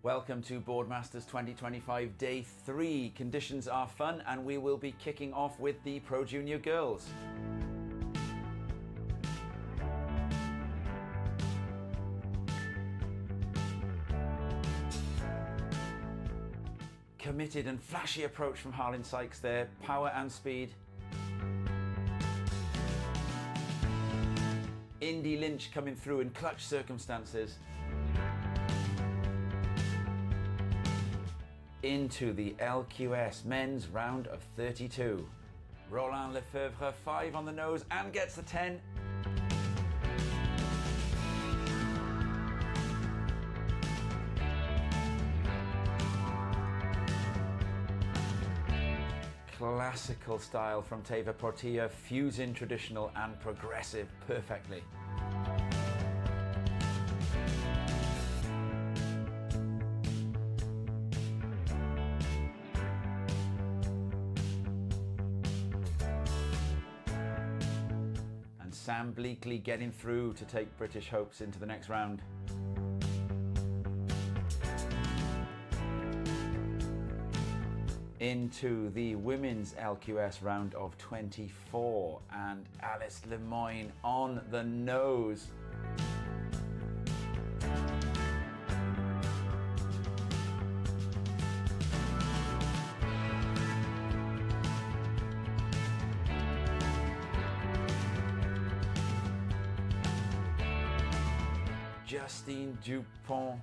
Welcome to Boardmasters 2025 Day 3. Conditions are fun and we will be kicking off with the Pro Junior girls. Committed and flashy approach from Harlan Sykes there, power and speed. Indy Lynch coming through in clutch circumstances. Into the LQS men's round of 32. Roland Lefebvre 5 on the nose and gets the 10. Classical style from Teva Portilla, fusing traditional and progressive perfectly. And Sam Bleakley getting through to take British hopes into the next round. Into the women's LQS round of 24 and Alice Lemoyne on the nose. Justine Dupont,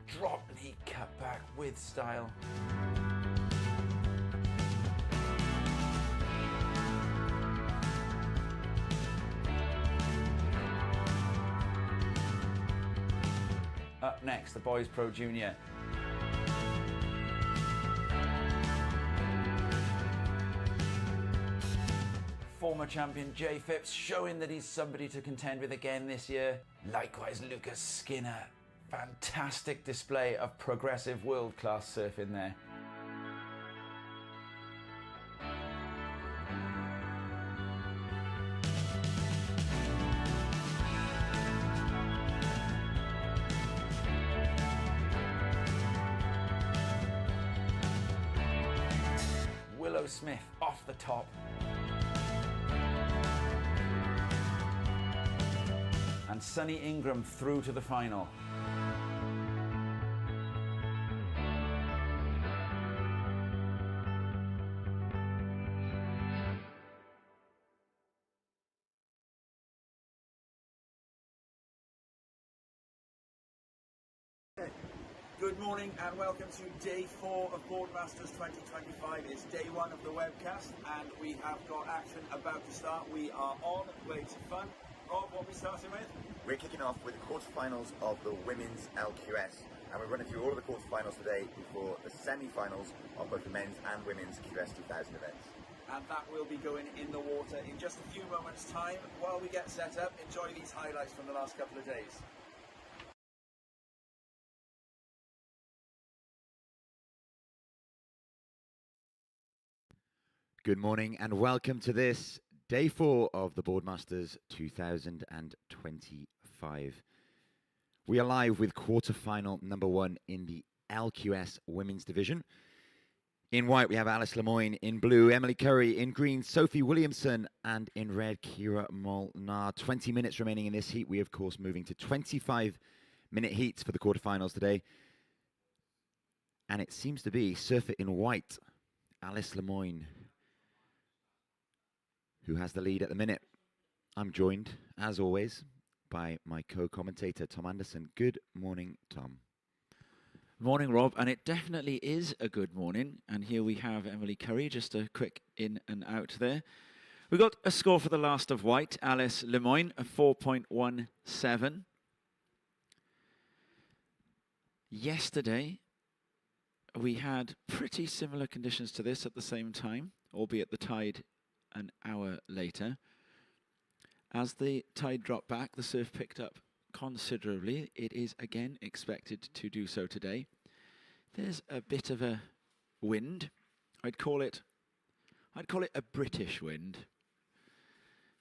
drop knee cutback with style. Up next, the boys Pro Junior. Former champion Jay Phipps showing that he's somebody to contend with again this year. Likewise Lucas Skinner. Fantastic display of progressive world-class surfing there. Willow Smith off the top. And Sunny Ingram through to the final. Good morning and welcome to day 4 of Boardmasters 2025. It's day 1 of the webcast and we have got action about to start. We are on waves of fun. Rob, what are we starting with? We're kicking off with the quarterfinals of the women's LQS and we're running through all of the quarterfinals today before the semi-finals of both the men's and women's QS 2000 events. And that will be going in the water in just a few moments time. While we get set up, enjoy these highlights from the last couple of days. Good morning and welcome to this day 4 of the Boardmasters 2025. We are live with quarterfinal number 1 in the LQS women's division. In white we have Alice Lemoyne, in blue Emily Curry, in green Sophie Williamson, and in red Kira Molnar. 20 minutes remaining in this heat. We of course moving to 25-minute heats for the quarterfinals today. And it seems to be surfer in white, Alice Lemoyne, who has the lead at the minute. I'm joined, as always, by my co-commentator, Tom Anderson. Good morning, Tom. Morning, Rob, and it definitely is a good morning. And here we have Emily Curry, just a quick in and out there. We got a score for the last of white, Alice Lemoyne, a 4.17. Yesterday, we had pretty similar conditions to this at the same time, albeit the tide an hour later. As the tide dropped back, the surf picked up considerably. It is again expected to do so today. There's a bit of a wind. I'd call it a British wind.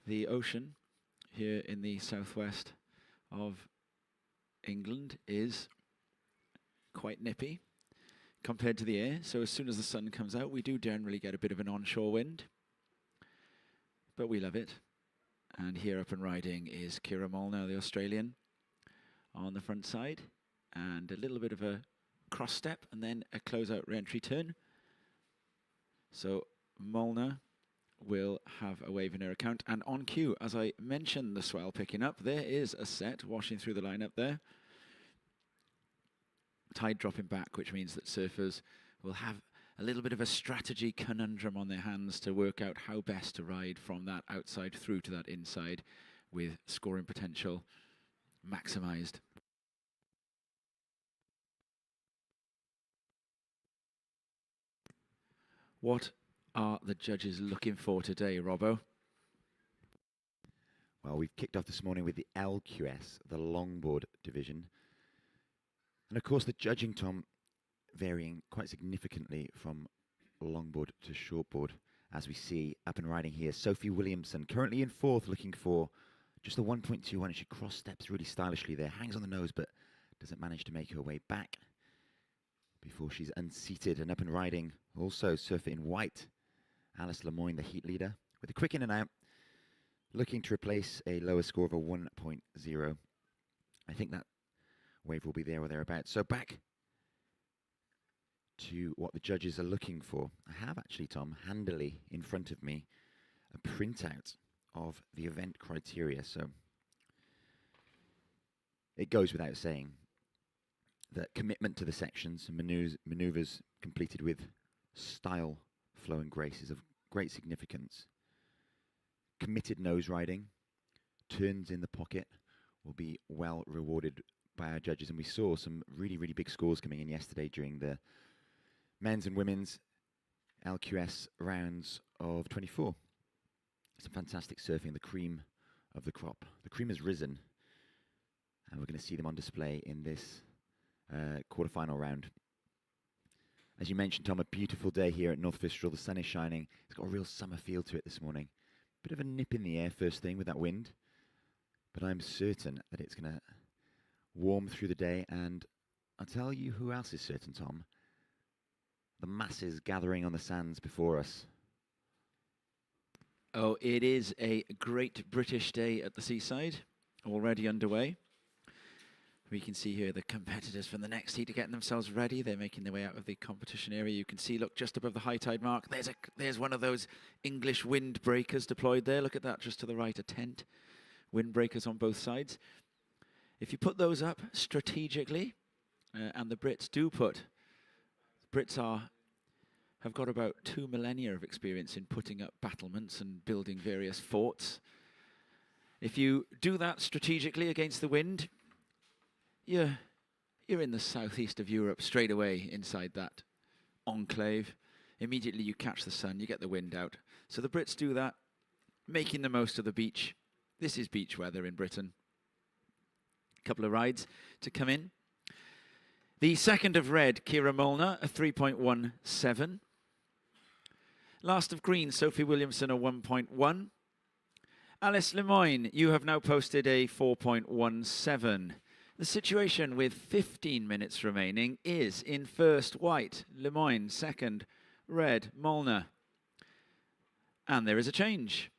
The ocean here in the southwest of England is quite nippy compared to the air. So as soon as the sun comes out, we do generally get a bit of an onshore wind. But we love it. And here up and riding is Kira Molnar, the Australian, on the front side. And a little bit of a cross step and then a close-out re-entry turn. So Molnar will have a wave in her account. And on cue, as I mentioned the swell picking up, there is a set washing through the lineup there. Tide dropping back, which means that surfers will have a little bit of a strategy conundrum on their hands to work out how best to ride from that outside through to that inside with scoring potential maximized. What are the judges looking for today, Robbo? Well, we've kicked off this morning with the LQS, the longboard division. And of course, the judging, Tom, varying quite significantly from longboard to shortboard, as we see up and riding here. Sophie Williamson, currently in fourth, looking for just a 1.21. She cross steps really stylishly there, hangs on the nose, but doesn't manage to make her way back before she's unseated and up and riding. Also, surfer in white, Alice Lemoyne, the heat leader, with a quick in and out, looking to replace a lower score of a 1.0. I think that wave will be there or thereabouts. So back to what the judges are looking for. I have actually, Tom, handily in front of me a printout of the event criteria. So it goes without saying that commitment to the sections and maneuvers completed with style, flow and grace is of great significance. Committed nose riding, turns in the pocket will be well rewarded by our judges. And we saw some really, really big scores coming in yesterday during the men's and women's LQS rounds of 24. Some fantastic surfing, the cream of the crop. The cream has risen, and we're going to see them on display in this quarterfinal round. As you mentioned, Tom, a beautiful day here at North Fistral. The sun is shining. It's got a real summer feel to it this morning. Bit of a nip in the air first thing with that wind, but I'm certain that it's going to warm through the day. And I'll tell you who else is certain, Tom. The masses gathering on the sands before us. Oh, it is a great British day at the seaside, already underway. We can see here the competitors from the next heat are getting themselves ready. They're making their way out of the competition area. You can see, look, just above the high tide mark, there's one of those English windbreakers deployed there. Look at that, just to the right, a tent. Windbreakers on both sides. If you put those up strategically, and the Brits do put, the Brits have got about 2 millennia of experience in putting up battlements and building various forts. If you do that strategically against the wind, you're in the southeast of Europe straight away inside that enclave. Immediately you catch the sun, you get the wind out. So the Brits do that, making the most of the beach. This is beach weather in Britain. A couple of rides to come in. The second of red, Kira Molnar, a 3.17. Last of green, Sophie Williamson, a 1.1. Alice Lemoyne, you have now posted a 4.17. The situation with 15 minutes remaining is in first white, Lemoyne, second red, Molnar. And there is a change.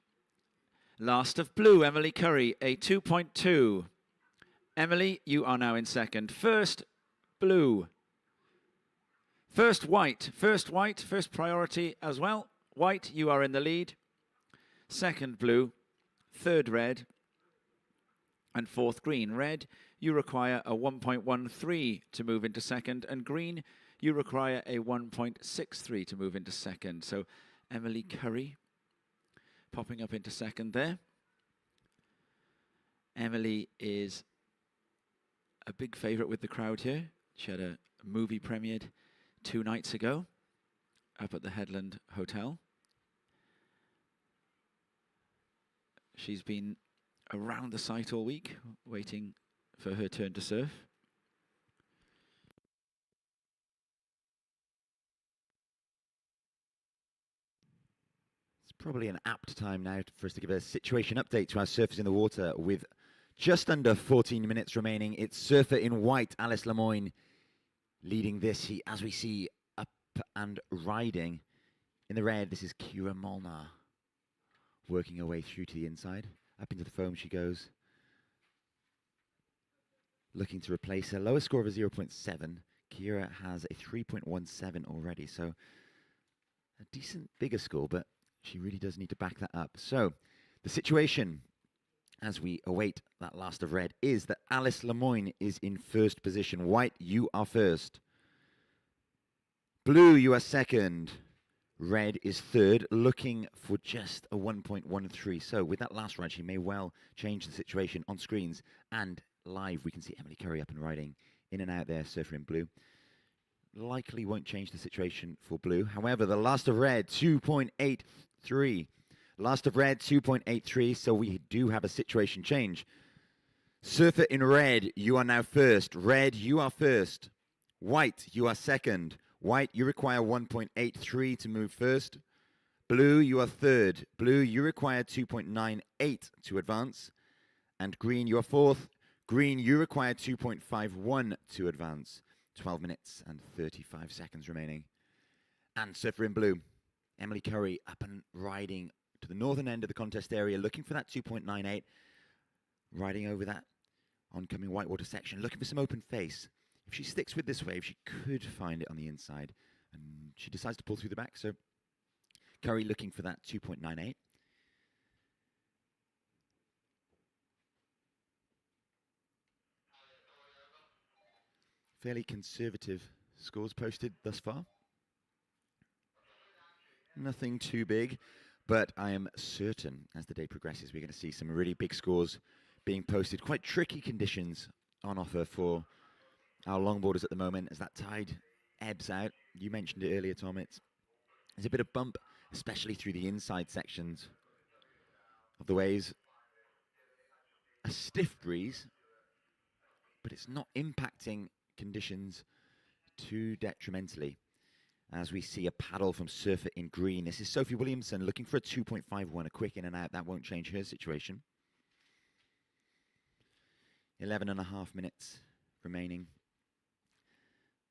Last of blue, Emily Curry, a 2.2. Emily, you are now in second. First blue. First white, first priority as well. White, you are in the lead. Second blue, third red, and fourth green. Red, you require a 1.13 to move into second, and green, you require a 1.63 to move into second. So Emily Curry popping up into second there. Emily is a big favourite with the crowd here. She had a movie premiered 2 nights ago up at the Headland Hotel. She's been around the site all week, waiting for her turn to surf. It's probably an apt time now for us to give a situation update to our surfers in the water with just under 14 minutes remaining. It's surfer in white, Alice Lemoyne, Leading this, as we see, up and riding. In the red, this is Kira Molnar, working her way through to the inside. Up into the foam she goes. Looking to replace her. Lowest score of a 0.7. Kira has a 3.17 already, so a decent bigger score, but she really does need to back that up. So, the situation, as we await that last of red, is that Alice Lemoyne is in first position. White, you are first. Blue, you are second. Red is third, looking for just a 1.13. So with that last ride, she may well change the situation on screens. And live, we can see Emily Curry up and riding in and out there, surfer in blue. Likely won't change the situation for blue. However, the last of red, 2.83. Last of red, 2.83. So we do have a situation change. Surfer in red, you are now first. Red, you are first. White, you are second. White, you require 1.83 to move first. Blue, you are third. Blue, you require 2.98 to advance. And green, you are fourth. Green, you require 2.51 to advance. 12 minutes and 35 seconds remaining. And surfer in blue, Emily Curry up and riding to the northern end of the contest area, looking for that 2.98. Riding over that oncoming whitewater section, looking for some open face. If she sticks with this wave, she could find it on the inside. And she decides to pull through the back, so Curry looking for that 2.98. Fairly conservative scores posted thus far. Nothing too big, but I am certain as the day progresses, we're going to see some really big scores being posted. Quite tricky conditions on offer for our longboarders at the moment as that tide ebbs out. You mentioned it earlier, Tom. There's a bit of bump, especially through the inside sections of the waves. A stiff breeze, but it's not impacting conditions too detrimentally. As we see a paddle from surfer in green. This is Sophie Williamson looking for a 2.51, a quick in and out. That won't change her situation. 11.5 minutes remaining.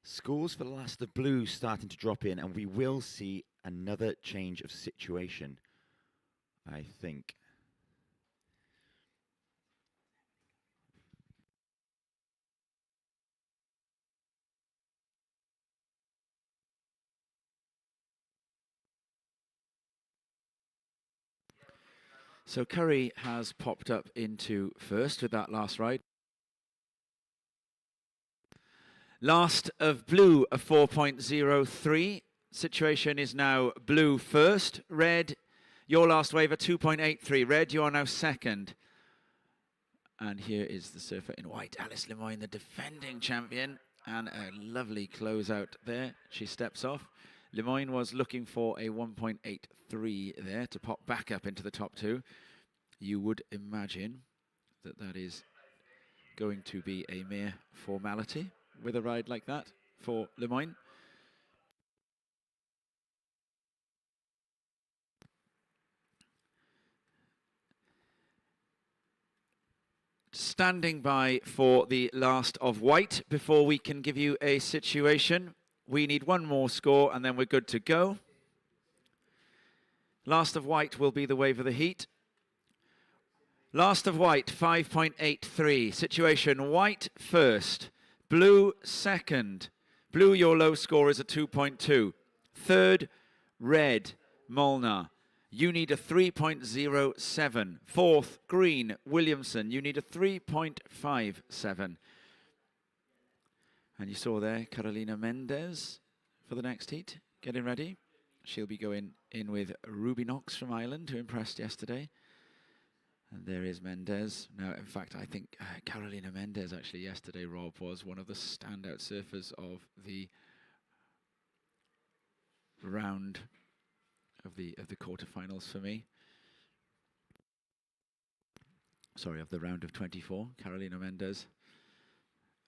Scores for the last of blue starting to drop in, and we will see another change of situation, I think. So Curry has popped up into first with that last ride. Last of blue, a 4.03. Situation is now blue first. Red, your last wave, a 2.83. Red, you are now second. And here is the surfer in white, Alice Lemoyne, the defending champion. And a lovely closeout there. She steps off. Lemoyne was looking for a 1.83 there to pop back up into the top two. You would imagine that that is going to be a mere formality with a ride like that for Lemoyne. Standing by for the last of white before we can give you a situation. We need one more score and then we're good to go. Last of white will be the wave of the heat. Last of white, 5.83. Situation, white first, blue second. Blue, your low score is a 2.2. Third, red, Molnar. You need a 3.07. Fourth, green, Williamson. You need a 3.57. And you saw there Carolina Mendez for the next heat, getting ready. She'll be going in with Ruby Knox from Ireland, who impressed yesterday. And there is Mendez. Now, in fact, I think Carolina Mendez actually yesterday, Rob, was one of the standout surfers of the round of the quarterfinals for me. Sorry, of the round of 24. Carolina Mendez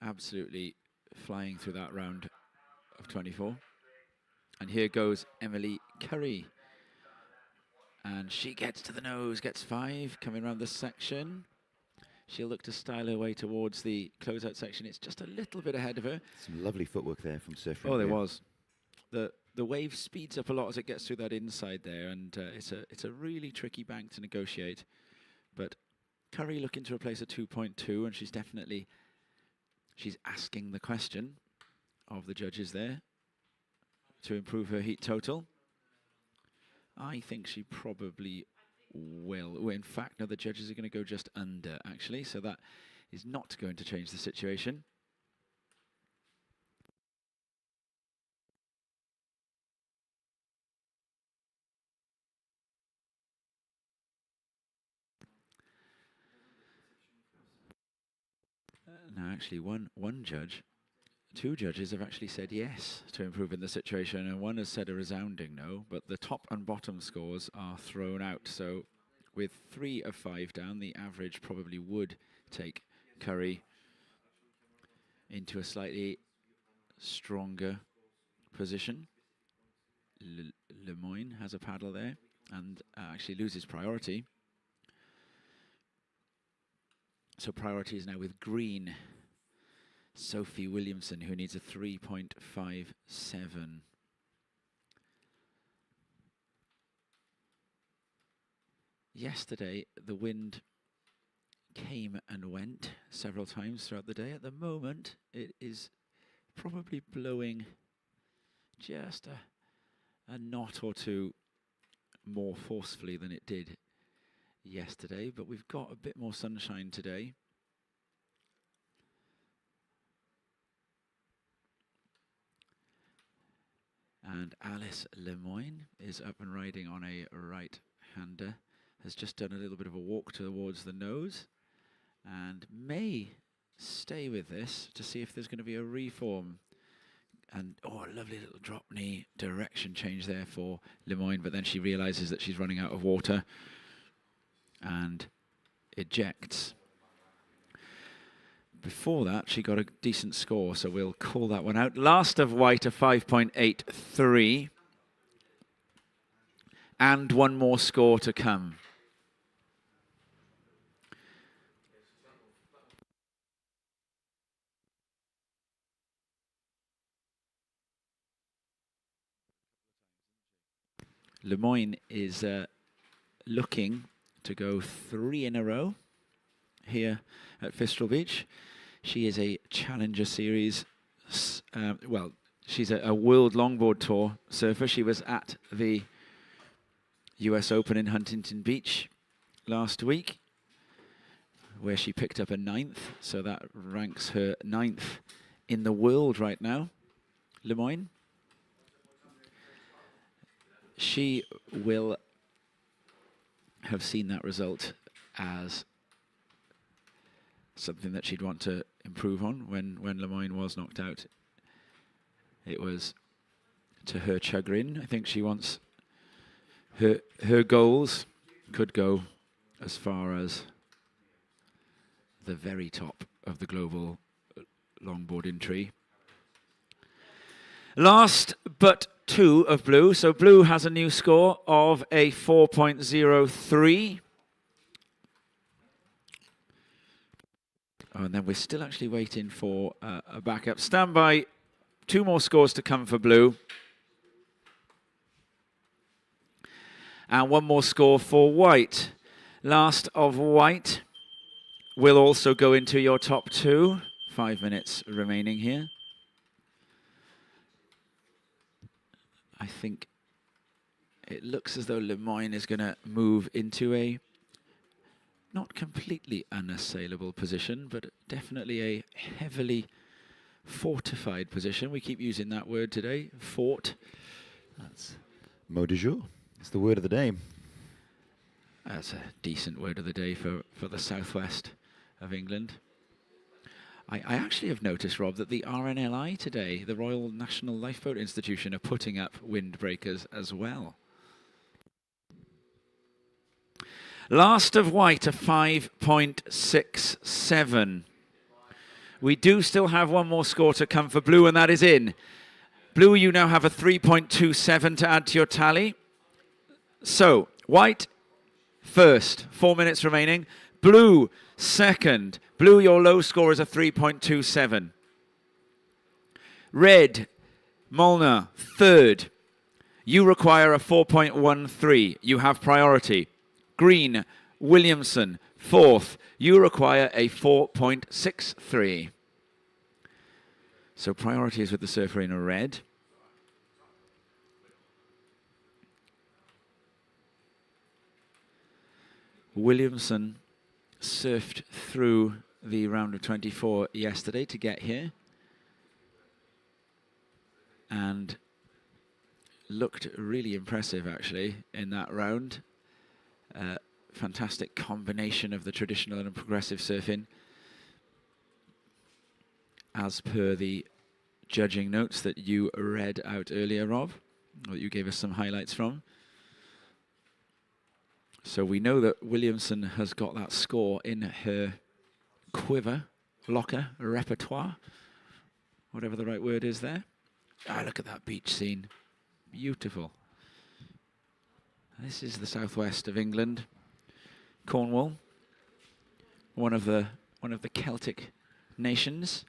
absolutely flying through that round of 24. And here goes Emily Curry. And she gets to the nose, gets 5, coming around this section. she'll look to style her way towards the closeout section. It's just a little bit ahead of her. Some lovely footwork there from Surfer. Oh, there was. The wave speeds up a lot as it gets through that inside there, and it's a really tricky bank to negotiate. But Curry looking to replace a 2.2, and she's asking the question of the judges there to improve her heat total. I think she probably will. Well, in fact, no, the judges are going to go just under, actually, so that is not going to change the situation. Now, actually, two judges have actually said yes to improving the situation, and one has said a resounding no, but the top and bottom scores are thrown out. So with 3 of 5 down, the average probably would take Curry into a slightly stronger position. Lemoyne has a paddle there and actually loses priority. So priority is now with green. Sophie Williamson, who needs a 3.57. Yesterday, the wind came and went several times throughout the day. At the moment, it is probably blowing just a knot or two more forcefully than it did yesterday, but we've got a bit more sunshine today. And Alice Lemoyne is up and riding on a right-hander, has just done a little bit of a walk towards the nose, and may stay with this to see if there's going to be a reform. And, oh, a lovely little drop knee direction change there for Lemoyne, but then she realizes that she's running out of water and ejects. Before that, she got a decent score, so we'll call that one out. Last of white, a 5.83. And one more score to come. Lemoyne is looking to go 3 in a row here at Fistral Beach. She is a Challenger Series, well, she's a World Longboard Tour surfer. She was at the US Open in Huntington Beach last week, where she picked up a 9th, so that ranks her 9th in the world right now, Lemoyne. She will have seen that result as something that she'd want to improve on. When Lemoyne was knocked out, it was to her chagrin. I think she wants her goals could go as far as the very top of the global longboarding tree. Last but 2 of blue. So blue has a new score of a 4.03. Oh, and then we're still actually waiting for a backup. Stand by. 2 more scores to come for blue. And 1 more score for white. Last of white will also go into your top 2. 5 minutes remaining here. I think it looks as though Lemoyne is going to move into a not completely unassailable position, but definitely a heavily fortified position. We keep using that word today, fort. That's mot du jour. It's the word of the day. That's a decent word of the day for the southwest of England. I actually have noticed, Rob, that the RNLI today, the Royal National Lifeboat Institution, are putting up windbreakers as well. Last of white, a 5.67. We do still have 1 more score to come for blue, and that is in. Blue, you now have a 3.27 to add to your tally. So, white first, 4 minutes remaining. Blue, second. Blue, your low score is a 3.27. Red, Molnar, third. You require a 4.13. You have priority. Green, Williamson, fourth. You require a 4.63. So priority is with the surfer in red. Williamson surfed through the round of 24 yesterday to get here and looked really impressive actually in that round. Fantastic combination of the traditional and progressive surfing as per the judging notes that you read out earlier, Rob, or you gave us some highlights from. So we know that Williamson has got that score in her quiver, locker, repertoire, whatever the right word is there. Ah, look at that beach scene. Beautiful. This is the southwest of England, Cornwall, one of the Celtic nations.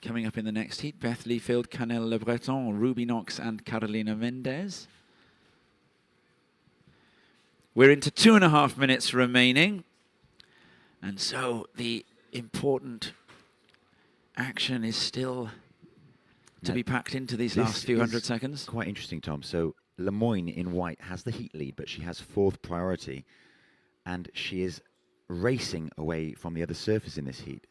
Coming up in the next heat, Beth Leafield, Canelle Le Breton, Ruby Knox and Carolina Mendez. We're into 2.5 minutes remaining. And so the important action is still to be packed into these last few hundred seconds. Quite interesting, Tom. So Lemoyne in white has the heat lead, but she has fourth priority. And she is racing away from the other surfers in this heat.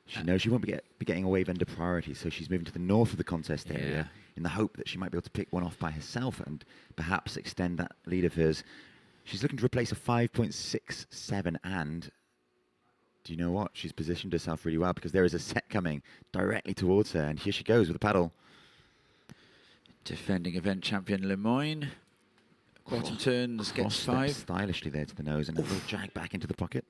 She knows she won't be getting a wave under priority, so she's moving to the north of the contest area in the hope that she might be able to pick one off by herself and perhaps extend that lead of hers. She's looking to replace a 5.67, and do you know what? She's positioned herself really well because there is a set coming directly towards her, and here she goes with a paddle. Defending event champion Lemoyne. Bottom turns, gets 5. Stylishly there to the nose and a little jag back into the pocket.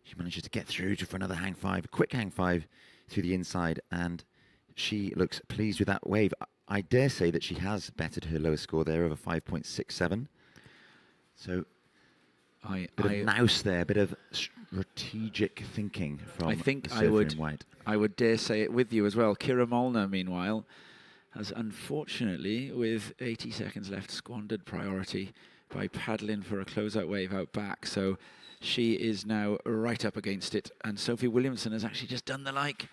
She manages to get through for another hang 5, a quick hang 5 through the inside, and she looks pleased with that wave. I dare say that she has bettered her lowest score there of a 5.67. So, a bit of nous there, a bit of strategic thinking from the surfer in white. I would dare say it with you as well. Kira Molnar, meanwhile, has unfortunately, with 80 seconds left, squandered priority by paddling for a closeout wave out back. So she is now right up against it, and Sophie Williamson has actually just done the like.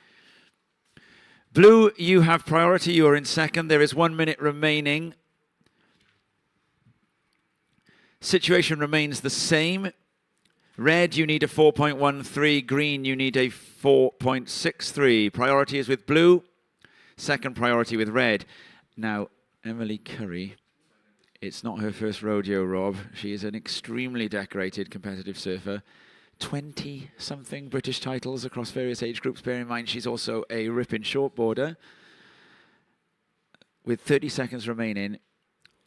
Blue, you have priority. You are in second. There is 1 minute remaining. Situation remains the same. Red, you need a 4.13. Green, you need a 4.63. Priority is with blue. Second priority with red. Now, Emily Curry, it's not her first rodeo, Rob. She is an extremely decorated competitive surfer. 20-something British titles across various age groups. Bear in mind, she's also a ripping shortboarder. With 30 seconds remaining,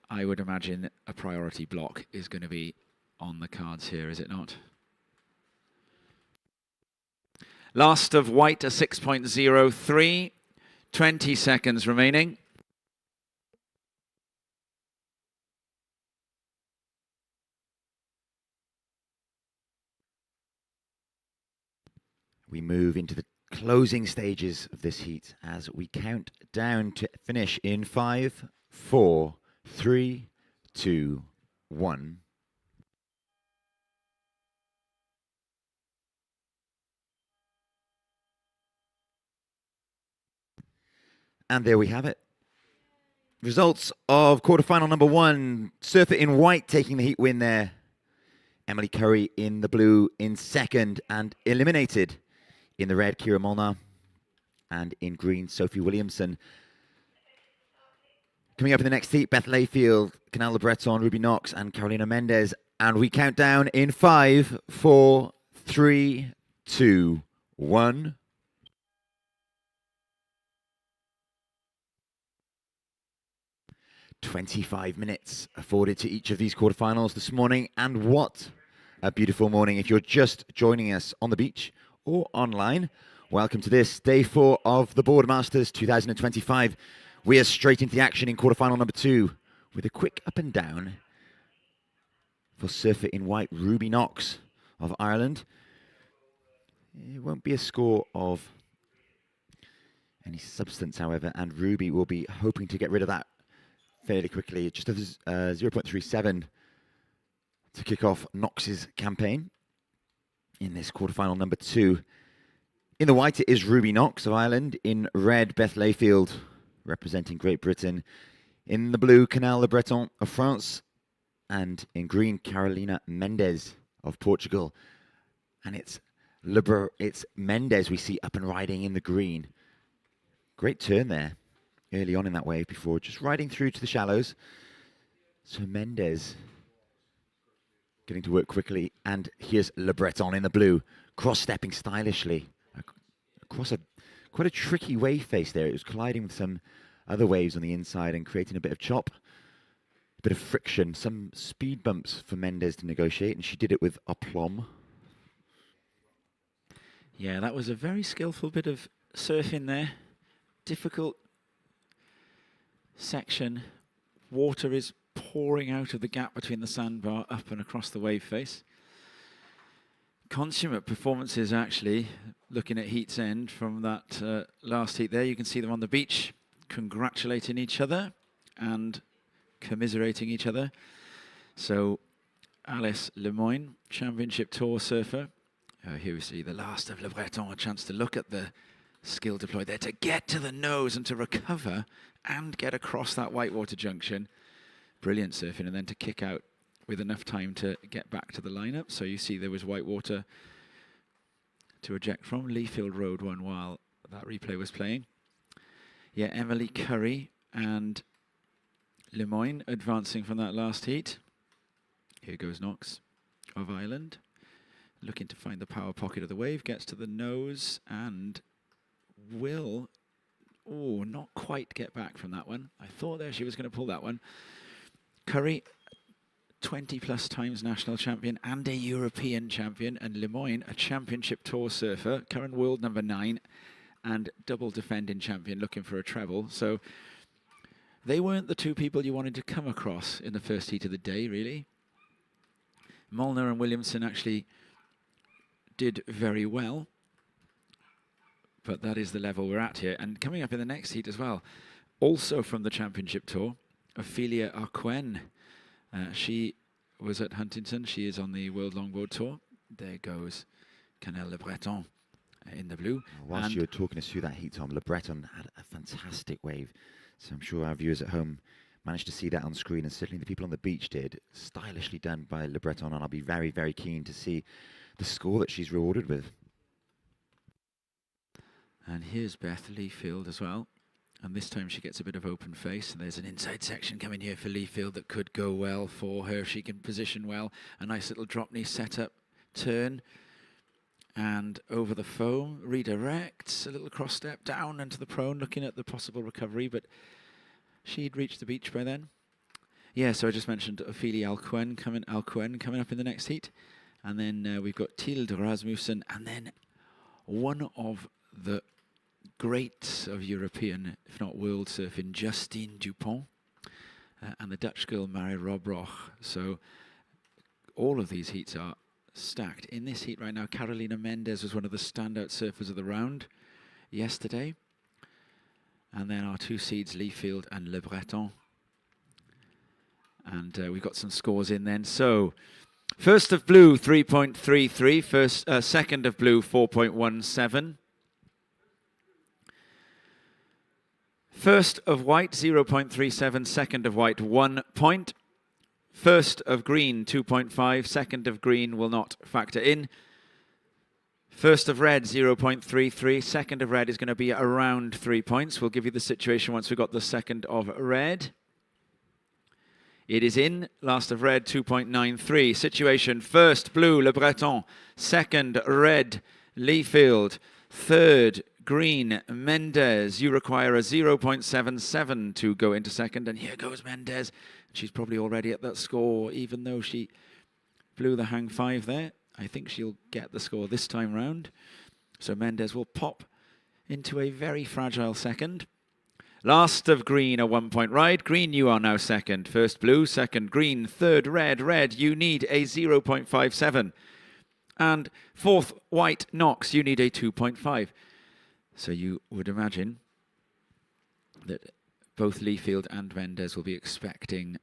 I would imagine a priority block is going to be on the cards here, is it not? Last of white, a 6.03. 20 seconds remaining. We move into the closing stages of this heat as we count down to finish in 5, 4, 3, 2, 1. And there we have it. Results of quarterfinal number 1. Surfer in white taking the heat win there. Emily Curry in the blue in second, and eliminated in the red, Kira Molnar, and in green, Sophie Williamson. Coming up in the next heat, Beth Leafield, Canelle Le Breton, Ruby Knox, and Carolina Mendez. And we count down in 5, 4, 3, 2, 1. "25 minutes afforded to each of these quarterfinals this morning, and what a beautiful morning. If you're just joining us on the beach or online, welcome to this day 4 of the Boardmasters 2025. We are straight into the action in quarterfinal number 2 with a quick up and down for surfer in white, Ruby Knox of Ireland. It won't be a score of any substance, however, and Ruby will be hoping to get rid of that fairly quickly. Just 0.37 to kick off Knox's campaign in this quarterfinal number 2. In the white, it is Ruby Knox of Ireland. In red, Beth Layfield, representing Great Britain. In the blue, Canal Le Breton of France. And in green, Carolina Mendes of Portugal. And it's Mendes we see up and riding in the green. Great turn there early on in that wave before just riding through to the shallows. So Mendes getting to work quickly. And here's Le Breton in the blue, cross-stepping stylishly across quite a tricky wave face there. It was colliding with some other waves on the inside and creating a bit of chop, a bit of friction, some speed bumps for Mendes to negotiate, and she did it with aplomb. Yeah, that was a very skillful bit of surfing there. Difficult section. Water is pouring out of the gap between the sandbar up and across the wave face. Consummate performances, actually, looking at heat's end from that last heat there. You can see them on the beach congratulating each other and commiserating each other. So Alice Lemoyne, Championship Tour surfer. Here we see the last of Le Breton, a chance to look at the skill deployed there to get to the nose and to recover and get across that whitewater junction. Brilliant surfing, and then to kick out with enough time to get back to the lineup. So you see there was whitewater to eject from. Leafield rode one while that replay was playing. Yeah, Emily Curry and Lemoyne advancing from that last heat. Here goes Knox of Ireland, looking to find the power pocket of the wave, gets to the nose and will, not quite get back from that one. I thought there she was going to pull that one. Curry, 20 plus times national champion and a European champion, and Lemoyne, a championship tour surfer, current world number 9 and double defending champion looking for a treble. So they weren't the two people you wanted to come across in the first heat of the day, really. Molnar and Williamson actually did very well, but that is the level we're at here. And coming up in the next heat as well, also from the championship tour, Ophelia Arquen. She was at Huntington. She is on the World Longboard Tour. There goes Canal Le Breton in the blue. Whilst you were talking us through that heat, Tom, Le Breton had a fantastic wave. So I'm sure our viewers at home managed to see that on screen, and certainly the people on the beach did. Stylishly done by Le Breton, and I'll be very, very keen to see the score that she's rewarded with. And here's Beth Leafield as well. And this time she gets a bit of open face. And there's an inside section coming here for Leafield that could go well for her. She can position well. A nice little drop knee setup turn. And over the foam, redirects. A little cross step down into the prone, looking at the possible recovery. But she'd reached the beach by then. Yeah, so I just mentioned Ophelia Arquen coming up in the next heat. And then we've got Tilde Rasmussen. And then one of the greats of European, if not world surfing, Justine Dupont, and the Dutch girl Marie Robroch. So all of these heats are stacked. In this heat right now, Carolina Mendes was one of the standout surfers of the round yesterday. And then our two seeds, Leafield and Le Breton. And we've got some scores in then. So first of blue, 3.33. Second of blue, 4.17. First of white, 0.37. Second of white, 1 point. First of green, 2.5. Second of green will not factor in. First of red, 0.33. Second of red is going to be around 3 points. We'll give you the situation once we've got the second of red. It is in. Last of red, 2.93. Situation, first blue, Le Breton. Second, red, Leafield. Third, green, Mendes. You require a 0.77 to go into second. And here goes Mendes. She's probably already at that score, even though she blew the hang 5 there. I think she'll get the score this time round. So Mendes will pop into a very fragile second. Last of green, a 1 point ride. Green, you are now second. First blue, second green, third red. Red, you need a 0.57. And fourth white, Knox, you need a 2.5. So you would imagine that both Leafield and Mendes will be expecting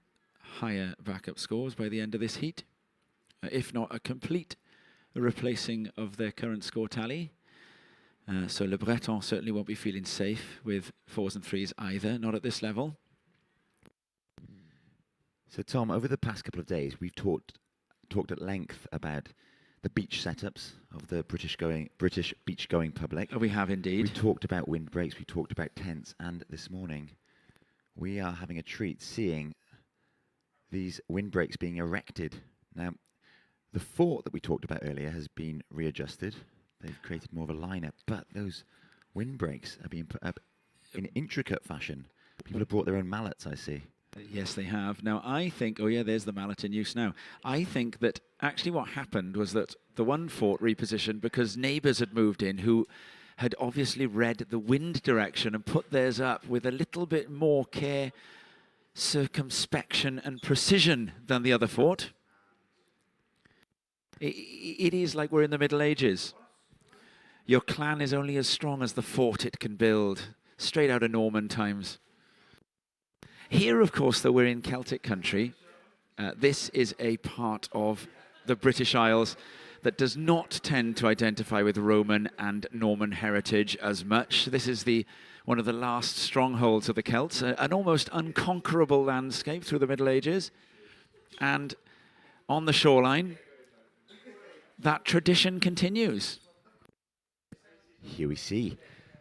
higher backup scores by the end of this heat, if not a complete replacing of their current score tally. So Le Breton certainly won't be feeling safe with 4s and 3s either, not at this level. So Tom, over the past couple of days, we've talked at length about the beach setups of the British beach-going public. We have indeed. We talked about windbreaks, we talked about tents, and this morning we are having a treat seeing these windbreaks being erected. Now, the fort that we talked about earlier has been readjusted. They've created more of a lineup, but those windbreaks are being put up in intricate fashion. People have brought their own mallets, I see. Yes, they have. Now, I think, oh yeah, there's the mallet in use now. I think that actually what happened was that the one fort repositioned because neighbours had moved in who had obviously read the wind direction and put theirs up with a little bit more care, circumspection and precision than the other fort. It is like we're in the Middle Ages. Your clan is only as strong as the fort it can build, straight out of Norman times. Here, of course, though, we're in Celtic country. This is a part of the British Isles that does not tend to identify with Roman and Norman heritage as much. This is one of the last strongholds of the Celts, an almost unconquerable landscape through the Middle Ages. And on the shoreline, that tradition continues. Here we see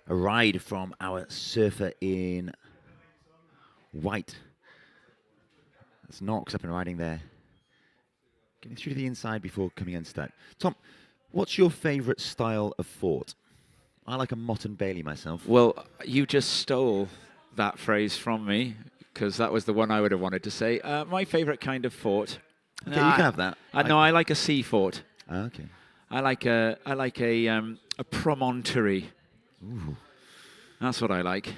a ride from our surfer in white. That's Knox up and riding there. Getting through to the inside before coming unstuck. Tom, what's your favourite style of fort? I like a Mott and Bailey myself. Well, you just stole that phrase from me, because that was the one I would have wanted to say. My favourite kind of fort. Okay, you can have that. No, I like a sea fort. Okay. I like a promontory. Ooh. That's what I like.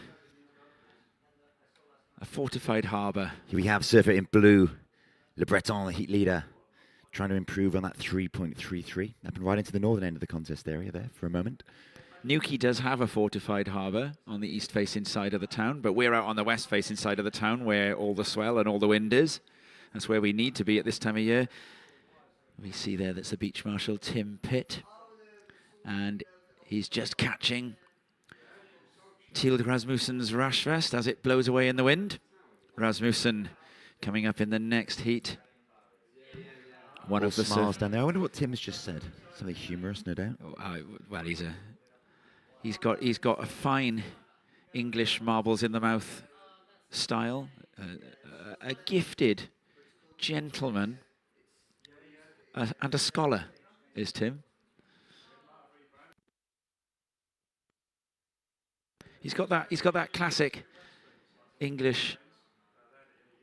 A fortified harbour. Here we have surfer in blue, Le Breton, the heat leader, trying to improve on that 3.33. Up and right into the northern end of the contest area there for a moment. Newquay does have a fortified harbour on the east-facing side of the town, but we're out on the west-facing side of the town where all the swell and all the wind is. That's where we need to be at this time of year. We see there that's the Beach Marshal, Tim Pitt. And he's just catching Tilde Rasmussen's Rashvest as it blows away in the wind. Rasmussen coming up in the next heat. One All of the smiles down there. I wonder what Tim's just said. Something humorous, no doubt. Well, he's got a fine English marbles in the mouth style. A gifted gentleman and a scholar is Tim. He's got that classic English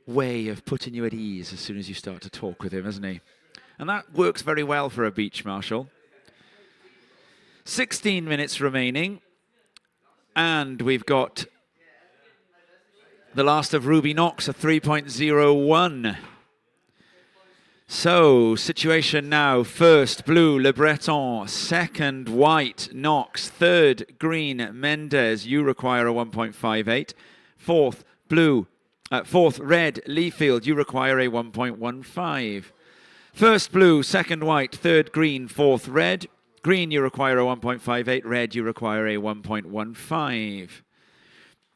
way of putting you at ease as soon as you start to talk with him, hasn't he? And that works very well for a beach marshal. 16 minutes remaining. And we've got the last of Ruby Knox, a 3.01. So, situation now, first blue, Le Breton, second white, Knox, third green, Mendes, you require a 1.58, fourth red, Leafield, you require a 1.15. First blue, second white, third green, fourth red, green you require a 1.58, red you require a 1.15.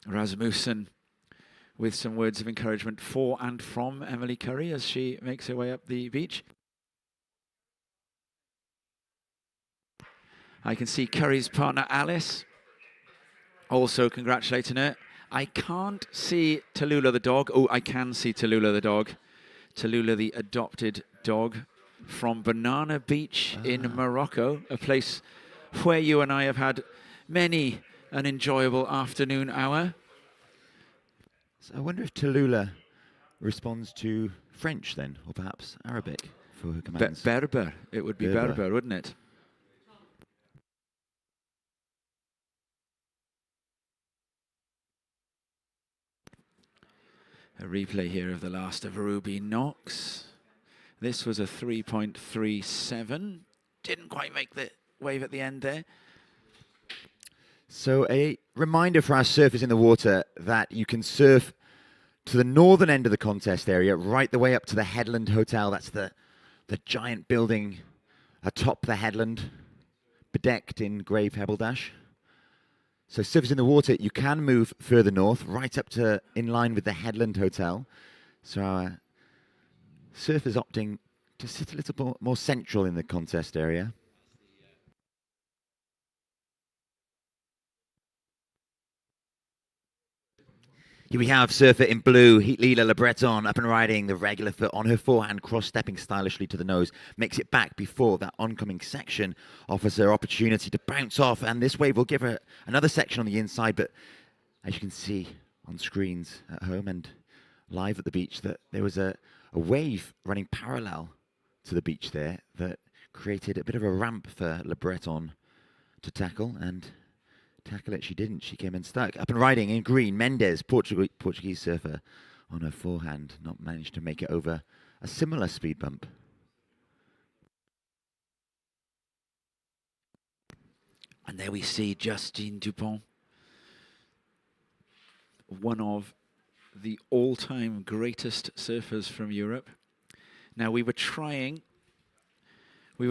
Rasmussen with some words of encouragement for and from Emily Curry as she makes her way up the beach. I can see Curry's partner Alice also congratulating her. I can't see Tallulah the dog. Oh, I can see Tallulah the dog. Tallulah the adopted dog from Banana Beach in Morocco, a place where you and I have had many an enjoyable afternoon hour. So I wonder if Tallulah responds to French then, or perhaps Arabic for her commands. Berber. It would be Berber, wouldn't it? A replay here of the last of Ruby Knox. This was a 3.37. Didn't quite make the wave at the end there. So a reminder for our surfers in the water that you can surf to the northern end of the contest area, right the way up to the Headland Hotel. That's the giant building atop the headland, bedecked in grey pebble dash. So surfers in the water, you can move further north, right up to in line with the Headland Hotel. So our surfers opting to sit a little more central in the contest area. Here we have surfer in blue, Leela Le Breton, up and riding the regular foot on her forehand, cross-stepping stylishly to the nose, makes it back before that oncoming section offers her opportunity to bounce off, and this wave will give her another section on the inside, but as you can see on screens at home and live at the beach, that there was a wave running parallel to the beach there that created a bit of a ramp for Le Breton to tackle, and tackle it she didn't. She came in stuck. Up and riding in green, Mendes, Portuguese surfer, on her forehand, not managed to make it over a similar speed bump. And there we see Justine Dupont, one of the all-time greatest surfers from Europe. Now, we were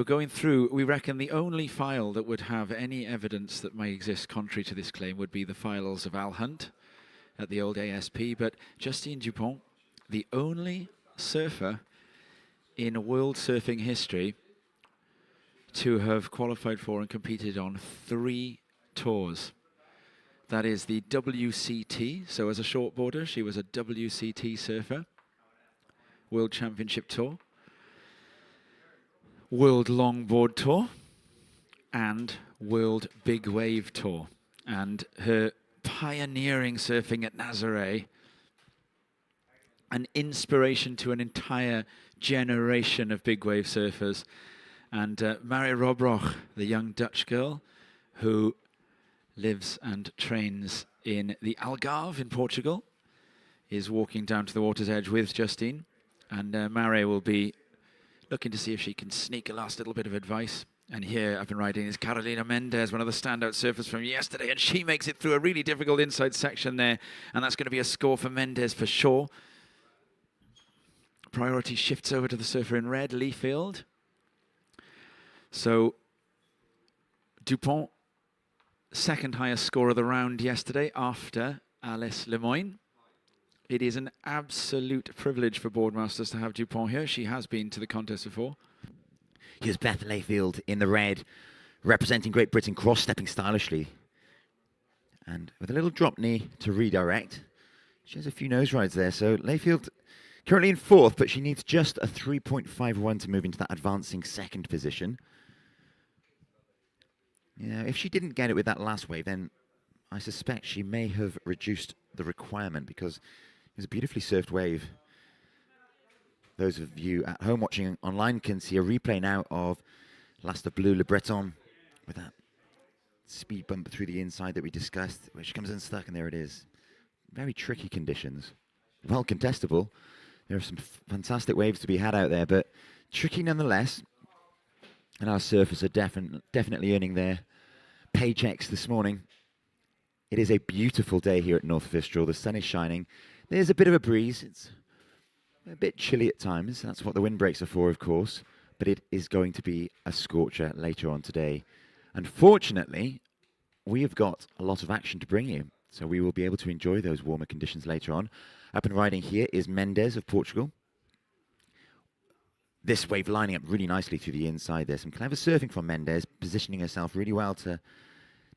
going through, we reckon the only file that would have any evidence that may exist contrary to this claim would be the files of Al Hunt at the old ASP, but Justine Dupont, the only surfer in world surfing history to have qualified for and competed on 3 tours. That is the WCT, so as a shortboarder, she was a WCT surfer, World Championship Tour, World Longboard Tour, and World Big Wave Tour. And her pioneering surfing at Nazaré, an inspiration to an entire generation of big wave surfers. And Marie Robroch, the young Dutch girl who lives and trains in the Algarve in Portugal, is walking down to the water's edge with Justine. And Marie will be looking to see if she can sneak a last little bit of advice. And here, up and riding, is Carolina Mendes, one of the standout surfers from yesterday. And she makes it through a really difficult inside section there. And that's going to be a score for Mendes for sure. Priority shifts over to the surfer in red, Leafield. So, Dupont, second highest score of the round yesterday after Alice Lemoyne. It is an absolute privilege for Boardmasters to have Dupont here. She has been to the contest before. Here's Beth Layfield in the red, representing Great Britain, cross-stepping stylishly. And with a little drop knee to redirect. She has a few nose rides there. So Layfield currently in 4th, but she needs just a 3.51 to move into that advancing 2nd position. Yeah, if she didn't get it with that last wave, then I suspect she may have reduced the requirement, because it was a beautifully surfed wave. Those of you at home watching online can see a replay now of Last of Blue Le Breton with that speed bump through the inside that we discussed, where she comes unstuck, and there it is. Very tricky conditions. Well contestable. There are some fantastic waves to be had out there, but tricky nonetheless. And our surfers are definitely earning their paychecks this morning. It is a beautiful day here at North Fistral. The sun is shining. There's a bit of a breeze. It's a bit chilly at times. That's what the windbreaks are for, of course. But it is going to be a scorcher later on today. Unfortunately, we have got a lot of action to bring you. So we will be able to enjoy those warmer conditions later on. Up and riding here is Mendes of Portugal. This wave lining up really nicely through the inside. There's some clever surfing from Mendes, positioning herself really well to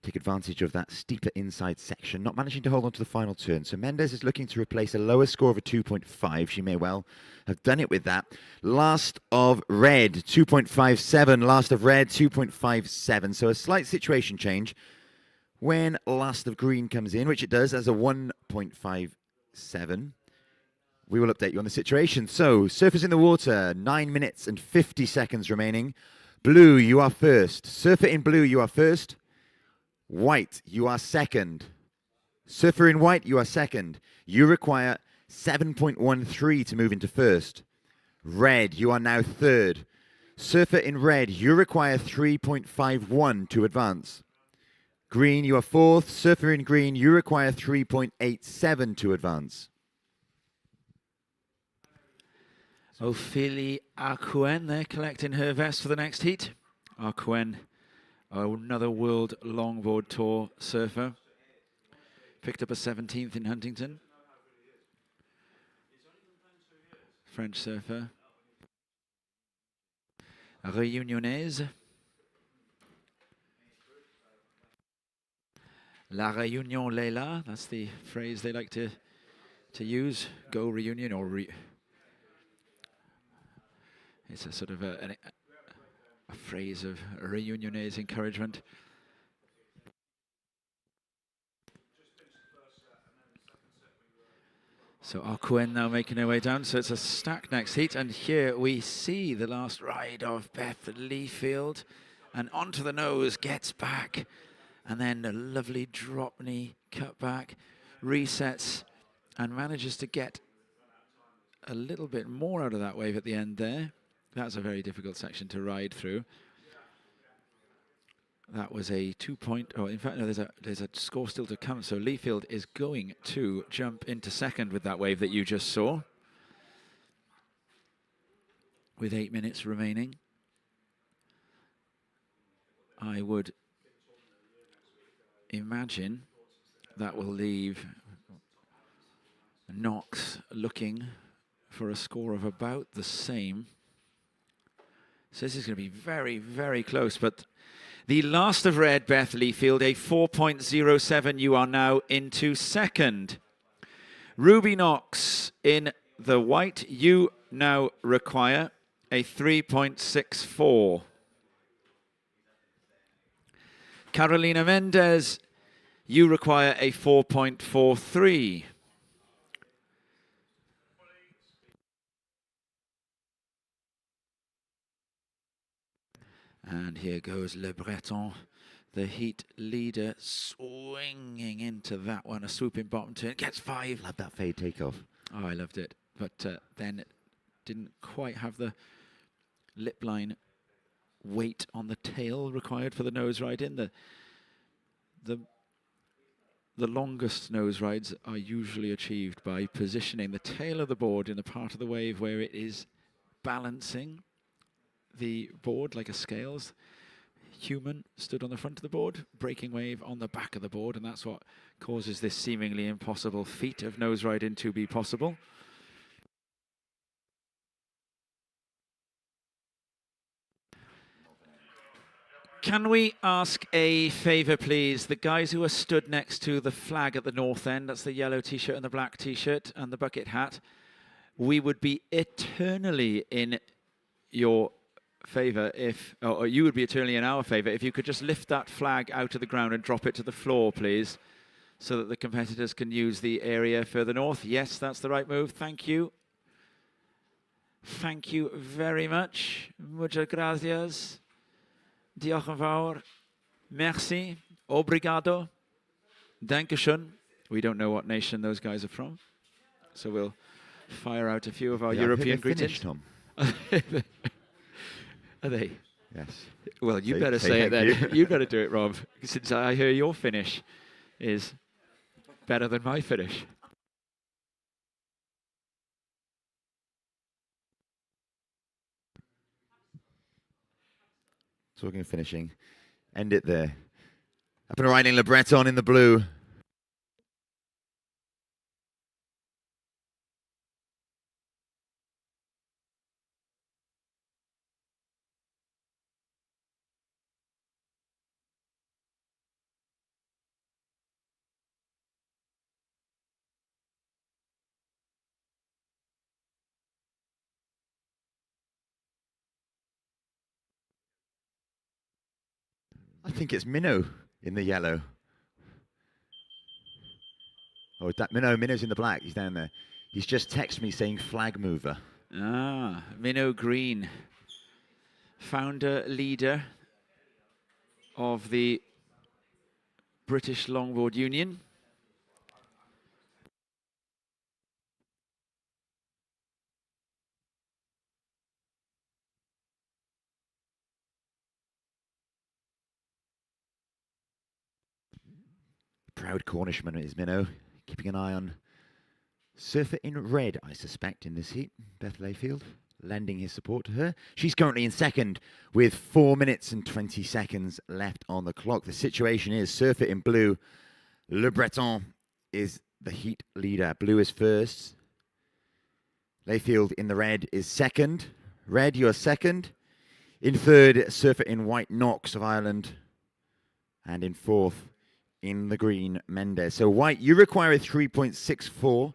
take advantage of that steeper inside section, not managing to hold on to the final turn. So Mendes is looking to replace a lower score of a 2.5. She may well have done it with that. Last of red, 2.57. Last of red, 2.57. So a slight situation change when last of green comes in, which it does as a 1.57. We will update you on the situation. So, surfers in the water, 9 minutes and 50 seconds remaining. Blue, you are first. Surfer in blue, you are first. White, you are second. Surfer in white, you are second. You require 7.13 to move into first. Red, you are now third. Surfer in red, you require 3.51 to advance. Green, you are fourth. Surfer in green, you require 3.87 to advance. Ophélie Arcouen there collecting her vest for the next heat. Arcouen, another World Longboard Tour surfer. Picked up a 17th in Huntington. French surfer. Réunionnaise. La Réunion Leila, that's the phrase they like to use. Go Reunion, or it's a sort of a phrase of Réunionnaise encouragement. So Arcouen now making her way down. So it's a stack next heat. And here we see the last ride of Beth Leafield. And onto the nose, gets back. And then a lovely drop knee cut back. Resets and manages to get a little bit more out of that wave at the end there. That's a very difficult section to ride through. That was a 2-point, oh, in fact, no, there's a score still to come. So Leafield is going to jump into second with that wave that you just saw, with 8 minutes remaining. I would imagine that will leave Knox looking for a score of about the same. So this is going to be very, very close, but the last of red, Beth Leafield, a 4.07. You are now into second. Ruby Knox in the white. You now require a 3.64. Carolina Mendez, you require a 4.43. And here goes Le Breton, the heat leader, swinging into that one. A swooping bottom turn, gets 5. Love that fade takeoff. Oh, I loved it. But then it didn't quite have the lip line weight on the tail required for the nose ride in. The longest nose rides are usually achieved by positioning the tail of the board in the part of the wave where it is balancing the board like a scales. Human stood on the front of the board, breaking wave on the back of the board, and that's what causes this seemingly impossible feat of nose riding to be possible. Can we ask a favour, please? The guys who are stood next to the flag at the north end, that's the yellow t-shirt and the black t-shirt and the bucket hat, we would be eternally in your favour if, or you would be eternally in our favour if you could just lift that flag out of the ground and drop it to the floor, please, so that the competitors can use the area further north. Yes, that's the right move. Thank you. Thank you very much. Muchas gracias. Diolch yn fawr. Merci. Obrigado. Dankeschön. We don't know what nation those guys are from, so we'll fire out a few of our European greetings. Tom. Are they? Yes. Well, you better say it then. You better do it, Rob, since I hear your finish is better than my finish. Talking of finishing, end it there. Up and riding Le Breton in the blue. I think it's Minnow in the yellow. Oh, that Minnow's in the black. He's down there. He's just texted me saying flag mover. Ah, Minnow Green, founder, leader of the British Longboard Union. Proud Cornishman is Minnow, keeping an eye on surfer in red, I suspect, in this heat. Beth Layfield lending his support to her. She's currently in second with 4 minutes and 20 seconds left on the clock. The situation is surfer in blue. Le Breton is the heat leader. Blue is first. Layfield in the red is second. Red, you're second. In third, surfer in white, Knox of Ireland. And in fourth, in the green, Mendes. So white, you require a 3.64.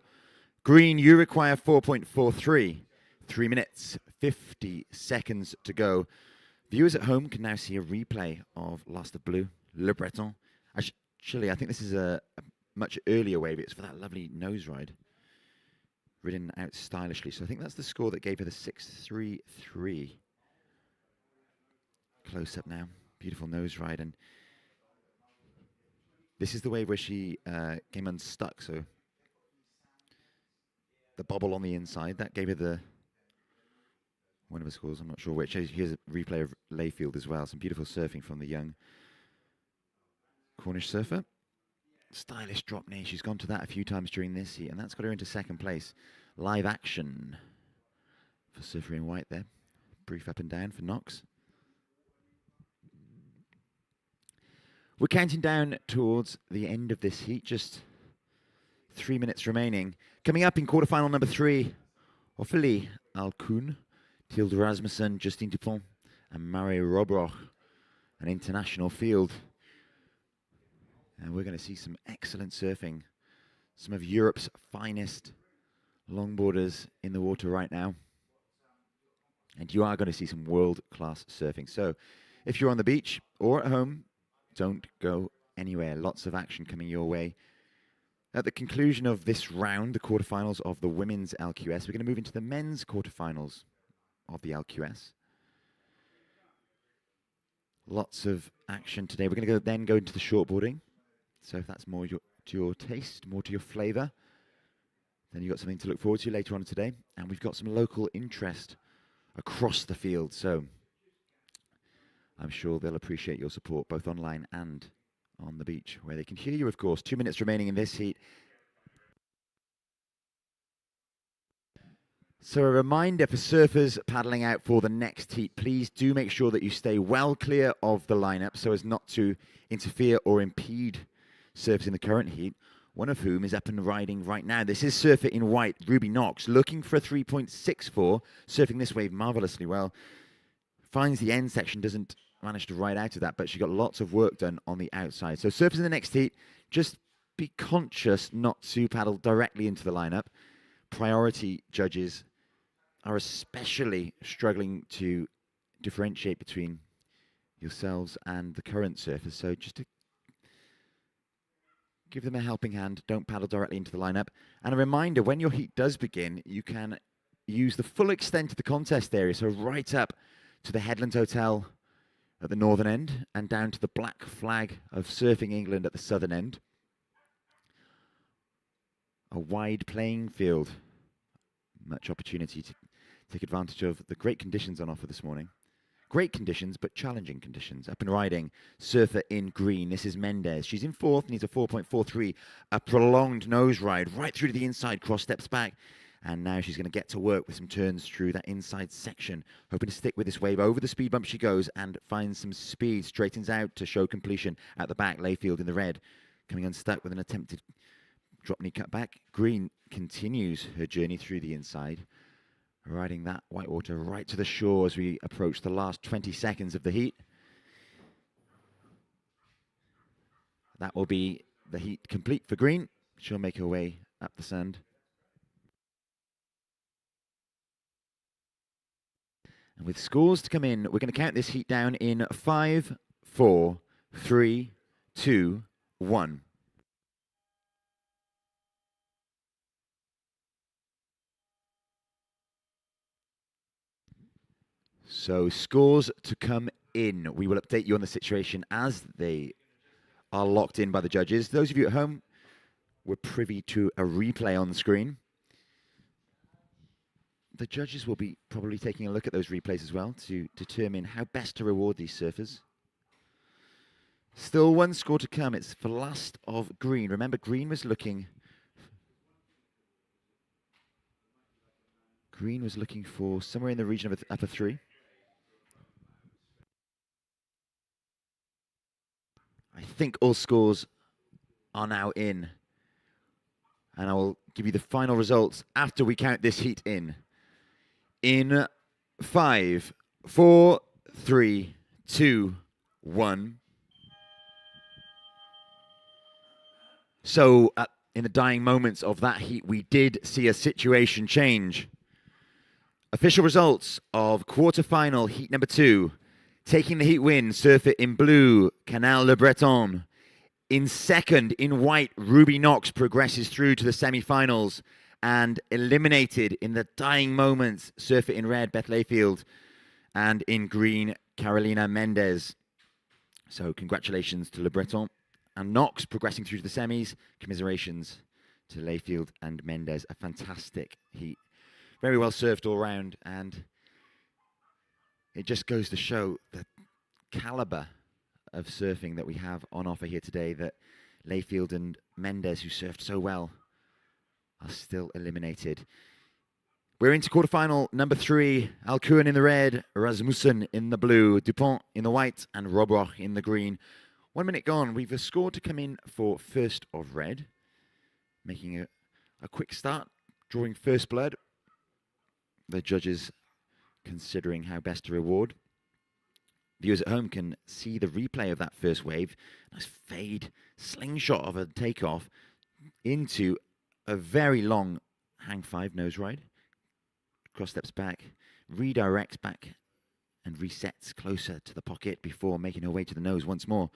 Green, you require 4.43. 3 minutes, 50 seconds to go. Viewers at home can now see a replay of Last of Blue, Le Breton. Actually, I think this is a much earlier wave. It's for that lovely nose ride. Ridden out stylishly. So I think that's the score that gave her the 6.33. Close up now. Beautiful nose ride. And this is the wave where she came unstuck. So the bobble on the inside, that gave her the one of the scores, I'm not sure which. Here's a replay of Layfield as well. Some beautiful surfing from the young Cornish surfer. Stylish drop knee. She's gone to that a few times during this heat, and that's got her into second place. Live action for surfer in white there. Brief up and down for Knox. We're counting down towards the end of this heat. Just 3 minutes remaining. Coming up in quarterfinal number 3, Ophélie Alcoon, Tilde Rasmussen, Justine Dupont, and Marie Robroch, an international field. And we're going to see some excellent surfing. Some of Europe's finest longboarders in the water right now. And you are going to see some world-class surfing. So if you're on the beach or at home, don't go anywhere. Lots of action coming your way. At the conclusion of this round, the quarterfinals of the women's LQS, we're going to move into the men's quarterfinals of the LQS. Lots of action today. We're going to then go into the shortboarding. So if that's more to your taste, more to your flavour, then you've got something to look forward to later on today. And we've got some local interest across the field. So I'm sure they'll appreciate your support, both online and on the beach, where they can hear you, of course. 2 minutes remaining in this heat. So a reminder for surfers paddling out for the next heat, please do make sure that you stay well clear of the lineup so as not to interfere or impede surfers in the current heat, one of whom is up and riding right now. This is surfer in white, Ruby Knox, looking for a 3.64, surfing this wave marvelously well. Finds the end section, doesn't manage to ride out of that, but she got lots of work done on the outside. So surfers in the next heat, just be conscious not to paddle directly into the lineup. Priority judges are especially struggling to differentiate between yourselves and the current surfers. So just to give them a helping hand, don't paddle directly into the lineup. And a reminder, when your heat does begin, you can use the full extent of the contest area. So right up to the Headland Hotel at the northern end and down to the Black Flag of Surfing England at the southern end. A wide playing field. Much opportunity to take advantage of the great conditions on offer this morning. Great conditions, but challenging conditions. Up and riding, surfer in green. This is Mendes. She's in fourth, needs a 4.43. A prolonged nose ride right through to the inside, cross steps back. And now she's going to get to work with some turns through that inside section. Hoping to stick with this wave. Over the speed bump she goes and finds some speed. Straightens out to show completion at the back. Layfield in the red. Coming unstuck with an attempted drop knee cut back. Green continues her journey through the inside. Riding that whitewater right to the shore as we approach the last 20 seconds of the heat. That will be the heat complete for Green. She'll make her way up the sand. And with scores to come in, we're going to count this heat down in 5, 4, 3, 2, 1. So scores to come in. We will update you on the situation as they are locked in by the judges. Those of you at home were privy to a replay on the screen. The judges will be probably taking a look at those replays as well to determine how best to reward these surfers. Still one score to come. It's for last of green. Remember, green was looking for somewhere in the region of upper 3. I think all scores are now in. And I will give you the final results after we count this heat in. In 5, 4, 3, 2, 1. So, in the dying moments of that heat, we did see a situation change. Official results of quarterfinal heat number 2. Taking the heat win, surfer in blue, Canal Le Breton. In second, in white, Ruby Knox progresses through to the semi-finals. And eliminated in the dying moments, surfer in red, Beth Layfield. And in green, Carolina Mendez. So congratulations to Le Breton and Knox progressing through to the semis. Commiserations to Layfield and Mendez. A fantastic heat. Very well served all round, and it just goes to show the caliber of surfing that we have on offer here today, that Layfield and Mendez, who surfed so well, are still eliminated. We're into quarterfinal number 3. Alcuin in the red, Rasmussen in the blue, Dupont in the white, and Robroch in the green. 1 minute gone. We've a score to come in for first of red. Making a quick start, drawing first blood. The judges considering how best to reward. Viewers at home can see the replay of that first wave. Nice fade slingshot of a takeoff into a very long hang 5 nose ride. Cross steps back, redirects back and resets closer to the pocket before making her way to the nose once more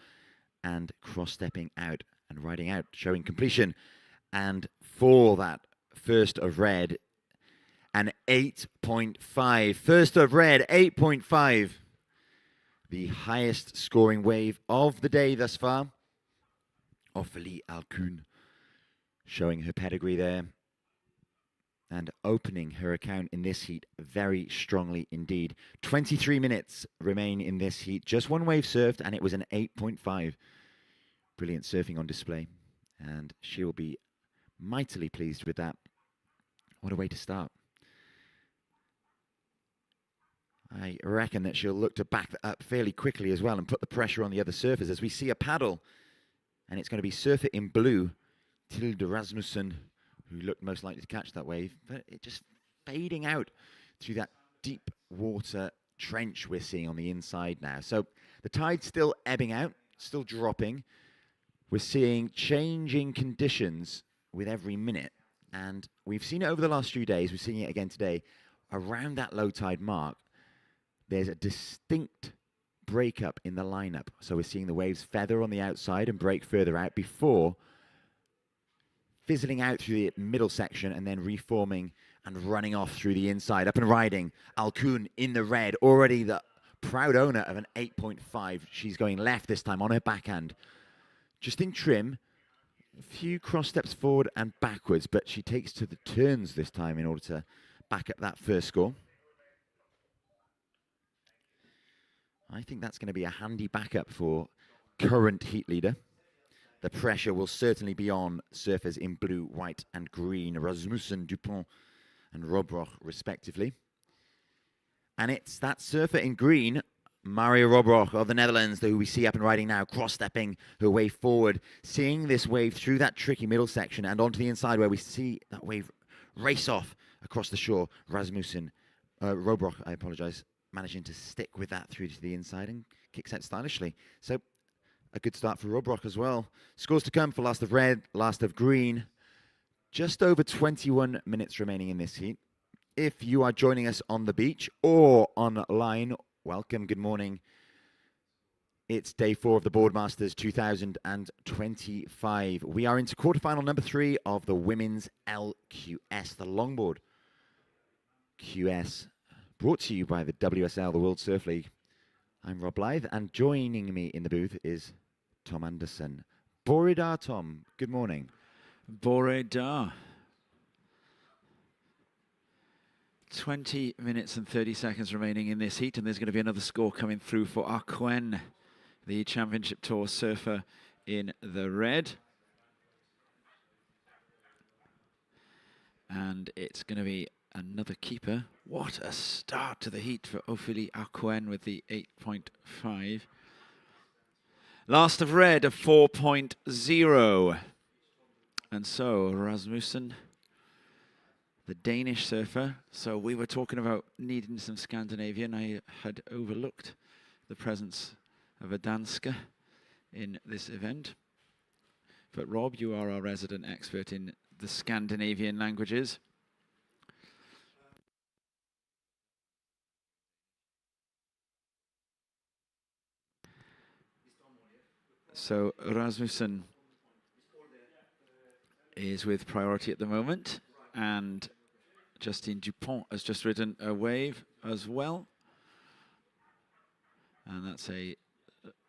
and cross stepping out and riding out, showing completion. And for that first of red, an 8.5. First of red, 8.5. The highest scoring wave of the day thus far. Ophélie Alcuin showing her pedigree there and opening her account in this heat very strongly indeed. 23 minutes remain in this heat. Just one wave served, and it was an 8.5. Brilliant surfing on display, and she will be mightily pleased with that. What a way to start. I reckon that she'll look to back that up fairly quickly as well and put the pressure on the other surfers as we see a paddle. And it's going to be surfer in blue, Tilde Rasmussen, who looked most likely to catch that wave. But it just fading out through that deep water trench we're seeing on the inside now. So the tide's still ebbing out, still dropping. We're seeing changing conditions with every minute. And we've seen it over the last few days. We're seeing it again today. Around that low tide mark, there's a distinct breakup in the lineup. So we're seeing the waves feather on the outside and break further out before fizzling out through the middle section and then reforming and running off through the inside. Up and riding, Alcuin in the red, already the proud owner of an 8.5. She's going left this time on her backhand. Just in trim, a few cross steps forward and backwards, but she takes to the turns this time in order to back up that first score. I think that's going to be a handy backup for current heat leader. The pressure will certainly be on surfers in blue, white, and green, Rasmussen, Dupont, and Robroch, respectively. And it's that surfer in green, Maria Robroch of the Netherlands, who we see up and riding now, cross-stepping her way forward, seeing this wave through that tricky middle section and onto the inside where we see that wave race off across the shore. Rasmussen, Robroch, I apologize, managing to stick with that through to the inside and kicks out stylishly. So a good start for Robroch as well. Scores to come for last of red, last of green. Just over 21 minutes remaining in this heat. If you are joining us on the beach or online, welcome, good morning. It's day 4 of the Boardmasters 2025. We are into quarterfinal number 3 of the women's LQS, the longboard QS, brought to you by the WSL, the World Surf League. I'm Rob Blythe, and joining me in the booth is Tom Anderson. Borida, Tom, good morning. Borida. 20 minutes and 30 seconds remaining in this heat, and there's going to be another score coming through for Arquen. the Championship Tour surfer in the red. And it's going to be another keeper. What a start to the heat for Ophélie Aquen with the 8.5. Last of red, a 4.0. And so Rasmussen, the Danish surfer. So we were talking about needing some Scandinavian. I had overlooked the presence of a Danska in this event. But Rob, you are our resident expert in the Scandinavian languages. So Rasmussen is with priority at the moment, and Justine Dupont has just ridden a wave as well. And that's a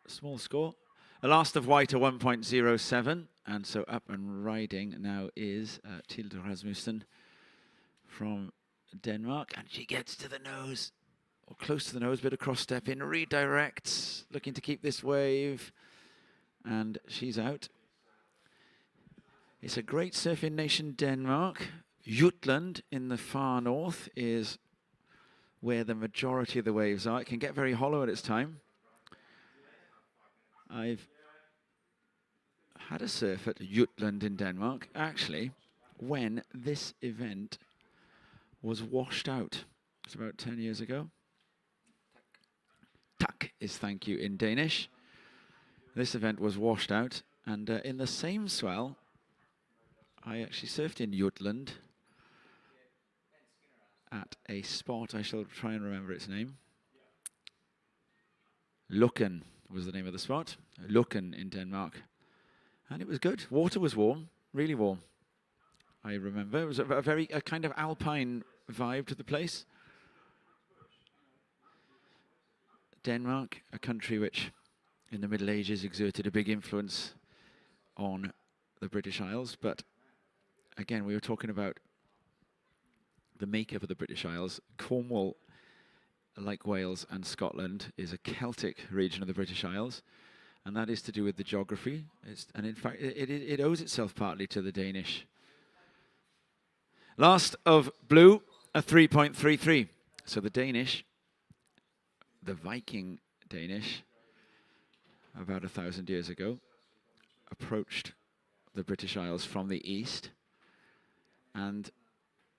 small score. A last of white, a 1.07. And so up and riding now is Tilde Rasmussen from Denmark. And she gets to the nose, or close to the nose, bit of cross step in, redirects, looking to keep this wave. And she's out. It's a great surfing nation, Denmark. Jutland in the far north is where the majority of the waves are. It can get very hollow at its time. I've had a surf at Jutland in Denmark, actually, when this event was washed out. It's about 10 years ago. Tak is thank you in Danish. This event was washed out, and in the same swell, I actually surfed in Jutland at a spot, I shall try and remember its name. Lukken was the name of the spot. Lukken in Denmark. And it was good. Water was warm, really warm. I remember it was a kind of alpine vibe to the place. Denmark, a country which in the Middle Ages exerted a big influence on the British Isles, but again, we were talking about the makeup of the British Isles. Cornwall, like Wales and Scotland, is a Celtic region of the British Isles, and that is to do with the geography. And in fact, it owes itself partly to the Danish. Last of blue, a 3.33. So the Danish, the Viking Danish, about 1,000 years ago, approached the British Isles from the east, and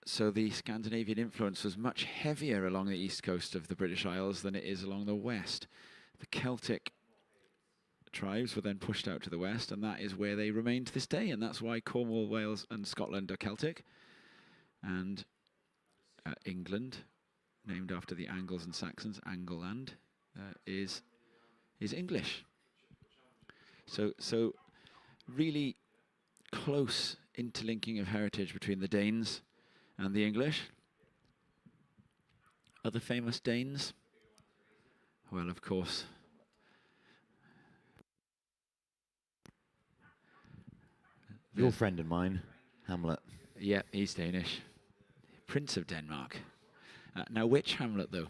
so the Scandinavian influence was much heavier along the east coast of the British Isles than it is along the west. The Celtic tribes were then pushed out to the west, and that is where they remain to this day, and that's why Cornwall, Wales and Scotland are Celtic, and England, named after the Angles and Saxons, Angleland, is English. So really close interlinking of heritage between the Danes and the English. Other famous Danes? Well, of course, your friend and mine, Hamlet. Yeah, he's Danish. Prince of Denmark. Now, which Hamlet, though?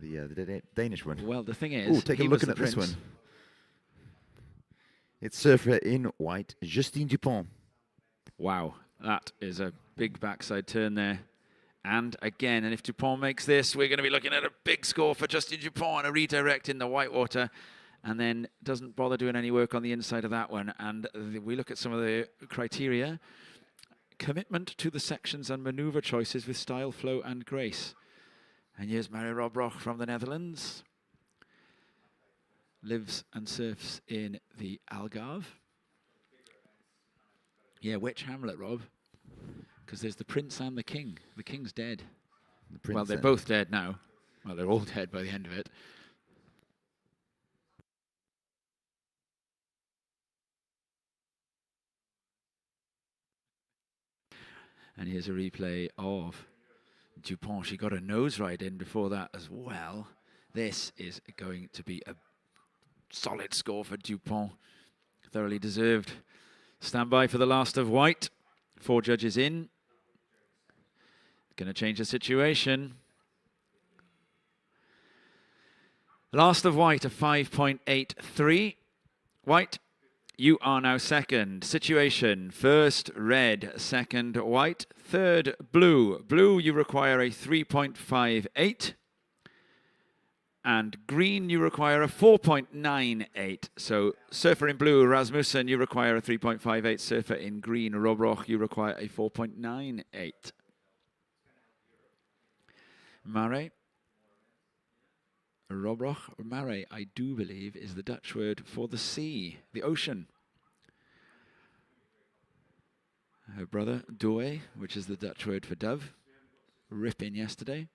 The Danish one. Well, the thing is, take a look at this one. It's surfer in white, Justine Dupont. Wow, that is a big backside turn there. And again, and if Dupont makes this, we're going to be looking at a big score for Justine Dupont and a redirect in the whitewater, and then doesn't bother doing any work on the inside of that one. And we look at some of the criteria. Commitment to the sections and maneuver choices with style, flow and grace. And here's Mario Robroch from the Netherlands. Lives and surfs in the Algarve. Yeah, which Hamlet, Rob? Because there's the prince and the king. The king's dead. Well, they're both dead now. Well, they're all dead by the end of it. And here's a replay of Dupont. She got a nose ride in before that as well. This is going to be a solid score for Dupont. Thoroughly deserved. Stand by for the last of white. 4 judges in. Going to change the situation. Last of white, a 5.83. White, you are now second. Situation, first red, second white, third blue. Blue, you require a 3.58. And green, you require a 4.98. So surfer in blue, Rasmussen, you require a 3.58. Surfer in green, Robroch, you require a 4.98. Mare. Robroch, Mare, I do believe, is the Dutch word for the sea, the ocean. Her brother, Doe, which is the Dutch word for dove. Rip in yesterday.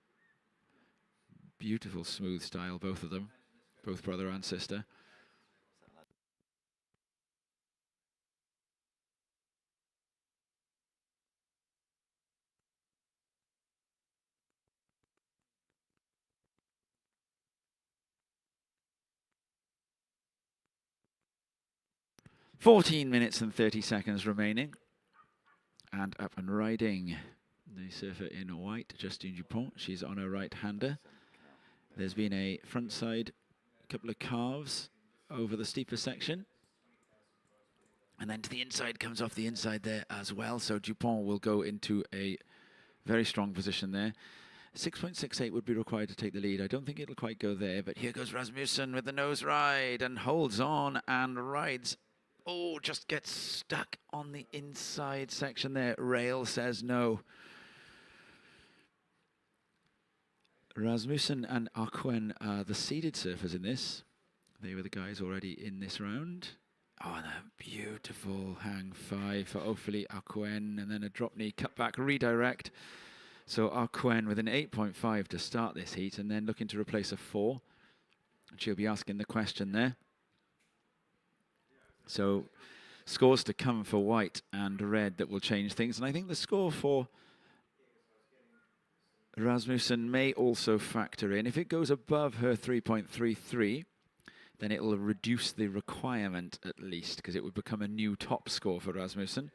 Beautiful, smooth style, both of them. Both brother and sister. "14 minutes and 30 seconds remaining. And up and riding. The surfer in white, Justine Dupont. She's on her right-hander. There's been a front side, couple of carves over the steeper section. And then to the inside, comes off the inside there as well. So Dupont will go into a very strong position there. 6.68 would be required to take the lead. I don't think it'll quite go there, but here goes Rasmussen with the nose ride and holds on and rides. Oh, just gets stuck on the inside section there. Rail says no. Rasmussen and Aquen are the seeded surfers in this. They were the guys already in this round. Oh, and a beautiful hang 5 for Ophélie Aquen, and then a drop knee cut back redirect. So Aquen with an 8.5 to start this heat, and then looking to replace a 4. And she'll be asking the question there. So scores to come for white and red that will change things. And I think the score for Rasmussen may also factor in. If it goes above her 3.33, then it will reduce the requirement at least, because it would become a new top score for Rasmussen.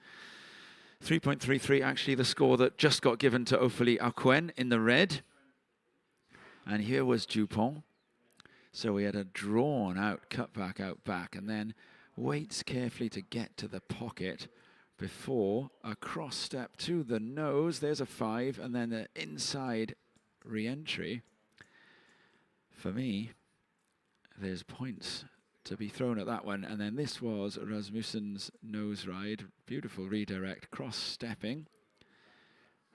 3.33, actually the score that just got given to Ophélie Aquen in the red. And here was Dupont. So we had a drawn out cutback out back, and then waits carefully to get to the pocket before a cross step to the nose. There's a 5, and then the inside re-entry. For me, there's points to be thrown at that one. And then this was Rasmussen's nose ride. Beautiful redirect, cross-stepping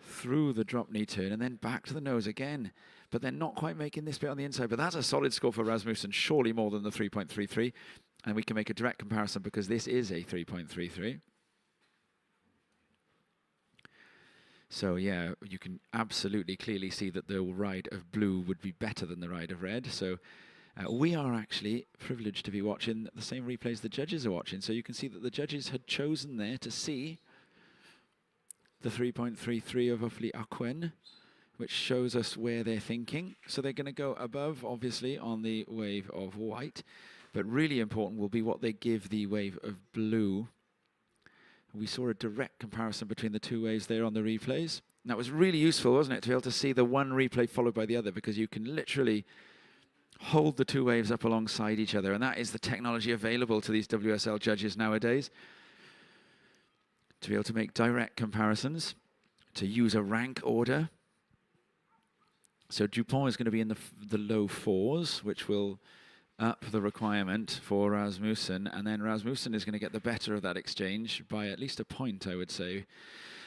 through the drop knee turn and then back to the nose again. But then not quite making this bit on the inside. But that's a solid score for Rasmussen, surely more than the 3.33. And we can make a direct comparison because this is a 3.33. So yeah, you can absolutely clearly see that the ride of blue would be better than the ride of red. So we are actually privileged to be watching the same replays the judges are watching. So you can see that the judges had chosen there to see the 3.33 of Ophélie Aquen, which shows us where they're thinking. So they're going to go above, obviously, on the wave of white. But really important will be what they give the wave of blue. We saw a direct comparison between the two waves there on the replays. And that was really useful, wasn't it, to be able to see the one replay followed by the other, because you can literally hold the two waves up alongside each other. And that is the technology available to these WSL judges nowadays, to be able to make direct comparisons, to use a rank order. So Dupont is going to be in the low 4s, which will up the requirement for Rasmussen, and then Rasmussen is going to get the better of that exchange by at least a point, I would say.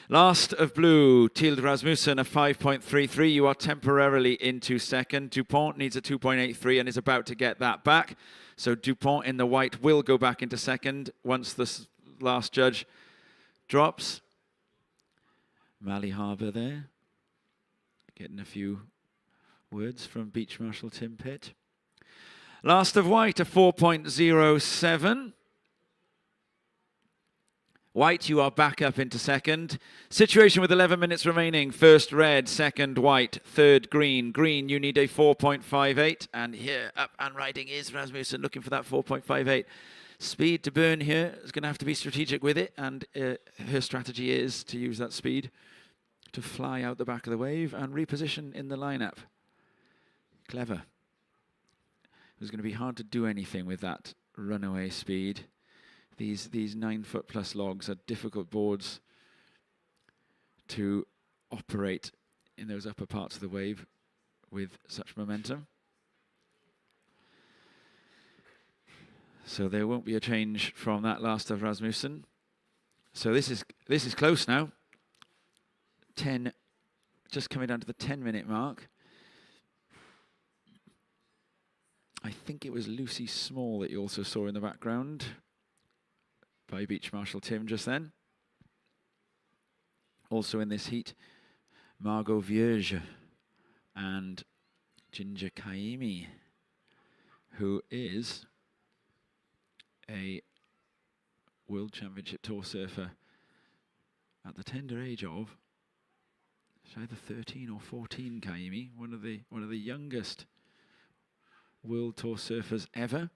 Last of blue, Tilde Rasmussen, a 5.33. You are temporarily into second. Dupont needs a 2.83 and is about to get that back. So Dupont in the white will go back into second once the last judge drops. Mally Harbour there, getting a few words from Beach Marshal Tim Pitt. Last of white, a 4.07. White, you are back up into second. Situation with 11 minutes remaining. First red, second white, third green. Green, you need a 4.58. And here, up and riding is Rasmussen, looking for that 4.58. Speed to burn here is going to have to be strategic with it. And her strategy is to use that speed to fly out the back of the wave and reposition in the lineup. Clever. It was going to be hard to do anything with that runaway speed. These 9-foot plus logs are difficult boards to operate in those upper parts of the wave with such momentum. So there won't be a change from that last of Rasmussen. So this is close now. 10, just coming down to the 10-minute mark. I think it was Lucy Small that you also saw in the background by Beach Marshal Tim just then. Also in this heat, Margot Vierge and Ginger Kaimi, who is a World Championship Tour surfer at the tender age of, it's either 13 or 14, Kaimi, one of the youngest World Tour surfers ever.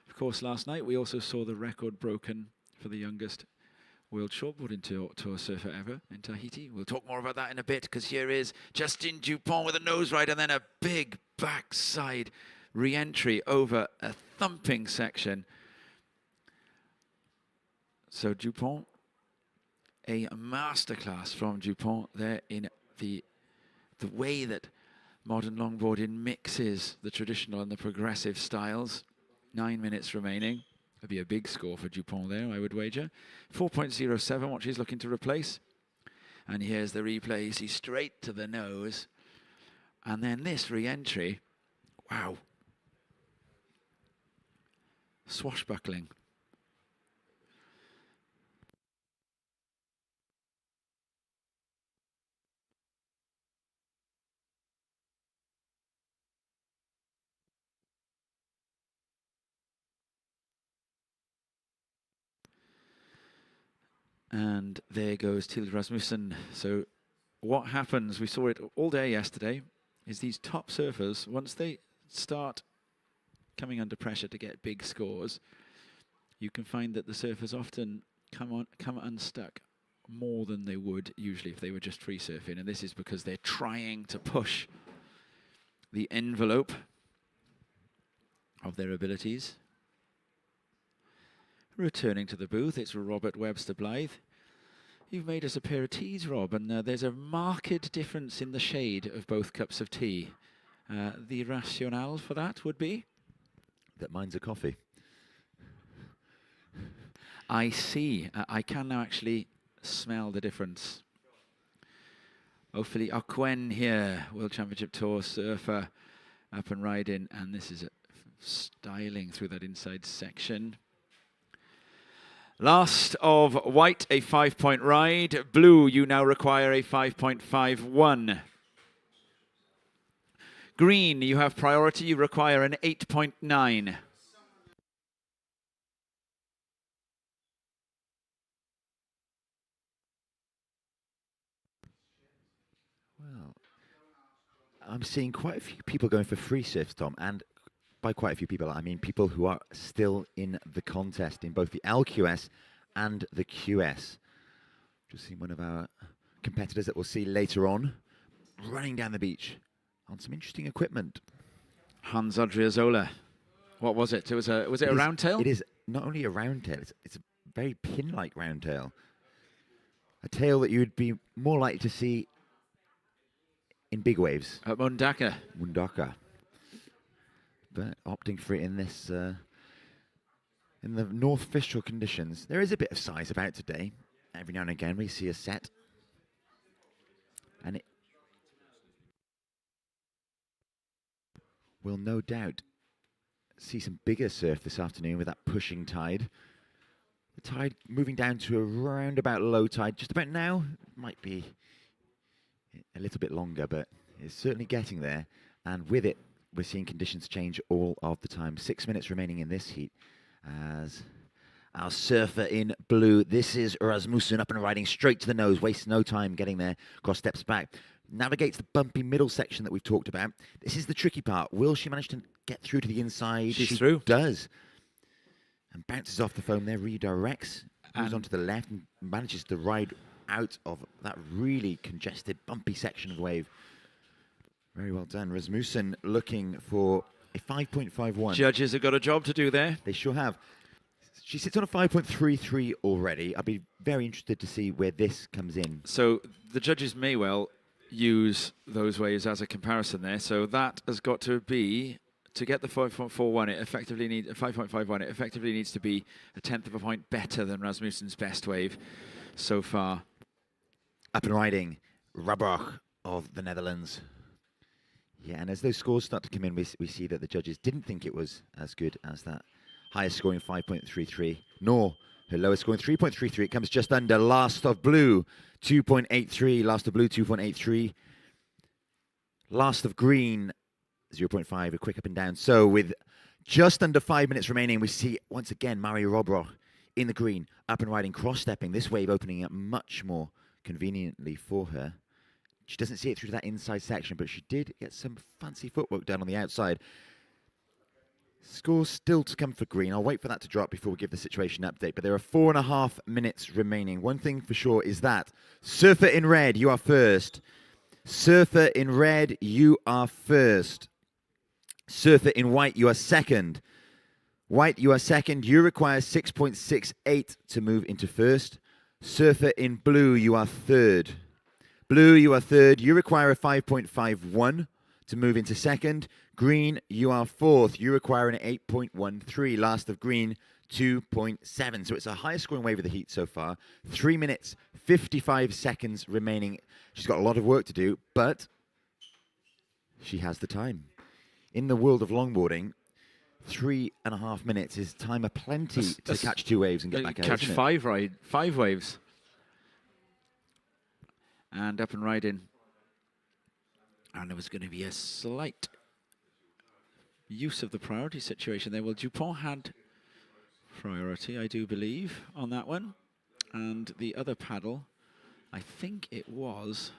Of course, last night we also saw the record broken for the youngest World Shortboarding Tour surfer ever in Tahiti. We'll talk more about that in a bit, because here is Justin Dupont with a nose ride and then a big backside re-entry over a thumping section. So Dupont, a masterclass from Dupont there in the way that modern longboarding mixes the traditional and the progressive styles. 9 minutes remaining. That'd be a big score for Dupont there, I would wager. 4.07, what she's looking to replace. And here's the replay. You see straight to the nose. And then this re-entry. Wow. Swashbuckling. And there goes Tilde Rasmussen. So what happens, we saw it all day yesterday, is these top surfers, once they start coming under pressure to get big scores, you can find that the surfers often come unstuck more than they would usually if they were just free surfing. And this is because they're trying to push the envelope of their abilities. Returning to the booth, it's Robert Webster Blythe. You've made us a pair of teas, Rob, and there's a marked difference in the shade of both cups of tea. The rationale for that would be? That mine's a coffee. I see. I can now actually smell the difference. Ophélie Ocwen here, World Championship Tour surfer, up and riding, and this is styling through that inside section. Last of white, a 5-point ride. Blue, you now require a 5.51. Green, you have priority, you require an 8.9. Well, I'm seeing quite a few people going for free surfs, Tom, and by quite a few people, I mean people who are still in the contest in both the LQS and the QS. Just seen one of our competitors that we'll see later on running down the beach on some interesting equipment. Hans Odriozola. What was it? Was it a round tail? It is not only a round tail, it's a very pin-like round tail. A tail that you would be more likely to see in big waves. At Mundaka. But opting for it in this, in the North Fistral conditions. There is a bit of size about today. Every now and again we see a set. And it will no doubt see some bigger surf this afternoon with that pushing tide. The tide moving down to around about low tide just about now. Might be a little bit longer, but it's certainly getting there. And with it, we're seeing conditions change all of the time. 6 minutes remaining in this heat as our surfer in blue. This is Rasmussen up and riding straight to the nose. Wastes no time getting there. Cross steps back. Navigates the bumpy middle section that we've talked about. This is the tricky part. Will she manage to get through to the inside? She's through. Does. And bounces off the foam there, redirects, moves on to the left and manages to ride out of that really congested, bumpy section of the wave. Very well done. Rasmussen looking for A 5.51. Judges have got a job to do there. They sure have. She sits on a 5.33 already. I'd be very interested to see where this comes in. So the judges may well use those waves as a comparison there. So that has got to be, to get the 5.41, it effectively needs 5.51. It effectively needs to be a tenth of a point better than Rasmussen's best wave so far. Up and riding, Rabrach of the Netherlands. Yeah, and as those scores start to come in, we see that the judges didn't think it was as good as that highest scoring 5.33, nor her lowest scoring 3.33. It comes just under last of blue, 2.83. Last of blue, 2.83. Last of green, 0.5, a quick up and down. So with just under 5 minutes remaining, we see once again Marie Robrach in the green, up and riding, cross-stepping. This wave opening up much more conveniently for her. She doesn't see it through to that inside section, but she did get some fancy footwork done on the outside. Scores still to come for green. I'll wait for that to drop before we give the situation update, but there are 4.5 minutes remaining. One thing for sure is that Surfer in red, you are first. Surfer in red, you are first. Surfer in white, you are second. White, you are second. You require 6.68 to move into first. Surfer in blue, you are third. Blue, you are third. You require a 5.51 to move into second. Green, you are fourth. You require an 8.13. Last of green, 2.7. So it's a highest scoring wave of the heat so far. 3 minutes, 55 seconds remaining. She's got a lot of work to do, but she has the time. In the world of longboarding, 3.5 minutes is time aplenty to catch two waves and get back out. Catch five waves. And up and riding. And there was going to be a slight use of the priority situation there. Well, Dupont had priority, I do believe, on that one. And the other paddle, I think it was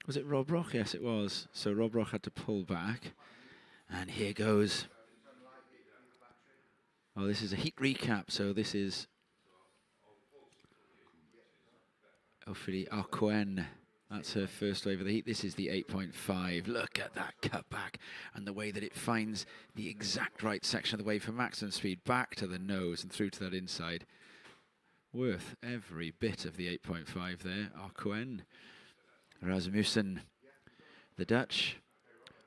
it Robrach? Yes, it was. So Robrach had to pull back. And here goes. Oh, this is a heat recap. So this is Ophélie Arcoen. That's her first wave of the heat. This is the 8.5. Look at that cutback and the way that it finds the exact right section of the wave for maximum speed back to the nose and through to that inside. Worth every bit of the 8.5 there. Arcoen. Rasmussen, the Dutch,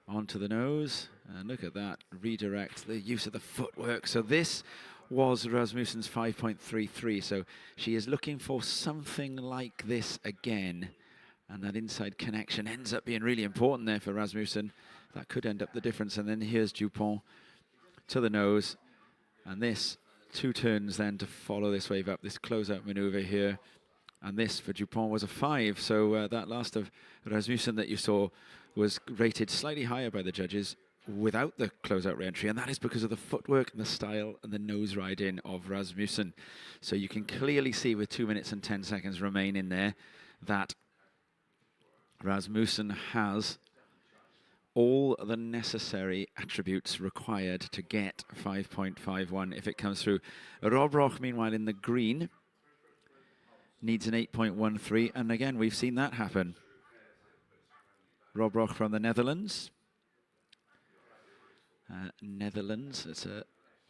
onto the nose. And look at that. Redirect, the use of the footwork. So this was Rasmussen's 5.33. So she is looking for something like this again. And that inside connection ends up being really important there for Rasmussen. That could end up the difference. And then here's Dupont to the nose. And this, 2 turns then to follow this wave up, this closeout maneuver here. And this for Dupont was a 5. So that last of Rasmussen that you saw was rated slightly higher by the judges without the closeout re-entry. And that is because of the footwork and the style and the nose ride in of Rasmussen. So you can clearly see with 2 minutes and 10 seconds remaining there that Rasmussen has all the necessary attributes required to get 5.51 if it comes through. Robrach, meanwhile, in the green, needs an 8.13, and again, we've seen that happen. Robrach from the Netherlands. Netherlands, it's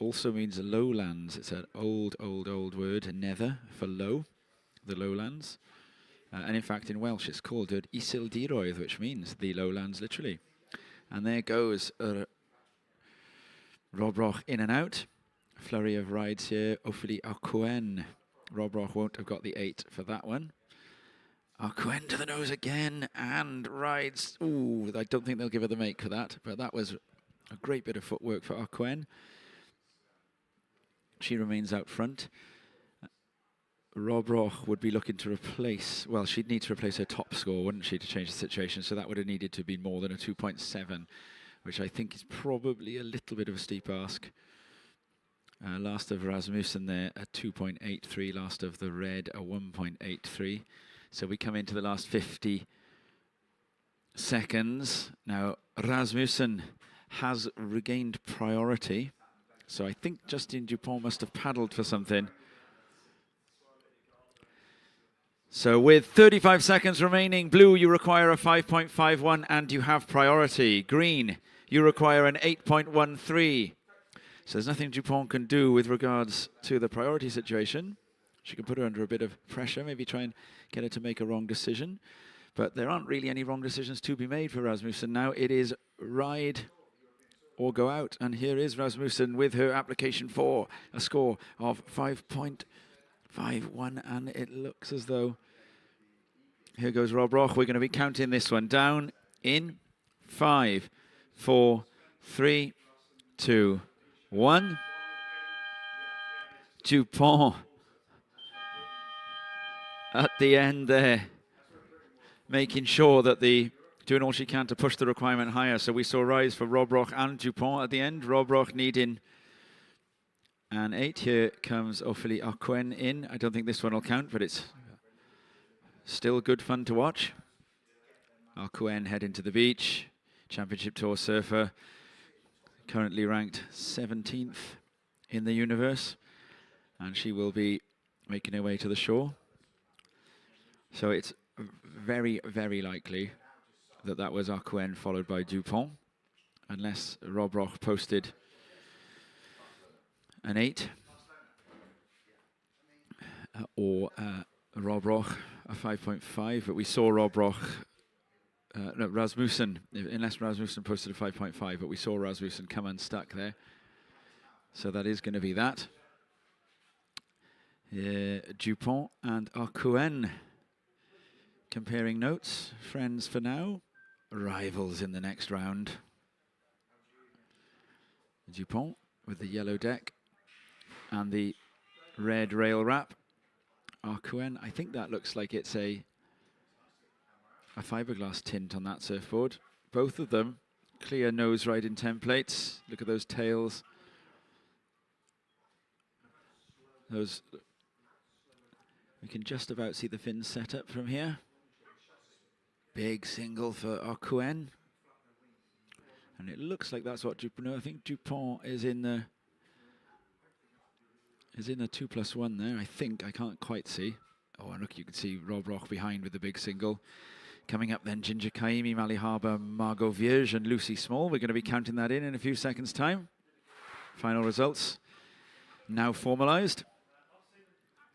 also means lowlands. It's an old word, nether, for low, the lowlands. And in fact, in Welsh, it's called Isildiroedd, which means the lowlands, literally. And there goes Robrach in and out. Flurry of rides here. Ophélie Arcoen. Robrach won't have got the 8 for that one. Arcoen to the nose again and rides. Ooh, I don't think they'll give her the make for that, but that was a great bit of footwork for Arcoen. She remains out front. Robrach would be looking to replace, well, she'd need to replace her top score, wouldn't she, to change the situation? So that would have needed to be more than a 2.7, which I think is probably a little bit of a steep ask. Last of Rasmussen there, a 2.83. Last of the red, a 1.83. So we come into the last 50 seconds. Now, Rasmussen has regained priority. So I think Justine Dupont must have paddled for something. So with 35 seconds remaining, blue, you require a 5.51 and you have priority. Green, You require an 8.13. So there's nothing Dupont can do with regards to the priority situation. She can put her under a bit of pressure, maybe try and get her to make a wrong decision. But there aren't really any wrong decisions to be made for Rasmussen. Now it is ride or go out. And here is Rasmussen with her application for a score of 5.51. And it looks as though, here goes Rob Roch. We're going to be counting this one down in 5, 4, 3, 2, 1. Dupont at the end there, making sure that doing all she can to push the requirement higher. So we saw rise for Rob Roch and Dupont at the end. Rob Roch needing an 8. Here comes Ophélie Arquen in. I don't think this one will count, but it's still good fun to watch. Arquen heading to the beach. Championship Tour surfer, currently ranked 17th in the universe. And she will be making her way to the shore. So it's very, very likely that that was Arquen followed by Dupont, unless Rob Roch posted an 8 or Rob Roch a 5.5. But we saw Rob Roch, no, Rasmussen, unless Rasmussen posted a 5.5, but we saw Rasmussen come unstuck there. So that is going to be that. Dupont and Arquen comparing notes. Friends for now, rivals in the next round. Dupont with the yellow deck and the red rail wrap. Arquen, I think that looks like it's a fiberglass tint on that surfboard. Both of them clear nose riding templates. Look at those tails. Those, we can just about see the fins set up from here. Big single for Arquen. And it looks like that's what Dupont, no, I think Dupont is in the 2+1 there, I think. I can't quite see. Oh, and look, you can see Rob Roch behind with the big single. Coming up then, Ginger Kaimi, Mali Harbour, Margot Vierge and Lucy Small. We're going to be counting that in a few seconds' time. Final results now formalised.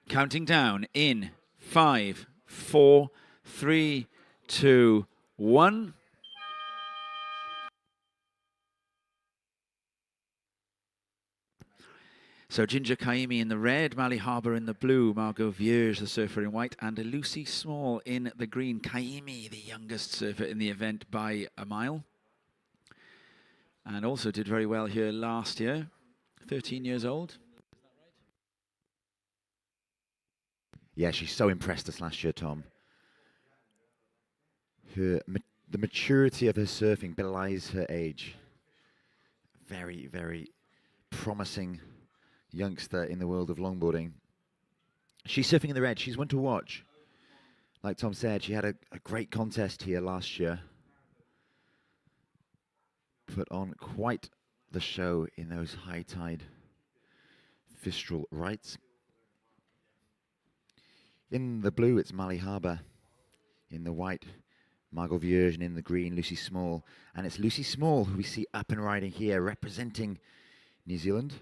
Counting down in 5, 4, 3, 2, 1. So Ginger Kaimi in the red, Mali Harbour in the blue, Margot Vierge, the surfer in white, and Lucy Small in the green. Kaimi, the youngest surfer in the event by a mile. And also did very well here last year, 13 years old. Yeah, she so impressed us last year, Tom. The maturity of her surfing belies her age. Very, very promising youngster in the world of longboarding. She's surfing in the red. She's one to watch. Like Tom said, she had a great contest here last year. Put on quite the show in those high tide Fistral rights. In the blue, it's Mali Harbour. In the white, Margot Vierge, and in the green, Lucy Small. And it's Lucy Small who we see up and riding here, representing New Zealand.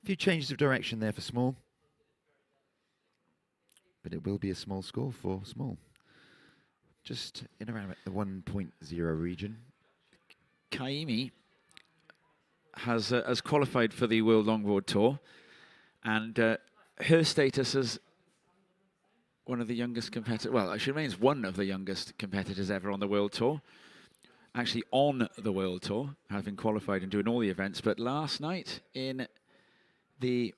A few changes of direction there for Small. But it will be a small score for Small. Just in around the 1.0 region. Kaimi has qualified for the World Longboard Tour. And her status as one of the youngest competitors, well, she remains one of the youngest competitors ever on the World Tour. Actually on the World Tour, having qualified and doing all the events. But last night in the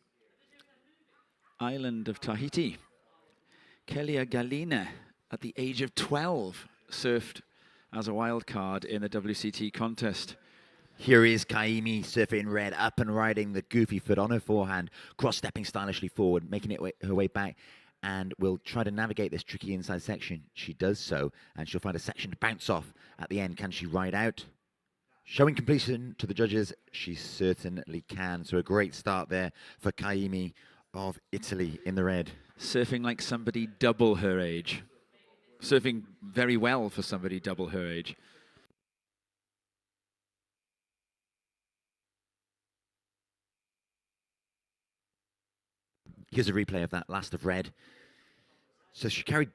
island of Tahiti, Kelia Galina, at the age of 12, surfed as a wild card in the WCT contest. Here is Kaimi, surfer in red, up and riding the goofy foot on her forehand, cross-stepping stylishly forward, making it her way back, and will try to navigate this tricky inside section. She does so, and she'll find a section to bounce off at the end. Can she ride out? Showing completion to the judges, she certainly can. So a great start there for Kaimi of Italy in the red. Surfing like somebody double her age. Surfing very well for somebody double her age. Here's a replay of that last of red. So she carried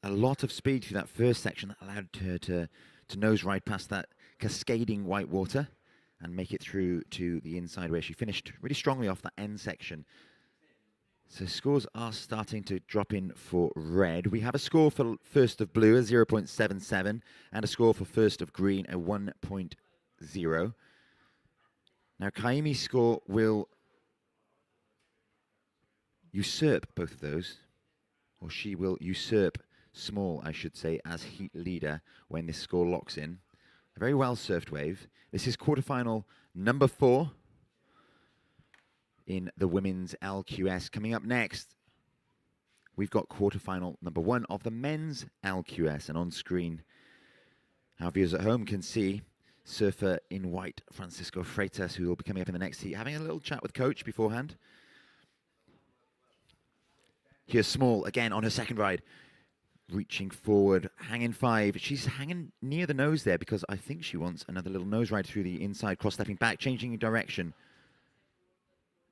a lot of speed through that first section that allowed her to nose right past that cascading white water and make it through to the inside where she finished really strongly off that end section. So scores are starting to drop in for red. We have a score for first of blue, a 0.77, and a score for first of green, a 1.0. Now, Kaimi's score will usurp both of those, or she will usurp Small, I should say, as heat leader when this score locks in. A very well surfed wave. This is quarterfinal number 4 in the women's LQS. Coming up next, we've got quarterfinal number 1 of the men's LQS. And on screen, our viewers at home can see surfer in white, Francisco Freitas, who will be coming up in the next heat, having a little chat with coach beforehand. Here's Small again on her second ride, reaching forward, hanging 5. She's hanging near the nose there because I think she wants another little nose ride through the inside, cross-stepping back, changing direction,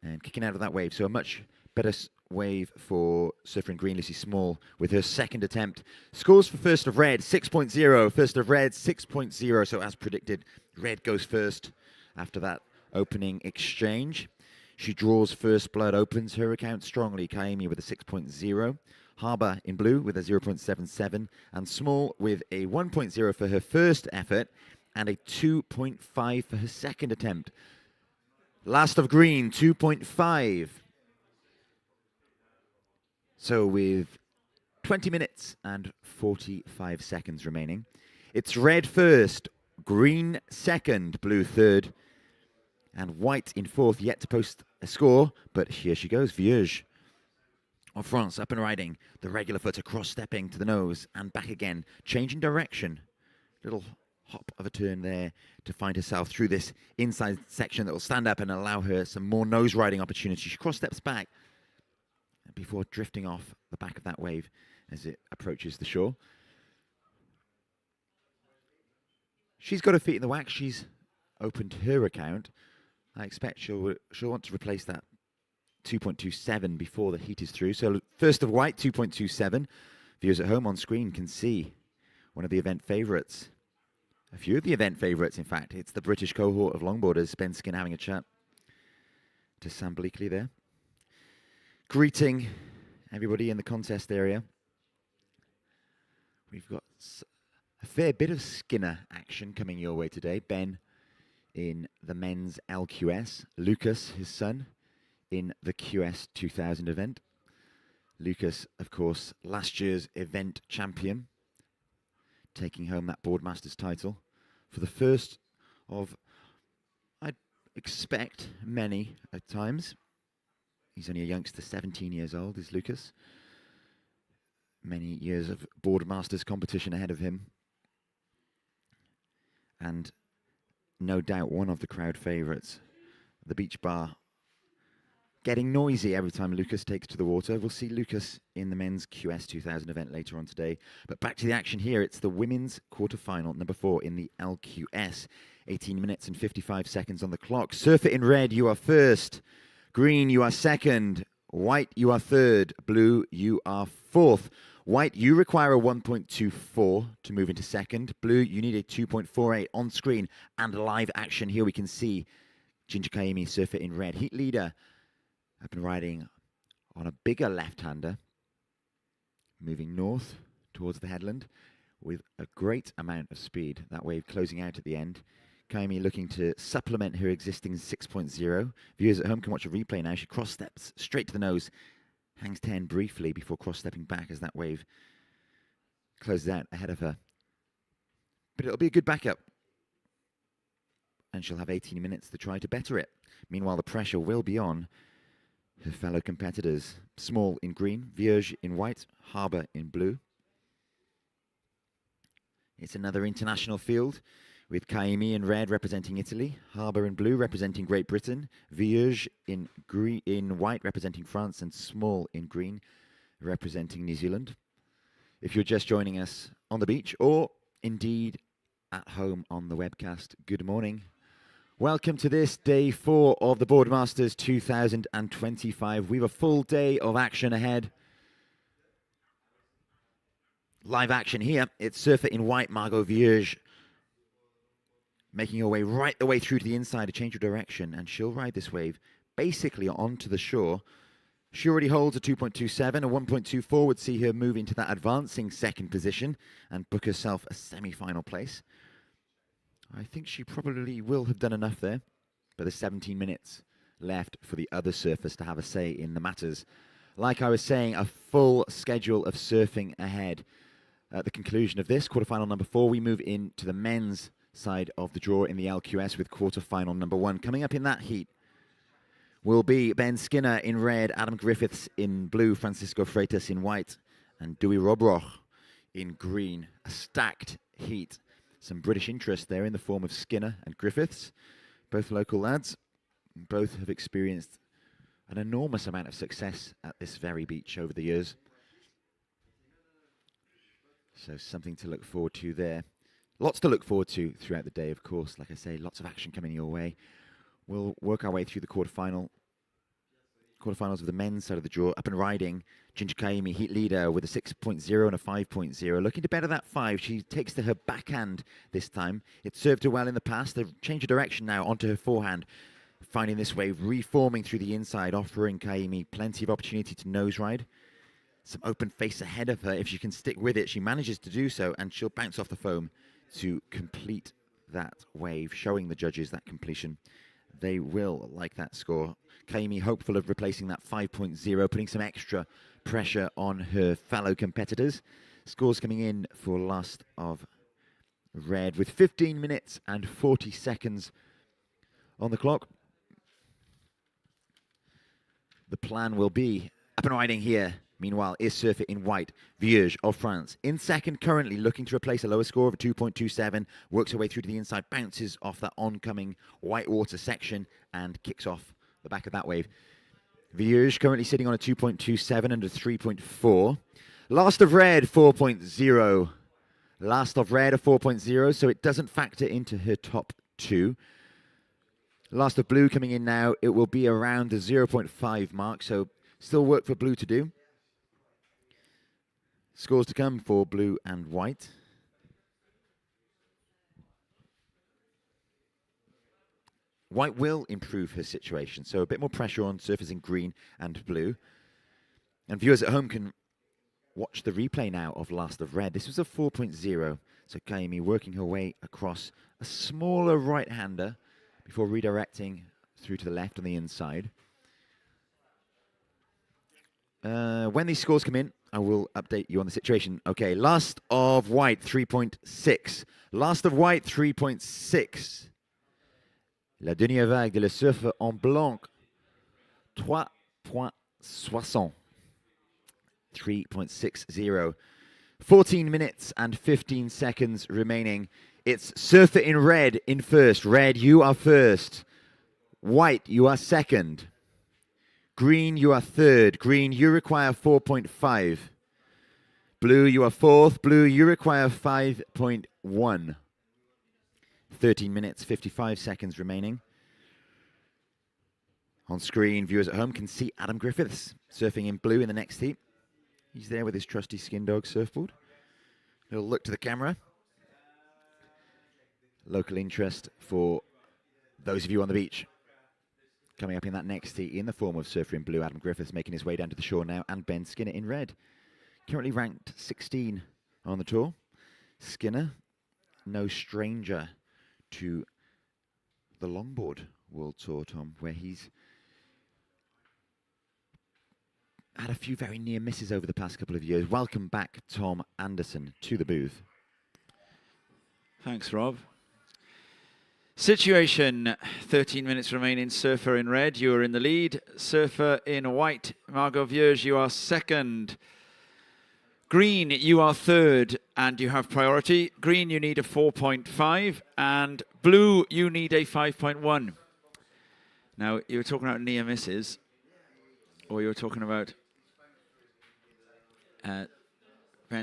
and kicking out of that wave. So a much better wave for surfer in green, Lucy Small, with her second attempt. Scores for first of red, 6.0. First of red, 6.0. So as predicted, red goes first after that opening exchange. She draws first blood, opens her account strongly. Kaimi with a 6.0. Harbour in blue with a 0.77. And Small with a 1.0 for her first effort and a 2.5 for her second attempt. Last of green, 2.5. So with 20 minutes and 45 seconds remaining, it's red first, green second, blue third, and white in fourth, yet to post a score, but here she goes, Vierge of France, up and riding, the regular footer cross-stepping to the nose and back again, changing direction. Little hop of a turn there to find herself through this inside section that will stand up and allow her some more nose riding opportunity. She cross-steps back before drifting off the back of that wave as it approaches the shore. She's got her feet in the wax. She's opened her account. I expect she'll want to replace that 2.27 before the heat is through. So first of white, 2.27. Viewers at home on screen can see one of the event favourites. A few of the event favourites, in fact. It's the British cohort of longboarders. Ben Skin having a chat to Sam Bleakley there. Greeting everybody in the contest area. We've got a fair bit of Skinner action coming your way today. Ben in the men's LQS. Lucas, his son, in the QS 2000 event. Lucas, of course, last year's event champion, taking home that Boardmasters title for the first of, I'd expect, many at times. He's only a youngster, 17 years old, is Lucas. Many years of Boardmasters competition ahead of him. And no doubt one of the crowd favourites. The beach bar getting noisy every time Lucas takes to the water. We'll see Lucas in the men's QS 2000 event later on today. But back to the action here. It's the women's quarterfinal, number 4 in the LQS. 18 minutes and 55 seconds on the clock. Surfer in red, you are first. Green, you are second. White, you are third. Blue, you are fourth. White, you require a 1.24 to move into second. Blue, you need a 2.48 on screen. And live action here we can see Ginger Kaimi, surfer in red. Heat leader, I've been riding on a bigger left-hander, moving north towards the headland with a great amount of speed. That wave closing out at the end. Kaimi looking to supplement her existing 6.0. Viewers at home can watch a replay now. She cross-steps straight to the nose, hangs 10 briefly before cross-stepping back as that wave closes out ahead of her. But it'll be a good backup. And she'll have 18 minutes to try to better it. Meanwhile, the pressure will be on her fellow competitors. Small in green, Vierge in white, Harbour in blue. It's another international field with Kaimi in red representing Italy, Harbour in blue representing Great Britain, Vierge in white representing France, and Small in green representing New Zealand. If you're just joining us on the beach or indeed at home on the webcast, good morning. Welcome to this day 4 of the Boardmasters 2025. We have a full day of action ahead. Live action here. It's surfer in white, Margot Vierge, making her way right the way through to the inside to change her direction, and she'll ride this wave basically onto the shore. She already holds a 2.27, a 1.24 would see her move into that advancing second position and book herself a semi-final place. I think she probably will have done enough there, but there's 17 minutes left for the other surfers to have a say in the matters. Like I was saying, a full schedule of surfing ahead. At the conclusion of this, quarterfinal number 4, we move into the men's side of the draw in the LQS with quarterfinal number 1. Coming up in that heat will be Ben Skinner in red, Adam Griffiths in blue, Francisco Freitas in white, and Dewey Robroch in green. A stacked heat. Some British interest there in the form of Skinner and Griffiths, both local lads. Both have experienced an enormous amount of success at this very beach over the years. So something to look forward to there. Lots to look forward to throughout the day, of course. Like I say, lots of action coming your way. We'll work our way through the quarterfinals of the men's side of the draw. Up and riding, Ginger Kaimi, heat leader, with a 6.0 and a 5.0. Looking to better that 5. She takes to her backhand this time. It served her well in the past. They've changed her direction now onto her forehand. Finding this wave, reforming through the inside, offering Kaimi plenty of opportunity to nose ride. Some open face ahead of her. If she can stick with it, she manages to do so, and she'll bounce off the foam to complete that wave, showing the judges that completion. They will like that score. Kaimi hopeful of replacing that 5.0, putting some extra pressure on her fellow competitors. Scores coming in for last of red with 15 minutes and 40 seconds on the clock. The plan will be up and riding here. Meanwhile, is surfer in white, Vierge of France. In second currently, looking to replace a lower score of a 2.27. Works her way through to the inside, bounces off that oncoming whitewater section and kicks off the back of that wave. Vierge currently sitting on a 2.27 and a 3.4. Last of red, 4.0. Last of red, a 4.0, so it doesn't factor into her top 2. Last of blue coming in now, it will be around the 0.5 mark, so still work for blue to do. Scores to come for blue and white. White will improve her situation, so a bit more pressure on surfers in green and blue. And viewers at home can watch the replay now of Last of Red. This was a 4.0, so Kaimi working her way across a smaller right-hander before redirecting through to the left on the inside. When these scores come in, I will update you on the situation. Okay, last of white, 3.6. Last of white, 3.6. La dernière vague de le surf en blanc, 3.60. 3.60. 14 minutes and 15 seconds remaining. It's surfer in red in first. Red, you are first. White, you are second. Green, you are third. Green, you require 4.5. Blue, you are fourth. Blue, you require 5.1. 13 minutes, 55 seconds remaining. On screen, viewers at home can see Adam Griffiths surfing in blue in the next heat. He's there with his trusty Skin Dog surfboard. He'll look to the camera. Local interest for those of you on the beach. Coming up in that next heat in the form of surfer in blue, Adam Griffiths making his way down to the shore now, and Ben Skinner in red. Currently ranked 16 on the tour. Skinner, no stranger to the longboard world tour, Tom, where he's had a few very near misses over the past couple of years. Welcome back, Tom Anderson, to the booth. Thanks, Rob. Situation, 13 minutes remaining. Surfer in red, you are in the lead. Surfer in white, Margot Vierge, you are second. Green, you are third, and you have priority. Green, you need a 4.5, and blue, you need a 5.1. Now, you were talking about near misses, or you were talking about Ben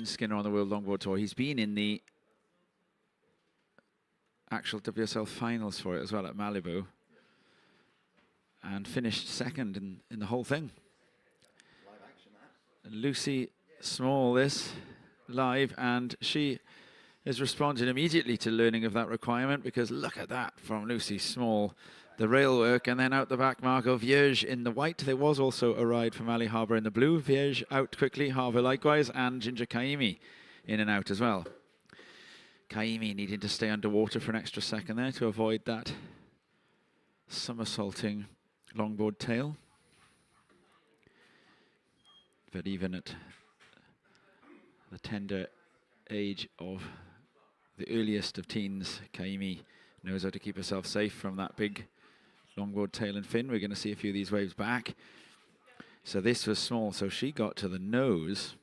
Skinner on the World Longboard Tour. He's been in the actual WSL finals for it as well at Malibu. And finished second in the whole thing. Lucy Small, this live, and she has responded immediately to learning of that requirement, because look at that from Lucy Small. The rail work, and then out the back, Margot Vierge in the white. There was also a ride from Ali Harbour in the blue. Vierge out quickly, Harbour likewise, and Ginger Kaimi in and out as well. Kaimi needing to stay underwater for an extra second there to avoid that somersaulting longboard tail. But even at the tender age of the earliest of teens, Kaimi knows how to keep herself safe from that big longboard tail and fin. We're going to see a few of these waves back. So this was Small, so she got to the nose,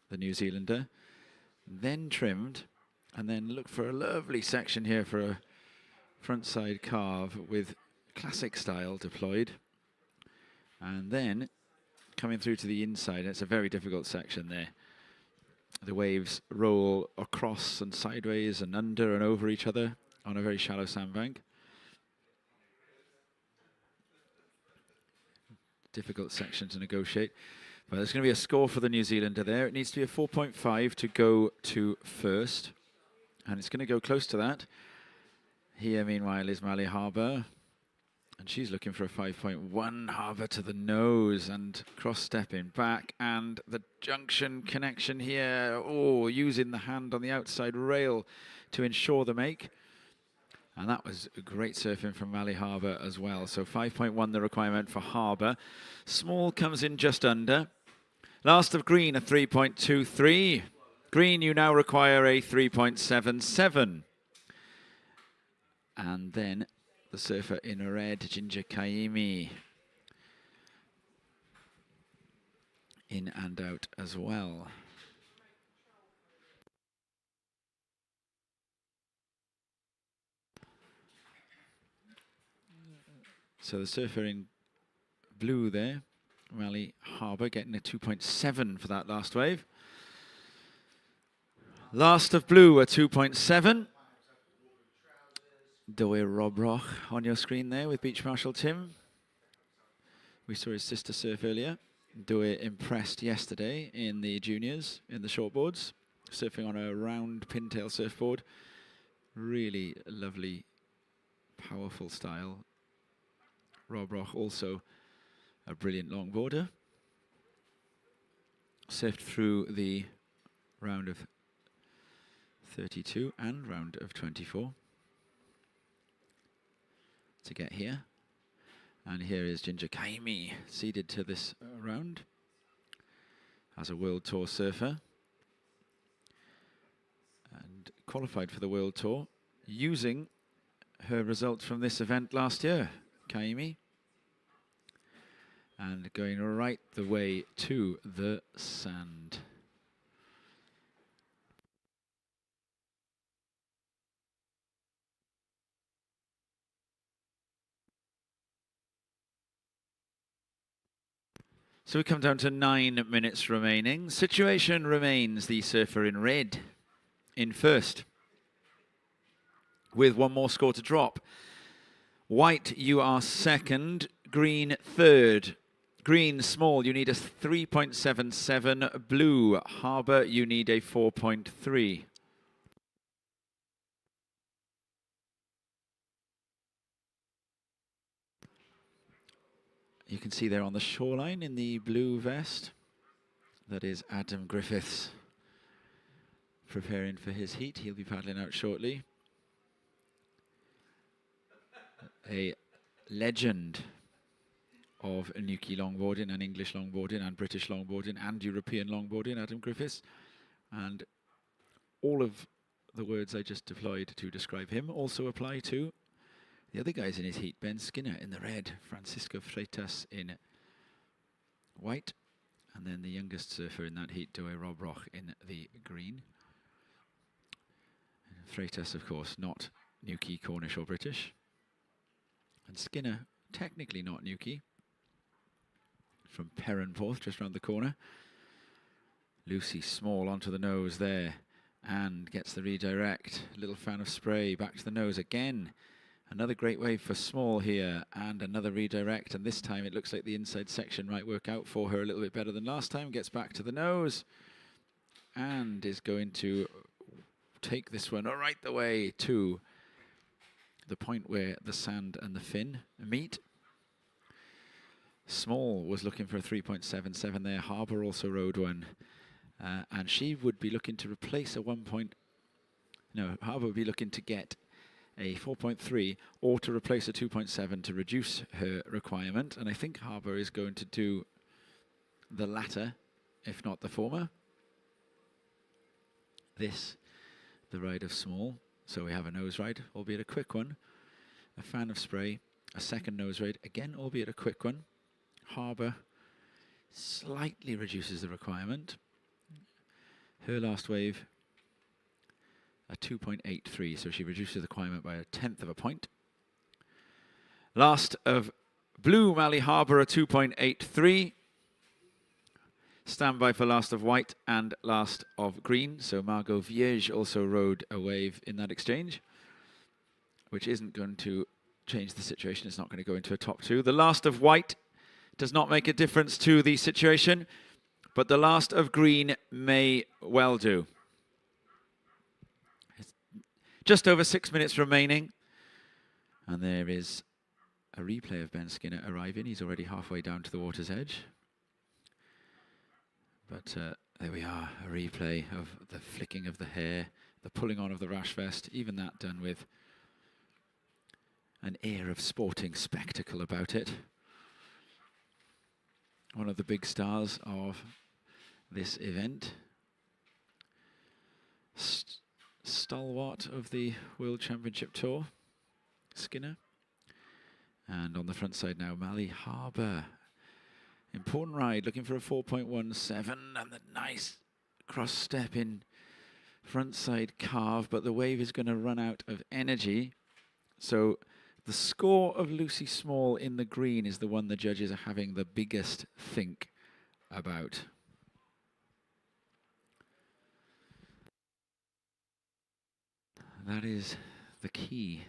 the New Zealander, then trimmed, and then looked for a lovely section here for a frontside carve with classic style deployed. And then coming through to the inside, it's a very difficult section there. The waves roll across and sideways and under and over each other on a very shallow sandbank. Difficult section to negotiate. But there's going to be a score for the New Zealander there. It needs to be a 4.5 to go to first. And it's going to go close to that. Here, meanwhile, is Mali Harbour. And she's looking for a 5.1. Harbour to the nose and cross-stepping back. And the junction connection here. Oh, using the hand on the outside rail to ensure the make. And that was great surfing from Mali Harbour as well. So 5.1 the requirement for Harbour. Small comes in just under. Last of Green, a 3.23. Green, you now require a 3.77. And then the surfer in red, Ginger Kaimi, in and out as well. So the surfer in blue there, Mali Harbour, getting a 2.7 for that last wave. Last of blue, a 2.7. Doe Robroch on your screen there with Beach Marshal Tim. We saw his sister surf earlier. Doe impressed yesterday in the juniors, in the shortboards, surfing on a round pintail surfboard. Really lovely, powerful style. Robroch also a brilliant longboarder. Surfed through the round of 32 and round of 24 to get here. And here is Ginger Kaimi, seeded to this round as a World Tour surfer and qualified for the World Tour using her results from this event last year, Kaimi. And going right the way to the sand. So we come down to 9 minutes remaining. Situation remains the surfer in red in first, with one more score to drop. White, you are second. Green, third. Green, Small, you need a 3.77. Blue, Harbour, you need a 4.3. You can see there on the shoreline in the blue vest, that is Adam Griffiths preparing for his heat. He'll be paddling out shortly. A legend of Nuki longboarding and English longboarding and British longboarding and European longboarding, Adam Griffiths. And all of the words I just deployed to describe him also apply to the other guys in his heat. Ben Skinner in the red, Francisco Freitas in white, and then the youngest surfer in that heat, Doe Robroch, in the green. Freitas, of course, not Nuki, Cornish or British. And Skinner, technically not Nuki, from Perranporth, just round the corner. Lucy Small onto the nose there. and gets the redirect. Little fan of spray, back to the nose again. Another great wave for Small here, and another redirect, and this time it looks like the inside section might work out for her a little bit better than last time. Gets back to the nose, and is going to take this one right the way to the point where the sand and the fin meet. Small was looking for a 3.77 there. Harbour also rode one, and she would be looking to replace a 1 point. No, Harbour would be looking to get a 4.3 or to replace a 2.7 to reduce her requirement. And I think Harbour is going to do the latter, if not the former. This, the ride of Small. So we have a nose ride, albeit a quick one. A fan of spray, a second nose ride, again, albeit a quick one. Harbour slightly reduces the requirement. Her last wave, a 2.83, so she reduces the requirement by 1/10 of a point. Last of Blue, Mally Harbour, a 2.83. Standby for last of White and last of Green. So Margot Vierge also rode a wave in that exchange, which isn't going to change the situation. It's not going to go into a top two. The last of White does not make a difference to the situation, but the last of Green may well do. Just over 6 minutes remaining. And there is a replay of Ben Skinner arriving. He's already halfway down to the water's edge. But there we are, a replay of the flicking of the hair, the pulling on of the rash vest, even that done with an air of sporting spectacle about it. One of the big stars of this event. Stalwart of the World Championship Tour, Skinner. And on the front side now, Mally Harbour. Important ride, looking for a 4.17, and the nice cross step in front side carve, but the wave is going to run out of energy. So the score of Lucy Small in the green is the one the judges are having the biggest think about. That is the key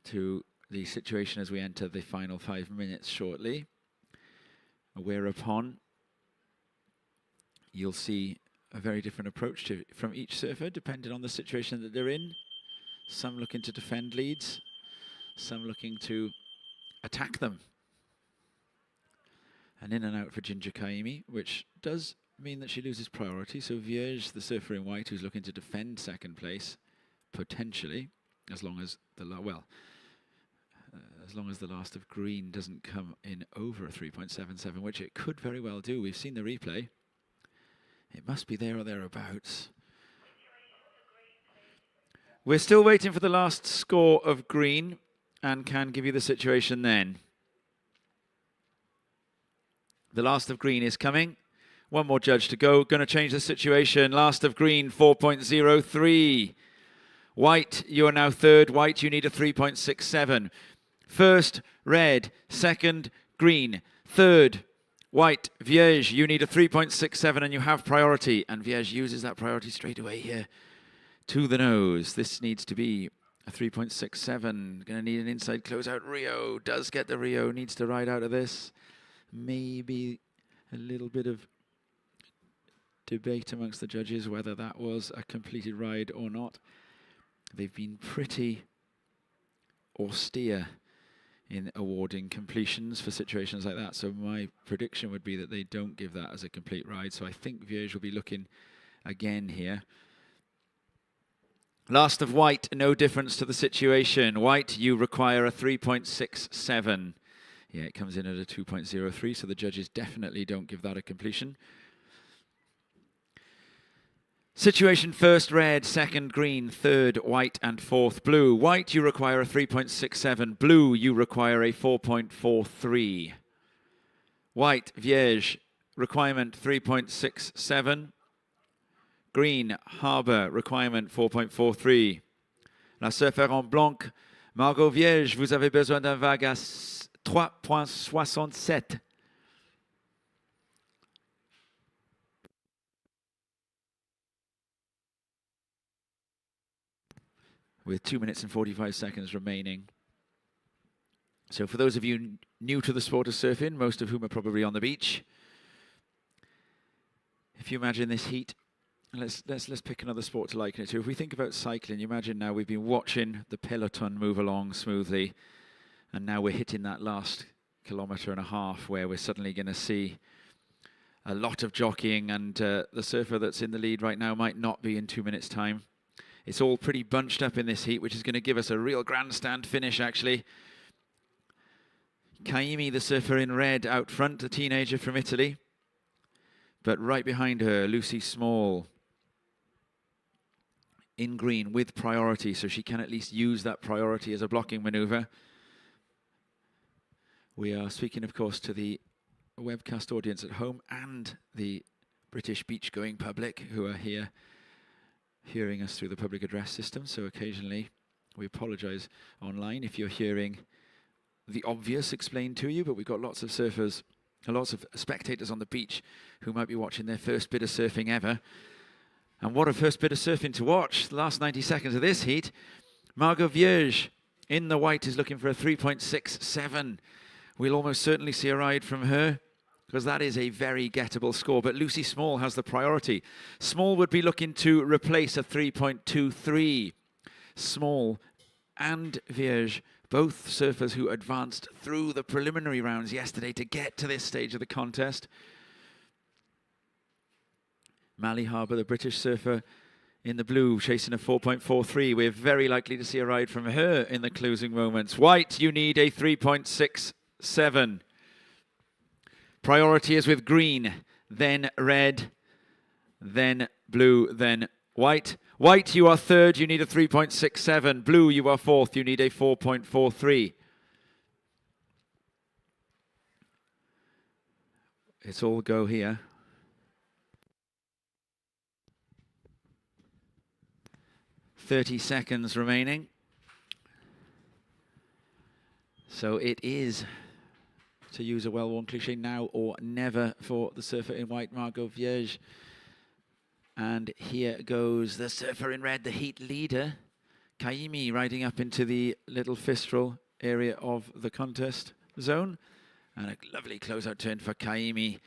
to the situation as we enter the final 5 minutes shortly. Whereupon you'll see a very different approach from each surfer, depending on the situation that they're in. Some looking to defend leads, some looking to attack them. And in and out for Ginger Kaimi, which does mean that she loses priority. So Vierge, the surfer in white, who's looking to defend second place, potentially, as long as the as long as the last of Green doesn't come in over a 3.77, which it could very well do. We've seen the replay. It must be there or thereabouts. We're still waiting for the last score of Green, and can give you the situation then. The last of Green is coming. One more judge to go. Going to change the situation. Last of Green, 4.03. White, you are now third. White, you need a 3.67. First, red. Second, green. Third, white. Vierge, you need a 3.67 and you have priority. And Vierge uses that priority straight away here to the nose. This needs to be a 3.67. Going to need an inside closeout. Rio does get the Rio. Needs to ride out of this. Maybe a little bit of debate amongst the judges whether that was a completed ride or not. They've been pretty austere in awarding completions for situations like that. So my prediction would be that they don't give that as a complete ride. So I think Vierge will be looking again here. Last of White, no difference to the situation. White, you require a 3.67. Yeah, it comes in at a 2.03, so the judges definitely don't give that a completion. Situation first, red, second, green, third, white, and fourth, blue. White, you require a 3.67. Blue, you require a 4.43. White, Vierge, requirement 3.67. Green, Harbour, requirement 4.43. La surfeur en blanc, Margot Vierge, vous avez besoin d'un vague à 3.67. with 2 minutes and 45 seconds remaining. So for those of you new to the sport of surfing, most of whom are probably on the beach, if you imagine this heat, let's pick another sport to liken it to. If we think about cycling, you imagine now we've been watching the peloton move along smoothly, and now we're hitting that last kilometre and a half where we're suddenly going to see a lot of jockeying, and the surfer that's in the lead right now might not be in 2 minutes' time. It's all pretty bunched up in this heat, which is going to give us a real grandstand finish, actually. Kaimi, the surfer in red, out front, a teenager from Italy. But right behind her, Lucy Small in green with priority, so she can at least use that priority as a blocking maneuver. We are speaking, of course, to the webcast audience at home and the British beach-going public who are here hearing us through the public address system. So occasionally we apologise online if you're hearing the obvious explained to you, but we've got lots of surfers, lots of spectators on the beach who might be watching their first bit of surfing ever. And what a first bit of surfing to watch. The last 90 seconds of this heat. Margot Vierge in the white is looking for a 3.67. We'll almost certainly see a ride from her, because that is a very gettable score. But Lucy Small has the priority. Small would be looking to replace a 3.23. Small and Vierge, both surfers who advanced through the preliminary rounds yesterday to get to this stage of the contest. Mally Harbour, the British surfer in the blue, chasing a 4.43. We're very likely to see a ride from her in the closing moments. White, you need a 3.67. Priority is with green, then red, then blue, then white. White, you are third, you need a 3.67. Blue, you are fourth, you need a 4.43. It's all go here. .30 remaining. So it is, to use a well-worn cliche, now or never for the surfer in white, Margot Vierge. And here goes the surfer in red, the heat leader, Kaimi, riding up into the little fistral area of the contest zone. And a lovely closeout turn for Kaimi.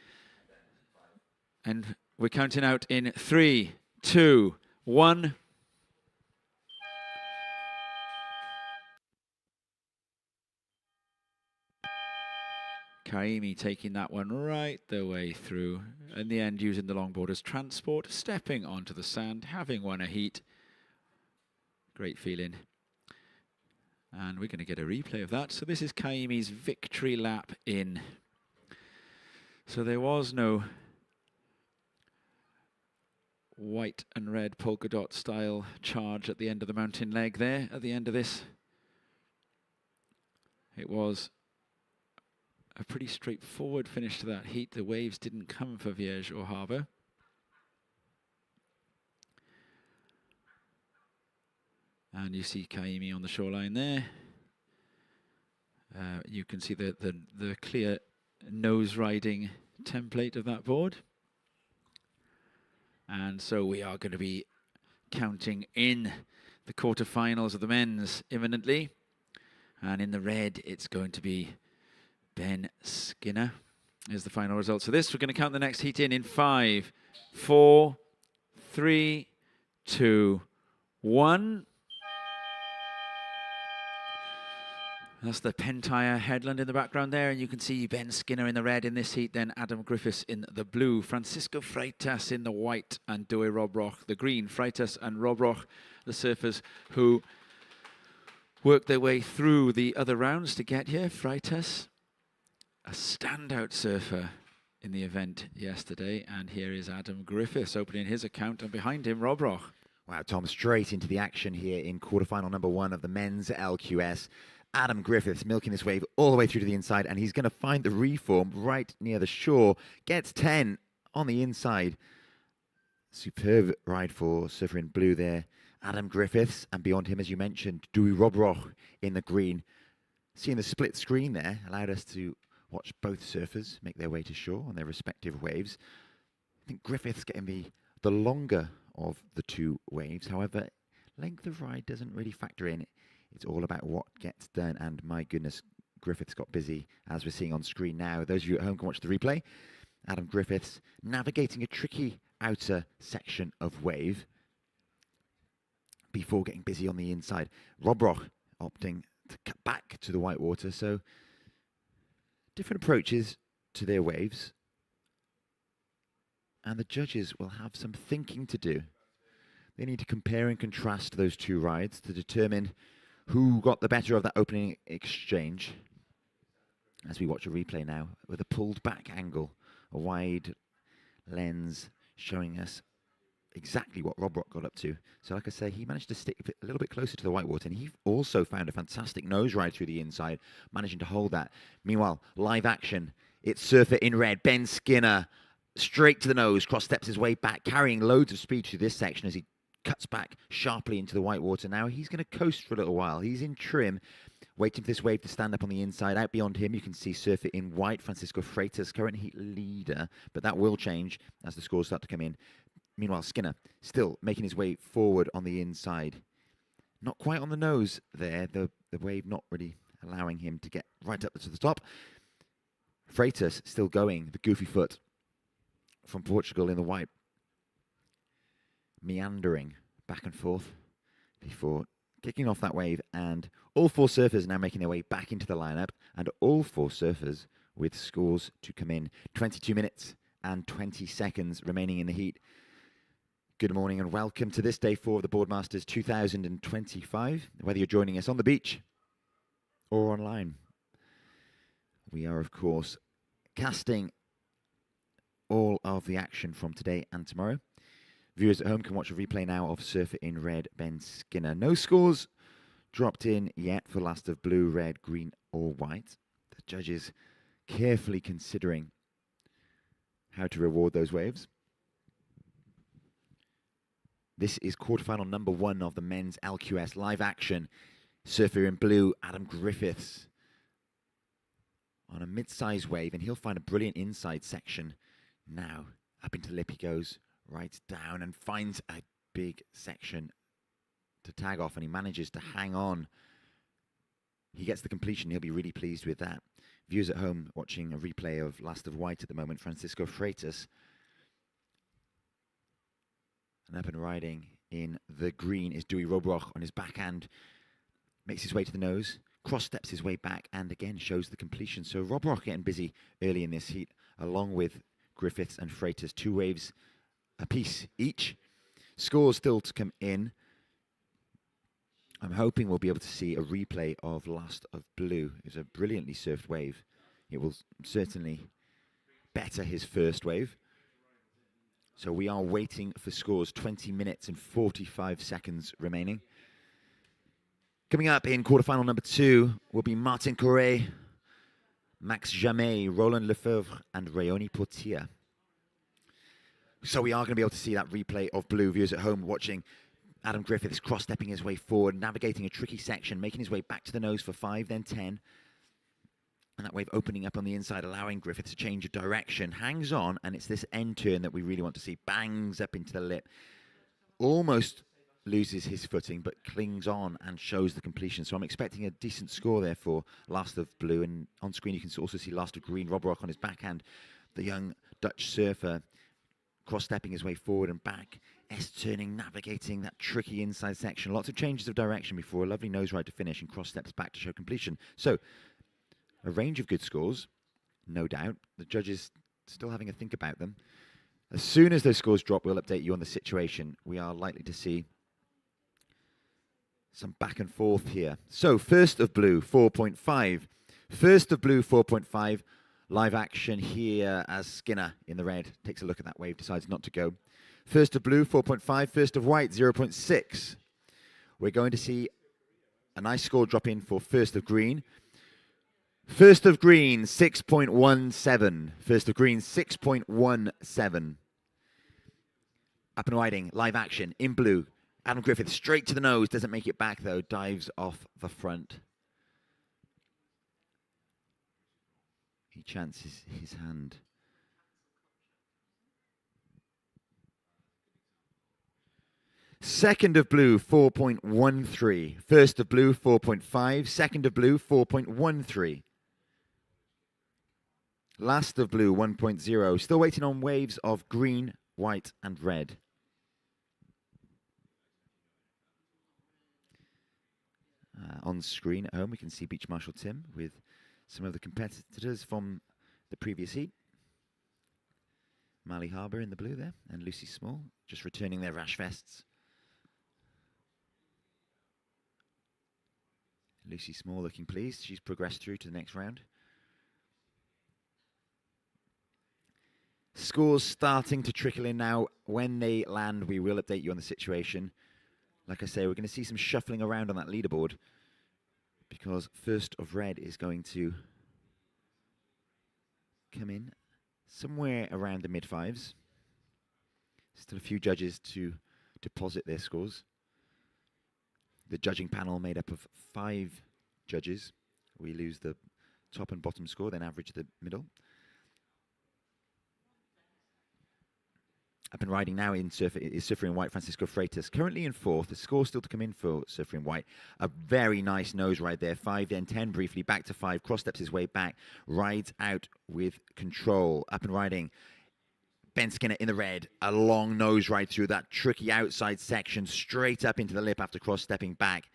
And we're counting out in 3, 2, 1. Kaimi taking that one right the way through. In the end, using the longboard as transport, stepping onto the sand, having won a heat. Great feeling. And we're going to get a replay of that. So this is Kaimi's victory lap in. So there was no white and red polka dot style charge at the end of the mountain leg there, at the end of this. It was a pretty straightforward finish to that heat. The waves didn't come for Vierge or Harbour. And you see Kaimi on the shoreline there. You can see the clear nose riding template of that board. And so we are going to be counting in the quarterfinals of the men's imminently. And in the red, it's going to be Ben Skinner is the final result. So this, we're going to count the next heat in 5, 4, 3, 2, 1. That's the Pentire headland in the background there, and you can see Ben Skinner in the red in this heat, then Adam Griffiths in the blue, Francisco Freitas in the white, and Douwe Robroch the green. Freitas and Robroch, the surfers who worked their way through the other rounds to get here. Freitas, a standout surfer in the event yesterday, and here is Adam Griffiths opening his account, and behind him Robroch. Wow, Tom, straight into the action here in quarterfinal number 1 of the men's LQS. Adam Griffiths milking this wave all the way through to the inside, and he's going to find the reform right near the shore. Gets 10 on the inside. Superb ride for surfer in blue there. Adam Griffiths, and beyond him, as you mentioned, Douwe Robroch in the green. Seeing the split screen there allowed us to watch both surfers make their way to shore on their respective waves. I think Griffiths getting the longer of the two waves. However, length of ride doesn't really factor in. It's all about what gets done, and my goodness, Griffiths got busy, as we're seeing on screen now. Those of you at home can watch the replay. Adam Griffiths navigating a tricky outer section of wave before getting busy on the inside. Rob Roch opting to cut back to the white water, so different approaches to their waves. And the judges will have some thinking to do. They need to compare and contrast those two rides to determine who got the better of that opening exchange. As we watch a replay now with a pulled back angle, a wide lens showing us exactly what Rob Roch got up to. So like I say, he managed to stick a little bit closer to the whitewater, and he also found a fantastic nose ride through the inside, managing to hold that. Meanwhile, live action, it's surfer in red, Ben Skinner, straight to the nose, cross steps his way back, carrying loads of speed through this section as he cuts back sharply into the whitewater. Now he's going to coast for a little while. He's in trim, waiting for this wave to stand up on the inside. Out beyond him, you can see surfer in white, Francisco Freitas, current heat leader, but that will change as the scores start to come in. Meanwhile, Skinner still making his way forward on the inside. Not quite on the nose there, the wave not really allowing him to get right up to the top. Freitas still going, the goofy foot from Portugal in the white. Meandering back and forth before kicking off that wave, and all four surfers now making their way back into the lineup, and all four surfers with scores to come in. 22 minutes and 20 seconds remaining in the heat. Good morning and welcome to this day 4 of the Boardmasters 2025, whether you're joining us on the beach or online. We are, of course, casting all of the action from today and tomorrow. Viewers at home can watch a replay now of surfer in red, Ben Skinner. No scores dropped in yet for last of blue, red, green or white. The judges carefully considering how to reward those waves. This is quarterfinal number 1 of the men's LQS live action. Surfer in blue, Adam Griffiths, on a mid-size wave, and he'll find a brilliant inside section now. Up into the lip he goes, right down, and finds a big section to tag off, and he manages to hang on. He gets the completion. He'll be really pleased with that. Viewers at home watching a replay of Last of White at the moment, Francisco Freitas. And up and riding in the green is Dewey Rob Roch on his backhand. Makes his way to the nose, cross steps his way back, and again shows the completion. So Rob Roch getting busy early in this heat, along with Griffiths and Freitas. 2 waves apiece each. Scores still to come in. I'm hoping we'll be able to see a replay of Last of Blue. It was a brilliantly surfed wave. It will certainly better his first wave. So we are waiting for scores. 20 minutes and 45 seconds remaining. Coming up in quarterfinal number 2 will be Martin Correa, Max Jamet, Roland Lefebvre, and Rayoni Portia. So we are going to be able to see that replay of blue. Viewers at home watching Adam Griffiths cross-stepping his way forward, navigating a tricky section, making his way back to the nose for 5, then 10. And that wave opening up on the inside, allowing Griffiths to change of direction. Hangs on, and it's this end turn that we really want to see. Bangs up into the lip. Almost loses his footing, but clings on and shows the completion. So I'm expecting a decent score there for Last of Blue. And on screen you can also see Last of Green, Rob Roch on his backhand. The young Dutch surfer cross-stepping his way forward and back. S-turning, navigating that tricky inside section. Lots of changes of direction before a lovely nose ride to finish, and cross steps back to show completion. So a range of good scores, no doubt. The judges still having a think about them. As soon as those scores drop, we'll update you on the situation. We are likely to see some back and forth here. So, First of Blue, 4.5. First of Blue, 4.5. Live action here as Skinner in the red takes a look at that wave, decides not to go. First of Blue, 4.5. First of White, 0.6. We're going to see a nice score drop in for First of Green. First of Green, 6.17. First of Green, 6.17. Up and riding, live action, in blue. Adam Griffith straight to the nose, doesn't make it back though, dives off the front. He chances his hand. Second of blue, 4.13. First of blue, 4.5. Second of blue, 4.13. Last of blue, 1.0. Still waiting on waves of green, white, and red. On screen at home, we can see Beach Marshal Tim with some of the competitors from the previous heat. Mali Harbour in the blue there, and Lucy Small just returning their rash vests. Lucy Small looking pleased. She's progressed through to the next round. Scores starting to trickle in now. When they land, we will update you on the situation. Like I say, we're going to see some shuffling around on that leaderboard because first of red is going to come in somewhere around the mid-fives. Still a few judges to deposit their scores. The judging panel made up of 5 judges. We lose the top and bottom score, then average the middle. Up and riding now in surfer is Surfer in White, Francisco Freitas. Currently in 4th. The score still to come in for Surfer in White. A very nice nose ride there. 5, then 10 briefly. Back to 5. Cross steps his way back. Rides out with control. Up and riding. Ben Skinner in the red. A long nose ride through that tricky outside section. Straight up into the lip after cross stepping back.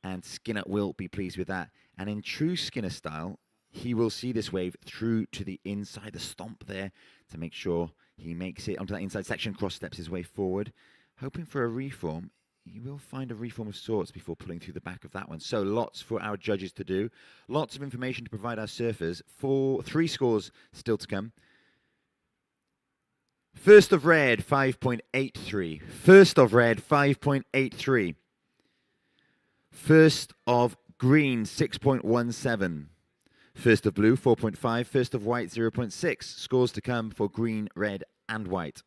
And Skinner will be pleased with that. And in true Skinner style, he will see this wave through to the inside. The stomp there to make sure he makes it onto that inside section, cross steps his way forward. Hoping for a reform. He will find a reform of sorts before pulling through the back of that one. So lots for our judges to do. Lots of information to provide our surfers. 3 scores still to come. First of red, 5.83. First of red, 5.83. First of green, 6.17. First of blue, 4.5. First of white, 0.6. Scores to come for green, red, and white.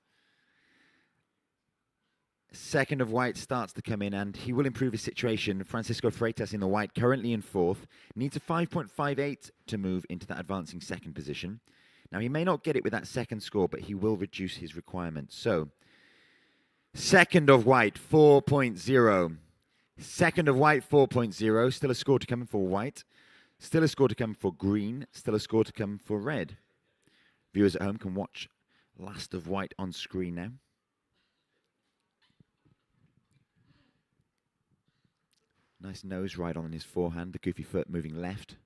Second of white starts to come in, and he will improve his situation. Francisco Freitas in the white, currently in 4th. Needs a 5.58 to move into that advancing second position. Now, he may not get it with that second score, but he will reduce his requirements. So, second of white, 4.0. Second of white, 4.0. Still a score to come for white. Still a score to come for green. Still a score to come for red. Viewers at home can watch last of white on screen now. Nice nose ride on his forehand. The goofy foot moving left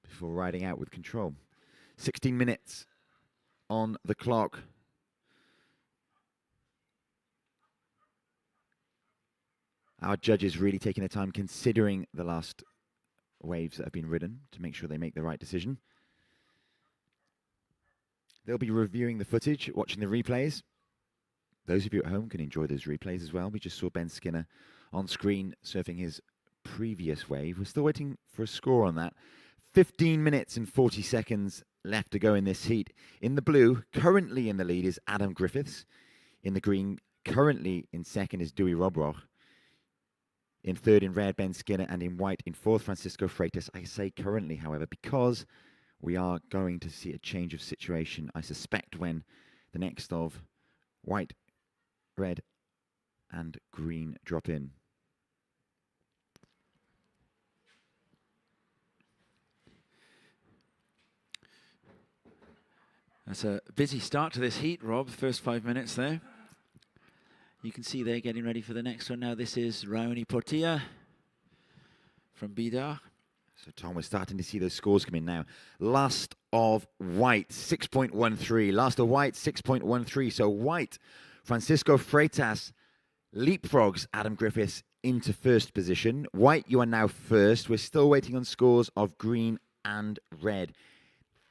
before riding out with control. 16 minutes on the clock. Our judges really taking their time considering the last waves that have been ridden to make sure they make the right decision. They'll be reviewing the footage, watching the replays. Those of you at home can enjoy those replays as well. We just saw Ben Skinner on screen surfing his previous wave. We're still waiting for a score on that. 15 minutes and 40 seconds left to go in this heat. In the blue, currently in the lead is Adam Griffiths. In the green, currently in second is Dewey Robroch. In 3rd in red, Ben Skinner, and in white in 4th, Francisco Freitas. I say currently, however, because we are going to see a change of situation, I suspect, when the next of white, red, and green drop in. That's a busy start to this heat, Rob. First 5 minutes there. You can see they're getting ready for the next one now. This is Raoni Portilla from Bidar. So, Tom, we're starting to see those scores come in now. Last of white, 6.13. Last of white, 6.13. So, white, Francisco Freitas leapfrogs Adam Griffiths into 1st position. White, you are now 1st. We're still waiting on scores of green and red.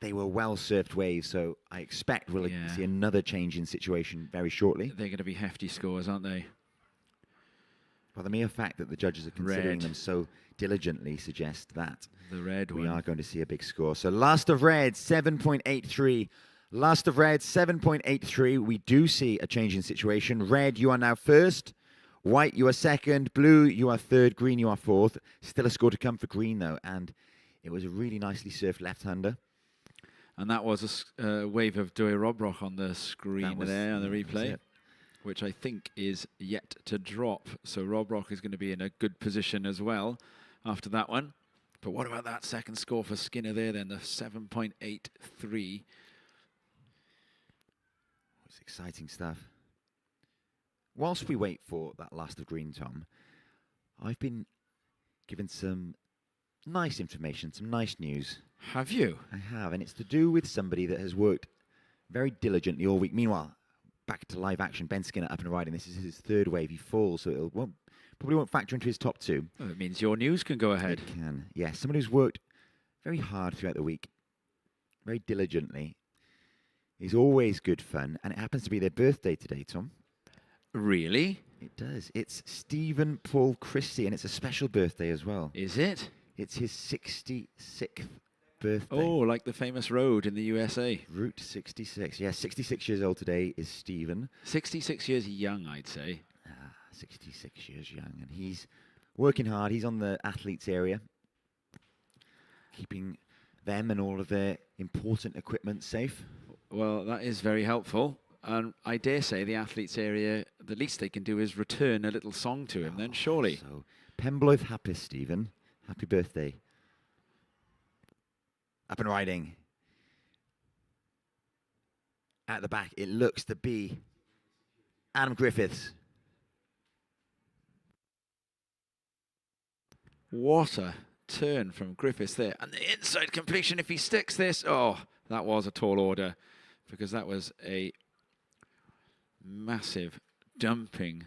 They were well-surfed waves, so I expect we'll see another change in situation very shortly. They're going to be hefty scores, aren't they? Well, the mere fact that the judges are considering them so diligently suggests that we are going to see a big score. So last of red, 7.83. Last of red, 7.83. We do see a change in situation. Red, you are now 1st. White, you are 2nd. Blue, you are 3rd. Green, you are 4th. Still a score to come for green, though, and it was a really nicely surfed left-hander. And that was a wave of Dewey Robroch on the screen there on the replay. which I think is yet to drop. So Rob Rock is going to be in a good position as well after that one. But what about that second score for Skinner there then, the 7.83? It's exciting stuff. Whilst we wait for that last of green, Tom, I've been given some nice information, some nice news. Have you? I have, and it's to do with somebody that has worked very diligently all week. Meanwhile, back to live action, Ben Skinner up and riding. This is his third wave. He falls, so it probably won't factor into his top two. Well, it means your news can go ahead. It can, yeah. Somebody who's worked very hard throughout the week, very diligently. Is always good fun, and it happens to be their birthday today, Tom. Really? It does. It's Stephen Paul Christie, and it's a special birthday as well. Is it? It's his 66th birthday. Oh, like the famous road in the USA. Route 66. Yeah, 66 years old today is Stephen. 66 years young, I'd say. 66 years young, and he's working hard. He's on the athletes area, keeping them and all of their important equipment safe. Well, that is very helpful. And I dare say the athletes area, the least they can do is return a little song to him then, surely. So, Pembroke happy, Stephen. Happy birthday. Up and riding. At the back, it looks to be Adam Griffiths. What a turn from Griffiths there. And the inside completion, if he sticks this, oh, that was a tall order, because that was a massive dumping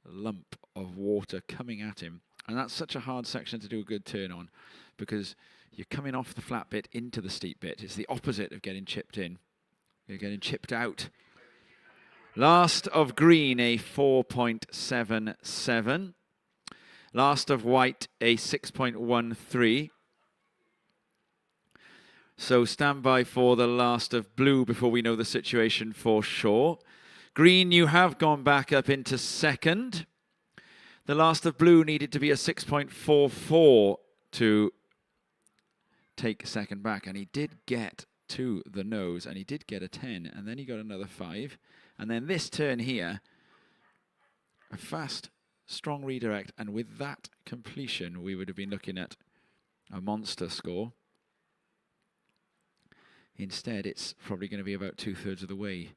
lump of water coming at him. And that's such a hard section to do a good turn on, because you're coming off the flat bit into the steep bit. It's the opposite of getting chipped in. You're getting chipped out. Last of green, a 4.77. Last of white, a 6.13. So stand by for the last of blue before we know the situation for sure. Green, you have gone back up into second. The last of blue needed to be a 6.44 to take second back. And he did get to the nose, and he did get a 10. And then he got another 5. And then this turn here, a fast, strong redirect. And with that completion, we would have been looking at a monster score. Instead, it's probably going to be about 2/3 of the way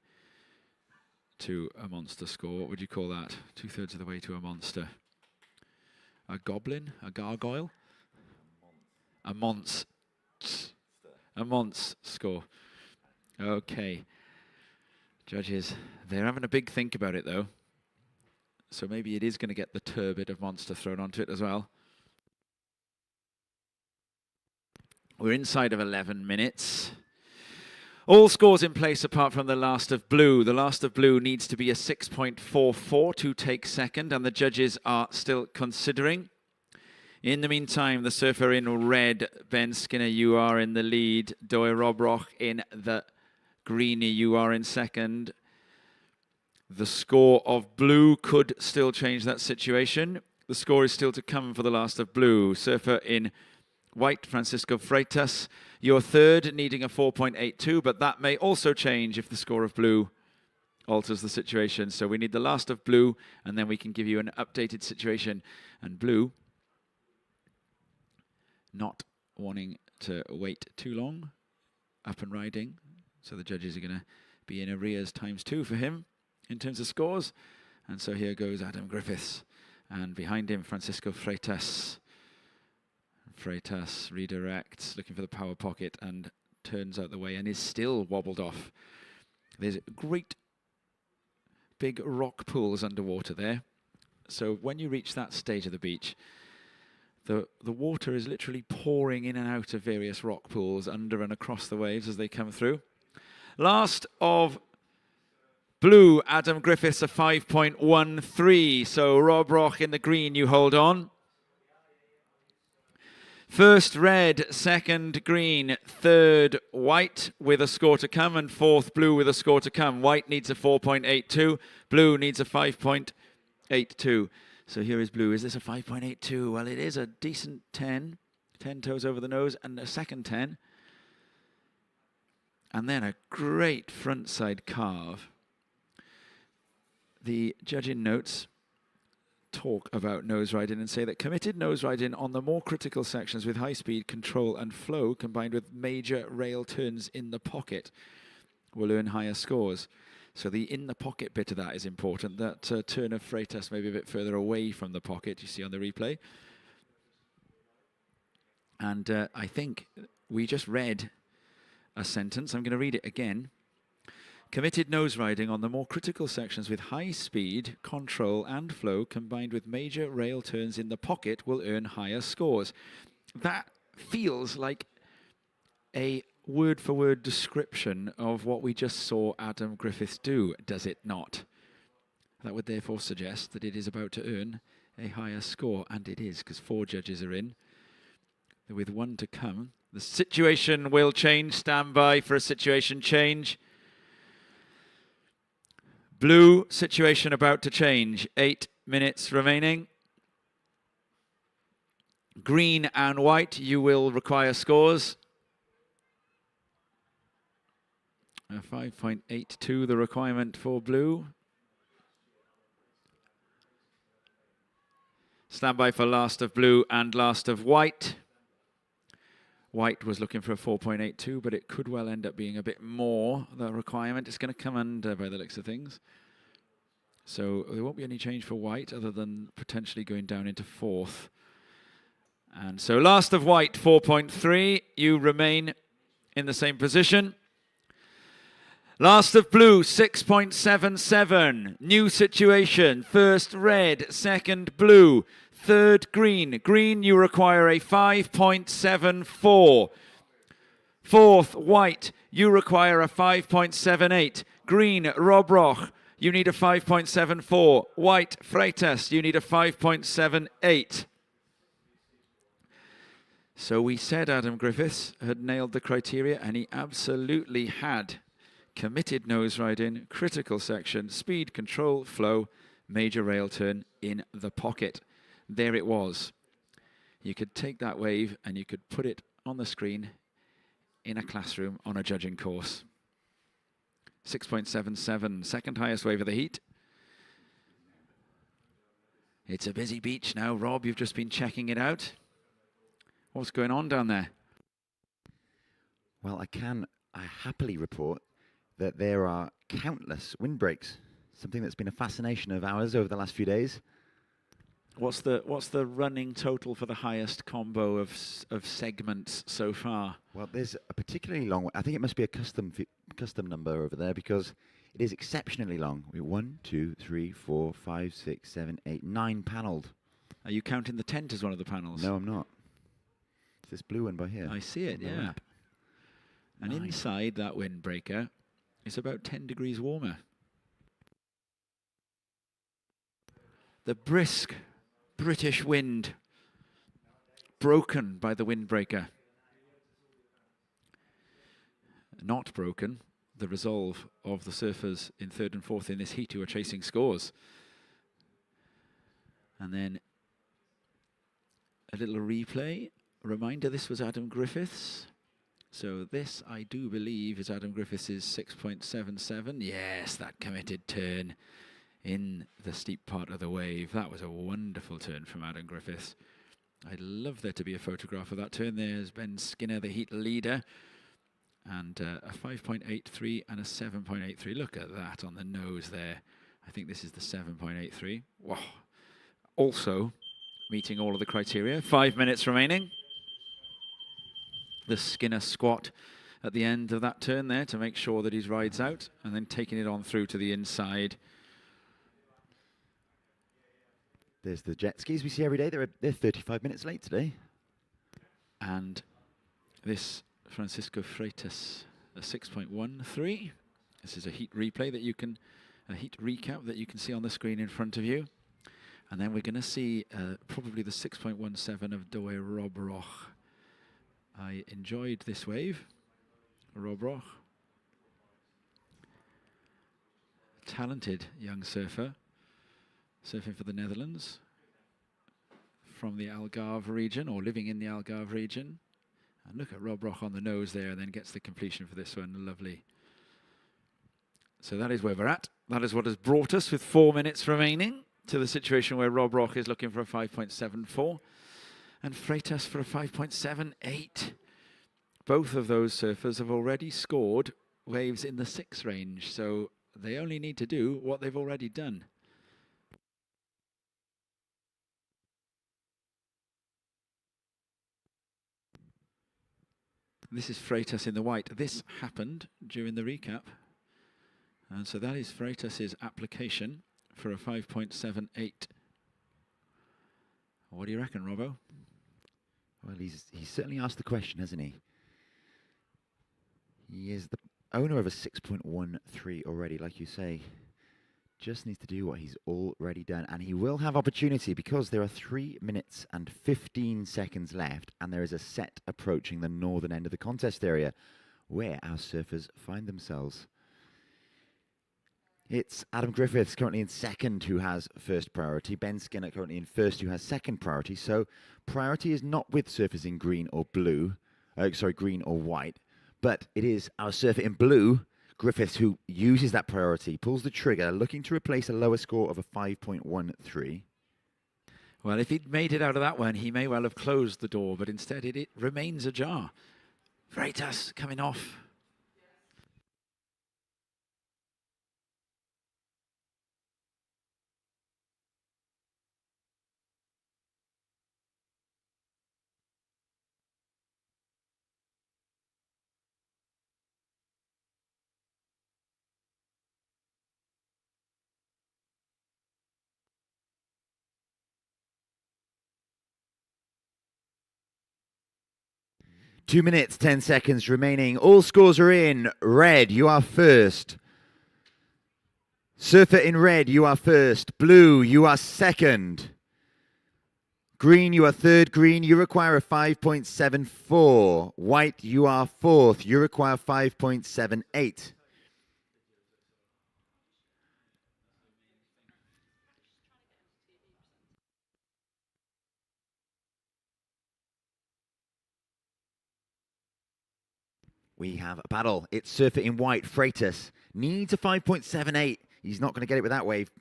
to a monster score. What would you call that? 2/3 of the way to a monster. A goblin? A gargoyle? A monster. A monster score. Okay. Judges, they're having a big think about it, though. So maybe it is going to get the turbid of monster thrown onto it as well. We're inside of 11 minutes. All scores in place apart from the last of blue. The last of blue needs to be a 6.44 to take second, and the judges are still considering. In the meantime, the surfer in red, Ben Skinner, you are in the lead. Doyle Robroch in the greenie, you are in second. The score of blue could still change that situation. The score is still to come for the last of blue. Surfer in white, Francisco Freitas, you're third, needing a 4.82, but that may also change if the score of blue alters the situation. So we need the last of blue, and then we can give you an updated situation. And blue, not wanting to wait too long, up and riding. So the judges are going to be in arrears ×2 for him in terms of scores. And so here goes Adam Griffiths. And behind him, Francisco Freitas. Freitas redirects, looking for the power pocket, and turns out the way and is still wobbled off. There's great big rock pools underwater there. So when you reach that stage of the beach, the water is literally pouring in and out of various rock pools under and across the waves as they come through. Last of blue, Adam Griffiths, a 5.13. So Rob Roch in the green, you hold on. First red, second green, third white with a score to come, and fourth blue with a score to come. White needs a 4.82, blue needs a 5.82. So here is blue. Is this a 5.82? Well, it is a decent 10. 10 toes over the nose and a second 10. And then a great frontside carve. the judging notes talk about nose riding and say that committed nose riding on the more critical sections with high speed, control and flow combined with major rail turns in the pocket will earn higher scores. So the in the pocket bit of that is important. That turn of Freitas maybe a bit further away from the pocket, you see on the replay. And I think we just read a sentence. I'm going to read it again. Committed nose riding on the more critical sections with high speed, control and flow combined with major rail turns in the pocket will earn higher scores. That feels like a word-for-word description of what we just saw Adam Griffiths do, does it not? That would therefore suggest that it is about to earn a higher score, and it is, because 4 judges are in. With 1 to come, the situation will change. Stand by for a situation change. Blue, situation about to change. 8 minutes remaining. Green and white, you will require scores. 5.82, the requirement for blue. Stand by for last of blue and last of white. White was looking for a 4.82, but it could well end up being a bit more. The requirement is going to come under by the looks of things. So there won't be any change for white other than potentially going down into 4th. And so last of white, 4.3. You remain in the same position. Last of blue, 6.77. New situation. First red, second blue, third green. Green, you require a 5.74. Fourth white, you require a 5.78. Green, Rob Roch, you need a 5.74. White, Freitas, you need a 5.78. So we said Adam Griffiths had nailed the criteria, and he absolutely had. Committed nose riding, critical section, speed, control, flow, major rail turn in the pocket. There it was. You could take that wave and you could put it on the screen in a classroom on a judging course. 6.77, second highest wave of the heat. It's a busy beach now. Rob, you've just been checking it out. What's going on down there? Well, I happily report that there are countless windbreaks, something that's been a fascination of ours over the last few days. What's the running total for the highest combo of segments so far? Well, there's a particularly long one. I think it must be a custom number over there because it is exceptionally long. 1, 2, 3, 4, 5, 6, 7, 8, 9 panelled. Are you counting the tent as one of the panels? No, I'm not. It's this blue one by here. I see it, yeah. And inside that windbreaker, it's about 10 degrees warmer. The brisk British wind broken by the windbreaker. Not broken, the resolve of the surfers in 3rd and 4th in this heat who are chasing scores. And then a little replay. A reminder, this was Adam Griffiths. So this, I do believe, is Adam Griffiths' 6.77. Yes, that committed turn in the steep part of the wave. That was a wonderful turn from Adam Griffiths. I'd love there to be a photograph of that turn. There's Ben Skinner, the heat leader, and a 5.83 and a 7.83. Look at that on the nose there. I think this is the 7.83. Wow. Also meeting all of the criteria. 5 minutes remaining. The Skinner squat at the end of that turn there to make sure that he rides out, and then taking it on through to the inside. There's the jet skis we see every day. They're 35 minutes late today. And this Francisco Freitas, a 6.13. This is a heat replay that you can, a heat recap that you can see on the screen in front of you. And then we're going to see probably the 6.17 of Doe Rob Roch. I enjoyed this wave. Rob Roch. Talented young surfer. Surfing for the Netherlands. From the Algarve region, or living in the Algarve region. And look at Rob Roch on the nose there, and then gets the completion for this one. Lovely. So that is where we're at. that is what has brought us, with 4 minutes remaining, to the situation where Rob Rock is looking for a 5.74 and Freitas for a 5.78. Both of those surfers have already scored waves in the 6 range, so they only need to do what they've already done. This is Freitas in the white. This happened during the recap. And so that is Freitas' application for a 5.78. What do you reckon, Robbo? Well, he's certainly asked the question, hasn't he? He is the owner of a 6.13 already, like you say. Just needs to do what he's already done. And he will have opportunity because there are 3 minutes and 15 seconds left. And there is a set approaching the northern end of the contest area where our surfers find themselves. It's Adam Griffiths currently in second who has first priority. Ben Skinner currently in first who has second priority. So priority is not with surfers in green or blue. Green or white. But it is our surfer in blue, Griffiths, who uses that priority, pulls the trigger, looking to replace a lower score of a 5.13. Well, if he'd made it out of that one, he may well have closed the door, but instead it remains ajar. Freitas coming off. Two minutes, 10 seconds remaining. All scores are in. Red, you are first. Surfer in red, you are first. Blue, you are second. Green, you are third. Green, you require a 5.74. White, you are fourth. You require 5.78. We have a battle. It's surfer in white. Freitas needs a 5.78. He's not going to get it with that wave.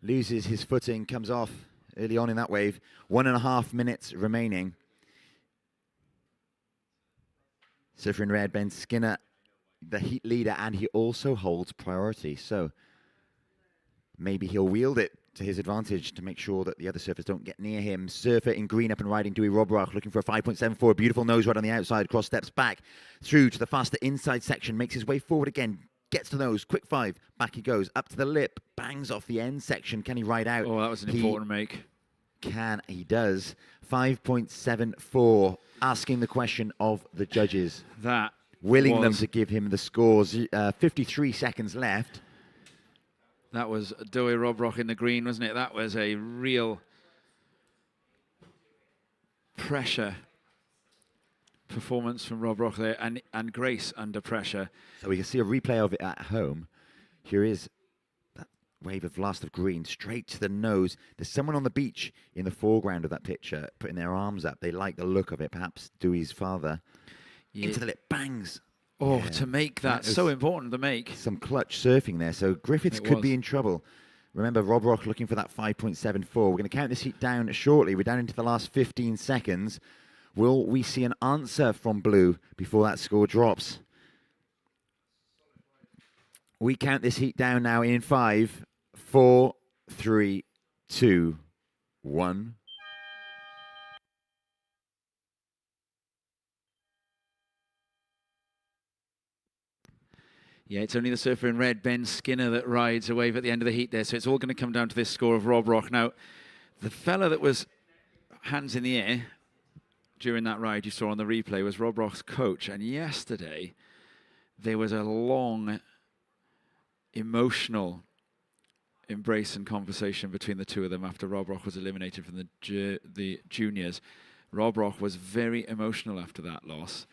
Loses his footing, comes off early on in that wave. 1.5 minutes remaining. Surfer in red, Ben Skinner, the heat leader, and he also holds priority. So maybe he'll wield it to his advantage to make sure that the other surfers don't get near him. Surfer in green up and riding, Dewey Robrach, looking for a 5.74. A beautiful nose right on the outside, cross steps back through to the faster inside section, makes his way forward again, gets to the nose, quick 5, back he goes, up to the lip, bangs off the end section. Can he ride out? Oh, that was an important make. He does. 5.74, asking the question of the judges. That willing them to give him the scores. 53 seconds left. That was Dewey Robrach in the green, wasn't it? That was a real pressure performance from Robrach there, and grace under pressure. So we can see a replay of it at home. Here is that wave of last of green, straight to the nose. There's someone on the beach in the foreground of that picture, putting their arms up. They like the look of it, perhaps Dewey's father. Yeah. Into the lip, bangs. Oh, yeah. To make that so important to make. Some clutch surfing there. So Griffiths could be in trouble. Remember, Robrach looking for that 5.74. We're going to count this heat down shortly. We're down into the last 15 seconds. Will we see an answer from blue before that score drops? We count this heat down now in 5, 4, 3, 2, 1. Yeah, it's only the surfer in red, Ben Skinner, that rides a wave at the end of the heat there. So it's all going to come down to this score of Robrach. Now, the fella that was hands in the air during that ride you saw on the replay was Robrach's coach. And yesterday, there was a long, emotional embrace and conversation between the two of them after Robrach was eliminated from the juniors. Robrach was very emotional after that loss.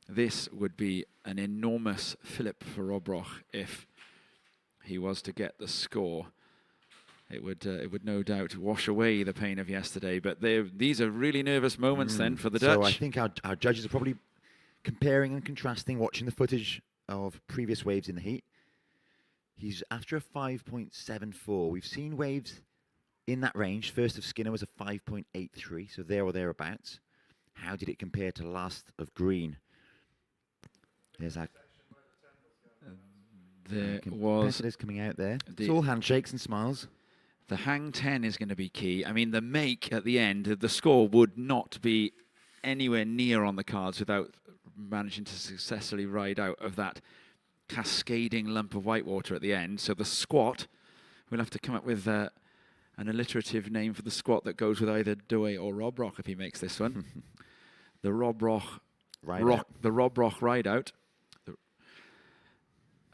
This would be an enormous fillip for Robrach if he was to get the score. It would no doubt wash away the pain of yesterday. But these are really nervous moments then for the Dutch. So I think our judges are probably comparing and contrasting, watching the footage of previous waves in the heat. He's after a 5.74. We've seen waves in that range. First of Skinner was a 5.83, so there or thereabouts. How did it compare to last of Green? There's our There was competitors coming out there. It's all handshakes and smiles. the hang 10 is going to be key. I mean, the make at the end, the score would not be anywhere near on the cards without managing to successfully ride out of that cascading lump of whitewater at the end. So the squat, we'll have to come up with an alliterative name for the squat that goes with either Douay or Rob Rock if he makes this one. The Rob Rock ride out.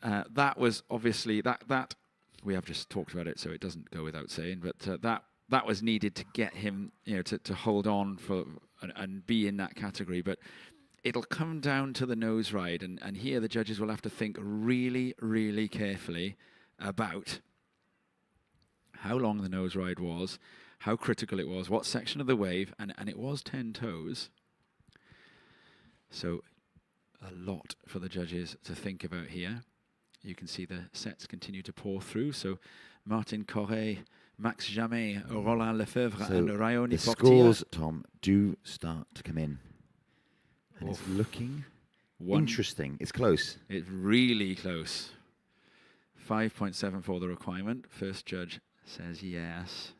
That was obviously that we have just talked about it, so it doesn't go without saying. But that was needed to get him, to hold on for and be in that category. But it'll come down to the nose ride, and here the judges will have to think really, really carefully about how long the nose ride was, how critical it was, what section of the wave, and it was 10 toes. So a lot for the judges to think about here. You can see the sets continue to pour through. So Martin Corret, Max Jamais, Roland Lefebvre, and Rayoni The Portier. scores, Tom, do start to come in. And it's looking interesting. It's close. It's really close. 5.74 the requirement. First judge says yes.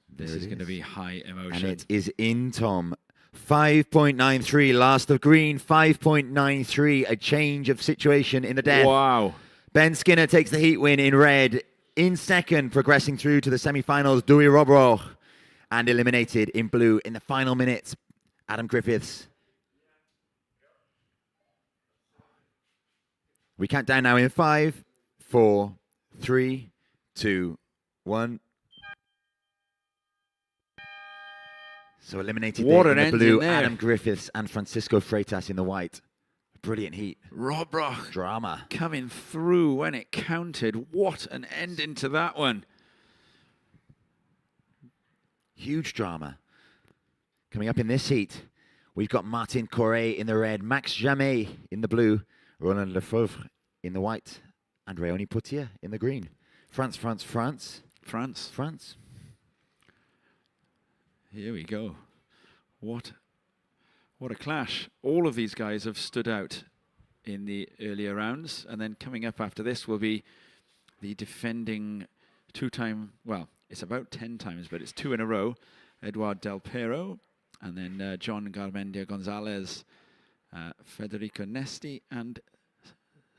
This is going to be high emotion. And it is in, Tom. 5.93, last of Green. 5.93, a change of situation in the death. Wow. Ben Skinner takes the heat win in red. In second, progressing through to the semi-finals, Douay Robroch. And eliminated in blue in the final minutes, Adam Griffiths. We count down now in 5, 4, 3, 2, 1. So eliminated there in the blue, Adam Griffiths and Francisco Freitas in the white. Brilliant heat. Robroch Drama. coming through when it counted. What an ending to that one. Huge drama. Coming up in this heat, we've got Martin Corret in the red, Max Jamais in the blue, Roland Lefebvre in the white, and Rayoni Portier in the green. France. Here we go. What a clash. All of these guys have stood out in the earlier rounds, and then coming up after this will be the defending two-time, well, it's about 10 times, but it's 2 in a row, Eduard Del Pero, and then John Garmendia Gonzalez, Federico Nesti, and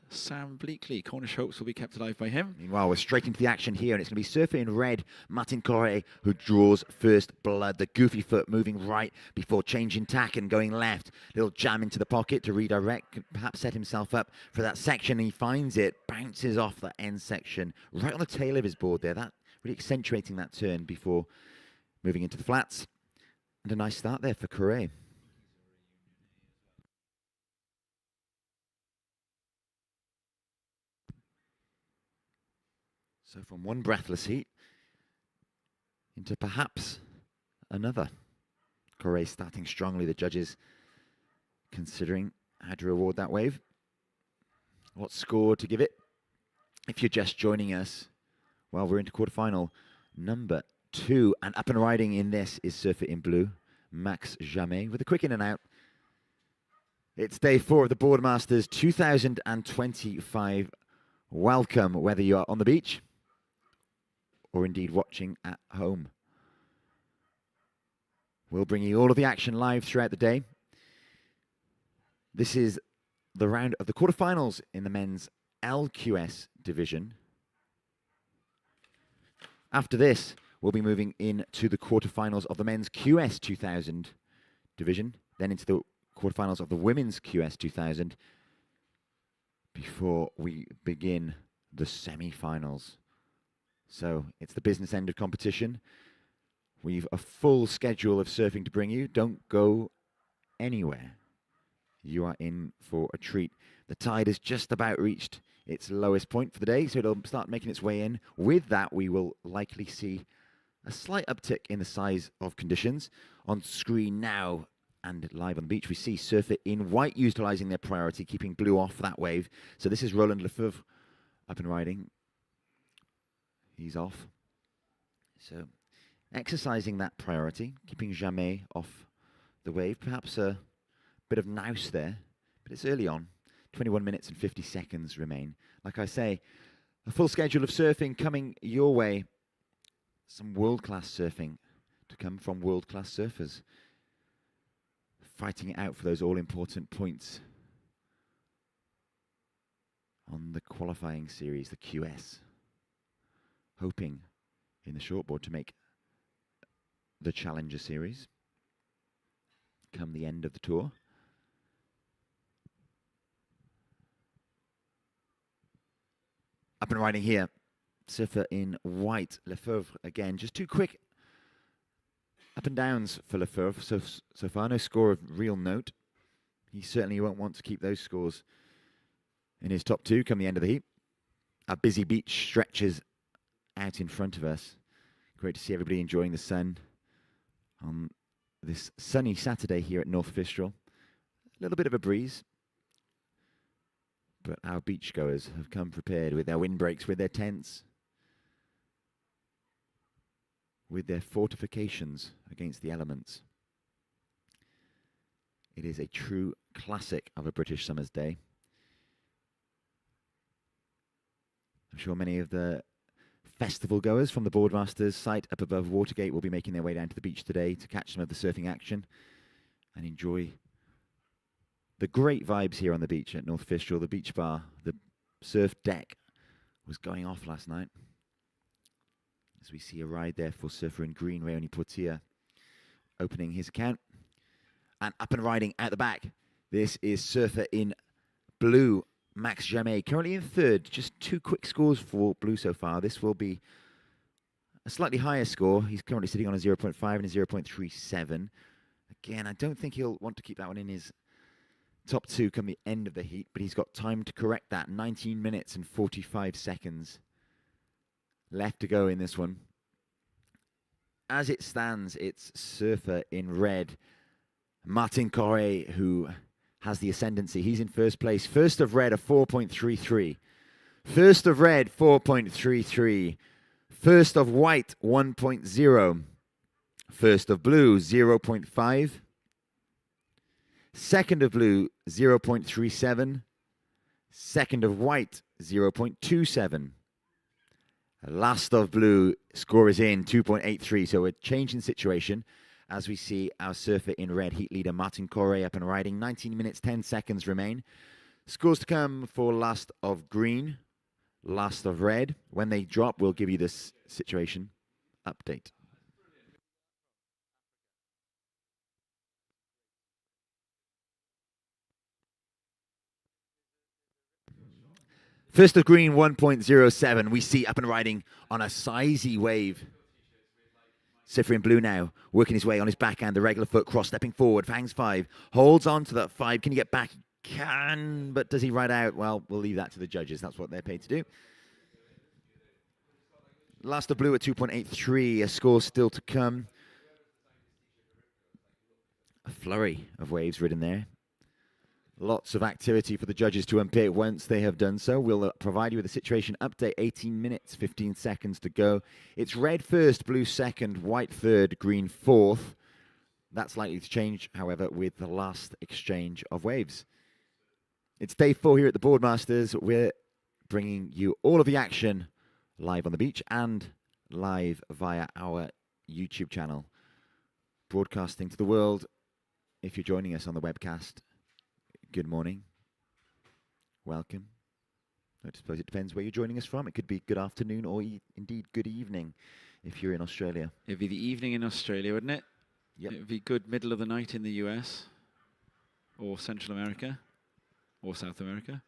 Sam Bleakley. Cornish hopes will be kept alive by him. Meanwhile, we're straight into the action here, and it's going to be surfer in red, Martin Corret, who draws first blood. The goofy foot moving right before changing tack and going left. Little jam into the pocket to redirect, perhaps set himself up for that section. He finds it, bounces off that end section, right on the tail of his board there. That really accentuating that turn before moving into the flats. And a nice start there for Corret. So from one breathless heat into perhaps another. Corret starting strongly, the judges considering how to reward that wave. What score to give it? If you're just joining us, well, we're into quarterfinal number 2. And up and riding in this is surfer in blue, Max Jamais, with a quick in and out. It's day 4 of the Boardmasters 2025. Welcome, whether you are on the beach or indeed watching at home. We'll bring you all of the action live throughout the day. This is the round of the quarterfinals in the men's LQS division. After this, we'll be moving into the quarterfinals of the men's QS 2000 division, then into the quarterfinals of the women's QS 2000, before we begin the semi-finals. So it's the business end of competition. We've a full schedule of surfing to bring you. Don't go anywhere. You are in for a treat. The tide has just about reached its lowest point for the day, so it'll start making its way in. With that, we will likely see a slight uptick in the size of conditions. On screen now, and live on the beach. We see surfer in white utilising their priority, keeping blue off that wave. So this is Roland Lefebvre up and riding. He's off. So exercising that priority, keeping Jamais off the wave. Perhaps a bit of nous there, but it's early on. 21 minutes and 50 seconds remain. Like I say, a full schedule of surfing coming your way. Some world-class surfing to come from world-class surfers. Fighting it out for those all-important points on the qualifying series, the QS. Hoping in the shortboard to make the Challenger Series come the end of the tour. Up and riding here, surfer in white, Lefebvre again. Just two quick up and downs for Lefebvre so far. No score of real note. He certainly won't want to keep those scores in his top two come the end of the heat. Our busy beach stretches out in front of us. Great to see everybody enjoying the sun on this sunny Saturday here at North Fistral. A little bit of a breeze, but our beachgoers have come prepared with their windbreaks, with their tents, with their fortifications against the elements. It is a true classic of a British summer's day. I'm sure many of the festival goers from the Boardmasters site up above Watergate will be making their way down to the beach today to catch some of the surfing action and enjoy the great vibes here on the beach at North Fistral. The beach bar, the surf deck was going off last night. As we see a ride there for surfer in green, Rayoni Portia, opening his account. And up and riding at the back, this is surfer in blue, Max Jamais, currently in third. Just two quick scores for blue so far. This will be a slightly higher score. He's currently sitting on a 0.5 and a 0.37. Again, I don't think he'll want to keep that one in his top two come the end of the heat, but he's got time to correct that. 19 minutes and 45 seconds left to go in this one. As it stands, it's surfer in red, Martin Correa, who has the ascendancy. He's in first place. First of red, a 4.33. First of red, 4.33. First of white, 1.0. First of blue, 0.5. Second of blue, 0.37. Second of white, 0.27. Last of blue, score is in, 2.83. So a change in situation as we see our surfer in red, heat leader Martin Correa up and riding. 19 minutes, 10 seconds remain. Scores to come for last of green, last of red. When they drop, we'll give you this situation update. First of green, 1.07. We see up and riding on a sizey wave. Surfer in blue now, working his way on his backhand, the regular foot cross, stepping forward, fangs 5, holds on to that 5. Can he get back? Can, but does he ride out? Well, we'll leave that to the judges. That's what they're paid to do. Last of blue at 2.83, a score still to come. A flurry of waves ridden there. Lots of activity for the judges to unpick once they have done so. We'll provide you with a situation update. 18 minutes, 15 seconds to go. It's red first, blue second, white third, green fourth. That's likely to change, however, with the last exchange of waves. It's day 4 here at the Boardmasters. We're bringing you all of the action live on the beach and live via our YouTube channel. Broadcasting to the world. If you're joining us on the webcast, good morning. Welcome. I suppose it depends where you're joining us from. It could be good afternoon or indeed good evening if you're in Australia. It'd be the evening in Australia, wouldn't it? Yep. It'd be good middle of the night in the US or Central America or South America.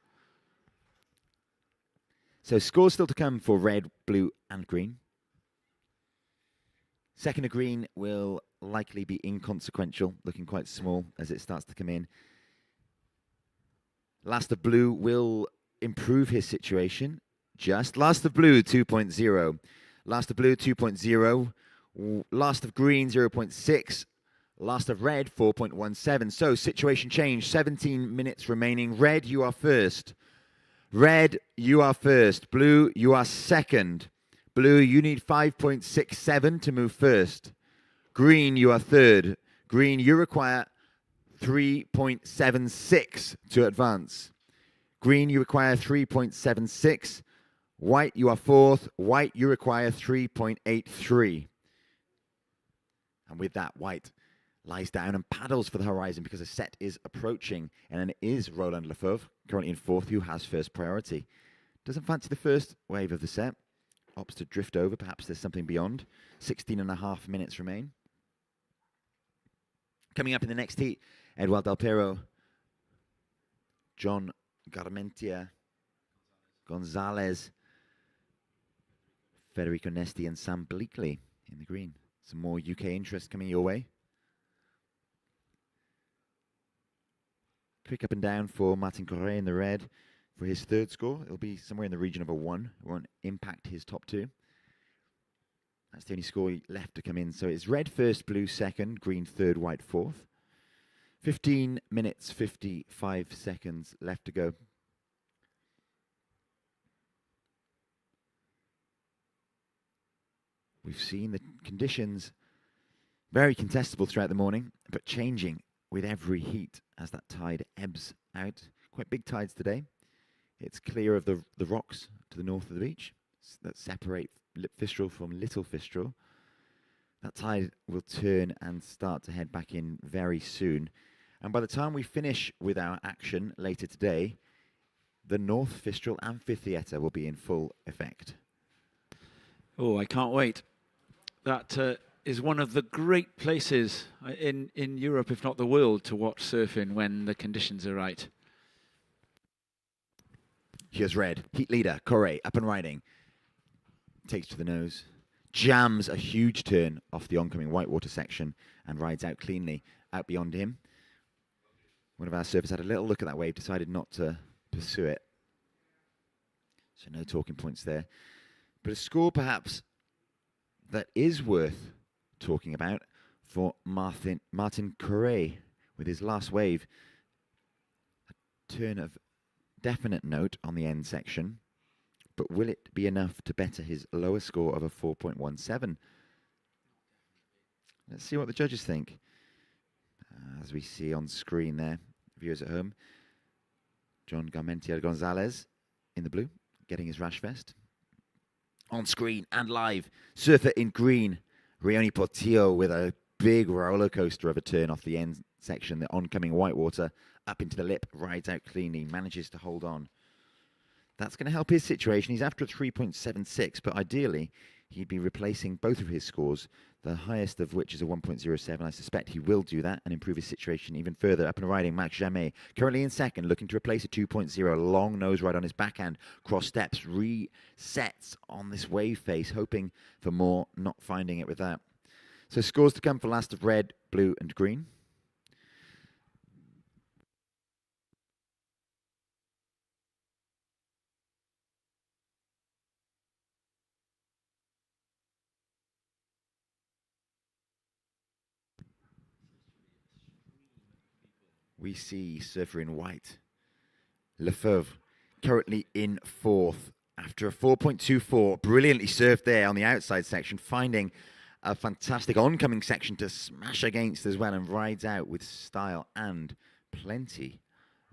So scores still to come for red, blue and green. Second of green will likely be inconsequential, looking quite small as it starts to come in. Last of blue will improve his situation. Just last of blue, 2.0. Last of blue, 2.0. Last of green, 0.6. Last of red, 4.17. So situation change, 17 minutes remaining. Red, you are first. Red, you are first. Blue, you are second. Blue, you need 5.67 to move first. Green, you are third. Green, you require 3.76 to advance. Green, you require 3.76. White, you are fourth. White, you require 3.83. And with that, white lies down and paddles for the horizon because a set is approaching. And it is Roland Lefebvre, currently in fourth, who has first priority. Doesn't fancy the first wave of the set. Opts to drift over. Perhaps there's something beyond. 16.5 minutes remain. Coming up in the next heat, Eduardo Del Piero, John Garmentia, Gonzalez, Federico Nesti, and Sam Bleakley in the green. Some more UK interest coming your way. Quick up and down for Martin Correa in the red for his third score. It'll be somewhere in the region of a 1. It won't impact his top 2. That's the only score left to come in. So it's red first, blue second, green third, white fourth. 15 minutes, 55 seconds left to go. We've seen the conditions very contestable throughout the morning, but changing with every heat as that tide ebbs out. Quite big tides today. It's clear of the rocks to the north of the beach that separate Lip Fistral from Little Fistral. That tide will turn and start to head back in very soon. And by the time we finish with our action later today, the North Fistral Amphitheatre will be in full effect. Oh, I can't wait. That is one of the great places in Europe, if not the world, to watch surfing when the conditions are right. Here's red. Heat leader, Correa, up and riding. Takes to the nose. Jams a huge turn off the oncoming whitewater section and rides out cleanly out beyond him. One of our surfers had a little look at that wave, decided not to pursue it. So no talking points there. But a score perhaps that is worth talking about for Martin Correa with his last wave. A turn of definite note on the end section. But will it be enough to better his lower score of a 4.17? Let's see what the judges think. As we see on screen there, viewers at home, John Garmentia Gonzalez in the blue, getting his rash vest. On screen and live, surfer in green, Rioni Portillo with a big roller coaster of a turn off the end section, the oncoming whitewater, up into the lip, rides out cleanly, manages to hold on. That's going to help his situation. He's after a 3.76, but ideally he'd be replacing both of his scores, the highest of which is a 1.07. I suspect he will do that and improve his situation even further. Up and riding, Max Jamais, currently in second, looking to replace a 2.0. Long nose ride on his backhand, cross steps, resets on this wave face, hoping for more, not finding it with that. So scores to come for last of red, blue, and green. We see surfer in white, Lefebvre, currently in fourth after a 4.24. Brilliantly surfed there on the outside section, finding a fantastic oncoming section to smash against as well, and rides out with style and plenty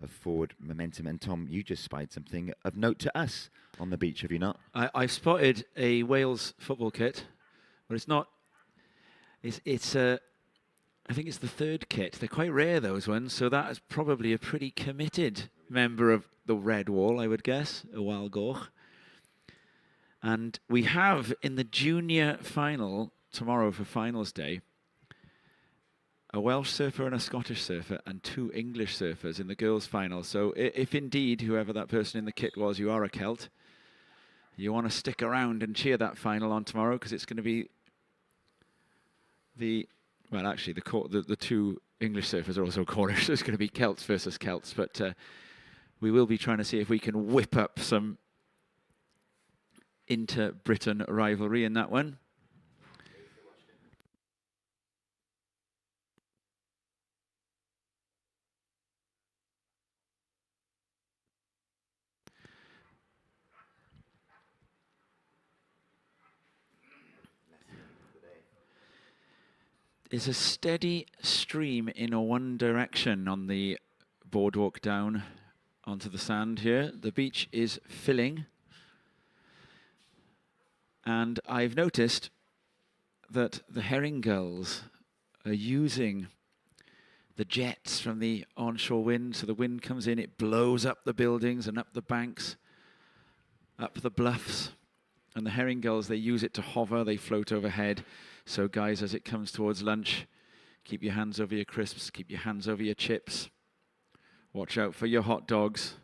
of forward momentum. And Tom, you just spied something of note to us on the beach, have you not? I've spotted a Wales football kit, but it's not. It's I think it's the third kit. They're quite rare, those ones, so that is probably a pretty committed member of the Red Wall, I would guess, a Wal Goch. And we have in the junior final tomorrow for finals day a Welsh surfer and a Scottish surfer and 2 English surfers in the girls' final. So if indeed, whoever that person in the kit was, you are a Celt, you want to stick around and cheer that final on tomorrow, because it's going to be well, actually, the 2 English surfers are also Cornish, so it's going to be Celts versus Celts. But we will be trying to see if we can whip up some inter-Britain rivalry in that one. is a steady stream in one direction on the boardwalk down onto the sand here. The beach is filling. And I've noticed that the herring gulls are using the jets from the onshore wind. So the wind comes in, it blows up the buildings and up the banks, up the bluffs. And the herring gulls, they use it to hover, they float overhead. So guys, as it comes towards lunch, keep your hands over your crisps, keep your hands over your chips. Watch out for your hot dogs.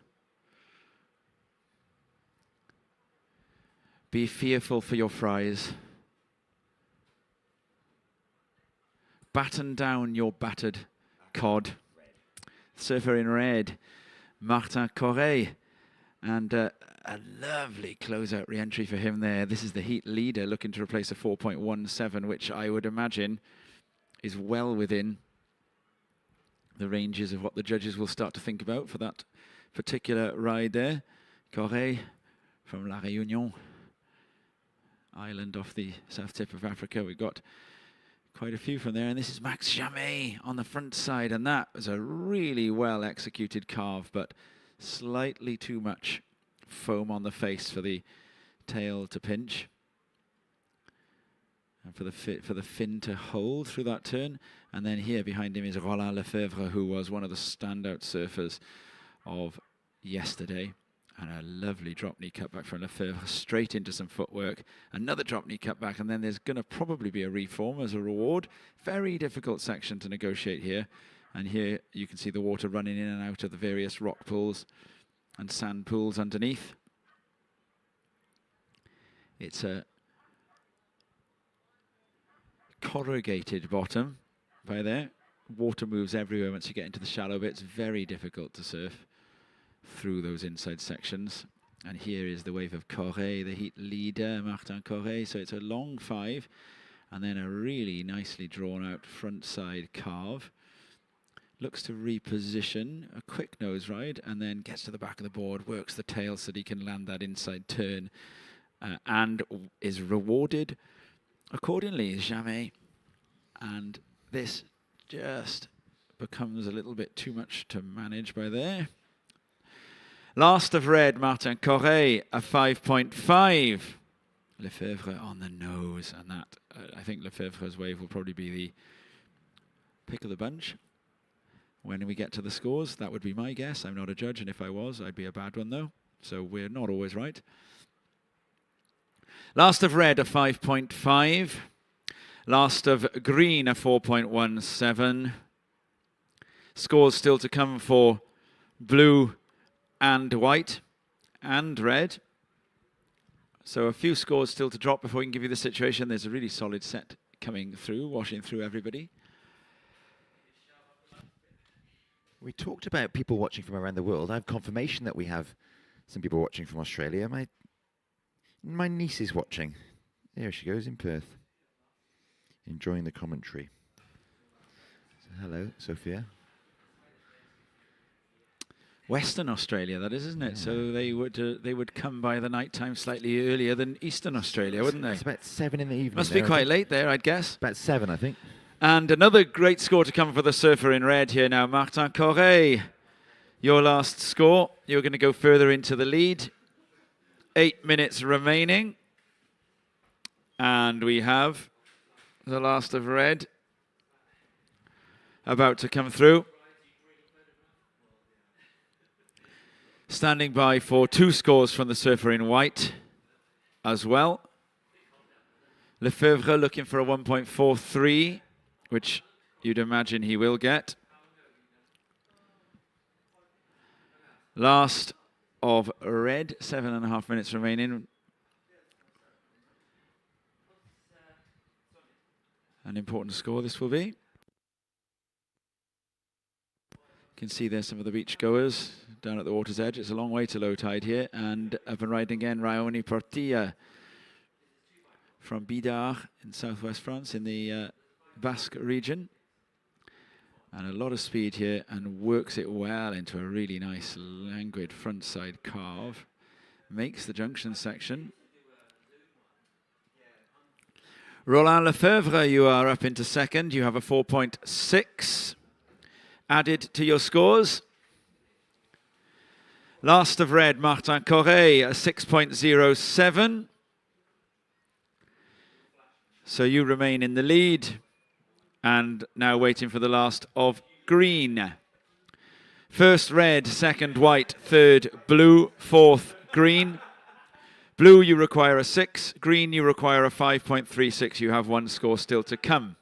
Be fearful for your fries. Batten down your battered cod. Surfer in red, Martin Corret. And a lovely closeout re-entry for him there. This is the heat leader looking to replace a 4.17, which I would imagine is well within the ranges of what the judges will start to think about for that particular ride there. Corret from La Réunion island off the south tip of Africa. We've got quite a few from there, and this is Max Jamais on the front side, and that was a really well executed carve, but slightly too much foam on the face for the tail to pinch and for the fin to hold through that turn. And then here behind him is Roland Lefebvre, who was one of the standout surfers of yesterday. And a lovely drop knee cutback from Lefebvre, straight into some footwork. Another drop knee cutback, and then there's going to probably be a reform as a reward. Very difficult section to negotiate here. And here you can see the water running in and out of the various rock pools and sand pools underneath. It's a corrugated bottom by there. Water moves everywhere once you get into the shallow bits. Very difficult to surf through those inside sections. And here is the wave of Corret, the heat leader, Martin Corret. So it's a long 5 and then a really nicely drawn out front side carve. Looks to reposition, a quick nose ride, and then gets to the back of the board, works the tail so that he can land that inside turn, and is rewarded accordingly, Jamais. And this just becomes a little bit too much to manage by there. Last of red, Martin Corret, a 5.5. Lefebvre on the nose, and that, I think Lefebvre's wave will probably be the pick of the bunch. When we get to the scores, that would be my guess. I'm not a judge, and if I was, I'd be a bad one, though. So we're not always right. Last of red, a 5.5. Last of green, a 4.17. Scores still to come for blue and white and red. So a few scores still to drop before we can give you the situation. There's a really solid set coming through, washing through everybody. We talked about people watching from around the world. I have confirmation that we have some people watching from Australia. My niece is watching. There she goes in Perth, enjoying the commentary. So hello, Sophia. Western Australia, that is, isn't it? Yeah. So they would come by the night time slightly earlier than Eastern Australia, wouldn't they? It's about 7 in the evening. Must be quite late there, I'd guess. About 7, I think. And another great score to come for the surfer in red here now, Martin Corret. Your last score. You're going to go further into the lead. 8 minutes remaining. And we have the last of red about to come through. Standing by for 2 scores from the surfer in white as well. Lefebvre looking for a 1.43, which you'd imagine he will get. Last of red, 7.5 minutes remaining. An important score this will be. You can see there's some of the beach goers down at the water's edge. It's a long way to low tide here. And up and riding again, Raoni Portilla from Bidart in southwest France in the Basque region. And a lot of speed here and works it well into a really nice languid front side carve. Makes the junction section. Roland Lefebvre, you are up into second. You have a 4.6 added to your scores. Last of red, Martin Corret, a 6.07. So you remain in the lead. And now waiting for the last of green. First red, second white, third blue, fourth green. Blue, you require a 6. Green, you require a 5.36. You have one score still to come.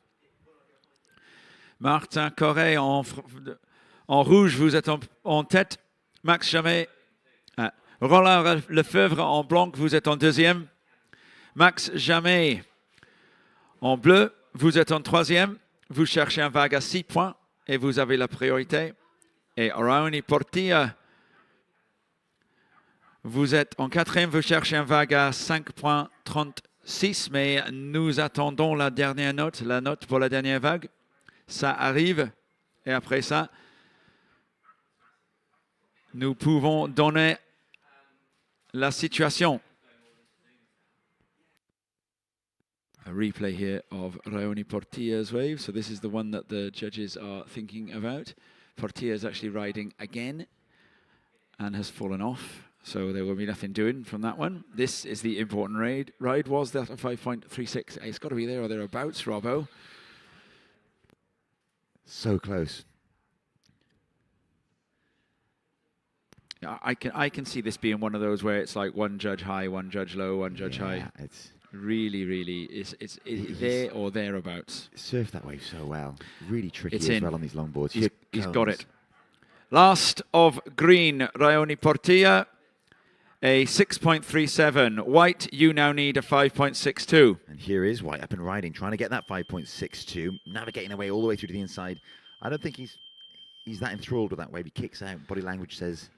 Martin Corret en rouge, vous êtes en tête. Max Jamet. Roland Lefebvre en blanc, vous êtes en deuxième. Max Jamet en bleu, vous êtes en troisième. Vous cherchez un vague à 6 points et vous avez la priorité. Et Raoni Portilla, vous êtes en quatrième, vous cherchez un vague à 5.36, mais nous attendons la dernière note, la note pour la dernière vague. Ça arrive, et après ça, nous pouvons donner la situation. A replay here of Raoni Portilla's wave. So this is the one that the judges are thinking about. Portilla is actually riding again and has fallen off. So there will be nothing doing from that one. This is the important ride. Was that a 5.36? It's got to be there or thereabouts, Robbo. So close. I can see this being one of those where it's like one judge high, one judge low, one judge high. It's really, it's there or thereabouts. Surfed that wave so well. Really tricky It's as in. well on these long boards. He's got it. Last of green, Raoni Portilla, a 6.37. White, you now need a 5.62. And here is White up and riding, trying to get that 5.62, navigating away all the way through to the inside. I don't think he's that enthralled with that wave. He kicks out. Body language says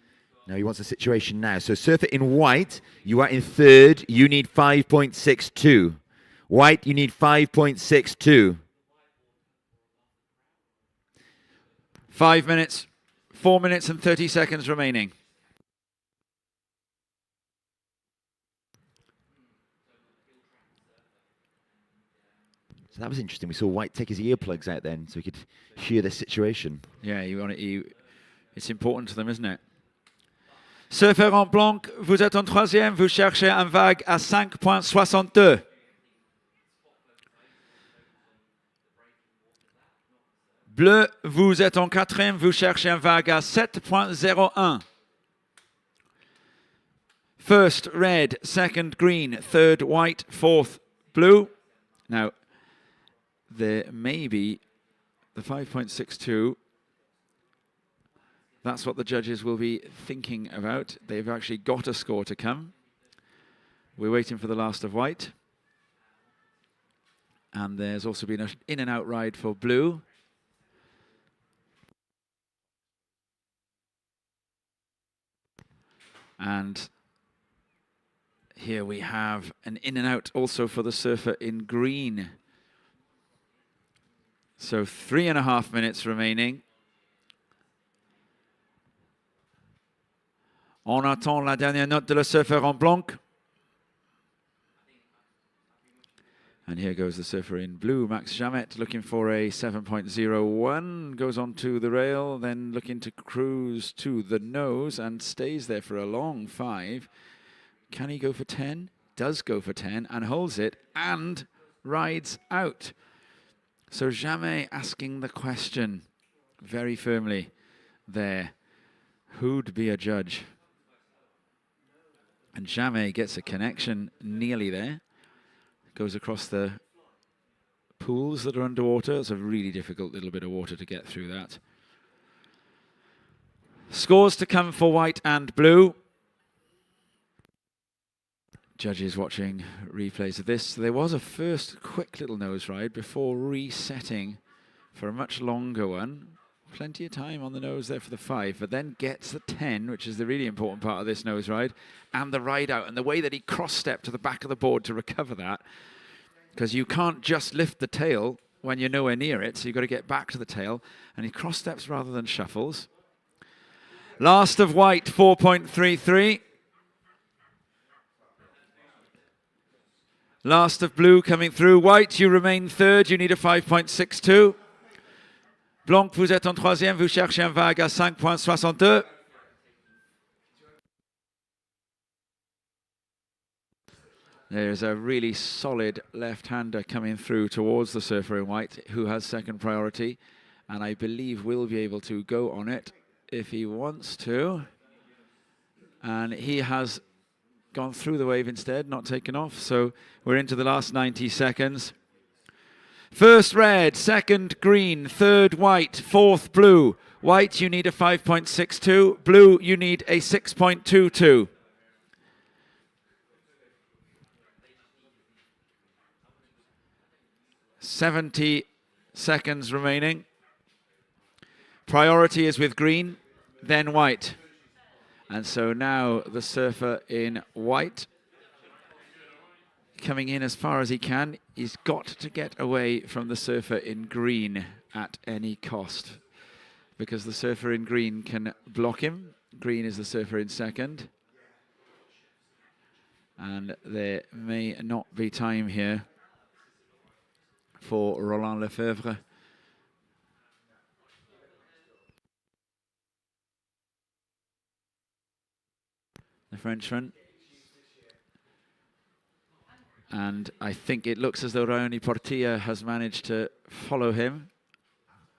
no, he wants a situation now. So surfer in white. You are in third. You need 5.62. White, you need 5.62. 5 minutes, 4 minutes and 30 seconds remaining. So that was interesting. We saw White take his earplugs out then so he could hear the situation. Yeah, it's important to them, isn't it? Surfer en blanc, vous êtes en troisième, vous cherchez un vague à 5.62. Bleu, vous êtes en quatrième, vous cherchez un vague à 7.01. First red, second green, third white, fourth blue. Now, there may be the 5.62. That's what the judges will be thinking about. They've actually got a score to come. We're waiting for the last of white. And there's also been an in and out ride for blue. And here we have an in and out also for the surfer in green. So 3.5 minutes remaining. On attend la dernière note de le surfer en blanc. And here goes the surfer in blue, Max Jamet, looking for a 7.01. Goes onto the rail, then looking to cruise to the nose and stays there for a long 5. Can he go for 10? Does go for 10 and holds it and rides out. So Jamet asking the question very firmly there. Who'd be a judge? And Jamet gets a connection nearly there. Goes across the pools that are underwater. It's a really difficult little bit of water to get through that. Scores to come for white and blue. Judges watching replays of this. There was a first quick little nose ride before resetting for a much longer one. Plenty of time on the nose there for the 5, but then gets the 10, which is the really important part of this nose ride, and the ride out. And the way that he cross-stepped to the back of the board to recover that, because you can't just lift the tail when you're nowhere near it, so you've got to get back to the tail. And he cross-steps rather than shuffles. Last of white, 4.33. Last of blue coming through. White, you remain third. You need a 5.62. Blanc, vous êtes en troisième. Vous cherchez un vague à 5.62. There's a really solid left-hander coming through towards the surfer in white, who has second priority, and I believe will be able to go on it if he wants to. And he has gone through the wave instead, not taken off, so we're into the last 90 seconds. First red, second green, third white, fourth blue. White, you need a 5.62. Blue, you need a 6.22. "70 seconds remaining. Priority is with green, then white. And so now the surfer in white, coming in as far as he can. He's got to get away from the surfer in green at any cost, because the surfer in green can block him. Green is the surfer in second. And there may not be time here for Roland Lefebvre. The Frenchman. And I think it looks as though Raoni Portilla has managed to follow him.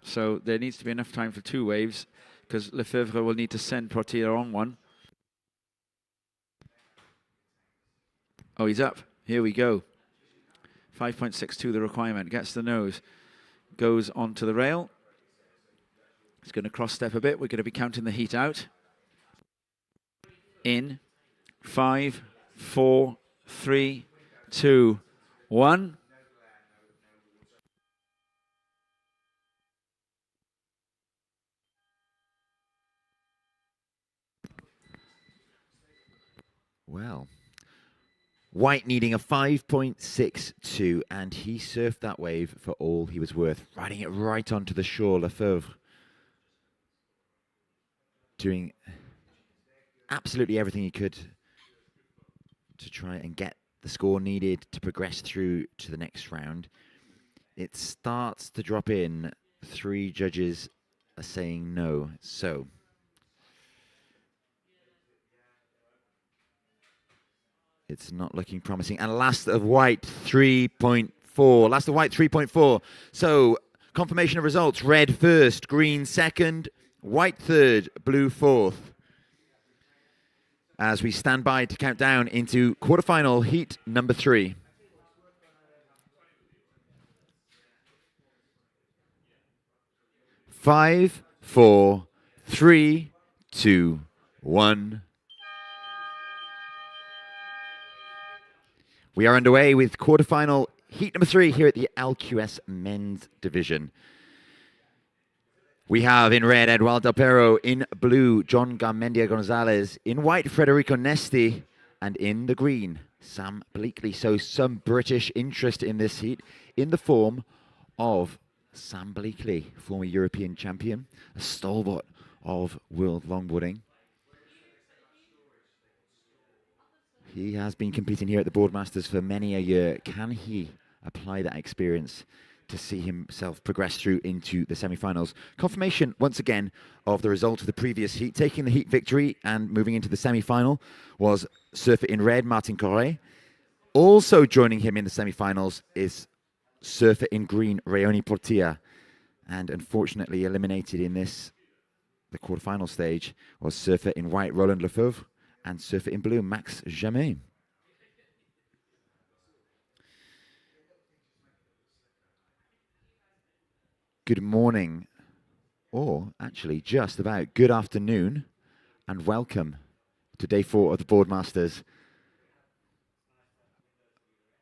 So there needs to be enough time for two waves, because Lefebvre will need to send Portilla on one. Oh, he's up. Here we go. 5.62 the requirement. Gets the nose. Goes onto the rail. He's going to cross step a bit. We're going to be counting the heat out. In 5, 4, 3, 2, 1. Well, White needing a 5.62, and he surfed that wave for all he was worth, riding it right onto the shore. Lefebvre doing absolutely everything he could to try and get the score needed to progress through to the next round. It starts to drop in. 3 judges are saying no. So it's not looking promising. And last of White, 3.4. Last of White, 3.4. So confirmation of results. Red first, green second, white third, blue fourth. As we stand by to count down into quarterfinal heat number 3. Five, 4, 3, 2, 1. We are underway with quarterfinal heat number 3 here at the LQS men's division. We have in red Eduardo Del Pero, in blue John Garmendia Gonzalez, in white Federico Nesti, and in the green Sam Bleakley. So some British interest in this heat in the form of Sam Bleakley, former European champion, a stalwart of world longboarding. He has been competing here at the Boardmasters for many a year. Can he apply that experience to see himself progress through into the semi-finals? Confirmation, once again, of the result of the previous heat. Taking the heat victory and moving into the semi-final was surfer in red, Martin Correa. Also joining him in the semi-finals is surfer in green, Raoni Portilla. And unfortunately eliminated in this, the quarterfinal stage, was surfer in white, Roland Lefebvre, and surfer in blue, Max Jamais. Good morning, or actually just about good afternoon, and welcome to day 4 of the Boardmasters.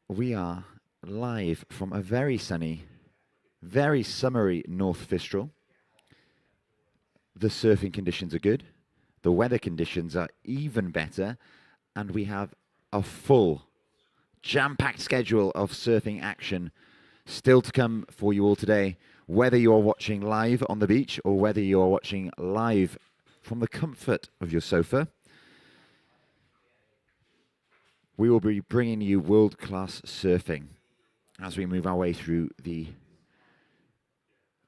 We are live from a very sunny, very summery North Fistral. The surfing conditions are good. The weather conditions are even better, and we have a full, jam-packed schedule of surfing action still to come for you all today. Whether you're watching live on the beach or whether you're watching live from the comfort of your sofa, we will be bringing you world-class surfing as we move our way through the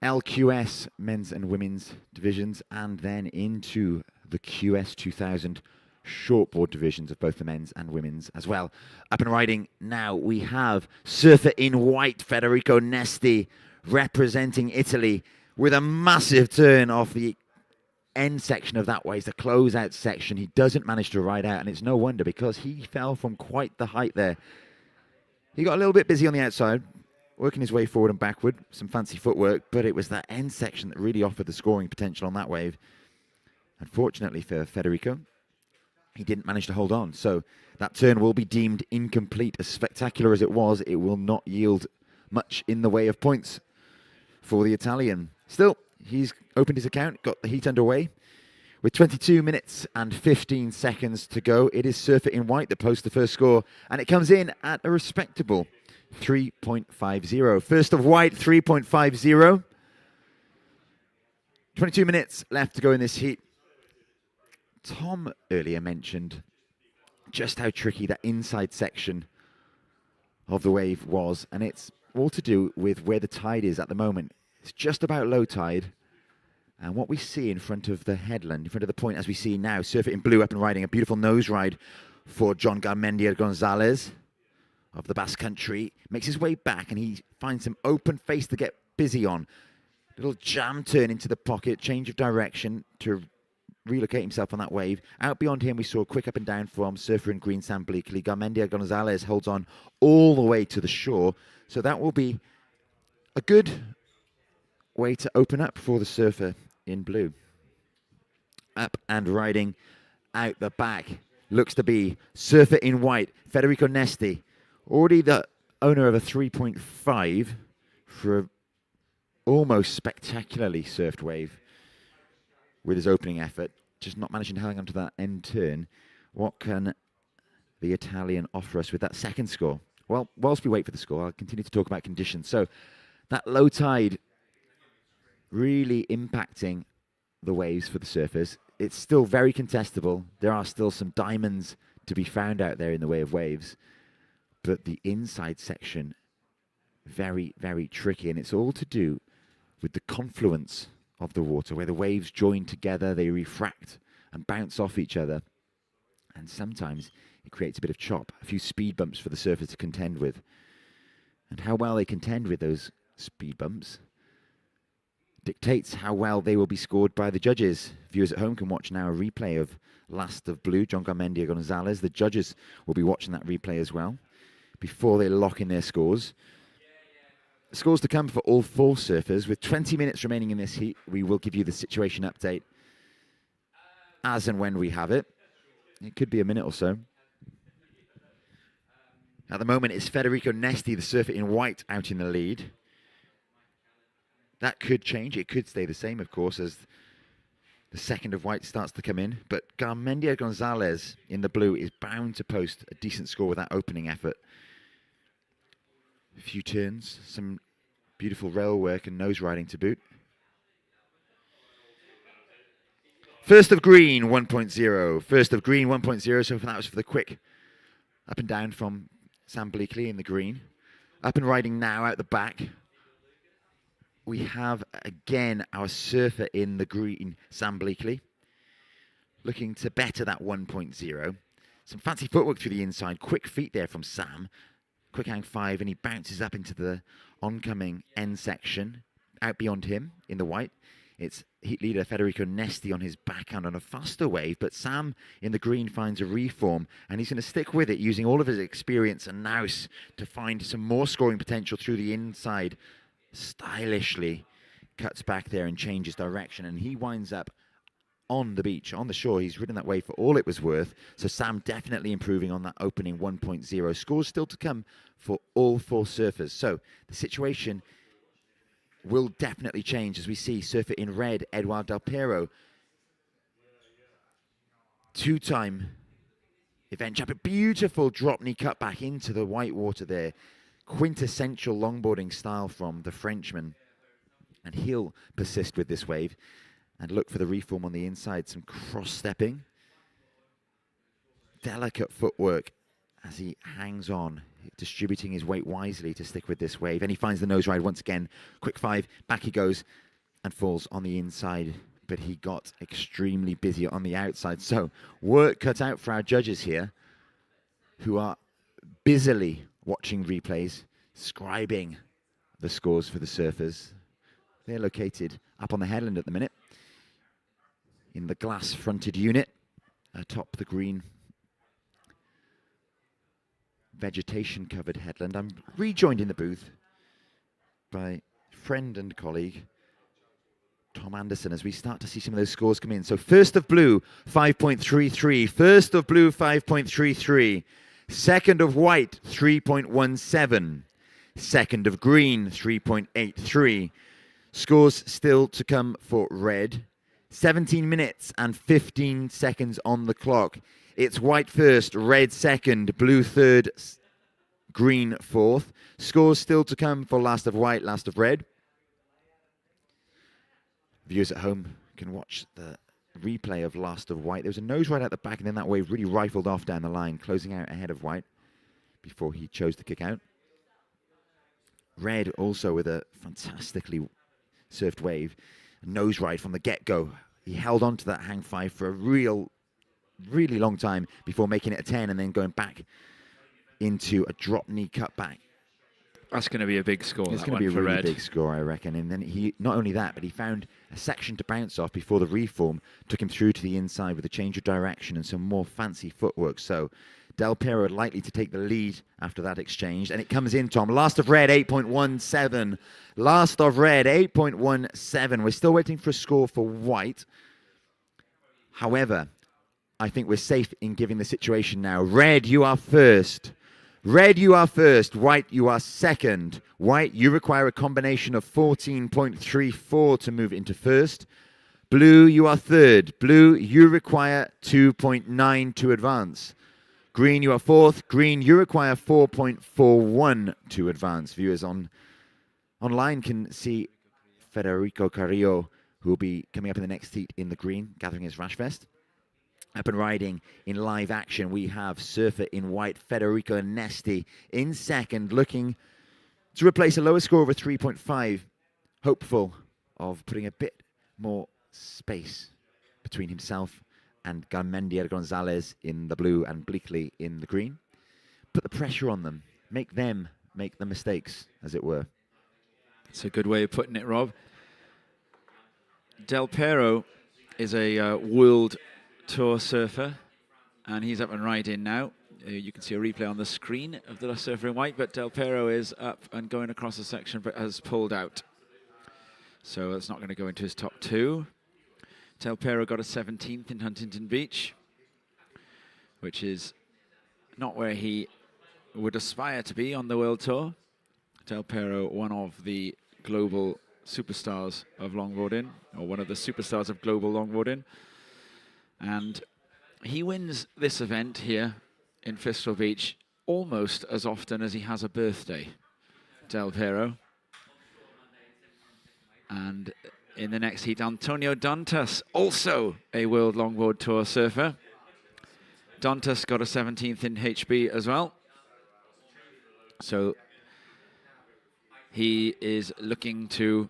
LQS men's and women's divisions and then into the QS 2000 shortboard divisions of both the men's and women's as well. Up and riding now, we have surfer in white, Federico Nesti, representing Italy with a massive turn off the end section of that wave, the closeout section. He doesn't manage to ride out, and it's no wonder because he fell from quite the height there. He got a little bit busy on the outside, working his way forward and backward, some fancy footwork, but it was that end section that really offered the scoring potential on that wave. Unfortunately for Federico, he didn't manage to hold on, so that turn will be deemed incomplete. As spectacular as it was, it will not yield much in the way of points for the Italian. Still, he's opened his account, got the heat underway. With 22 minutes and 15 seconds to go, it is Surfer in White that posts the first score, and it comes in at a respectable 3.50. First of White, 3.50. 22 minutes left to go in this heat. Tom earlier mentioned just how tricky that inside section of the wave was, and it's all to do with where the tide is at the moment. It's just about low tide, and what we see in front of the headland, in front of the point as we see now, Surfer in Blue up and riding, a beautiful nose ride for John Garmendia Gonzalez of the Basque Country, makes his way back and he finds some open face to get busy on. Little jam turn into the pocket, change of direction to relocate himself on that wave. Out beyond him, we saw a quick up and down from Surfer in Green San Bleakley. Garmendia Gonzalez holds on all the way to the shore. So that will be a good way to open up for the Surfer in Blue. Up and riding out the back looks to be Surfer in White, Federico Nesti. Already the owner of a 3.5 for a almost spectacularly surfed wave with his opening effort, just not managing to hang on to that end turn. What can the Italian offer us with that second score? Well, whilst we wait for the score, I'll continue to talk about conditions. So that low tide really impacting the waves for the surfers. It's still very contestable. There are still some diamonds to be found out there in the way of waves, but the inside section, very, very tricky, and it's all to do with the confluence of the water, where the waves join together, they refract and bounce off each other, and sometimes it creates a bit of chop, a few speed bumps for the surfers to contend with. And how well they contend with those speed bumps dictates how well they will be scored by the judges. Viewers at home can watch now a replay of Last of Blue, John Garmendia Gonzalez. The judges will be watching that replay as well before they lock in their scores. Scores to come for all four surfers. With 20 minutes remaining in this heat, we will give you the situation update as and when we have it. It could be a minute or so. At the moment, it's Federico Nesti, the surfer in white, out in the lead. That could change. It could stay the same, of course, as the second of white starts to come in. But Garmendia Gonzalez in the blue is bound to post a decent score with that opening effort. A few turns, some beautiful rail work and nose riding to boot. First of green, 1.0. First of green, 1.0. So that was for the quick up and down from Sam Bleakley in the green. Up and riding now out the back. We have, again, our surfer in the green, Sam Bleakley, looking to better that 1.0. Some fancy footwork through the inside. Quick feet there from Sam. Quick hang 5, and he bounces up into the oncoming end section. Out beyond him in the white, it's heat leader Federico Nesti on his backhand on a faster wave, but Sam in the green finds a reform, and he's going to stick with it, using all of his experience and nous to find some more scoring potential through the inside. Stylishly cuts back there and changes direction, and he winds up on the beach, on the shore. He's ridden that wave for all it was worth. So Sam definitely improving on that opening 1.0. Scores still to come for all four surfers. So the situation will definitely change as we see surfer in red, Eduardo Del Piero. Two-time event champion. Beautiful drop knee cut back into the white water there. Quintessential longboarding style from the Frenchman. And he'll persist with this wave and look for the reform on the inside. Some cross-stepping. Delicate footwork as he hangs on, distributing his weight wisely to stick with this wave. And he finds the nose ride once again. Quick 5, back he goes and falls on the inside. But he got extremely busy on the outside. So work cut out for our judges here, who are busily watching replays, scribing the scores for the surfers. They're located up on the headland at the minute, in the glass-fronted unit atop the green vegetation-covered headland. I'm rejoined in the booth by friend and colleague Tom Anderson as we start to see some of those scores come in. So first of blue, 5.33. First of blue, 5.33. Second of white, 3.17. Second of green, 3.83. Scores still to come for red. 17 minutes and 15 seconds on the clock. It's white first, red second, blue third, green fourth. Scores still to come for last of white, last of red. Viewers at home can watch the replay of last of white. There was a nose right at the back, and then that wave really rifled off down the line, closing out ahead of white before he chose to kick out. Red also with a fantastically surfed wave. A nose ride from the get-go. He held on to that hang 5 for a really long time before making it a 10 and then going back into a drop knee cutback. That's going to be a big score. It's going to be a really big score, I reckon. And then he, not only that, but he found a section to bounce off before the reform took him through to the inside with a change of direction and some more fancy footwork. So Del Piero likely to take the lead after that exchange. And it comes in, Tom. Last of red, 8.17. Last of red, 8.17. We're still waiting for a score for white. However, I think we're safe in giving the situation now. Red, you are first. Red, you are first. White, you are second. White, you require a combination of 14.34 to move into first. Blue, you are third. Blue, you require 2.9 to advance. Green, you are fourth. Green, you require 4.41 to advance. Viewers online can see Federico Carrillo, who will be coming up in the next heat in the green, gathering his rash vest. Up and riding in live action, we have surfer in white, Federico Nesti in second, looking to replace a lower score of a 3.5. Hopeful of putting a bit more space between himself and Garmendia Gonzalez in the blue and Bleakley in the green. Put the pressure on them. Make them make the mistakes, as it were. That's a good way of putting it, Rob. Del Piero is a world tour surfer, and he's up and riding now. You can see a replay on the screen of the surfer in white, but Del Piero is up and going across the section, but has pulled out. So it's not going to go into his top 2. Del Piero got a 17th in Huntington Beach, which is not where he would aspire to be on the world tour. Del Piero, one of the global superstars of longboarding, or one of the superstars of global longboarding. And he wins this event here in Fistral Beach almost as often as he has a birthday, Del Piero. And in the next heat, Antonio Dantas, also a World Longboard Tour surfer. Dantas got a 17th in HB as well. So he is looking to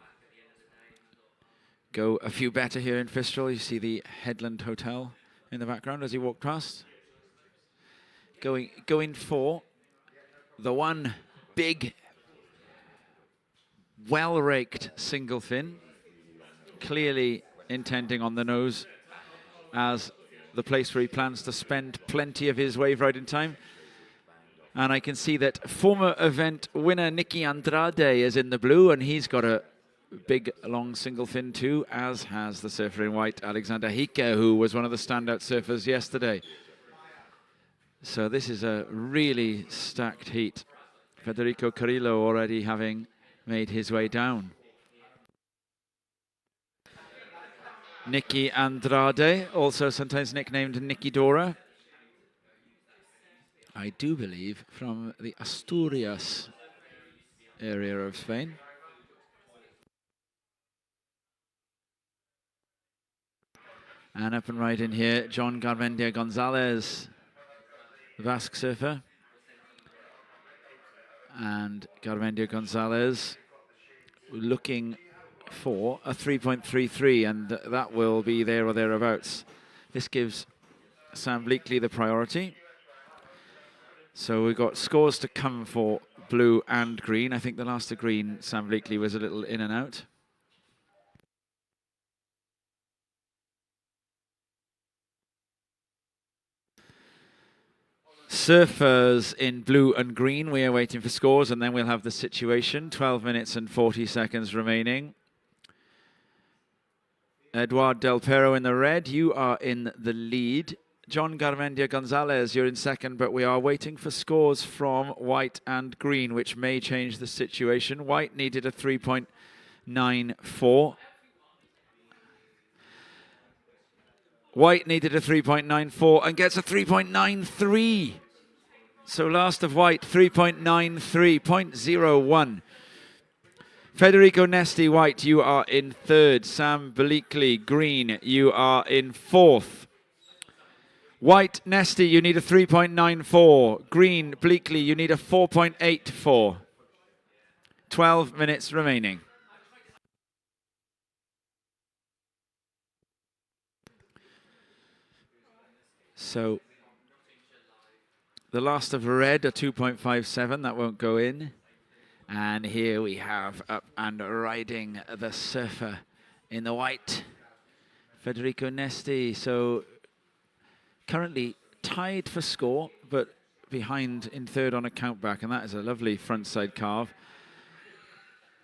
go a few better here in Fistral. You see the Headland Hotel in the background as he walked past. Going for the one big, well-raked single fin, clearly intending on the nose as the place where he plans to spend plenty of his wave riding time. And I can see that former event winner Nicky Andrade is in the blue, and he's got a big, long single fin too, as has the surfer in white, Alexander Hike, who was one of the standout surfers yesterday. So this is a really stacked heat. Federico Carrillo already having made his way down. Nicky Andrade, also sometimes nicknamed Nicky Dora. I do believe from the Asturias area of Spain. And up and riding here, John Garmendia Gonzalez, the Basque surfer, And Garmendia Gonzalez looking for a 3.33, and that will be there or thereabouts. This gives Sam Bleakley the priority. So we've got scores to come for blue and green. I think the last of green, Sam Bleakley was a little in and out. Surfers in blue and green, we are waiting for scores, and then we'll have the situation. 12 minutes and 40 seconds remaining. Eduard Del Pero in the red, you are in the lead. John Garmendia Gonzalez, you're in second, but we are waiting for scores from white and green, which may change the situation. White needed a 3.94. White needed a 3.94 and gets a 3.93. So last of white, 3.93, 0.01. Federico Nesti, white, you are in third. Sam Bleakley, green, you are in fourth. White, Nesti, you need a 3.94. Green, Bleakley, you need a 4.84. 12 minutes remaining. So the last of red, a 2.57, that won't go in. And here we have up and riding the surfer in the white, Federico Nesti. So currently tied for score, but behind in third on a countback, and that is a lovely frontside carve.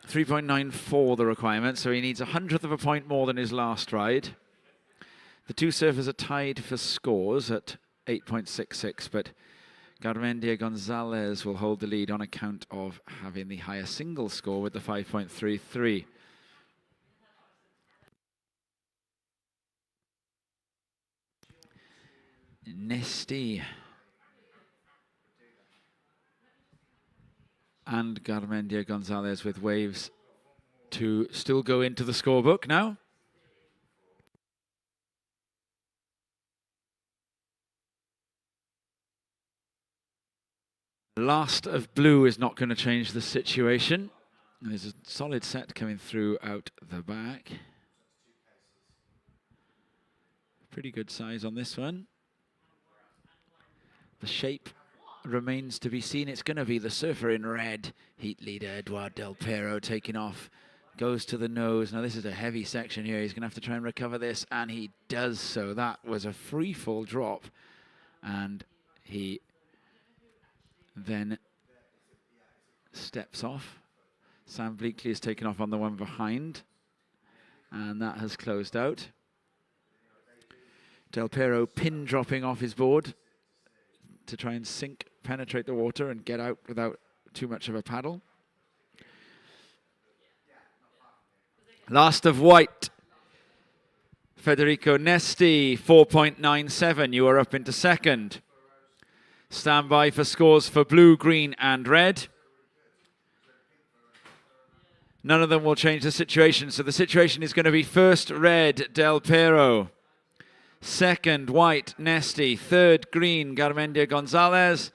3.94 the requirement, so he needs 1/100 of a point more than his last ride. The two surfers are tied for scores at 8.66, but Garmendia Gonzalez will hold the lead on account of having the higher single score with the 5.33. Nesti and Garmendia Gonzalez with waves to still go into the scorebook now. Last of blue is not going to change the situation. There's a solid set coming through out the back. Pretty good size on this one. The shape remains to be seen. It's going to be the surfer in red. Heat leader Eduard Del Pero taking off. Goes to the nose. Now this is a heavy section here. He's going to have to try and recover this, and he does so. That was a free fall drop. And he then steps off. Sam Bleakley is taken off on the one behind, and that has closed out. Del Pero pin dropping off his board to try and penetrate the water and get out without too much of a paddle. Last of white, Federico Nesti, 4.97. You are up into second. Stand by for scores for blue, green, and red. None of them will change the situation. So the situation is going to be first red, Del Pero. Second white, Nesti. Third green, Garmendia Gonzalez.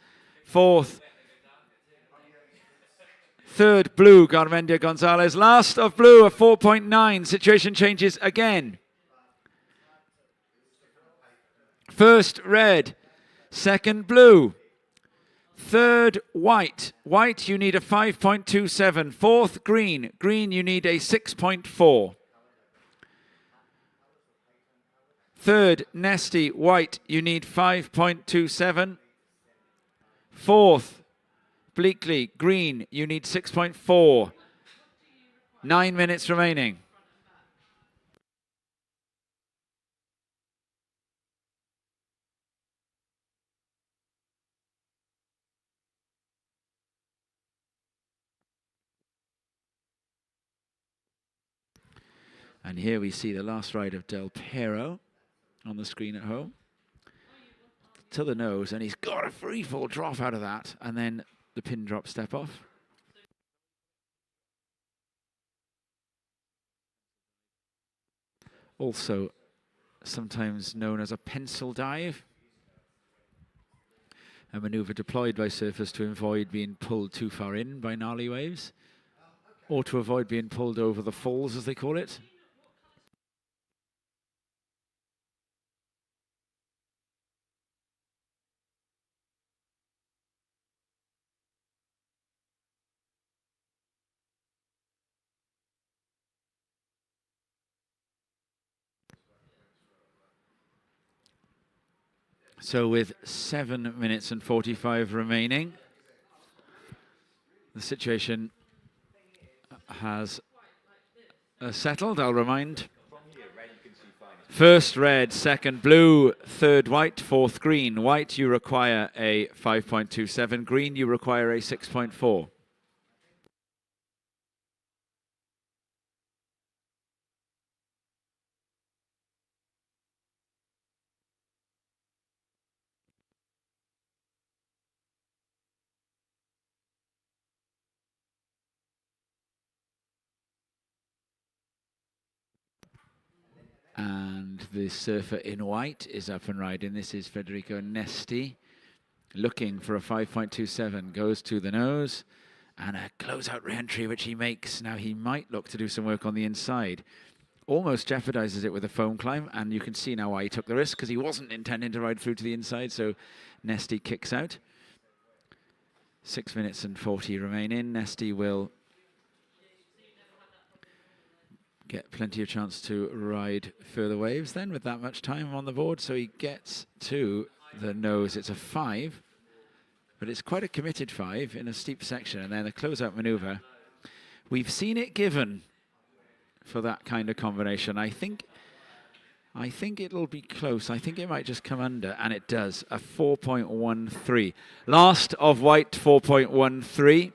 Third blue, Garmendia Gonzalez. Last of blue, a 4.9. Situation changes again. First red. Second blue. Third white. White, you need a 5.27. Fourth green. Green, you need a 6.4. Third Nesti. White, you need 5.27. Fourth Bleakley. Green, you need 6.4. 9 minutes remaining. And here we see the last ride of Del Pero on the screen at home. To the nose, and he's got a free fall drop out of that, and then the pin drop step off. Also sometimes known as a pencil dive. a manoeuvre deployed by surfers to avoid being pulled too far in by gnarly waves, or to avoid being pulled over the falls, as they call it. So with 7 minutes and 45 remaining, the situation has settled, I'll remind. First red, second blue, third white, fourth green. White, you require a 5.27. Green, you require a 6.4. And the surfer in white is up and riding. This is Federico Nesti, looking for a 5.27. Goes to the nose, and a closeout re-entry, which he makes. Now he might look to do some work on the inside. Almost jeopardizes it with a foam climb, and you can see now why he took the risk, because he wasn't intending to ride through to the inside, so Nesti kicks out. 6 minutes and 40 remain in. Nesti will get plenty of chance to ride further waves then with that much time on the board. So he gets to the nose. It's a 5, but it's quite a committed 5 in a steep section. And then the closeout maneuver. We've seen it given for that kind of combination. I think it'll be close. I think it might just come under, and it does. A 4.13. Last of white, 4.13.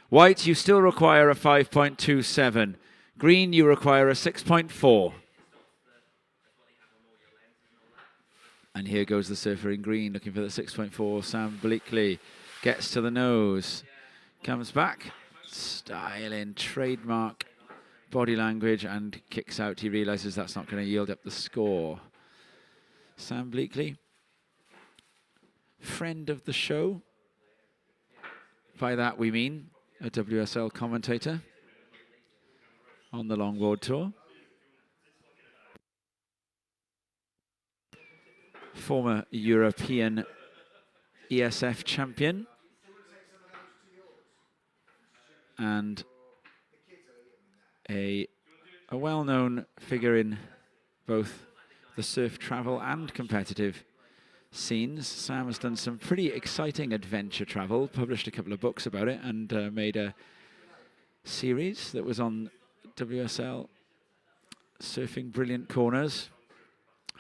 White, you still require a 5.27. Green, you require a 6.4. And here goes the surfer in green, looking for the 6.4. Sam Bleakley gets to the nose, comes back, styling, trademark body language, and kicks out. He realizes that's not going to yield up the score. Sam Bleakley, friend of the show. By that we mean a WSL commentator on the longboard tour. Former European ESF champion. And a well-known figure in both the surf travel and competitive scenes. Sam has done some pretty exciting adventure travel, published a couple of books about it, and made a series that was on WSL, Surfing Brilliant Corners,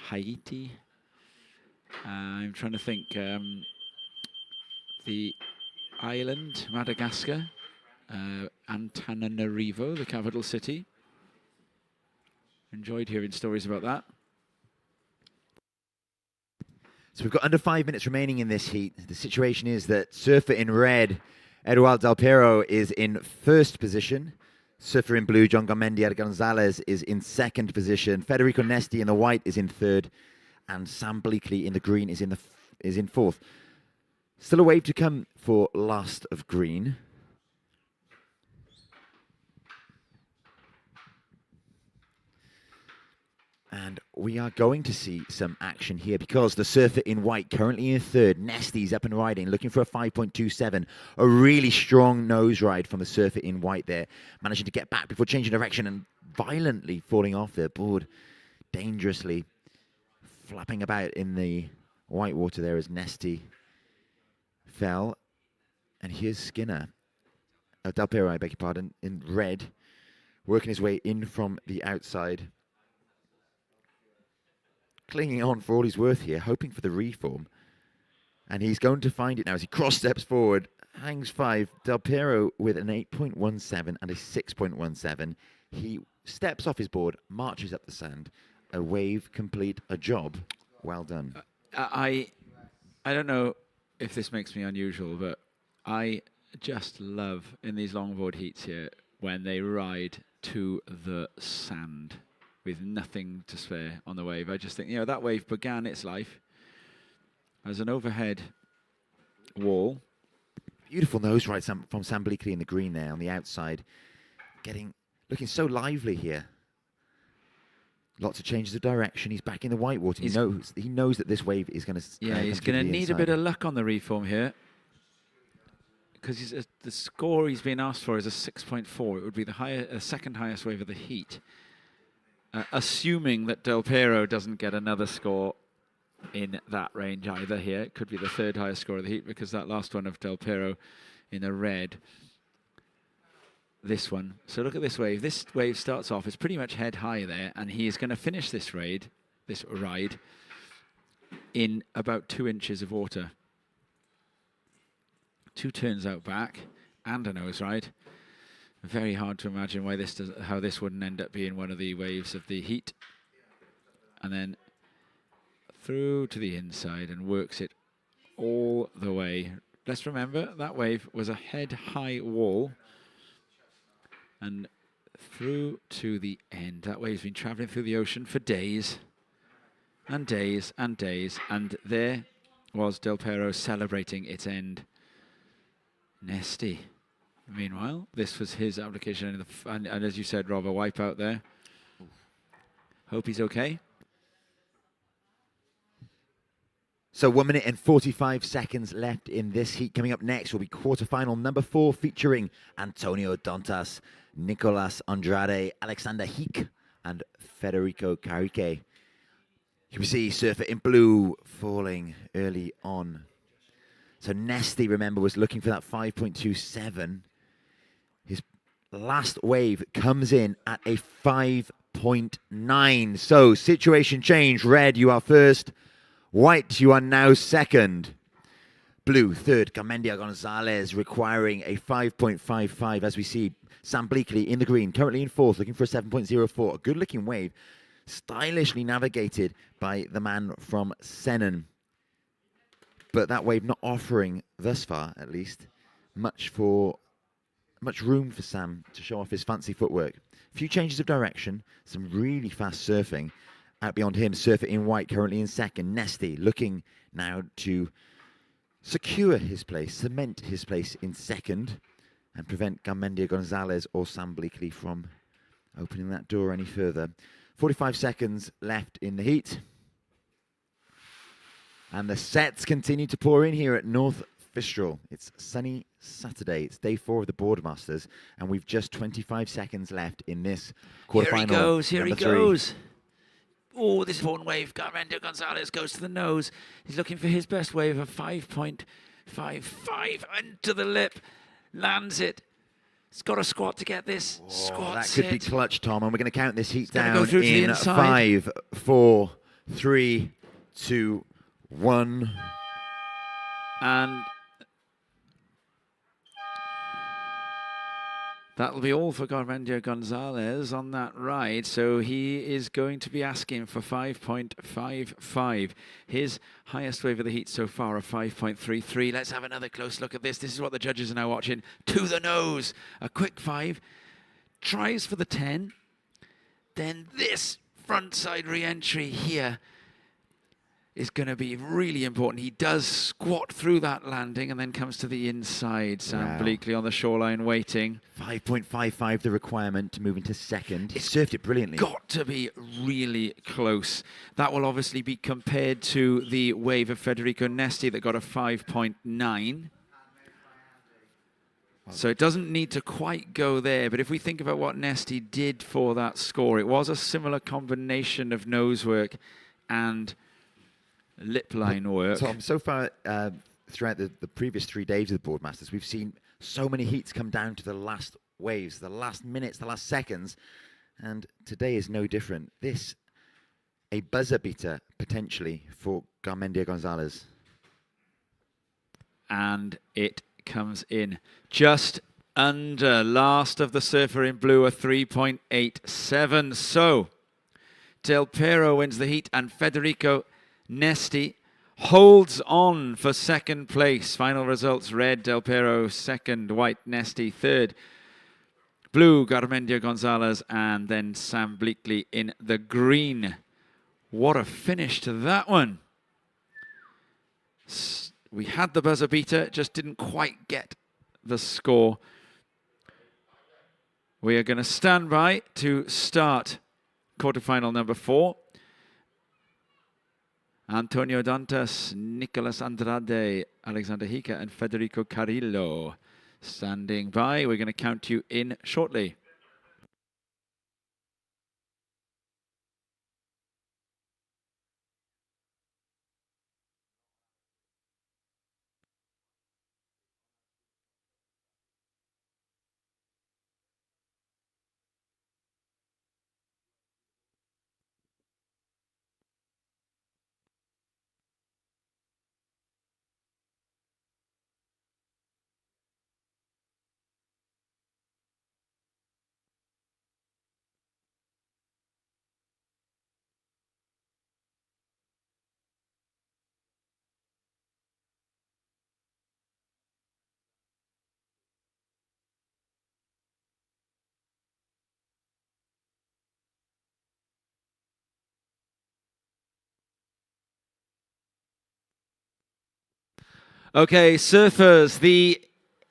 Haiti. I'm trying to think, the island, Madagascar, Antananarivo, the capital city. Enjoyed hearing stories about that. So we've got under 5 minutes remaining in this heat. The situation is that surfer in red, Eduardo Del Piero, is in first position. Surfer in blue, John Gomendia Gonzalez, is in second position. Federico Nesti in the white is in third. And Sam Bleakley in the green is in fourth. Still a wave to come for last of green. And we are going to see some action here because the surfer in white, currently in third, Nesti's up and riding, looking for a 5.27. A really strong nose ride from the surfer in white there, managing to get back before changing direction and violently falling off their board, dangerously flapping about in the white water there as Nesti fell. And here's Skinner, Del Piero, I beg your pardon, in red, working his way in from the outside. Clinging on for all he's worth here, hoping for the reform. And he's going to find it now as he cross steps forward, hangs 5. Del Piero with an 8.17 and a 6.17. He steps off his board, marches up the sand. A wave complete, a job well done. I don't know if this makes me unusual, but I just love in these longboard heats here when they ride to the sand with nothing to spare on the wave. I just think, that wave began its life as an overhead wall. Beautiful nose right from Sam Bleakley in the green there on the outside. Looking so lively here. Lots of changes of direction. He's back in the whitewater. He knows that this wave is going to. Yeah, he's going to need a bit of luck on the reform here, because the score he's been asked for is a 6.4. It would be the second highest wave of the heat, assuming that Del Piero doesn't get another score in that range either. Here, it could be the third highest score of the heat, because that last one of Del Piero in the red. This one. So look at this wave. This wave starts off, it's pretty much head high there, and he is going to finish this ride in about 2 inches of water. 2 turns out back and a nose ride. Very hard to imagine how this wouldn't end up being one of the waves of the heat. And then through to the inside and works it all the way. Let's remember that wave was a head high wall. And through to the end. That wave's been traveling through the ocean for days and days and days. And there was Del Piero celebrating its end. Nesty. Meanwhile, this was his application. And as you said, Rob, a wipeout there. Hope he's okay. So 1 minute and 45 seconds left in this heat. Coming up next will be quarterfinal number 4, featuring Antonio Dantas, Nicolas Andrade, Alexander Hick, and Federico Carique. Here we see surfer in blue falling early on. So Nesty, remember, was looking for that 5.27. His last wave comes in at a 5.9. So situation change. Red, you are first. White, you are now second. Blue, third. Garmendia Gonzalez requiring a 5.55, as we see Sam Bleakley in the green, currently in fourth, looking for a 7.04. A good-looking wave, stylishly navigated by the man from Sennen. But that wave not offering, thus far at least, much room for Sam to show off his fancy footwork. A few changes of direction, some really fast surfing. Out beyond him, surfer in white, currently in second. Nesty looking now to secure his place, cement his place in second, and prevent Garmendia Gonzalez or Sam Bleakley from opening that door any further. 45 seconds left in the heat. And the sets continue to pour in here at North Fistral. It's sunny Saturday. It's day 4 of the Boardmasters, and we've just 25 seconds left in this quarterfinal. Here he goes. Oh, this important wave. Garmendia Gonzalez goes to the nose. He's looking for his best wave of 5.55 into the lip. Lands it. He's got a squat to get this. That could be clutch, Tom. And we're going to count this heat down go through to the in inside. 5, 4, 3, 2, 1. And that'll be all for Garmendia Gonzalez on that ride. So he is going to be asking for 5.55. His highest wave of the heat so far, a 5.33. Let's have another close look at this. This is what the judges are now watching. To the nose. A quick 5. Tries for the 10. Then this frontside re-entry here is going to be really important. He does squat through that landing and then comes to the inside. Sam Bleakley on the shoreline waiting. 5.55 the requirement to move into second. He surfed it brilliantly. Got to be really close. That will obviously be compared to the wave of Federico Nesty that got a 5.9. So it doesn't need to quite go there. But if we think about what Nesty did for that score, it was a similar combination of nose work and lip line work. Tom, so far throughout the previous 3 days of the Boardmasters, we've seen so many heats come down to the last waves, the last minutes, the last seconds, and today is no different. This, a buzzer beater potentially for Garmendia Gonzalez. And it comes in just under. Last of the surfer in blue, a 3.87. So Del Piero wins the heat and Federico Nesty holds on for second place. Final results: red, Del Piero second, white, Nesty third, blue, Garmendia Gonzalez, and then Sam Bleakley in the green. What a finish to that one. We had the buzzer beater, just didn't quite get the score. We are going to stand by to start quarterfinal number 4. Antonio Dantas, Nicolas Andrade, Alexander Hika, and Federico Carillo standing by. We're going to count you in shortly. Okay, surfers, the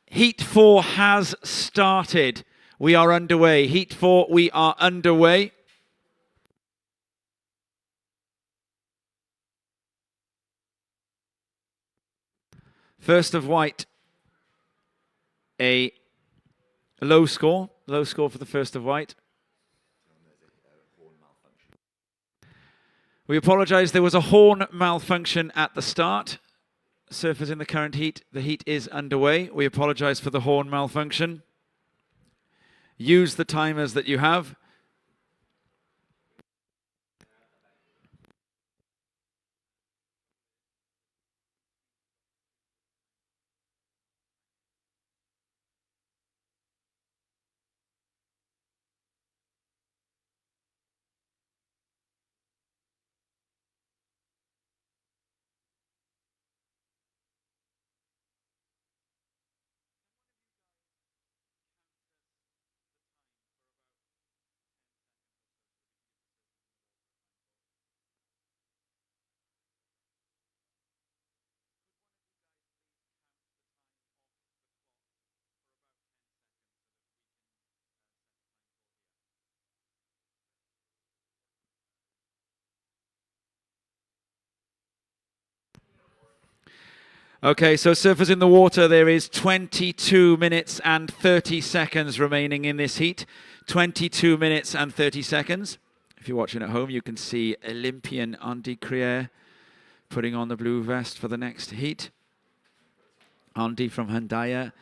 Heat 4 has started. We are underway. Heat 4, we are underway. First of white, a low score for the first of white. We apologize, there was a horn malfunction at the start. Surfers in the current heat, the heat is underway. We apologize for the horn malfunction. Use the timers that you have. Okay, so surfers in the water, there is 22 minutes and 30 seconds remaining in this heat. 22 minutes and 30 seconds. If you're watching at home, you can see Olympian Andy Crier putting on the blue vest for the next heat. Andy from Hendaya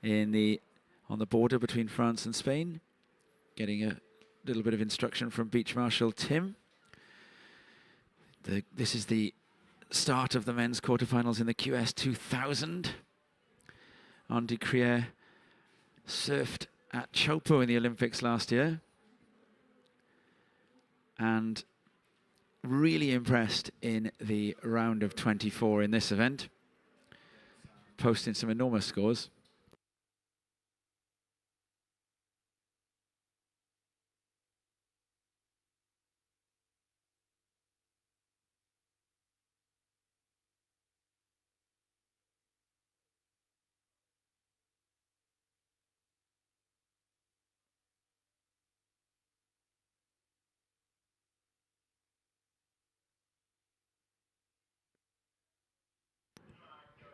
on the border between France and Spain, getting a little bit of instruction from Beach Marshal Tim. This is the start of the men's quarterfinals in the QS 2000. Andy Crier surfed at Chopo in the Olympics last year and really impressed in the round of 24 in this event, posting some enormous scores.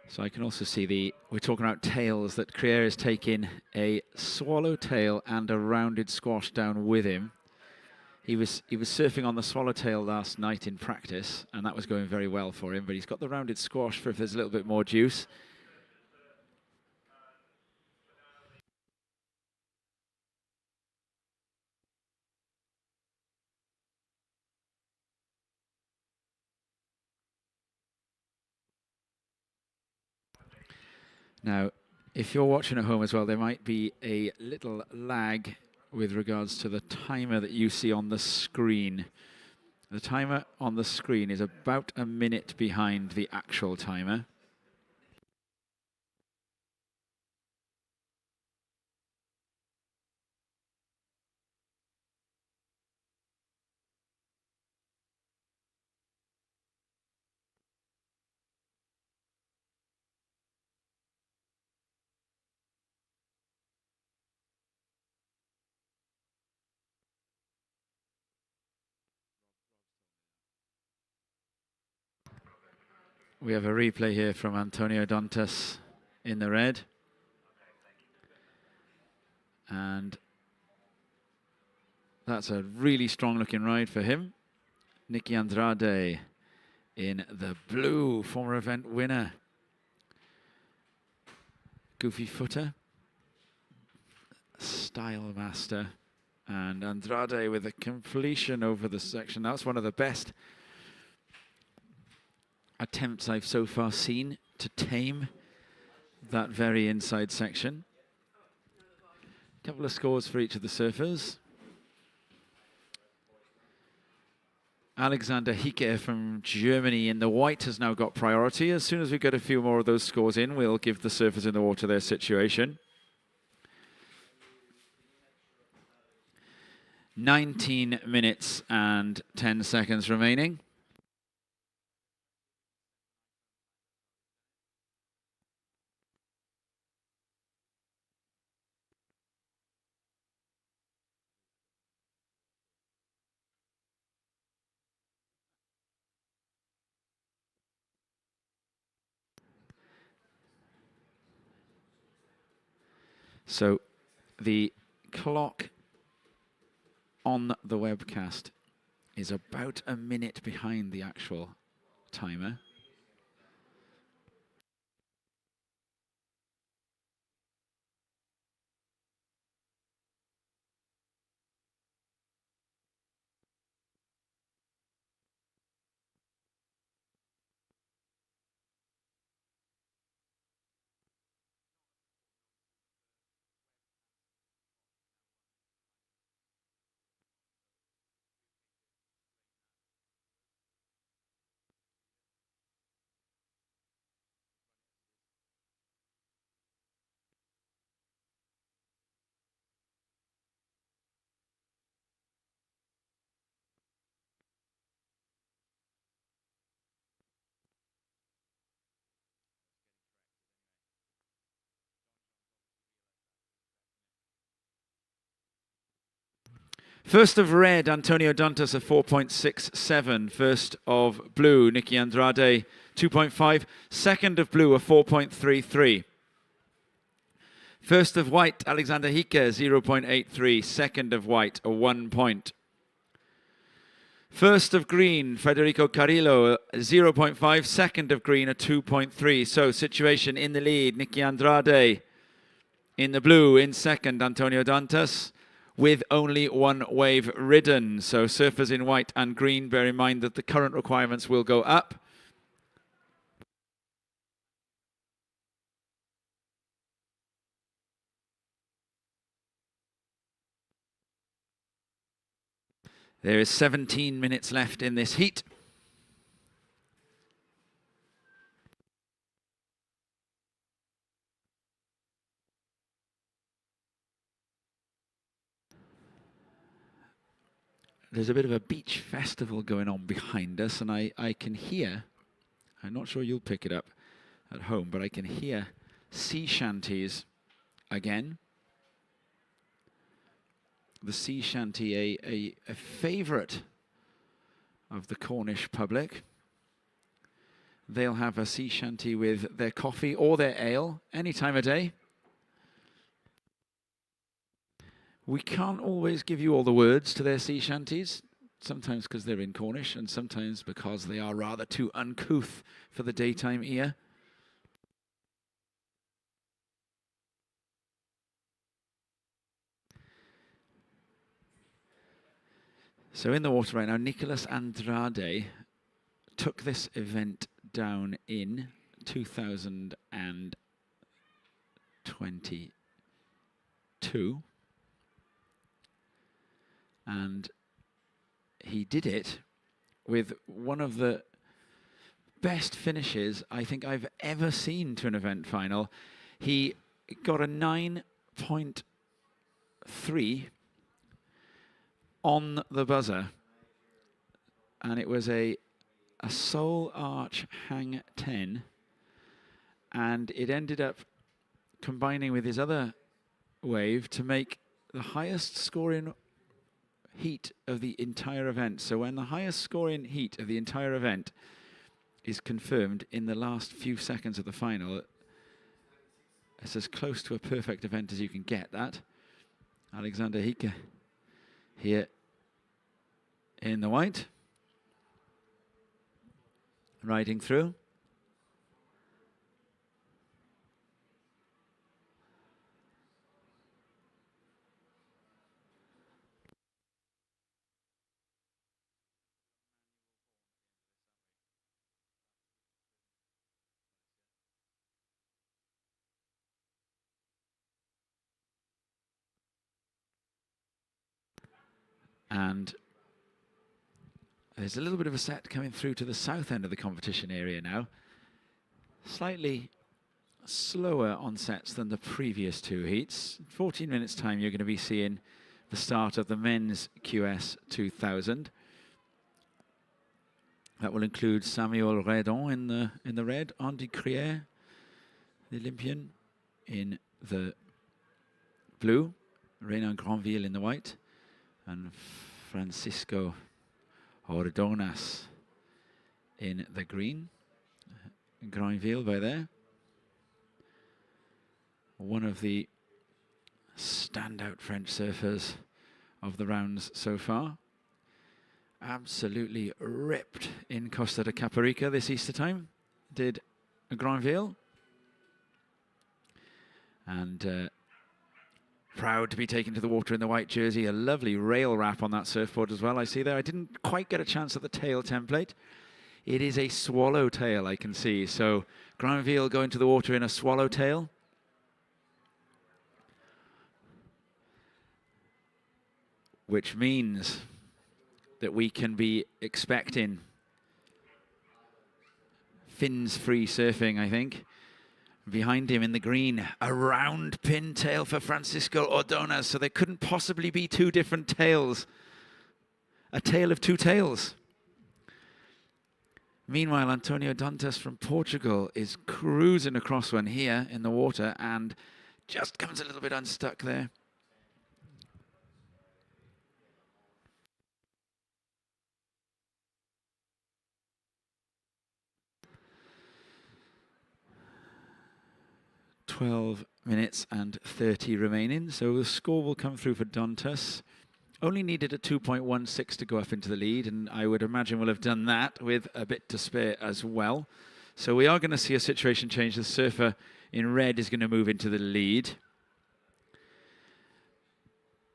So I can also see we're talking about tails, that Crier is taking a swallowtail and a rounded squash down with him. He was surfing on the swallowtail last night in practice, and that was going very well for him, but he's got the rounded squash for if there's a little bit more juice. Now, if you're watching at home as well, there might be a little lag with regards to the timer that you see on the screen. The timer on the screen is about a minute behind the actual timer. We have a replay here from Antonio Dantas in the red. And that's a really strong looking ride for him. Nicky Andrade in the blue, former event winner. Goofy footer. Style master. And Andrade with a completion over the section. That's one of the best attempts I've so far seen to tame that very inside section. A couple of scores for each of the surfers. Alexander Hicke from Germany in the white has now got priority. As soon as we get a few more of those scores in, we'll give the surfers in the water their situation. 19 minutes and 10 seconds remaining. So the clock on the webcast is about a minute behind the actual timer. First of red, Antonio Dantas, a 4.67. First of blue, Nicky Andrade, 2.5. Second of blue, a 4.33. First of white, Alexander Hicke, 0.83. Second of white, a 1 point. First of green, Federico Carrillo, 0.5. Second of green, a 2.3. So situation in the lead, Nicky Andrade. In the blue, in second, Antonio Dantas, with only one wave ridden. So surfers in white and green, bear in mind that the current requirements will go up. There is 17 minutes left in this heat. There's a bit of a beach festival going on behind us, and I can hear, I'm not sure you'll pick it up at home, but I can hear sea shanties again. The sea shanty, a favourite of the Cornish public. They'll have a sea shanty with their coffee or their ale any time of day. We can't always give you all the words to their sea shanties, sometimes because they're in Cornish and sometimes because they are rather too uncouth for the daytime ear. So in the water right now, Nicolas Andrade took this event down in 2022. And he did it with one of the best finishes I think I've ever seen to an event final. He got a 9.3 on the buzzer, and it was a sole arch hang 10, and it ended up combining with his other wave to make the highest scoring heat of the entire event. So when the highest scoring heat of the entire event is confirmed in the last few seconds of the final. It's as close to a perfect event as you can get, that. Alexander Hieke here in the white, riding through. And there's a little bit of a set coming through to the south end of the competition area now. Slightly slower on sets than the previous two heats. 14 minutes time, you're going to be seeing the start of the men's QS 2000. That will include Samuel Redon in the red, Andy Crier, the Olympian, in the blue, Renan Granville in the white, and Francisco Ordonas in the green. Granville by there. One of the standout French surfers of the rounds so far. Absolutely ripped in Costa de Caparica this Easter time, did Granville. And proud to be taken to the water in the white jersey. A lovely rail wrap on that surfboard as well, I see there. I didn't quite get a chance at the tail template. It is a swallowtail, I can see. So Granville going to the water in a swallowtail. Which means that we can be expecting fins-free surfing, I think. Behind him in the green, a round pin tail for Francisco Ordonas, so there couldn't possibly be two different tails. A tail of two tails. Meanwhile, Antonio Dantas from Portugal is cruising across one here in the water and just comes a little bit unstuck there. .12 minutes and 30 remaining, so the score will come through for Dantas. Only needed a 2.16 to go up into the lead, and I would imagine we'll have done that with a bit to spare as well. So we are going to see a situation change. The surfer in red is going to move into the lead.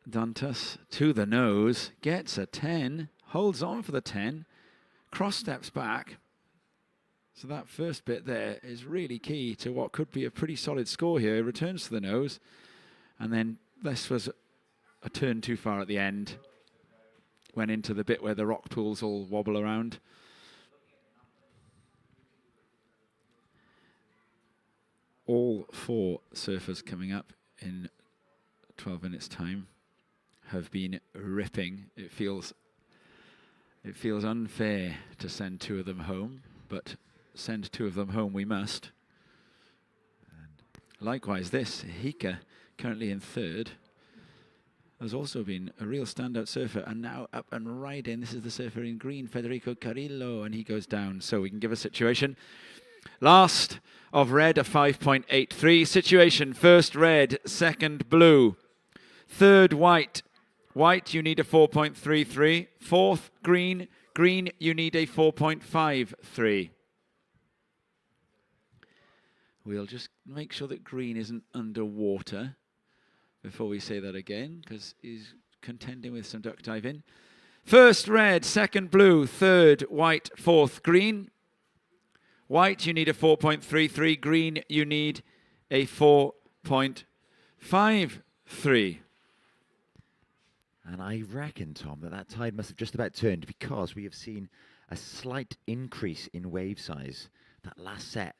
Dantas to the nose, gets a 10, holds on for the 10, cross steps back. So that first bit there is really key to what could be a pretty solid score here. He returns to the nose, and then this was a turn too far at the end. Went into the bit where the rock pools all wobble around. All four surfers coming up in 12 minutes time have been ripping. It feels unfair to send two of them home, but send two of them home we must. And likewise, this Hieke, currently in third, has also been a real standout surfer, and now up and riding. This is the surfer in green, Federico Carrillo, and he goes down. So we can give a situation. Last of red, a 5.83. Situation, first red, second blue, third white. White, you need a 4.33. Fourth, green. Green, you need a 4.53. We'll just make sure that green isn't underwater before we say that again, because he's contending with some duck diving. First red, second blue, third white, fourth green. White, you need a 4.33. Green, you need a 4.53. And I reckon, Tom, that tide must have just about turned, because we have seen a slight increase in wave size. That last set,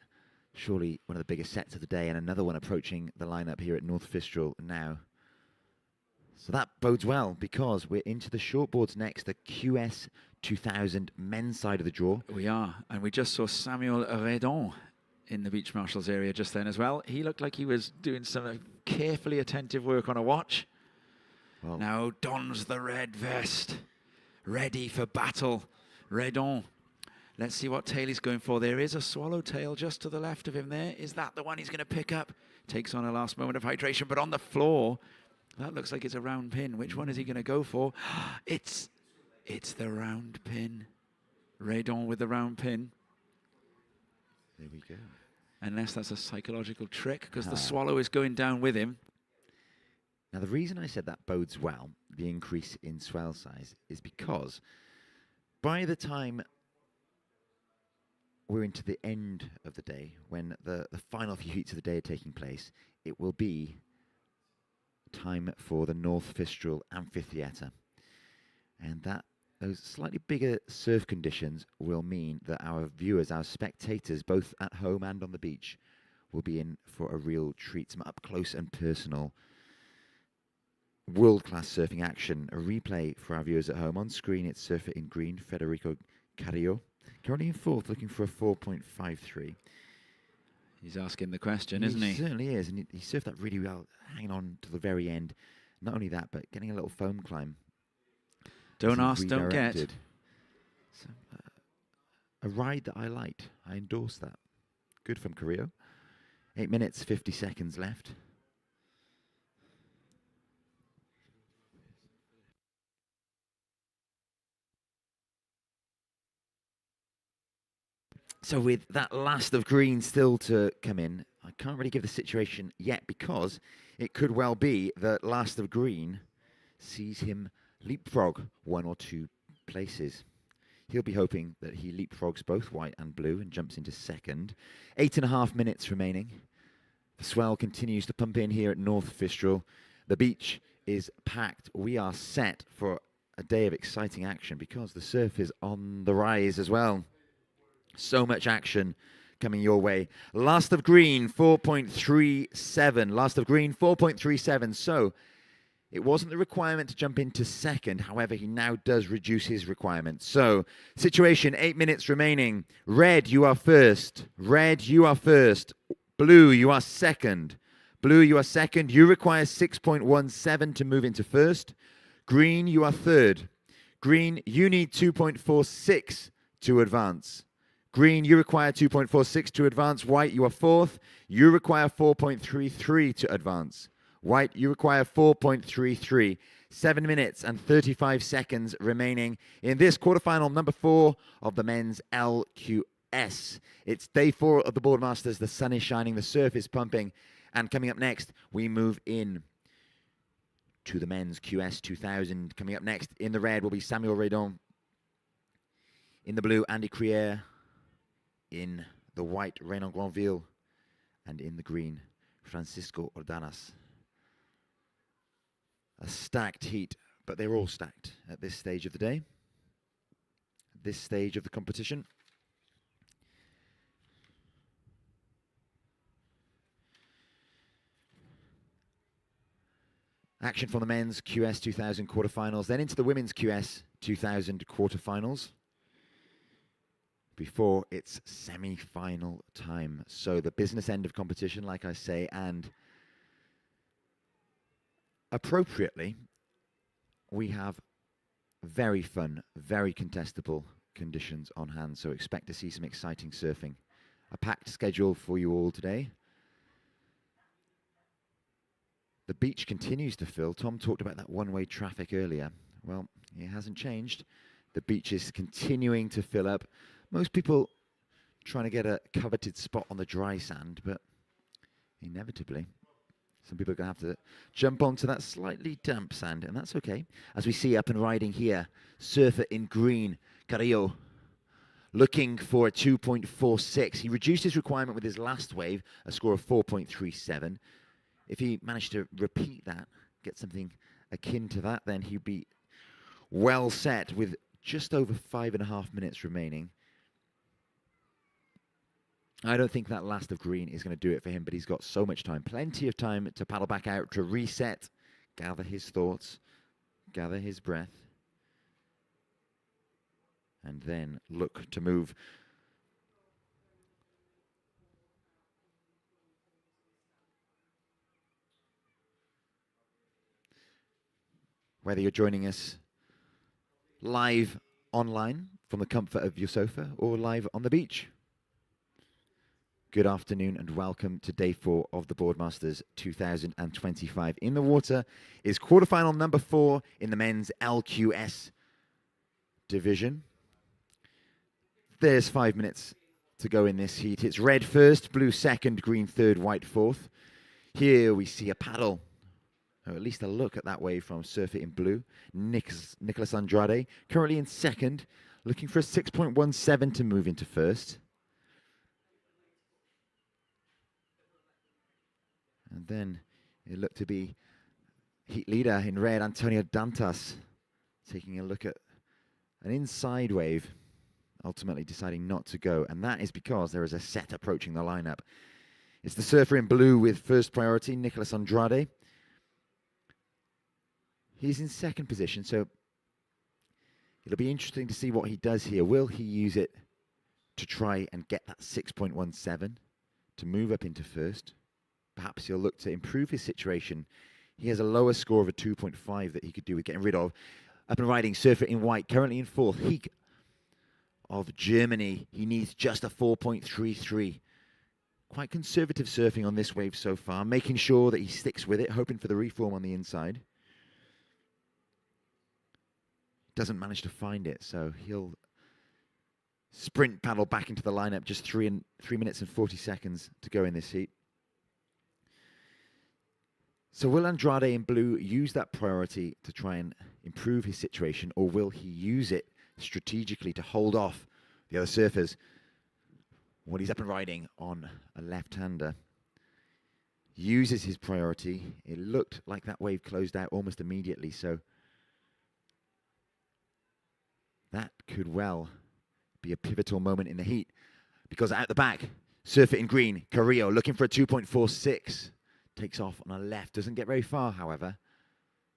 surely one of the biggest sets of the day, and another one approaching the lineup here at North Fistral now. So that bodes well, because we're into the shortboards next, the QS 2000 men's side of the draw. We are, and we just saw Samuel Redon in the beach marshals area just then as well. He looked like he was doing some carefully attentive work on a watch. Well, now dons the red vest, ready for battle. Redon Let's see what tail he's going for. There is a swallowtail just to the left of him there. Is that the one he's going to pick up? Takes on a last moment of hydration, but on the floor, that looks like it's a round pin. Which one is he going to go for? It's the round pin. Redon with the round pin. There we go. Unless that's a psychological trick, because the swallow is going down with him. Now, the reason I said that bodes well, the increase in swell size, is because by the time we're into the end of the day, when the final few heats of the day are taking place, it will be time for the North Fistral Amphitheatre. And those slightly bigger surf conditions will mean that our viewers, our spectators, both at home and on the beach, will be in for a real treat, some up close and personal world-class surfing action. A replay for our viewers at home. On screen, it's surfer in green, Federico Carrillo, currently in fourth, looking for a 4.53. He's asking the question, isn't he? He certainly is, and he surfed that really well, hanging on to the very end. Not only that, but getting a little foam climb. Don't ask, don't get. So, a ride that I liked. I endorse that. Good from Carrillo. 8 minutes, 50 seconds left. So with that last of green still to come in, I can't really give the situation yet because it could well be that last of green sees him leapfrog one or two places. He'll be hoping that he leapfrogs both white and blue and jumps into second. 8.5 minutes remaining. The swell continues to pump in here at North Fistral. The beach is packed. We are set for a day of exciting action because the surf is on the rise as well. So much action coming your way. Last of green, 4.37. Last of green, 4.37. So it wasn't the requirement to jump into second. However, he now does reduce his requirement. So situation, 8 minutes remaining. Red, you are first. Red, you are first. Blue, you are second. Blue, you are second. You require 6.17 to move into first. Green, you are third. Green, you need 2.46 to advance. Green, you require 2.46 to advance. White, you are fourth. You require 4.33 to advance. White, you require 4.33. 7 minutes and 35 seconds remaining in this quarterfinal number 4 of the men's LQS. It's day 4 of the Boardmasters. The sun is shining, the surf is pumping. And coming up next, we move in to the men's QS 2000. Coming up next in the red will be Samuel Redon. In the blue, Andy Crier. In the white, Renan Granville. And in the green, Francisco Ordanas. A stacked heat, but they're all stacked at this stage of the day, this stage of the competition. Action from the men's QS 2000 quarterfinals, then into the women's QS 2000 quarterfinals before it's semi-final time. So the business end of competition, like I say, and appropriately, we have very fun, very contestable conditions on hand, so expect to see some exciting surfing. A packed schedule for you all today. The beach continues to fill. Tom talked about that one-way traffic earlier. Well, it hasn't changed. The beach is continuing to fill up. Most people trying to get a coveted spot on the dry sand, but inevitably, some people are going to have to jump onto that slightly damp sand, and that's okay. As we see up and riding here, surfer in green, Carrillo, looking for a 2.46. He reduced his requirement with his last wave, a score of 4.37. If he managed to repeat that, get something akin to that, then he'd be well set with just over 5.5 minutes remaining. I don't think that last of green is going to do it for him, but he's got so much time, plenty of time to paddle back out, to reset, gather his thoughts, gather his breath, and then look to move. Whether you're joining us live online from the comfort of your sofa or live on the beach. Good afternoon and welcome to day 4 of the Boardmasters 2025. In the water is quarterfinal number 4 in the men's LQS division. There's 5 minutes to go in this heat. It's red first, blue second, green third, white fourth. Here we see a paddle, or at least a look at that wave from surfer in blue, Nicholas Andrade, currently in second, looking for a 6.17 to move into first. And then it looked to be heat leader in red, Antonio Dantas, taking a look at an inside wave, ultimately deciding not to go. And that is because there is a set approaching the lineup. It's the surfer in blue with first priority, Nicholas Andrade. He's in second position, so it'll be interesting to see what he does here. Will he use it to try and get that 6.17 to move up into first? Perhaps he'll look to improve his situation. He has a lower score of a 2.5 that he could do with getting rid of. Up and riding, surfer in white, currently in fourth. Heek of Germany. He needs just a 4.33. Quite conservative surfing on this wave so far, making sure that he sticks with it, hoping for the reform on the inside. Doesn't manage to find it, so he'll sprint paddle back into the lineup. Just 3 minutes and 40 seconds to go in this heat. So will Andrade in blue use that priority to try and improve his situation, or will he use it strategically to hold off the other surfers when he's up and riding on a left-hander? Uses his priority. It looked like that wave closed out almost immediately, so that could well be a pivotal moment in the heat, because out the back, surfer in green, Carrillo, looking for a 2.46. Takes off on a left. Doesn't get very far, however,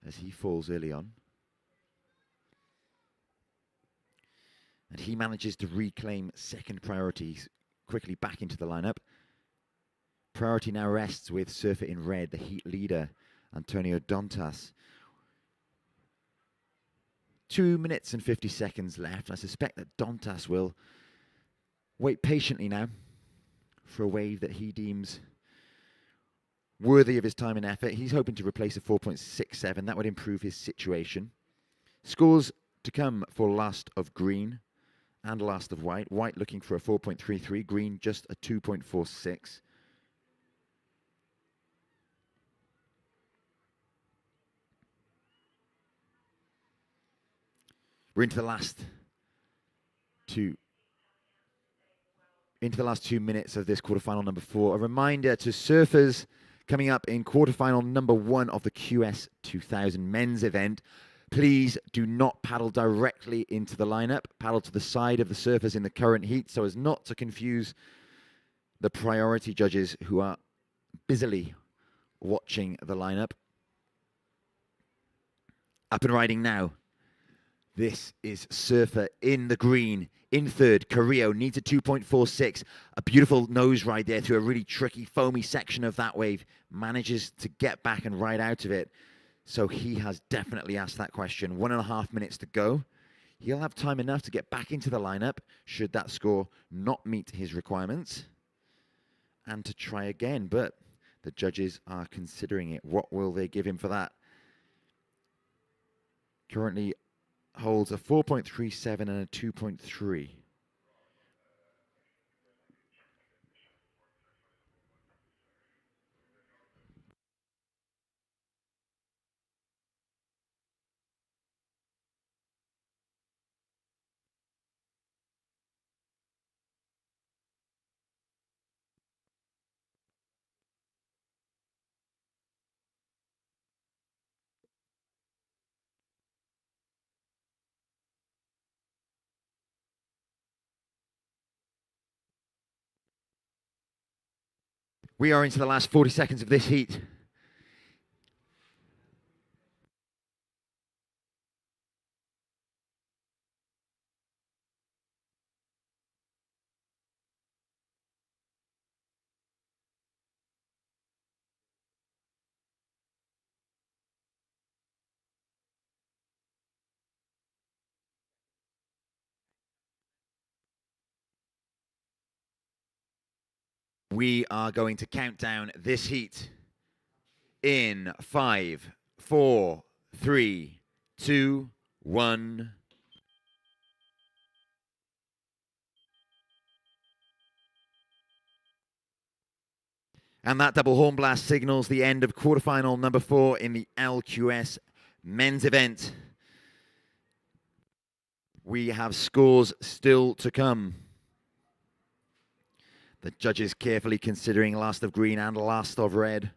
as he falls early on. And he manages to reclaim second priorities quickly back into the lineup. Priority now rests with surfer in red, the heat leader, Antonio Dantas. 2 minutes and 50 seconds left. I suspect that Dantas will wait patiently now for a wave that he deems worthy of his time and effort. He's hoping to replace a 4.67. That would improve his situation. Scores to come for last of green and last of white. White looking for a 4.33. Green just a 2.46. We're into the last 2 minutes of this quarterfinal number 4. A reminder to surfers coming up in quarterfinal number 1 of the QS 2000 men's event, please do not paddle directly into the lineup. Paddle to the side of the surfers in the current heat so as not to confuse the priority judges who are busily watching the lineup. Up and riding now. This is surfer in the green. In third, Carrillo needs a 2.46. A beautiful nose ride there through a really tricky, foamy section of that wave. Manages to get back and ride out of it. So he has definitely asked that question. 1.5 minutes to go. He'll have time enough to get back into the lineup should that score not meet his requirements. And to try again. But the judges are considering it. What will they give him for that? Currently holds a 4.37 and a 2.3. We are into the last 40 seconds of this heat. We are going to count down this heat in 5, 4, 3, 2, 1. And that double horn blast signals the end of quarterfinal number 4 in the LQS men's event. We have scores still to come. The judges carefully considering last of green and last of red.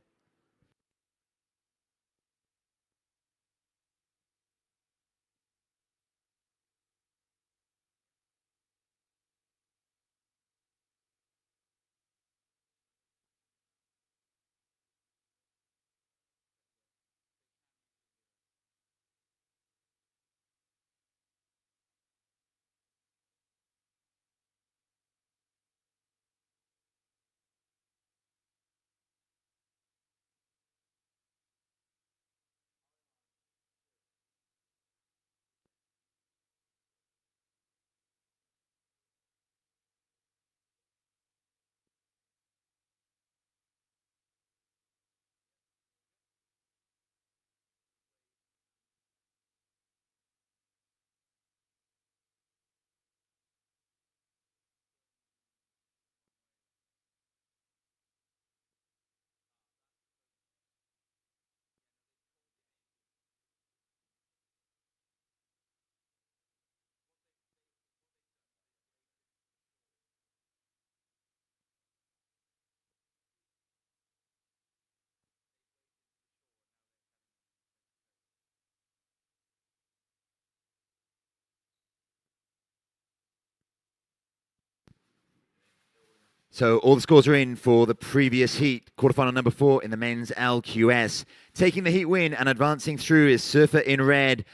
So all the scores are in for the previous heat, quarterfinal number 4 in the men's LQS. Taking the heat win and advancing through is surfer in red,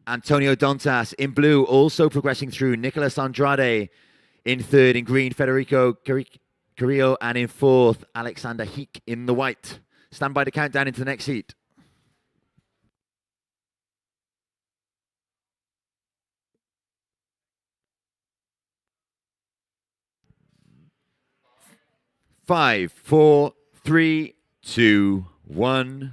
Antonio Dontas. In blue, also progressing through, Nicolas Andrade. In third, in green, Federico Carrillo. And in fourth, Alexander Heek in the white. Stand by to count down into the next heat. 5, 4, 3, 2, 1.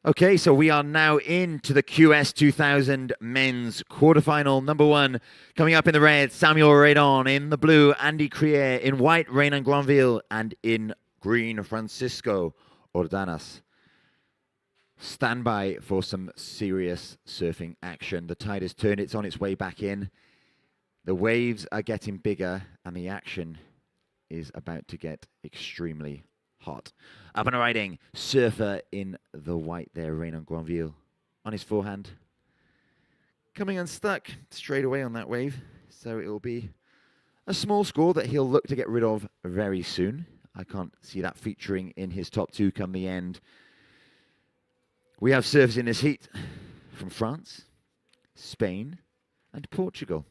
Okay, so we are now into the QS 2000 men's quarterfinal number 1. Coming up in the red, Samuel Redon. In the blue, Andy Crier. In white, Renan Granville. And in green, Francisco Ordanas. Stand by for some serious surfing action. The tide has turned. It's on its way back in. The waves are getting bigger and the action is about to get extremely hot. Up and riding, surfer in the white there, Renan Granville. On his forehand. Coming unstuck straight away on that wave. So it will be a small score that he'll look to get rid of very soon. I can't see that featuring in his top 2 come the end. We have surfers in this heat from France, Spain, and Portugal.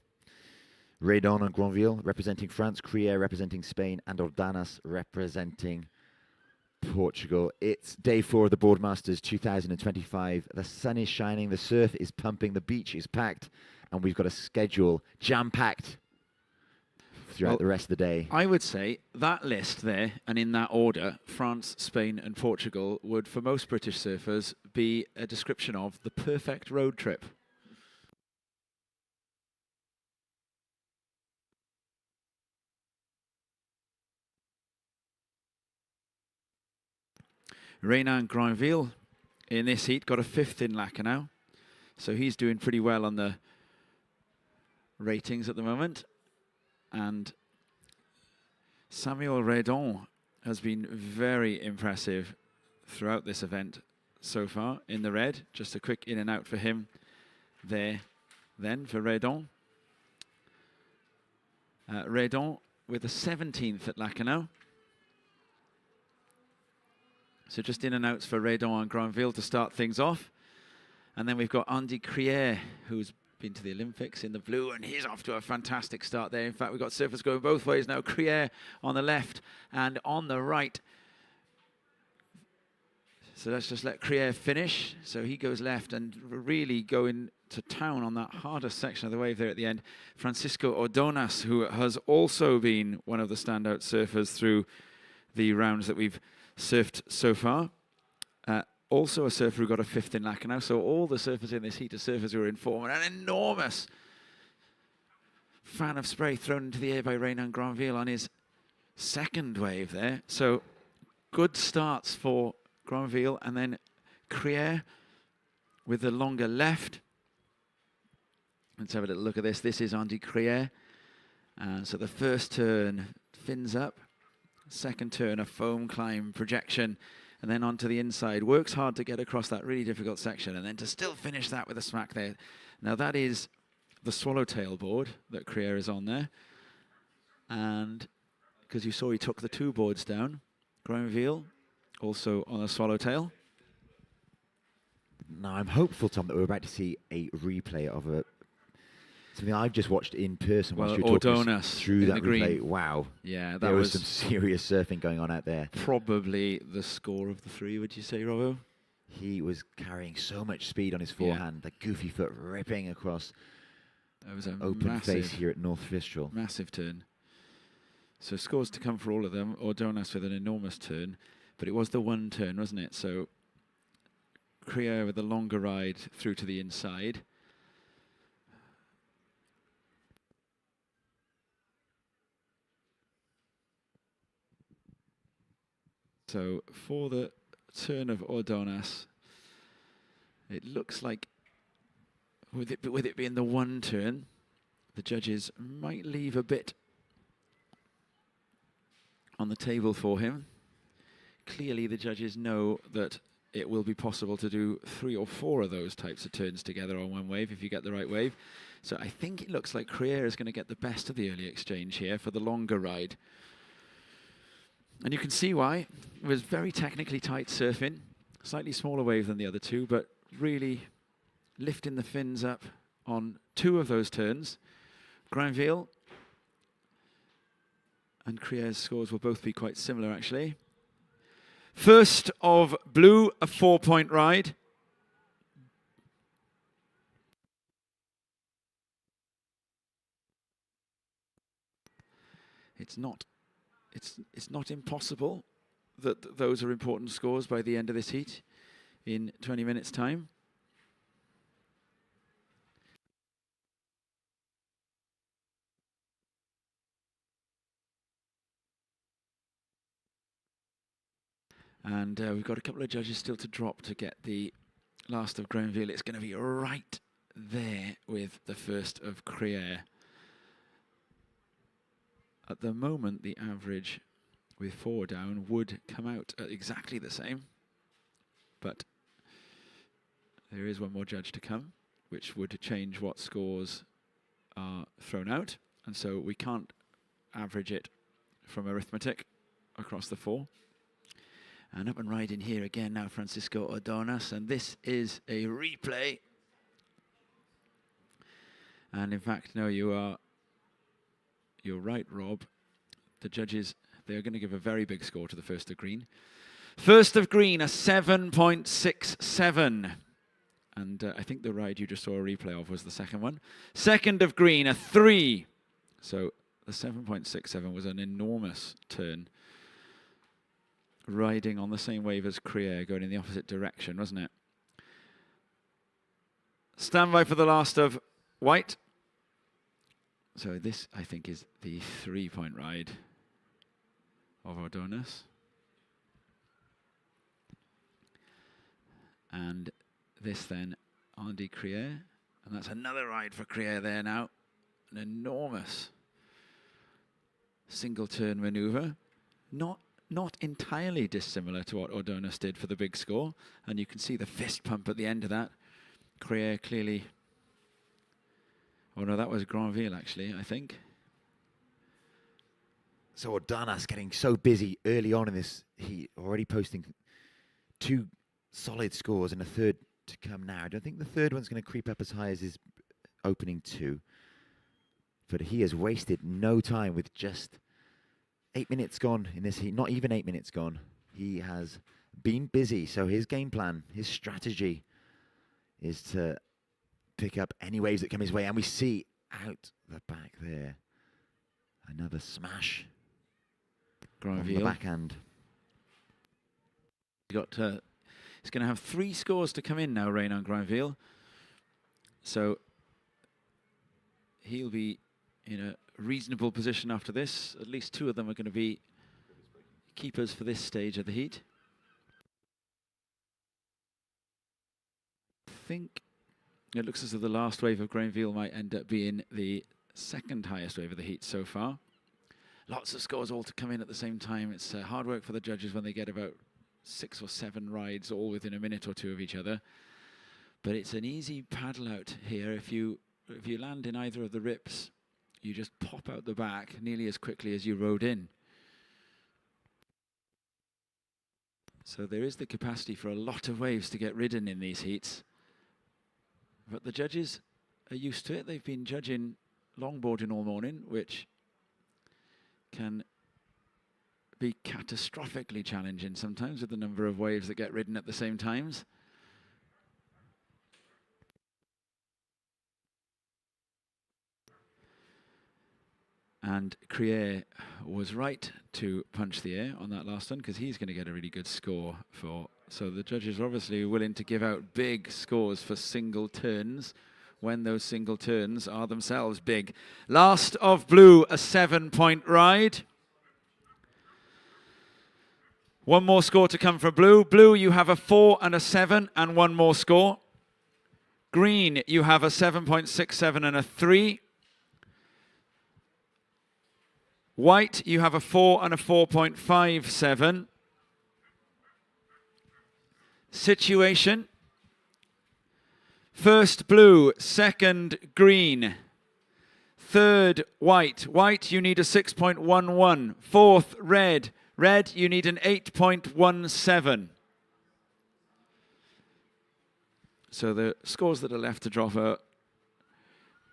Redon and Granville representing France, Crier representing Spain, and Ordanas representing Portugal. It's day 4 of the Boardmasters 2025. The sun is shining, the surf is pumping, the beach is packed, and we've got a schedule jam-packed throughout the rest of the day. I would say that list there, and in that order, France, Spain, and Portugal would, for most British surfers, be a description of the perfect road trip. Renan Granville in this heat got a 5th in Lacanau. So he's doing pretty well on the ratings at the moment. And Samuel Redon has been very impressive throughout this event so far in the red. Just a quick in and out for him there then for Redon. Redon with a 17th at Lacanau. So just in and outs for Redon and Granville to start things off. And then we've got Andy Crier, who's been to the Olympics in the blue, and he's off to a fantastic start there. In fact, we've got surfers going both ways now. Crier on the left and on the right. So let's just let Krier finish. So he goes left and really going to town on that hardest section of the wave there at the end. Francisco Ordonez, who has also been one of the standout surfers through the rounds that we've surfed so far. Also a surfer who got a 5th in Lacanau. So all the surfers in this heat are surfers who are in form. And an enormous fan of spray thrown into the air by Renan Granville on his 2nd wave there. So good starts for Granville, and then Krier with the longer left. Let's have a little look at this. This is Andy Krier. And so the first turn, fins up. 2nd turn, a foam climb projection. And then onto the inside. Works hard to get across that really difficult section. And then to still finish that with a smack there. Now that is the swallowtail board that Krier is on there. And because you saw he took the 2 boards down. Granville also on a swallowtail. Now I'm hopeful, Tom, that we're about to see a replay of something I've just watched in person. Well, whilst you were talking Ordonez through that the green. replay. Wow. Yeah, that there was was some serious surfing going on out there. probably the score of the 3, would you say, Robbo? He was carrying so much speed on his forehand, the goofy foot ripping across That was an open face here at North Fistral. massive turn. So scores to come for all of them. Ordonez with an enormous turn, but it was the 1 turn, wasn't it? So Krier with the longer ride through to the inside. So for the turn of Ordonez, it looks like with it being the 1 turn, the judges might leave a bit on the table for him. Clearly the judges know that it will be possible to do 3 or 4 of those types of turns together on one wave if you get the right wave. So I think it looks like Krier is going to get the best of the early exchange here for the longer ride. And you can see why. It was very technically tight surfing, slightly smaller wave than the other 2, but really lifting the fins up on 2 of those turns. Granville and Krier's scores will both be quite similar, actually. First of blue, a 4-point ride. It's not impossible that those are important scores by the end of this heat in 20 minutes' time. And we've got a couple of judges still to drop to get the last of Granville. It's going to be right there with the first of Krier. At the moment, the average with 4 down would come out at exactly the same. But there is one more judge to come, which would change what scores are thrown out. And so we can't average it from arithmetic across the 4. And up and riding here again now, Francisco Ordonez. And this is a replay. And in fact, no, you're right, Rob. The judges, they're going to give a very big score to the first of green. First of green, a 7.67. And I think the ride you just saw a replay of was the second one. Second of green, a 3. So the 7.67 was an enormous turn. Riding on the same wave as Krier, going in the opposite direction, wasn't it? Standby for the last of white. So this, I think, is the 3-point ride of Ordonez. And this then, Andy Krier. And that's another ride for Krier there now. An enormous single turn maneuver. Not entirely dissimilar to what Ordonez did for the big score. And you can see the fist pump at the end of that. Krier clearly... Oh no, that was Granville actually, I think. So Ordonez getting so busy early on in this heat, already posting 2 solid scores and a 3rd to come now. I don't think the 3rd one's going to creep up as high as his opening 2. But he has wasted no time with just 8 minutes gone in this heat. Not even 8 minutes gone. He has been busy. So his game plan, his strategy is to pick up any waves that come his way. And we see out the back there, another smash on the backhand. He's going to have 3 scores to come in now, Renan Granville. So he'll be in a reasonable position after this. At least 2 of them are going to be keepers for this stage of the heat. I think it looks as though the last wave of Granville might end up being the 2nd highest wave of the heat so far. Lots of scores all to come in at the same time. It's hard work for the judges when they get about 6 or 7 rides all within a minute or 2 of each other. But it's an easy paddle out here. If you land in either of the rips, you just pop out the back nearly as quickly as you rode in. So there is the capacity for a lot of waves to get ridden in these heats. But the judges are used to it. They've been judging longboarding all morning, which can be catastrophically challenging sometimes with the number of waves that get ridden at the same times. And Crier was right to punch the air on that last one because he's going to get a really good score for. So the judges are obviously willing to give out big scores for single turns when those single turns are themselves big. Last of blue, a 7-point ride. 1 more score to come for blue. Blue, you have a 4 and a 7 and 1 more score. Green, you have a 7.67 and a 3. White, you have a 4 and a 4.57. Situation. First blue, second green. Third white. White, you need a 6.11. Fourth red. Red, you need an 8.17. So the scores that are left to drop are,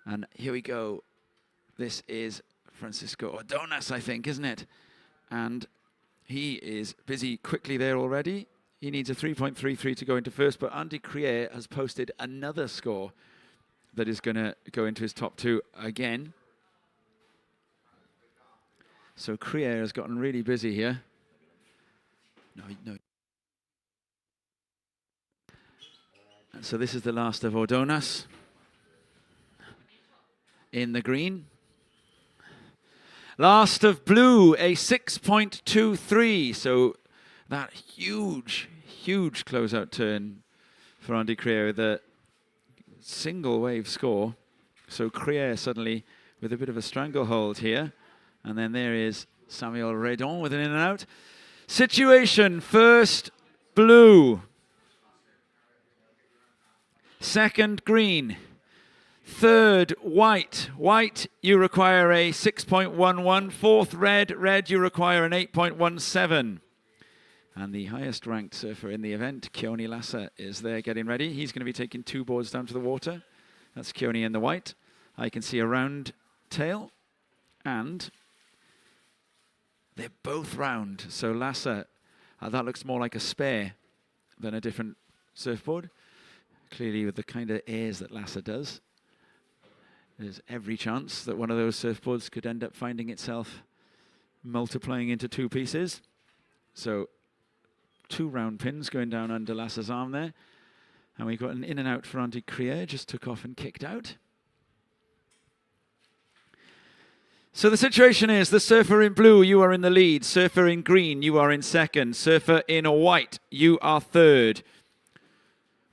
and here we go. This is Francisco Ordonez, I think, isn't it? And he is busy quickly there already. He needs a 3.33 to go into first, but Andy Crier has posted another score that is going to go into his top 2 again. So Crier has gotten really busy here. No. And so this is the last of Ordonez in the green. Last of blue, a 6.23. So that huge closeout turn for Andy Crier, the single wave score. So Crier suddenly with a bit of a stranglehold here. And then there is Samuel Redon with an in and out. Situation, first blue. Second green. Third white. White, you require a 6.11. Fourth red. Red, you require an 8.17. And the highest ranked surfer in the event, Keone Lassa, is there getting ready. He's going to be taking 2 boards down to the water. That's Keone in the white. I can see a round tail. And they're both round. So Lassa, that looks more like a spare than a different surfboard. Clearly with the kind of airs that Lassa does, there's every chance that one of those surfboards could end up finding itself multiplying into 2 pieces. So 2 round pins going down under Lassa's arm there. And we've got an in and out for Andy Crier, just took off and kicked out. So the situation is, the surfer in blue, you are in the lead. Surfer in green, you are in second. Surfer in white, you are third.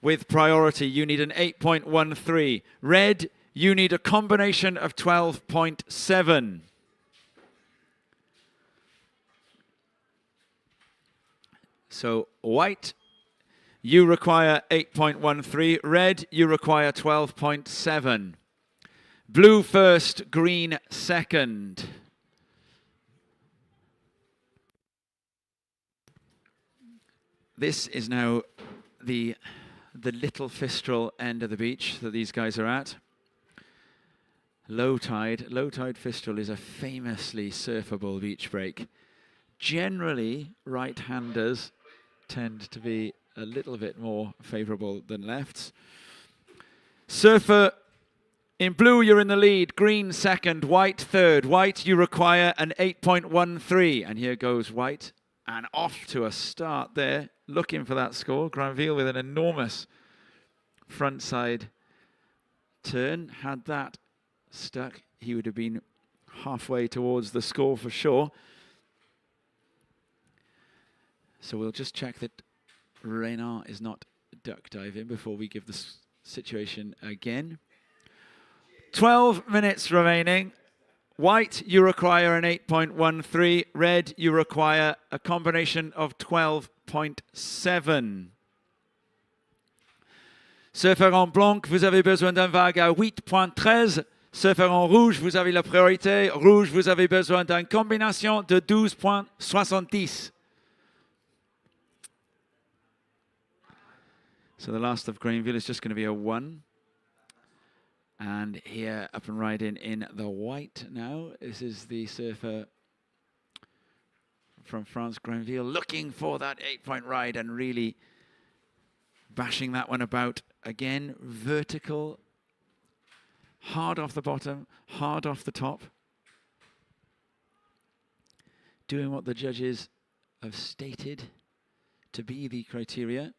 With priority, you need an 8.13. Red, you need a combination of 12.7. So white, you require 8.13. Red, you require 12.7. Blue first, green second. This is now the little Fistral end of the beach that these guys are at. Low tide Fistral is a famously surfable beach break. Generally, right-handers tend to be a little bit more favorable than lefts. Surfer in blue, you're in the lead. Green second, white third. White, you require an 8.13. And here goes white. And off to a start there, looking for that score. Granville with an enormous front side turn. Had that stuck, he would have been halfway towards the score for sure. So we'll just check that Reynard is not duck diving before we give the situation again. 12 minutes remaining. White, you require an 8.13. Red, you require a combination of 12.7. Surfer en blanc, vous avez besoin d'un vague à 8.13. Surfer en rouge, vous avez la priorité. Rouge, vous avez besoin d'une combination de 12.70. So the last of Granville is just going to be a 1. And here, up and riding in the white now. This is the surfer from France, Granville, looking for that 8-point ride and really bashing that one about. Again, vertical, hard off the bottom, hard off the top. Doing what the judges have stated to be the criteria.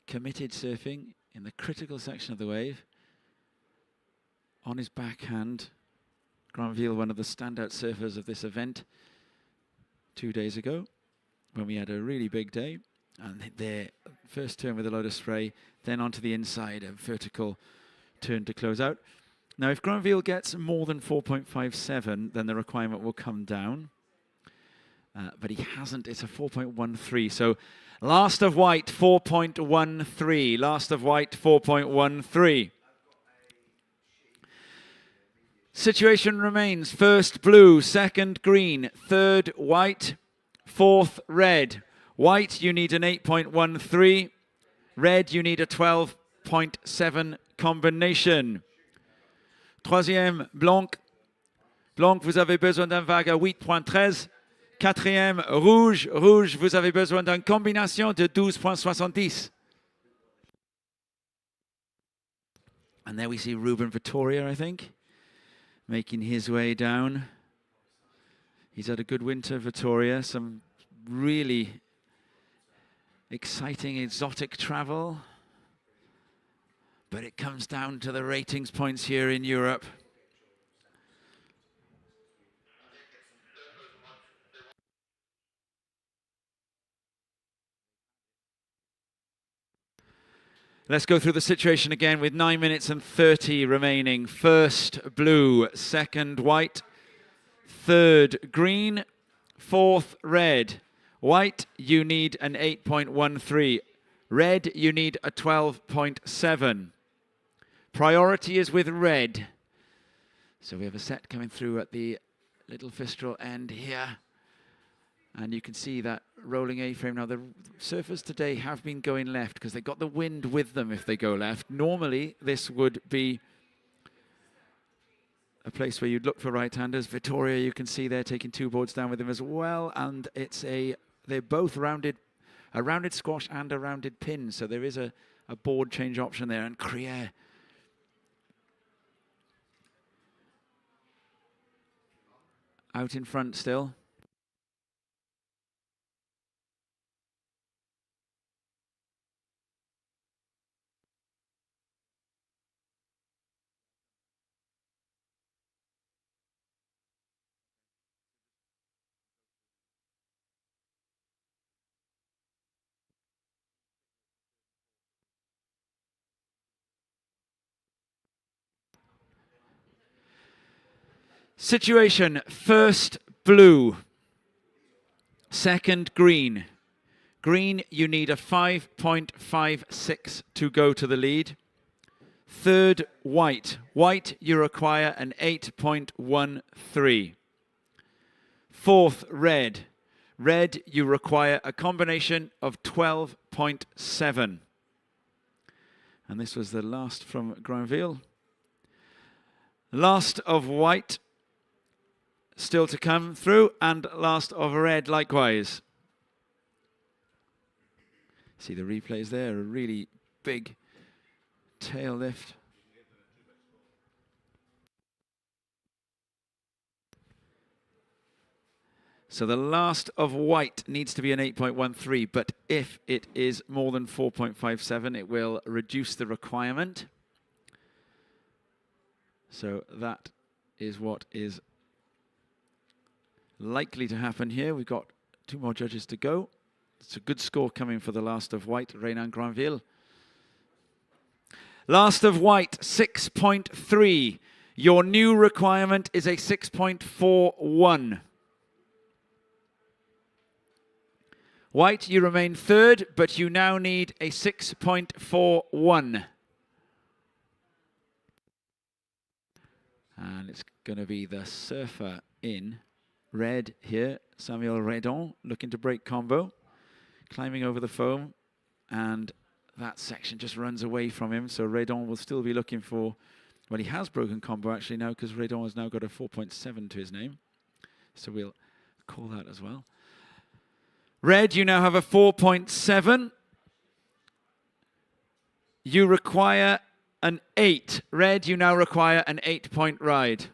Committed surfing in the critical section of the wave. On his backhand, Granville, one of the standout surfers of this event 2 days ago, when we had a really big day. And their first turn with a load of spray, then onto the inside, a vertical turn to close out. Now, if Granville gets more than 4.57, then the requirement will come down. But he hasn't. It's a 4.13. So last of white, 4.13. Last of white, 4.13. Situation remains: first blue, second green, third white, fourth red. White, you need an 8.13. Red, you need a 12.7 combination. Troisième, blanc. Blanc, vous avez besoin d'un vague à 8.13. Quatrième, rouge. Rouge, vous avez besoin d'une combination de 12.70. And there we see Ruben Vittoria, I think, making his way down. He's had a good winter, Vittoria. Some really exciting, exotic travel. But it comes down to the ratings points here in Europe. Let's go through the situation again with 9 minutes and 30 remaining. First blue, second white, third green, fourth red. White, you need an 8.13. Red, you need a 12.7. Priority is with red. So we have a set coming through at the little fistral end here. And you can see that rolling A-frame. Now, the surfers today have been going left because they got the wind with them if they go left. Normally, this would be a place where you'd look for right-handers. Vittoria, you can see there, taking 2 boards down with him as well. And they're both rounded, a rounded squash and a rounded pin. So there is a board change option there. And Crier out in front still. Situation: first blue, second green. Green, you need a 5.56 to go to the lead. Third white. White, you require an 8.13. Fourth red. Red, you require a combination of 12.7. And this was the last from Granville. Last of white still to come through, and last of red likewise. See the replays there, a really big tail lift. So the last of white needs to be an 8.13, but if it is more than 4.57, it will reduce the requirement. So that is what is likely to happen here. We've got 2 more judges to go. It's a good score coming for the last of white, Renan Granville. Last of white, 6.3. Your new requirement is a 6.41. White, you remain third, but you now need a 6.41. And it's going to be the surfer in red here, Samuel Redon, looking to break combo, climbing over the foam, and that section just runs away from him, so Redon will still be looking for, well, he has broken combo actually now, because Redon has now got a 4.7 to his name, so we'll call that as well. Red, you now have a 4.7. You require an 8. Red, you now require an 8-point ride.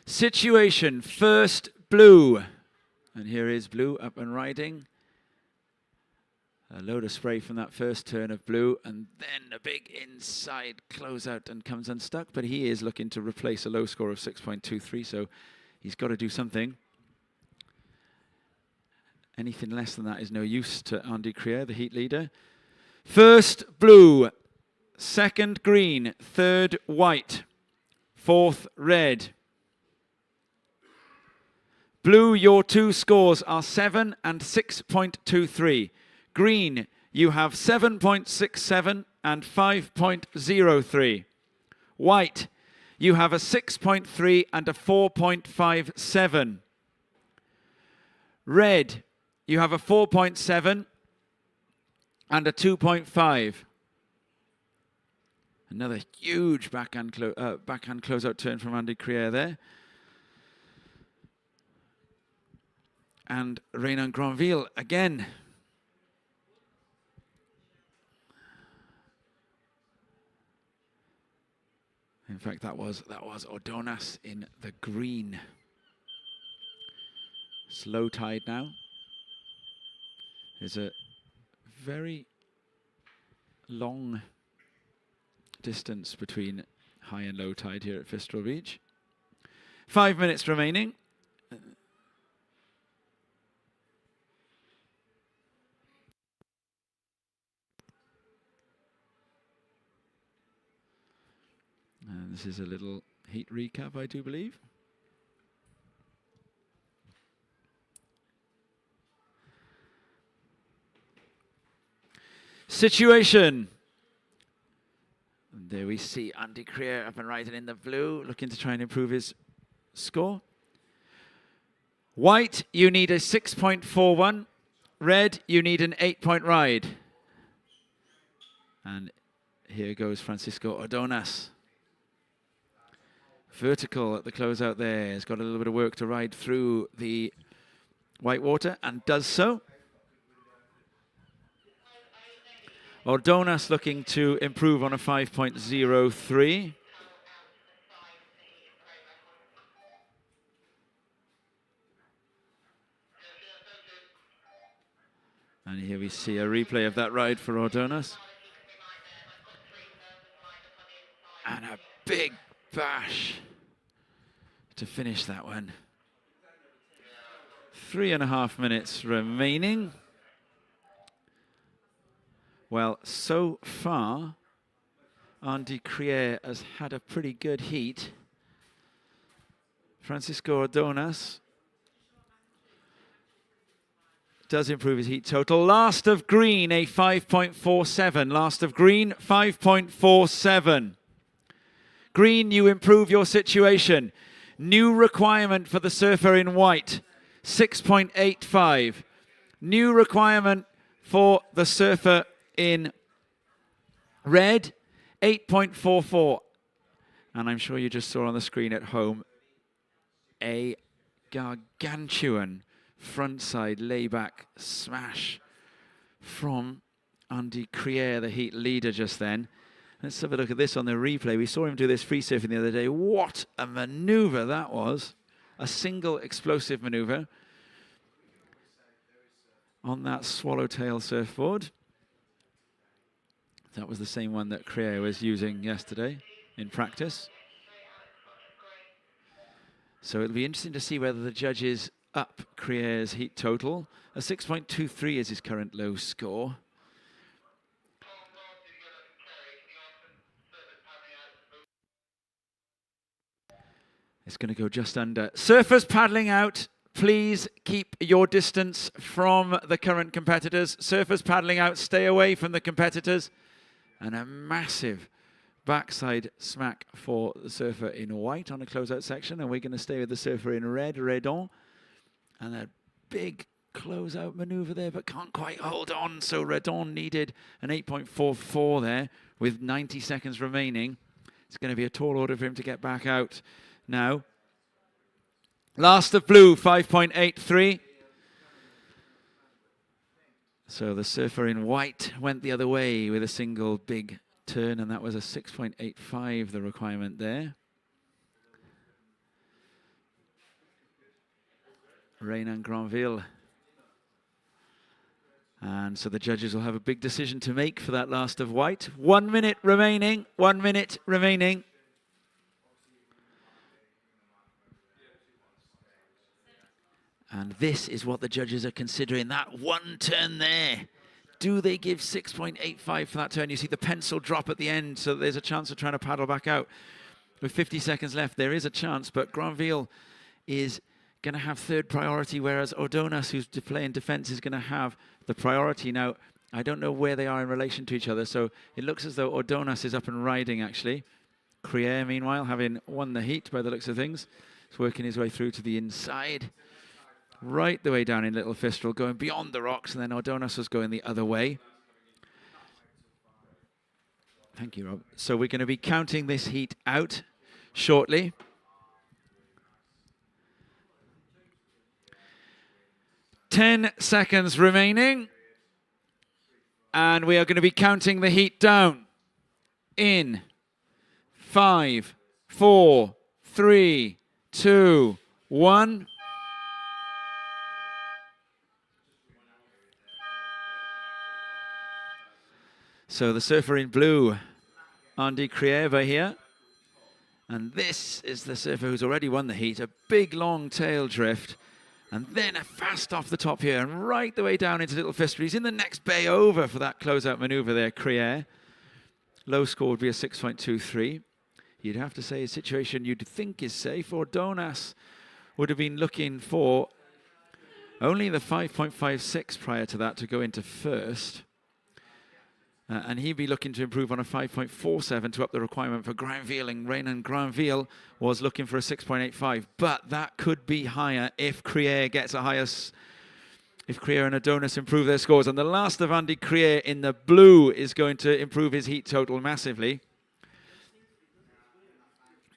Situation, first blue. And here is blue up and riding. A load of spray from that first turn of blue, and then a big inside closeout and comes unstuck, but he is looking to replace a low score of 6.23, so he's got to do something. Anything less than that is no use to Andy Crier, the heat leader. First blue, second green, third white, fourth red. Blue, your 2 scores are 7 and 6.23. Green, you have 7.67 and 5.03. White, you have a 6.3 and a 4.57. Red, you have a 4.7 and a 2.5. Another huge backhand closeout turn from Andy Crier there. And Renan Granville again. In fact, that was Ordonas in the green. Slow tide now. There's a very long distance between high and low tide here at Fistral Beach. 5 minutes remaining. And this is a little heat recap, I do believe. Situation. And there we see Andy Crier up and riding in the blue, looking to try and improve his score. White, you need a 6.41. Red, you need an 8-point ride. And here goes Francisco Ordonas. Vertical at the closeout there. He's got a little bit of work to ride through the white water and does so. Ordonas looking to improve on a 5.03. And here we see a replay of that ride for Ordonas. And a big bash to finish that one. 3.5 minutes remaining. Well, so far, Andy Crier has had a pretty good heat. Francisco Ordonas does improve his heat total. Last of green, a 5.47. Last of green, 5.47. Green, you improve your situation. New requirement for the surfer in white, 6.85. New requirement for the surfer in red, 8.44. And I'm sure you just saw on the screen at home a gargantuan frontside layback smash from Andy Crier, the heat leader just then. Let's have a look at this on the replay. We saw him do this free surfing the other day. What a maneuver that was. A single explosive maneuver on that swallowtail surfboard. That was the same one that Crier was using yesterday in practice. So it'll be interesting to see whether the judges up Crier's heat total. A 6.23 is his current low score. It's going to go just under. Surfers paddling out. Please keep your distance from the current competitors. Surfers paddling out. Stay away from the competitors. And a massive backside smack for the surfer in white on a closeout section. And we're going to stay with the surfer in red, Redon. And a big closeout maneuver there, but can't quite hold on. So Redon needed an 8.44 there with 90 seconds remaining. It's going to be a tall order for him to get back out now. Last of blue, 5.83. So the surfer in white went the other way with a single big turn, and that was a 6.85, the requirement there. Renan Granville. And so the judges will have a big decision to make for that last of white. 1 minute remaining, 1 minute remaining. And this is what the judges are considering, that one turn there. Do they give 6.85 for that turn? You see the pencil drop at the end, so there's a chance of trying to paddle back out. With 50 seconds left, there is a chance, but Granville is going to have third priority, whereas Ordonas, who's playing defense, is going to have the priority. Now, I don't know where they are in relation to each other, so it looks as though Ordonas is up and riding, actually. Crier, meanwhile, having won the heat by the looks of things, is working his way through to the inside. Right the way down in Little Fistral, going beyond the rocks, and then Ordonas was going the other way. Thank you, Rob. So we're going to be counting this heat out shortly. Ten seconds remaining. And we are going to be counting the heat down. In 5, 4, 3, 2, 1. So the surfer in blue, Andy Krieva here. And this is the surfer who's already won the heat. A big, long tail drift. And then a fast off the top here and right the way down into Little Fistral. He's in the next bay over for that closeout maneuver there, Krier. Low score would be a 6.23. You'd have to say a situation you'd think is safe. Ordonas would have been looking for only the 5.56 prior to that to go into first. And he'd be looking to improve on a 5.47 to up the requirement for Granville. And Renan Granville was looking for a 6.85. But that could be higher if Crier gets a higher... If Crier and Ordonas improve their scores. And the last of Andy Crier in the blue is going to improve his heat total massively.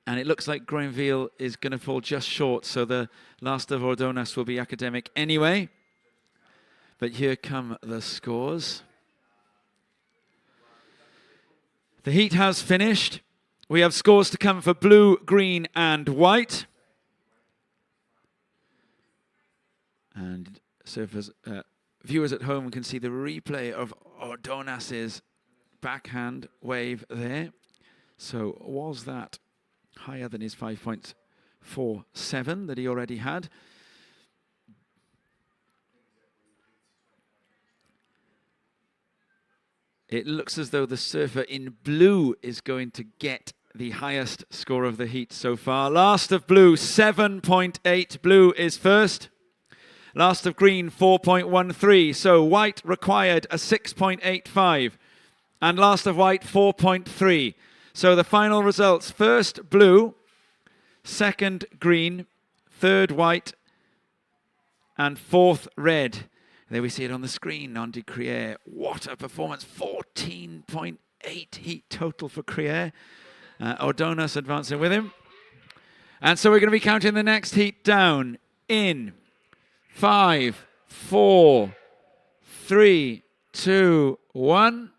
And it looks like Granville is going to fall just short. So the last of Ordonas will be academic anyway. But here come the scores. The heat has finished. We have scores to come for blue, green, and white. And surfers, viewers at home can see the replay of Ordonas's backhand wave there. So was that higher than his 5.47 that he already had? It looks as though the surfer in blue is going to get the highest score of the heat so far. Last of blue, 7.8. Blue is first. Last of green, 4.13. So white required a 6.85. And last of white, 4.3. So the final results, first blue, second green, third white, and fourth red. There we see it on the screen, Andy Crier. What a performance, 14.8 heat total for Crier. Ordonas advancing with him. And so we're going to be counting the next heat down in 5, 4, 3, 2, 1.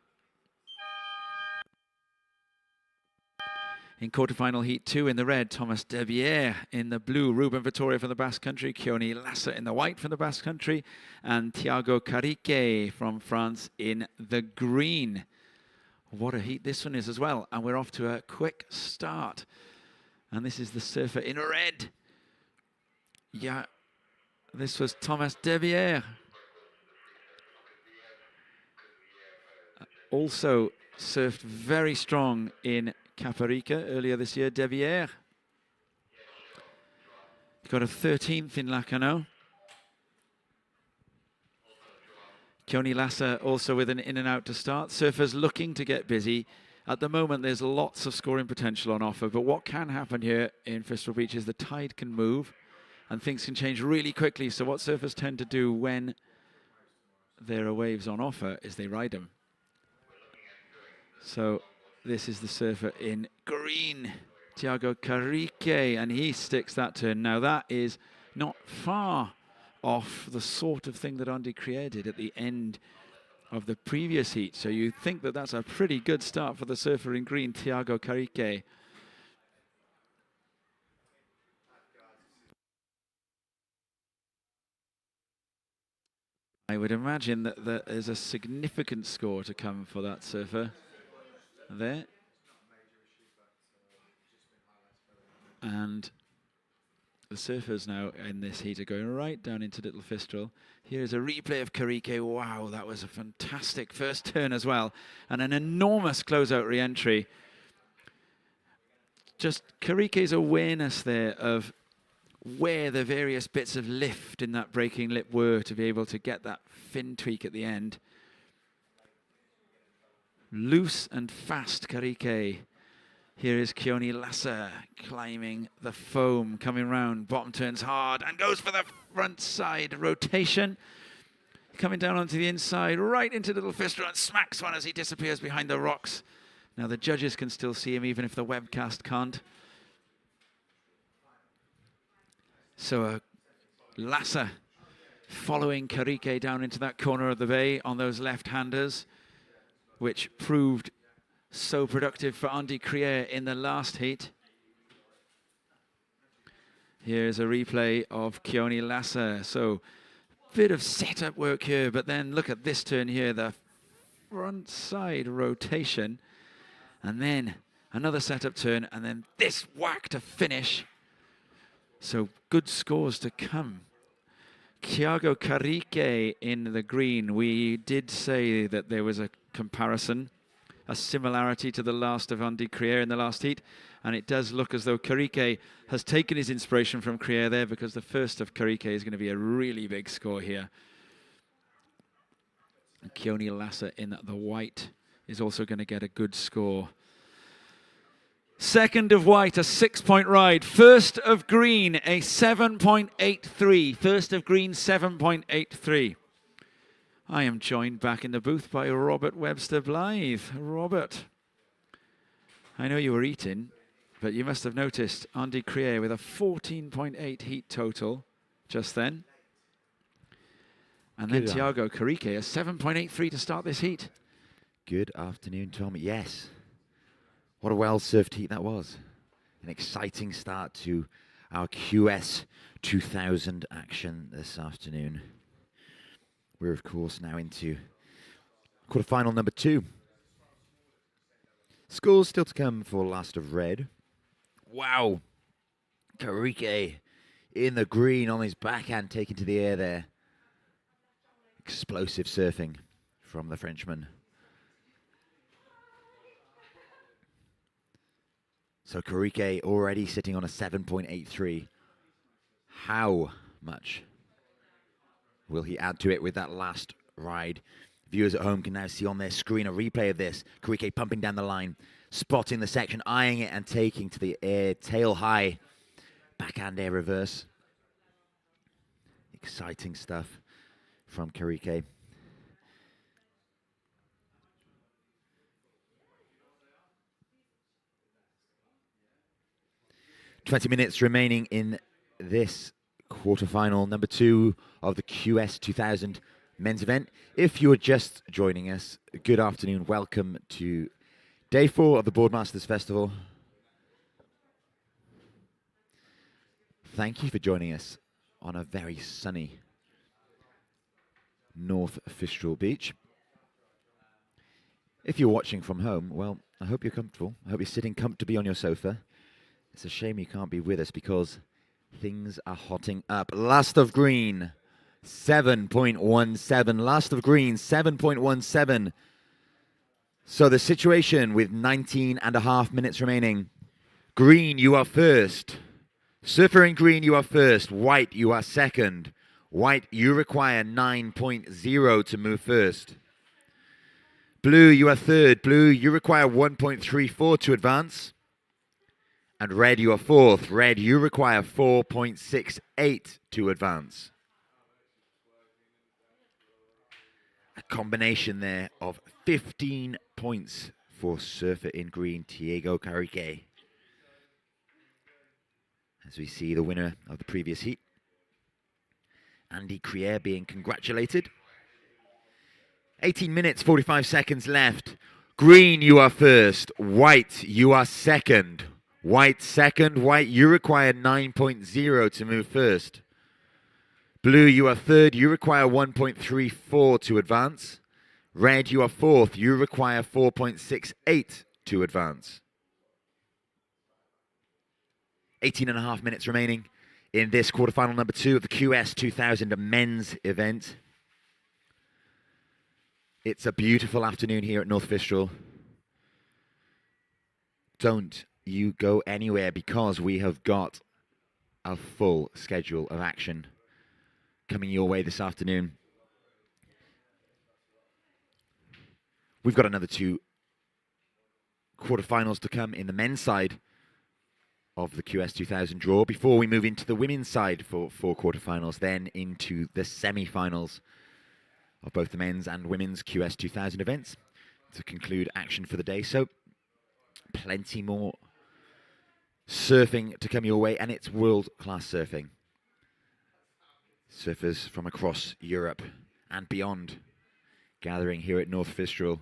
In quarterfinal heat 2 in the red, Thomas Debier. In the blue, Ruben Vittoria from the Basque Country, Keoni Lasser in the white from the Basque Country, and Thiago Carique from France in the green. What a heat this one is as well. And we're off to a quick start. And this is the surfer in red. Yeah, this was Thomas Debier. Also surfed very strong in Caparica earlier this year, Debier. Got a 13th in Lacanau. Keoni Lasser also with an in and out to start. Surfers looking to get busy. At the moment, there's lots of scoring potential on offer, but what can happen here in Bristol Beach is the tide can move and things can change really quickly. So what surfers tend to do when there are waves on offer is they ride them. So this is the surfer in green, Thiago Carique, and he sticks that turn. Now that is not far off the sort of thing that Andy Crier did at the end of the previous heat. So you think that that's a pretty good start for the surfer in green, Thiago Carique. I would imagine that there is a significant score to come for that surfer there. And the surfers now in this heat are going right down into Little Fistral. Here's a replay of Carique. Wow, that was a fantastic first turn as well. And an enormous closeout re-entry. Just Carique's awareness there of where the various bits of lift in that breaking lip were to be able to get that fin tweak at the end. Loose and fast Carique. Here is Keoni Lasser climbing the foam, coming round, bottom turns hard and goes for the front side rotation. Coming down onto the inside, right into Little Fistral and smacks one as he disappears behind the rocks. Now the judges can still see him even if the webcast can't. So Lasser following Carique down into that corner of the bay on those left-handers, which proved so productive for Andy Crier in the last heat. Here's a replay of Keoni Lasser. So bit of setup work here, but then look at this turn here, the front side rotation, and then another setup turn, and then this whack to finish. So good scores to come. Thiago Carique in the green. We did say that there was a comparison, a similarity to the last of Andy Crier in the last heat, and it does look as though Carique has taken his inspiration from Crier there, because the first of Carique is going to be a really big score here. And Keoni Lasser in the white is also going to get a good score. Second of white, a 6-point ride. First of green, a 7.83. First of green, 7.83. I am joined back in the booth by Robert Webster Blythe. Robert, I know you were eating, but you must have noticed Andy Crier with a 14.8 heat total just then. And then Thiago Carique, a 7.83 to start this heat. Good afternoon, Tom. Yes, what a well-surfed heat that was. An exciting start to our QS 2000 action this afternoon. We're, of course, now into quarterfinal number 2. Scores still to come for last of red. Wow. Carique in the green on his backhand, taken to the air there. Explosive surfing from the Frenchman. So Carique already sitting on a 7.83. How much will he add to it with that last ride? Viewers at home can now see on their screen a replay of this. Carique pumping down the line, spotting the section, eyeing it and taking to the air, tail high, backhand air reverse. Exciting stuff from Carique. .20 minutes remaining in this quarterfinal number 2 of the QS 2000 men's event. If you're just joining us, good afternoon. Welcome to day 4 of the Boardmasters Festival. Thank you for joining us on a very sunny North Fistral Beach. If you're watching from home, well, I hope you're comfortable. I hope you're sitting comfortably on your sofa. It's a shame you can't be with us because things are hotting up. Last of green, 7.17. Last of green, 7.17. So the situation with 19.5 minutes remaining. Green, you are first. Surfer in green, you are first. White, you are second. White, you require 9.0 to move first. Blue, you are third. Blue, you require 1.34 to advance. And red, you are fourth. Red, you require 4.68 to advance. A combination there of 15 points for surfer in green, Diego Carrique. As we see the winner of the previous heat, Andy Crier, being congratulated. 18 minutes, 45 seconds left. Green, you are first. White, you are second. White, second. White, you require 9.0 to move first. Blue, you are third. You require 1.34 to advance. Red, you are fourth. You require 4.68 to advance. 18.5 minutes remaining in this quarterfinal number 2 of the QS 2000 men's event. It's a beautiful afternoon here at North Fistral. Don't you go anywhere because we have got a full schedule of action coming your way this afternoon. We've got another 2 quarterfinals to come in the men's side of the QS 2000 draw before we move into the women's side for 4 quarterfinals, then into the semi-finals of both the men's and women's QS 2000 events to conclude action for the day. So plenty more surfing to come your way, and it's world-class surfing. Surfers from across Europe and beyond gathering here at North Fistral,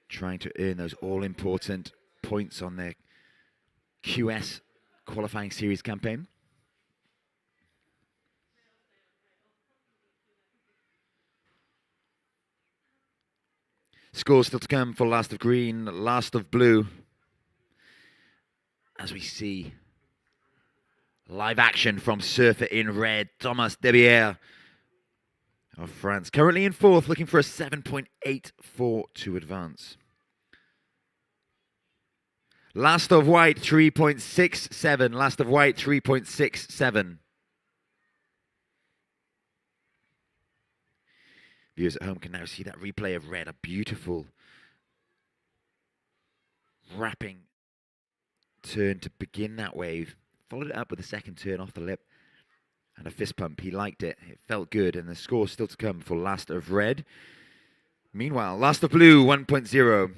trying to earn those all-important points on their QS qualifying series campaign. Scores still to come for last of green, last of blue. As we see live action from surfer in red, Thomas Debier of France. Currently in 4th, looking for a 7.84 to advance. Last of white, 3.67. Last of white, 3.67. Viewers at home can now see that replay of red. A beautiful wrapping turn to begin that wave. Followed it up with a second turn off the lip and a fist pump. He liked it. It felt good. And the score still to come for last of red. Meanwhile, last of blue, 1.0.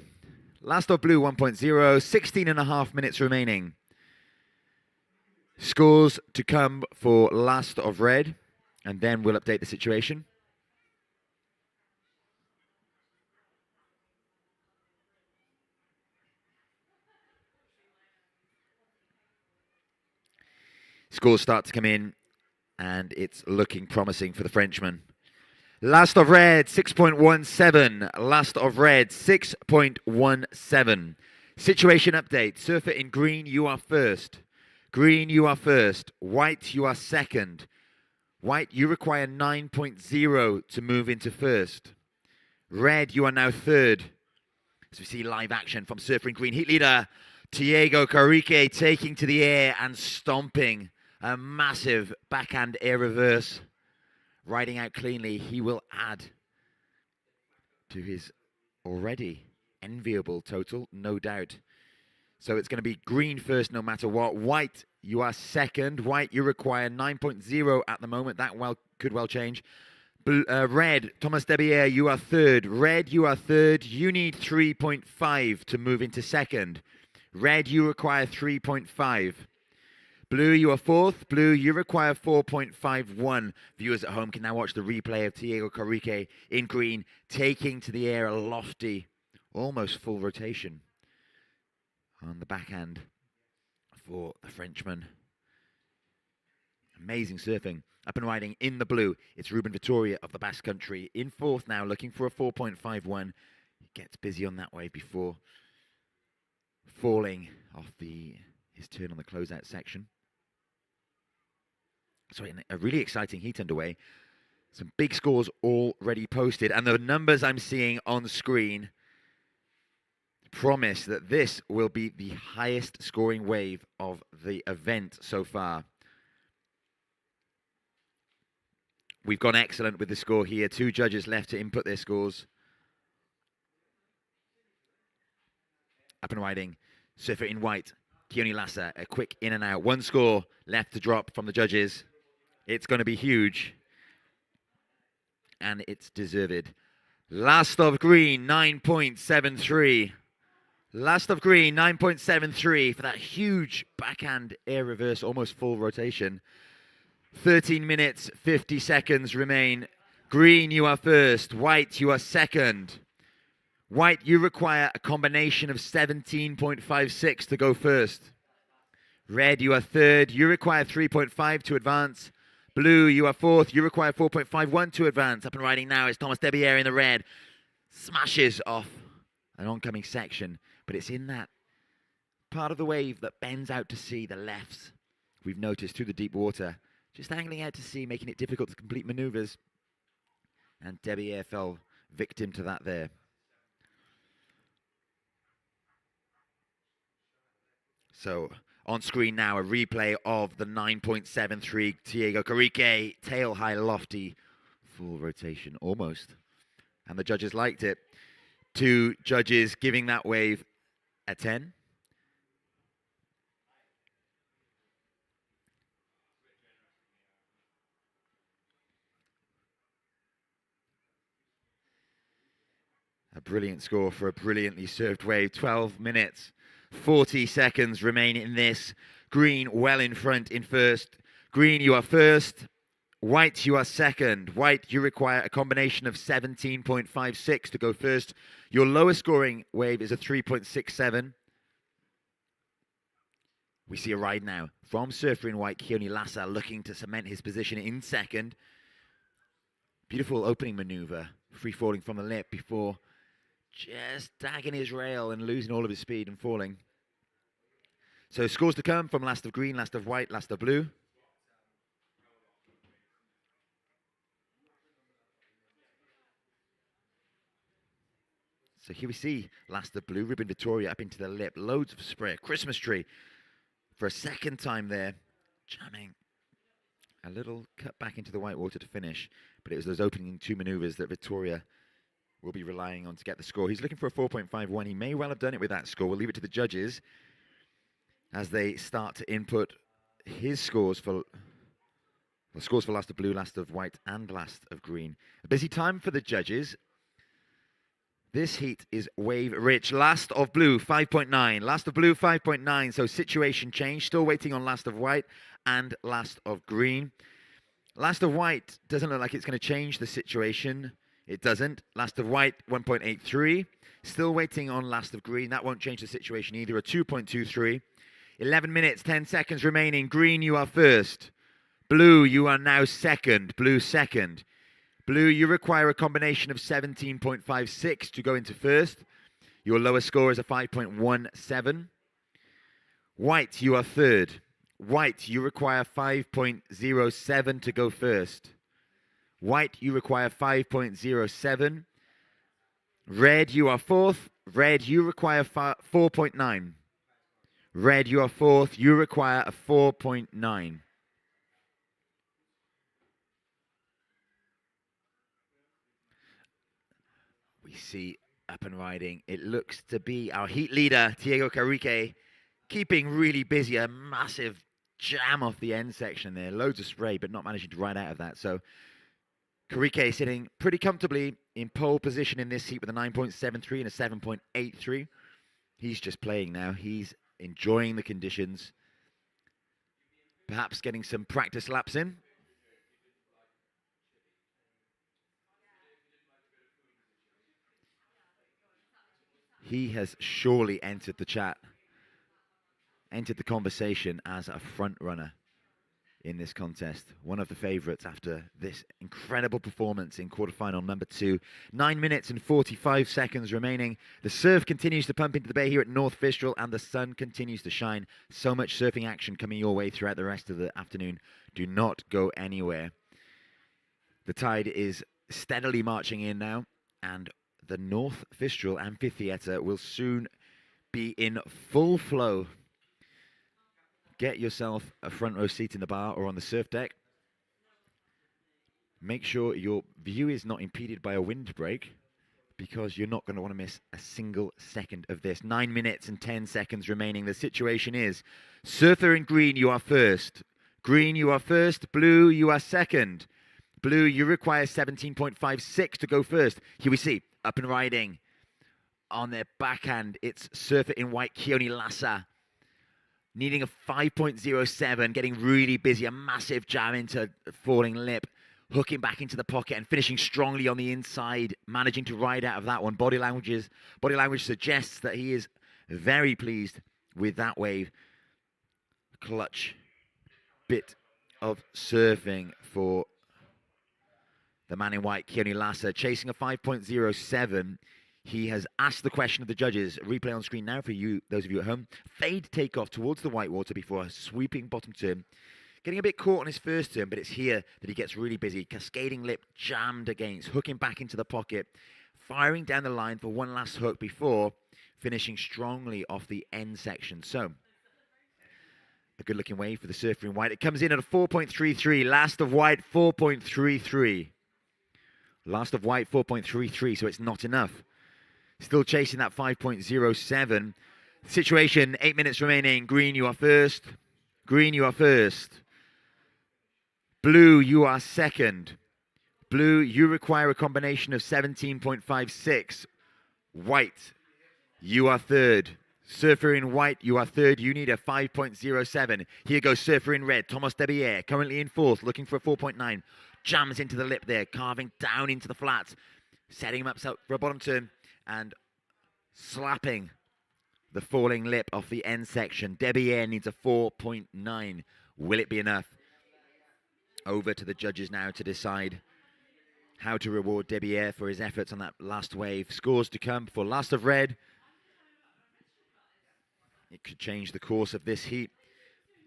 Last of blue, 1.0. 16.5 minutes remaining. Scores to come for last of red. And then we'll update the situation. Scores start to come in, and it's looking promising for the Frenchman. Last of red, 6.17. Last of red, 6.17. Situation update. Surfer in green, you are first. Green, you are first. White, you are second. White, you require 9.0 to move into first. Red, you are now third. As we see live action from surfer in green. Heat leader, Diego Carrique, taking to the air and stomping. A massive backhand air reverse. Riding out cleanly, he will add to his already enviable total, no doubt. So it's going to be green first no matter what. White, you are second. White, you require 9.0 at the moment. That could well change. Red, Thomas Debier, you are third. Red, you are third. You need 3.5 to move into second. Red, you require 3.5. Blue, you are fourth. Blue, you require 4.51. Viewers at home can now watch the replay of Diego Corrique in green, taking to the air a lofty, almost full rotation on the backhand for the Frenchman. Amazing surfing. Up and riding in the blue, it's Ruben Vittoria of the Basque Country in fourth now, looking for a 4.51. He gets busy on that wave before falling off his turn on the closeout section. So a really exciting heat underway. Some big scores already posted, and the numbers I'm seeing on screen promise that this will be the highest scoring wave of the event so far. We've gone excellent with the score here. 2 judges left to input their scores. Up and riding, surfer in white, Keone Lassa, a quick in and out. 1 score left to drop from the judges. It's going to be huge. And it's deserved. Last of green, 9.73. Last of green, 9.73 for that huge backhand air reverse, almost full rotation. 13 minutes, 50 seconds remain. Green, you are first. White, you are second. White, you require a combination of 17.56 to go first. Red, you are third. You require 3.5 to advance. Blue, you are fourth. You require 4.51 to advance. Up and riding now is Thomas Debier in the red. Smashes off an oncoming section, but it's in that part of the wave that bends out to sea, the lefts. We've noticed through the deep water, just angling out to sea, making it difficult to complete maneuvers. And Debier fell victim to that there. So on screen now, a replay of the 9.73 Diego Corrique, tail high lofty, full rotation almost. And the judges liked it. 2 judges giving that wave a 10. A brilliant score for a brilliantly served wave. 12 minutes, 40 seconds remain in this. Green well in front in first. Green, you are first. White, you are second. White, you require a combination of 17.56 to go first. Your lowest scoring wave is a 3.67. We see a ride now from surfer in white, Keone Lassa, looking to cement his position in second. Beautiful opening maneuver, free falling from the lip before just dagging his rail and losing all of his speed and falling. So scores to come from last of green, last of white, last of blue. So here we see last of blue, Ruben Vittoria up into the lip, loads of spray, Christmas tree for a second time there, jamming a little cut back into the white water to finish. But it was those opening 2 maneuvers that Vittoria will be relying on to get the score. He's looking for a 4.51. He may well have done it with that score. We'll leave it to the judges as they start to input his scores for the scores for last of blue, last of white, and last of green. A busy time for the judges. This heat is wave rich. Last of blue, 5.9. Last of blue, 5.9. So situation change. Still waiting on last of white and last of green. Last of white doesn't look like it's going to change the situation. It doesn't. Last of white, 1.83. Still waiting on last of green. That won't change the situation either. A 2.23. 11 minutes, 10 seconds remaining. Green, you are first. Blue, you are now second. Blue, second. Blue, you require a combination of 17.56 to go into first. Your lowest score is a 5.17. White, you are third. White, you require 5.07 to go first. White, you require 5.07. Red, you are fourth. Red, you require 4.9. Red, you are fourth. You require a 4.9. We see up and riding. It looks to be our heat leader, Diego Corrique, keeping really busy. A massive jam off the end section there. Loads of spray, but not managing to ride out of that. So Corrique sitting pretty comfortably in pole position in this heat with a 9.73 and a 7.83. He's just playing now. He's enjoying the conditions. Perhaps getting some practice laps in. He has surely entered the chat, entered the conversation as a front runner in this contest. One of the favourites after this incredible performance in quarterfinal number 2. 9 minutes and 45 seconds remaining. The surf continues to pump into the bay here at North Fistral, and the sun continues to shine. So much surfing action coming your way throughout the rest of the afternoon. Do not go anywhere. The tide is steadily marching in now, and the North Fistral Amphitheatre will soon be in full flow. Get yourself a front row seat in the bar or on the surf deck. Make sure your view is not impeded by a windbreak, because you're not going to want to miss a single second of this. 9 minutes and 10 seconds remaining. The situation is, surfer in green, you are first. Green, you are first. Blue, you are second. Blue, you require 17.56 to go first. Here we see, up and riding on their backhand. It's surfer in white, Keone Lassa, needing a 5.07, getting really busy. A massive jam into falling lip, hooking back into the pocket and finishing strongly on the inside, managing to ride out of that one. Body language suggests that he is very pleased with that wave. Clutch bit of surfing for the man in white, Keone Lassa, chasing a 5.07. He has asked the question of the judges. Replay on screen now for you, those of you at home. Fade takeoff towards the whitewater before a sweeping bottom turn. Getting a bit caught on his first turn, but it's here that he gets really busy. Cascading lip jammed against, hooking back into the pocket, firing down the line for one last hook before finishing strongly off the end section. So, a good looking wave for the surfer in white. It comes in at a 4.33. Last of white, 4.33. Last of white, 4.33, so it's not enough. Still chasing that 5.07. Situation, 8 minutes remaining. Green, you are first. Green, you are first. Blue, you are second. Blue, you require a combination of 17.56. White, you are third. Surfer in white, you are third. You need a 5.07. Here goes surfer in red. Thomas Debier, currently in fourth, looking for a 4.9. Jams into the lip there, carving down into the flats, setting him up for a bottom turn and slapping the falling lip off the end section. Debier needs a 4.9. Will it be enough? Over to the judges now to decide how to reward Debier for his efforts on that last wave. Scores to come for last of red. It could change the course of this heat.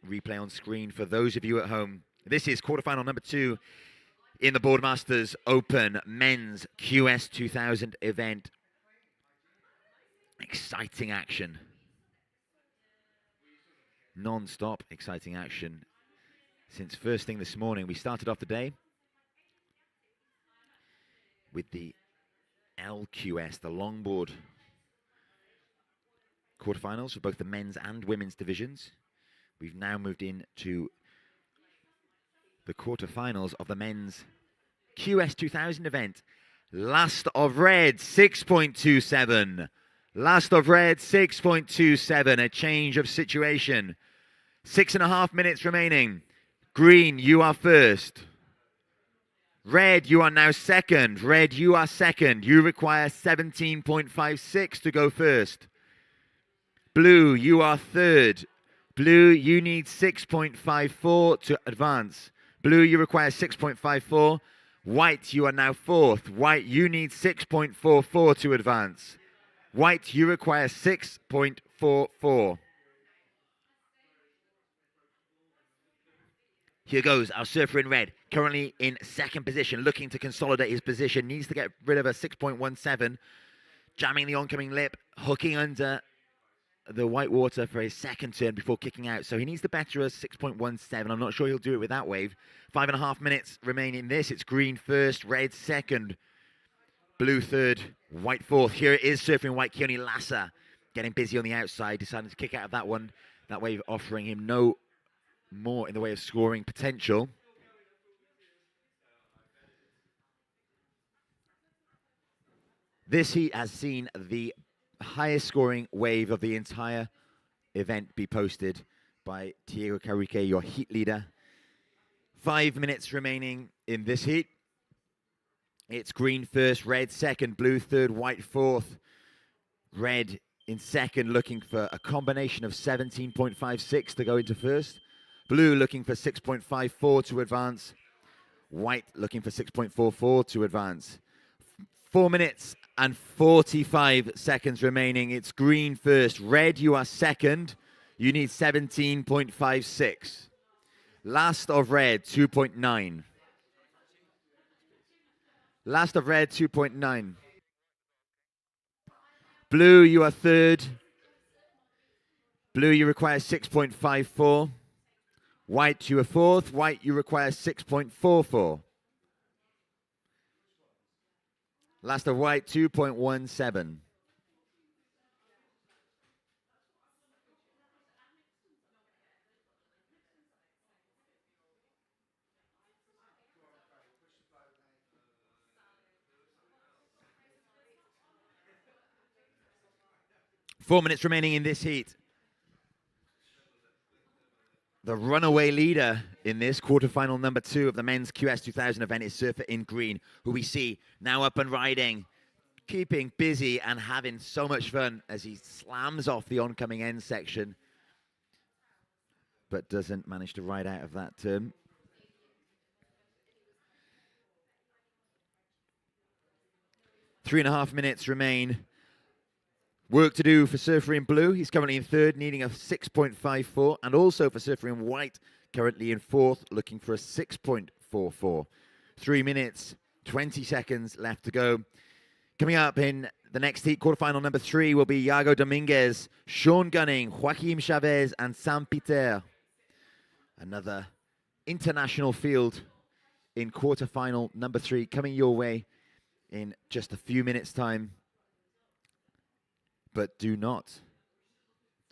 Replay on screen for those of you at home. This is quarterfinal number 2 in the Boardmasters Open Men's QS 2000 event. Exciting action. Non-stop exciting action. Since first thing this morning, we started off the day with the LQS, the longboard quarterfinals for both the men's and women's divisions. We've now moved into the quarterfinals of the men's QS 2000 event. Last of red, 6.27. Last of red, 6.27. A change of situation. 6.5 minutes remaining. Green, you are first. Red, you are now second. Red, you are second. You require 17.56 to go first. Blue, you are third. Blue, you need 6.54 to advance. Blue, you require 6.54. White, you are now fourth. White, you need 6.44 to advance. White, you require 6.44. Here goes our surfer in red, currently in second position, looking to consolidate his position. Needs to get rid of a 6.17. Jamming the oncoming lip, hooking under the white water for his second turn before kicking out. So he needs to better a 6.17. I'm not sure he'll do it with that wave. 5.5 minutes remain in this. It's green first, red second, blue third, white fourth. Here it is, surfing white, Keone Lassa, getting busy on the outside, deciding to kick out of that one. That wave offering him no more in the way of scoring potential. This heat has seen the highest scoring wave of the entire event be posted by Diego Carrique, your heat leader. 5 minutes remaining in this heat. It's green first, red second, blue third, white fourth. Red in second, looking for a combination of 17.56 to go into first. Blue looking for 6.54 to advance. White looking for 6.44 to advance. 4 minutes and 45 seconds remaining. It's green first. Red, you are second. You need 17.56. Last of red, 2.9. Last of red, 2.9. Blue, you are third. Blue, you require 6.54. White, you are fourth. White, you require 6.44. Last of white, 2.17. Four minutes remaining in this heat. The runaway leader in this quarterfinal number 2 of the men's QS 2000 event is Surfer in Green, who we see now up and riding, keeping busy and having so much fun as he slams off the oncoming end section, but doesn't manage to ride out of that turn. Three and a half minutes remain. Work to do for Surfer in Blue. He's currently in third, needing a 6.54. And also for Surfer in White, currently in fourth, looking for a 6.44. 3 minutes, 20 seconds left to go. Coming up in the next heat, quarterfinal number 3, will be Iago Dominguez, Sean Gunning, Joaquim Chavez, and Sam Peter. Another international field in quarterfinal number 3 coming your way in just a few minutes' time. But do not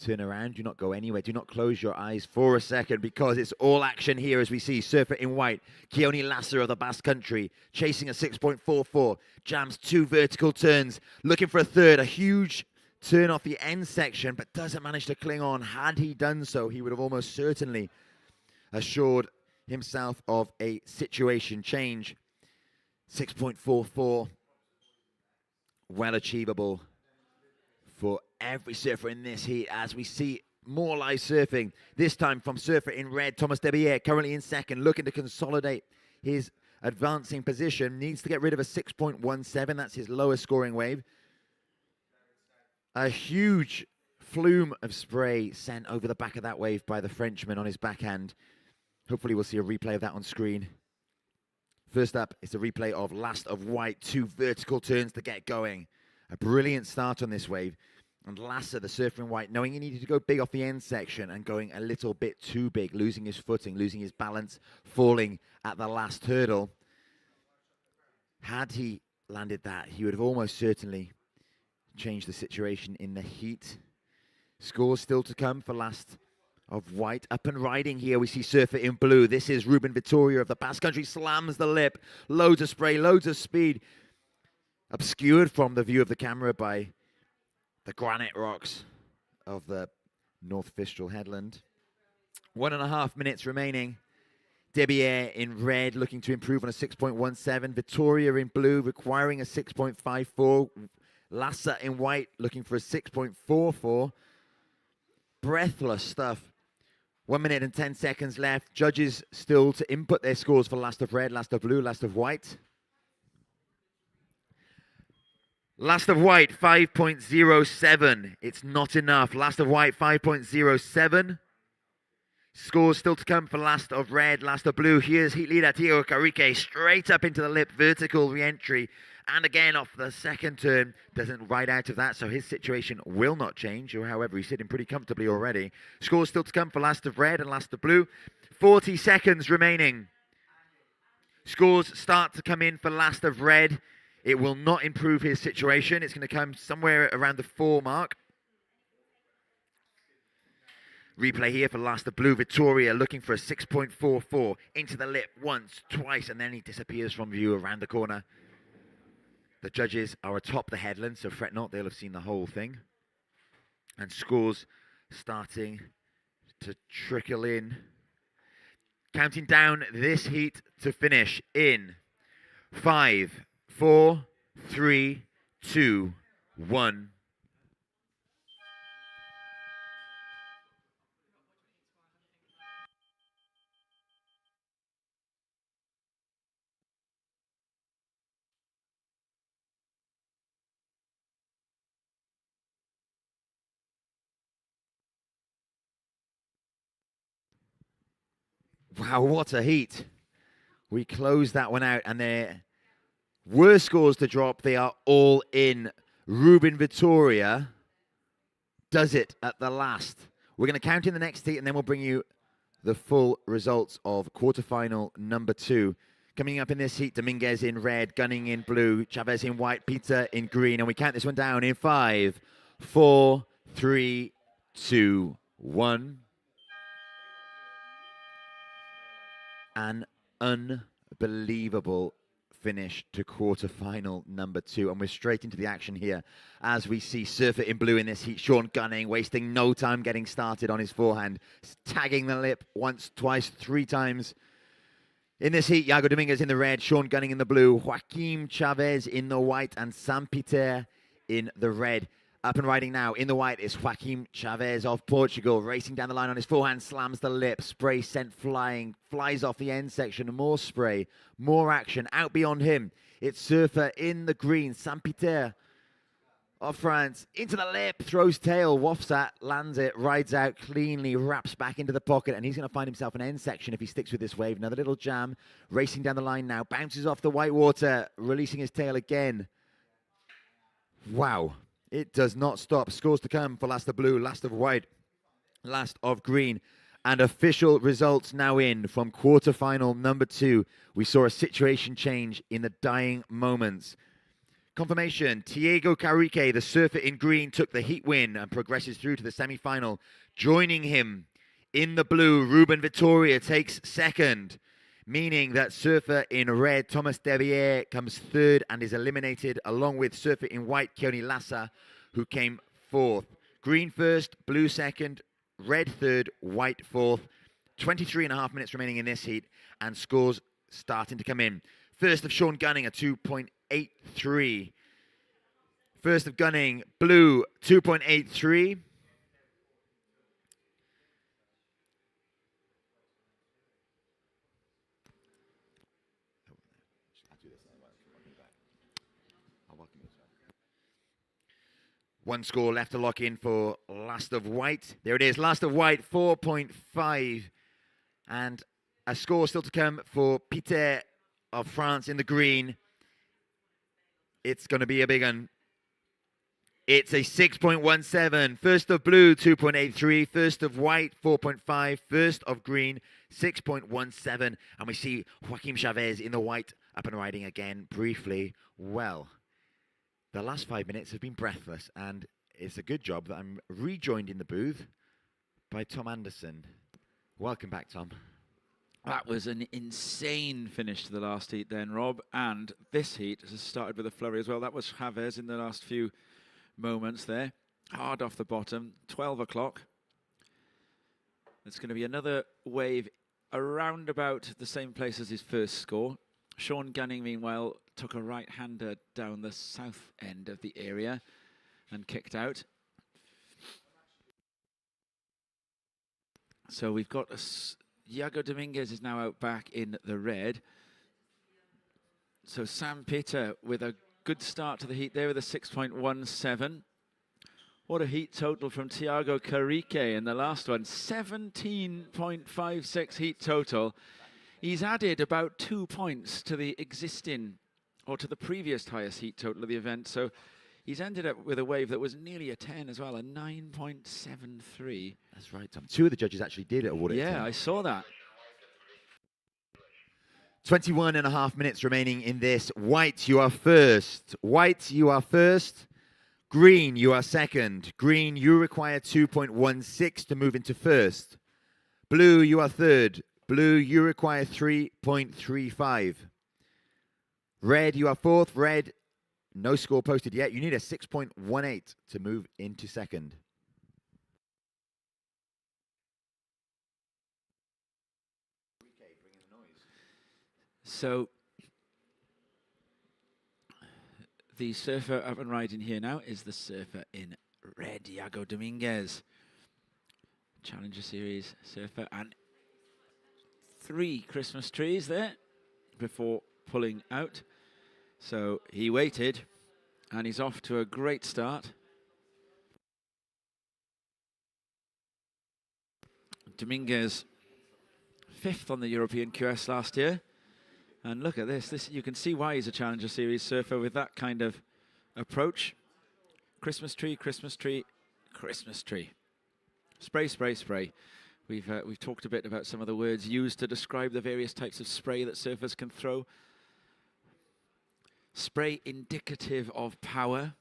turn around, do not go anywhere, do not close your eyes for a second, because it's all action here as we see Surfer in White, Keone Lasser of the Basque Country, chasing a 6.44, jams 2 vertical turns, looking for a third, a huge turn off the end section, but doesn't manage to cling on. Had he done so, he would have almost certainly assured himself of a situation change. 6.44, well achievable for every surfer in this heat, as we see more live surfing, this time from Surfer in Red, Thomas Debier, currently in second, looking to consolidate his advancing position, needs to get rid of a 6.17, that's his lowest scoring wave. A huge flume of spray sent over the back of that wave by the Frenchman on his backhand. Hopefully we'll see a replay of that on screen. First up is a replay of Last of White, 2 vertical turns to get going. A brilliant start on this wave. And Lasser, the surfer in white, knowing he needed to go big off the end section and going a little bit too big, losing his footing, losing his balance, falling at the last hurdle. Had he landed that, he would have almost certainly changed the situation in the heat. Scores still to come for Last of White. Up and riding here, we see Surfer in Blue. This is Ruben Vittoria of the Basque Country, slams the lip. Loads of spray, loads of speed. Obscured from the view of the camera by the granite rocks of the North Fistral Headland. 1.5 minutes remaining. Debier in red, looking to improve on a 6.17. Vittoria in blue, requiring a 6.54. Lasser in white, looking for a 6.44. Breathless stuff. 1 minute and 10 seconds left. Judges still to input their scores for Last of Red, Last of Blue, Last of White. Last of White, 5.07. It's not enough. Last of White, 5.07. Scores still to come for Last of Red, Last of Blue. Here's heat leader Diego Carrique, straight up into the lip, vertical re-entry. And again, off the second turn, doesn't ride out of that, so his situation will not change. However, he's sitting pretty comfortably already. Scores still to come for Last of Red and Last of Blue. 40 seconds remaining. Scores start to come in for Last of Red. It will not improve his situation. It's going to come somewhere around the 4 mark. Replay here for Last of Blue. Vittoria looking for a 6.44. Into the lip once, twice, and then he disappears from view around the corner. The judges are atop the headland, so fret not, they'll have seen the whole thing. And scores starting to trickle in. Counting down this heat to finish in 5, 4, 3, 2, 1. Wow, what a heat. We closed that one out, and there were scores to drop. They are all in. Ruben Vittoria does it at the last. We're going to count in the next heat, and then we'll bring you the full results of quarterfinal number 2. Coming up in this heat, Dominguez in red, Gunning in blue, Chavez in white, Peter in green. And we count this one down in 5, 4, 3, 2, 1. An unbelievable finish to quarterfinal number 2, and we're straight into the action here as we see Surfer in blue in this heat. Sean Gunning wasting no time getting started on his forehand, tagging the lip once, twice, 3 times. In this heat, Iago Dominguez in the red, Sean Gunning in the blue, Joaquim Chavez in the white, and Sam Peter in the red. Up and riding now in the white is Joaquim Chavez of Portugal, racing down the line on his forehand, slams the lip, spray sent flying, flies off the end section, more spray, more action, out beyond him. It's Surfer in the green, Saint-Peter of France, into the lip, throws tail, wafts at, lands it, rides out cleanly, wraps back into the pocket, and he's going to find himself an end section if he sticks with this wave. Another little jam, racing down the line now, bounces off the white water, releasing his tail again. Wow. It does not stop. Scores to come for last of blue, last of white, last of green. And official results now in from quarterfinal number 2. We saw a situation change in the dying moments. Confirmation, Thiago Carrique, the surfer in green, took the heat win and progresses through to the semi-final. Joining him in the blue, Ruben Vittoria takes second, meaning that surfer in red, Thomas Devier, comes third and is eliminated, along with surfer in white, Keone Lassa, who came 4th. Green first, blue second, red third, white 4th. 23.5 minutes remaining in this heat, and scores starting to come in. First of Sean Gunning, a 2.83. First of Gunning, blue, 2.83. One score left to lock in for last of white. There it is, last of white, 4.5. And a score still to come for Peter of France in the green. It's going to be a big one. It's a 6.17. First of blue, 2.83. First of white, 4.5. First of green, 6.17. And we see Joaquim Chavez in the white up and riding again briefly. Well, the last 5 minutes have been breathless, and it's a good job that I'm rejoined in the booth by Tom Anderson. Welcome back, Tom. That was an insane finish to the last heat then, Rob. And this heat has started with a flurry as well. That was Chavez in the last few moments there. Hard off the bottom, 12 o'clock. It's going to be another wave around about the same place as his first score. Sean Gunning, meanwhile, took a right-hander down the south end of the area and kicked out. So we've got Iago Dominguez is now out back in the red. So Sam Peter with a good start to the heat there with a 6.17. What a heat total from Thiago Carrique in the last one. 17.56 heat total. He's added about 2 points to the existing, or to the previous highest heat total of the event. So he's ended up with a wave that was nearly a 10 as well, a 9.73. That's right, Tom. 2 of the judges actually did award it. Yeah, I saw that. 21.5 minutes remaining in this. White, you are first. White, you are first. Green, you are second. Green, you require 2.16 to move into first. Blue, you are third. Blue, you require 3.35. Red, you are fourth. Red, no score posted yet. You need a 6.18 to move into second. So the surfer up and riding here now is the surfer in red, Iago Dominguez. Challenger Series surfer, and 3 Christmas trees there before pulling out. So he waited, and he's off to a great start. Dominguez 5th on the European QS last year. And look at this. You can see why he's a Challenger Series surfer with that kind of approach. Christmas tree, Christmas tree, Christmas tree. Spray, spray, spray. We've talked a bit about some of the words used to describe the various types of spray that surfers can throw. Spray indicative of power.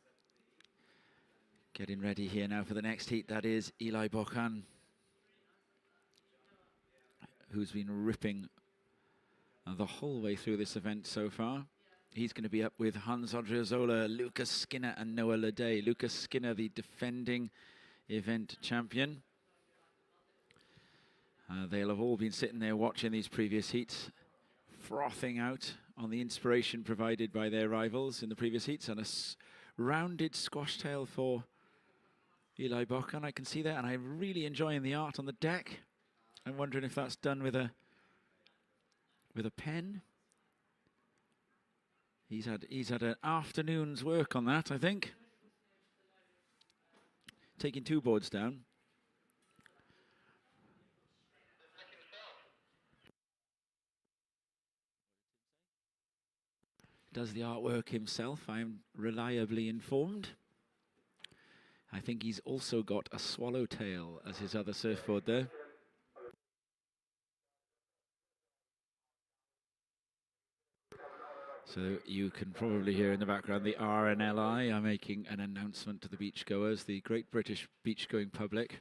Getting ready here now for the next heat. That is Eli Bocan, who's been ripping the whole way through this event so far. He's going to be up with Hans Odriozola, Lucas Skinner and Noah Leday. Lucas Skinner, the defending event champion. They'll have all been sitting there watching these previous heats, frothing out on the inspiration provided by their rivals in the previous heats, and a rounded squash tail for Eli Bocan. I can see that, and I'm really enjoying the art on the deck. I'm wondering if that's done with a pen. He's had an afternoon's work on that, I think. Taking 2 boards down. Does the artwork himself, I'm reliably informed. I think he's also got a swallowtail as his other surfboard there. So you can probably hear in the background the RNLI are making an announcement to the beachgoers, the Great British Beachgoing Public.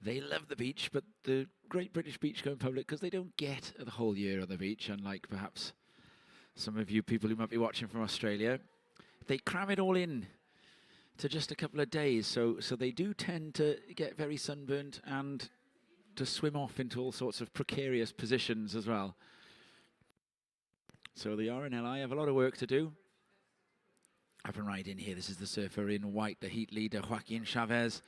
They love the beach, but the Great British Beachgoing Public, because they don't get the whole year on the beach, unlike perhaps some of you people who might be watching from Australia, they cram it all in to just a couple of days. So they do tend to get very sunburnt and to swim off into all sorts of precarious positions as well. So the RNLI have a lot of work to do. Up and right in here, this is the surfer in white, the heat leader, Joaquin Chavez,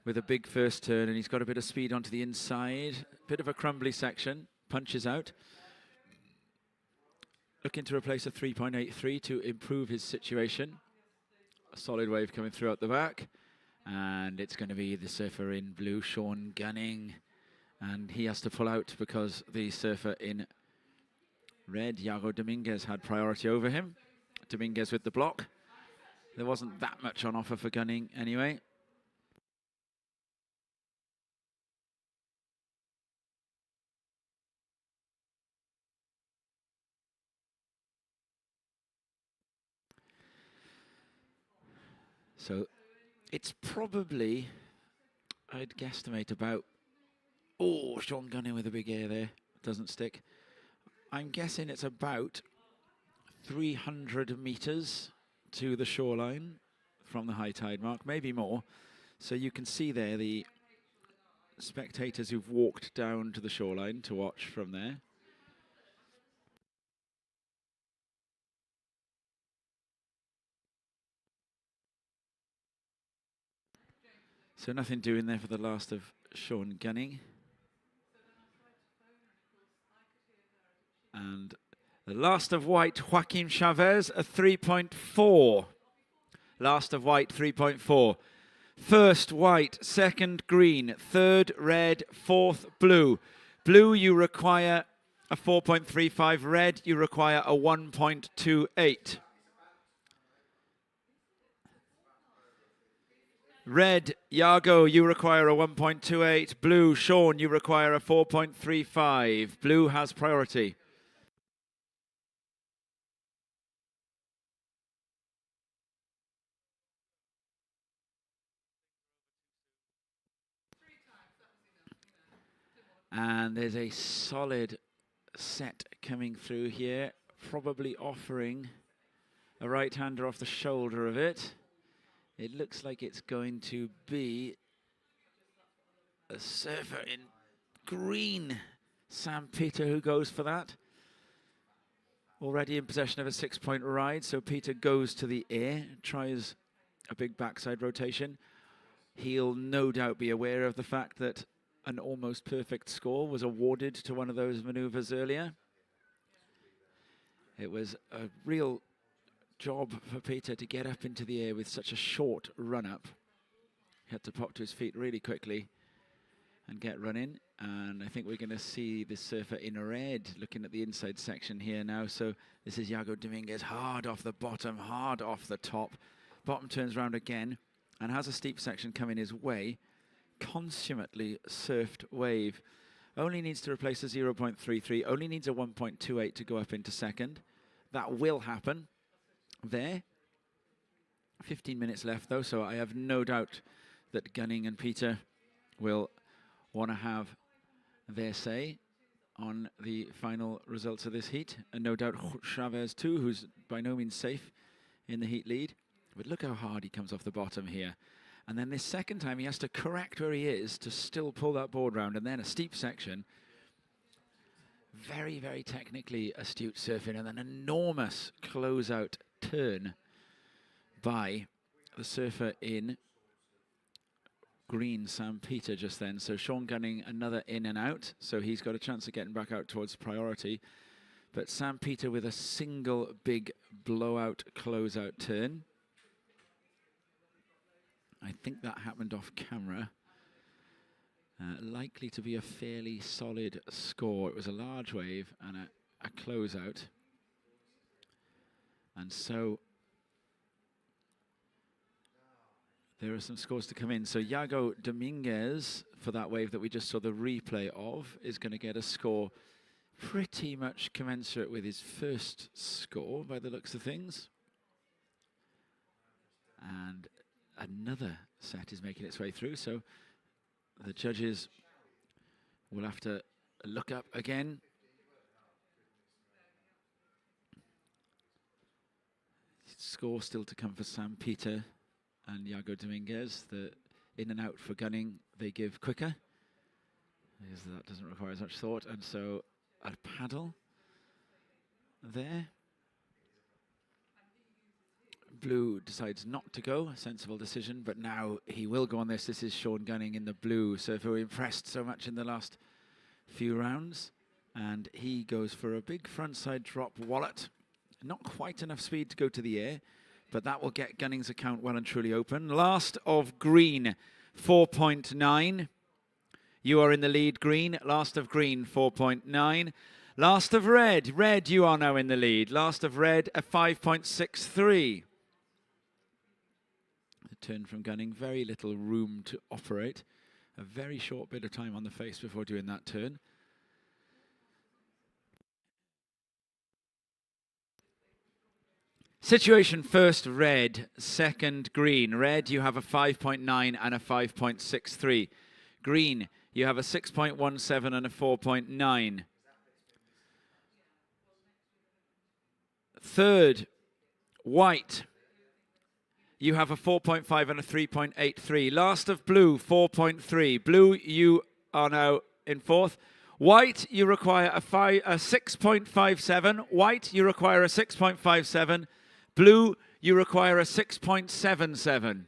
with a big first turn, and he's got a bit of speed onto the inside. Bit of a crumbly section, punches out. Looking to replace a 3.83 to improve his situation. A solid wave coming through at the back. And it's going to be the surfer in blue, Sean Gunning. And he has to pull out because the surfer in red, Iago Dominguez, had priority over him. Dominguez with the block. There wasn't that much on offer for Gunning anyway. So it's probably, I'd guesstimate about, oh, Sean Gunning with a big air there. Doesn't stick. I'm guessing it's about 300 meters to the shoreline from the high tide mark, maybe more. So you can see there the spectators who've walked down to the shoreline to watch from there. So nothing doing there for the last of Sean Gunning. And the last of white, Joaquin Chavez, a 3.4. Last of white, 3.4. First white, second green, third red, fourth blue. Blue, you require a 4.35. Red, you require a 1.28. Red, Iago, you require a 1.28. Blue, Sean, you require a 4.35. Blue has priority. And there's a solid set coming through here, probably offering a right-hander off the shoulder of it. It looks like it's going to be a surfer in green, Sam Peter, who goes for that. already in possession of a 6-point ride. So Peter goes to the air, tries a big backside rotation. He'll no doubt be aware of the fact that an almost perfect score was awarded to one of those maneuvers earlier. It was a real job for Peter to get up into the air with such a short run-up. He had to pop to his feet really quickly and get running. And I think we're going to see the surfer in red looking at the inside section here now. So this is Iago Dominguez, hard off the bottom, hard off the top. Bottom turns round again and has a steep section coming his way. Consummately surfed wave. Only needs to replace a 0.33, only needs a 1.28 to go up into second. That will happen there. 15 minutes left though, so I have no doubt that Gunning and Peter will want to have their say on the final results of this heat. And no doubt Chavez too, who's by no means safe in the heat lead. But look how hard he comes off the bottom here. And then this second time he has to correct where he is to still pull that board round, and then a steep section. Very, very technically astute surfing, and an enormous closeout turn by the surfer in green, Sam Peter, just then. So Sean Gunning, another in and out, so he's got a chance of getting back out towards priority. But Sam Peter with a single big blowout closeout turn. I think that happened off camera. Likely to be a fairly solid score. It was a large wave and a closeout. And so there are some scores to come in. So Iago Dominguez, for that wave that we just saw the replay of, is going to get a score pretty much commensurate with his first score by the looks of things. And another set is making its way through, so the judges will have to look up again. Score still to come for Sam Peter and Iago Dominguez. The in and out for Gunning they give quicker, because that doesn't require as much thought, and so a paddle there. Blue decides not to go, a sensible decision, but now he will go on this. This is Sean Gunning in the blue surfer who impressed so much in the last few rounds. And he goes for a big frontside drop wallet. Not quite enough speed to go to the air, but that will get Gunning's account well and truly open. Last of green, 4.9. You are in the lead, green. Last of green, 4.9. Last of red. Red, you are now in the lead. Last of red, a 5.63. Turn from Gunning, very little room to operate. A very short bit of time on the face before doing that turn. Situation first, red. Second, green. Red, you have a 5.9 and a 5.63. Green, you have a 6.17 and a 4.9. Third, white. You have a 4.5 and a 3.83. Last of blue, 4.3. Blue, you are now in fourth. White, you require a 6.57. White, you require a 6.57. Blue, you require a 6.77.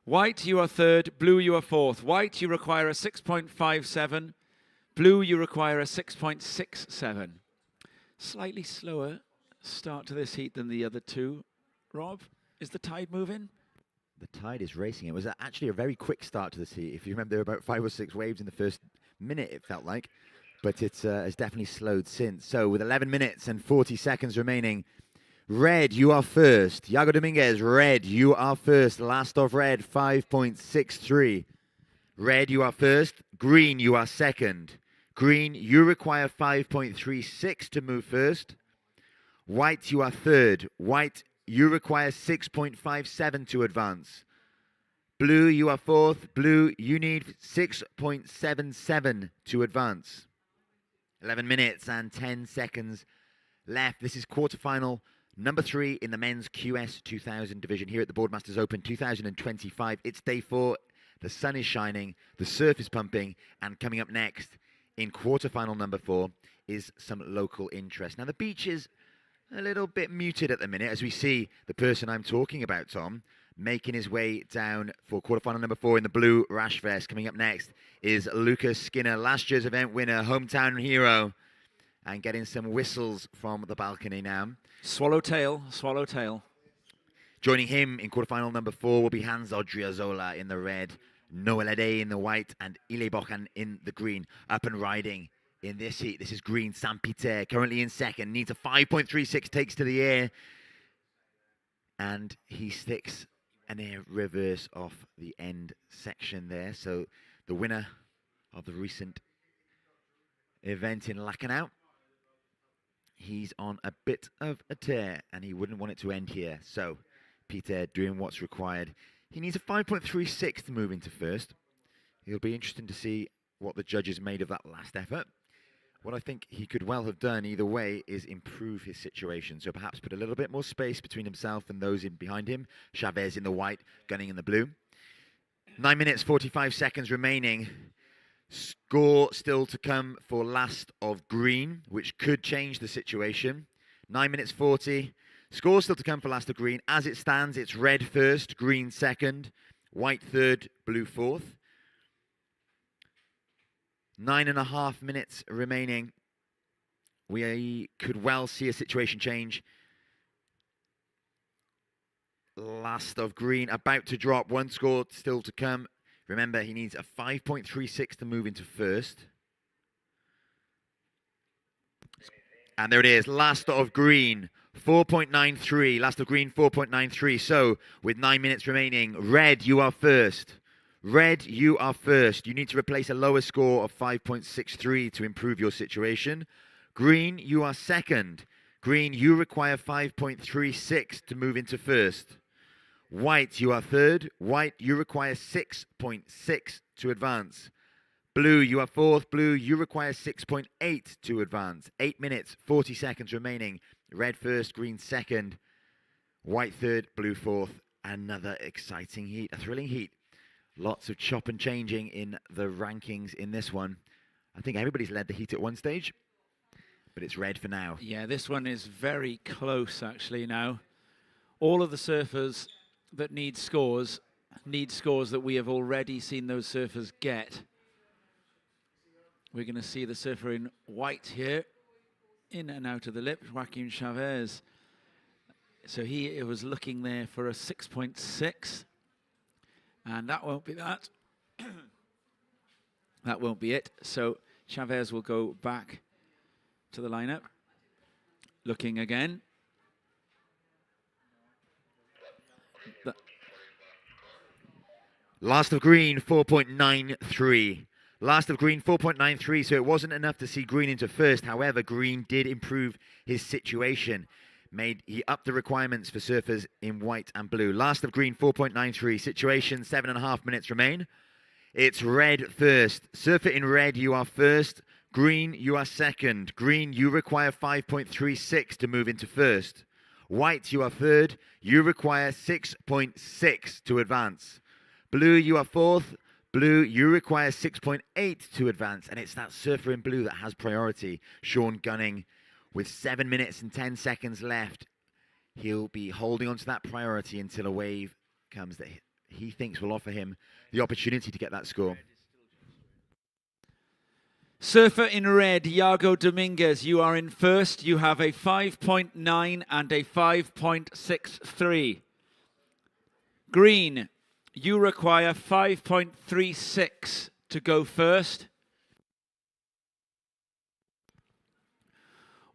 White, you are third. Blue, you are fourth. White, you require a 6.57. Blue, you require a 6.67. Slightly slower start to this heat than the other two. Rob? Is the tide moving? The tide is racing. It was actually a very quick start to this heat. If you remember, there were about 5 or 6 waves in the first minute, it felt like. But it's definitely slowed since. So with 11 minutes and 40 seconds remaining, red, you are first. Iago Dominguez, red, you are first. Last of red, 5.63. Red, you are first. Green, you are second. Green, you require 5.36 to move first. White, you are third. White, you require 6.57 to advance. Blue, you are fourth. Blue, you need 6.77 to advance. 11 minutes and 10 seconds left. This is quarterfinal number 3 in the men's QS 2000 division here at the Boardmasters Open 2025. It's day 4. The sun is shining, the surf is pumping, and coming up next in quarterfinal number 4 is some local interest. Now, the beach is a little bit muted at the minute as we see the person I'm talking about, Tom, making his way down for quarterfinal number 4 in the blue rash vest. Coming up next is Lucas Skinner, last year's event winner, hometown hero, and getting some whistles from the balcony now. Swallowtail, swallowtail. Joining him in quarterfinal number 4 will be Hans Odriozola in the red, Noelade in the white, and Ile Bocan in the green. Up and riding in this heat. This is green, Saint-Peter, currently in second. Needs a 5.36, takes to the air. And he sticks an air reverse off the end section there. So the winner of the recent event in Lacanau, he's on a bit of a tear, and he wouldn't want it to end here. So Peter doing what's required. He needs a 5.36 to move into first. It'll be interesting to see what the judges made of that last effort. What I think he could well have done either way is improve his situation. So perhaps put a little bit more space between himself and those in behind him. Chavez in the white, Gunning in the blue. 9 minutes, 45 seconds remaining. Score still to come for last of green, which could change the situation. 9 minutes 40. Score still to come for last of green. As it stands, it's red first, green second, white third, blue fourth. 9.5 minutes remaining. We could well see a situation change. Last of green about to drop. One score still to come. Remember, he needs a 5.36 to move into first. And there it is. Last of green, 4.93. Last of green, 4.93. So, with 9 minutes remaining, red, you are first. Red, you are first. You need to replace a lower score of 5.63 to improve your situation. Green, you are second. Green, you require 5.36 to move into first. White, you are third. White, you require 6.6 to advance. Blue, you are fourth. Blue, you require 6.8 to advance. 8 minutes, 40 seconds remaining. Red first, green second. White third, blue fourth. Another exciting heat, a thrilling heat. Lots of chop and changing in the rankings in this one. I think everybody's led the heat at one stage, but it's red for now. Yeah, this one is very close actually now. All of the surfers that need scores that we have already seen those surfers get. We're going to see the surfer in white here, in and out of the lip, Joaquin Chavez. So he was looking there for a 6.6. And that won't be that. That won't be it. So Chavez will go back to the lineup. Looking again. Last of green, 4.93. Last of green, 4.93. So it wasn't enough to see green into first. However, green did improve his situation. He upped the requirements for surfers in white and blue. Last of green, 4.93. Situation, 7.5 minutes remain. It's red first. Surfer in red, you are first. Green, you are second. Green, you require 5.36 to move into first. White, you are third. You require 6.6 to advance. Blue, you are fourth. Blue, you require 6.8 to advance. And it's that surfer in blue that has priority. Sean Gunning. With 7 minutes and 10 seconds left, he'll be holding on to that priority until a wave comes that he thinks will offer him the opportunity to get that score. Surfer in red, Iago Dominguez, you are in first. You have a 5.9 and a 5.63. Green, you require 5.36 to go first.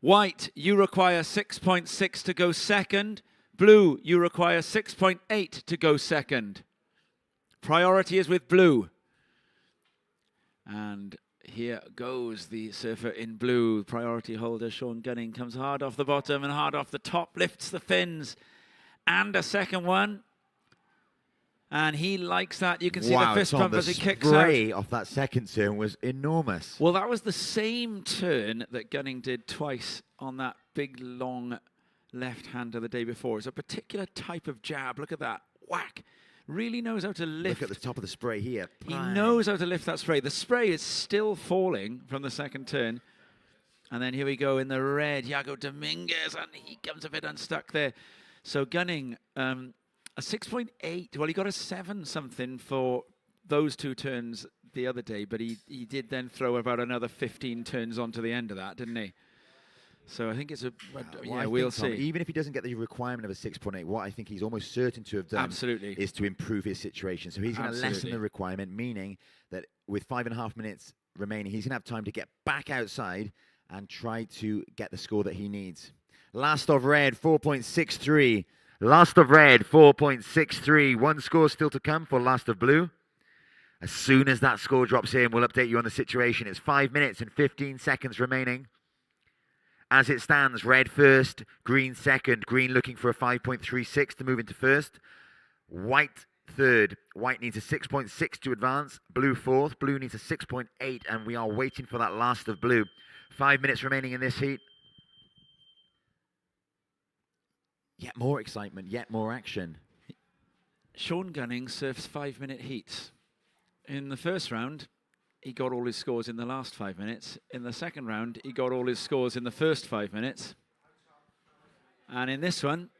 White, you require 6.6 to go second. Blue, you require 6.8 to go second. Priority is with blue. And here goes the surfer in blue. Priority holder Sean Gunning comes hard off the bottom and hard off the top, lifts the fins. And a second one. And he likes that. You can see the fist pump as he kicks out. The spray off that second turn was enormous. Well, that was the same turn that Gunning did twice on that big, long left-hander the day before. It's a particular type of jab. Look at that. Whack. Really knows how to lift. Look at the top of the spray here. He knows how to lift that spray. The spray is still falling from the second turn. And then here we go in the red, Iago Dominguez, and he comes a bit unstuck there. So Gunning, a 6.8. Well, he got a 7 something for those 2 turns the other day, but he did then throw about another 15 turns onto the end of that, didn't he? So I think it's we'll see. Even if he doesn't get the requirement of a 6.8, what I think he's almost certain to have done is to improve his situation. So he's going to lessen the requirement, meaning that with 5.5 minutes remaining, he's going to have time to get back outside and try to get the score that he needs. Last of red, 4.63. Last of red, 4.63. 1 score still to come for last of blue. As soon as that score drops in, we'll update you on the situation. It's 5 minutes and 15 seconds remaining. As it stands, red first, green second. Green looking for a 5.36 to move into first. White third. White needs a 6.6 to advance. Blue fourth. Blue needs a 6.8, and we are waiting for that last of blue. 5 minutes remaining in this heat. Yet more excitement, yet more action. Sean Gunning surfs 5-minute heats. In the first round, he got all his scores in the last 5 minutes. In the second round, he got all his scores in the first 5 minutes. And in this one,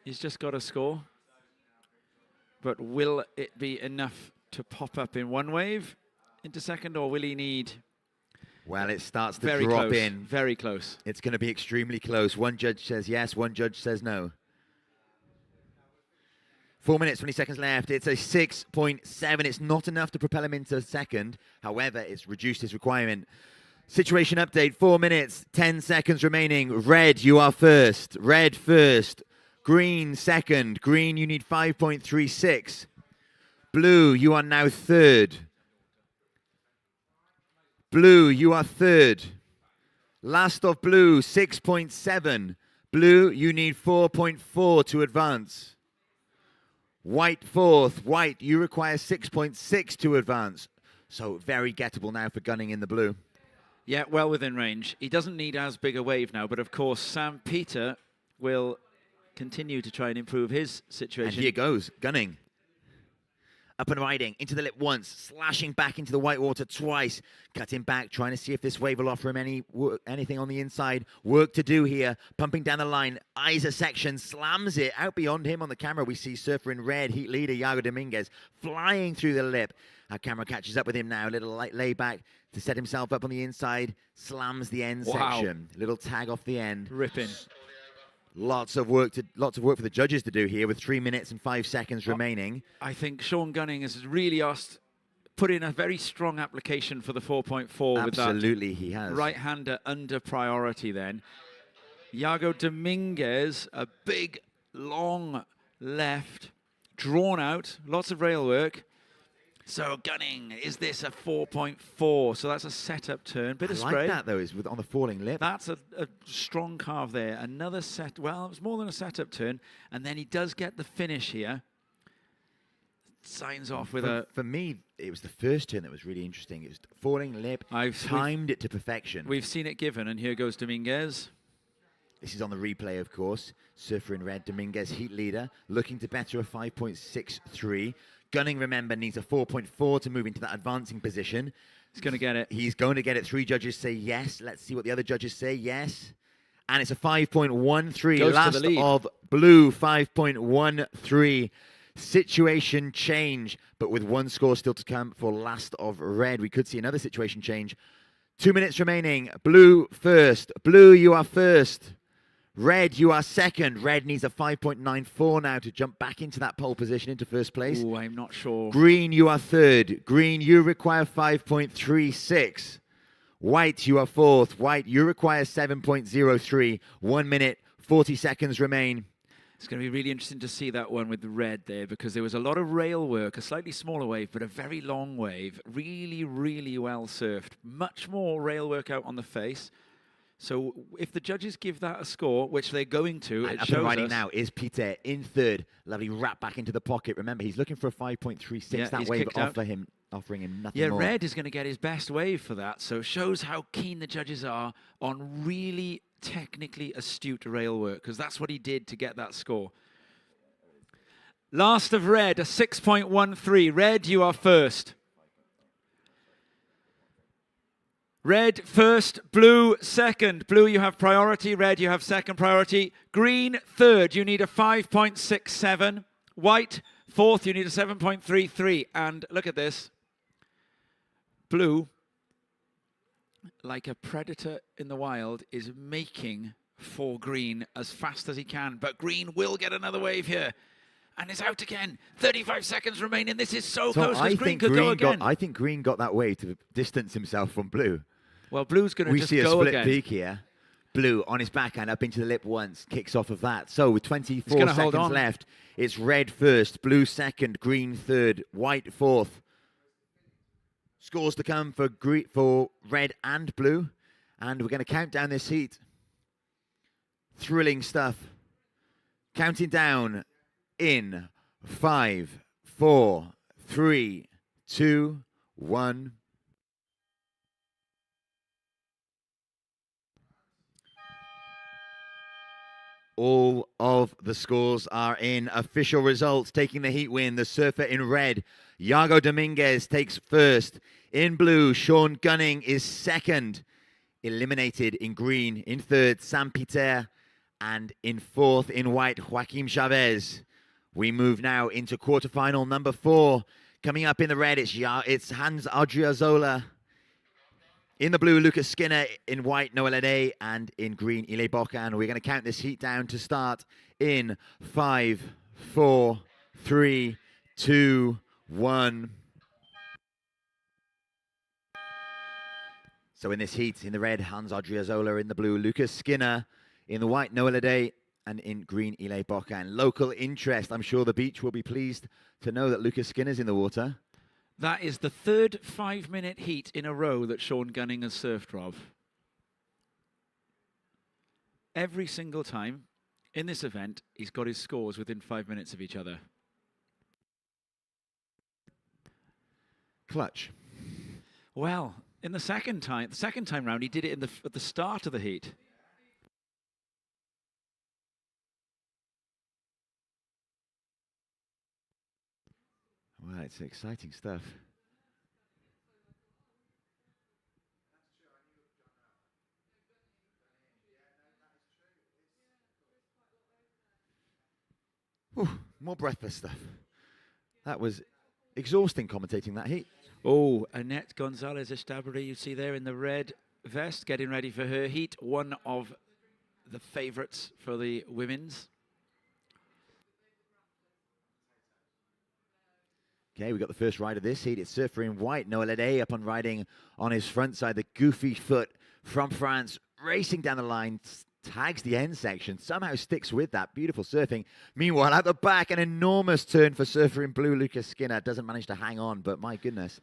he's just got a score. But will it be enough to pop up in one wave into second, or will he need... Well, it starts to drop in. Very close. It's going to be extremely close. One judge says yes, one judge says no. 4 minutes, 20 seconds left. It's a 6.7. It's not enough to propel him into second. However, it's reduced his requirement. Situation update, 4 minutes, 10 seconds remaining. Red, you are first. Red first. Green second. Green, you need 5.36. Blue, you are now third. Blue, you are third. Last of blue, 6.7. Blue, you need 4.4 to advance. White fourth. White, you require 6.6 to advance. So very gettable now for Gunning in the blue. Yeah, well within range. He doesn't need as big a wave now, but of course Sam Peter will continue to try and improve his situation. And here goes, Gunning. Up and riding, into the lip once, slashing back into the white water twice, cutting back, trying to see if this wave will offer him anything on the inside. Work to do here, pumping down the line, eyes a section, slams it. Out beyond him on the camera, we see surfer in red, heat leader Iago Dominguez, flying through the lip. Our camera catches up with him now, a little light layback to set himself up on the inside, slams the end section. Little tag off the end. Ripping. Lots of work for the judges to do here with 3 minutes and 5 seconds remaining. I think Sean Gunning has really put in a very strong application for the 4.4 with that. Absolutely, he has. Right-hander under priority then. Iago Dominguez, a big, long left, drawn out, lots of rail work. So Gunning, is this a 4.4? So that's a setup turn. Bit of spray. I like that though, is on the falling lip. That's a strong carve there. Another set. Well, it was more than a setup turn. And then he does get the finish here. Signs off with For me, it was the first turn that was really interesting. It was falling lip. Timed it to perfection. We've seen it given, and here goes Dominguez. This is on the replay, of course. Surfer in red, Dominguez, heat leader, looking to better a 5.63. Gunning, remember, needs a 4.4 to move into that advancing position. He's going to get it. He's going to get it. 3 judges say yes. Let's see what the other judges say. Yes. And it's a 5.13. Last of blue, 5.13. Situation change, but with 1 score still to come for last of red. We could see another situation change. 2 minutes remaining. Blue first. Blue, you are first. Red, you are second. Red needs a 5.94 now to jump back into that pole position, into first place. Oh, I'm not sure. Green, you are third. Green, you require 5.36. White, you are fourth. White, you require 7.03. 1 minute, 40 seconds remain. It's going to be really interesting to see that one with the red there, because there was a lot of rail work, a slightly smaller wave, but a very long wave. Really, really well surfed. Much more rail work out on the face. So if the judges give that a score, which they're going to, it up shows and riding us now is Peter in third. Lovely wrap back into the pocket. Remember, he's looking for a 5.36. Yeah, that wave offering him nothing more. Yeah, red is going to get his best wave for that. So it shows how keen the judges are on really technically astute rail work, because that's what he did to get that score. Last of red, a 6.13. Red, you are first. Red first, blue second. Blue, you have priority. Red, you have second priority. Green, third. You need a 5.67. White, fourth. You need a 7.33. And look at this. Blue, like a predator in the wild, is making for green as fast as he can. But green will get another wave here. And it's out again. 35 seconds remaining. This is so close because green could go again. I think green got that wave to distance himself from blue. Well, blue's going to just go again. We see a split peak here. Blue on his backhand, up into the lip once, kicks off of that. So with 24 seconds left, it's red first, blue second, green third, white fourth. Scores to come for red and blue. And we're going to count down this heat. Thrilling stuff. Counting down in 5, 4, 3, 2, 1. All of the scores are in. Official results taking the heat win. The surfer in red, Iago Dominguez, takes first. In blue, Sean Gunning is second. Eliminated in green. In third, Sam Peter. And in fourth, in white, Joaquim Chavez. We move now into quarterfinal number 4. Coming up in the red, it's Hans Adriazola. In the blue, Lucas Skinner. In white, Noah Lede. And in green, Ile Bokan. We're going to count this heat down to start in 5, 4, 3, 2, 1. So in this heat, in the red, Hans Adriazola. In the blue, Lucas Skinner. In the white, Noah Lede. And in green, Ile Bokan. Local interest. I'm sure the beach will be pleased to know that Lucas Skinner's in the water. That is the third 5-minute heat in a row that Sean Gunning has surfed, Rob. Every single time in this event, he's got his scores within 5 minutes of each other. Clutch. Well, in the second time round, he did it at the start of the heat. Well, it's exciting stuff. Ooh, more breathless stuff. That was exhausting commentating that heat. Oh, Annette Gonzalez-Estabri, you see there in the red vest, getting ready for her heat. One of the favorites for the women's. Okay, we got the first ride of this heat. It's surfer in white, Noah Lede, upon riding on his front side. The goofy foot from France, racing down the line, tags the end section, somehow sticks with that. Beautiful surfing. Meanwhile, at the back, an enormous turn for surfer in blue, Lucas Skinner. Doesn't manage to hang on, but my goodness,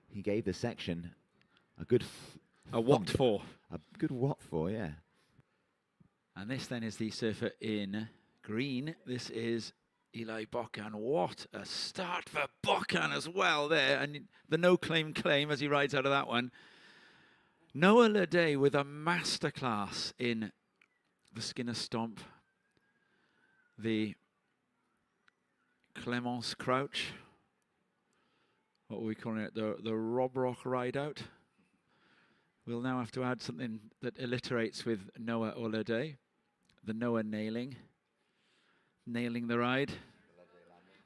he gave the section a good... A what for? A good what for, yeah. And this then is the surfer in green. This is Eli Bokan. What a start for Bokan as well there. And the no claim as he rides out of that one. Noah Lede with a masterclass in the Skinner Stomp. The Clemence Crouch. What are we calling it? The Rob Rock ride out. We'll now have to add something that alliterates with Noah or Lede. The Noah nailing. Nailing the ride.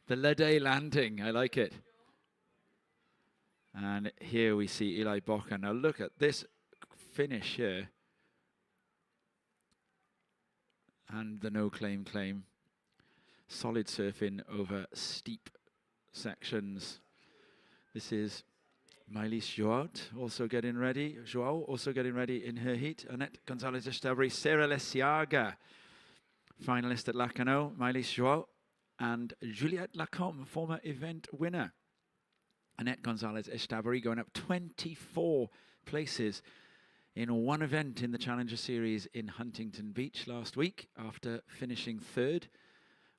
The Lede landing. I like it. And here we see Eli Bokan. Now look at this finish here. And the no claim. Solid surfing over steep sections. This is Maëlys Joao also getting ready. Joao also getting ready in her heat. Annette Gonzalez-Estabri, Sarah Lesiaga, finalist at Lacanau. Maëlys Joao and Juliette Lacombe, former event winner. Annette Gonzalez-Estabri going up 24 places in one event in the Challenger Series in Huntington Beach last week after finishing third.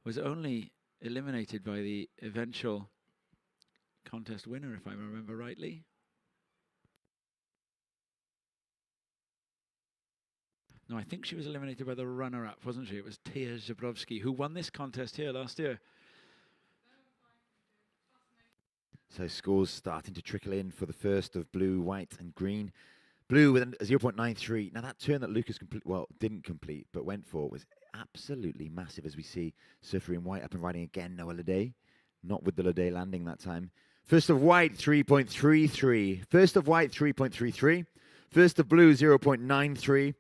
Was only eliminated by the eventual contest winner, if I remember rightly. No, I think she was eliminated by the runner-up, wasn't she? It was Tia Zabrowski, who won this contest here last year. So scores starting to trickle in for the first of blue, white, and green. Blue with a 0.93. Now that turn that Lucas didn't complete, but went for was absolutely massive, as we see surfer in white up and riding again, Noah Ledet. Not with the Ledet landing that time. First of white, 3.33. First of white, 3.33. First of blue, 0.93.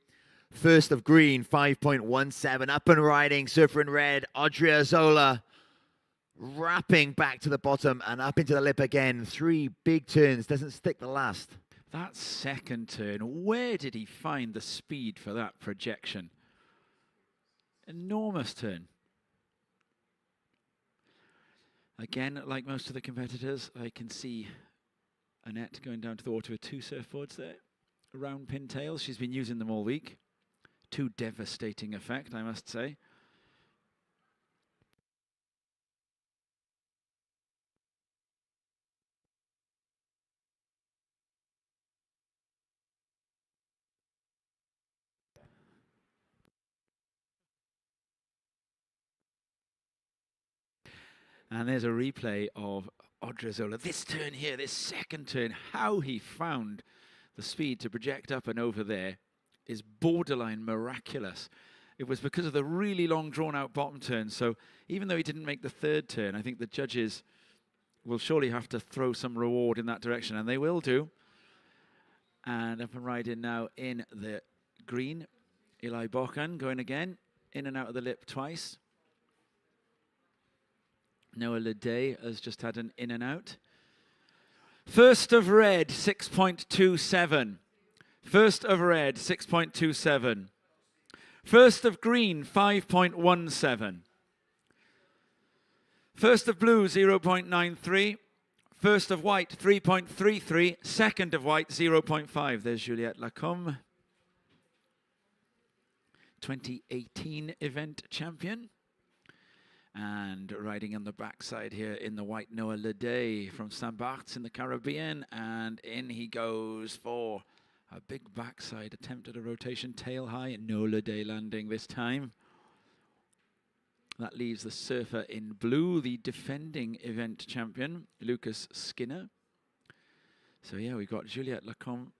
First of green, 5.17. Up and riding, surfer in red, Odriozola. Wrapping back to the bottom and up into the lip again. 3 big turns, doesn't stick the last. That second turn, where did he find the speed for that projection? Enormous turn. Again, like most of the competitors, I can see Annette going down to the water with 2 surfboards there. Round pin tails, she's been using them all week. To devastating effect, I must say. And there's a replay of Odriozola. This turn here, this second turn, how he found the speed to project up and over there is borderline miraculous. It was because of the really long drawn-out bottom turn. So even though he didn't make the third turn, I think the judges will surely have to throw some reward in that direction, and they will do. And up and riding now in the green. Eli Bokan going again, in and out of the lip twice. Noah Ledet has just had an in and out. First of red, 6.27. First of red, 6.27. First of green, 5.17. First of blue, 0.93. First of white, 3.33. Second of white, 0.5. There's Juliette Lacombe. 2018 event champion. And riding on the backside here in the white, Noah Ledet from Saint Barth's in the Caribbean. And in he goes for a big backside attempt at a rotation, tail high. Noah Ledet landing this time. That leaves the surfer in blue, the defending event champion, Lucas Skinner. So yeah, we've got Juliette Lacombe.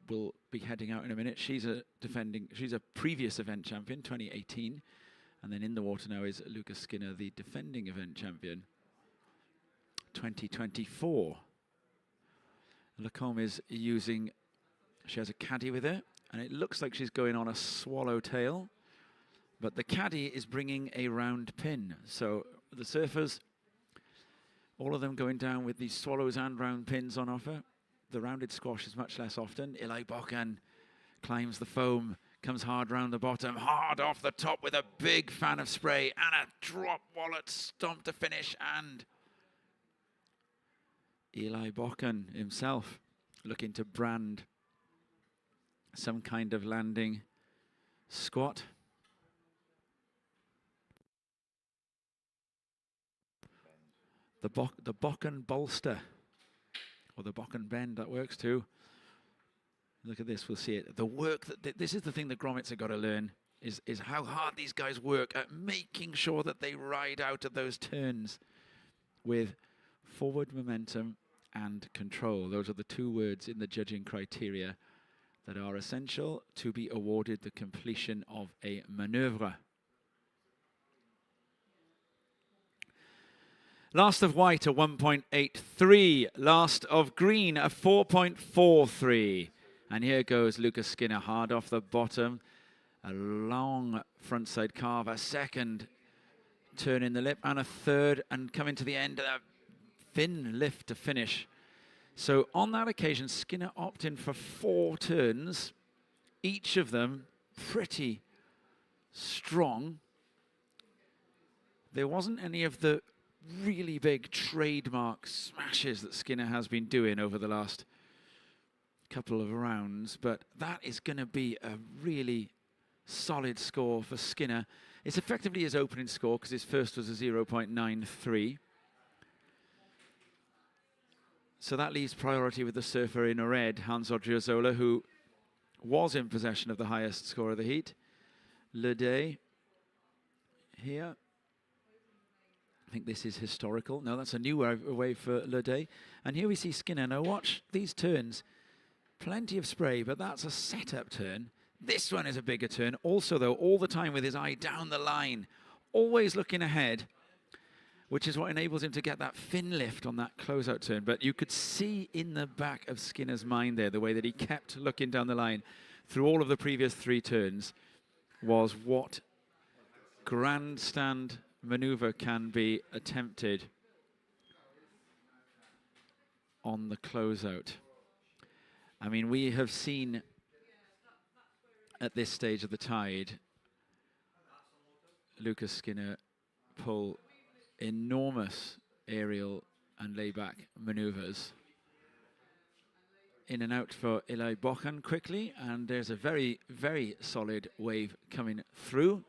Will be heading out in a minute. She's a previous event champion, 2018. And then in the water now is Lucas Skinner, the defending event champion, 2024. Lacombe is using, she has a caddy with her, and it looks like she's going on a swallowtail, but the caddy is bringing a round pin. So the surfers, all of them going down with these swallows and round pins on offer. The rounded squash is much less often. Eli Bokan climbs the foam, comes hard round the bottom, hard off the top with a big fan of spray and a drop wallet stomp to finish. And Eli Bokan himself looking to brand some kind of landing squat. The Bokan bolster, or the Bokan bend, that works too. Look at this, we'll see it. The work, this is the thing that grommets have got to learn, is how hard these guys work at making sure that they ride out of those turns with forward momentum and control. Those are the 2 words in the judging criteria that are essential to be awarded the completion of a maneuver. Last of white, a 1.83. Last of green, a 4.43. And here goes Lucas Skinner, hard off the bottom. A long frontside carve, a second turn in the lip, and a third, and coming to the end, a thin lift to finish. So on that occasion, Skinner opted for 4 turns, each of them pretty strong. There wasn't any of the really big trademark smashes that Skinner has been doing over the last couple of rounds, but that is going to be a really solid score for Skinner. It's effectively his opening score because his first was a 0.93. So that leaves priority with the surfer in red, Hans Odriozola, who was in possession of the highest score of the heat. Ledet here I think this is historical. No, that's a new wave for Le Day. And here we see Skinner. Now watch these turns. Plenty of spray, but that's a setup turn. This one is a bigger turn. Also, though, all the time with his eye down the line, always looking ahead, which is what enables him to get that fin lift on that closeout turn. But you could see in the back of Skinner's mind there, the way that he kept looking down the line through all of the previous 3 turns was what grandstand maneuver can be attempted on the closeout. I mean, we have seen at this stage of the tide Lucas Skinner pull enormous aerial and layback maneuvers. In and out for Eli Bochen quickly, and there's a very, very solid wave coming through.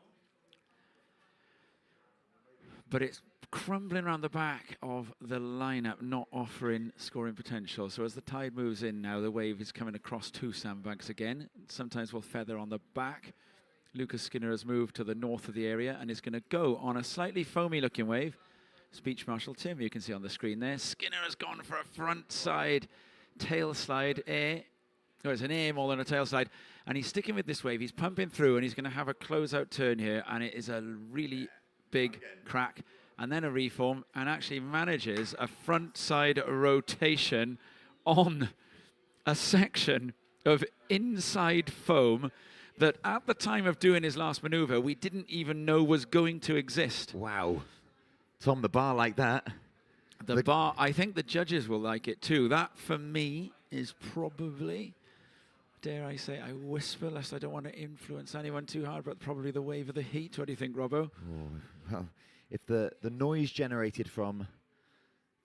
But it's crumbling around the back of the lineup, not offering scoring potential. So as the tide moves in now, the wave is coming across 2 sandbanks again. Sometimes we'll feather on the back. Lucas Skinner has moved to the north of the area and is going to go on a slightly foamy looking wave. Speech Marshal Tim, you can see on the screen there. Skinner has gone for a front side tail slide air. Oh, it's an air more than a tail slide. And he's sticking with this wave. He's pumping through and he's going to have a closeout turn here. And it is a really big crack. And then a reform, and actually manages a front side rotation on a section of inside foam that at the time of doing his last maneuver, we didn't even know was going to exist. Wow. Tom, the bar like that. The bar, I think the judges will like it too. That, for me, is probably, dare I say, I whisper lest I don't want to influence anyone too hard, but probably the wave of the heat. What do you think, Robbo? Oh, well, if the noise generated from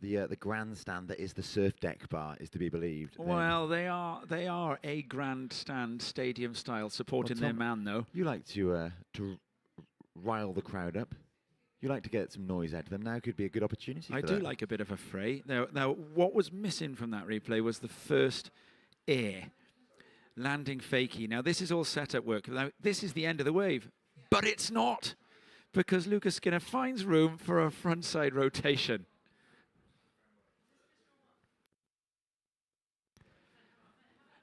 the grandstand that is the surf deck bar is to be believed. Well, they are a grandstand stadium style supporting their man though. You like to rile the crowd up. You like to get some noise out of them. Now could be a good opportunity. I do like a bit of a fray. Now, what was missing from that replay was the first air landing fakie. Now this is all setup work. Now this is the end of the wave, but it's not, because Lucas Skinner finds room for a frontside rotation.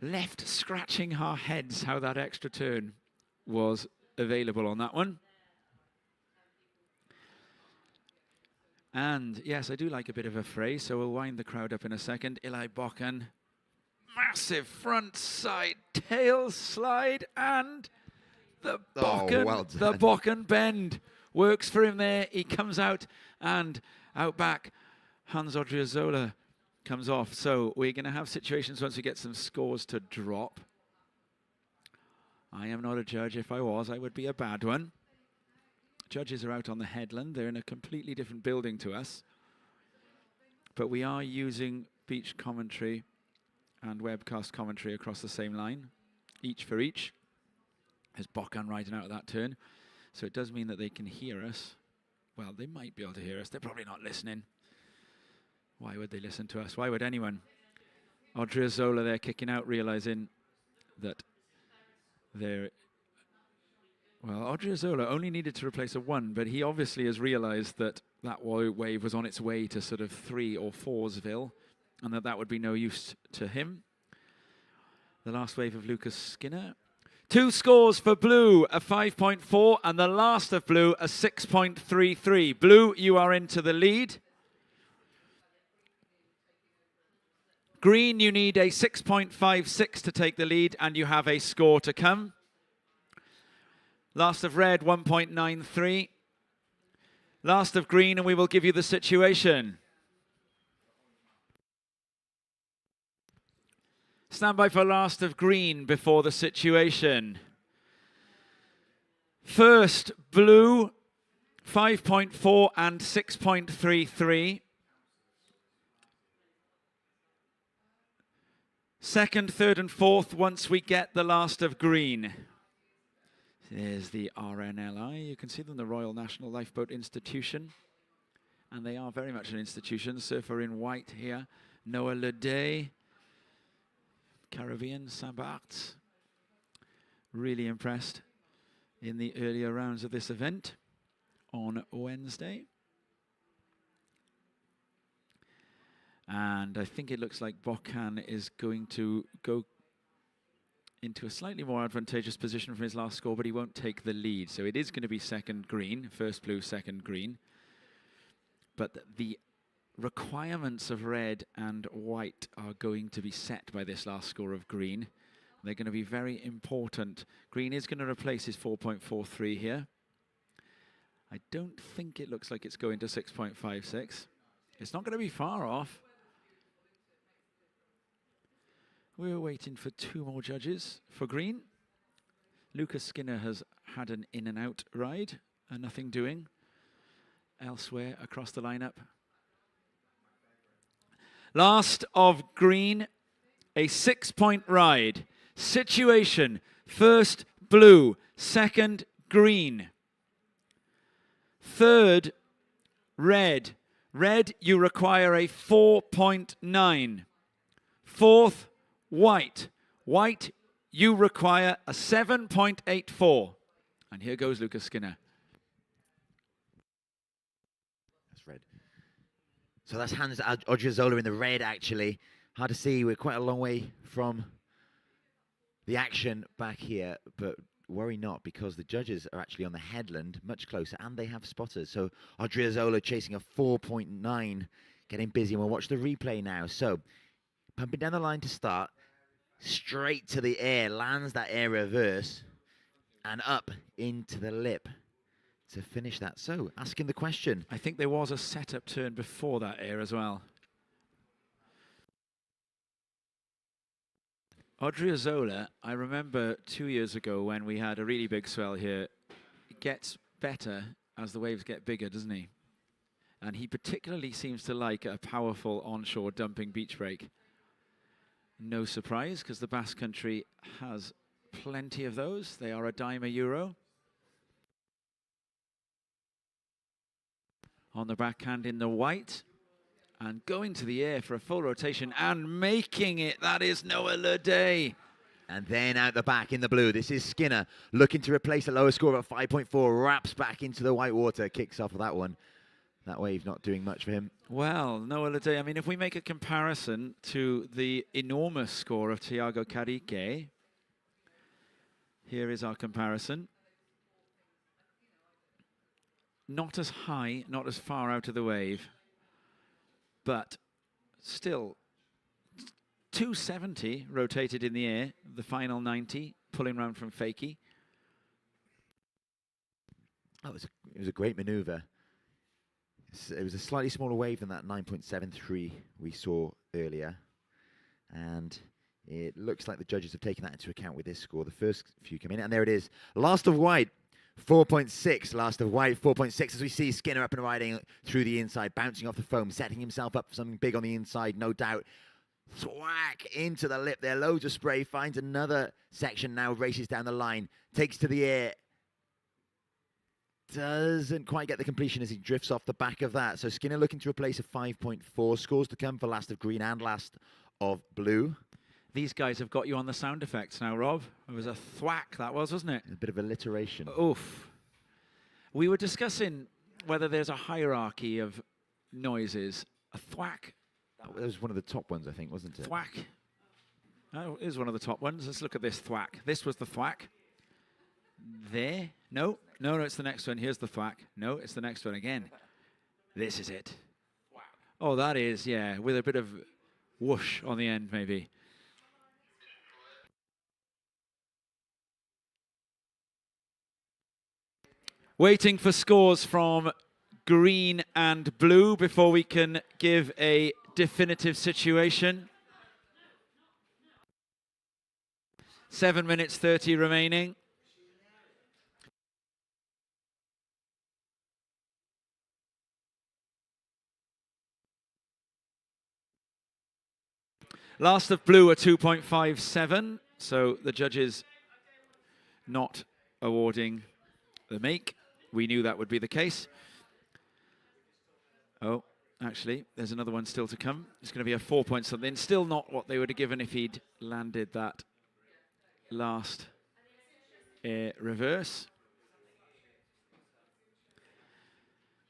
Left scratching our heads how that extra turn was available on that one. And yes, I do like a bit of a fray, so we'll wind the crowd up in a second. Eli Bochen, massive front side tail slide, and the Bochen bend works for him there. He comes out, and out back, Hans Odriozola comes off. So we're going to have situations once we get some scores to drop. I am not a judge. If I was, I would be a bad one. Judges are out on the headland. They're in a completely different building to us. But we are using beach commentary and webcast commentary across the same line, each for each. There's Bochen riding out of that turn. So it does mean that they can hear us. Well, they might be able to hear us. They're probably not listening. Why would they listen to us? Why would anyone? Odriozola there kicking out, realizing that they're... Well, Odriozola only needed to replace a 1, but he obviously has realized that that wave was on its way to sort of 3 or 4'sville, and that would be no use to him. The last wave of Lucas Skinner. 2 scores for Blue, a 5.4, and the last of Blue, a 6.33. Blue, you are into the lead. Green, you need a 6.56 to take the lead, and you have a score to come. Last of Red, 1.93. Last of Green, and we will give you the situation. Stand by for last of Green before the situation. First, Blue, 5.4 and 6.33. Second, third, and fourth once we get the last of Green. There's the RNLI. You can see them, the Royal National Lifeboat Institution. And they are very much an institution. Surfer in white here. Noah Leday. Caribbean, Saint-Barth. Really impressed in the earlier rounds of this event on Wednesday. And I think it looks like Bokan is going to go into a slightly more advantageous position from his last score, but he won't take the lead. So it is going to be second green, first blue, second green. But the requirements of red and white are going to be set by this last score of green. They're going to be very important. Green is going to replace his 4.43 here. I don't think it looks like it's going to 6.56. It's not going to be far off. We're waiting for two more judges for green. Lucas Skinner has had an in and out ride and nothing doing elsewhere across the lineup. Last of green, a 6-point ride. Situation, first blue, second green. Third, red. Red, you require a 4.9. Fourth, white. White, you require a 7.84. And here goes Lucas Skinner. That's red. So that's Hans Odriozola in the red, actually. Hard to see. We're quite a long way from the action back here, but worry not, because the judges are actually on the headland, much closer, and they have spotters. So Odriozola chasing a 4.9, getting busy, and we'll watch the replay now. So pumping down the line to start, straight to the air, lands that air reverse, and up into the lip to finish that. So asking the question. I think there was a setup turn before that air as well. Odriozola, I remember 2 years ago when we had a really big swell here, it gets better as the waves get bigger, doesn't he? And he particularly seems to like a powerful onshore dumping beach break. No surprise, because the Basque Country has plenty of those. They are a dime a euro. On the backhand in the white. And going to the air for a full rotation and making it. That is Noah Leday. And then out the back in the blue, this is Skinner looking to replace a lower score of 5.4. Wraps back into the white water, kicks off that one. That wave not doing much for him. Well, Noah Leday, I mean, if we make a comparison to the enormous score of Thiago Carique, here is our comparison. Not as high, not as far out of the wave, but still 270 rotated in the air, the final 90, pulling round from fakie. Oh, it was a great maneuver. It was a slightly smaller wave than that 9.73 we saw earlier. And it looks like the judges have taken that into account with this score. The first few come in, and there it is. Last of white, 4.6. Last of white, 4.6. As we see Skinner up and riding through the inside, bouncing off the foam, setting himself up for something big on the inside, no doubt. Thwack into the lip there. Loads of spray. Finds another section now. Races down the line. Takes to the air. Doesn't quite get the completion as he drifts off the back of that. So Skinner looking to replace a 5.4. Scores to come for last of green and last of blue. These guys have got you on the sound effects now, Rob. It was a thwack, that was, wasn't it? A bit of alliteration. Oof. We were discussing whether there's a hierarchy of noises. A thwack. That was one of the top ones, I think, wasn't it? Thwack. Oh, it is one of the top ones. Let's look at this thwack. This was the thwack. There. No, it's the next one. Here's the thwack. No, it's the next one again. This is it. Oh, that is, yeah, with a bit of whoosh on the end, maybe. Waiting for scores from green and blue before we can give a definitive situation. 7 minutes 30 remaining. Last of blue are 2.57, so the judges not awarding the make. We knew that would be the case. Oh, actually, there's another one still to come. It's going to be a 4-point something. Still not what they would have given if he'd landed that last air reverse.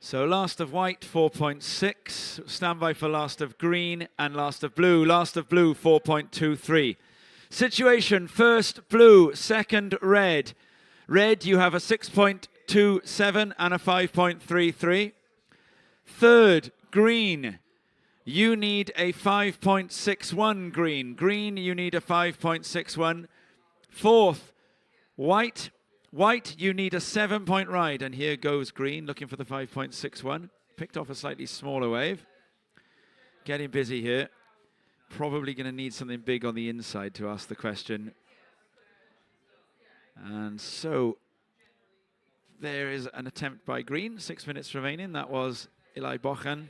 So last of white, 4.6. Standby for last of green and last of blue. Last of blue, 4.23. Situation, first blue, second red. Red, you have a 6.27 and a 5.33. Third, green, you need a 5.61 green. Green, you need a 5.61. Fourth, white. White, you need a 7-point ride. And here goes green, looking for the 5.61. Picked off a slightly smaller wave. Getting busy here. Probably going to need something big on the inside to ask the question. And so there is an attempt by green. 6 minutes remaining. That was Eli Bochan.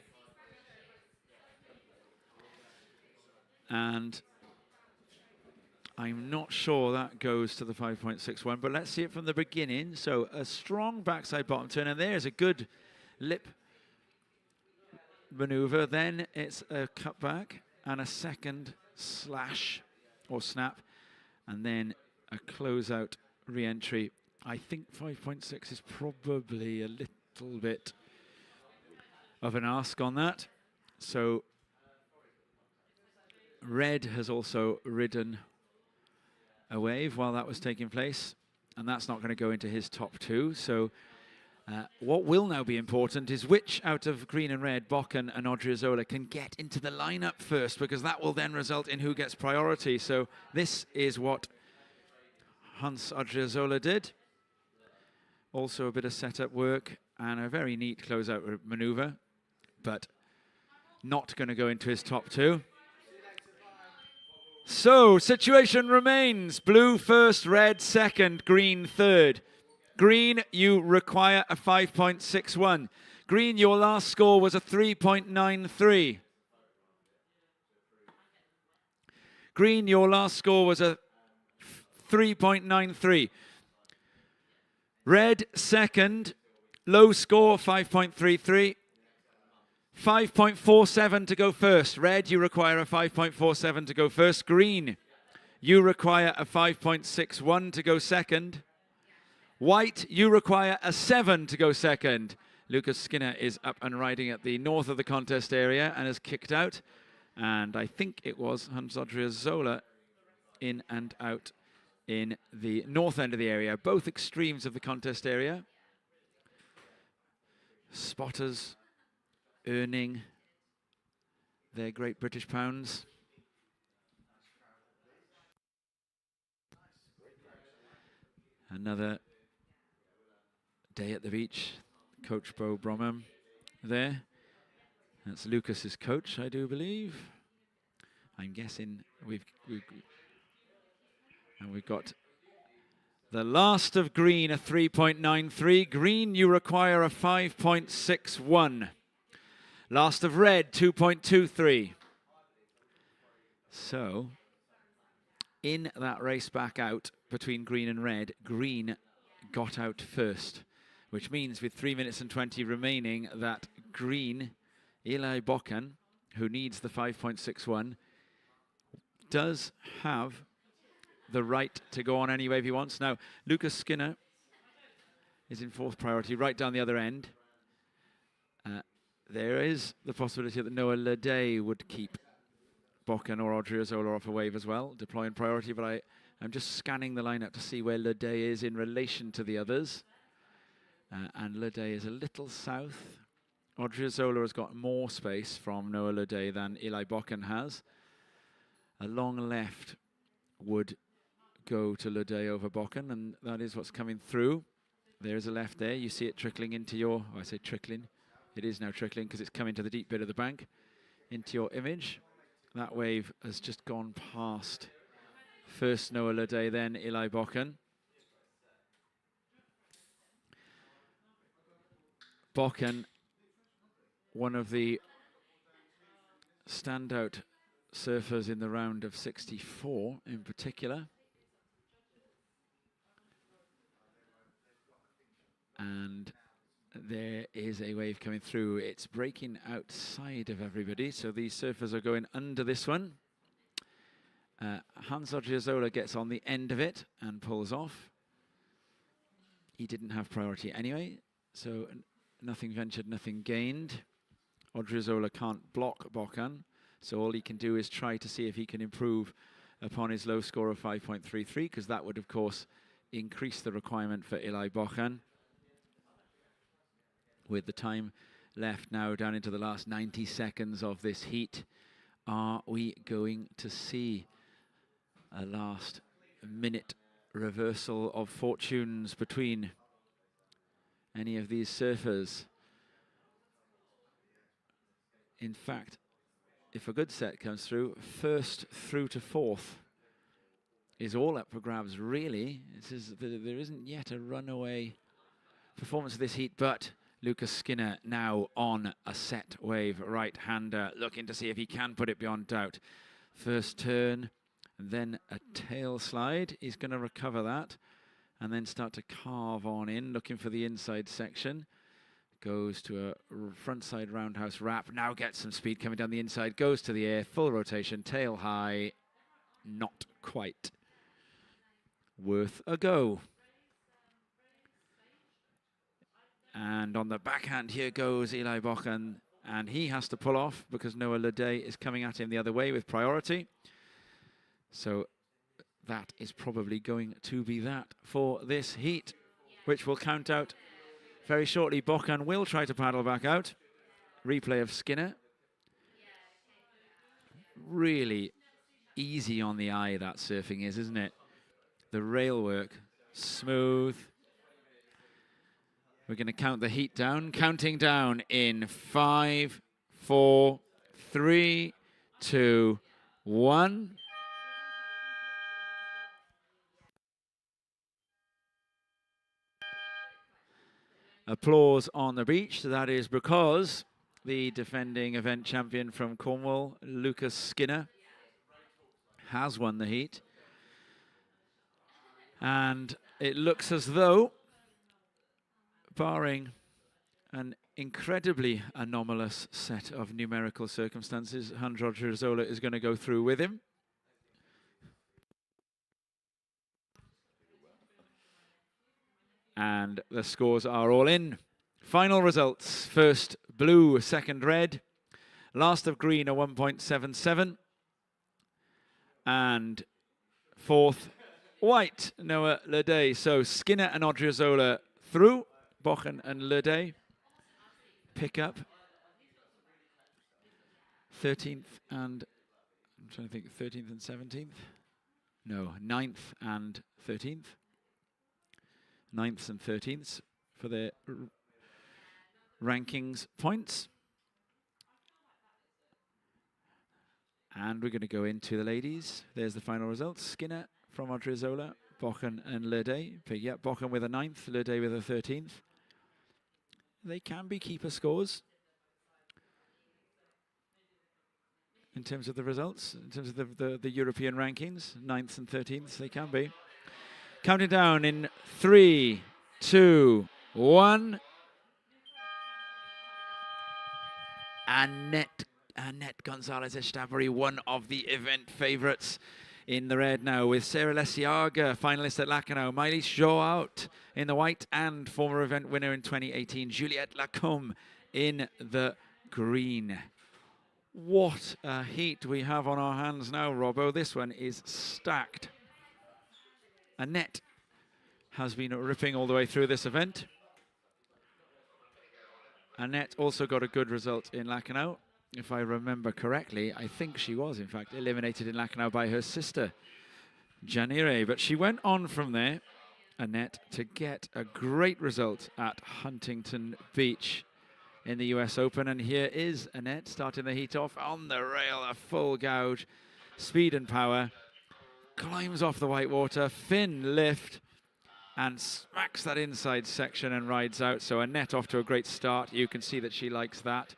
And I'm not sure that goes to the 5.61, but let's see it from the beginning. So a strong backside bottom turn, and there's a good lip maneuver. Then it's a cutback and a second slash or snap, and then a closeout re-entry. I think 5.6 is probably a little bit of an ask on that. So red has also ridden a wave while that was taking place, and that's not going to go into his top two. So what will now be important is which out of green and red, Bochan and Odriozola, can get into the lineup first, because that will then result in who gets priority. So this is what Hans Odriozola did. Also a bit of setup work and a very neat closeout maneuver, but not going to go into his top two. So, situation remains. Blue first, red second, green third. Green, you require a 5.61. Green, your last score was a 3.93. Green, your last score was a 3.93. Red second, low score 5.33. 5.47 to go first. Red, you require a 5.47 to go first. Green, you require a 5.61 to go second. White, you require a 7 to go second. Lucas Skinner is up and riding at the north of the contest area and has kicked out. And I think it was Hans Odriozola in and out in the north end of the area, both extremes of the contest area. Spotters earning their Great British pounds. Another day at the beach. Coach Bo Bromham there. That's Lucas's coach, I do believe. I'm guessing we've got the last of green, a 3.93. Green, you require a 5.61. Last of red, 2.23. So, in that race back out between green and red, green got out first, which means with 3 minutes and 20 remaining that green, Eli Bochan, who needs the 5.61, does have the right to go on any wave he wants. Now, Lucas Skinner is in fourth priority, right down the other end. There is the possibility that Noah Leday would keep Bochan or Odriozola off a wave as well, deploying priority, but I'm just scanning the lineup to see where Leday is in relation to the others. And Leday is a little south. Odriozola has got more space from Noah Leday than Eli Bochan has. A long left would go to Leday over Bochan, and that is what's coming through. There is a left there. You see it trickling into your, I say trickling. It is now trickling because it's coming to the deep bit of the bank, into your image. That wave has just gone past first Noah Leday, then Eli Bochan. Bochan, one of the standout surfers in the round of 64 in particular. And there is a wave coming through. It's breaking outside of everybody, so these surfers are going under this one. Hans Odriozola gets on the end of it and pulls off. He didn't have priority anyway, so nothing ventured, nothing gained. Odriozola can't block Bokan, so all he can do is try to see if he can improve upon his low score of 5.33, because that would, of course, increase the requirement for Eli Bokan. With the time left now down into the last 90 seconds of this heat, are we going to see a last minute reversal of fortunes between any of these surfers? In fact, if a good set comes through, first through to fourth is all up for grabs, really. There isn't yet a runaway performance of this heat, but Lucas Skinner now on a set wave right-hander, looking to see if he can put it beyond doubt. First turn, then a tail slide. He's going to recover that and then start to carve on in, looking for the inside section. Goes to a frontside roundhouse wrap, now gets some speed coming down the inside, goes to the air, full rotation, tail high, not quite. Worth a go. And on the backhand, here goes Eli Bokan, and he has to pull off because Noah Ledet is coming at him the other way with priority. So that is probably going to be that for this heat, which will count out very shortly. Bokan will try to paddle back out. Replay of Skinner. Really easy on the eye, that surfing is, isn't it? The rail work, smooth. We're going to count the heat down. Counting down in 5, 4, 3, 2, 1. Applause on the beach. That is because the defending event champion from Cornwall, Lucas Skinner, has won the heat. And it looks as though, barring an incredibly anomalous set of numerical circumstances, Hans Odriozola is going to go through with him. And the scores are all in. Final results. First blue, second red. Last of green, a 1.77. And fourth white, Noah Ledet. So Skinner and Odriozola through. Bokan and Ledet pick up 13th and, I'm trying to think, 13th and 17th? No, 9th and 13th. 9ths and 13ths for their rankings points. And we're going to go into the ladies. There's the final results. Skinner from Odriozola, Bokan and Ledet. Yep, Bokan with a 9th, Ledet with a 13th. They can be keeper scores in terms of the results, in terms of the European rankings. 9ths and 13ths, they can be. Counting down in 3, 2, 1. Annette Gonzalez-Estaburi, one of the event favourites in the red now, with Sarah Lesiaga, finalist at Lacanau, Miley Joaut in the white, and former event winner in 2018, Juliette Lacombe in the green. What a heat we have on our hands now, Robbo. This one is stacked. Annette has been ripping all the way through this event. Annette also got a good result in Lacanau. If I remember correctly, I think she was, in fact, eliminated in Lacanau by her sister, Janire. But she went on from there, Annette, to get a great result at Huntington Beach in the US Open. And here is Annette starting the heat off on the rail, a full gouge, speed and power. Climbs off the white water, fin lift, and smacks that inside section and rides out. So Annette off to a great start. You can see that she likes that.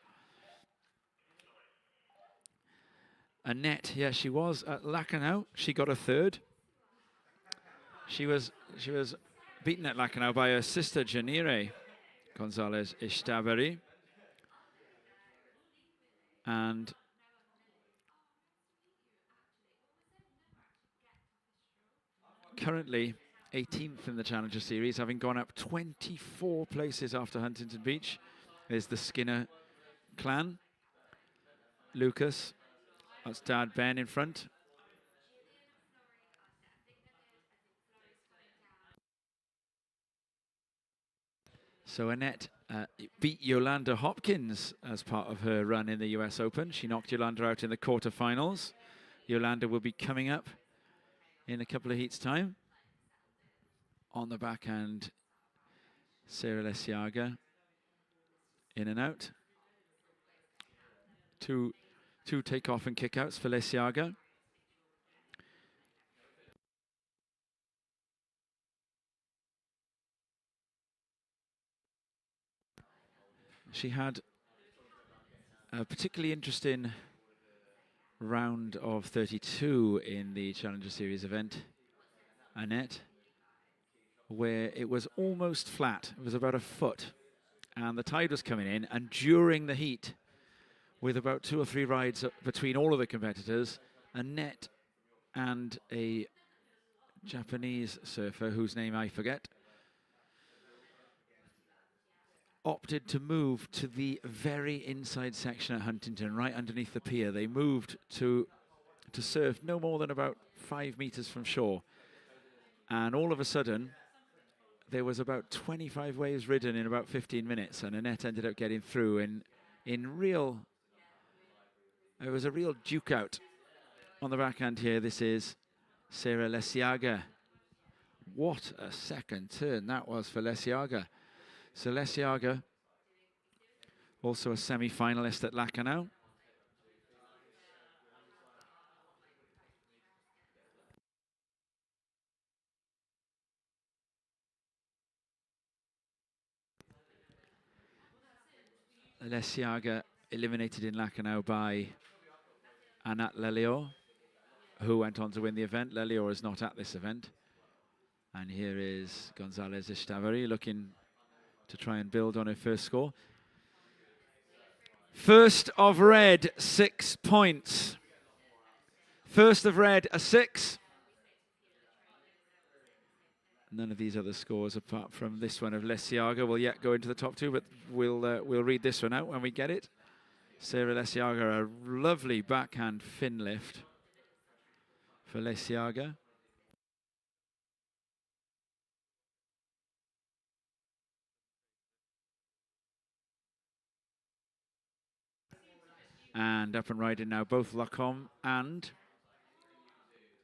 Annette, yeah, she was at Lacanau. She got a 3rd. She was beaten at Lacanau by her sister, Janire Gonzalez-Estaburi. And currently 18th in the Challenger Series, having gone up 24 places after Huntington Beach. There's the Skinner clan. Lucas, that's Dad Ben in front. So Annette beat Yolanda Hopkins as part of her run in the US Open. She knocked Yolanda out in the quarterfinals. Yolanda will be coming up in a couple of heats' time. On the backhand, Sarah Lesiaga in and out. Two take-off and kick-outs for Lesiaga. She had a particularly interesting round of 32 in the Challenger Series event, Annette, where it was almost flat. It was about a foot, and the tide was coming in, and during the heat, with about 2 or 3 rides between all of the competitors, Annette and a Japanese surfer whose name I forget opted to move to the very inside section at Huntington, right underneath the pier. They moved to surf no more than about 5 meters from shore. And all of a sudden, there was about 25 waves ridden in about 15 minutes, and Annette ended up getting through it was a real duke out. On the backhand here, this is Sarah Lesiaga. What a second turn that was for Lesiaga. So Lesiaga, also a semi-finalist at Lacanau. Lesiaga eliminated in Lacanau by Anat Lelior, who went on to win the event. Lelior is not at this event. And here is Gonzalez Estavari looking to try and build on her first score. First of red, 6 points. First of red, a 6. None of these other scores, apart from this one of Lesiaga, will yet go into the top 2, but we'll read this one out when we get it. Sarah Lesiaga, a lovely backhand fin lift for Lesiaga. And up and riding now, both Lacombe and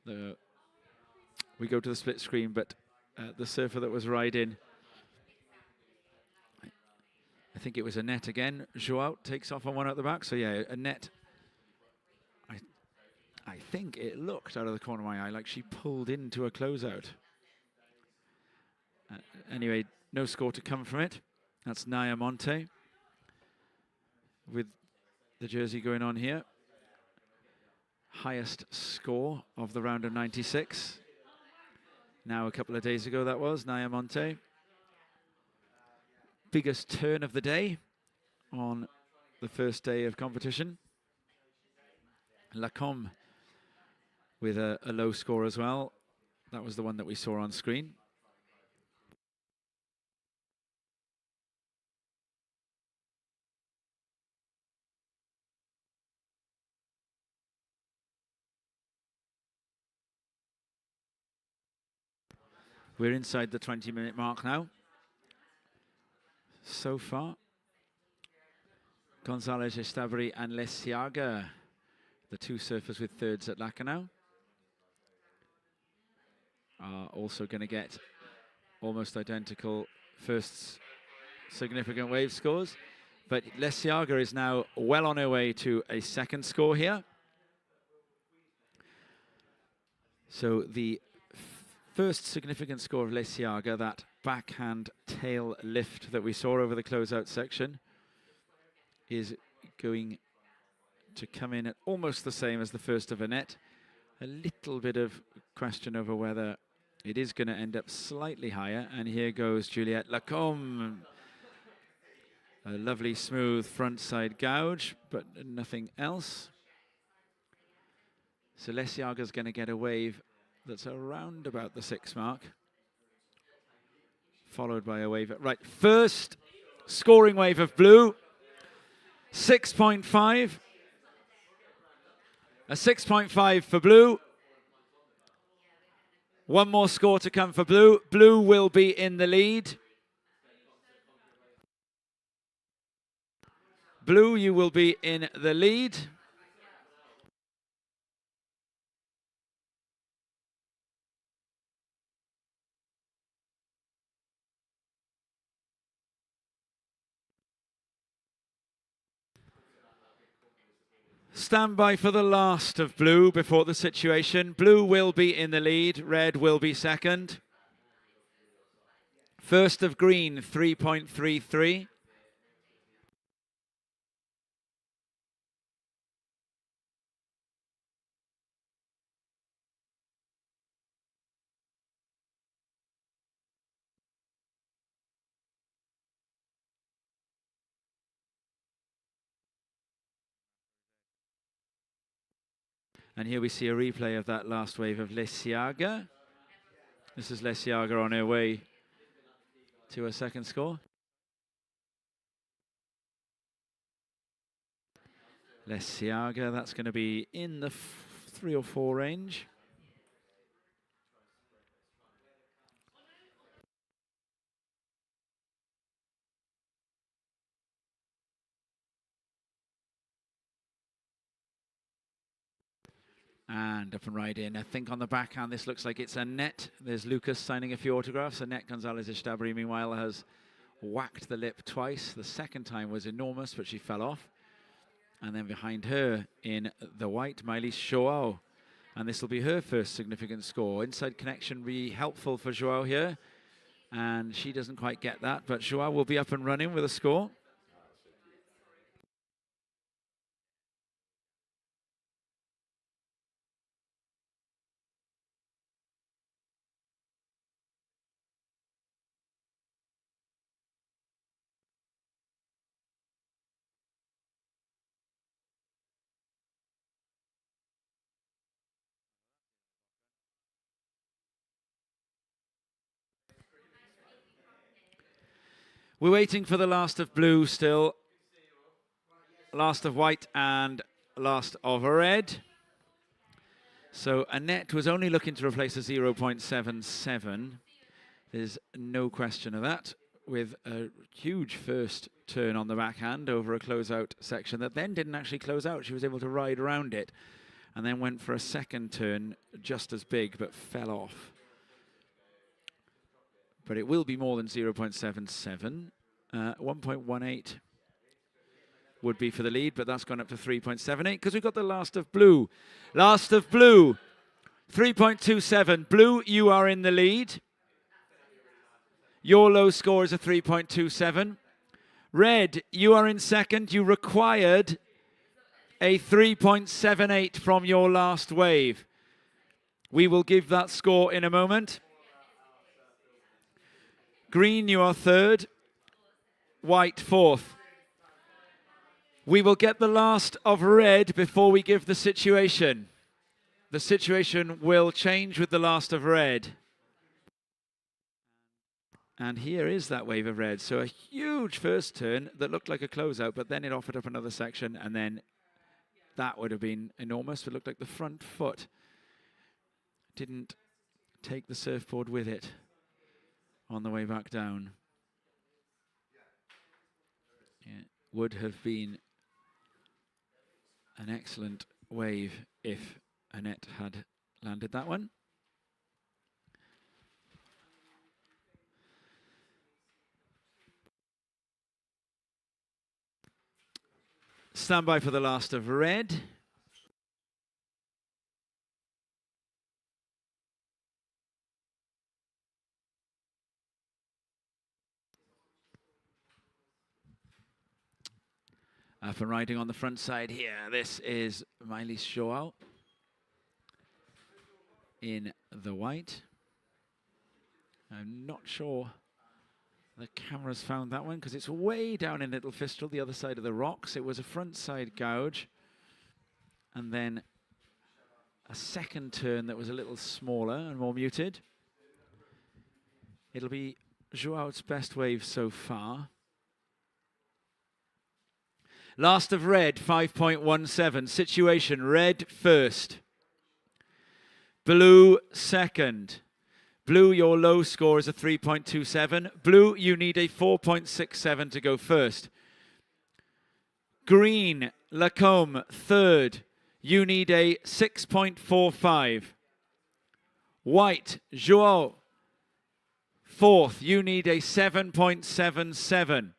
we go to the split screen, but the surfer that was riding, I think it was Annette again. Joao takes off on one at the back. So yeah, Annette, I think it looked out of the corner of my eye like she pulled into a closeout. Anyway, no score to come from it. That's Naya Monte with the jersey going on here. Highest score of the round of 96. Now a couple of days ago that was, Naya Monte. Biggest turn of the day on the first day of competition. Lacombe with a low score as well. That was the one that we saw on screen. We're inside the 20-minute mark now. So far, Gonzalez Estavari and Lesiaga, the 2 surfers with thirds at Lacanau, are also going to get almost identical first significant wave scores. But Lesiaga is now well on her way to a second score here. So the first significant score of Lesiaga, that backhand tail lift that we saw over the closeout section, is going to come in at almost the same as the first of Annette. A little bit of question over whether it is going to end up slightly higher. And here goes Juliette Lacombe. A lovely smooth front side gouge, but nothing else. So Lesiaga's going to get a wave that's around about the 6 mark, followed by a wave at right. First Scoring wave of blue. 6.5. A 6.5 for blue. One more score to come for blue. Blue will be in the lead. Blue, you will be in the lead. Stand by for the last of blue before the situation. Blue will be in the lead. Red will be second. First of green, 3.33. And here we see a replay of that last wave of Lesiaga. This is Lesiaga on her way to her second score. Lesiaga, that's going to be in the 3 or 4 range. And up and right in. I think on the backhand, this looks like it's Annette. There's Lucas signing a few autographs. Annette Gonzalez-Ishtabri, meanwhile, has whacked the lip twice. The second time was enormous, but she fell off. And then behind her in the white, Maëlys Joao. And this will be her first significant score. Inside connection will be helpful for Joao here. And she doesn't quite get that, but Joao will be up and running with a score. We're waiting for the last of blue still. Last of white and last of red. So Annette was only looking to replace a 0.77. There's no question of that. With a huge first turn on the backhand over a closeout section that then didn't actually close out. She was able to ride around it and then went for a second turn just as big but fell off. But it will be more than 0.77. 1.18 would be for the lead, but that's gone up to 3.78 because we've got the last of blue. Last of blue, 3.27. Blue, you are in the lead. Your low score is a 3.27. Red, you are in second. You required a 3.78 from your last wave. We will give that score in a moment. Green, you are third. White, fourth. We will get the last of red before we give the situation. The situation will change with the last of red. And here is that wave of red. So a huge first turn that looked like a closeout, but then it offered up another section, and then that would have been enormous. It looked like the front foot didn't take the surfboard with it on the way back down. It would have been an excellent wave if Annette had landed that one. Stand by for the last of red. Up and riding on the front side here. This is Maëlys Joao in the white. I'm not sure the camera's found that one because it's way down in Little Fistral, the other side of the rocks. It was a front side gouge. And then a second turn that was a little smaller and more muted. It'll be Joao's best wave so far. Last of red, 5.17. Situation, red first. Blue second. Blue, your low score is a 3.27. Blue, you need a 4.67 to go first. Green, Lacombe, third. You need a 6.45. White, Joao, fourth. You need a 7.77.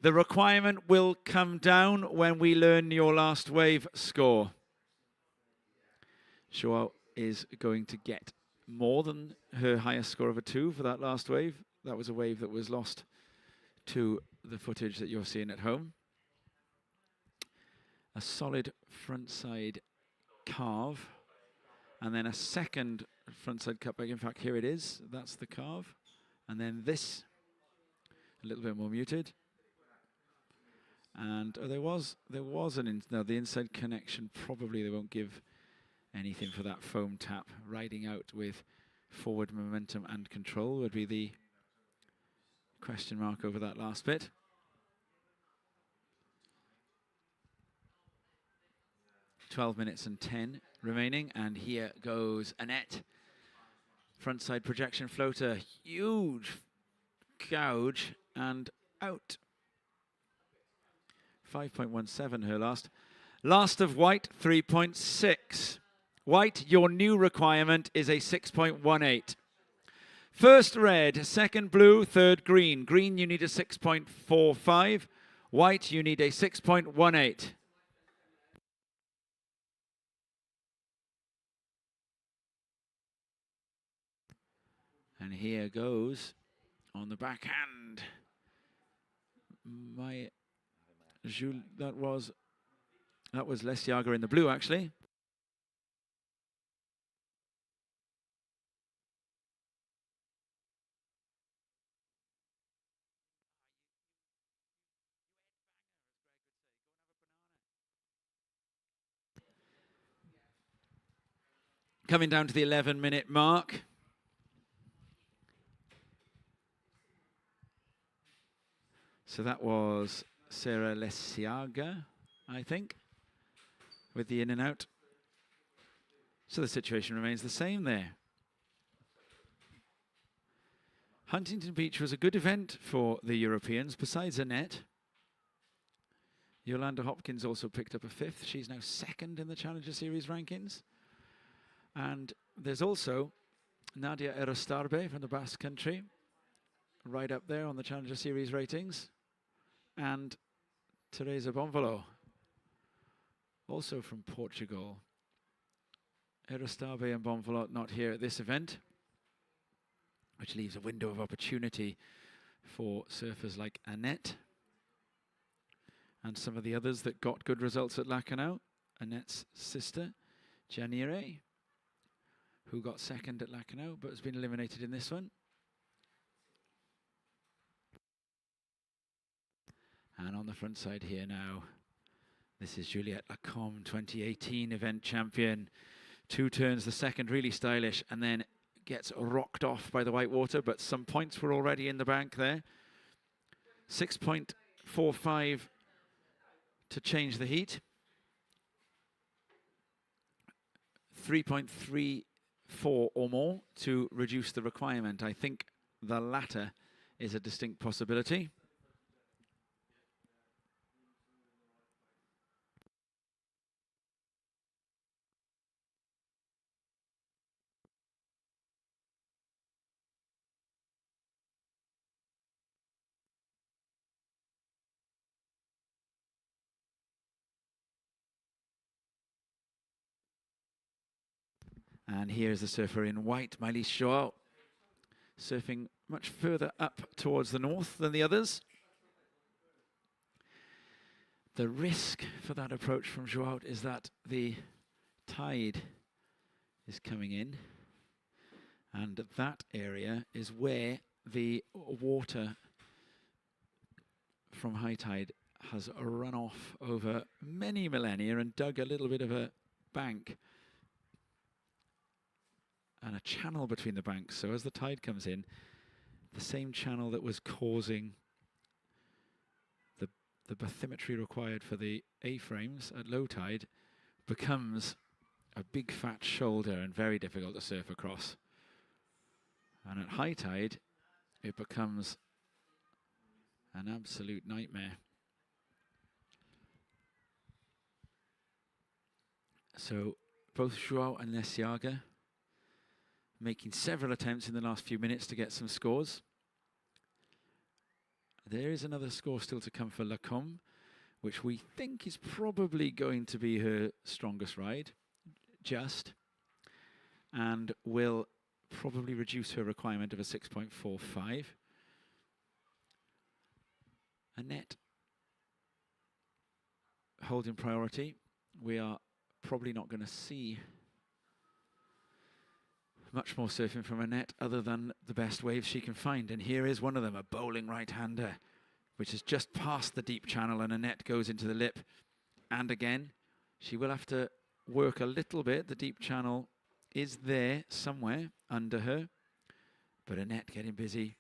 The requirement will come down when we learn your last wave score. Joao is going to get more than her highest score of a 2 for that last wave. That was a wave that was lost to the footage that you're seeing at home. A solid frontside carve, and then a second frontside cutback. In fact, here it is. That's the carve. And then this, a little bit more muted. And there was no, the inside connection, probably they won't give anything for that foam tap. Riding out with forward momentum and control would be the question mark over that last bit. .12 minutes and 10 remaining, and here goes Annette. Frontside projection floater, huge gouge, and out. 5.17 her last. Last of white, 3.6. White, your new requirement is a 6.18. First red, second blue, third green. Green, you need a 6.45. White, you need a 6.18. And here goes on the backhand. That was Lesjager in the blue, actually. Coming down to the 11-minute mark. So that was Sarah Lesjager, I think, with the in and out. So the situation remains the same there. Huntington Beach was a good event for the Europeans, besides Annette. Yolanda Hopkins also picked up a 5th. She's now 2nd in the Challenger Series rankings. And there's also Nadia Erostarbe from the Basque Country, right up there on the Challenger Series ratings. And Teresa Bonvalo, also from Portugal. Erostarbe and Bonvalo not here at this event, which leaves a window of opportunity for surfers like Annette and some of the others that got good results at Lacanau. Annette's sister, Janire, who got 2nd at Lacanau but has been eliminated in this one. And on the front side here now, this is Juliette Lacombe, 2018 event champion. 2 turns, the second really stylish, and then gets rocked off by the white water, but some points were already in the bank there. 6.45 to change the heat. 3.34 or more to reduce the requirement. I think the latter is a distinct possibility. And here's the surfer in white, Maëlys Joao, surfing much further up towards the north than the others. The risk for that approach from Joao is that the tide is coming in, and that area is where the water from high tide has run off over many millennia and dug a little bit of a bank and a channel between the banks. So as the tide comes in, the same channel that was causing the bathymetry required for the A-frames at low tide becomes a big fat shoulder and very difficult to surf across. And at high tide, it becomes an absolute nightmare. So both Joao and Lesiaga making several attempts in the last few minutes to get some scores. There is another score still to come for Lacombe, which we think is probably going to be her strongest ride, and will probably reduce her requirement of a 6.45. Annette holding priority. We are probably not going to see much more surfing from Annette other than the best waves she can find. And here is one of them, a bowling right-hander, which is just past the deep channel, and Annette goes into the lip. And again, she will have to work a little bit. The deep channel is there somewhere under her. But Annette getting busy,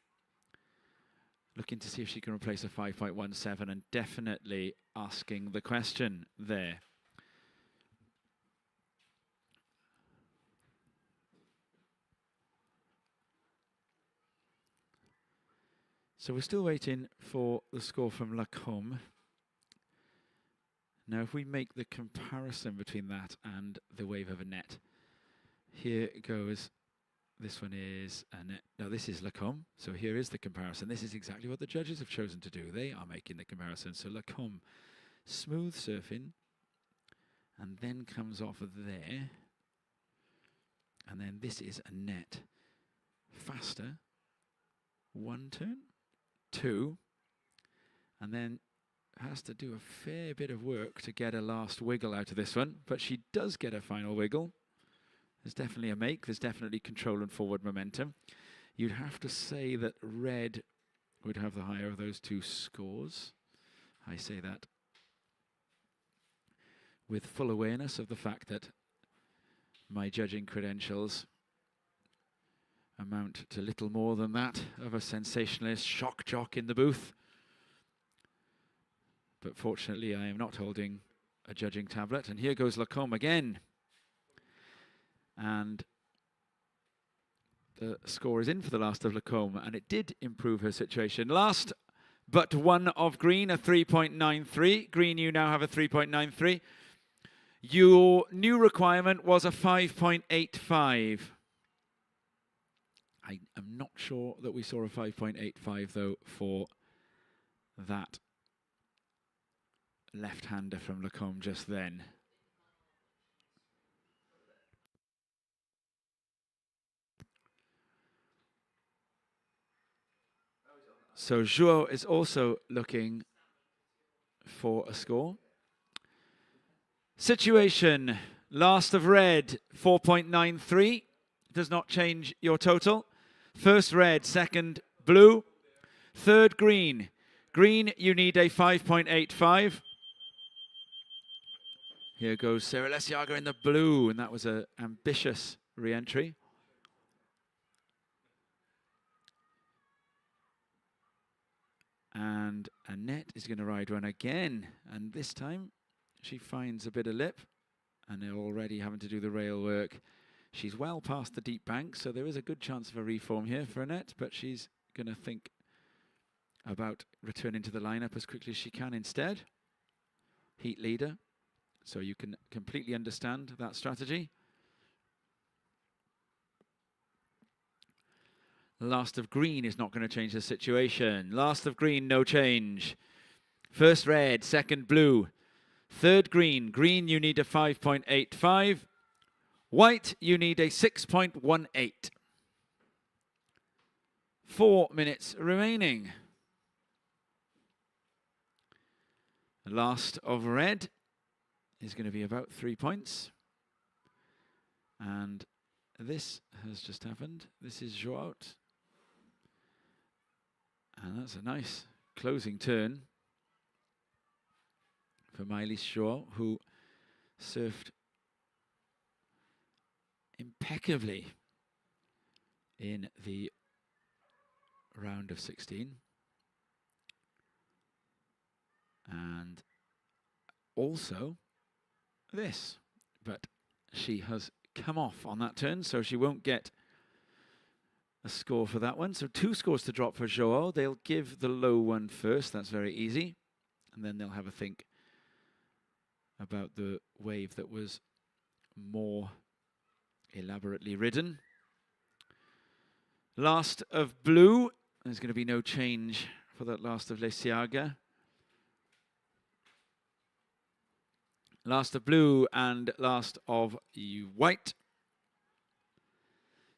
looking to see if she can replace a 5.17, and definitely asking the question there. So we're still waiting for the score from Lacombe. Now, if we make the comparison between that and the wave of Annette, here goes. This one is Annette. No, this is Lacombe. So here is the comparison. This is exactly what the judges have chosen to do. They are making the comparison. So Lacombe, smooth surfing, and then comes off of there. And then this is Annette, faster. One turn, two, and then has to do a fair bit of work to get a last wiggle out of this one, but she does get a final wiggle. There's definitely a make, there's definitely control and forward momentum. You'd have to say that red would have the higher of those two scores. I say that with full awareness of the fact that my judging credentials amount to little more than that of a sensationalist shock jock in the booth. But fortunately, I am not holding a judging tablet. And here goes Lacombe again. And the score is in for the last of Lacombe, and it did improve her situation. Last but one of Green, a 3.93. Green, you now have a 3.93. Your new requirement was a 5.85. I am not sure that we saw a 5.85, though, for that left-hander from Lacombe just then. So Joao is also looking for a score. Situation, last of red, 4.93. Does not change your total. First red, second blue, third green. Green, you need a 5.85. Here goes Sarah Lesiaga in the blue, and that was an ambitious re-entry. And Annette is going to ride one again, and this time she finds a bit of lip, and they're already having to do the rail work. She's well past the deep bank, so there is a good chance of a reform here for Annette, but she's going to think about returning to the lineup as quickly as she can instead. Heat leader, so you can completely understand that strategy. Last of green is not going to change the situation. Last of green, no change. First red, second blue. Third green. Green, you need a 5.85. White, you need a 6.18. 4 minutes remaining. Last of red is going to be about 3 points. And this has just happened. This is Joao. And that's a nice closing turn for Maëlys Joao, who surfed impeccably in the round of 16. also this. But she has come off on that turn, so she won't get a score for that one. So 2 scores to drop for Joao. They'll give the low one first. That's very easy. And then they'll have a think about the wave that was more elaborately ridden. Last of blue. There's going to be no change for that last of Lesiaga. Last of blue and last of white.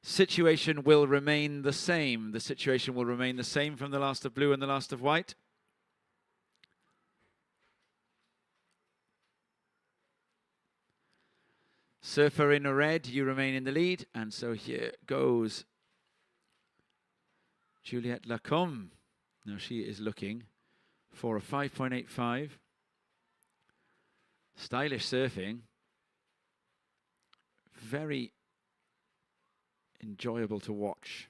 Situation will remain the same. The situation will remain the same from the last of blue and the last of white. Surfer in red, you remain in the lead. And so here goes Juliette Lacombe. Now she is looking for a 5.85. Stylish surfing. Very enjoyable to watch.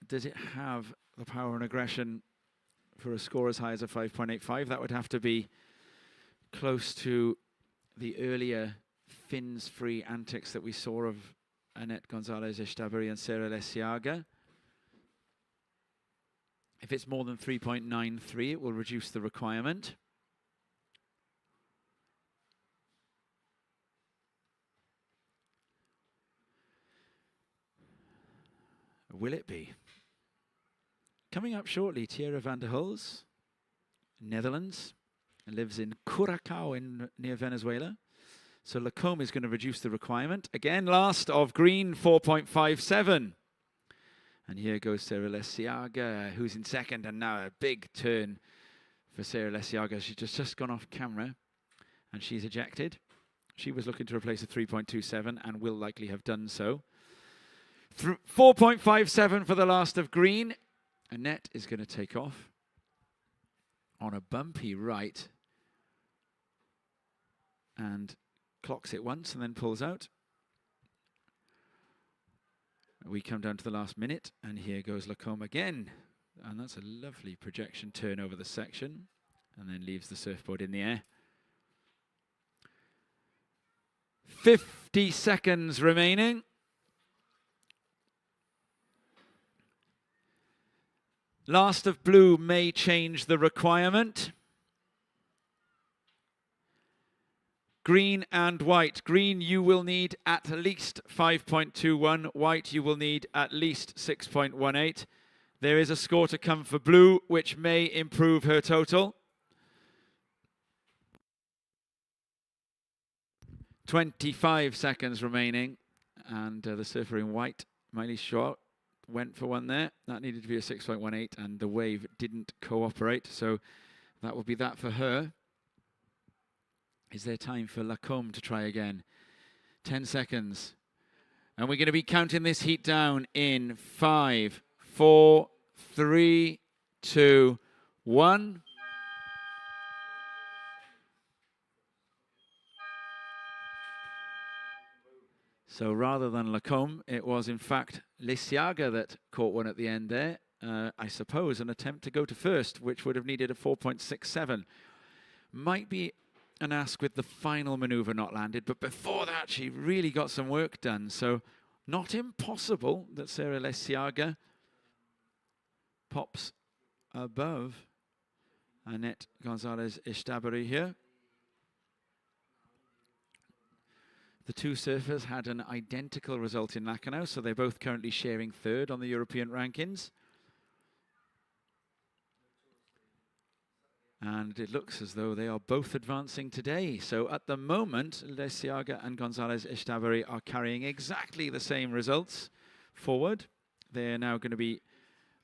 Does it have the power and aggression for a score as high as a 5.85? That would have to be close to the earlier fins-free antics that we saw of Annette Gonzalez-Eshtabari and Sarah Lesiaga. If it's more than 3.93, it will reduce the requirement. Will it be? Coming up shortly, Tierra van der Hulst, Netherlands, lives in Curacao near Venezuela. So Lacombe is going to reduce the requirement. Again, last of green, 4.57. And here goes Sarah Lesiaga, who's in second, and now a big turn for Sarah Lesiaga. She's just gone off camera, and she's ejected. She was looking to replace a 3.27 and will likely have done so. 4.57 for the last of green. Annette is going to take off on a bumpy right and clocks it once and then pulls out. We come down to the last minute, and here goes Lacombe again. And that's a lovely projection turn over the section, and then leaves the surfboard in the air. 50 seconds remaining. Last of blue may change the requirement. Green and white. Green, you will need at least 5.21. White, you will need at least 6.18. There is a score to come for blue, which may improve her total. 25 seconds remaining. And the surfer in white, Miley Shaw, went for one there. That needed to be a 6.18, and the wave didn't cooperate. So that will be that for her. Is there time for Lacombe to try again? 10 seconds. And we're going to be counting this heat down in 5, 4, 3, 2, 1. So rather than Lacombe, it was in fact Lesiaga that caught one at the end there. I suppose an attempt to go to first, which would have needed a 4.67. Might be an ask with the final maneuver not landed, but before that she really got some work done. So not impossible that Sarah Lesiaga pops above Annette Gonzalez-Eshtabari here. The two surfers had an identical result in Lacanau, so they're both currently sharing third on the European rankings. And it looks as though they are both advancing today. So at the moment, Lesiaga and Gonzalez-Eshtabari are carrying exactly the same results forward. They're now going to be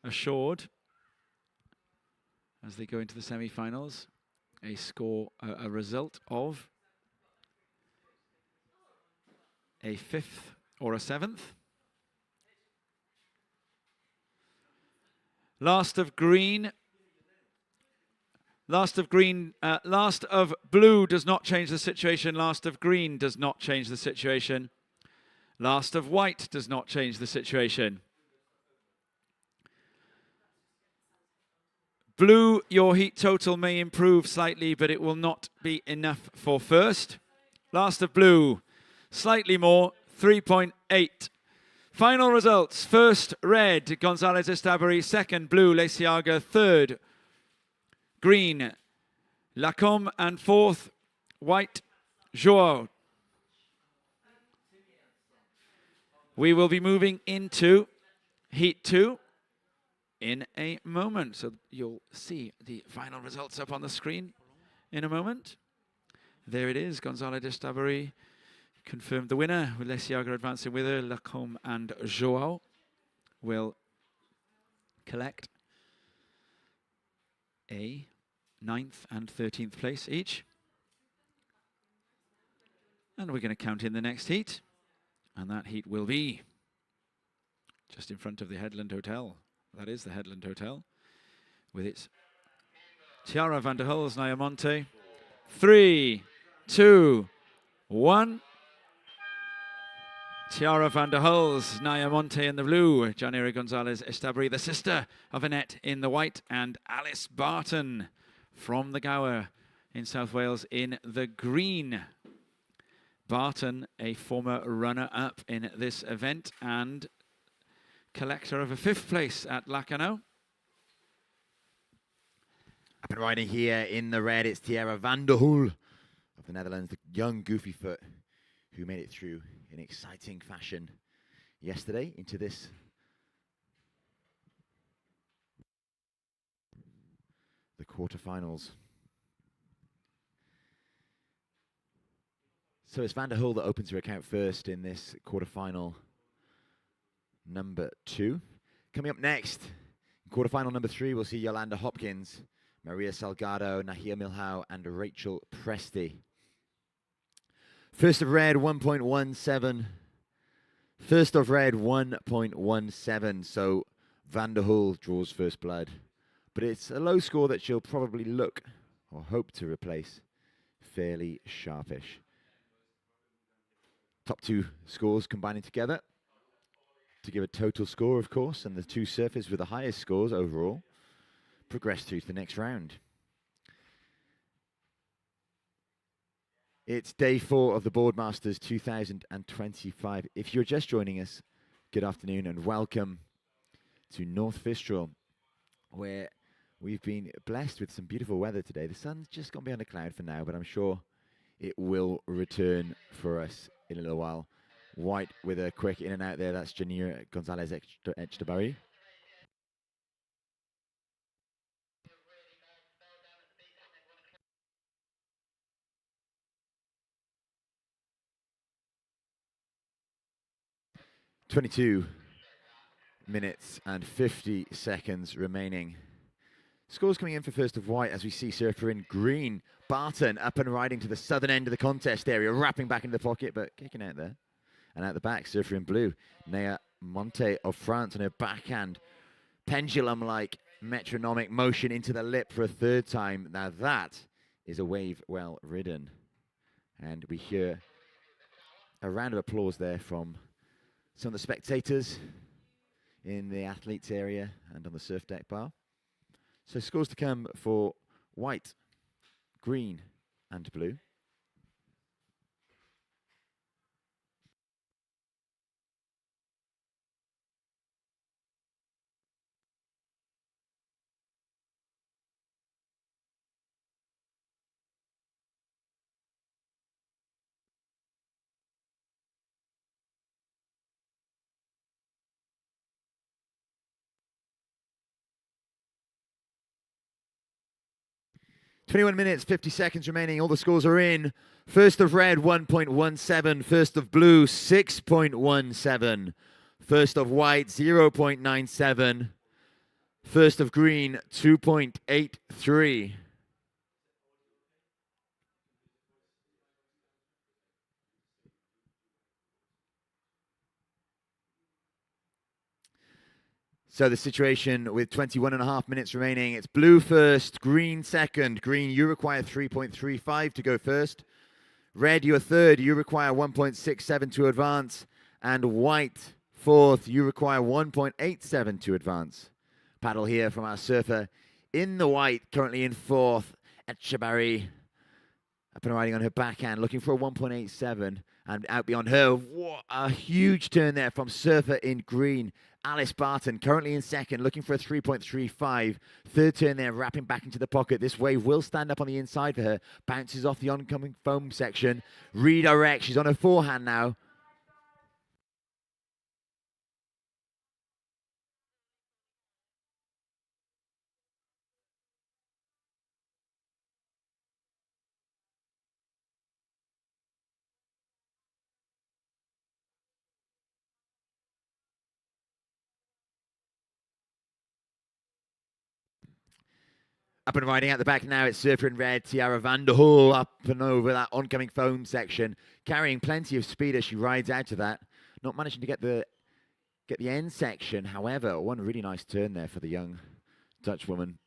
assured, as they go into the semi-finals, a result of a 5th or a 7th. Last of green. Last of blue does not change the situation. Last of green does not change the situation. Last of white does not change the situation. Blue, your heat total may improve slightly, but it will not be enough for first. Last of blue, slightly more, 3.8. Final results. First, red, Gonzalez Estabari. Second, blue, Lesiaga. Third, green, Lacombe. And fourth, white, Joao. We will be moving into Heat 2 in a moment. So you'll see the final results up on the screen in a moment. There it is. Gonzalez Estabari confirmed the winner, with Lesiaga advancing with her. Lacombe and Joao will collect a 9th and 13th place each. And we're going to count in the next heat. And that heat will be just in front of the Headland Hotel. That is the Headland Hotel, with its Tiara van der Hulst, Nyamonte. 3, 2, 1. Tiara van der Hulst, Nyamonte in the blue. Janira Gonzalez Estabari, the sister of Annette, in the white. And Alice Barton from the Gower in South Wales in the green. Barton, a former runner-up in this event and collector of a 5th place at Lacanau. Up and riding here in the red, it's Tiara van der Hulst of the Netherlands, the young goofy foot who made it through in exciting fashion yesterday into this the quarterfinals. So it's Van der Hulst that opens her account first in this quarterfinal number 2. Coming up next, in quarterfinal number 3, we'll see Yolanda Hopkins, Maria Salgado, Nahia Milhau, and Rachel Presti. First of red, 1.17. First of red, 1.17. So Van der Hulst draws first blood. But it's a low score that she'll probably look or hope to replace fairly sharpish. Top 2 scores combining together to give a total score, of course, and the 2 surfers with the highest scores overall progress through to the next round. It's day 4 of the Boardmasters 2025. If you're just joining us, good afternoon and welcome to North Fistral, where we've been blessed with some beautiful weather today. The sun's just gone behind a cloud for now, but I'm sure it will return for us in a little while. White with a quick in and out there. That's Janira Gonzalez Estabari. .22 minutes and 50 seconds remaining. Scores coming in for first of white as we see surfer in green. Barton up and riding to the southern end of the contest area, wrapping back into the pocket, but kicking out there. And out the back, surfer in blue. Nea Monte of France on her backhand. Pendulum-like metronomic motion into the lip for a 3rd time. Now that is a wave well ridden. And we hear a round of applause there from some of the spectators in the athletes area and on the surf deck bar. So scores to come for white, green, and blue. .21 minutes, 50 seconds remaining. All the scores are in. First of red, 1.17. First of blue, 6.17. First of white, 0.97. First of green, 2.83. So the situation with 21.5 minutes remaining, it's blue first, green second. Green, you require 3.35 to go first. Red, you're third, you require 1.67 to advance. And white, fourth, you require 1.87 to advance. Paddle here from our surfer in the white, currently in fourth. Etchebarry up and riding on her backhand, looking for a 1.87. And out beyond her, what a huge turn there from surfer in green. Alice Barton, currently in second, looking for a 3.35. Third turn there, wrapping back into the pocket. This wave will stand up on the inside for her. Bounces off the oncoming foam section. Redirect. She's on her forehand now. Up and riding out the back now, it's surfer in red, Tiara van der Hoel up and over that oncoming foam section, carrying plenty of speed as she rides out of that. Not managing to get the end section, however, one really nice turn there for the young Dutch woman.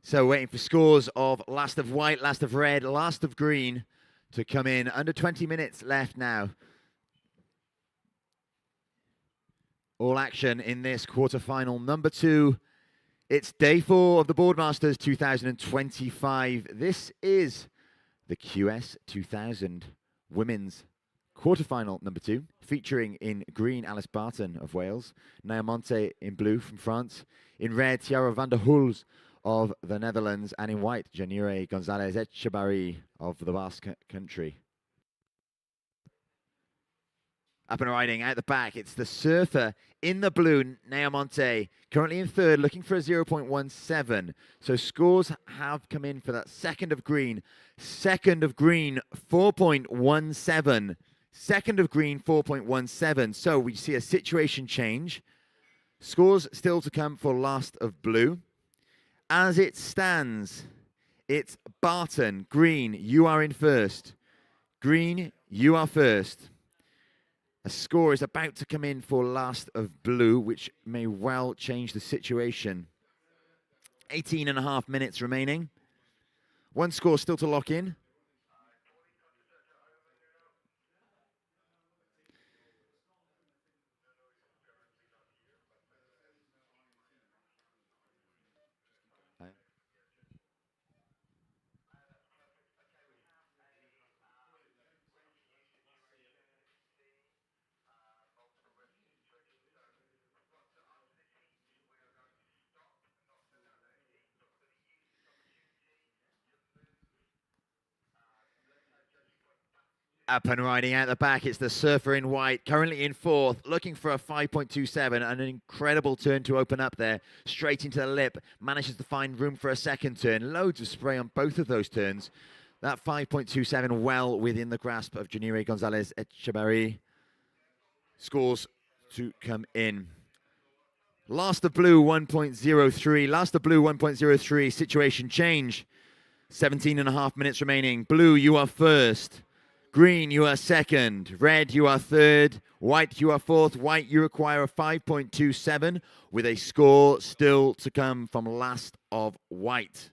So waiting for scores of last of white, last of red, last of green to come in. Under 20 minutes left now. All action in this quarterfinal number 2. It's day 4 of the Boardmasters 2025. This is the QS 2000 Women's Quarterfinal number 2, featuring in green Alice Barton of Wales, Naya in blue from France, in red Tiara van der Hoel of the Netherlands, and in white Janire Gonzalez Etchebarry of the Basque Country. Up and riding out the back, it's the surfer in the blue, Naya Monte, currently in third, looking for a 0.17. So scores have come in for that second of green. Second of green, 4.17. Second of green, 4.17. So we see a situation change. Scores still to come for last of blue. As it stands, it's Barton, green, you are in first. Green, you are first. A score is about to come in for last of blue, which may well change the situation. 18.5 minutes remaining. One score still to lock in. Up and riding out the back, it's the surfer in white, currently in fourth, looking for a 5.27, an incredible turn to open up there, straight into the lip, manages to find room for a second turn, loads of spray on both of those turns. That 5.27 well within the grasp of Janire Gonzalez Etchebarry. Scores to come in. Last of blue, 1.03. Last of blue, 1.03. Situation change. 17.5 minutes remaining. Blue, you are first. Green, you are second. Red, you are third. White, you are fourth. White, you require a 5.27 with a score still to come from last of white.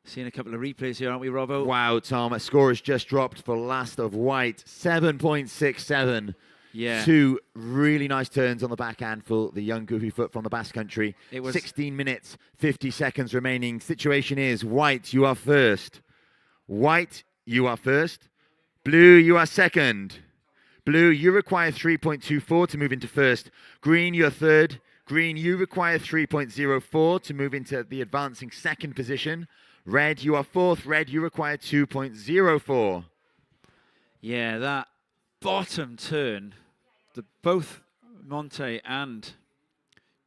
Seeing a couple of replays here, aren't we, Robbo? Wow, Tom, a score has just dropped for last of white. 7.67. Yeah. 2 really nice turns on the backhand for the young goofy foot from the Basque Country. It was 16 minutes, 50 seconds remaining. Situation is white, you are first. White, you are first. Blue, you are second. Blue, you require 3.24 to move into first. Green, you're third. Green, you require 3.04 to move into the advancing second position. Red, you are fourth. Red, you require 2.04. Yeah, that bottom turn, both Monte and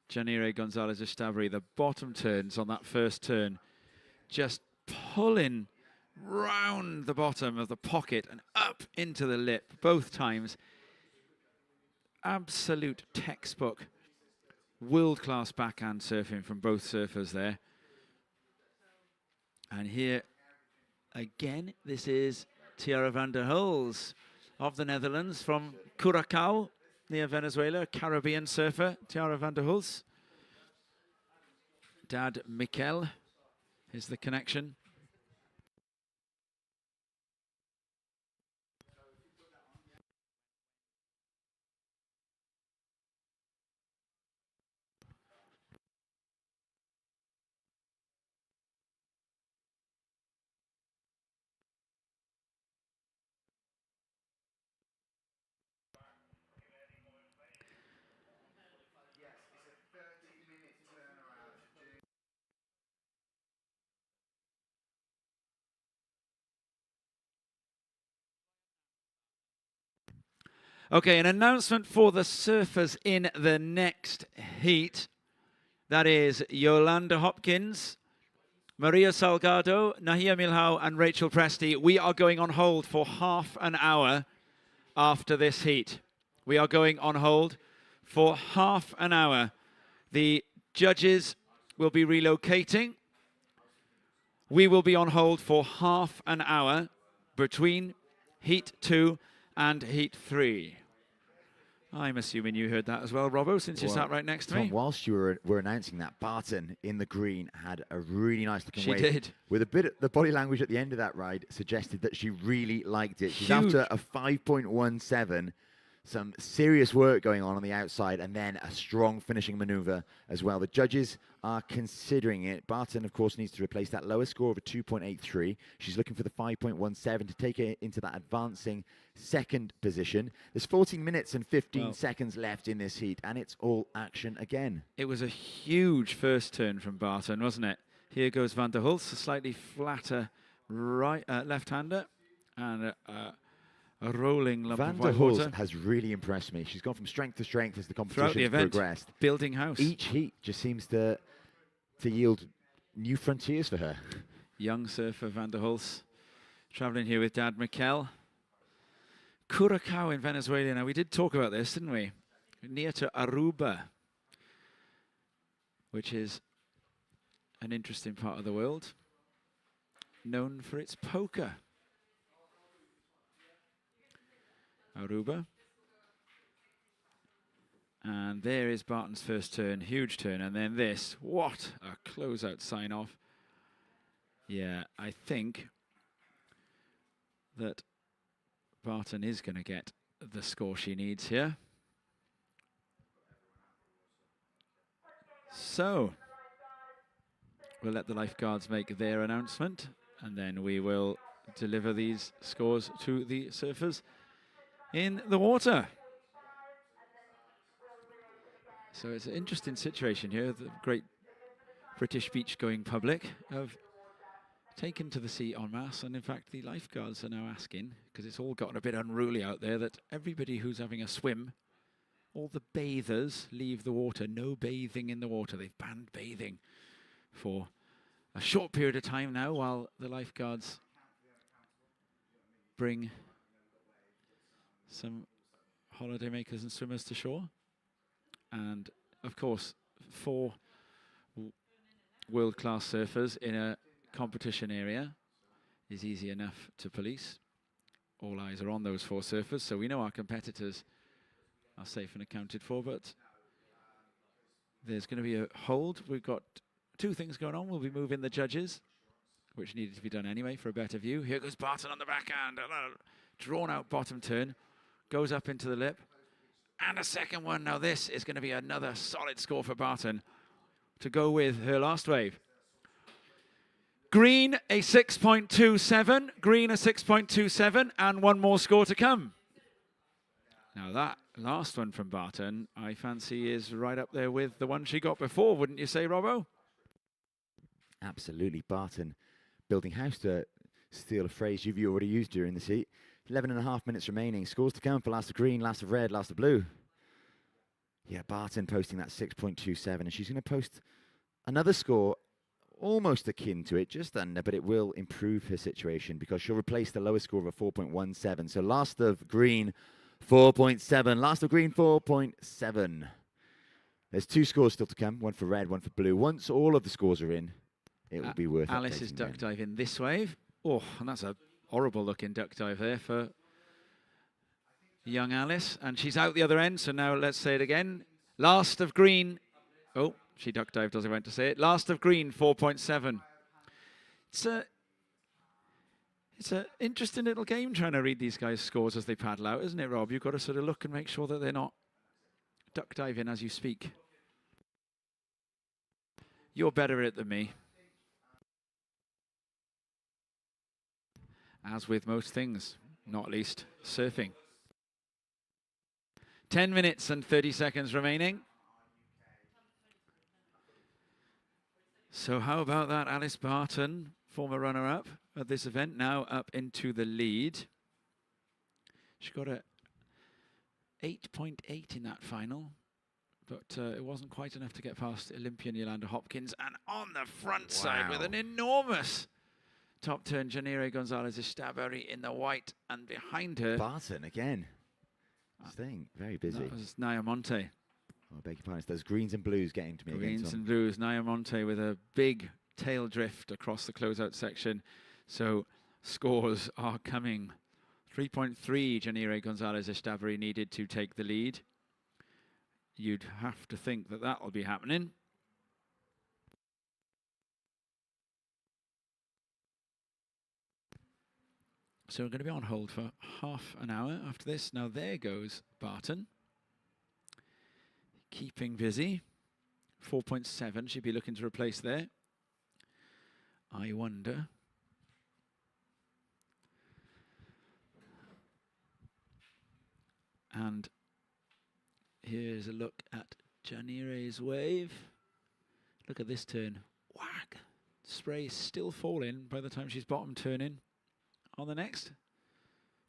Janire Gonzalez Estabri, the bottom turns on that first turn, just pulling round the bottom of the pocket and up into the lip both times. Absolute textbook, world-class backhand surfing from both surfers there. And here again, this is Tiara van der Hulst of the Netherlands from Curacao, near Venezuela, Caribbean surfer, Tiara van der Hulst. Dad Mikel is the connection. Okay, an announcement for the surfers in the next heat. That is Yolanda Hopkins, Maria Salgado, Nahia Milhao, and Rachel Presti. We are going on hold for half an hour after this heat. We are going on hold for half an hour. The judges will be relocating. We will be on hold for half an hour between heat 2 and heat 3. I'm assuming you heard that as well, Robbo, since you sat right next to me. Whilst you were announcing that, Barton in the green had a really nice looking wave. She did. With a bit of the body language at the end of that ride suggested that she really liked it. She's Huge. after a 5.17. Some serious work going on the outside, and then a strong finishing maneuver as well. The judges are considering it. Barton, of course, needs to replace that lower score of a 2.83. She's looking for the 5.17 to take her into that advancing second position. There's 14 minutes and 15 seconds left in this heat, and it's all action again. It was a huge first turn from Barton, wasn't it? Here goes Van der Hulst, a slightly flatter left-hander, and a rolling lump Van of der white water. Hulst has really impressed me. She's gone from strength to strength as the competition the event, progressed. Building house. Each heat just seems to yield new frontiers for her. Young surfer Van der Hulst, traveling here with Dad Mikel. Curacao in Venezuela. Now, we did talk about this, didn't we? Near to Aruba, which is an interesting part of the world, known for its poker. Aruba. And there is Barton's first turn, huge turn, and then this. What a closeout sign-off. Yeah, I think that Barton is going to get the score she needs here. So, we'll let the lifeguards make their announcement, and then we will deliver these scores to the surfers in the water. So it's an interesting situation here. The great British beach-going public have taken to the sea en masse, and in fact the lifeguards are now asking, because it's all gotten a bit unruly out there, that everybody who's having a swim, all the bathers, leave the water. No bathing in the water. They've banned bathing for a short period of time now while the lifeguards bring some holidaymakers and swimmers to shore. And of course, 4 world-class surfers in a competition area is easy enough to police. All eyes are on those 4 surfers, so we know our competitors are safe and accounted for, but there's going to be a hold. We've got 2 things going on. We'll be moving the judges, which needed to be done anyway for a better view. Here goes Barton on the backhand. Drawn out bottom turn. Goes up into the lip. And a second one. Now this is going to be another solid score for Barton to go with her last wave. Green a 6.27. Green a 6.27. And one more score to come. Now that last one from Barton, I fancy is right up there with the one she got before, wouldn't you say, Robbo? Absolutely. Barton building house, to steal a phrase you've already used during the heat. 11.5 minutes remaining. Scores to come for last of green, last of red, last of blue. Yeah, Barton posting that 6.27, and she's going to post another score almost akin to it, just under, but it will improve her situation because she'll replace the lowest score of a 4.17. So last of green, 4.7. Last of green, 4.7. There's 2 scores still to come, one for red, one for blue. Once all of the scores are in, it will be worth Alice is updating duck then. diving this wave. Oh, and that's a horrible looking duck dive there for young Alice. And she's out the other end, so now let's say it again. Last of green. Oh, she duck dived as I went to say it. Last of green, 4.7. It's an interesting little game trying to read these guys' scores as they paddle out, isn't it, Rob? You've got to sort of look and make sure that they're not duck diving as you speak. You're better at it than me. As with most things, not least surfing. 10 minutes and 30 seconds remaining. So how about that, Alice Barton, former runner-up at this event, now up into the lead. She got a 8.8 in that final, but it wasn't quite enough to get past Olympian Yolanda Hopkins. And on the front side with an enormous top turn, Janire Gonzalez-Estabari in the white, and behind her... Barton again. Staying very busy. That was Naya Monte. Oh, I beg your pardon. It's those greens and blues getting to me again. Greens and blues. Naya Monte with a big tail drift across the closeout section. So scores are coming. 3.3 Janire Gonzalez-Estabari needed to take the lead. You'd have to think that that will be happening. So we're going to be on hold for half an hour after this. Now there goes Barton. Keeping busy. 4.7 she'd be looking to replace there. I wonder. And here's a look at Janire's wave. Look at this turn. Whack! Spray still falling by the time she's bottom turning on the next,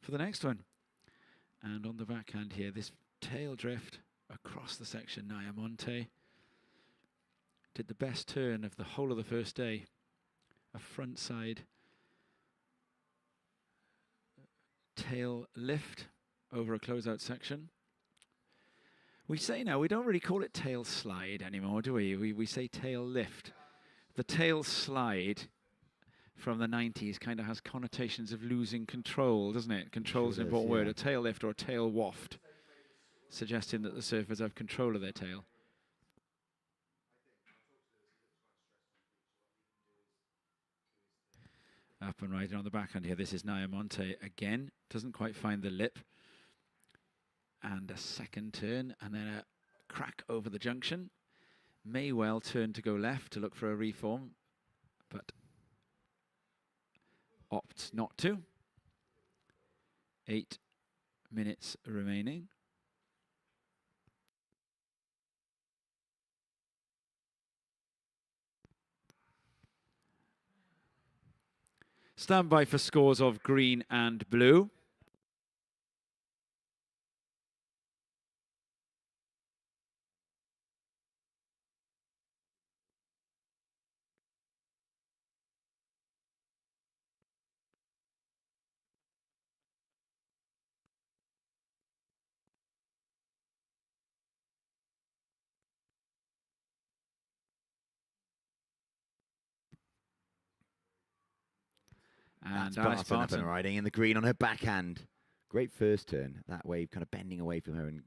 for the next one. And on the backhand here, this tail drift across the section. Naya Monte did the best turn of the whole of the first day. A front side tail lift over a closeout section. We say now, we don't really call it tail slide anymore, do we? We say tail lift. The tail slide from the 90s kind of has connotations of losing control, doesn't it? Control is an important word. A tail lift or a tail waft, suggesting that the surfers have control of their tail. Up and right on the backhand here. This is Naya Monte again. Doesn't quite find the lip. And a second turn, and then a crack over the junction. May well turn to go left to look for a reform, but opts not to. 8 minutes remaining. Stand by for scores of green and blue. And Alice Barton up Barton and riding in the green on her backhand. Great first turn. That wave kind of bending away from her and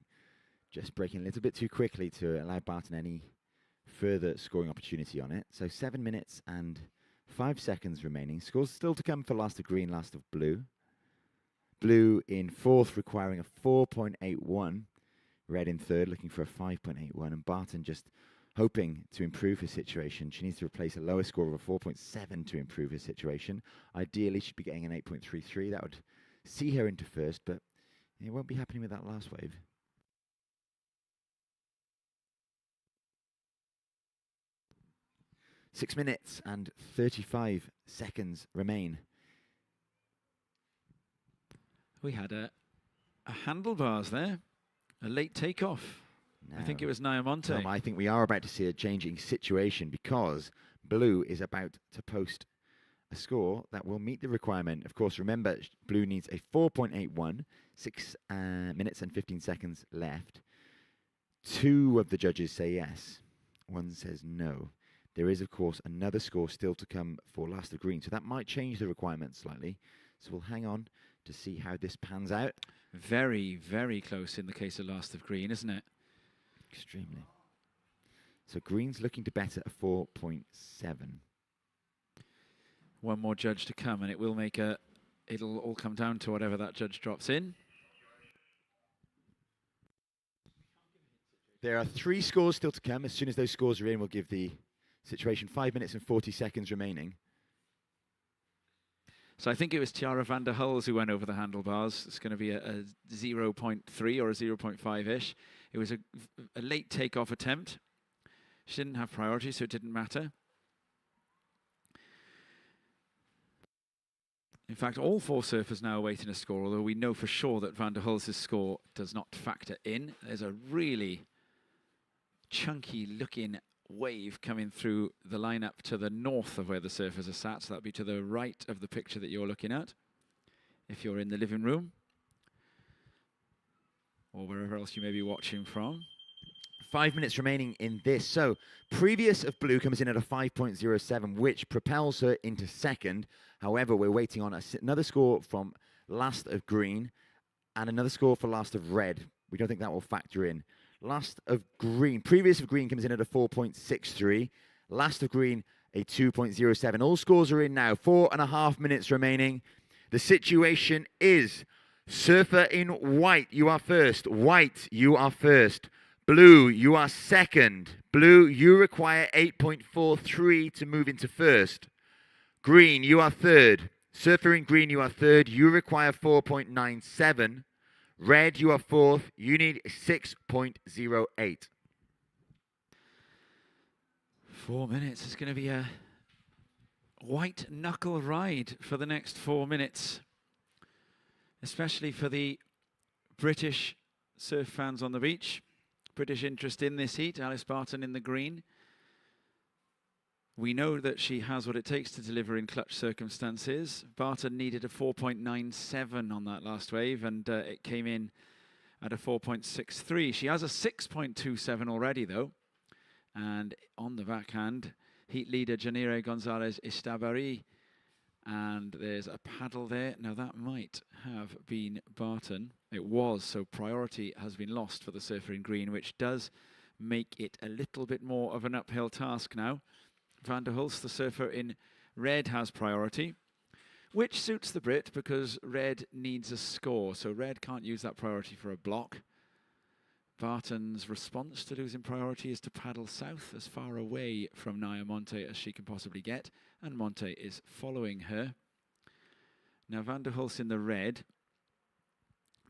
just breaking a little bit too quickly to allow Barton any further scoring opportunity on it. So 7 minutes and 5 seconds remaining. Scores still to come for last of green, last of blue. Blue in fourth, requiring a 4.81. Red in third, looking for a 5.81. And Barton just hoping to improve his situation. She needs to replace a lower score of a 4.7 to improve his situation. Ideally, she'd be getting an 8.33. That would see her into first, but it won't be happening with that last wave. Six minutes and 35 seconds remain. We had a handlebars there, a late takeoff. No. I think it was Naya Monte. I think we are about to see a changing situation because Blue is about to post a score that will meet the requirement. Of course, remember, Blue needs a 4.81, 6 minutes and 15 seconds left. 2 of the judges say yes. 1 says no. There is, of course, another score still to come for last of green, so that might change the requirements slightly. So we'll hang on to see how this pans out. Very, very close in the case of last of green, isn't it? Extremely. So green's looking to bet at a 4.7. One more judge to come, and it will make a... It'll all come down to whatever that judge drops in. There are 3 scores still to come. As soon as those scores are in, we'll give the situation 5 minutes and 40 seconds remaining. So I think it was Tiara van der Hulst who went over the handlebars. It's going to be a 0.3 or a 0.5-ish. It was a late takeoff attempt. She didn't have priority, so it didn't matter. In fact, all 4 surfers now awaiting a score, although we know for sure that van der Hulst's score does not factor in. There's a really chunky-looking wave coming through the lineup to the north of where the surfers are sat. So that'd be to the right of the picture that you're looking at, if you're in the living room, or wherever else you may be watching from. 5 minutes remaining in this. So previous of blue comes in at a 5.07, which propels her into second. However, we're waiting on another score from last of green and another score for last of red. We don't think that will factor in. Last of green, previous of green comes in at a 4.63. Last of green, a 2.07. All scores are in now. 4.5 minutes remaining. The situation is surfer in white, you are first. White, you are first. Blue, you are second. Blue, you require 8.43 to move into first. Green, you are third. Surfer in green, you are third. You require 4.97. Red, you are fourth. You need 6.08. 4 minutes is going to be a white knuckle ride for the next 4 minutes, especially for the British surf fans on the beach. British interest in this heat. Alice Barton in the green. We know that she has what it takes to deliver in clutch circumstances. Barton needed a 4.97 on that last wave, and it came in at a 4.63. She has a 6.27 already, though. And on the backhand, heat leader Janire Gonzalez Estabari. And there's a paddle there. Now, that might have been Barton. It was, so priority has been lost for the surfer in green, which does make it a little bit more of an uphill task now. Van der Hulst, the surfer in red, has priority, which suits the Brit because red needs a score. So red can't use that priority for a block. Barton's response to losing priority is to paddle south as far away from Naya Monte as she can possibly get, and Monte is following her. Now Van der Hulst in the red,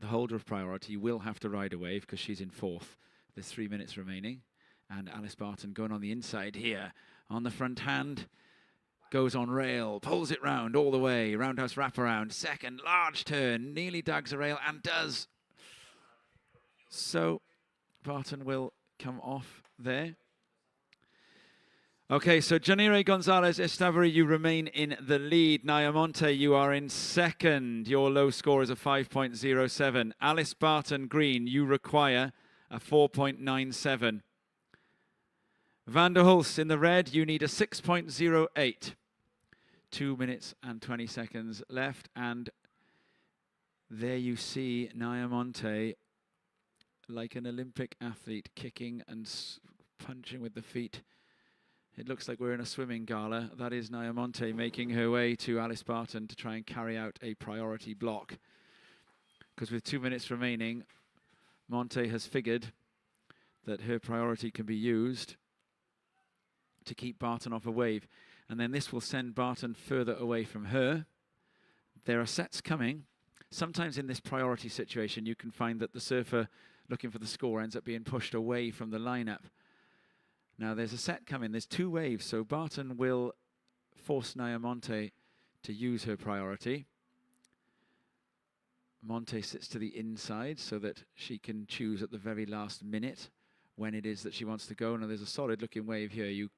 the holder of priority, will have to ride a wave because she's in fourth. There's 3 minutes remaining, and Alice Barton going on the inside here. On the front hand, goes on rail, pulls it round all the way, roundhouse wraparound, second, large turn, nearly dags a rail, and does. So Barton will come off there. Okay, so Janire Gonzalez Estabari, you remain in the lead. Naya Monte, you are in second. Your low score is a 5.07. Alice Barton green, you require a 4.97. Van der Hulst in the red, you need a 6.08. 2 minutes and 20 seconds left. And there you see Naya Monte, like an Olympic athlete, kicking and punching with the feet. It looks like we're in a swimming gala. That is Naya Monte making her way to Alice Barton to try and carry out a priority block. Because with 2 minutes remaining, Monte has figured that her priority can be used to keep Barton off a wave. And then this will send Barton further away from her. There are sets coming. Sometimes in this priority situation, you can find that the surfer looking for the score ends up being pushed away from the lineup. Now there's a set coming. There's 2 waves, so Barton will force Naya Monte to use her priority. Monte sits to the inside so that she can choose at the very last minute when it is that she wants to go. Now there's a solid looking wave here.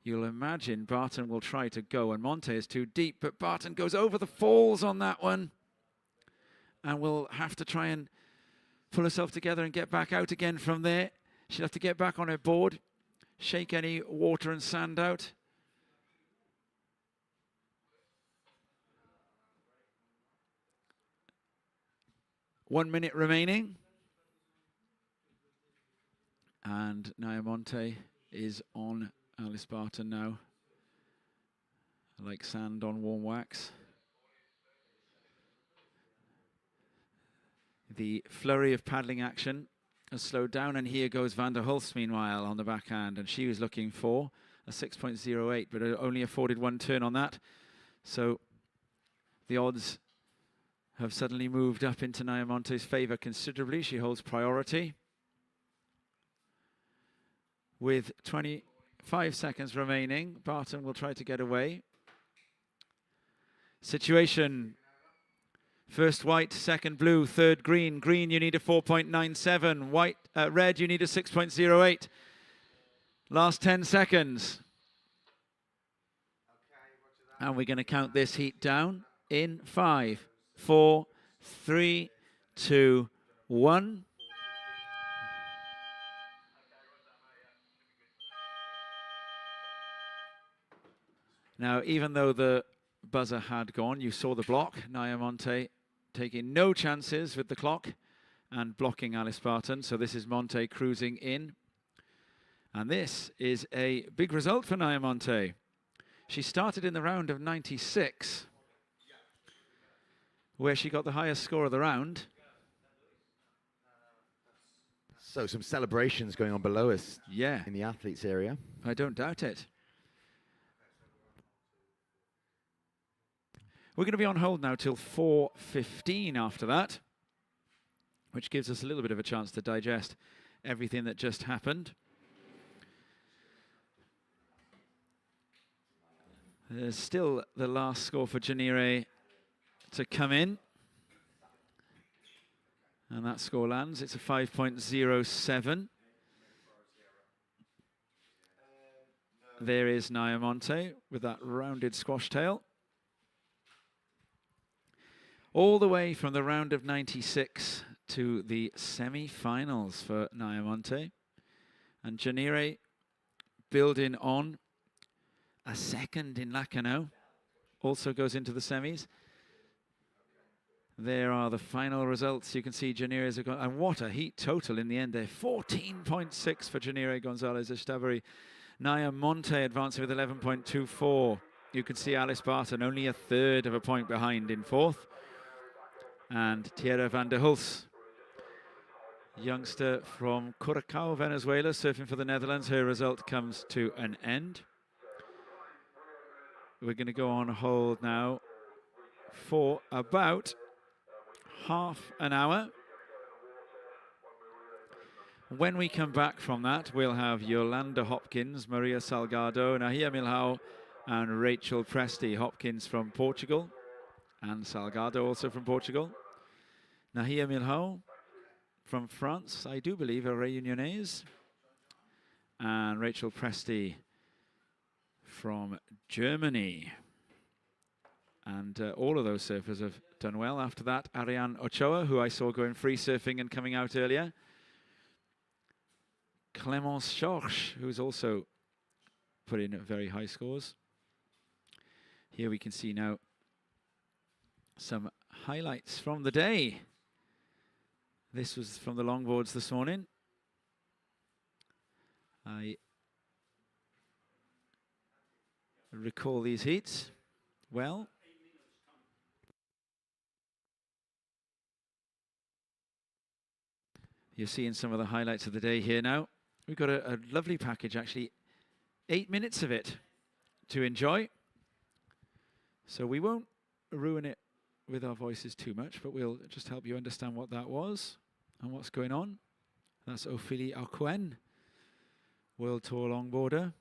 You'll imagine Barton will try to go, and Monte is too deep, but Barton goes over the falls on that one and will have to try and pull herself together and get back out again from there. She'll have to get back on her board. shake any water and sand out. One minute remaining. And Niamonte is on Alice Barton now, like sand on warm wax. The flurry of paddling action has slowed down, and here goes Van der Hulst meanwhile on the backhand, and she was looking for a 6.08, but only afforded one turn on that. So the odds have suddenly moved up into Niamonte's favour considerably. She holds priority. With 25 seconds remaining, Barton will try to get away. Situation. First white, second blue, third green. Green, you need a 4.97. White, red, you need a 6.08. Last 10 seconds. And we're going to count this heat down in 5, 4, 3, 2, 1. Now, even though the buzzer had gone, you saw the block. Niamonte taking no chances with the clock and blocking Alice Barton. So this is Monte cruising in. And this is a big result for Niamonte. She started in the round of 96, where she got the highest score of the round. So some celebrations going on below us. Yeah. In the athletes area. I don't doubt it. We're going to be on hold now till 4:15 after that, which gives us a little bit of a chance to digest everything that just happened. There's still the last score for Janire to come in. And that score lands. It's a 5.07. There is Niamonte with that rounded squash tail. All the way from the round of 96 to the semi-finals for Niamonte. And Janire building on a second in Lacanau. Also goes into the semis. There are the final results. You can see Janire's got, and what a heat total in the end there. 14.6 for Janire Gonzalez-Estabari. Niamonte advancing with 11.24. You can see Alice Barton only a third of a point behind in fourth. And Tierra van der Hulst, youngster from Curacao, Venezuela, surfing for the Netherlands. Her result comes to an end. We're going to go on hold now for about half an hour. When we come back from that, we'll have Yolanda Hopkins, Maria Salgado, Nahia Milhao, and Rachel Presti. Hopkins from Portugal, and Salgado also from Portugal. Nahia Milhao from France, I do believe, a Réunionnaise. And Rachel Presti from Germany. And all of those surfers have done well. After that, Ariane Ochoa, who I saw going free surfing and coming out earlier. Clémence Schorsch, who's also put in very high scores. Here we can see now some highlights from the day. This was from the longboards this morning. I recall these heats well. You're seeing some of the highlights of the day here now. We've got a lovely package, actually. 8 minutes of it to enjoy. So we won't ruin it with our voices too much, but we'll just help you understand what that was and what's going on. That's Ophélie Arcouen, World Tour longboarder.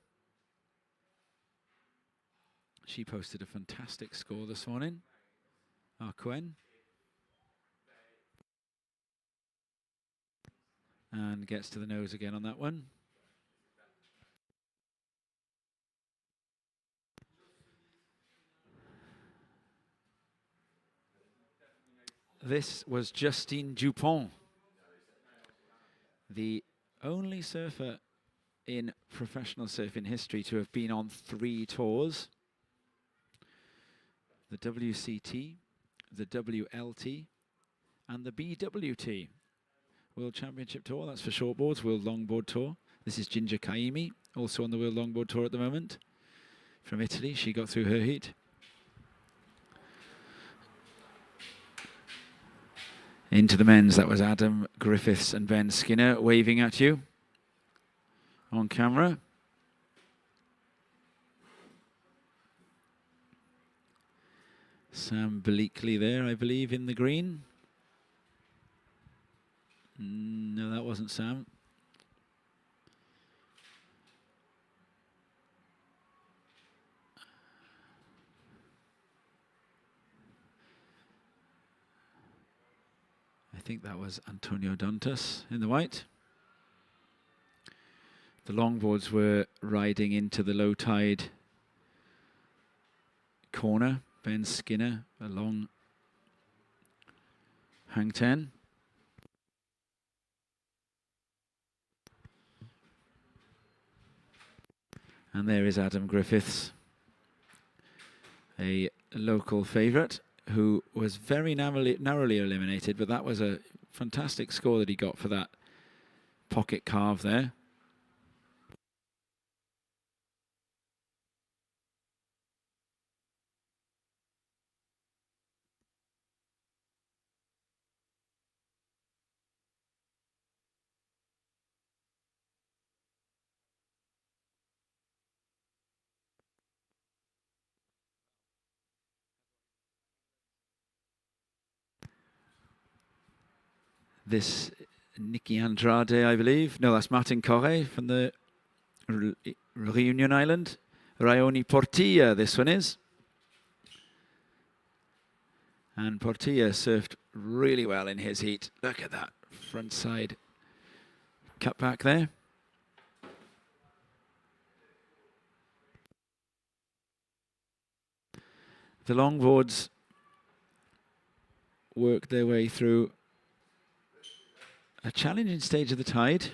She posted a fantastic score this morning. Arcouen. And gets to the nose again on that one. This was Justine Dupont, the only surfer in professional surfing history to have been on 3 tours. The WCT, the WLT, and the BWT. World Championship Tour, that's for shortboards, World Longboard Tour. This is Ginger Kaimi, also on the World Longboard Tour at the moment. From Italy, she got through her heat. Into the men's, that was Adam Griffiths and Ben Skinner waving at you on camera. Sam Bleakley there, I believe, in the green. No, that wasn't Sam. I think that was Antonio Dantas in the white. The longboards were riding into the low tide corner. Ben Skinner, a long hang 10. And there is Adam Griffiths, a local favourite who was very narrowly eliminated, but that was a fantastic score that he got for that pocket carve there. This Nicky Andrade, I believe. No, that's Martin Corre from the Reunion Island. Raioni Portilla, this one is. And Portilla surfed really well in his heat. Look at that front side cut back there. The longboards worked their way through a challenging stage of the tide.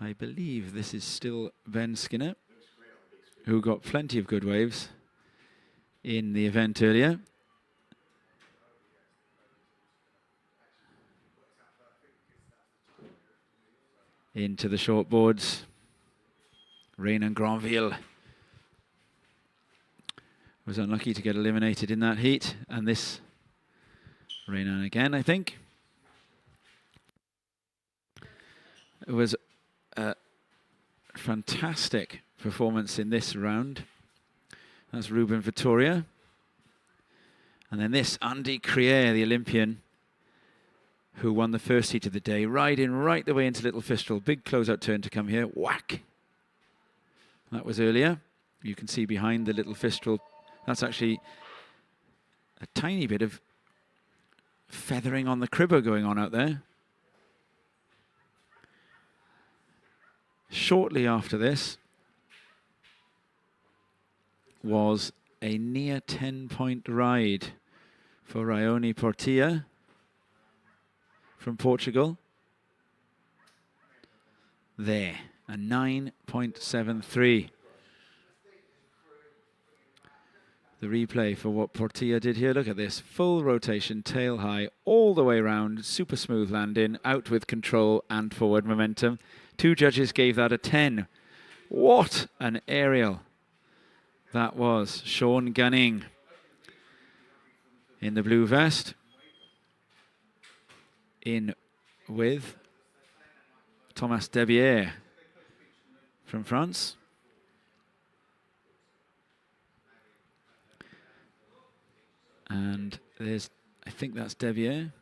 I believe this is still Ben Skinner, who got plenty of good waves in the event earlier. Into the shortboards. Reynan Granville was unlucky to get eliminated in that heat, and this Reynan again, I think. It was a fantastic performance in this round. That's Ruben Vittoria. And then this Andy Crier, the Olympian, who won the first heat of the day, riding right the way into Little Fistral. Big closeout turn to come here. Whack! That was earlier. You can see behind the Little Fistral, that's actually a tiny bit of feathering on the cribber going on out there. Shortly after this was a near 10-point ride for Raioni Portilla from Portugal. There, a 9.73. The replay for what Portilla did here. Look at this. Full rotation, tail high, all the way around. Super smooth landing, out with control and forward momentum. 2 judges gave that a 10. What an aerial that was. Sean Gunning in the blue vest. In with Thomas Debier from France. And there's, I think that's Debier.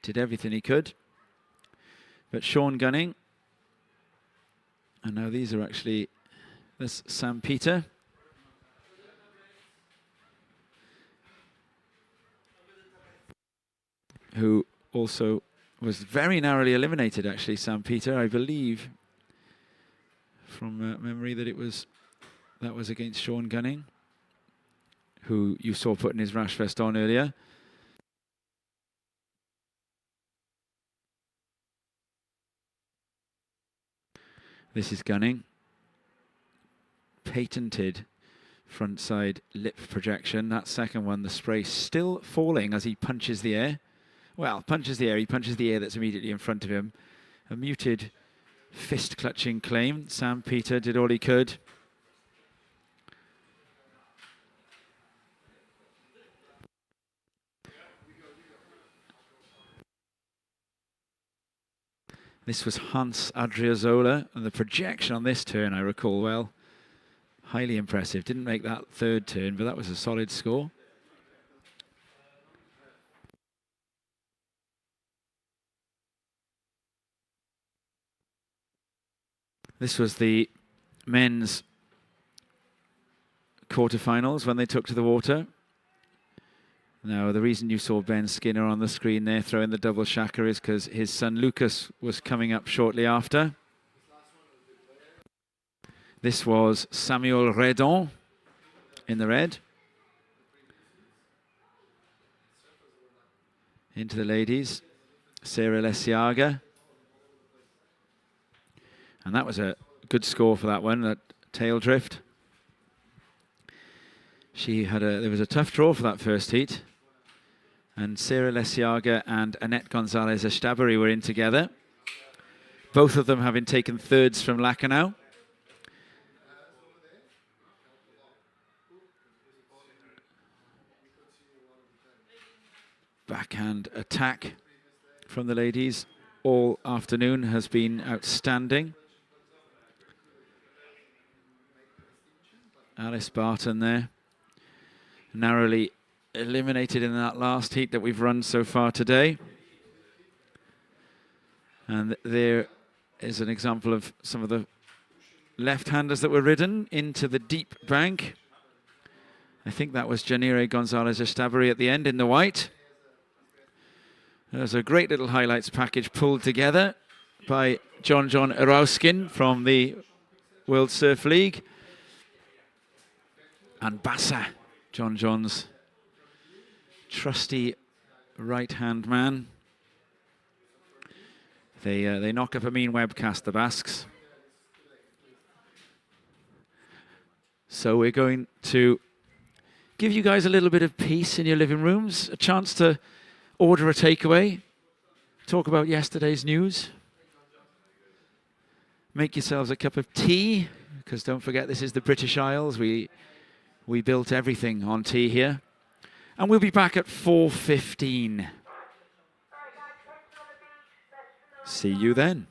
Did everything he could. But Sean Gunning. And now these are actually, this Sam Peter. Who also was very narrowly eliminated, actually, Sam Peter. I believe, from memory, that that was against Sean Gunning, who you saw putting his rash vest on earlier. This is gunning. Patented front side lip projection. That second one, the spray still falling as he punches the air. Well, punches the air. He punches the air that's immediately in front of him. A muted fist clutching claim. Sam Peter did all he could. This was Hans Adriazola, and the projection on this turn, I recall well. Highly impressive. Didn't make that third turn, but that was a solid score. This was the men's quarterfinals when they took to the water. Now, the reason you saw Ben Skinner on the screen there throwing the double shaka is because his son Lucas was coming up shortly after. This was Samuel Redon in the red. Into the ladies, Sarah Lesiaga. And that was a good score for that one, that tail drift. There was a tough draw for that first heat. And Sarah Lesiaga and Annette Gonzalez-Estabari were in together. Both of them having taken thirds from Lacanau. Backhand attack from the ladies all afternoon has been outstanding. Alice Barton there, narrowly eliminated in that last heat that we've run so far today. And there is an example of some of the left-handers that were ridden into the deep bank. I think that was Janire Gonzalez-Estabari at the end in the white. There's a great little highlights package pulled together by John Erauskin from the World Surf League. And Bassa, John's trusty right-hand man. They knock up a mean webcast, the Basques. So we're going to give you guys a little bit of peace in your living rooms, a chance to order a takeaway, talk about yesterday's news, make yourselves a cup of tea, because don't forget this is the British Isles. We built everything on tea here. And we'll be back at 4:15. See you then.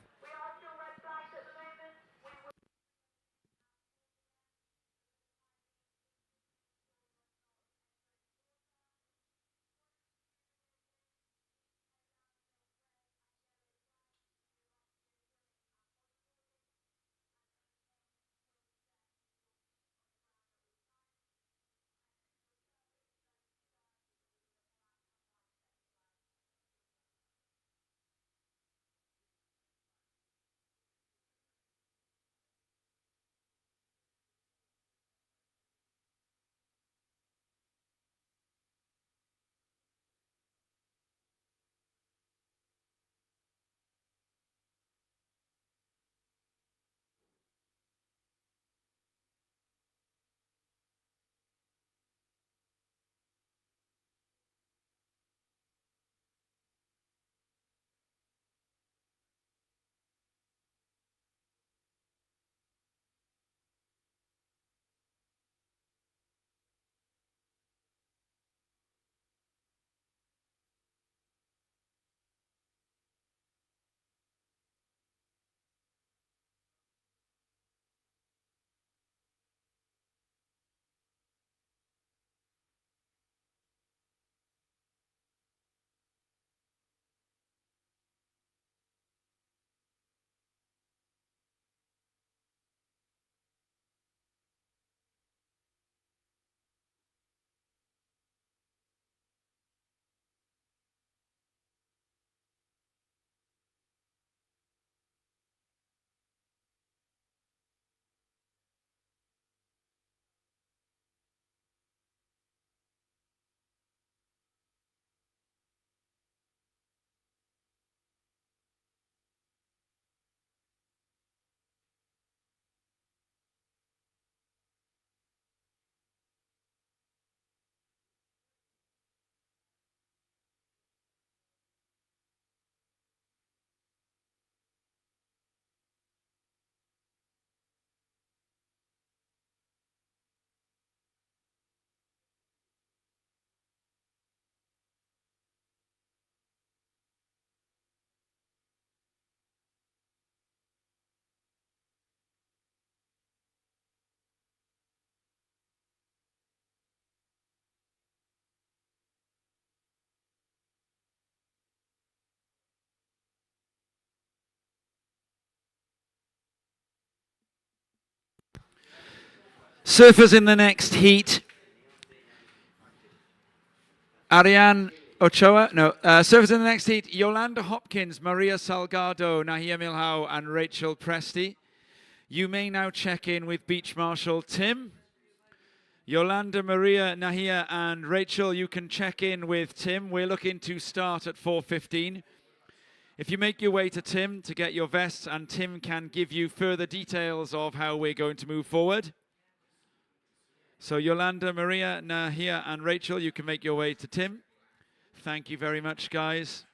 Surfers in the next heat. Ariane Ochoa, surfers in the next heat, Yolanda Hopkins, Maria Salgado, Nahia Milhau, and Rachel Presti. You may now check in with Beach Marshal Tim. Yolanda, Maria, Nahia, and Rachel, you can check in with Tim. We're looking to start at 4:15. If you make your way to Tim to get your vests, and Tim can give you further details of how we're going to move forward. So Yolanda, Maria, Nahia, and Rachel, you can make your way to Tim. Thank you very much, guys.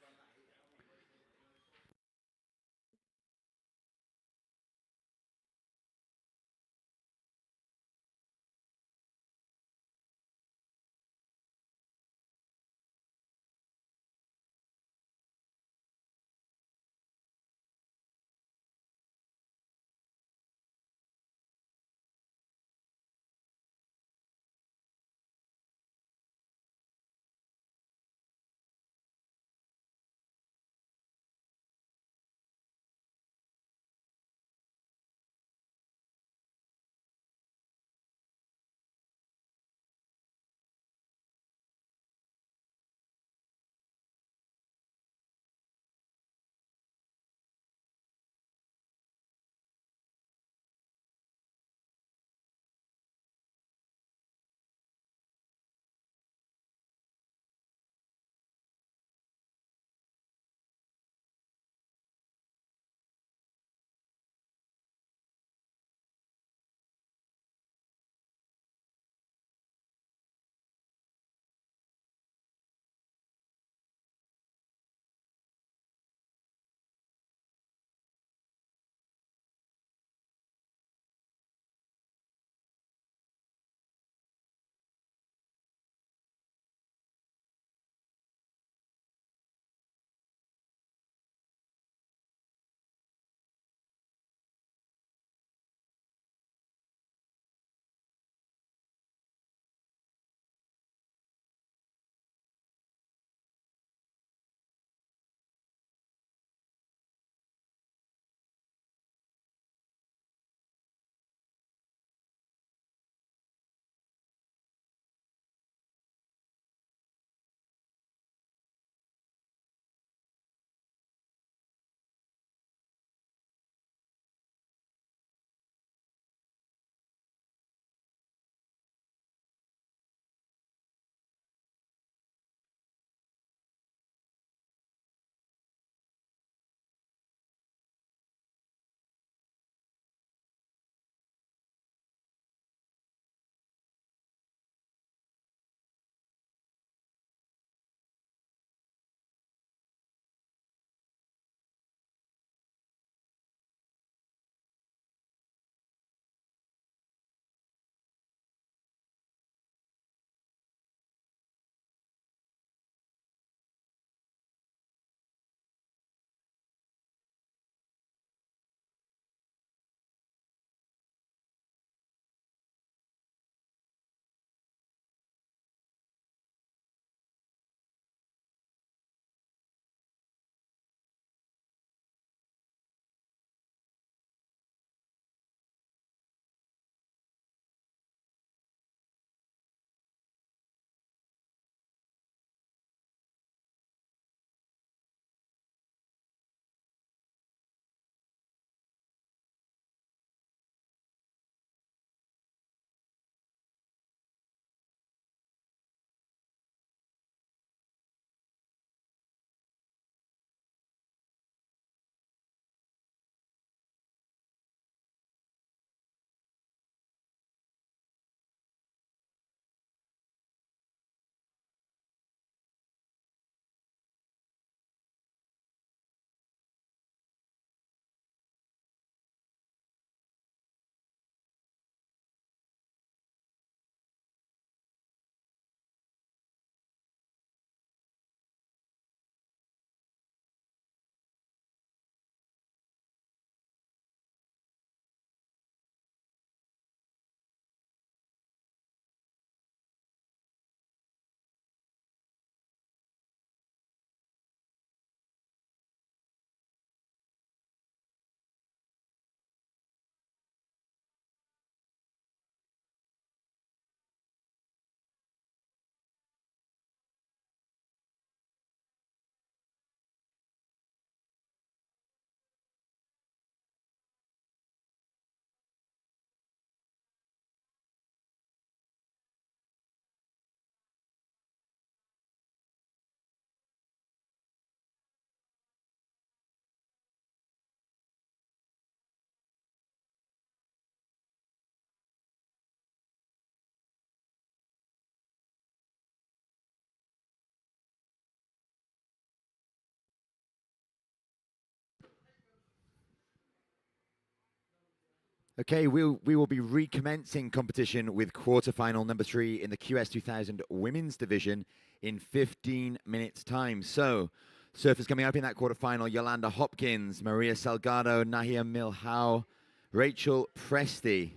Okay, we will be recommencing competition with quarterfinal number 3 in the QS 2000 women's division in 15 minutes time. So, surfers coming up in that quarterfinal: Yolanda Hopkins, Maria Salgado, Nahia Milhau, Rachel Presti.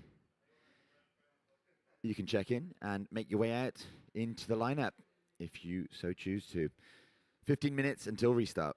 You can check in and make your way out into the lineup if you so choose to. 15 minutes until restart.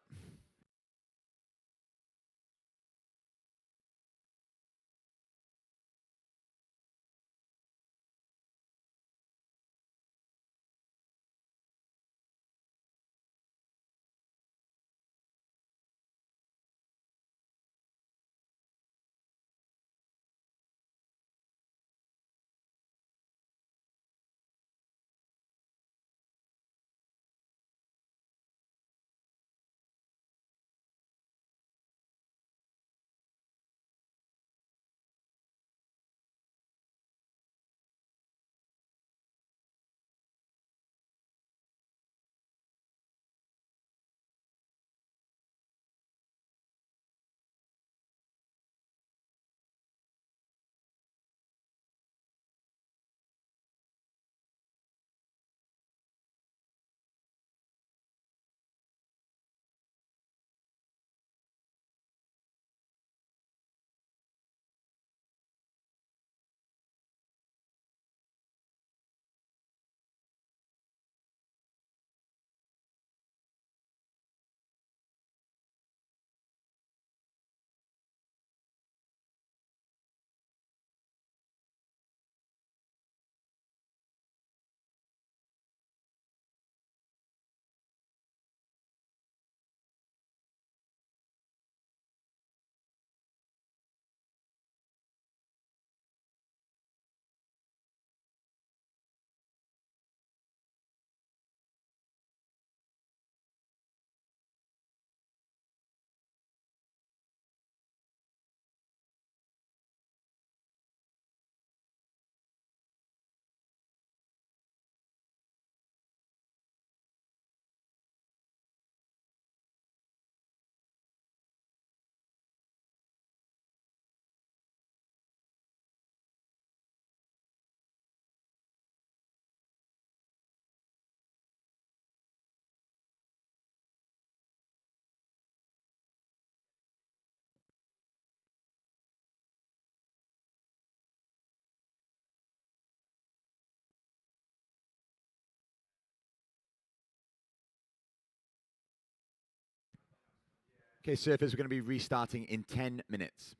Okay, surfers, we're going to be restarting in 10 minutes.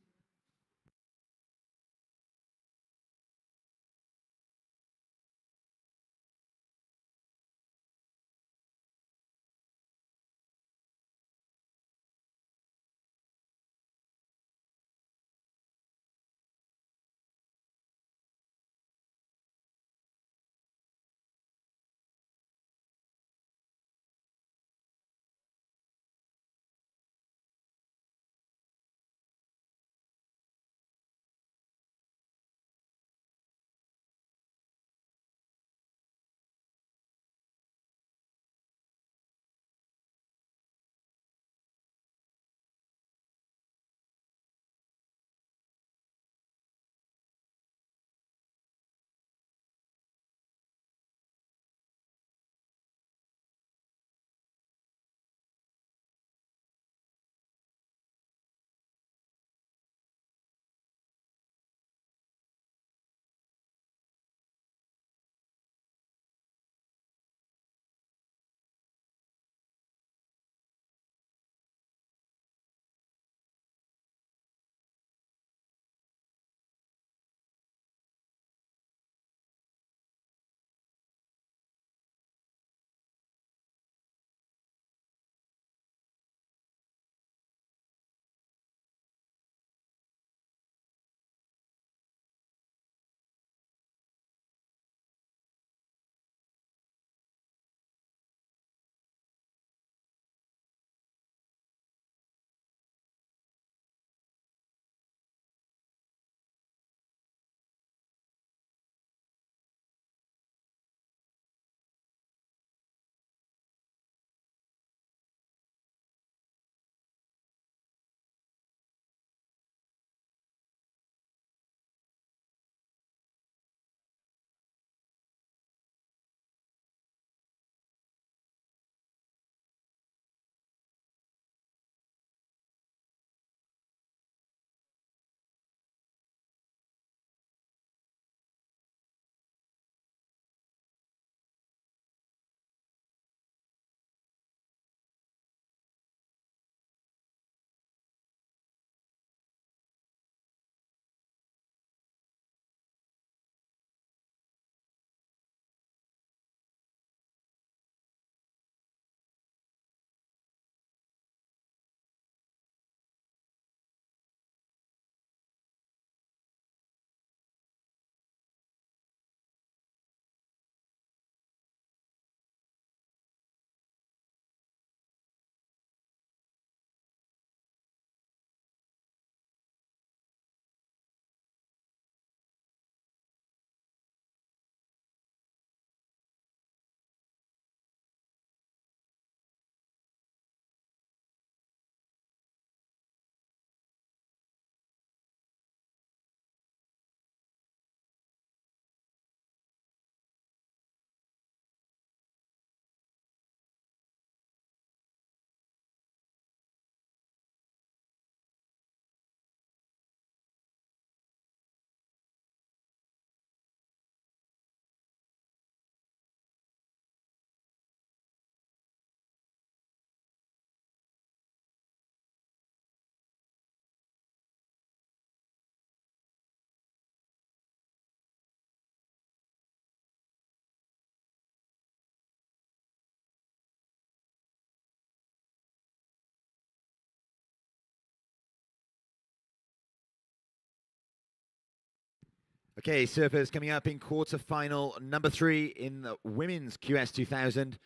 Okay, surfers coming up in quarterfinal number 3 in the women's QS 2000.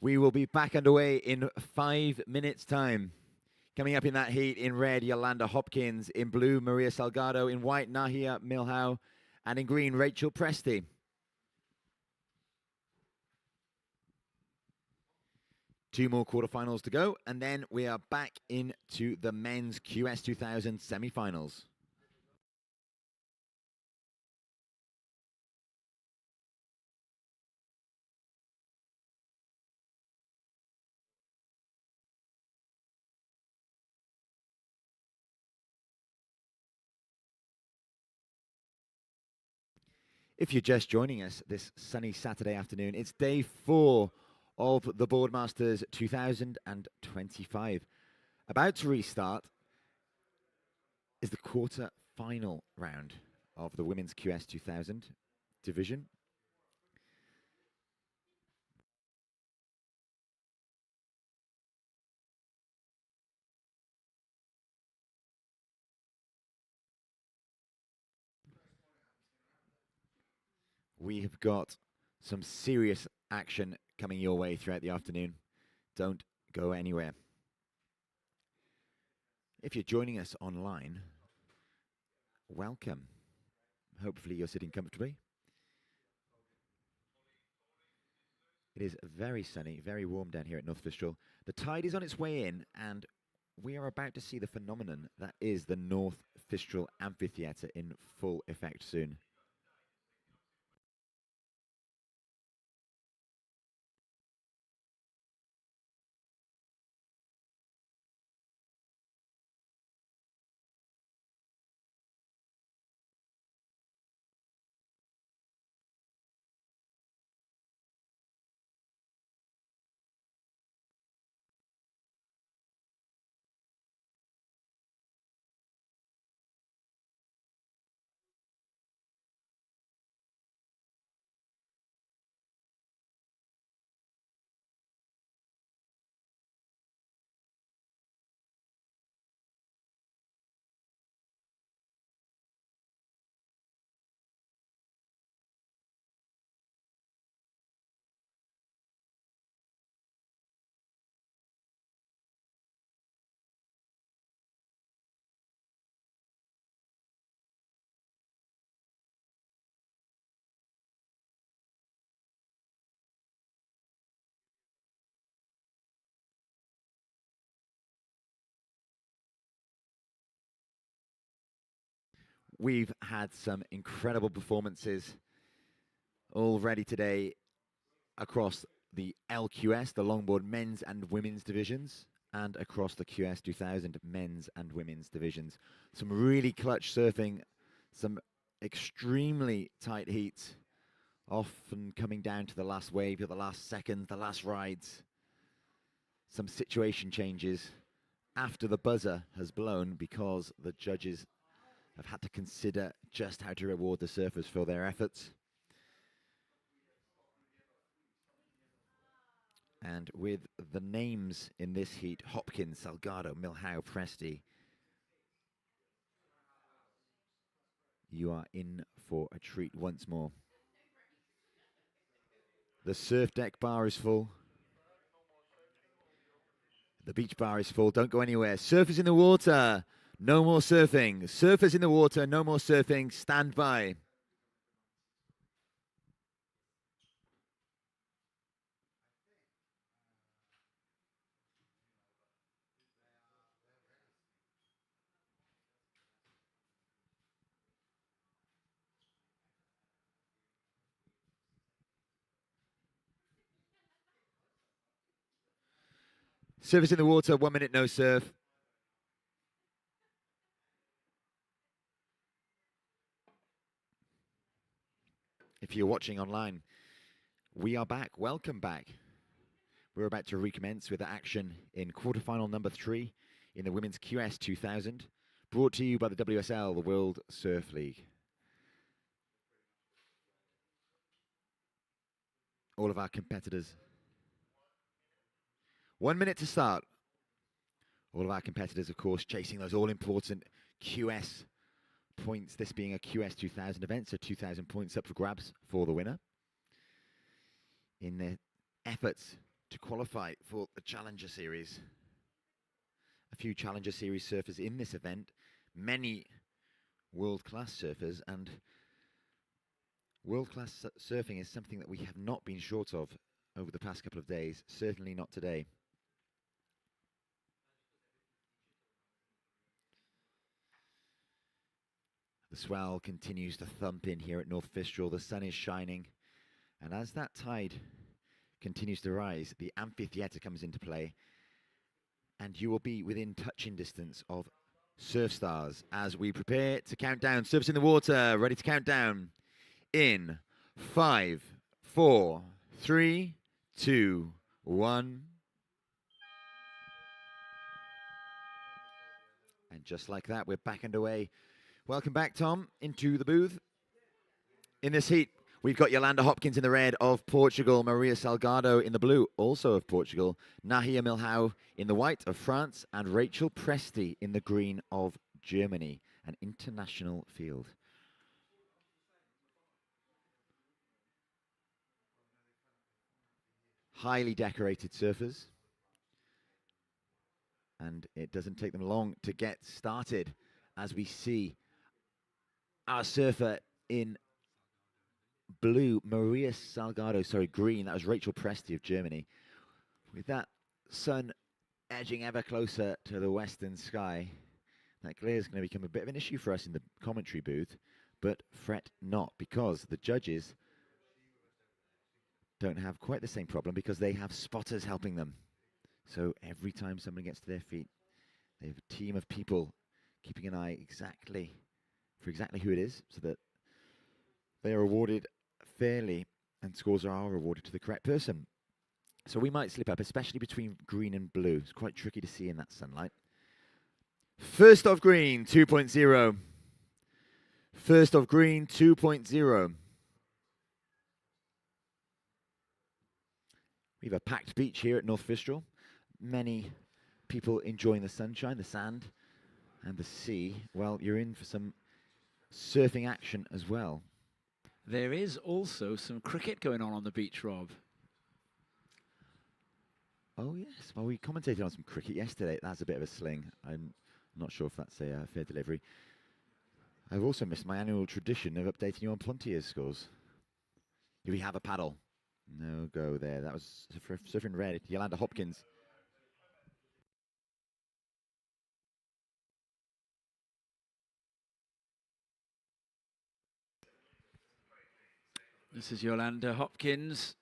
We will be back underway in 5 minutes' time. Coming up in that heat, in red, Yolanda Hopkins. In blue, Maria Salgado. In white, Nahia Milhau. And in green, Rachel Presti. Two more quarterfinals to go, and then we are back into the men's QS 2000 semifinals. If you're just joining us this sunny Saturday afternoon, it's day 4 of the Boardmasters 2025. About to restart is the quarter-final round of the women's QS 2000 division. We have got some serious action coming your way throughout the afternoon. Don't go anywhere. If you're joining us online, welcome. Hopefully you're sitting comfortably. It is very sunny, very warm down here at North Fistral. The tide is on its way in, and we are about to see the phenomenon that is the North Fistral Amphitheatre in full effect soon. We've had some incredible performances already today across the LQS, the longboard men's and women's divisions, and across the QS 2000 men's and women's divisions. Some really clutch surfing, some extremely tight heats, often coming down to the last wave, the last seconds, the last rides. Some situation changes after the buzzer has blown because the judges have had to consider just how to reward the surfers for their efforts. And with the names in this heat, Hopkins, Salgado, Milhau, Presti, you are in for a treat once more. The surf deck bar is full. The beach bar is full. Don't go anywhere. Surfers in the water. No more surfing. Surfers in the water. No more surfing. Stand by. Surfers in the water. 1 minute no surf. If you're watching online, we are back. Welcome back. We're about to recommence with action in quarterfinal number 3 in the Women's QS 2000, brought to you by the WSL, the World Surf League. All of our competitors. 1 minute to start. All of our competitors, of course, chasing those all-important QS points, this being a QS 2000 event, so 2,000 points up for grabs for the winner in their efforts to qualify for the Challenger Series. A few Challenger Series surfers in this event, many world-class surfers, and world-class surfing is something that we have not been short of over the past couple of days, certainly not today. The swell continues to thump in here at North Fistral. The sun is shining, and as that tide continues to rise, the amphitheatre comes into play, and you will be within touching distance of surf stars as we prepare to count down. Surfs in the water, ready to count down in 5, 4, 3, 2, 1. And just like that, we're back underway. Welcome back, Tom, into the booth. In this heat, we've got Yolanda Hopkins in the red of Portugal, Maria Salgado in the blue, also of Portugal, Nahia Milhau in the white of France, and Rachel Presti in the green of Germany, an international field. Highly decorated surfers. And it doesn't take them long to get started as we see our surfer in blue, Maria Salgado, sorry, green, that was Rachel Presti of Germany. With that sun edging ever closer to the western sky, that glare is going to become a bit of an issue for us in the commentary booth, but fret not, because the judges don't have quite the same problem because they have spotters helping them. So every time someone gets to their feet, they have a team of people keeping an eye for exactly who it is, so that they are awarded fairly and scores are awarded to the correct person. So we might slip up, especially between green and blue. It's quite tricky to see in that sunlight. First off green, 2.0. First off green, 2.0. We have a packed beach here at North Fistral. Many people enjoying the sunshine, the sand, and the sea. Well, you're in for some surfing action as well. There is also some cricket going on the beach, Rob. Oh, yes. Well, we commentated on some cricket yesterday. That's a bit of a sling. I'm not sure if that's a fair delivery. I've also missed my annual tradition of updating you on Pontier's scores. Do we have a paddle? No go there. That was surfing red. Yolanda Hopkins. This is Yolanda Hopkins.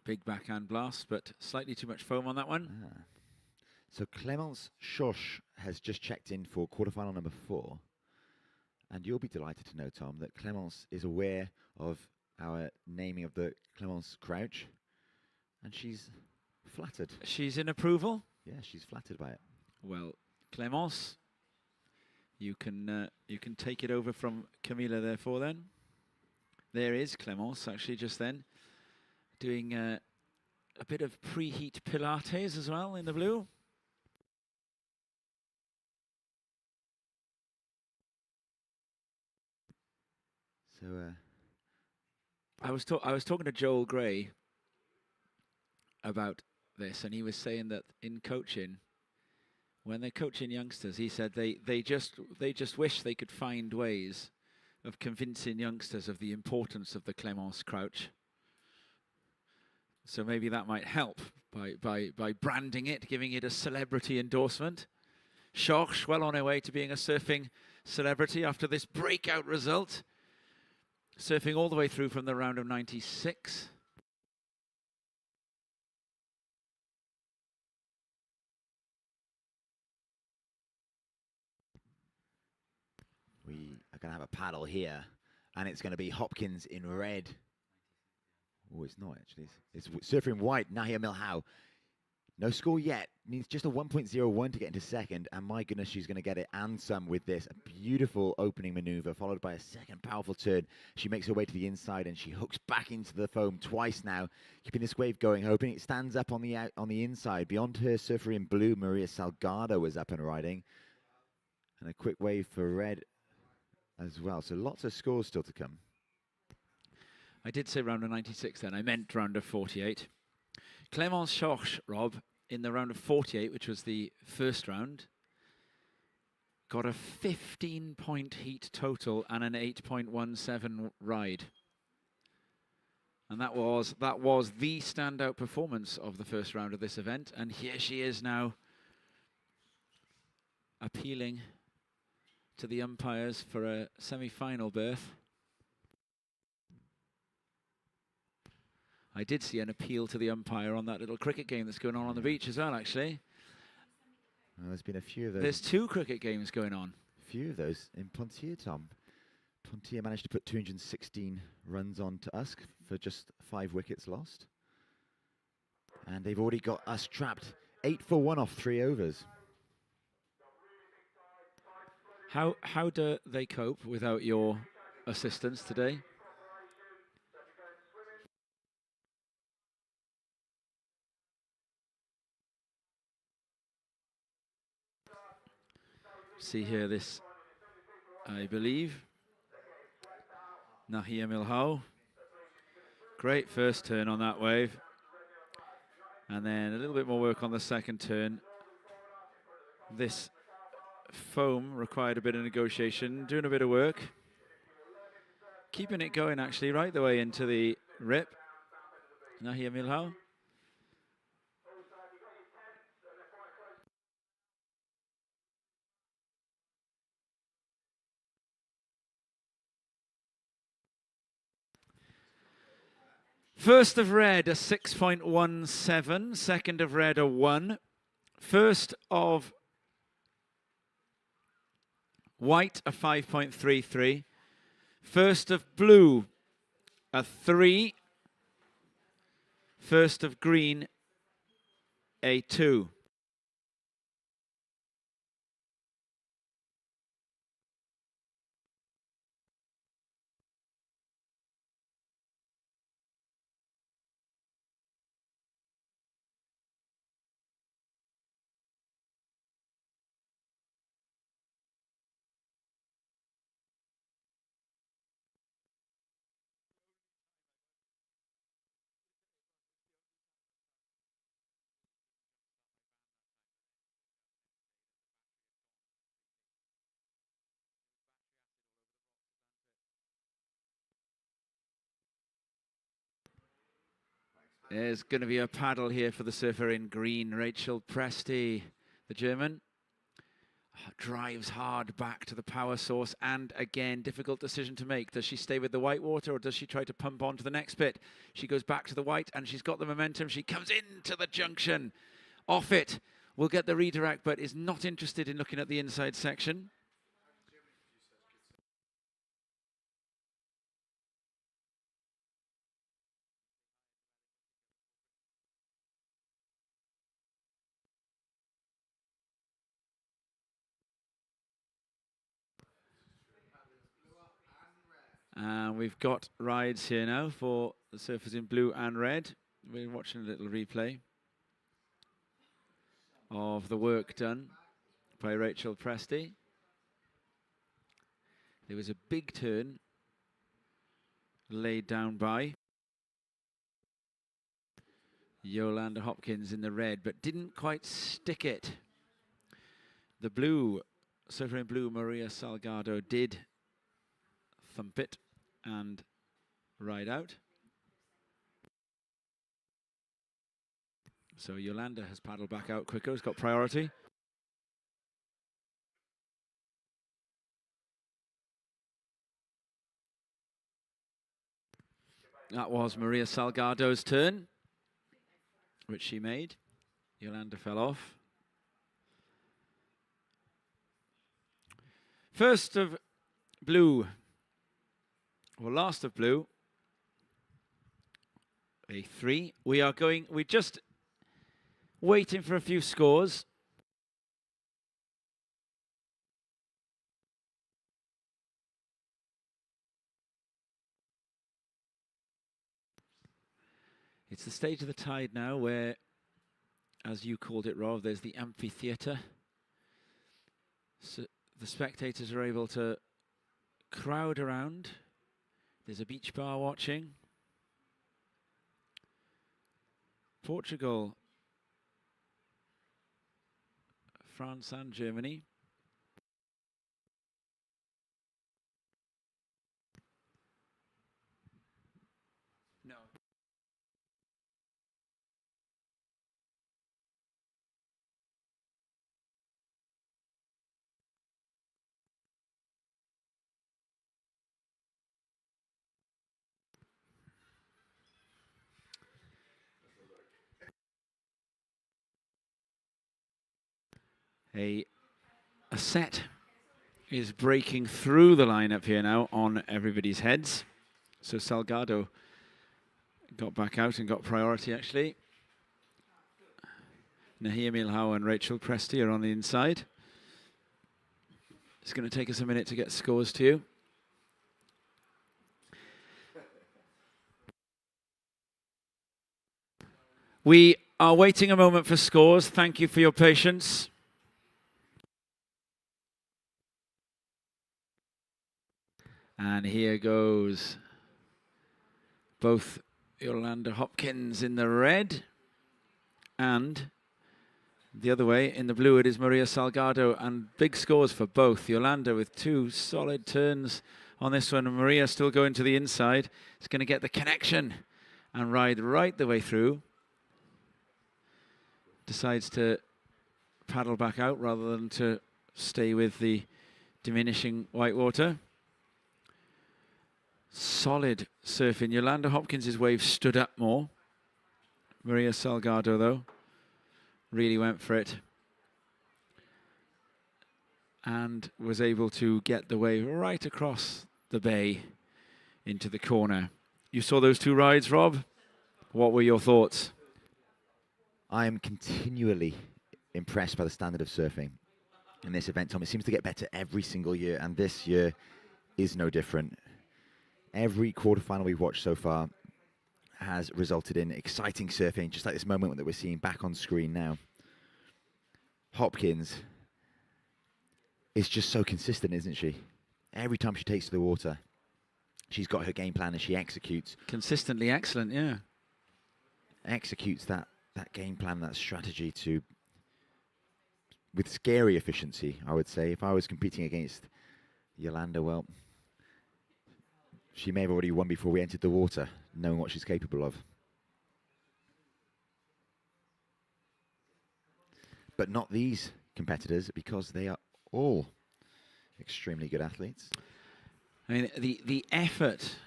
Big backhand blast, but slightly too much foam on that one. Ah. So Clémence Schoch has just checked in for quarterfinal number 4. And you'll be delighted to know, Tom, that Clémence is aware of our naming of the Clémence Crouch. And she's flattered. She's in approval? Yeah, she's flattered by it. Well, Clémence, you can take it over from Camila therefore then. There is Clémence, actually, just then, doing a bit of preheat Pilates as well in the blue. So, I was talking to Joel Gray about this, and he was saying that in coaching, when they're coaching youngsters, he said they just wish they could find ways of convincing youngsters of the importance of the Clémence Crouch. So maybe that might help by branding it, giving it a celebrity endorsement. Schoch, well on her way to being a surfing celebrity after this breakout result. Surfing all the way through from the round of 96. we are going to have a paddle here, and it's going to be Hopkins in red. Oh, it's not actually. It's surfing white, Nahia Milhau. No score yet. Needs just a 1.01 to get into second, and my goodness, she's going to get it and some with this. A beautiful opening maneuver, followed by a second powerful turn. She makes her way to the inside, and she hooks back into the foam twice now, keeping this wave going, hoping it stands up on the inside. Beyond her, surfer in blue, Maria Salgado was up and riding. And a quick wave for red as well. So lots of scores still to come. I did say round of 96 then. I meant round of 48. Clémence Schorsch, Rob, in the round of 48, which was the first round, got a 15-point heat total and an 8.17 ride. And that was the standout performance of the first round of this event. And here she is now, appealing to the umpires for a semi-final berth. I did see an appeal to the umpire on that little cricket game that's going on the beach as well, actually. Well, there's been a few of those. There's 2 cricket games going on. A few of those in Pontier, Tom. Pontier managed to put 216 runs on to Usk for just 5 wickets lost. And they've already got us trapped 8 for 1 off 3 overs. How do they cope without your assistance today? See here this, I believe, Nahia Milhao. Great first turn on that wave. And then a little bit more work on the second turn. This foam required a bit of negotiation, doing a bit of work. Keeping it going actually right the way into the rip. Nahia Milhao. First of red, a 6.17. Second of red, a 1. First of white, a 5.33. First of blue, a 3. First of green, a 2. There's going to be a paddle here for the surfer in green. Rachel Presti, the German, drives hard back to the power source. And again, difficult decision to make. Does she stay with the white water or does she try to pump on to the next bit? She goes back to the white and she's got the momentum. She comes into the junction. Off it. Will get the redirect, but is not interested in looking at the inside section. And we've got rides here now for the surfers in blue and red. We're watching a little replay of the work done by Rachel Presti. There was a big turn laid down by Yolanda Hopkins in the red, but didn't quite stick it. The blue, surfer in blue, Maria Salgado, did thump it and ride out. So Yolanda has paddled back out quicker, has got priority. That was Maria Salgado's turn, which she made. Yolanda fell off. First of blue, or last of blue, a 3. We're just waiting for a few scores. It's the stage of the tide now where, as you called it, Rob, there's the amphitheatre. So the spectators are able to crowd around. There's a beach bar watching. Portugal, France and Germany. No. A set is breaking through the lineup here now on everybody's heads. So Salgado got back out and got priority, actually. Nahia Milhau and Rachel Presti are on the inside. It's going to take us a minute to get scores to you. We are waiting a moment for scores. Thank you for your patience. And here goes both Yolanda Hopkins in the red, and the other way in the blue it is Maria Salgado, and big scores for both. Yolanda with 2 solid turns on this one, and Maria still going to the inside. It's going to get the connection and ride right the way through. Decides to paddle back out rather than to stay with the diminishing white water. Solid surfing. Yolanda Hopkins' wave stood up more. Maria Salgado, though, really went for it and was able to get the wave right across the bay into the corner. You saw those 2 rides, Rob. What were your thoughts? I am continually impressed by the standard of surfing in this event, Tom. It seems to get better every single year, and this year is no different. Every quarterfinal we've watched so far has resulted in exciting surfing, just like this moment that we're seeing back on screen now. Hopkins is just so consistent, isn't she? Every time she takes to the water, she's got her game plan and she executes. Consistently excellent, yeah. Executes that game plan, that strategy with scary efficiency, I would say. If I was competing against Yolanda, well, she may have already won before we entered the water, knowing what she's capable of. But not these competitors, because they are all extremely good athletes. I mean, the effort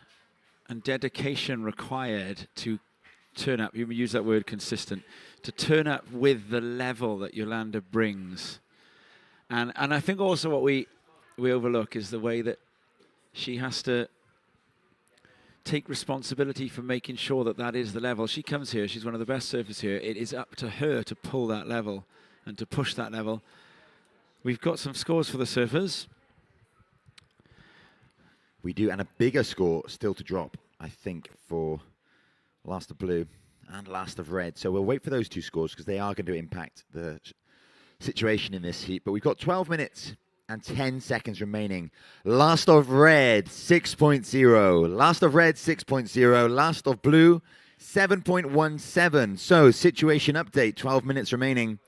and dedication required to turn up, you use that word consistent, to turn up with the level that Yolanda brings. And I think also what we overlook is the way that she has to take responsibility for making sure that that is the level. She comes here, she's one of the best surfers here. It is up to her to pull that level and to push that level. We've got some scores for the surfers. We do, and a bigger score still to drop, I think, for Last of Blue and Last of Red. So we'll wait for those 2 scores because they are going to impact the situation in this heat. But we've got 12 minutes and 10 seconds remaining. Last of Red, 6.0. Last of Red, 6.0. Last of Blue, 7.17. So, situation update, 12 minutes remaining.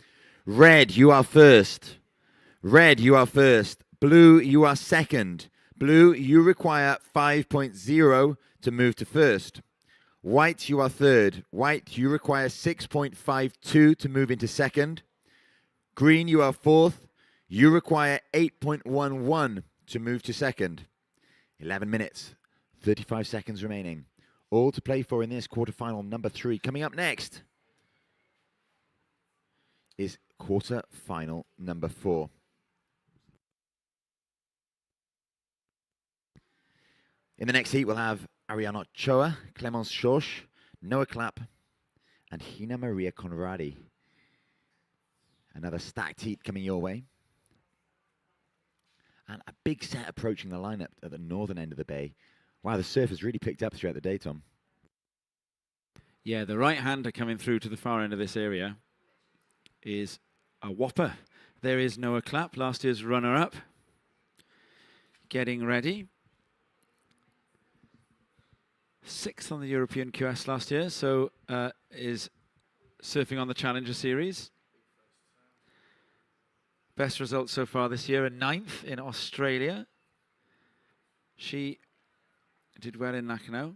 Red, you are first. Red, you are first. Blue, you are second. Blue, you require 5.0 to move to first. White, you are third. White, you require 6.52 to move into second. Green, you are fourth. You require 8.11 to move to second. 11 minutes, 35 seconds remaining. All to play for in this quarterfinal number 3. Coming up next is quarterfinal number 4. In the next heat, we'll have Ariana Ochoa, Clemence Schorsch, Noah Clapp, and Hina Maria Conradi. Another stacked heat coming your way. And a big set approaching the lineup at the northern end of the bay. Wow, the surf has really picked up throughout the day, Tom. Yeah, the right-hander coming through to the far end of this area is a whopper. There is Noah Clapp, last year's runner-up, getting ready. 6th on the European QS last year, so is surfing on the Challenger Series. Best result so far this year, a 9th in Australia. She did well in Nakano,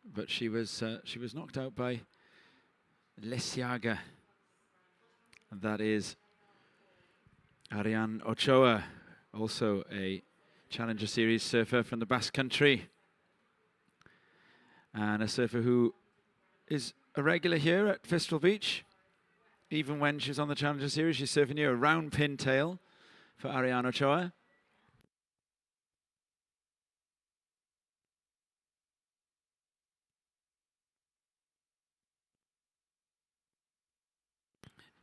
but she was knocked out by Lesiaga. And that is Ariane Ochoa, also a Challenger Series surfer from the Basque Country. And a surfer who is a regular here at Fistral Beach. Even when she's on the Challenger Series, she's surfing here a round pin tail for Ariane Ochoa.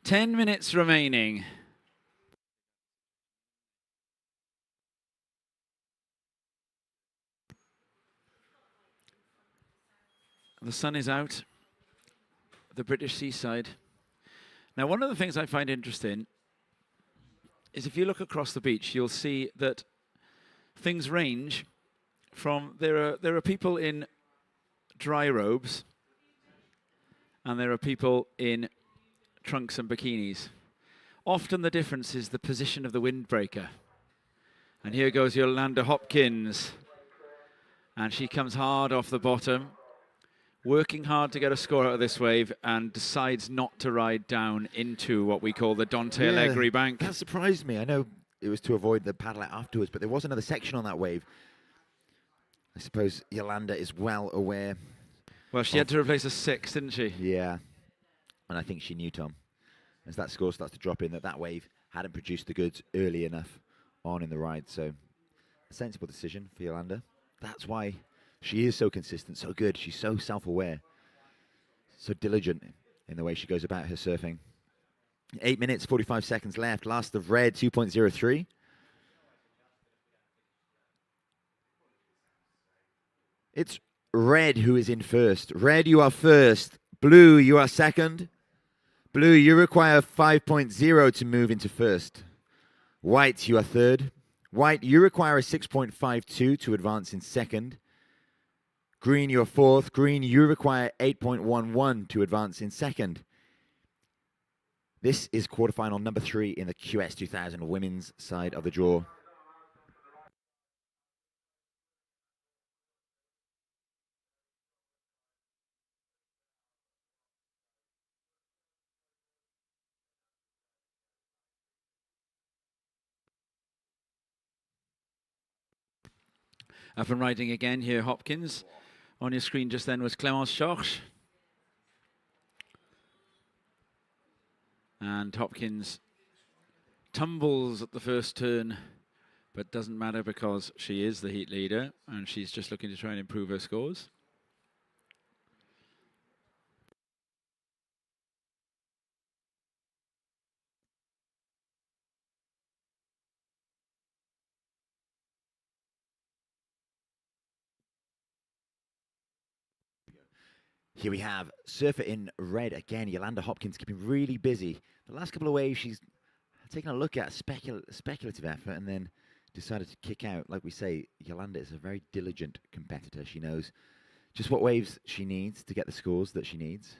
Ten minutes remaining. The sun is out, the British seaside. Now, one of the things I find interesting is if you look across the beach, you'll see that things range from there are people in dry robes and there are people in trunks and bikinis. Often the difference is the position of the windbreaker. And here goes Yolanda Hopkins. And she comes hard off the bottom, working hard to get a score out of this wave, and decides not to ride down into what we call the Dante Allegri bank. That surprised me. I know it was to avoid the paddle out afterwards, but there was another section on that wave. I suppose Yolanda is well aware. Well, she had to replace a 6, didn't she? Yeah. And I think she knew, Tom, as that score starts to drop in, that wave hadn't produced the goods early enough on in the ride. So a sensible decision for Yolanda. That's why she is so consistent, so good. She's so self-aware, so diligent in the way she goes about her surfing. 8 minutes, 45 seconds left. Last of red, 2.03. It's red who is in first. Red, you are first. Blue, you are second. Blue, you require 5.0 to move into first. White, you are third. White, you require a 6.52 to advance in second. Green, you're fourth. Green, you require 8.11 to advance in second. This is quarterfinal number 3 in the QS 2000 women's side of the draw. Up and riding again here, Hopkins. On your screen just then was Clémence Georges. And Hopkins tumbles at the first turn, but doesn't matter because she is the heat leader and she's just looking to try and improve her scores. Here we have surfer in red again. Yolanda Hopkins keeping really busy. The last couple of waves, she's taken a look at speculative effort and then decided to kick out. Like we say, Yolanda is a very diligent competitor. She knows just what waves she needs to get the scores that she needs.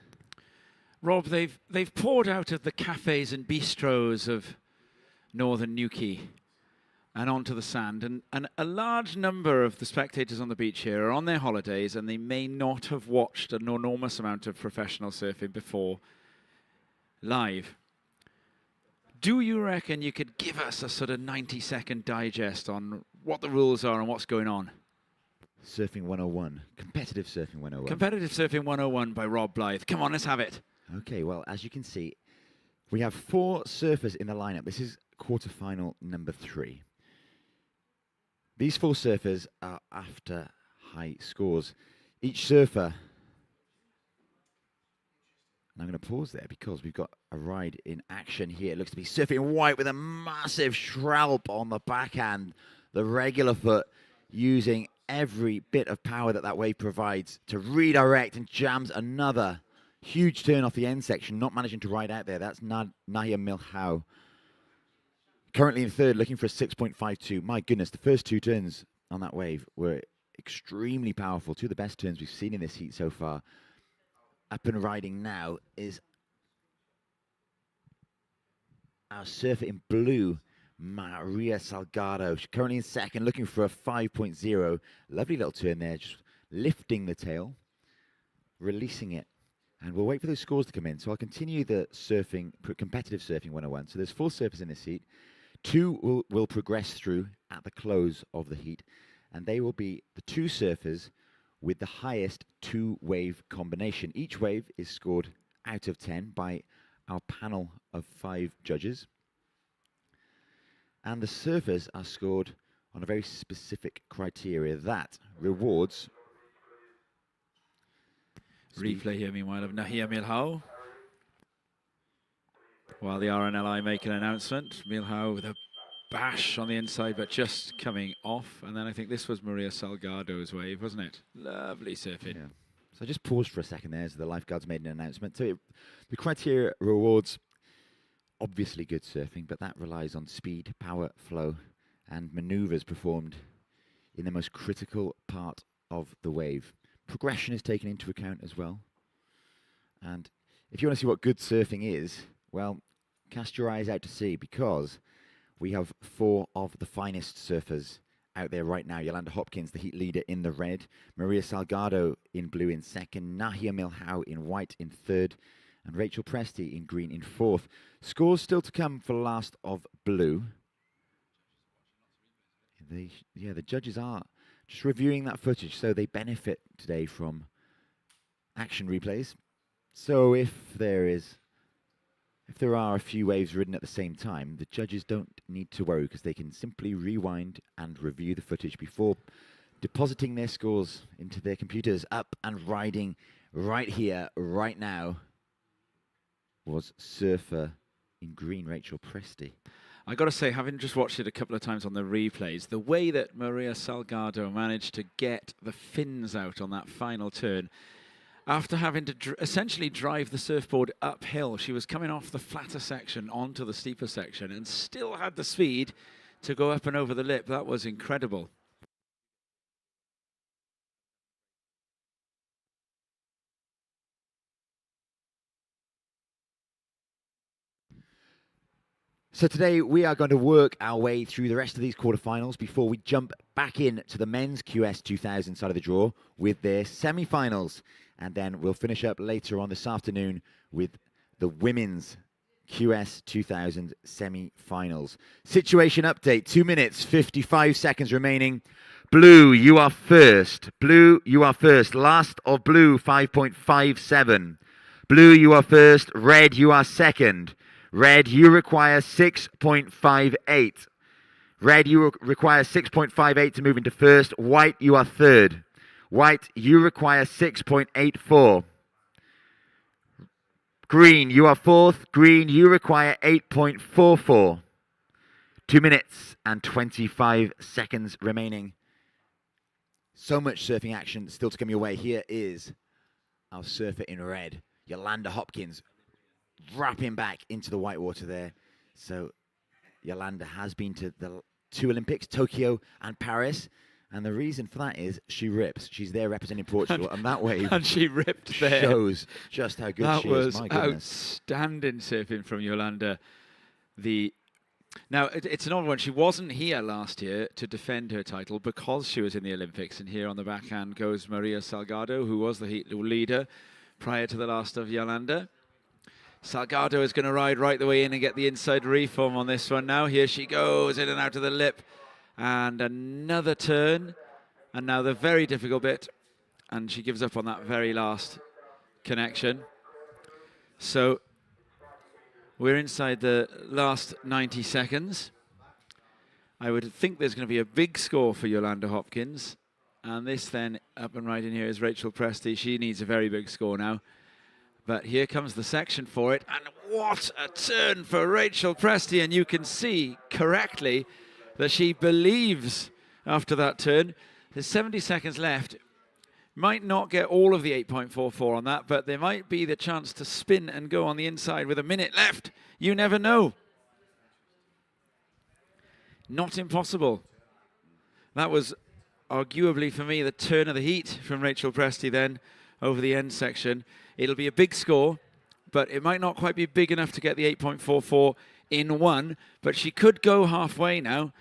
Rob, they've poured out of the cafes and bistros of northern Newquay and onto the sand. And a large number of the spectators on the beach here are on their holidays and they may not have watched an enormous amount of professional surfing before live. Do you reckon you could give us a sort of 90-second digest on what the rules are and what's going on? Surfing 101. Competitive surfing 101. Competitive surfing 101 by Rob Blythe. Come on, let's have it. Okay, well, as you can see, we have 4 surfers in the lineup. This is quarterfinal number 3. These 4 surfers are after high scores. Each surfer, and I'm going to pause there because we've got a ride in action here. It looks to be surfing white with a massive Schralp on the backhand. The regular foot using every bit of power that wave provides to redirect and jams another huge turn off the end section, not managing to ride out there. That's Nahia Milhau. Currently in third, looking for a 6.52. My goodness, the first 2 turns on that wave were extremely powerful. Two of the best turns we've seen in this heat so far. Up and riding now is our surfer in blue, Maria Salgado. She's currently in second, looking for a 5.0. Lovely little turn there, just lifting the tail, releasing it. And we'll wait for those scores to come in. So I'll continue the surfing, competitive surfing 101. So there's 4 surfers in this heat. 2 will progress through at the close of the heat. And they will be the 2 surfers with the highest 2-wave combination. Each wave is scored out of 10 by our panel of 5 judges. And the surfers are scored on a very specific criteria that rewards... Replay here, meanwhile, of Nahia Milhao. While the RNLI make an announcement, Milhao with a bash on the inside, but just coming off. And then I think this was Maria Salgado's wave, wasn't it? Lovely surfing. Yeah. So I just paused for a second there as the lifeguards made an announcement. So the criteria rewards obviously good surfing, but that relies on speed, power, flow, and maneuvers performed in the most critical part of the wave. Progression is taken into account as well. And if you want to see what good surfing is, well, cast your eyes out to sea, because we have 4 of the finest surfers out there right now. Yolanda Hopkins, the heat leader, in the red. Maria Salgado in blue in second. Nahia Milhao in white in third. And Rachel Presti in green in fourth. Scores still to come for last of blue. The judges are just reviewing that footage, so they benefit today from action replays. So if there are a few waves ridden at the same time, the judges don't need to worry, because they can simply rewind and review the footage before depositing their scores into their computers. Up and riding right here, right now, was surfer in green, Rachel Presti. I got to say, having just watched it a couple of times on the replays, the way that Maria Salgado managed to get the fins out on that final turn, after having to essentially drive the surfboard uphill, she was coming off the flatter section onto the steeper section and still had the speed to go up and over the lip. That was incredible. So today we are going to work our way through the rest of these quarterfinals before we jump back in to the men's QS 2000 side of the draw with their semi-finals. And then we'll finish up later on this afternoon with the women's QS 2000 semi-finals. Situation update, 2 minutes, 55 seconds remaining. Blue, you are first. Blue, you are first. Last of blue, 5.57. Blue, you are first. Red, you are second. Red, you require 6.58. Red, you require 6.58 to move into first. White, you are third. White, you require 6.84. Green, you are fourth. Green, you require 8.44. 2 minutes and 25 seconds remaining. So much surfing action still to come your way. Here is our surfer in red, Yolanda Hopkins, wrapping back into the whitewater there. So Yolanda has been to the 2 Olympics, Tokyo and Paris. And the reason for that is she rips. She's there representing Portugal, and that wave and she ripped there. Shows just how good she is. My goodness. That was outstanding surfing from Yolanda. Now, it's another one. She wasn't here last year to defend her title because she was in the Olympics. And here on the backhand goes Maria Salgado, who was the heat leader prior to the last of Yolanda. Salgado is going to ride right the way in and get the inside reform on this one now. Here she goes, in and out of the lip. And another turn. And now the very difficult bit. And she gives up on that very last connection. So we're inside the last 90 seconds. I would think there's going to be a big score for Yolanda Hopkins. And this then, up and riding here, is Rachel Presti. She needs a very big score now. But here comes the section for it. And what a turn for Rachel Presti. And you can see correctly that she believes after that turn. There's 70 seconds left. Might not get all of the 8.44 on that, but there might be the chance to spin and go on the inside with a minute left. You never know. Not impossible. That was arguably for me the turn of the heat from Rachel Presti then over the end section. It'll be a big score, but it might not quite be big enough to get the 8.44 in one, but she could go halfway now.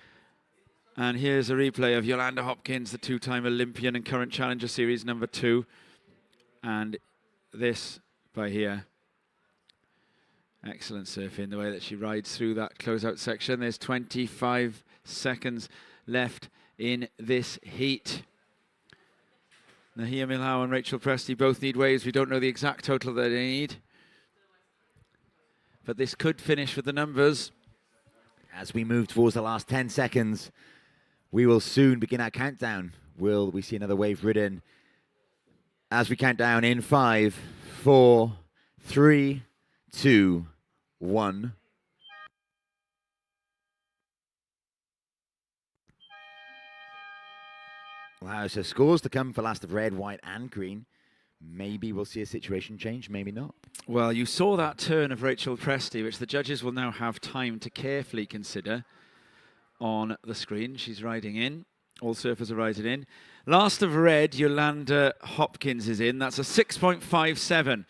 And here's a replay of Yolanda Hopkins, the two-time Olympian and current Challenger Series #2. And this by here. Excellent surfing, the way that she rides through that closeout section. There's 25 seconds left in this heat. Nahia Milhau and Rachel Presti both need waves. We don't know the exact total that they need. But this could finish with the numbers. As we move towards the last 10 seconds, we will soon begin our countdown. Will we see another wave ridden? As we count down in 5, 4, 3, 2, 1. Wow, so scores to come for last of red, white, and green. Maybe we'll see a situation change, maybe not. Well, you saw that turn of Rachel Presti, which the judges will now have time to carefully consider on the screen. She's riding in. All surfers are riding in. Last of red, Yolanda Hopkins is in. That's a 6.57.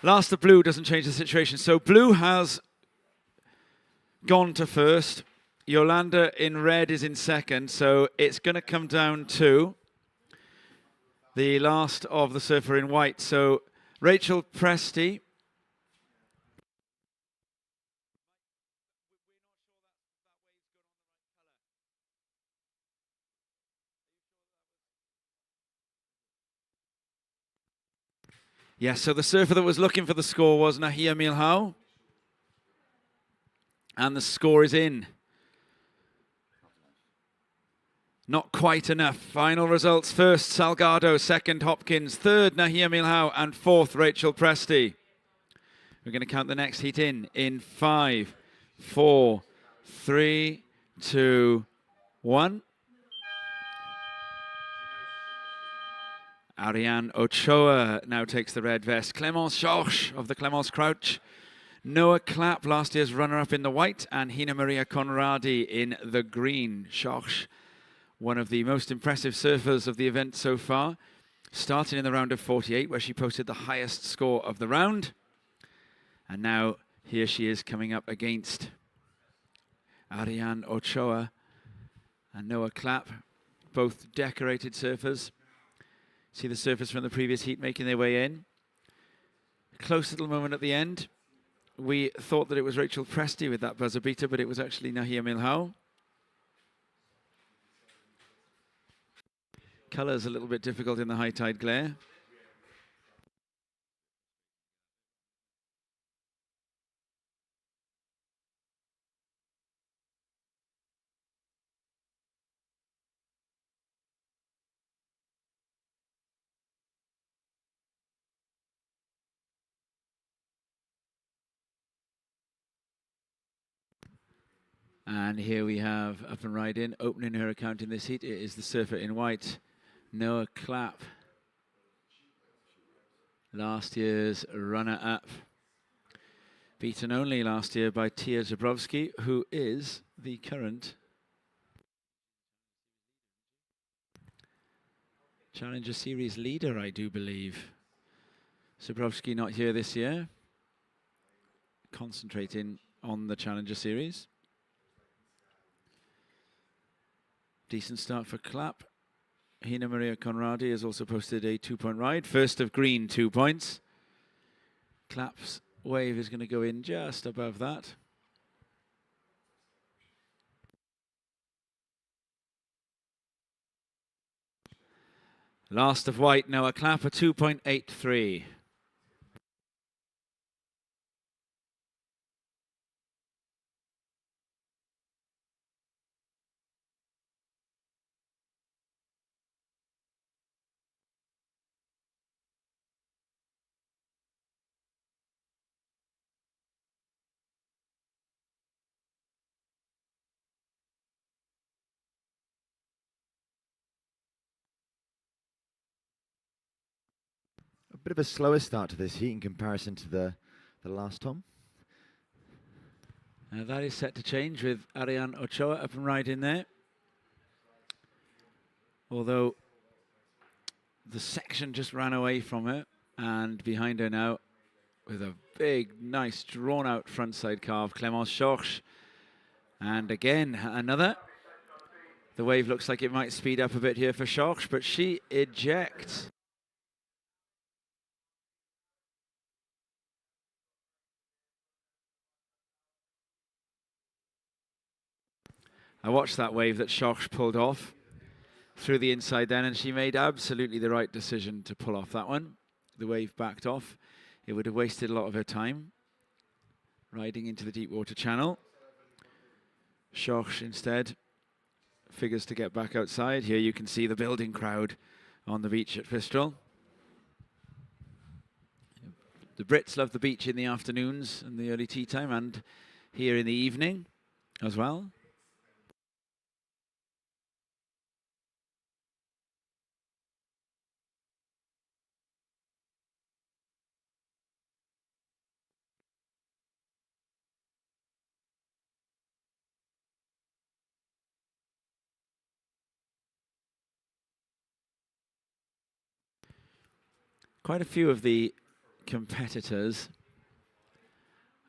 Last of blue doesn't change the situation. So blue has gone to first. Yolanda in red is in second. So it's going to come down to the last of the surfer in white. So Rachel Presti. Yes, so the surfer that was looking for the score was Nahia Milhau. And the score is in. Not quite enough. Final results: first Salgado, second Hopkins, third Nahia Milhau, and fourth Rachel Presti. We're going to count the next heat in 5, 4, 3, 2, 1. Ariane Ochoa now takes the red vest. Clémence Georges of the Clémence Crouch. Noah Clapp, last year's runner-up in the white, and Hina Maria Conradi in the green. Georges, one of the most impressive surfers of the event so far, starting in the round of 48, where she posted the highest score of the round. And now here she is coming up against Ariane Ochoa and Noah Clapp, both decorated surfers. See the surfers from the previous heat making their way in. Close little moment at the end. We thought that it was Rachel Presti with that buzzer beater, but it was actually Nahia Milhau. Color's a little bit difficult in the high tide glare. And here we have up and right in, opening her account in this heat. It is the surfer in white, Noah Clapp. Last year's runner-up. Beaten only last year by Tia Zabrowski, who is the current Challenger Series leader, I do believe. Zabrowski not here this year. Concentrating on the Challenger Series. Decent start for Clapp. Hina Maria Conradi has also posted a 2-point ride. First of green, 2 points. Clapp's wave is going to go in just above that. Last of white, Noah Clapp, a 2.83. A bit of a slower start to this heat in comparison to the last Tom. That is set to change with Ariane Ochoa up and right in there. Although the section just ran away from her, and behind her now with a big, nice, drawn-out frontside carve, Clémence Chorch. And again, another. The wave looks like it might speed up a bit here for Chorch, but she ejects. I watched that wave that Chorch pulled off through the inside then, and she made absolutely the right decision to pull off that one. The wave backed off. It would have wasted a lot of her time riding into the deep water channel. Chorch instead figures to get back outside. Here you can see the building crowd on the beach at Fistral. The Brits love the beach in the afternoons and the early tea time, and here in the evening as well. Quite a few of the competitors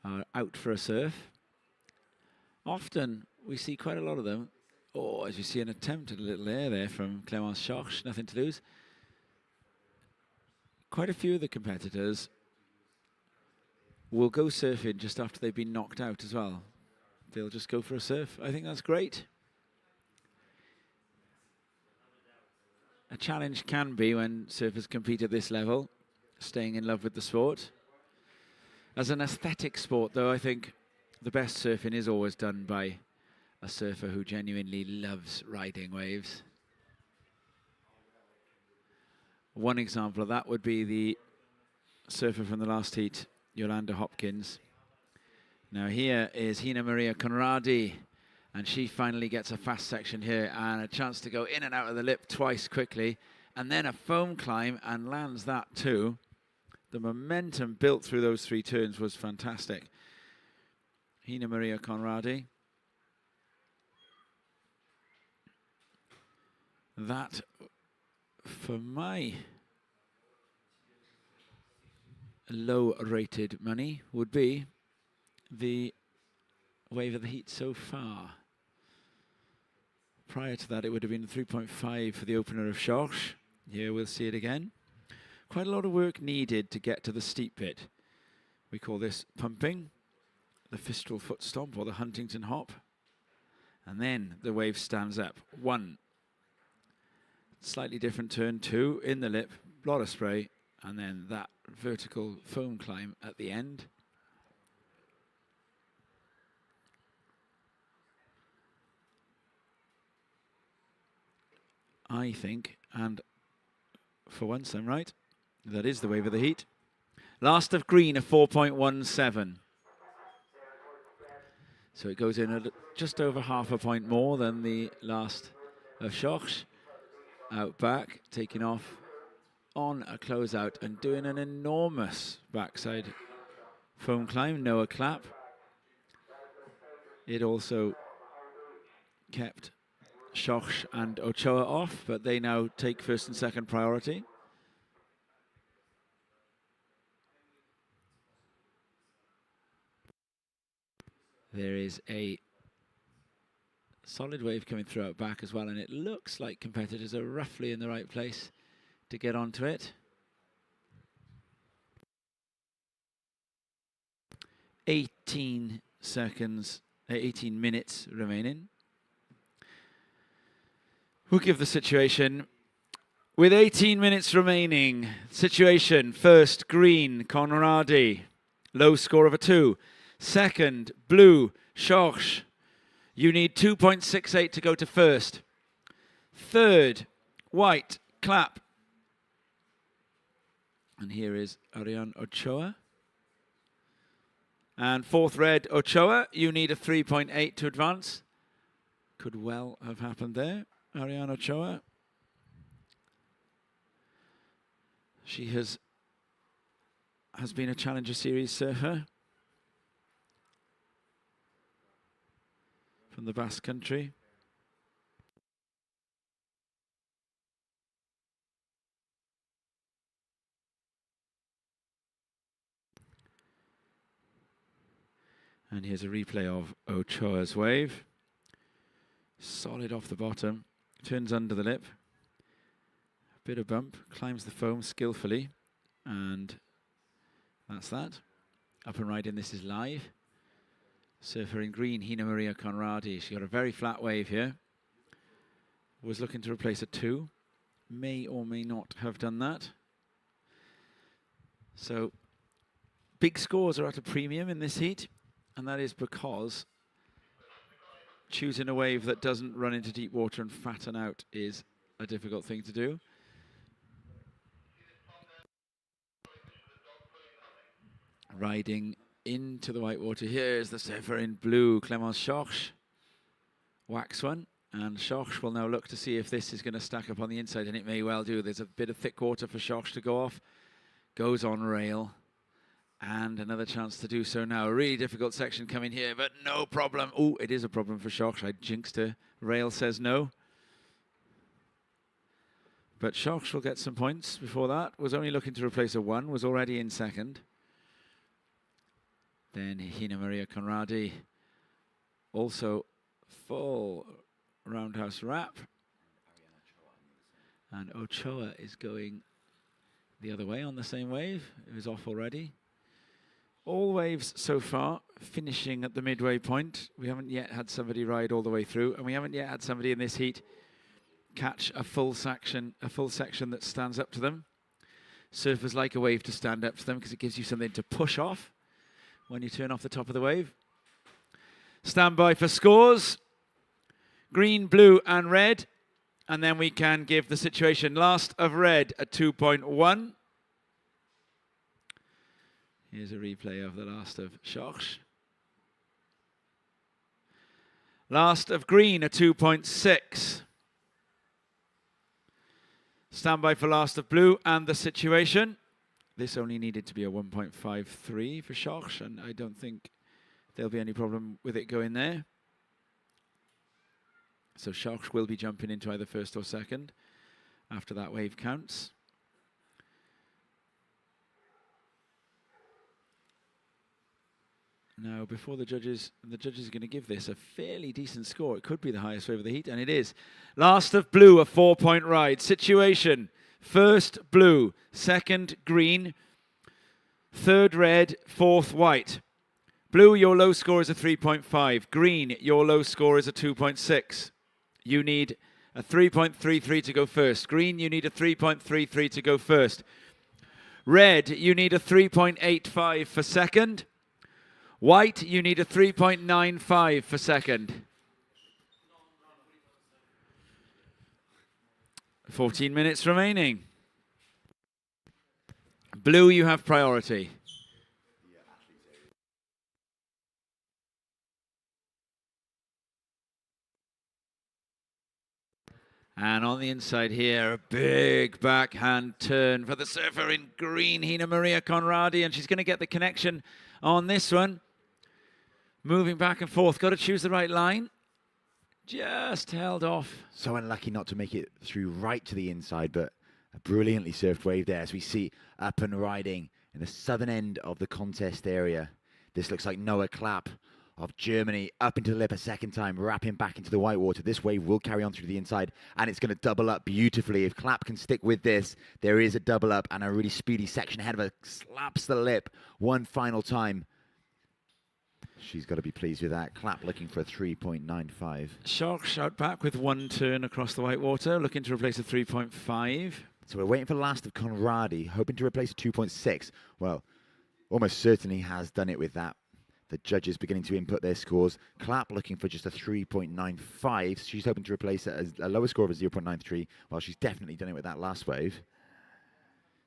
are out for a surf. Often we see quite a lot of them. Oh, as you see, an attempt at a little air there from Clémence Chorch, nothing to lose. Quite a few of the competitors will go surfing just after they've been knocked out as well. They'll just go for a surf. I think that's great. A challenge can be, when surfers compete at this level, staying in love with the sport. As an aesthetic sport, though, I think the best surfing is always done by a surfer who genuinely loves riding waves. One example of that would be the surfer from the last heat, Yolanda Hopkins. Now here is Hina Maria Conradi, and she finally gets a fast section here and a chance to go in and out of the lip twice quickly, and then a foam climb and lands that too. The momentum built through those 3 turns was fantastic. Hina Maria Conradi. That, for my low-rated money, would be the wave of the heat so far. Prior to that, it would have been 3.5 for the opener of Chorch. Here we'll see it again. Quite a lot of work needed to get to the steep bit. We call this pumping, the Fistral foot stomp or the Huntington hop. And then the wave stands up. 1. Slightly different turn. 2. In the lip, lot of spray. And then that vertical foam climb at the end. I think, and for once I'm right, that is the wave of the heat. Last of green, a 4.17. So it goes in at just over half a point more than the last of Chorch. Out back, taking off on a closeout and doing an enormous backside foam climb, Noah clap. It also kept Chorch and Ochoa off, but they now take first and second priority. There is a solid wave coming through out back as well, and it looks like competitors are roughly in the right place to get onto it. 18 minutes remaining. We'll give the situation. With 18 minutes remaining, situation, first, green, Conradi, low score of a 2. Second, blue, Chorch. You need 2.68 to go to first. Third, white, clap. And here is Ariane Ochoa. And fourth, red, Ochoa. You need a 3.8 to advance. Could well have happened there, Ariane Ochoa. She has been a Challenger Series surfer from the Basque Country. And here's a replay of Ochoa's wave. Solid off the bottom, turns under the lip. Bit of bump, climbs the foam skillfully, and that's that. Up and riding, this is live. Surfer in green, Hina Maria Conradi. She got a very flat wave here. Was looking to replace a 2. May or may not have done that. So, big scores are at a premium in this heat, and that is because choosing a wave that doesn't run into deep water and fatten out is a difficult thing to do. Riding into the white water, here's the surfer in blue, Clémence Schorsch. Wax one, and Schorsch will now look to see if this is going to stack up on the inside, and it may well do. There's a bit of thick water for Schorsch to go off. Goes on rail, and another chance to do so now. A really difficult section coming here, but no problem. Oh, it is a problem for Schorsch. I jinxed her. Rail says no. But Schorsch will get some points before that. Was only looking to replace a 1, was already in second. Then Hina Maria Conradi, also full roundhouse wrap. And Ochoa is going the other way on the same wave. It was off already. All waves so far finishing at the midway point. We haven't yet had somebody ride all the way through, and we haven't yet had somebody in this heat catch a full section that stands up to them. Surfers like a wave to stand up to them because it gives you something to push off when you turn off the top of the wave. Stand by for scores. Green, blue, and red. And then we can give the situation. Last of red, a 2.1. Here's a replay of the last of Schorsch. Last of green, a 2.6. Stand by for last of blue and the situation. This only needed to be a 1.53 for Schorsch, and I don't think there'll be any problem with it going there. So Schorsch will be jumping into either first or second after that wave counts. Now, before the judges are going to give this a fairly decent score. It could be the highest wave of the heat, and it is. Last of blue, a 4-point ride. Situation, first blue, second green, third red, fourth white. Blue, your low score is a 3.5. Green, your low score is a 2.6. You need a 3.33 to go first. Green, you need a 3.33 to go first. Red, you need a 3.85 for second. White, you need a 3.95 for second. 14 minutes remaining. Blue, you have priority. And on the inside here, a big backhand turn for the surfer in green, Hina Maria Conradi, and she's going to get the connection on this one. Moving back and forth, got to choose the right line. Just held off. So unlucky not to make it through right to the inside, but a brilliantly surfed wave there as we see up and riding in the southern end of the contest area. This looks like Noah Clapp of Germany up into the lip a second time, wrapping back into the whitewater. This wave will carry on through the inside, and it's going to double up beautifully. If Clapp can stick with this, there is a double up and a really speedy section ahead of her. Slaps the lip one final time. She's got to be pleased with that. Clapp looking for a 3.95. Schorsch out back with one turn across the whitewater, looking to replace a 3.5. So we're waiting for the last of Conradi, hoping to replace a 2.6. Well, almost certainly has done it with that. The judges beginning to input their scores. Clapp looking for just a 3.95. She's hoping to replace a lower score of a 0.93. Well, she's definitely done it with that last wave.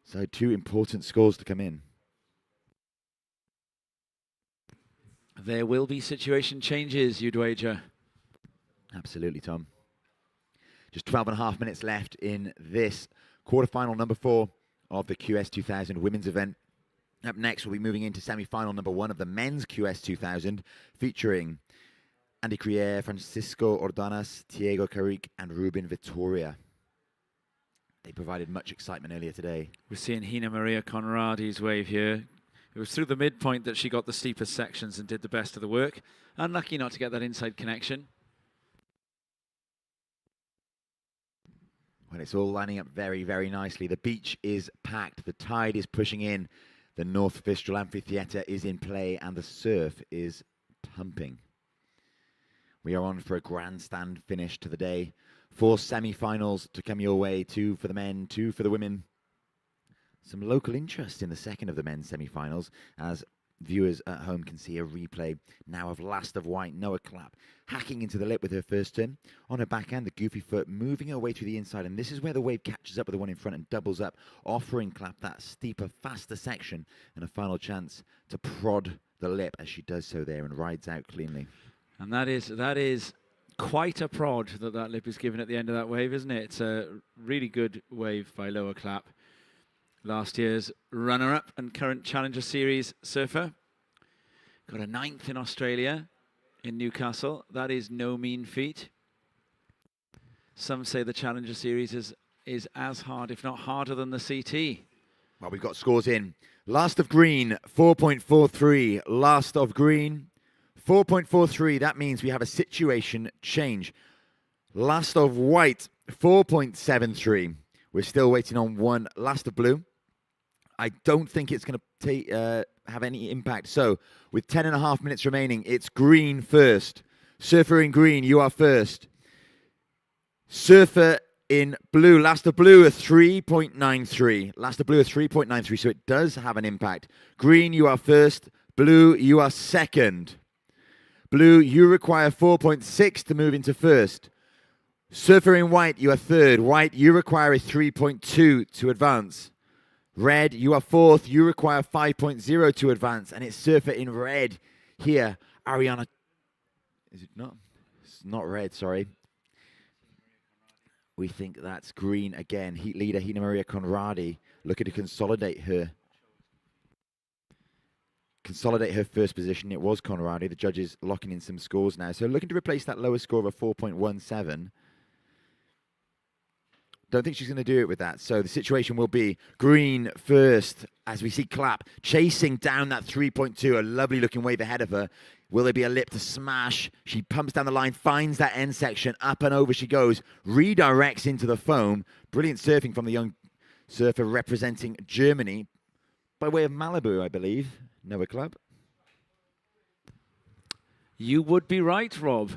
So 2 important scores to come in. There will be situation changes, you'd wager. Absolutely, Tom. Just 12.5 minutes left in this quarterfinal number 4 of the QS 2000 women's event. Up next, we'll be moving into semi-final number 1 of the men's QS 2000, featuring Andy Crier, Francisco Ordanas, Diego Carrique, and Ruben Vittoria. They provided much excitement earlier today. We're seeing Hina Maria Conradi's wave here. It was through the midpoint that she got the steepest sections and did the best of the work. Unlucky not to get that inside connection. Well, it's all lining up very, very nicely. The beach is packed. The tide is pushing in. The North Fistral Amphitheatre is in play, and the surf is pumping. We are on for a grandstand finish to the day. 4 semi-finals to come your way. 2 for the men, 2 for the women. Some local interest in the second of the men's semi-finals, as viewers at home can see a replay now of Last of White, Noah Clapp, hacking into the lip with her first turn. On her backhand, the goofy foot moving her way through the inside, and this is where the wave catches up with the one in front and doubles up, offering Clapp that steeper, faster section and a final chance to prod the lip as she does so there and rides out cleanly. And that is quite a prod that lip is given at the end of that wave, isn't it? It's a really good wave by Noah Clapp. Last year's runner-up and current Challenger Series surfer. Got a 9th in Australia, in Newcastle. That is no mean feat. Some say the Challenger Series is as hard, if not harder, than the CT. Well, we've got scores in. Last of green, 4.43. Last of green, 4.43. That means we have a situation change. Last of white, 4.73. We're still waiting on one. Last of blue. I don't think it's going to have any impact. So, with 10.5 minutes remaining, it's green first. Surfer in green, you are first. Surfer in blue, Last of blue, a 3.93. Last of blue, a 3.93, so it does have an impact. Green, you are first. Blue, you are second. Blue, you require 4.6 to move into first. Surfer in white, you are third. White, you require a 3.2 to advance. Red, you are fourth. You require 5.0 to advance. And it's surfer in red here. Ariana. Is it not? It's not red, sorry. We think that's green again. Heat leader, Hina Maria Conradi, looking to consolidate her first position. It was Conradi. The judges locking in some scores now. So looking to replace that lower score of a 4.17. Don't think she's going to do it with that. So the situation will be green first as we see Clapp chasing down that 3.2. A lovely looking wave ahead of her. Will there be a lip to smash? She pumps down the line, finds that end section, up and over she goes, redirects into the foam. Brilliant surfing from the young surfer representing Germany by way of Malibu, I believe. Noah Clapp. You would be right, Rob.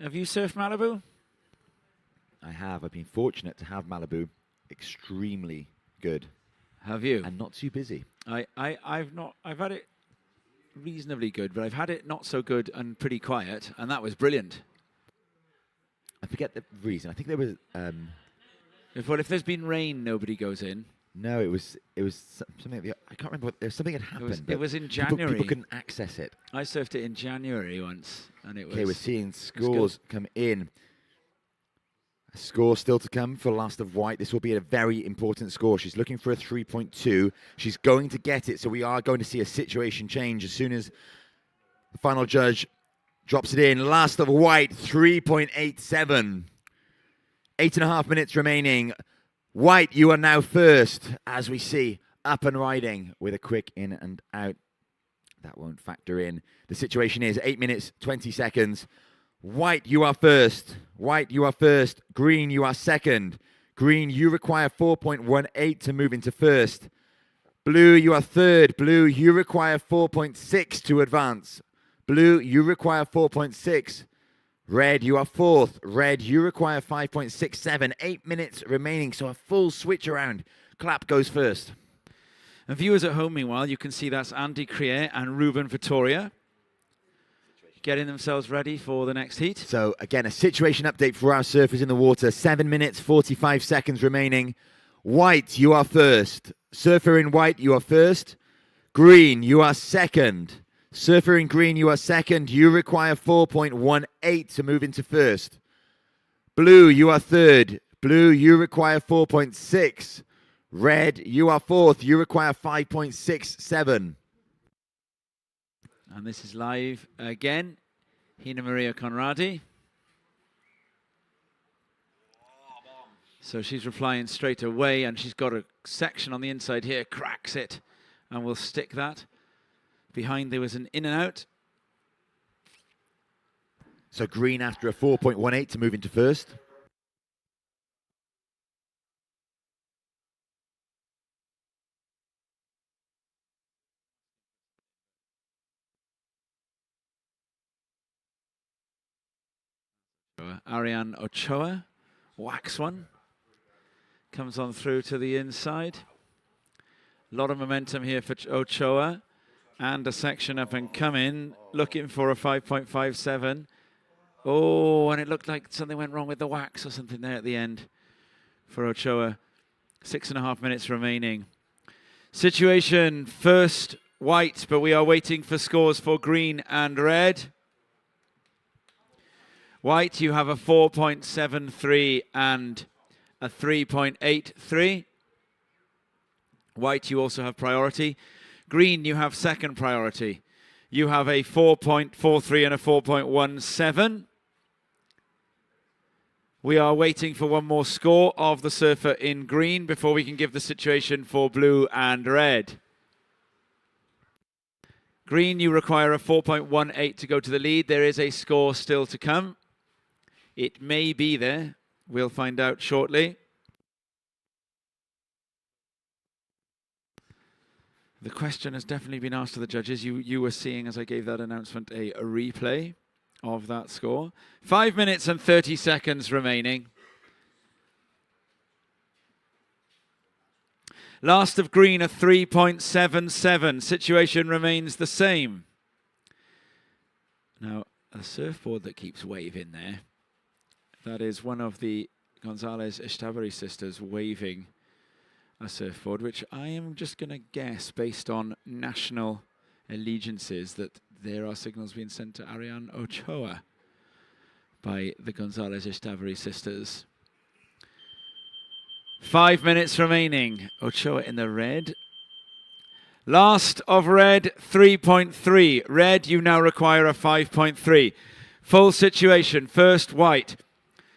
Have you surfed Malibu? I have. I've been fortunate to have Malibu extremely good. Have you? And not too busy. I've had it reasonably good, but I've had it not so good and pretty quiet, and that was brilliant. I forget the reason. I think there was If there's been rain, nobody goes in. no, it was something that I can't remember what there's something had happened. It was in January. People couldn't access it. I surfed it in January once, and it was. Okay, we're seeing scores come in. A score still to come for Last of White. This will be a very important score. She's looking for a 3.2. She's going to get it, so we are going to see a situation change as soon as the final judge drops it in. Last of White, 3.87. 8.5 minutes remaining. White, you are now first, as we see, up and riding with a quick in and out. That won't factor in. The situation is 8 minutes, 20 seconds. White, you are first. White, you are first. Green, you are second. Green, you require 4.18 to move into first. Blue, you are third. Blue, you require 4.6 to advance. Blue, you require 4.6. Red, you are fourth. Red, you require 5.67. 8 minutes remaining, so a full switch around. Clapp goes first. And viewers at home, meanwhile, you can see that's Andy Crier and Ruben Vittoria getting themselves ready for the next heat. So, again, a situation update for our surfers in the water. 7 minutes, 45 seconds remaining. White, you are first. Surfer in white, you are first. Green, you are second. Surfer in green, you are second. You require 4.18 to move into first. Blue, you are third. Blue, you require 4.6. Red, you are fourth. You require 5.67. And this is live again. Hina Maria Conradi. So she's replying straight away, and she's got a section on the inside here, cracks it. and we'll stick that. Behind there was an in and out. So green after a 4.18 to move into first. Ariane Ochoa, whacks one. Comes on through to the inside. A lot of momentum here for Ochoa. And a section up and coming, looking for a 5.57. Oh, and it looked like something went wrong with the wax or something there at the end for Ochoa. 6.5 minutes remaining. Situation first white, but we are waiting for scores for green and red. White, you have a 4.73 and a 3.83. White, you also have priority. Green, you have second priority. You have a 4.43 and a 4.17. We are waiting for one more score of the surfer in green before we can give the situation for blue and red. Green, you require a 4.18 to go to the lead. There is a score still to come. It may be there. We'll find out shortly. The question has definitely been asked to the judges. You were seeing, as I gave that announcement, a replay of that score. 5 minutes and 30 seconds remaining. Last of green, a 3.77. Situation remains the same. Now, a surfboard that keeps waving there. That is one of the Gonzalez Estabari sisters waving a surfboard, which I am just going to guess, based on national allegiances, that there are signals being sent to Ariane Ochoa by the Gonzalez Estabari sisters. 5 minutes remaining. Ochoa in the red. Last of red, 3.3. Red, you now require a 5.3. Full situation. First, white.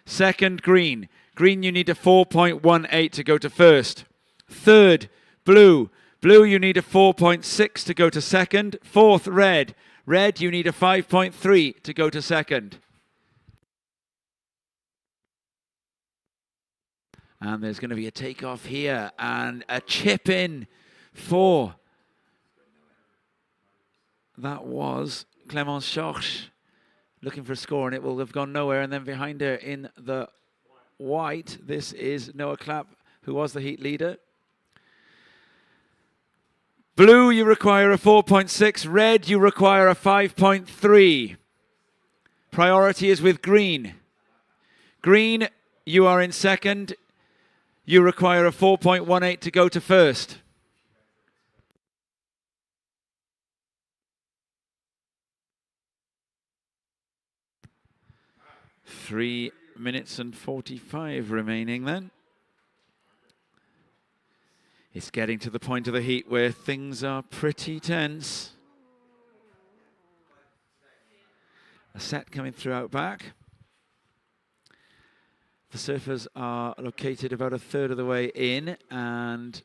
Second, green. Green, you need a 4.18 to go to first. Third, blue. Blue, you need a 4.6 to go to second. Fourth, red. Red, you need a 5.3 to go to second. And there's going to be a takeoff here and a chip in for, that was Clémence Schorsch looking for a score, and it will have gone nowhere. And then behind her in the white, this is Noah Clapp, who was the heat leader. Blue, you require a 4.6. Red, you require a 5.3. Priority is with green. Green, you are in second. You require a 4.18 to go to first. Three minutes and 45 remaining then. It's getting to the point of the heat where things are pretty tense. A set coming through out back. The surfers are located about a third of the way in, and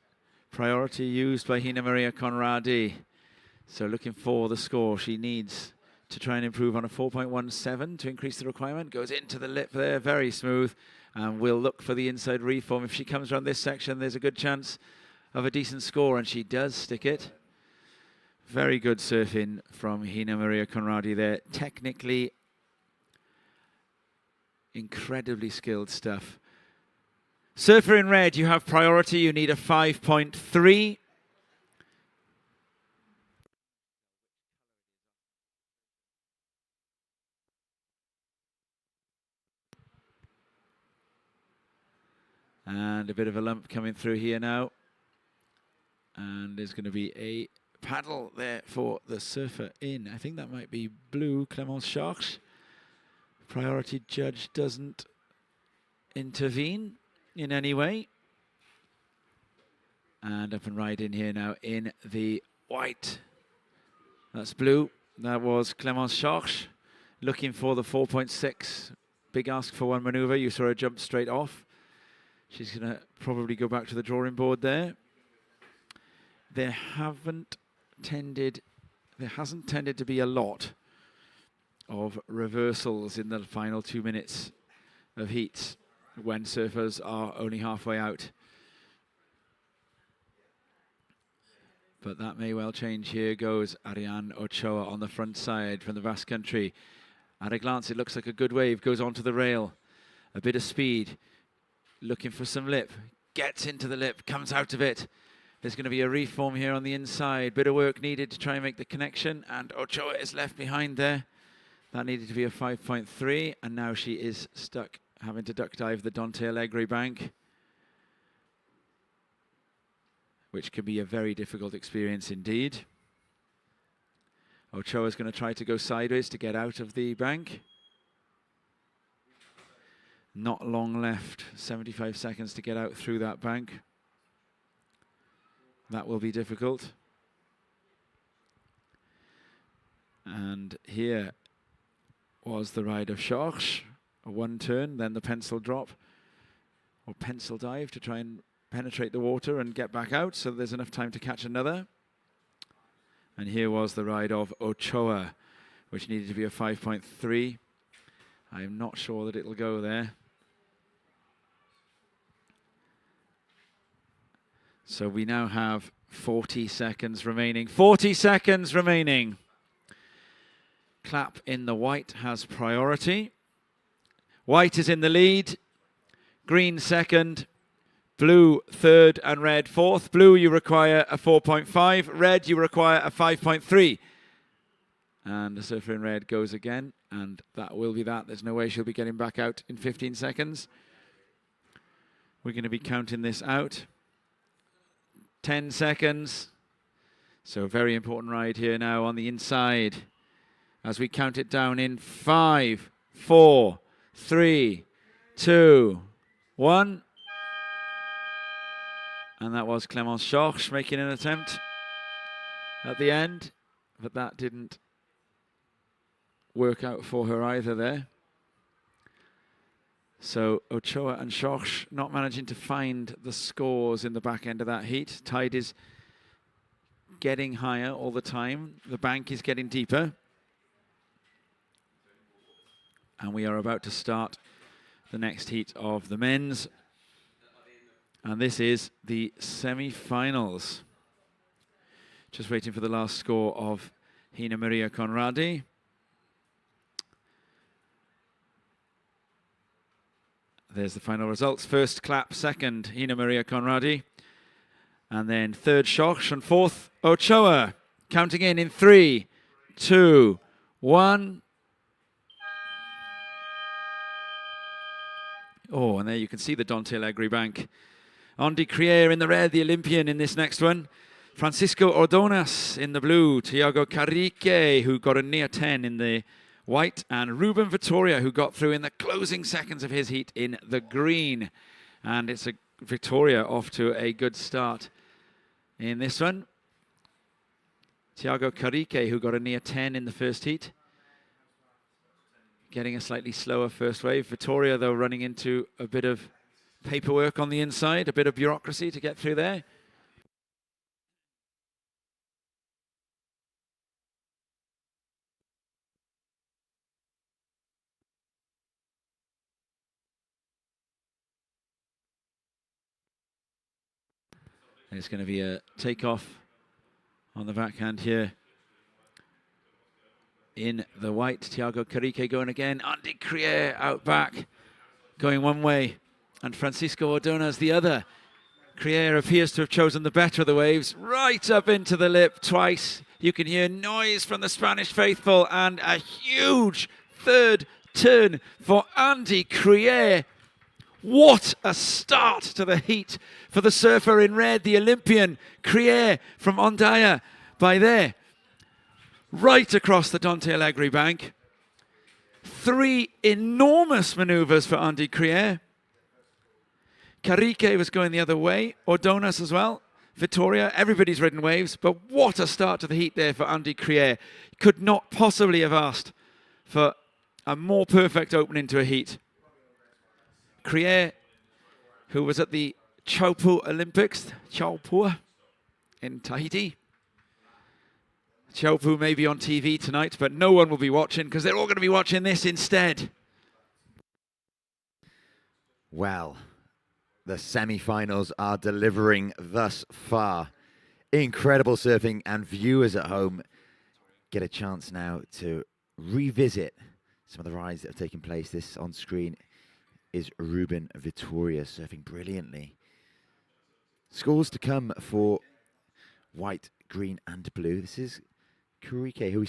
priority used by Hina Maria Conradi. So looking for the score. She needs to try and improve on a 4.17 to increase the requirement. Goes into the lip there, very smooth, and we'll look for the inside reform. If she comes around this section, there's a good chance of a decent score, and she does stick it. Very good surfing from Hina Maria Conradi there. Technically, incredibly skilled stuff. Surfer in red, you have priority. You need a 5.3. And a bit of a lump coming through here now. And there's going to be a paddle there for the surfer in. I think that might be blue, Clémence Schorsch. Priority judge doesn't intervene in any way. And up and right in here now in the white. That's blue. That was Clémence Schorsch looking for the 4.6. Big ask for one maneuver. You saw her jump straight off. She's going to probably go back to the drawing board there. there hasn't tended to be a lot of reversals in the final 2 minutes of heats when surfers are only halfway out. But that may well change. Here goes Ariane Ochoa on the front side from the Basque Country. At a glance, it looks like a good wave. Goes onto the rail. A bit of speed. Looking for some lip. Gets into the lip. Comes out of it. There's going to be a reform here on the inside. Bit of work needed to try and make the connection. And Ochoa is left behind there. That needed to be a 5.3. And now she is stuck having to duck dive the Dante Alegre bank, which can be a very difficult experience indeed. Ochoa is going to try to go sideways to get out of the bank. Not long left, 75 seconds to get out through that bank. That will be difficult. And here was the ride of Schorsch. A one turn, then the pencil drop, or pencil dive to try and penetrate the water and get back out, so there's enough time to catch another. And here was the ride of Ochoa, which needed to be a 5.3. I'm not sure that it'll go there. So we now have 40 seconds remaining. 40 seconds remaining. Clap in the white has priority. White is in the lead. Green second. Blue third and red fourth. Blue, you require a 4.5. Red, you require a 5.3. And the surfer in red goes again. And that will be that. There's no way she'll be getting back out in 15 seconds. We're going to be counting this out. 10 seconds. So very important ride here now on the inside. As we count it down in 5, 4, 3, 2, 1. And that was Clémence Schorsch making an attempt at the end, but that didn't work out for her either there. So Ochoa and Schorsch not managing to find the scores in the back end of that heat. Tide is getting higher all the time. The bank is getting deeper. And we are about to start the next heat of the men's. And this is the semi-finals. Just waiting for the last score of Hina Maria Conradi. There's the final results. First clap, second, Hina Maria Conradi. And then third, Schorsch, and fourth, Ochoa. Counting in 3, 2, 1. Oh, and there you can see the Dante Alegre bank. Andy Crier in the red, the Olympian in this next one. Francisco Ordonez in the blue. Thiago Carrique, who got a near 10 in the white. And Ruben Vittoria, who got through in the closing seconds of his heat in the green. And it's a Victoria off to a good start in this one. Thiago Carrique, who got a near 10 in the first heat. Getting a slightly slower first wave. Vittoria, though, running into a bit of paperwork on the inside, a bit of bureaucracy to get through there. There's going to be a takeoff on the backhand here. In the white, Thiago Carrique going again. Andy Crier out back, going one way. And Francisco Ordonez the other. Crier appears to have chosen the better of the waves. Right up into the lip twice. You can hear noise from the Spanish faithful. And a huge third turn for Andy Crier. What a start to the heat for the surfer in red, the Olympian. Crier from Ondaya by there. Right across the Dante Alegre bank. 3 enormous maneuvers for Andy Crier. Carrique was going the other way. Ordonez as well. Vittoria, everybody's ridden waves. But what a start to the heat there for Andy Crier. Could not possibly have asked for a more perfect opening to a heat. Crier, who was at the Chaupu Olympics, Chaupu, in Tahiti. Chopu may be on TV tonight, but no one will be watching because they're all going to be watching this instead. Well, the semi-finals are delivering thus far. Incredible surfing, and viewers at home get a chance now to revisit some of the rides that have taken place. This on screen is Ruben Vittoria surfing brilliantly. Scores to come for white, green, and blue. This is Kurike, who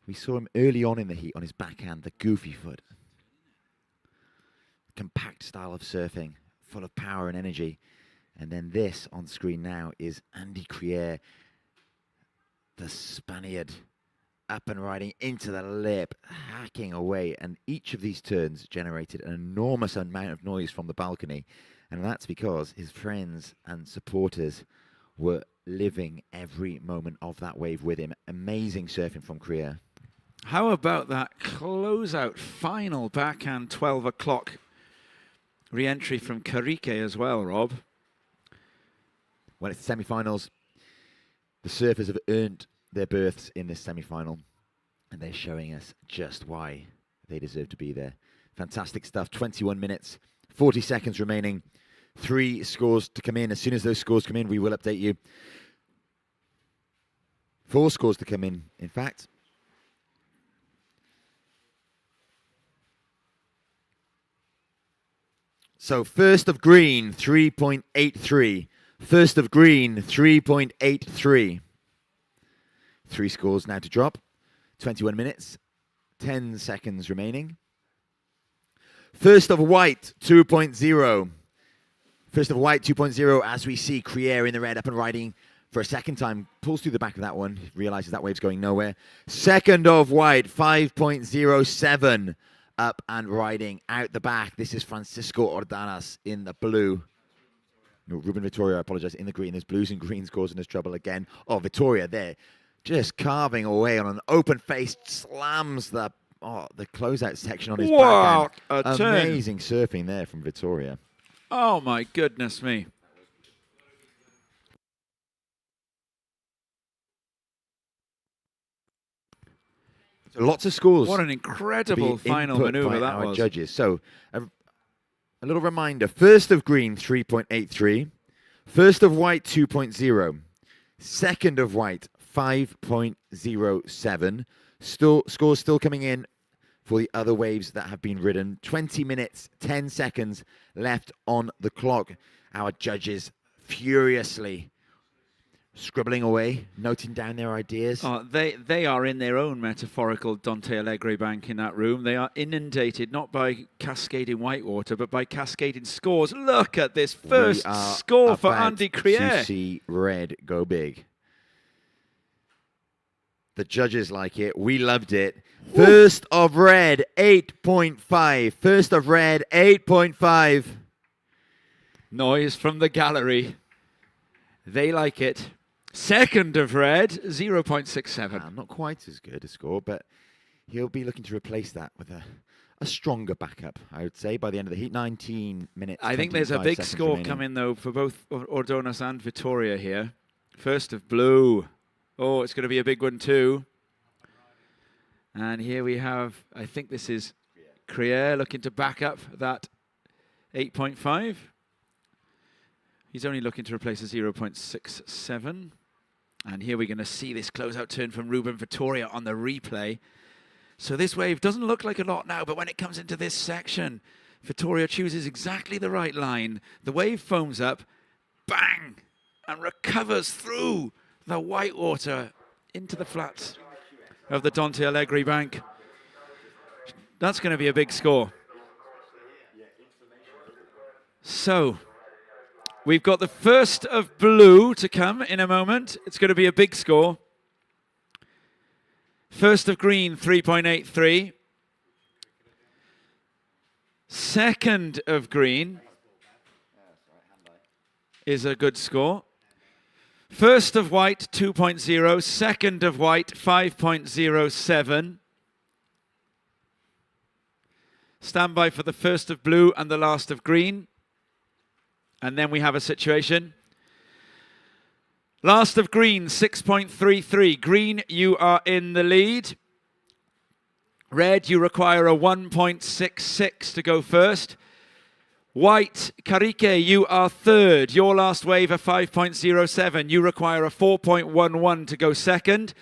we saw him early on in the heat on his backhand, the goofy foot. Compact style of surfing, full of power and energy. And then this on screen now is Andy Crier, the Spaniard, up and riding into the lip, hacking away. And each of these turns generated an enormous amount of noise from the balcony. And that's because his friends and supporters were living every moment of that wave with him. Amazing surfing from Crier. How about that closeout final backhand 12 o'clock re-entry from Karike as well, Rob? When it's the semi-finals, the surfers have earned their berths in this semi-final, and they're showing us just why they deserve to be there. Fantastic stuff. 21 minutes, 40 seconds remaining. 3 scores to come in. As soon as those scores come in, we will update you. 4 scores to come in fact. So first of green, 3.83. First of green, 3.83. 3 scores now to drop. 21 minutes, 10 seconds remaining. First of white, 2.0. First of white, 2.0, as we see Crier in the red up and riding for a second time. Pulls through the back of that one, realizes that wave's going nowhere. Second of white, 5.07. Up and riding out the back. This is Francisco Ordanas in the blue. No, Ruben Vittoria, I apologize, in the green. There's blues and greens causing us trouble again. Oh, Vittoria there, just carving away on an open face, slams the closeout section on his backhand. A turn. Amazing surfing there from Vittoria. Oh my goodness me. So lots of scores. What an incredible final maneuver that was. Judges. So a little reminder. First of green, 3.83. First of white, 2.0. Second of white, 5.07. Scores still coming in for the other waves that have been ridden. 20 minutes, 10 seconds left on the clock. Our judges furiously scribbling away, noting down their ideas. Oh, they are in their own metaphorical Dante Alegre bank in that room. They are inundated, not by cascading whitewater, but by cascading scores. Look at this first score for Andy Crier. To see red go big. The judges like it. We loved it. Woo. First of red, 8.5. First of red, 8.5. Noise from the gallery. They like it. Second of red, 0.67. Not quite as good a score, but he'll be looking to replace that with a stronger backup, I would say, by the end of the heat. 19 minutes. I think there's a big score remaining. coming, though, for both Ordonas and Vittoria here. First of blue. Oh, it's going to be a big one, too. And here we have, I think this is Crier looking to back up that 8.5. He's only looking to replace a 0.67. And here we're going to see this closeout turn from Ruben Vittoria on the replay. So this wave doesn't look like a lot now, but when it comes into this section, Vittoria chooses exactly the right line. The wave foams up, bang, and recovers through the whitewater into the flats of the Dante Alegre bank. That's going to be a big score. So we've got the first of blue to come in a moment. It's going to be a big score. First of green, 3.83. Second of green is a good score. First of white, 2.0. Second of white, 5.07. Stand by for the first of blue and the last of green. And then we have a situation. Last of green, 6.33. Green, you are in the lead. Red, you require a 1.66 to go first. White, Karike, you are third. Your last wave, a 5.07. You require a 4.11 to go second.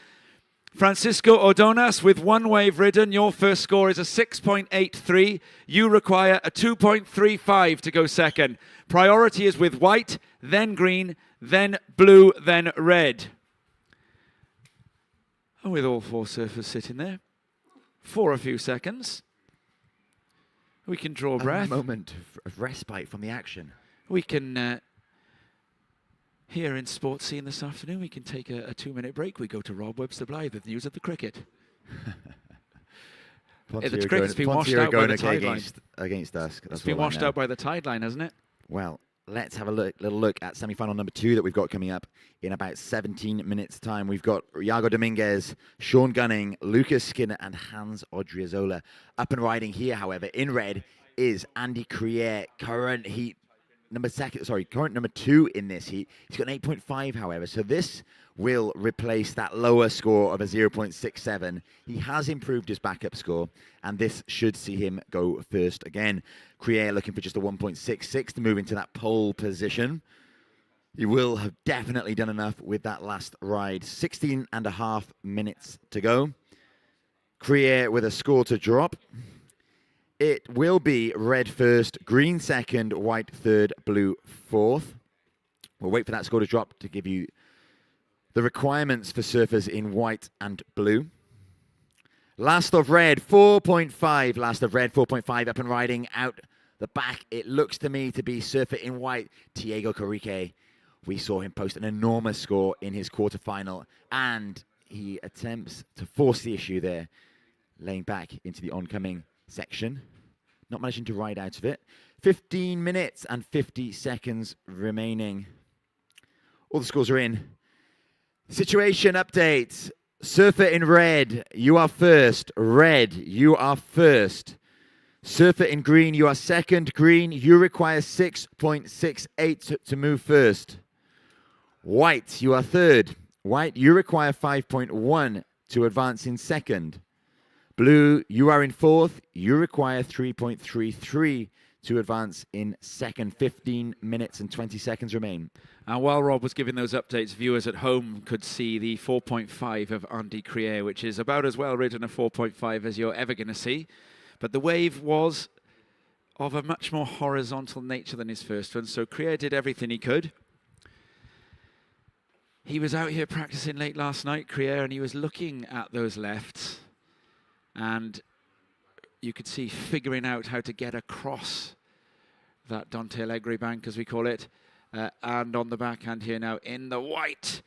Francisco Ordonas with one wave ridden. Your first score is a 6.83. You require a 2.35 to go second. Priority is with white, then green, then blue, then red. And with all four surfers sitting there for a few seconds, we can draw breath. A moment of respite from the action. We can, here in Sports Scene this afternoon, we can take a 2-minute break. We go to Rob Webster Blythe with news of the cricket. The cricket's been washed out by the tide line. Against us. It's been washed out by the tide line, hasn't it? Well, let's have a little look at semi-final number 2 that we've got coming up in about 17 minutes' time. We've got Iago Dominguez, Sean Gunning, Lucas Skinner, and Hans Odriozola. Up and riding here, however, in red is Andy Crier, current number 2 in this heat. He's got an 8.5, however, so this will replace that lower score of a 0.67. He has improved his backup score, and this should see him go first again. Crier looking for just a 1.66 to move into that pole position. He will have definitely done enough with that last ride. 16.5 minutes to go. Crier with a score to drop. It will be red first, green second, white third, blue fourth. We'll wait for that score to drop to give you the requirements for surfers in white and blue. Last of red, 4.5. Last of red, 4.5 up and riding out the back. It looks to me to be surfer in white, Diego Carrique. We saw him post an enormous score in his quarterfinal, and he attempts to force the issue there, laying back into the oncoming section. Not managing to ride out of it. 15 minutes and 50 seconds remaining. All the scores are in. Situation update. Surfer in red, you are first. Red, you are first. Surfer in green, you are second. Green, you require 6.68 to move first. White, you are third. White, you require 5.1 to advance in second. Blue, you are in fourth. You require 3.33 to advance in second. 15 minutes and 20 seconds remain. And while Rob was giving those updates, viewers at home could see the 4.5 of Andy Crier, which is about as well ridden a 4.5 as you're ever going to see. But the wave was of a much more horizontal nature than his first one, so Crier did everything he could. He was out here practicing late last night, Crier, and he was looking at those lefts, and you could see figuring out how to get across that Dante Allegri bank, as we call it, and on the backhand here now in the white,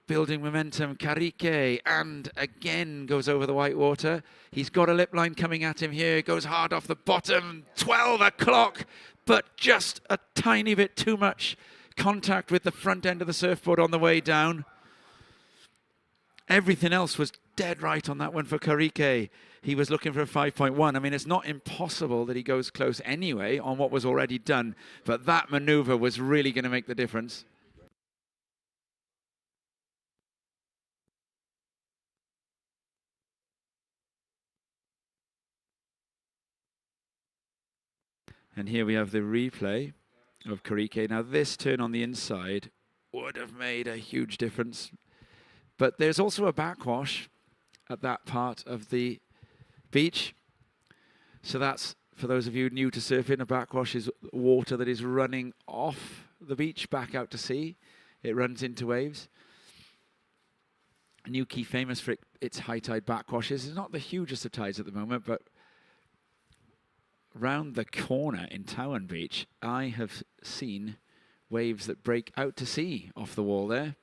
building momentum, Carrique, and again goes over the white water. He's got a lip line coming at him here, goes hard off the bottom, 12 o'clock, but just a tiny bit too much contact with the front end of the surfboard on the way down. Everything else was dead right on that one for Carrique. He was looking for a 5.1. I mean, it's not impossible that he goes close anyway on what was already done, but that maneuver was really going to make the difference. And here we have the replay of Carrique. Now, this turn on the inside would have made a huge difference. But there's also a backwash at that part of the beach. So that's, for those of you new to surfing, a backwash is water that is running off the beach back out to sea. It runs into waves. New Key famous for its high tide backwashes. It's not the hugest of tides at the moment, but round the corner in Towan Beach, I have seen waves that break out to sea off the wall there.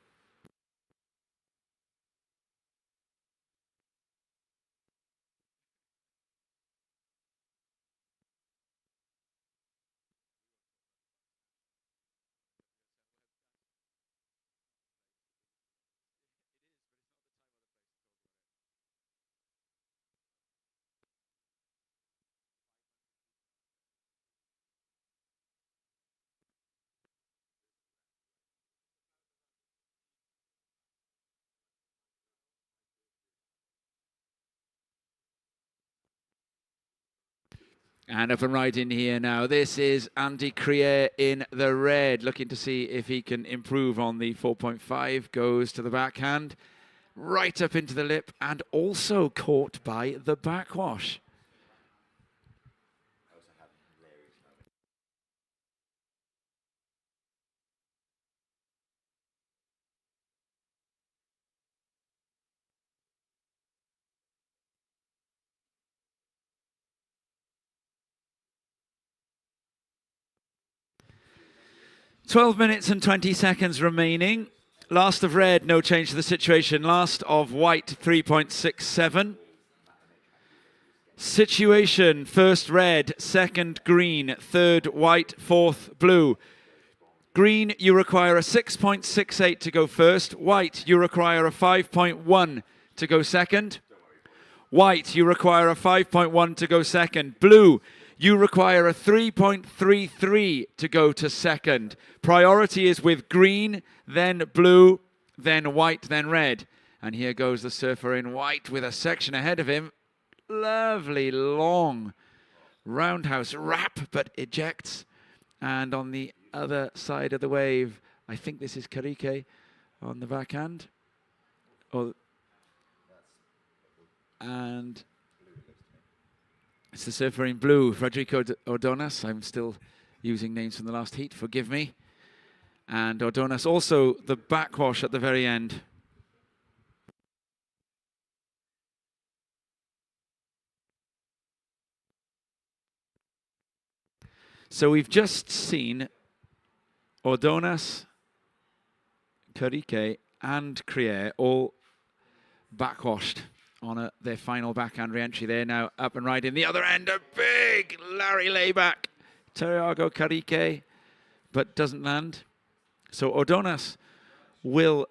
And up and right in here now. This is Andy Crier in the red, looking to see if he can improve on the 4.5. Goes to the backhand, right up into the lip, and also caught by the backwash. 12 minutes and 20 seconds remaining. Last of red, no change to the situation. Last of white, 3.67. Situation, first red, second green, third white, fourth blue. Green, you require a 6.68 to go first. White, you require a 5.1 to go second. White, you require a 5.1 to go second. Blue, you require a 3.33 to go to second. Priority is with green, then blue, then white, then red. And here goes the surfer in white with a section ahead of him. Lovely long roundhouse wrap, but ejects. And on the other side of the wave, I think this is Karike on the backhand. And it's the surfer in blue, Frederico Ordonas. I'm still using names from the last heat, forgive me. And Ordonas also the backwash at the very end. So we've just seen Ordonas, Karike, and Crier all backwashed on their final backhand re-entry. They're now up and right in the other end. A big Larry layback. Tiago Karike, but doesn't land. So Ordonas will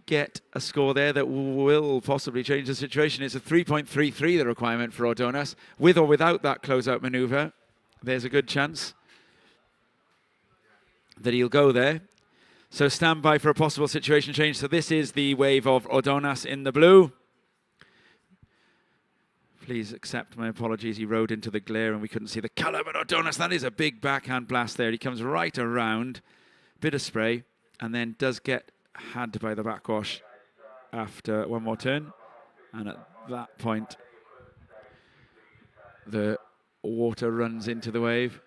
get a score there that will possibly change the situation. It's a 3.33, the requirement for Ordonas. With or without that closeout maneuver, there's a good chance that he'll go there. So stand by for a possible situation change. So this is the wave of Ordonas in the blue. Please accept my apologies. He rode into the glare and we couldn't see the color. But Ordonas, that is a big backhand blast there. He comes right around, bit of spray, and then does get had by the backwash after one more turn. And at that point, the water runs into the wave.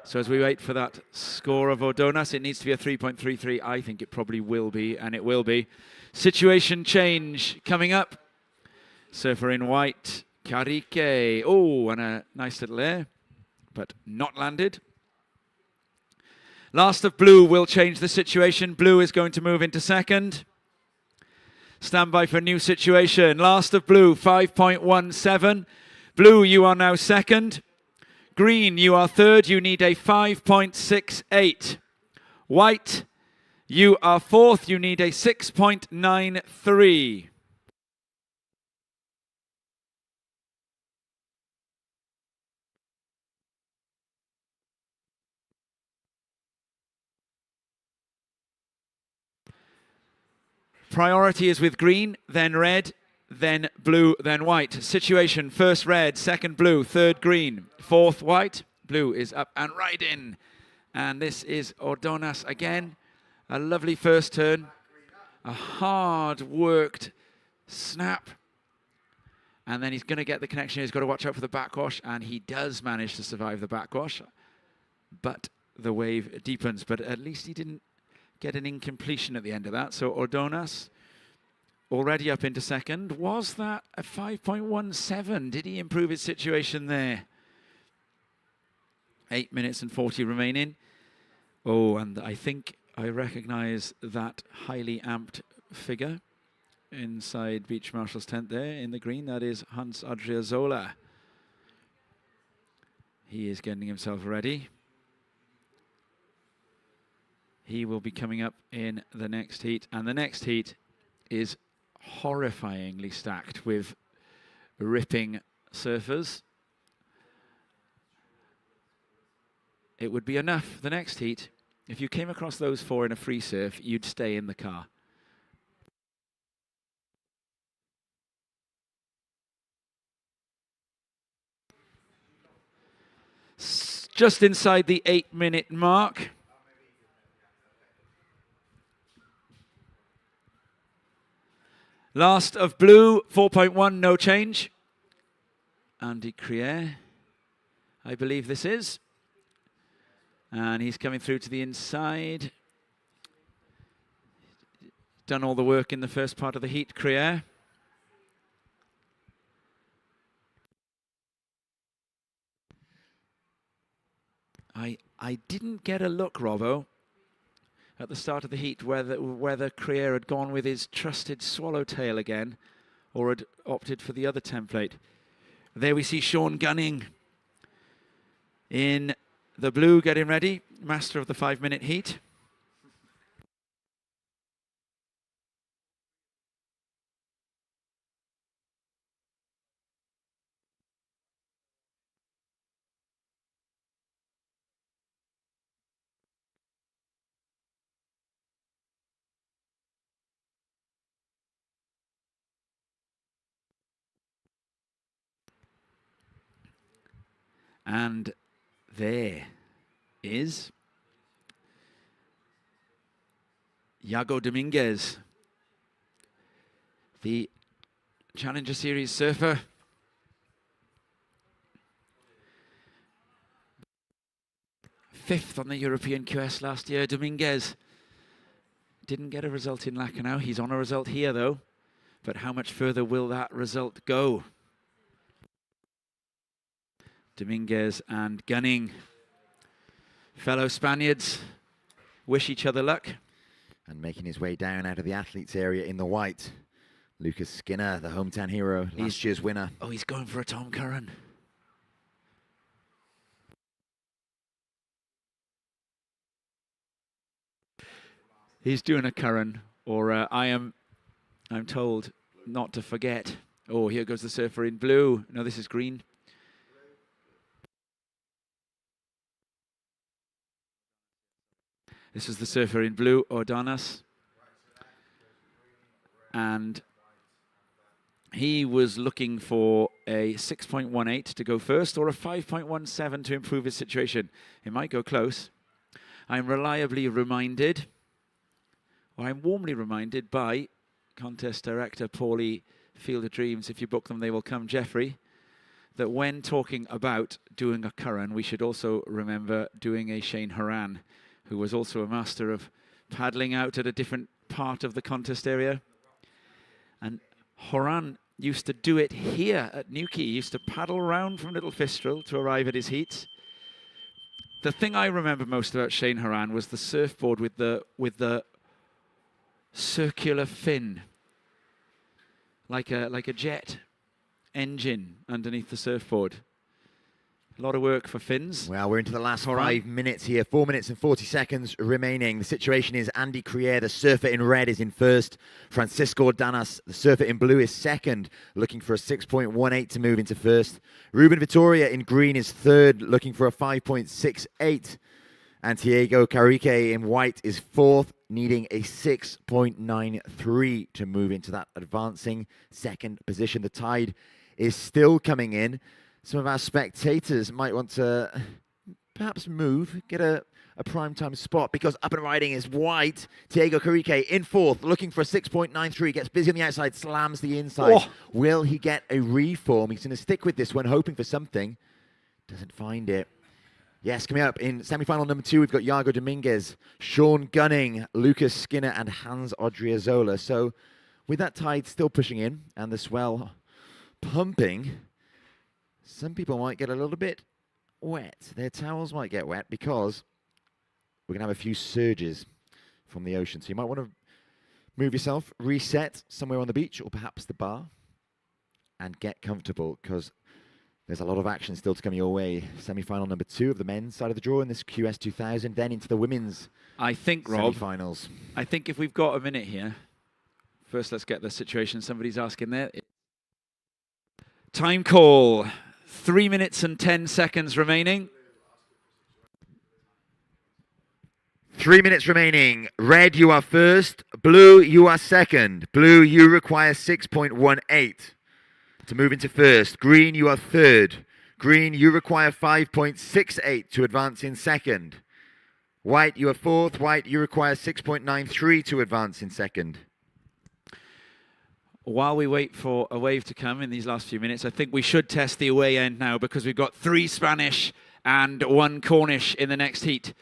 So as we wait for that score of Ordonas, it needs to be a 3.33. I think it probably will be, and it will be. Situation change coming up. Surfer in white, Karike. Oh, and a nice little air, but not landed. Last of blue will change the situation. Blue is going to move into second. Stand by for a new situation. Last of blue, 5.17. Blue, you are now second. Green, you are third. You need a 5.68. White, you are fourth. You need a 6.93. Priority is with green, then red, then blue, then white. Situation, first red, second blue, third green, fourth white. Blue is up and right in. And this is Ordonas again. A lovely first turn. A hard-worked snap. And then he's going to get the connection. He's got to watch out for the backwash. And he does manage to survive the backwash. But the wave deepens. But at least he didn't get an incompletion at the end of that. So Ordonas already up into second. Was that a 5.17? Did he improve his situation there? 8 minutes and 40 remaining. Oh, and I think I recognize that highly amped figure inside Beach Marshal's tent there in the green. That is Hans Adriazola. He is getting himself ready. He will be coming up in the next heat. And the next heat is horrifyingly stacked with ripping surfers. It would be enough, the next heat, if you came across those four in a free surf, you'd stay in the car. Just inside the 8-minute mark. Last of blue, 4.1, no change. Andy Crier, I believe this is. And he's coming through to the inside. Done all the work in the first part of the heat, Crier. I didn't get a look, Robbo, at the start of the heat whether Crier had gone with his trusted swallowtail again or had opted for the other template. There we see Sean Gunning in the blue getting ready, master of the 5-minute heat. And there is Iago Dominguez, the Challenger Series surfer. Fifth on the European QS last year. Dominguez didn't get a result in Lacanau. He's on a result here, though. But how much further will that result go? Dominguez and Gunning, fellow Spaniards, wish each other luck. And making his way down out of the athletes area in the white, Lucas Skinner, the hometown hero, last year's winner. Oh, he's going for a Tom Curran. He's doing a Curran, or I'm told not to forget. Oh, here goes the surfer in blue. No, this is green. This is the surfer in blue, Ordanas. And he was looking for a 6.18 to go first or a 5.17 to improve his situation. It might go close. I'm reliably reminded, or I'm warmly reminded by contest director Paulie Field of Dreams, if you book them, they will come, Jeffrey, that when talking about doing a Curran, we should also remember doing a Shane Horan, who was also a master of paddling out at a different part of the contest area. And Horan used to do it here at Newquay. He used to paddle around from Little Fistral to arrive at his heats. The thing I remember most about Shane Horan was the surfboard with the circular fin, like a jet engine underneath the surfboard. A lot of work for fins. Well, we're into the last 5 minutes here. 4 minutes and 40 seconds remaining. The situation is Andy Crier, the surfer in red, is in first. Francisco Danas, the surfer in blue, is second, looking for a 6.18 to move into first. Ruben Vittoria in green is third, looking for a 5.68. And Diego Carique in white is fourth, needing a 6.93 to move into that advancing second position. The tide is still coming in. Some of our spectators might want to perhaps move, get a primetime spot, because up and riding is white. Diego Carique in fourth, looking for a 6.93, gets busy on the outside, slams the inside. Oh. Will he get a reform? He's going to stick with this one, hoping for something. Doesn't find it. Yes, coming up in semi-final number 2, we've got Iago Dominguez, Sean Gunning, Lucas Skinner, and Hans Odriozola. So with that tide still pushing in and the swell pumping, some people might get a little bit wet. Their towels might get wet because we're going to have a few surges from the ocean. So you might want to move yourself, reset somewhere on the beach or perhaps the bar, and get comfortable, because there's a lot of action still to come your way. Semi-final number 2 of the men's side of the draw in this QS 2000, then into the women's semi-finals. I think if we've got a minute here, first let's get the situation somebody's asking there. Time call. 3 minutes and 10 seconds remaining. 3 minutes remaining. Red, you are first. Blue, you are second. Blue, you require 6.18 to move into first. Green, you are third. Green, you require 5.68 to advance in second. White, you are fourth. White, you require 6.93 to advance in second. While we wait for a wave to come in these last few minutes, I think we should test the away end now because we've got 3 Spanish and 1 Cornish in the next heat.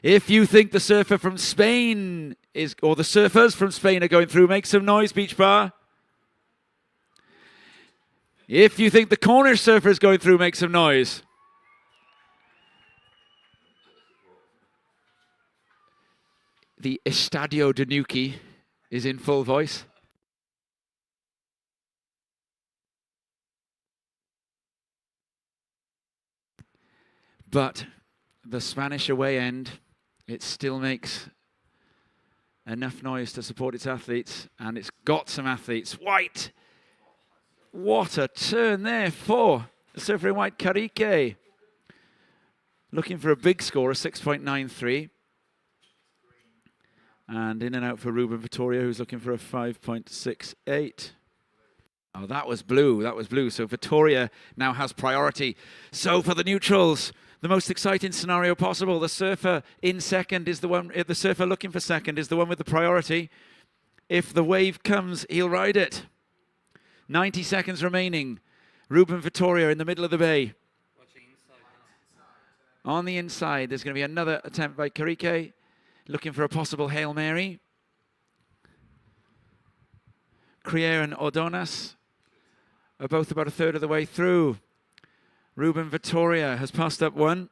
If you think the surfer from Spain or the surfers from Spain are going through, make some noise, Beach Bar. If you think the Cornish surfer is going through, make some noise. The Estadio de Nuki is in full voice. But the Spanish away end, it still makes enough noise to support its athletes, and it's got some athletes. White! What a turn there for the surfer in white, Carrique. Looking for a big score, a 6.93. And in and out for Ruben Vittoria, who's looking for a 5.68. Oh, that was blue. That was blue. So Vittoria now has priority. So for the neutrals, the most exciting scenario possible. The surfer in second is the one. The surfer looking for second is the one with the priority. If the wave comes, he'll ride it. 90 seconds remaining. Ruben Vittoria in the middle of the bay. On the inside, there's going to be another attempt by Carrique, looking for a possible Hail Mary. Crier and Ordonez are both about a third of the way through. Ruben Vittoria has passed up one.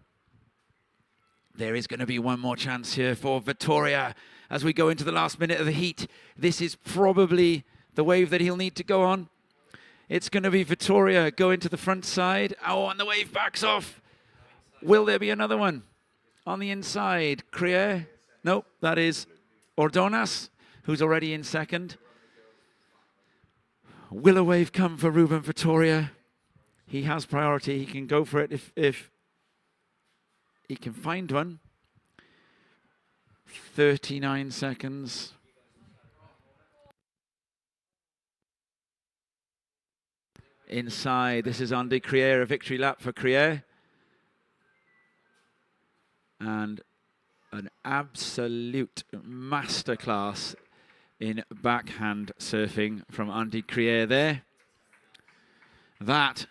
There is going to be one more chance here for Vittoria as we go into the last minute of the heat. This is probably the wave that he'll need to go on. It's going to be Vittoria going to the front side. Oh, and the wave backs off. Will there be another one? On the inside, Crier. Nope, that is Ordonez, who's already in second. Will a wave come for Ruben Vittoria? He has priority. He can go for it if he can find one. 39 seconds. Inside, this is Andy Crier, a victory lap for Crier. And an absolute masterclass in backhand surfing from Andy Crier there. That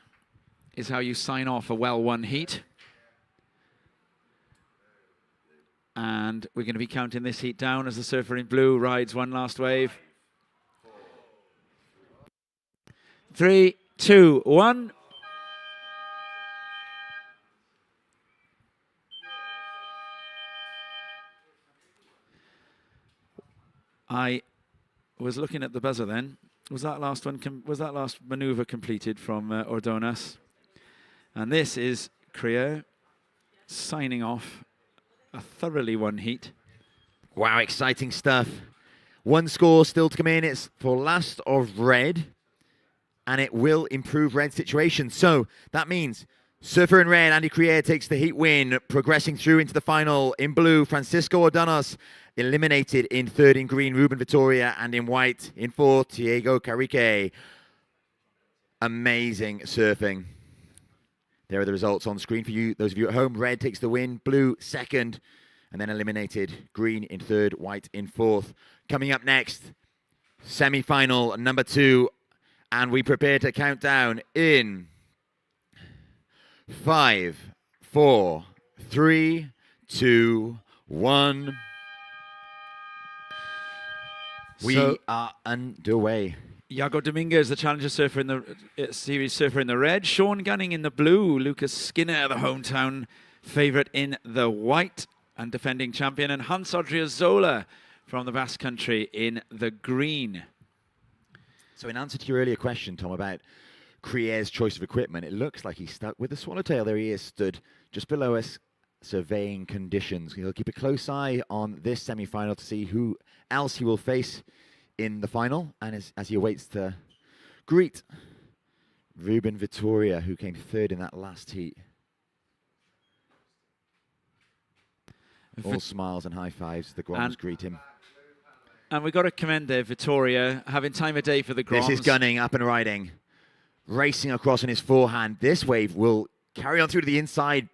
is how you sign off a well-won heat. And we're going to be counting this heat down as the surfer in blue rides one last wave. 3, 2, 1. I was looking at the buzzer then. Was that last one? Was that last maneuver completed from Ordonez? And this is Crier signing off a thoroughly won heat. Wow, exciting stuff. One score still to come in. It's for last of red, and it will improve red's situation. So that means surfer in red, Andy Crier takes the heat win, progressing through into the final. In blue, Francisco Ordonez eliminated. In third in green, Ruben Vittoria, and in white, in fourth, Diego Carrique. Amazing surfing. There are the results on screen for you. Those of you at home, red takes the win, blue second, and then eliminated. Green in third, white in fourth. Coming up next, semi-final number 2, and we prepare to count down in 5, 4, 3, 2, 1. We are underway. Iago Dominguez, the challenger surfer in the series surfer in the red. Sean Gunning in the blue. Lucas Skinner, the hometown favorite in the white and defending champion. And Hans Odriozola from the Basque Country in the green. So in answer to your earlier question, Tom, about Crier's choice of equipment, it looks like he's stuck with the swallowtail. There he is, stood just below us, surveying conditions. He'll keep a close eye on this semi-final to see who else he will face in the final, and as he awaits to greet Ruben Vittoria, who came third in that last heat. All smiles and high fives. The Groms greet him. And we've got to commend there Vittoria, having time of day for the Groms. This is Gunning up and riding, racing across on his forehand. This wave will carry on through to the inside.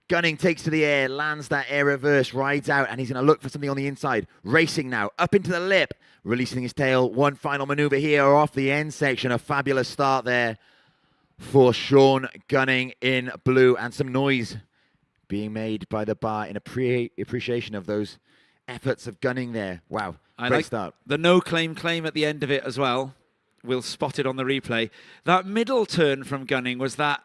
Gunning takes to the air, lands that air reverse, rides out, and he's going to look for something on the inside. Racing now, up into the lip, releasing his tail. One final maneuver here off the end section. A fabulous start there for Sean Gunning in blue, and some noise being made by the bar in appreciation of those efforts of Gunning there. Wow, great start. The no claim at the end of it as well. We'll spot it on the replay. That middle turn from Gunning was that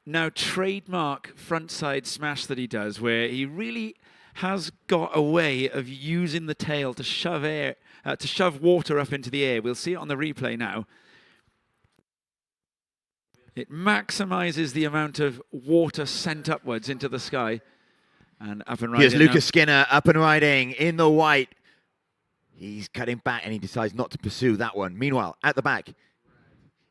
now trademark frontside smash that he does, where he really has got a way of using the tail to shove water up into the air. We'll see it on the replay now. It maximizes the amount of water sent upwards into the sky. And up and riding. Here's Lucas Skinner up and riding in the white. He's cutting back and he decides not to pursue that one. Meanwhile, at the back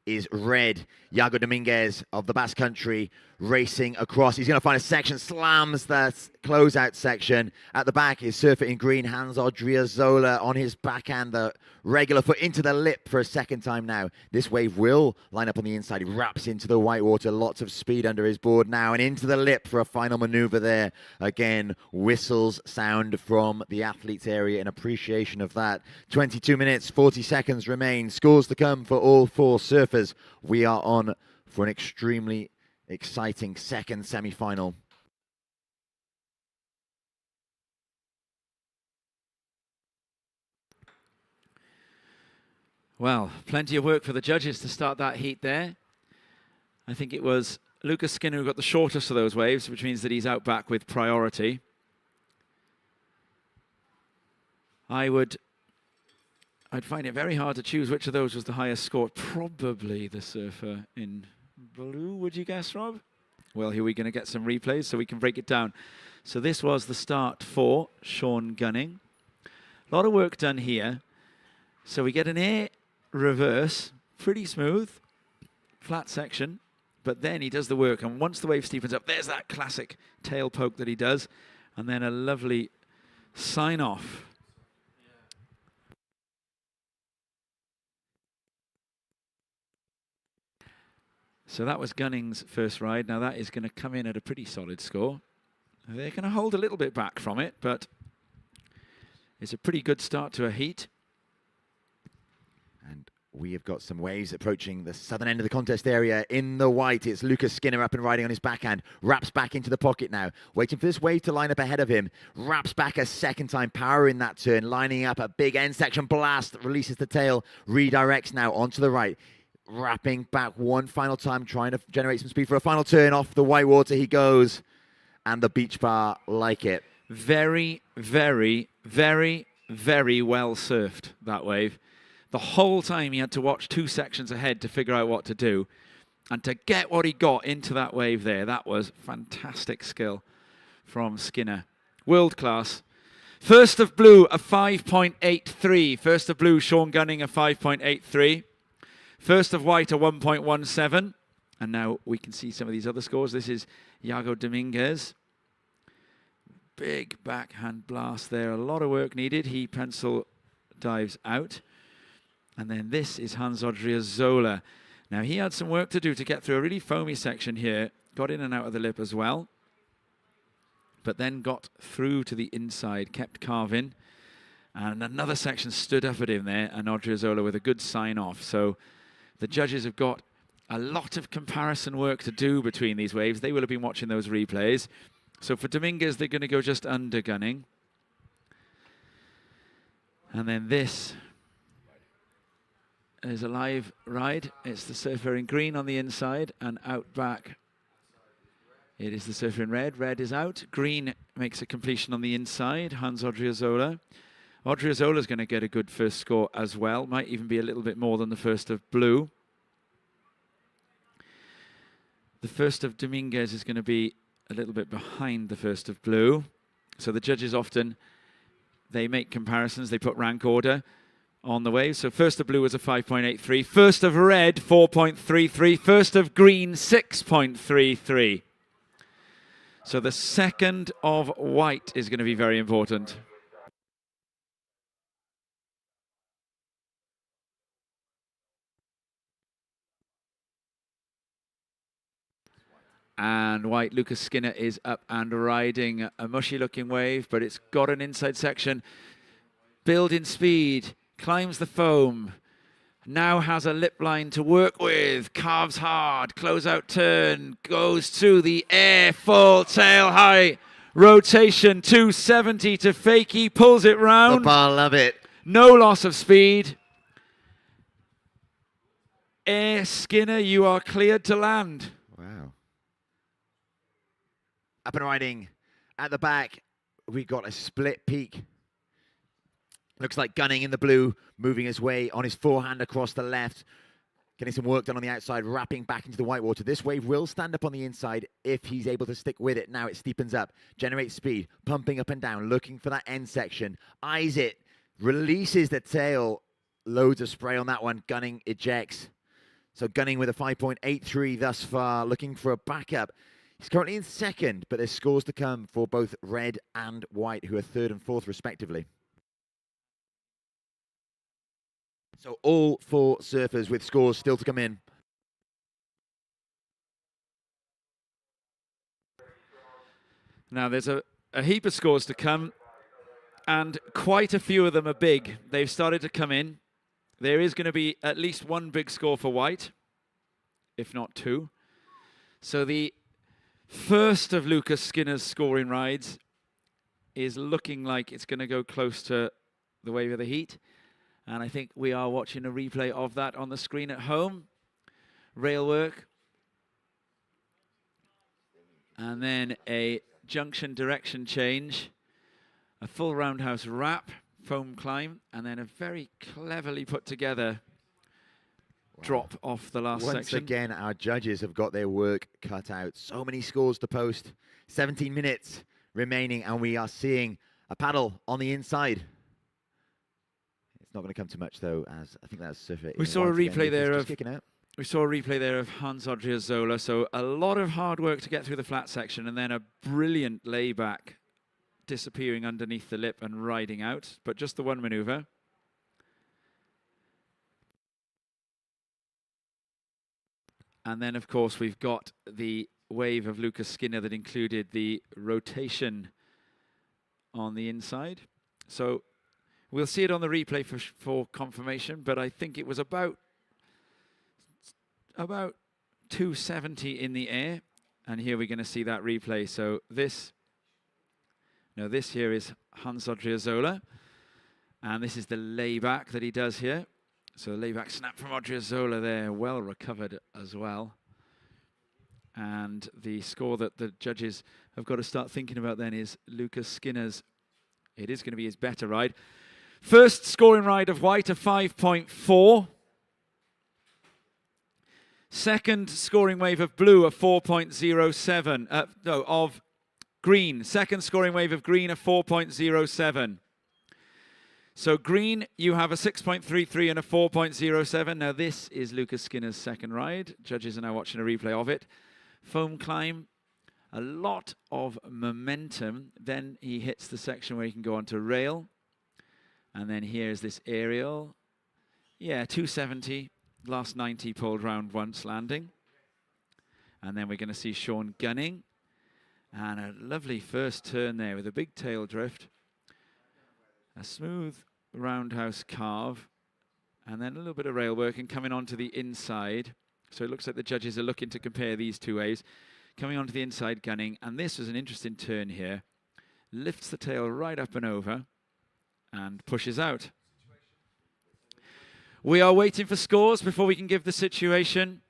is red. Iago Dominguez of the Basque Country racing across. He's going to find a section, slams that closeout section. At the back is surfer in green, Hans Odriozola on his backhand, the regular foot into the lip for a second time now. This wave will line up on the inside. He wraps into the white water, lots of speed under his board now, and into the lip for a final maneuver there. Again, whistles sound from the athletes area in appreciation of that. 22 minutes, 40 seconds remain. Scores to come for all four surfers. We are on for an extremely exciting second semi-final. Well, plenty of work for the judges to start that heat there. I think it was Lucas Skinner who got the shortest of those waves, which means that he's out back with priority. I'd find it very hard to choose which of those was the highest score. Probably the surfer in blue, would you guess, Rob? Well, here we're going to get some replays so we can break it down. So this was the start for Sean Gunning. A lot of work done here. So we get an air reverse, pretty smooth, flat section, but then he does the work. And once the wave steepens up, there's that classic tail poke that he does. And then a lovely sign off. So that was Gunning's first ride. Now that is going to come in at a pretty solid score. They're going to hold a little bit back from it, but it's a pretty good start to a heat. And we have got some waves approaching the southern end of the contest area. In the white, it's Lucas Skinner up and riding on his backhand. Wraps back into the pocket now, waiting for this wave to line up ahead of him. Wraps back a second time, power in that turn, lining up a big end section blast, releases the tail, redirects now onto the right. Wrapping back one final time, trying to generate some speed for a final turn. Off the white water he goes, and the beach bar like it. Very, very, very, very well surfed, that wave. The whole time he had to watch 2 sections ahead to figure out what to do. And to get what he got into that wave there, that was fantastic skill from Skinner. World class. First of blue, a 5.83. First of blue, Sean Gunning, a 5.83. First of white, a 1.17. And now we can see some of these other scores. This is Iago Dominguez. Big backhand blast there. A lot of work needed. He pencil dives out. And then this is Hans Odriozola. Now he had some work to do to get through a really foamy section here. Got in and out of the lip as well. But then got through to the inside, kept carving. And another section stood up at him there. And Odriozola with a good sign off. So the judges have got a lot of comparison work to do between these waves. They will have been watching those replays. So for Dominguez, they're going to go just under Gunning. And then this is a live ride. It's the surfer in green on the inside, and out back it is the surfer in red. Red is out. Green makes a completion on the inside. Hans Odriozola. Odriozola is going to get a good first score as well. Might even be a little bit more than the first of blue. The first of Dominguez is going to be a little bit behind the first of blue. So the judges often, they make comparisons. They put rank order on the wave. So first of blue was a 5.83. First of red, 4.33. First of green, 6.33. So the second of white is going to be very important. And white, Lucas Skinner, is up and riding a mushy-looking wave, but it's got an inside section. Building speed, climbs the foam, now has a lip line to work with, carves hard, close-out turn, goes to the air, full tail high, rotation 270 to fakie, pulls it round. The bar, love it. No loss of speed. Air Skinner, you are cleared to land. Wow. Up and riding at the back. We got a split peak. Looks like Gunning in the blue, moving his way on his forehand across the left. Getting some work done on the outside, wrapping back into the white water. This wave will stand up on the inside if he's able to stick with it. Now it steepens up, generates speed, pumping up and down, looking for that end section. Eyes it, releases the tail. Loads of spray on that one. Gunning ejects. So Gunning with a 5.83 thus far, looking for a backup. He's currently in second, but there's scores to come for both red and white, who are third and fourth respectively. So all four surfers with scores still to come in. Now there's a heap of scores to come, and quite a few of them are big. They've started to come in. There is going to be at least one big score for white, if not two. So the first of Lucas Skinner's scoring rides is looking like it's going to go close to the wave of the heat. And I think we are watching a replay of that on the screen at home. Rail work. And then a junction direction change. A full roundhouse wrap, foam climb, and then a very cleverly put together drop off the last section. Once again, our judges have got their work cut out. So many scores to post. 17 minutes remaining, and we are seeing a paddle on the inside. Not going to come too much though, as I think that's surfer. We saw a replay there of Hans Odriozola. So a lot of hard work to get through the flat section, and then a brilliant layback, disappearing underneath the lip and riding out. But just the one maneuver. And then, of course, we've got the wave of Lucas Skinner that included the rotation on the inside. So we'll see it on the replay for confirmation, but I think it was about 270 in the air. And here we're going to see that replay. So this here is Hans Odriozola. And this is the layback that he does here. So the layback snap from Odriozola there, well recovered as well. And the score that the judges have got to start thinking about then is Lucas Skinner's. It is going to be his better ride. First scoring ride of white, a 5.4. Second scoring wave of blue, a 4.07. Of green. Second scoring wave of green, a 4.07. So green, you have a 6.33 and a 4.07. Now this is Lucas Skinner's second ride. Judges are now watching a replay of it. Foam climb, a lot of momentum. Then he hits the section where he can go onto rail. And then here's this aerial. Yeah, 270. Last 90 pulled round once landing. And then we're going to see Sean Gunning. And a lovely first turn there with a big tail drift. A smooth roundhouse carve. And then a little bit of rail work and coming onto the inside. So it looks like the judges are looking to compare these two waves. Coming onto the inside, Gunning. And this was an interesting turn here. Lifts the tail right up and over. And pushes out. We are waiting for scores before we can give the situation.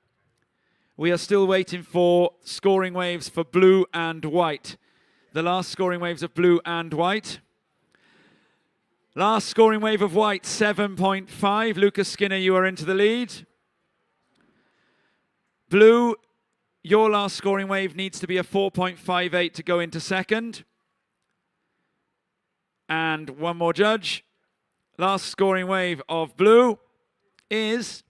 We are still waiting for scoring waves for blue and white. The last scoring waves of blue and white. Last scoring wave of white, 7.5. Lucas Skinner, you are into the lead. Blue, your last scoring wave needs to be a 4.58 to go into second. And one more judge. Last scoring wave of blue is,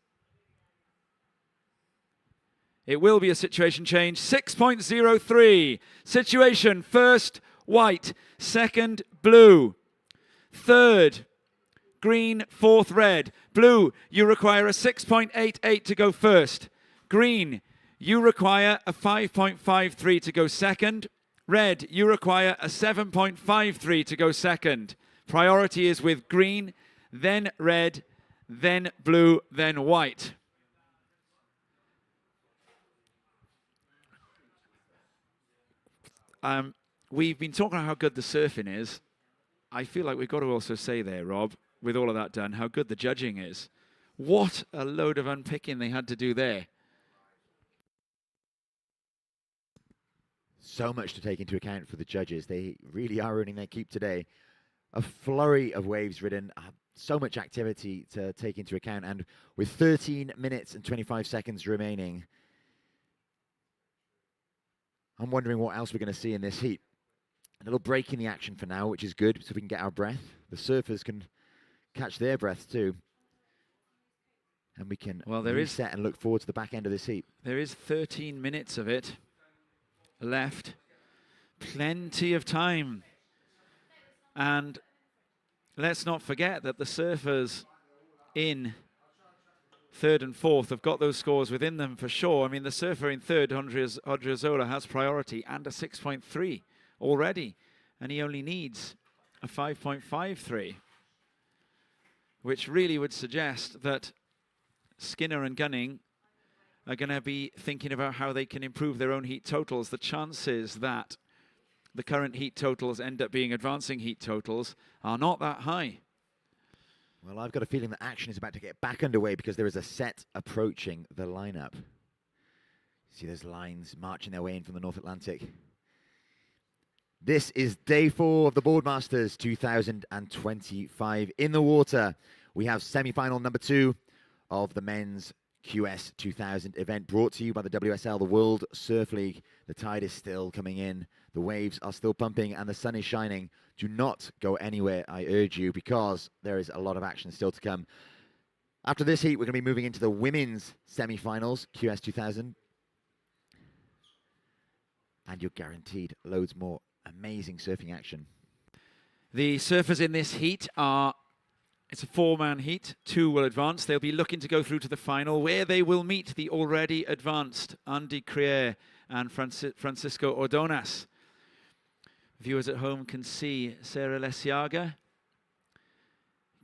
it will be a situation change, 6.03. Situation, first white, second blue, third green, fourth red. Blue, you require a 6.88 to go first. Green, you require a 5.53 to go second. Red, you require a 7.53 to go second. Priority is with green, then red, then blue, then white. We've been talking about how good the surfing is. I feel like we've got to also say there, Rob, with all of that done, how good the judging is. What a load of unpicking they had to do there. So much to take into account for the judges. They really are earning their keep today. A flurry of waves ridden, so much activity to take into account. And with 13 minutes and 25 seconds remaining, I'm wondering what else we're going to see in this heat. A little break in the action for now, which is good, so we can get our breath. The surfers can catch their breath too. And we can reset and look forward to the back end of this heat. There is 13 minutes of it left. Plenty of time. And let's not forget that the surfers in third and fourth have got those scores within them for sure. I mean, the surfer in third, Odriozola, has priority and a 6.3 already. And he only needs a 5.53, which really would suggest that Skinner and Gunning are going to be thinking about how they can improve their own heat totals. The chances that the current heat totals end up being advancing heat totals are not that high. Well, I've got a feeling that action is about to get back underway because there is a set approaching the lineup. See those lines marching their way in from the North Atlantic. This is day 4 of the Boardmasters 2025. In the water, we have semi-final number 2 of the men's QS 2000 event, brought to you by the WSL, the World Surf League. The tide is still coming in, the waves are still pumping, and the sun is shining. Do not go anywhere, I urge you, because there is a lot of action still to come. After this heat, we're going to be moving into the women's semi-finals, QS 2000. And you're guaranteed loads more amazing surfing action. The surfers in this heat are... It's a 4-man heat. 2 will advance. They'll be looking to go through to the final, where they will meet the already advanced Andy Crier and Francisco Ordonez. Viewers at home can see Sarah Lesiaga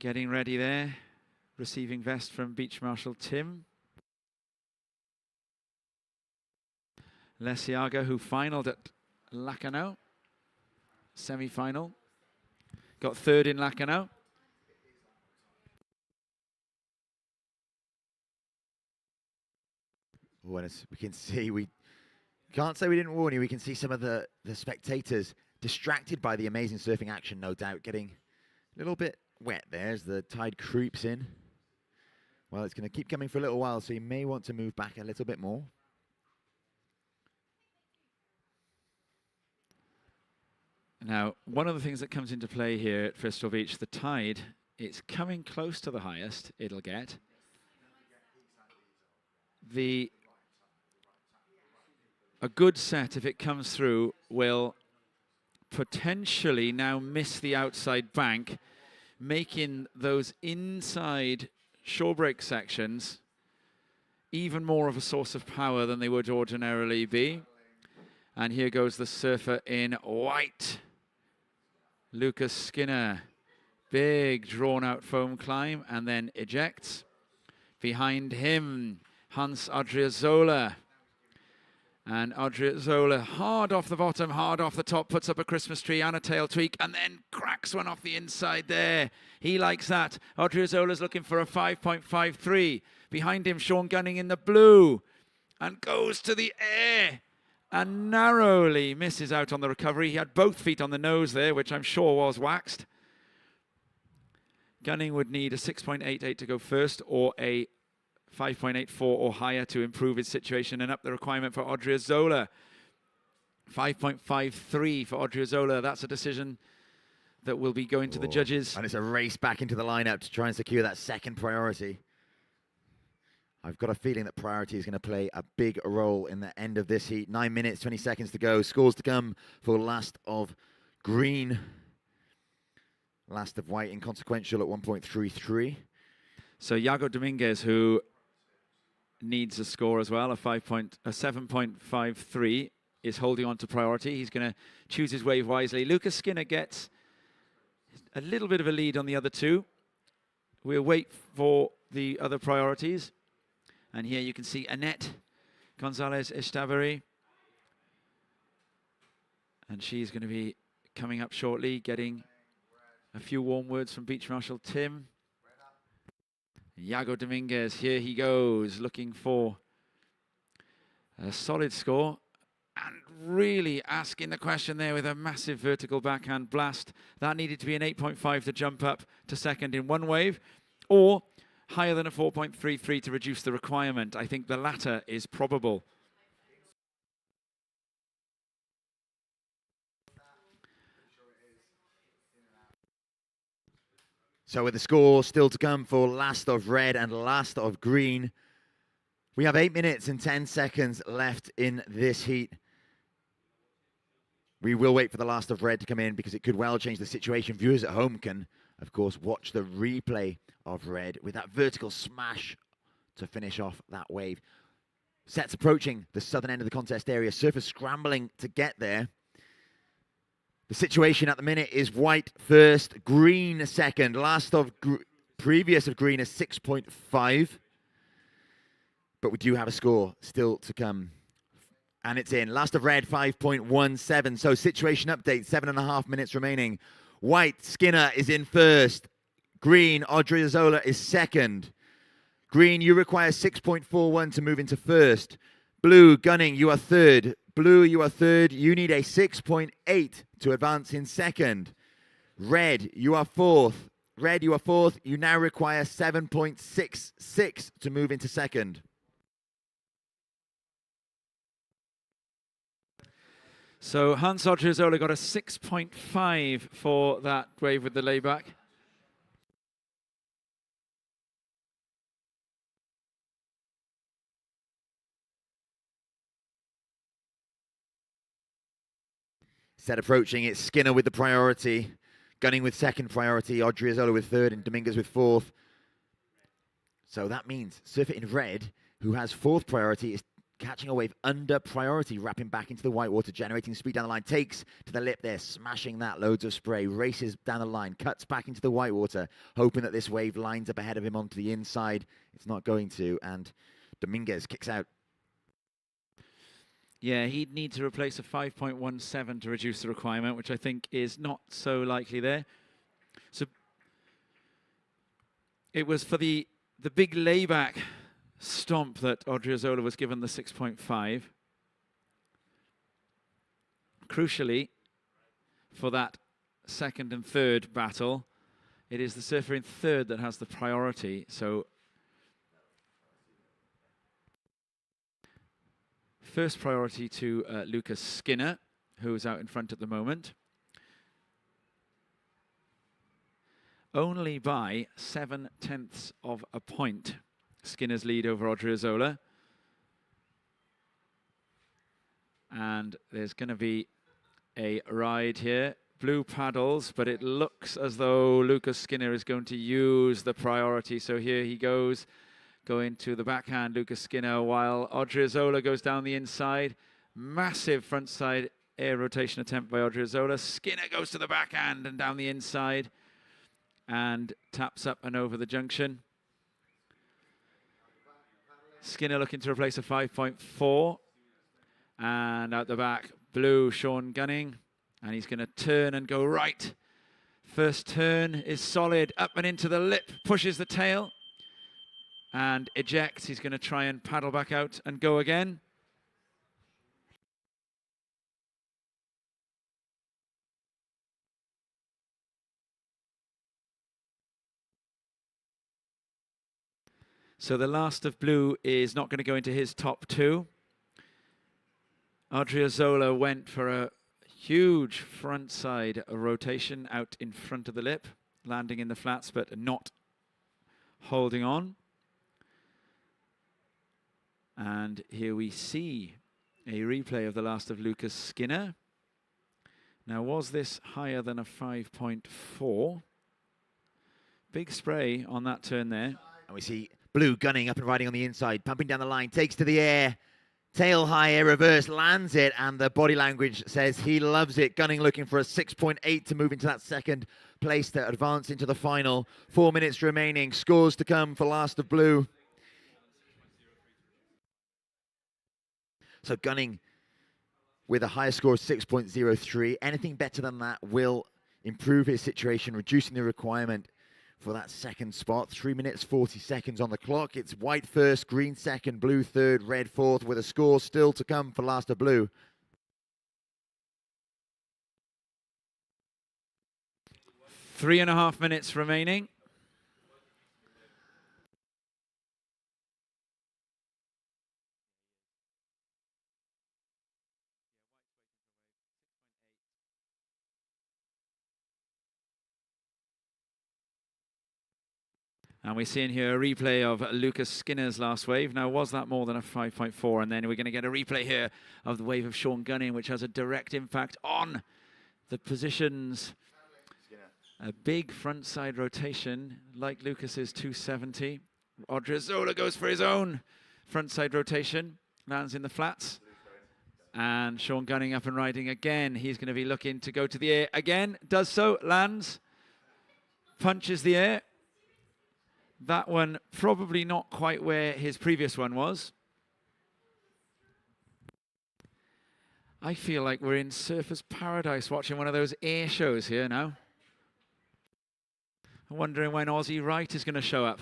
getting ready there, receiving vest from Beach Marshal Tim. Lesiaga, who finaled at Lacanau, semi-final, got 3rd in Lacanau. Well, as we can see, we can't say we didn't warn you. We can see some of the spectators distracted by the amazing surfing action, no doubt, getting a little bit wet there as the tide creeps in. Well, it's going to keep coming for a little while, so you may want to move back a little bit more. Now, one of the things that comes into play here at Bristol Beach, the tide, it's coming close to the highest it'll get. A good set, if it comes through, will potentially now miss the outside bank, making those inside shore break sections even more of a source of power than they would ordinarily be. And here goes the surfer in white, Lucas Skinner. Big drawn-out foam climb and then ejects. Behind him, Hans Odriozola. And Odriozola, hard off the bottom, hard off the top, puts up a Christmas tree and a tail tweak, and then cracks one off the inside there. He likes that. Odriozola's looking for a 5.53. Behind him, Sean Gunning in the blue, and goes to the air, and narrowly misses out on the recovery. He had both feet on the nose there, which I'm sure was waxed. Gunning would need a 6.88 to go first, or a 5.84 or higher to improve his situation and up the requirement for Odriozola. 5.53 for Odriozola. That's a decision that will be going to the judges. And it's a race back into the lineup to try and secure that second priority. I've got a feeling that priority is going to play a big role in the end of this heat. 9 minutes, 20 seconds to go. Scores to come for last of green. Last of white, inconsequential at 1.33. So Iago Dominguez, who needs a score as well. A 7.53 is holding on to priority. He's going to choose his wave wisely. Lucas Skinner gets a little bit of a lead on the other two. We'll wait for the other priorities. And here you can see Annette Gonzalez-Estavari. And she's going to be coming up shortly, getting a few warm words from Beach Marshal Tim. Iago Dominguez, here he goes, looking for a solid score. And really asking the question there with a massive vertical backhand blast. That needed to be an 8.5 to jump up to second in one wave, or higher than a 4.33 to reduce the requirement. I think the latter is probable. So with the score still to come for last of red and last of green, we have 8 minutes and 10 seconds left in this heat. We will wait for the last of red to come in because it could well change the situation. Viewers at home can, of course, watch the replay of red with that vertical smash to finish off that wave. Sets approaching the southern end of the contest area. Surfers scrambling to get there. The situation at the minute is white first, green second. Last of previous of green is 6.5. But we do have a score still to come. And it's in. Last of red, 5.17. So situation update, 7.5 minutes remaining. White, Skinner is in first. Green, Odriozola is second. Green, you require 6.41 to move into first. Blue, Gunning, you are third. Blue, you are third. You need a 6.8 to advance in second. Red, you are fourth. Red, you are fourth. You now require 7.66 to move into second. So Hans Odriozola got a 6.5 for that wave with the layback. Set approaching, it's Skinner with the priority. Gunning with second priority, Odriozola with third, and Dominguez with fourth. So that means surfer in red, who has fourth priority, is catching a wave under priority, wrapping back into the whitewater, generating speed down the line, takes to the lip there, smashing that, loads of spray, races down the line, cuts back into the whitewater, hoping that this wave lines up ahead of him onto the inside. It's not going to, and Dominguez kicks out. Yeah, he'd need to replace a 5.17 to reduce the requirement, which I think is not so likely there. So it was for the big layback stomp that Odriozola was given the 6.5. Crucially, for that second and third battle, it is the surfer in third that has the priority. So first priority to Lucas Skinner, who is out in front at the moment. Only by 0.7 of a point. Skinner's lead over Odriozola. And there's going to be a ride here. Blue paddles, but it looks as though Lucas Skinner is going to use the priority. So here he goes, going to the backhand, Lucas Skinner, while Odriozola goes down the inside. Massive frontside air rotation attempt by Odriozola. Skinner goes to the backhand and down the inside and taps up and over the junction. Skinner looking to replace a 5.4. And out the back, blue, Sean Gunning. And he's going to turn and go right. First turn is solid. Up and into the lip. Pushes the tail. And ejects. He's going to try and paddle back out and go again. So the last of blue is not going to go into his top two. Odriozola went for a huge frontside rotation out in front of the lip, landing in the flats but not holding on. And here we see a replay of the last of Lucas Skinner. Now, was this higher than a 5.4? Big spray on that turn there. And we see Blue gunning up and riding on the inside, pumping down the line, takes to the air. Tail high air reverse, lands it, and the body language says he loves it. Gunning looking for a 6.8 to move into that second place to advance into the final. 4 minutes remaining. Scores to come for Last of Blue. So Gunning with a higher score of 6.03. Anything better than that will improve his situation, reducing the requirement for that second spot. 3 minutes, 40 seconds on the clock. It's white first, green second, blue third, red fourth, with a score still to come for Last of Blue. 3.5 minutes remaining. And we see in here a replay of Lucas Skinner's last wave. Now, was that more than a 5.4? And then we're going to get a replay here of the wave of Sean Gunning, which has a direct impact on the positions. A big front side rotation, like Lucas's 270. Odriozola goes for his own front side rotation, lands in the flats. And Sean Gunning up and riding again. He's going to be looking to go to the air again. Does so, lands, punches the air. That one probably not quite where his previous one was. I feel like we're in surfer's paradise watching one of those air shows here now. I'm wondering when Aussie Wright is going to show up.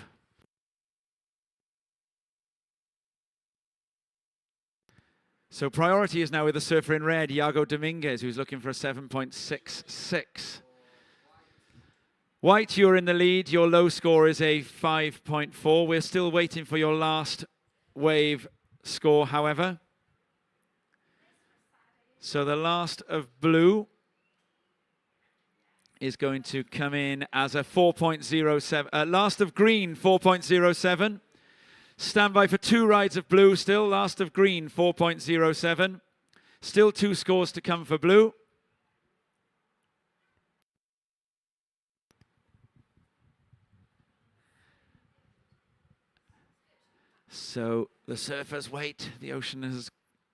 So priority is now with the surfer in red, Iago Dominguez, who's looking for a 7.66. White, you're in the lead. Your low score is a 5.4. We're still waiting for your last wave score, however. So the Last of Blue is going to come in as a 4.07. Last of Green, 4.07. Standby for 2 rides of Blue still. Last of Green, 4.07. Still 2 scores to come for Blue. So the surfers wait. The ocean has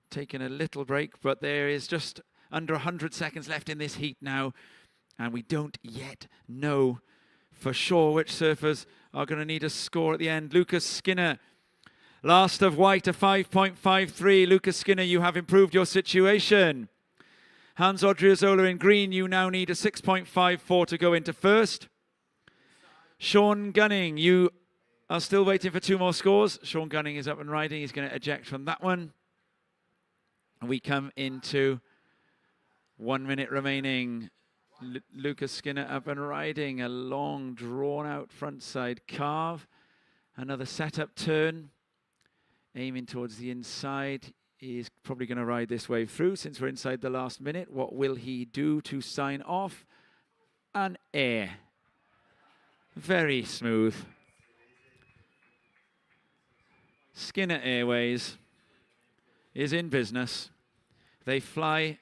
taken a little break, but there is just under 100 seconds left in this heat now. And we don't yet know for sure which surfers are going to need a score at the end. Lucas Skinner, Last of White, a 5.53. Lucas Skinner, you have improved your situation. Hans Odriozola in green, you now need a 6.54 to go into first. Sean Gunning, you are still waiting for 2 more scores. Sean Gunning is up and riding. He's going to eject from that one. And we come into 1 minute remaining. Lucas Skinner up and riding. A long, drawn-out frontside carve. Another setup turn. Aiming towards the inside. He's probably going to ride this wave through since we're inside the last minute. What will he do to sign off? An air. Very smooth. Skinner Airways is in business. They fly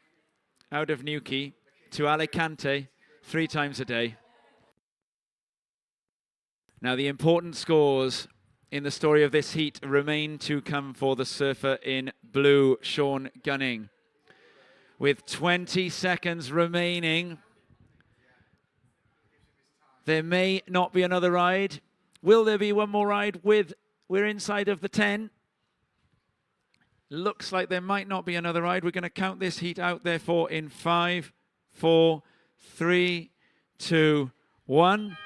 out of Newquay to Alicante 3 times a day. Now the important scores in the story of this heat remain to come for the surfer in blue, Sean Gunning. With 20 seconds remaining, there may not be another ride. Will there be one more ride with... We're inside of the 10. Looks like there might not be another ride. We're going to count this heat out, therefore, in 5, 4, 3, 2, 1.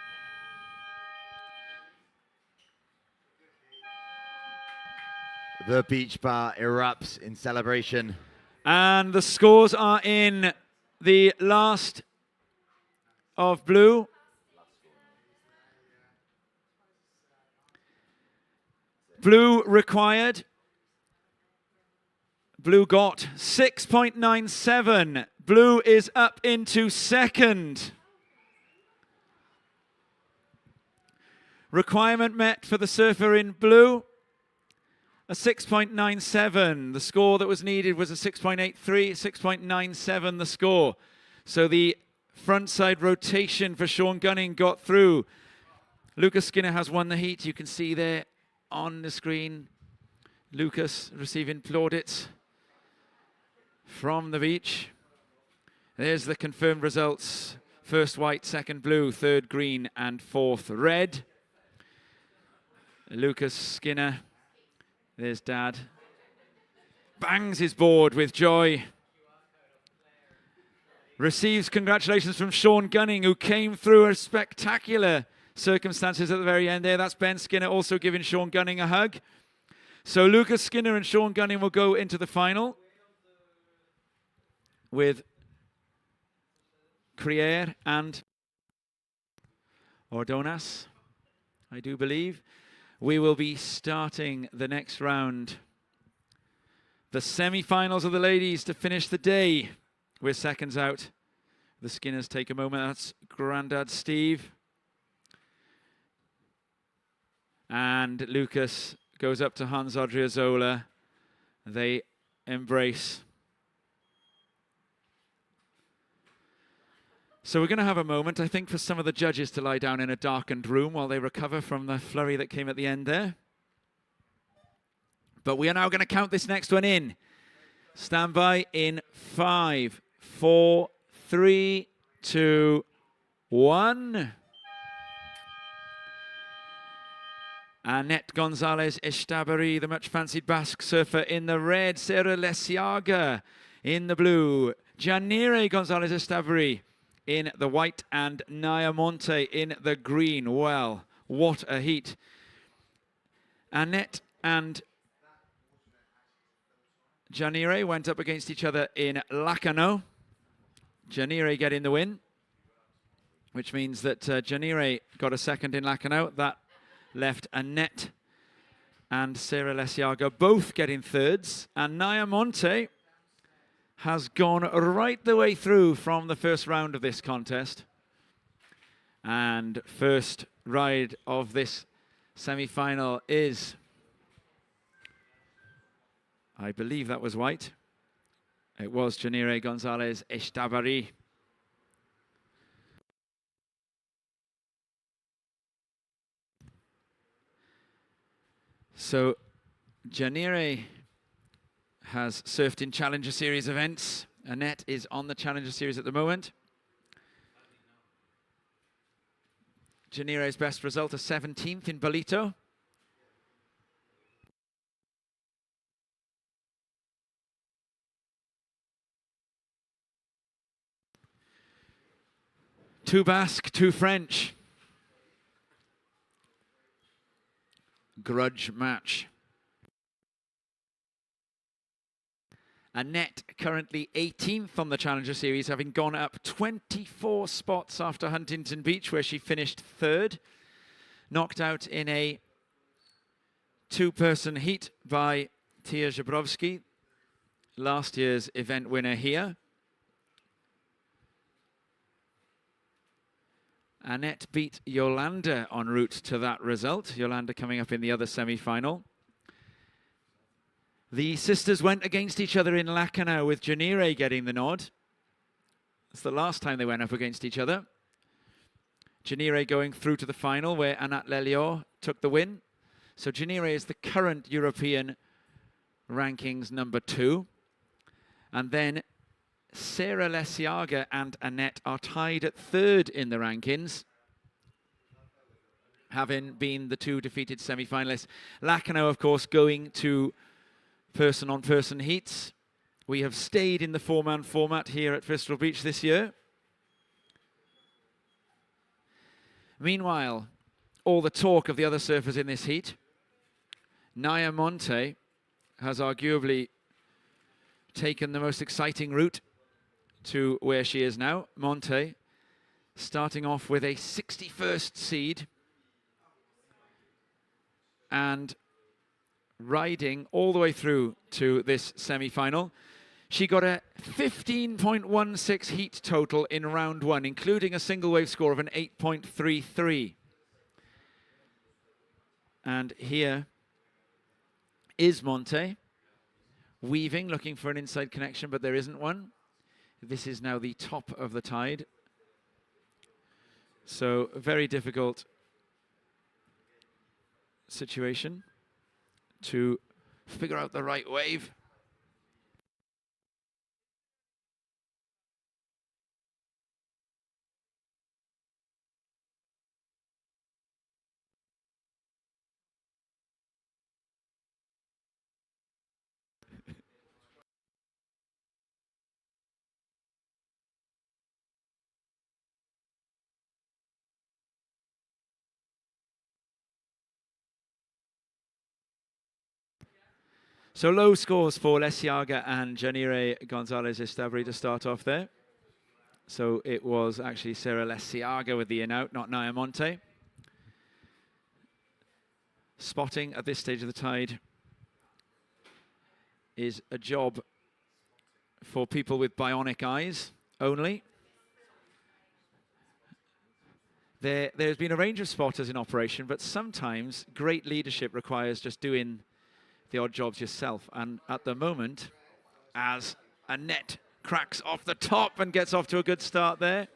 The beach bar erupts in celebration. And the scores are in. The Last of Blue. Blue required. Blue got 6.97. Blue is up into second. Requirement met for the surfer in blue. A 6.97. The score that was needed was a 6.83, 6.97 the score. So the frontside rotation for Sean Gunning got through. Lucas Skinner has won the heat. You can see there on the screen. Lucas receiving plaudits from the beach. There's the confirmed results. First white, second blue, third green, and fourth red. Lucas Skinner, there's Dad, bangs his board with joy. Receives congratulations from Sean Gunning, who came through a spectacular circumstances at the very end there. That's Ben Skinner also giving Sean Gunning a hug. So Lucas Skinner and Sean Gunning will go into the final with Crier and Ordonas, I do believe. We will be starting the next round. The semi-finals of the ladies to finish the day. We're seconds out. The Skinners take a moment. That's Grandad Steve. And Lucas goes up to Hans Odriozola. They embrace. So we're going to have a moment, I think, for some of the judges to lie down in a darkened room while they recover from the flurry that came at the end there. But we are now going to count this next one in. Stand by in 5, 4, 3, 2, 1. Annette Gonzalez Estabari, the much fancied Basque surfer, in the red. Sarah Lesiaga in the blue. Janire Gonzalez Estabari in the white, and Naya Monte in the green. Well, what a heat. Annette and Janire went up against each other in Lacanau. Janire getting the win, which means that Janire got a second in Lacanau. That left Annette and Sarah Lesiaga both getting thirds. And Naya Monte has gone right the way through from the first round of this contest. And first ride of this semi-final is, I believe that was white. It was Janire Gonzalez Estabari. So Janire has surfed in Challenger Series events. Annette is on the Challenger Series at the moment. Janire's best result, a 17th in Bolito. Two Basque, two French. Grudge match. Annette currently 18th on the Challenger Series, having gone up 24 spots after Huntington Beach, where she finished third. Knocked out in a two-person heat by Tia Jabrowski, last year's event winner here. Annette beat Yolanda en route to that result. Yolanda coming up in the other semi-final. The sisters went against each other in Lacanau, with Janire getting the nod. It's the last time they went up against each other. Janire going through to the final, where Anat Lelior took the win. So Janire is the current European rankings number 2. And then Sarah Lesiaga and Annette are tied at third in the rankings, having been the two defeated semi-finalists. Lacanau, of course, going to person-on-person heats. We have stayed in the 4-man format here at Bristol Beach this year. Meanwhile, all the talk of the other surfers in this heat. Naya Monte has arguably taken the most exciting route to where she is now. Monte starting off with a 61st seed and riding all the way through to this semi-final. She got a 15.16 heat total in round 1, including a single wave score of an 8.33. And here is Monte weaving, looking for an inside connection, but there isn't one. This is now the top of the tide. So, a very difficult situation. to figure out the right wave. So low scores for Lesiaga and Janire Gonzalez Estabri to start off there. So it was actually Sarah Lesiaga with the in-out, not Naya Monte. Spotting at this stage of the tide is a job for people with bionic eyes only. There's been a range of spotters in operation, but sometimes great leadership requires just doing the odd jobs yourself. And at the moment, as Annette cracks off the top and gets off to a good start there,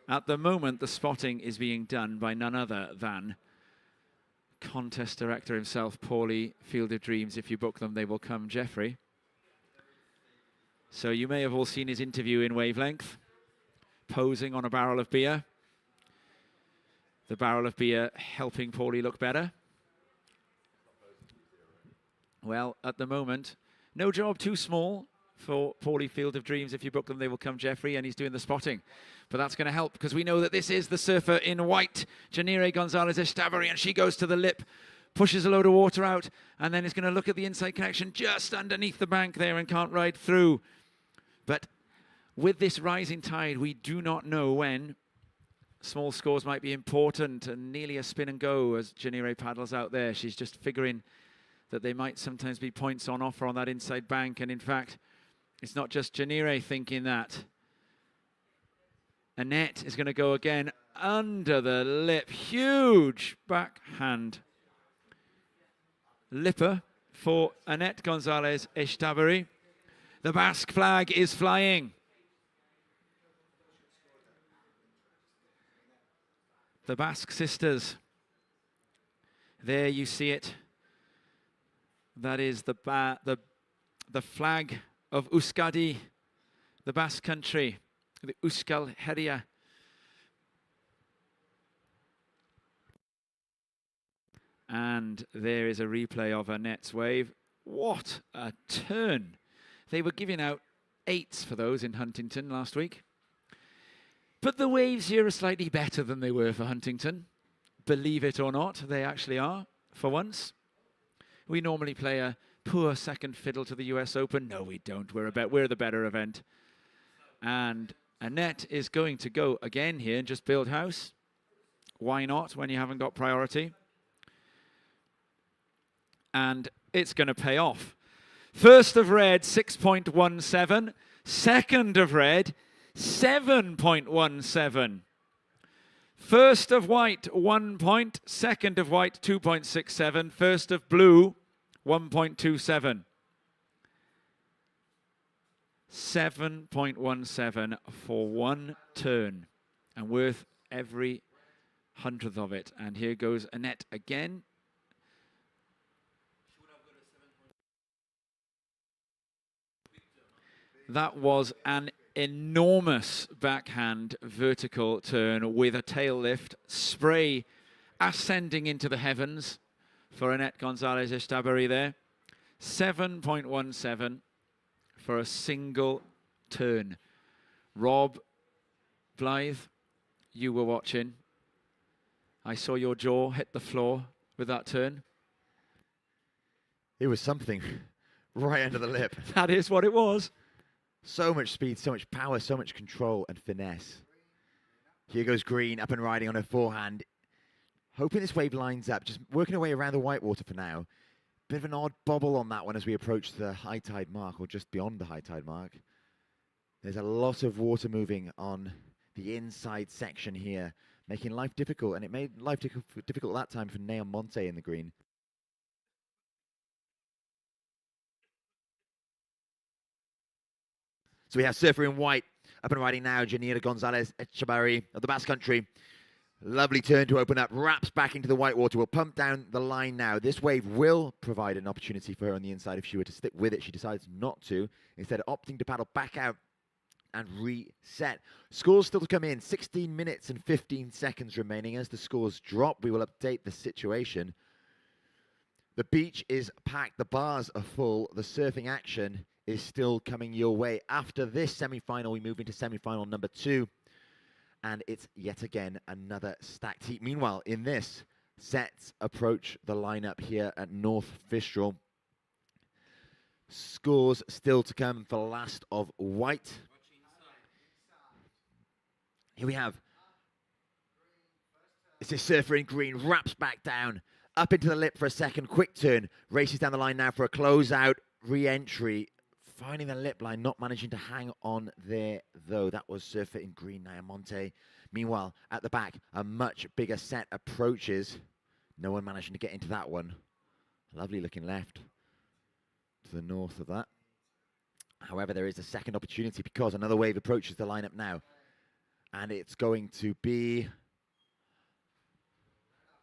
at the moment the spotting is being done by none other than contest director himself, Paulie, Field of Dreams. If you book them, they will come, Jeffrey. So you may have all seen his interview in Wavelength, posing on a barrel of beer. The barrel of beer helping Paulie look better. Well, at the moment, no job too small for Paulie Field of Dreams. If you book them, they will come, Jeffrey, and he's doing the spotting. But that's going to help because we know that this is the surfer in white, Janire Gonzalez Estabri, and she goes to the lip, pushes a load of water out, and then is going to look at the inside connection just underneath the bank there and can't ride through. But with this rising tide, we do not know when small scores might be important, and nearly a spin and go as Janire paddles out there. She's just figuring that there might sometimes be points on offer on that inside bank. And in fact, it's not just Janire thinking that. Annette is going to go again under the lip. Huge backhand lipper for Annette Gonzalez Estabri. The Basque flag is flying. The Basque sisters. There you see it. That is the flag of Euskadi, the Basque country, the Euskal Herria. And there is a replay of Annette's wave. What a turn. They were giving out 8s for those in Huntington last week. But the waves here are slightly better than they were for Huntington. Believe it or not, they actually are, for once. We normally play a poor second fiddle to the US Open. No, we don't. We're the better event. And Annette is going to go again here and just build house. Why not when you haven't got priority? And it's going to pay off. First of red, 6.17. Second of red, 7.17. First of white, 1 point. Second of white, 2.67. First of blue, 1.27. 7.17 for one turn. And worth every hundredth of it. And here goes Annette again. That was an enormous backhand vertical turn with a tail lift, spray ascending into the heavens for Annette Gonzalez Estabri there. 7.17 for a single turn. Rob Blythe, you were watching. I saw your jaw hit the floor with that turn. It was something right under the lip. That is what it was. So much speed, so much power, so much control and finesse. Here goes Green, up and riding on her forehand. Hoping this wave lines up, just working her way around the whitewater for now. Bit of an odd bobble on that one as we approach the high tide mark, or just beyond the high tide mark. There's a lot of water moving on the inside section here, making life difficult, and it made life difficult that time for Naya Monte in the green. So we have surfer in white, up and riding now, Janire Gonzalez Estabri of the Basque Country. Lovely turn to open up, wraps back into the whitewater, will pump down the line now. This wave will provide an opportunity for her on the inside if she were to stick with it. She decides not to, instead of opting to paddle back out and reset. Scores still to come in, 16 minutes and 15 seconds remaining. As the scores drop, we will update the situation. The beach is packed, the bars are full, the surfing action is still coming your way. After this semi-final, we move into semi-final number 2. And it's yet again another stacked heat. Meanwhile, in this, sets approach the lineup here at North Fistral. Scores still to come for last of white. Here we have. This is surfer in green, wraps back down, up into the lip for a second, quick turn, races down the line now for a closeout, re-entry. Finding the lip line, not managing to hang on there, though. That was surfer in green, Niamonte. Meanwhile, at the back, a much bigger set approaches. No one managing to get into that one. Lovely looking left to the north of that. However, there is a second opportunity because another wave approaches the lineup now. And it's going to be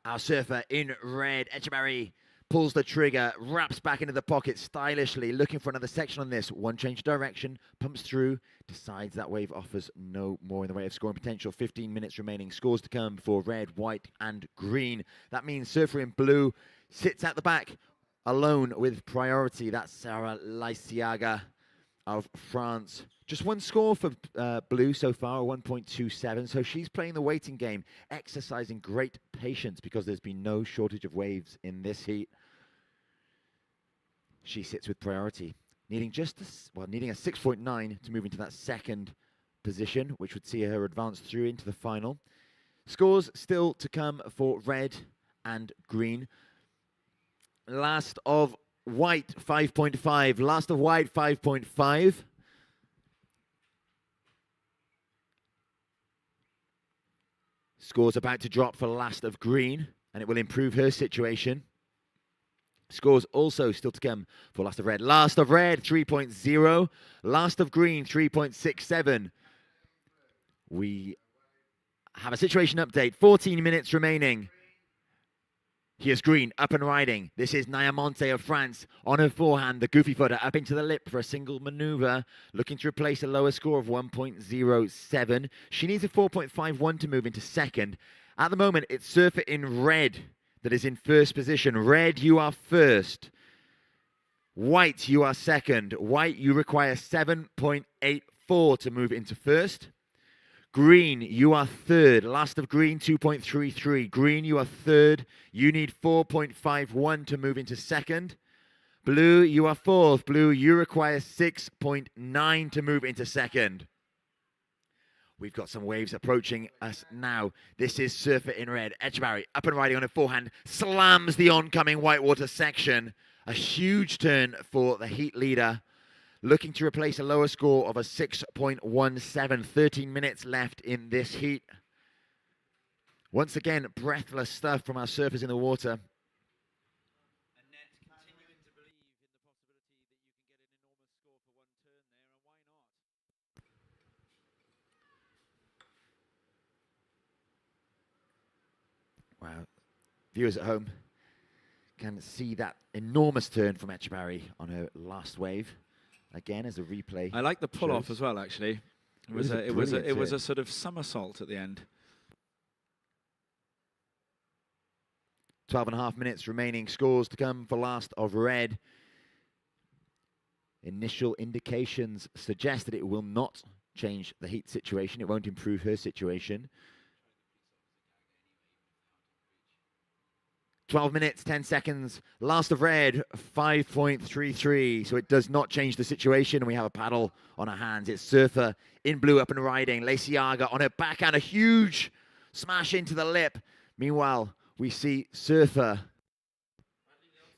our surfer in red, Echebarri. Pulls the trigger, wraps back into the pocket stylishly, looking for another section on this. One change of direction, pumps through, decides that wave offers no more in the way of scoring potential. 15 minutes remaining, scores to come for red, white, and green. That means surfer in blue sits at the back, alone with priority. That's Sarah Lysiaga of France. Just one score for blue so far, 1.27. So she's playing the waiting game, exercising great patience because there's been no shortage of waves in this heat. She sits with priority, needing needing a 6.9 to move into that second position, which would see her advance through into the final. Scores still to come for red and green. Last of white, 5.5. Last of white, 5.5. Scores about to drop for last of green, and it will improve her situation. Scores also still to come for last of red. Last of red, 3.0. Last of green, 3.67. We have a situation update. 14 minutes remaining. Here's green, up and riding. This is Niamonte of France on her forehand. The goofy footer up into the lip for a single maneuver, looking to replace a lower score of 1.07. She needs a 4.51 to move into second. At the moment, it's surfer in red that is in first position. Red, you are first. White, you are second. White, you require 7.84 to move into first. Green, you are third. Last of green, 2.33. Green, you are third. You need 4.51 to move into second. Blue, you are fourth. Blue, you require 6.9 to move into second. We've got some waves approaching us now. This is surfer in red. Echebarri up and riding on her forehand. Slams the oncoming whitewater section. A huge turn for the heat leader. Looking to replace a lower score of a 6.17. 13 minutes left in this heat. Once again, breathless stuff from our surfers in the water. Annette continuing to believe in the possibility that you can get an enormous score for one turn there, and why not? Wow. Viewers at home can see that enormous turn from Echebarri on her last wave. Again, as a replay. I like the pull off shows. as well, actually. It was a sort of somersault at the end. 12.5 minutes remaining. Scores to come for last of red. Initial indications suggest that it will not change the heat situation. It won't improve her situation. 12 minutes, 10 seconds. Last of red, 5.33. So it does not change the situation. We have a paddle on her hands. It's surfer in blue up and riding. Lysiaga on her backhand. A huge smash into the lip. Meanwhile, we see surfer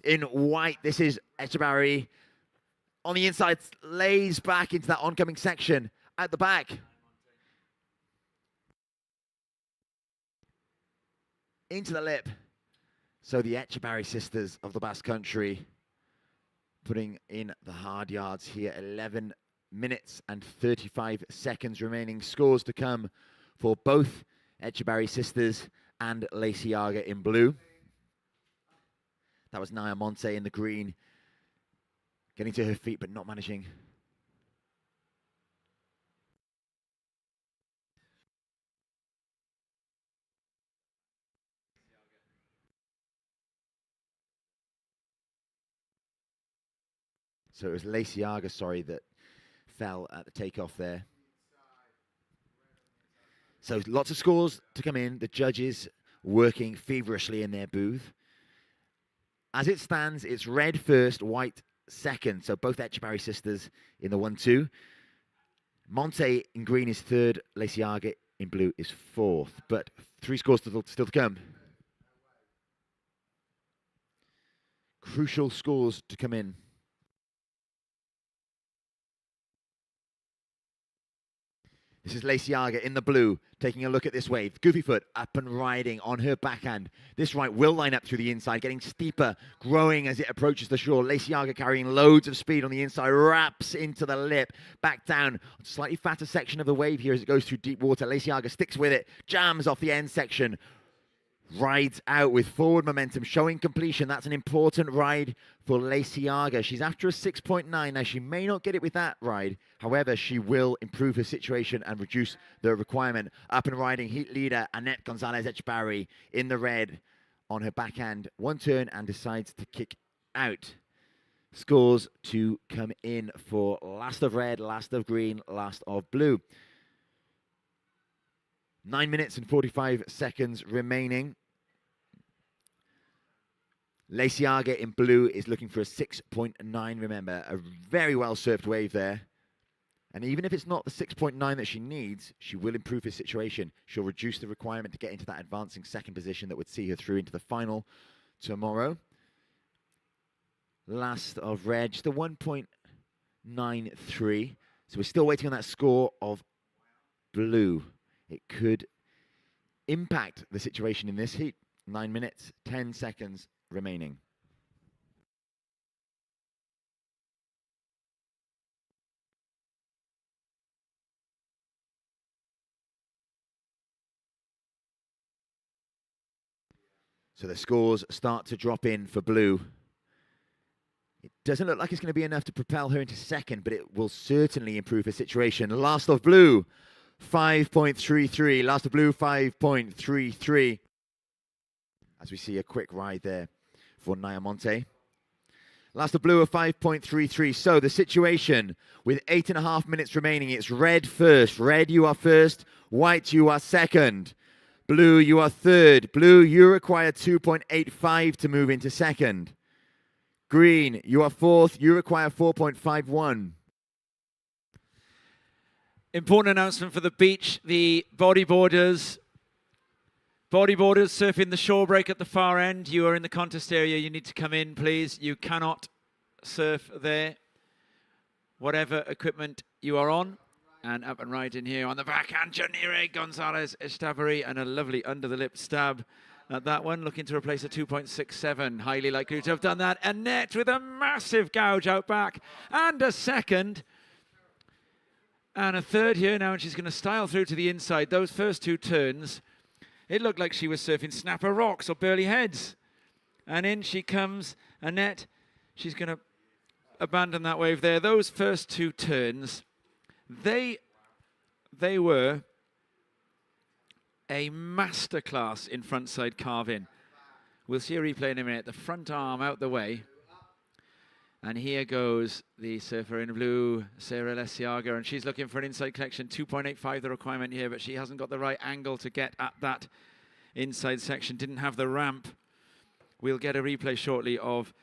in white. This is Echebarri. On the inside, lays back into that oncoming section. At the back. Into the lip. So the Echebarri sisters of the Basque Country putting in the hard yards here. 11 minutes and 35 seconds remaining. Scores to come for both Etchebarry sisters and Lacey Arger in blue. That was Nia Monte in the green, getting to her feet but not managing. So it was Lacey Arger, sorry, that fell at the takeoff there. So lots of scores to come in. The judges working feverishly in their booth. As it stands, it's red first, white second. So both Etchebarry sisters in the 1-2. Monte in green is third. Lacey Arger in blue is fourth. But 3 scores still to come. Crucial scores to come in. This is Lacey Arger in the blue, taking a look at this wave. Goofy foot up and riding on her backhand. This right will line up through the inside, getting steeper, growing as it approaches the shore. Lacey Arger carrying loads of speed on the inside, wraps into the lip, back down. Slightly fatter section of the wave here as it goes through deep water. Lacey Arger sticks with it, jams off the end section. Rides out with forward momentum, showing completion. That's an important ride for Lacey Arger. She's after a 6.9. Now, she may not get it with that ride. However, she will improve her situation and reduce the requirement. Up and riding, heat leader Annette Gonzalez-Etchebarry in the red on her backhand. One turn and decides to kick out. Scores to come in for last of red, last of green, last of blue. 9 minutes and 45 seconds remaining. Lacey Arger in blue is looking for a 6.9, remember. A very well-served wave there. And even if it's not the 6.9 that she needs, she will improve her situation. She'll reduce the requirement to get into that advancing second position that would see her through into the final tomorrow. Last of red, just a 1.93. So we're still waiting on that score of blue. It could impact the situation in this heat. 9 minutes, 10 seconds remaining. So the scores start to drop in for blue. It doesn't look like it's going to be enough to propel her into second, but it will certainly improve her situation. Last of blue, 5.33. Last of blue, 5.33. As we see a quick ride there for Nia Monte. Last of blue, a 5.33. So the situation with 8.5 minutes remaining, it's red first. Red, you are first. White, you are second. Blue, you are third. Blue, you require 2.85 to move into second. Green, you are fourth. You require 4.51. Important announcement for the beach. The bodyboarders surfing the shore break at the far end. You are in the contest area. You need to come in, please. You cannot surf there. Whatever equipment you are on. And up and right in here on the backhand, Janire Gonzalez-Etchebarry, and a lovely under-the-lip stab at that one, looking to replace a 2.67. Highly likely to have done that. Annette with a massive gouge out back, and a second. And a third here now, and she's going to style through to the inside. Those first 2 turns, it looked like she was surfing snapper rocks or burly heads. And in she comes, Annette. She's going to abandon that wave there. Those first 2 turns, they were a masterclass in frontside carving. We'll see a replay in a minute. The front arm out the way. And here goes the surfer in blue, Sarah Lacey Arger, and she's looking for an inside collection. 2.85 the requirement here, but she hasn't got the right angle to get at that inside section. Didn't have the ramp. We'll get a replay shortly of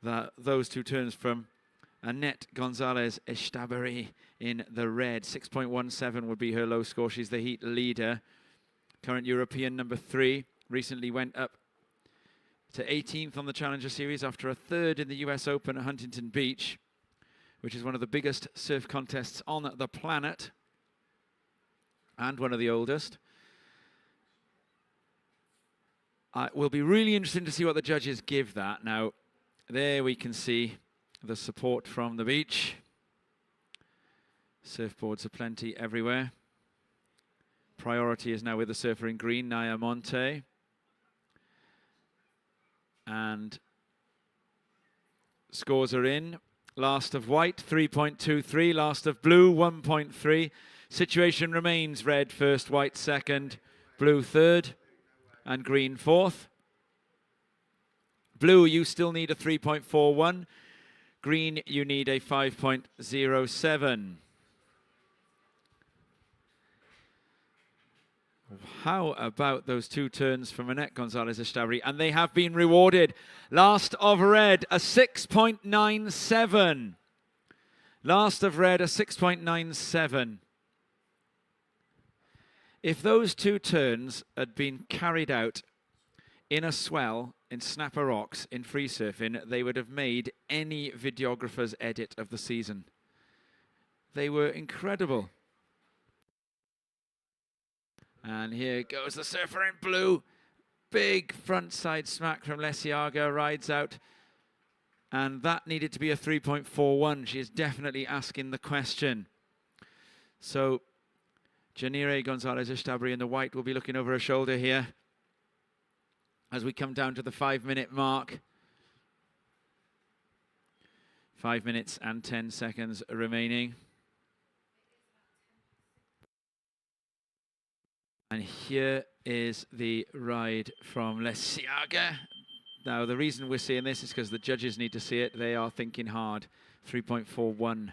those 2 turns from Annette Gonzalez-Etchebarry in the red. 6.17 would be her low score. She's the heat leader. Current European number 3. Recently went up to 18th on the Challenger Series after a 3rd in the US Open at Huntington Beach, which is one of the biggest surf contests on the planet and one of the oldest. It will be really interesting to see what the judges give that. Now, there we can see the support from the beach. Surfboards aplenty everywhere. Priority is now with the surfer in green, Naya Monte. And scores are in. Last of white, 3.23. Last of blue, 1.3. Situation remains red first, white second, blue third, and green fourth. Blue, you still need a 3.41. Green, you need a 5.07. How about those two turns from Annette Gonzalez-Estabri? And they have been rewarded. Last of red, a 6.97. Last of red, a 6.97. If those two turns had been carried out in a swell, in Snapper Rocks, in free surfing, they would have made any videographer's edit of the season. They were incredible. And here goes the surfer in blue. Big front side smack from Lesiaga, rides out. And that needed to be a 3.41. She is definitely asking the question. So Janire Gonzalez-Estabri in the white will be looking over her shoulder here as we come down to the 5-minute mark. 5 minutes and 10 seconds remaining. And here is the ride from Lesiaga. Now, the reason we're seeing this is because the judges need to see it. They are thinking hard. 3.41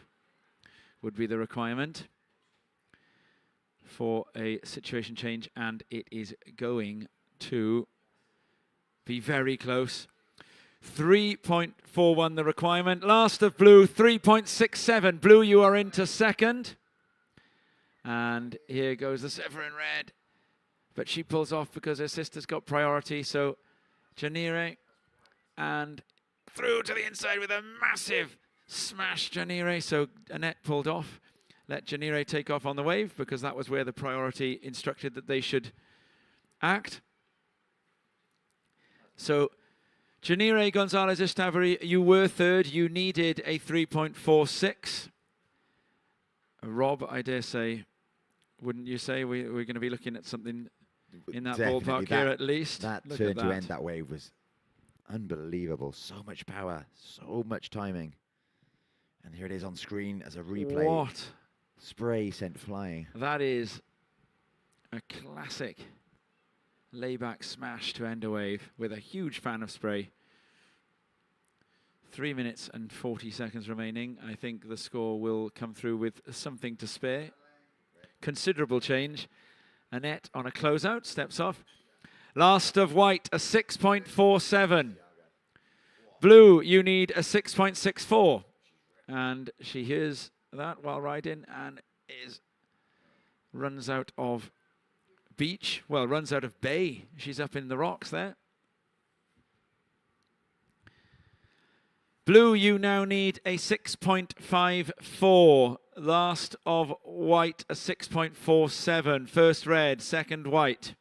would be the requirement for a situation change, and it is going to be very close. 3.41 the requirement. Last of blue, 3.67. Blue, you are into second. And here goes the surfer in red. But she pulls off because her sister's got priority. So Janire, and through to the inside with a massive smash, Janire. So Annette pulled off. Let Janire take off on the wave because that was where the priority instructed that they should act. So Janire Gonzalez-Estabri, you were third. You needed a 3.46. Rob, I dare say, wouldn't you say we're going to be looking at something in that Definitely ballpark here at least? That Look turn at to end that wave was unbelievable. So much power, so much timing. And here it is on screen as a replay. What? Spray sent flying. That is a classic layback smash to end a wave with a huge fan of spray. 3 minutes and 40 seconds remaining. I think the score will come through with something to spare. Considerable change. Annette on a closeout, steps off. Last of white, a 6.47. Blue, you need a 6.64. And she hears that while riding and runs out of beach. Well, runs out of bay. She's up in the rocks there. Blue, you now need a 6.54. Last of white, a 6.47. First red, second white.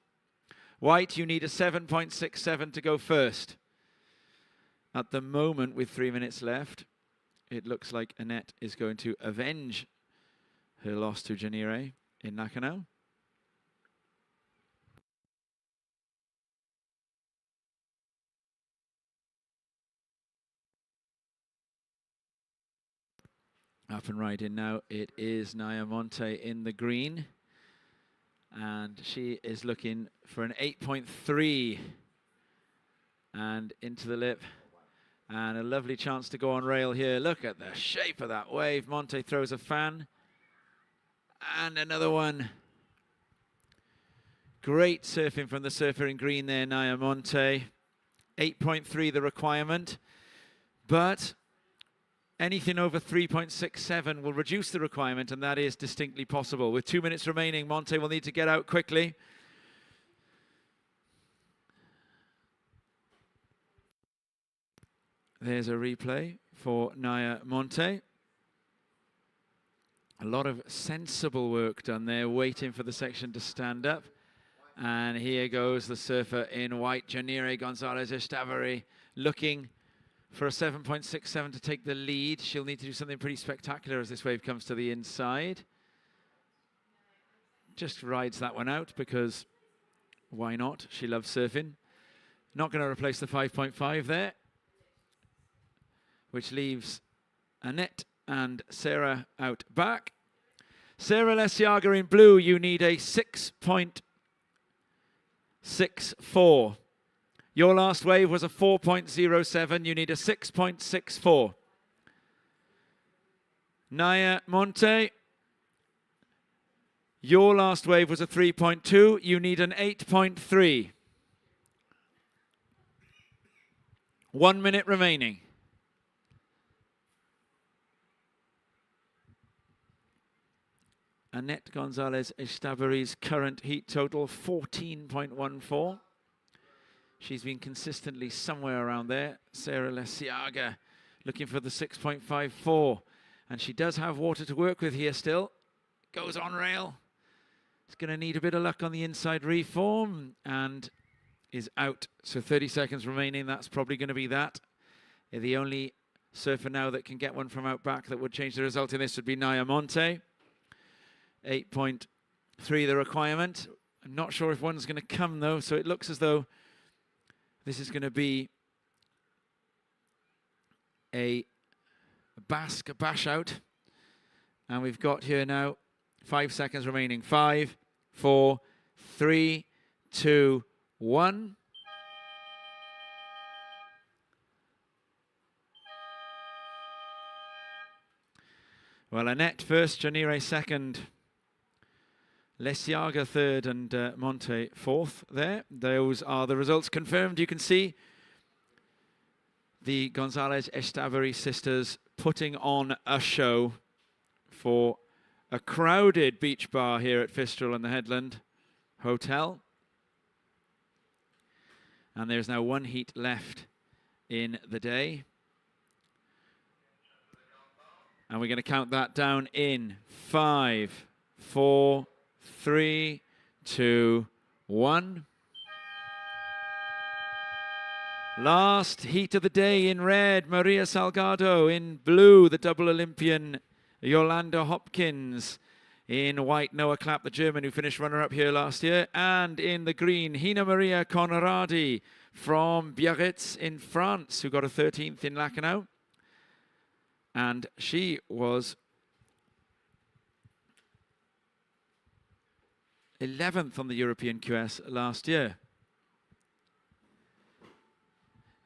White, you need a 7.67 to go first. At the moment, with 3 minutes left, it looks like Annette is going to avenge her loss to Janire in Nakano. Up and riding now, it is Naya Monte in the green. And she is looking for an 8.3. And into the lip. And a lovely chance to go on rail here. Look at the shape of that wave. Monte throws a fan. And another one. Great surfing from the surfer in green there, Naya Monte. 8.3 the requirement. But anything over 3.67 will reduce the requirement, and that is distinctly possible. With 2 minutes remaining, Monte will need to get out quickly. There's a replay for Naya Monte. A lot of sensible work done there, waiting for the section to stand up. And here goes the surfer in white, Janire Gonzalez-Estabri, looking for a 7.67 to take the lead. She'll need to do something pretty spectacular as this wave comes to the inside. just rides that one out because why not? She loves surfing. Not going to replace the 5.5 there, which leaves Annette and Sarah out back. Sarah Lesiaga in blue, you need a 6.64. Your last wave was a 4.07. You need a 6.64. Naya Monte, your last wave was a 3.2. You need an 8.3. 1 minute remaining. Annette Gonzalez Estabery's current heat total, 14.14. She's been consistently somewhere around there. Sarah Lesiaga looking for the 6.54. And she does have water to work with here still. Goes on rail. It's going to need a bit of luck on the inside reform and is out. So 30 seconds remaining. That's probably going to be that. The only surfer now that can get one from out back that would change the result in this would be Naya Monte. 8.3 the requirement. I'm not sure if one's going to come though. So it looks as though this is going to be a bash out. And we've got here now 5 seconds remaining. 5, 4, 3, 2, 1. Well, Annette first, Janire second, Lesiaga third, and Monte fourth there. Those are the results confirmed. You can see the Gonzalez Estabery sisters putting on a show for a crowded beach bar here at Fistral and the Headland Hotel. And there's now one heat left in the day. And we're going to count that down in 5, 4, 3, 2, 1. Last heat of the day in red, Maria Salgado. In blue, the double Olympian Yolanda Hopkins. In white, Noah Clapp, the German who finished runner-up here last year. And in the green, Hina Maria Conradi from Biarritz in France, who got a 13th in Lacanau. And she was 11th on the European QS last year.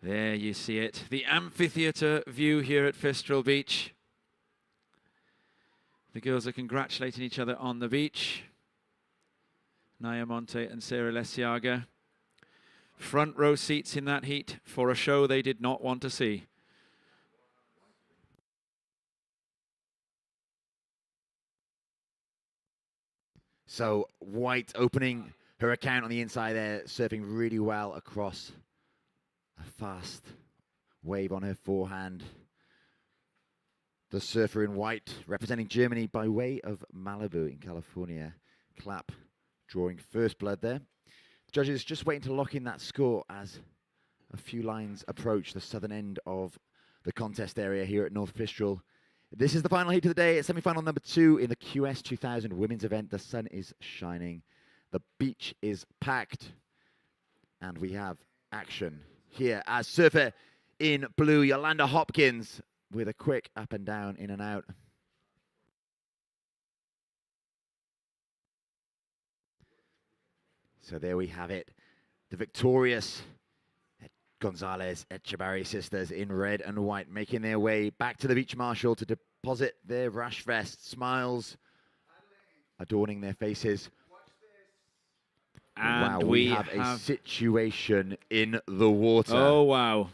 There you see it. The amphitheatre view here at Fistral Beach. The girls are congratulating each other on the beach. Naya Monte and Sarah Lesiaga. Front row seats in that heat for a show they did not want to see. So White opening her account on the inside there, surfing really well across a fast wave on her forehand. The surfer in white representing Germany by way of Malibu in California. Clapp drawing first blood there. The judges just waiting to lock in that score as a few lines approach the southern end of the contest area here at North Fistral. This is the final heat of the day. It's semi-final number 2 in the QS 2000 women's event. The sun is shining. The beach is packed. And we have action here as surfer in blue, Yolanda Hopkins, with a quick up and down, in and out. So there we have it. The victorious Gonzalez Estabery sisters in red and white making their way back to the beach marshal to deposit their rash vests, smiles adorning their faces. And wow, we have a situation in the water. Oh, wow.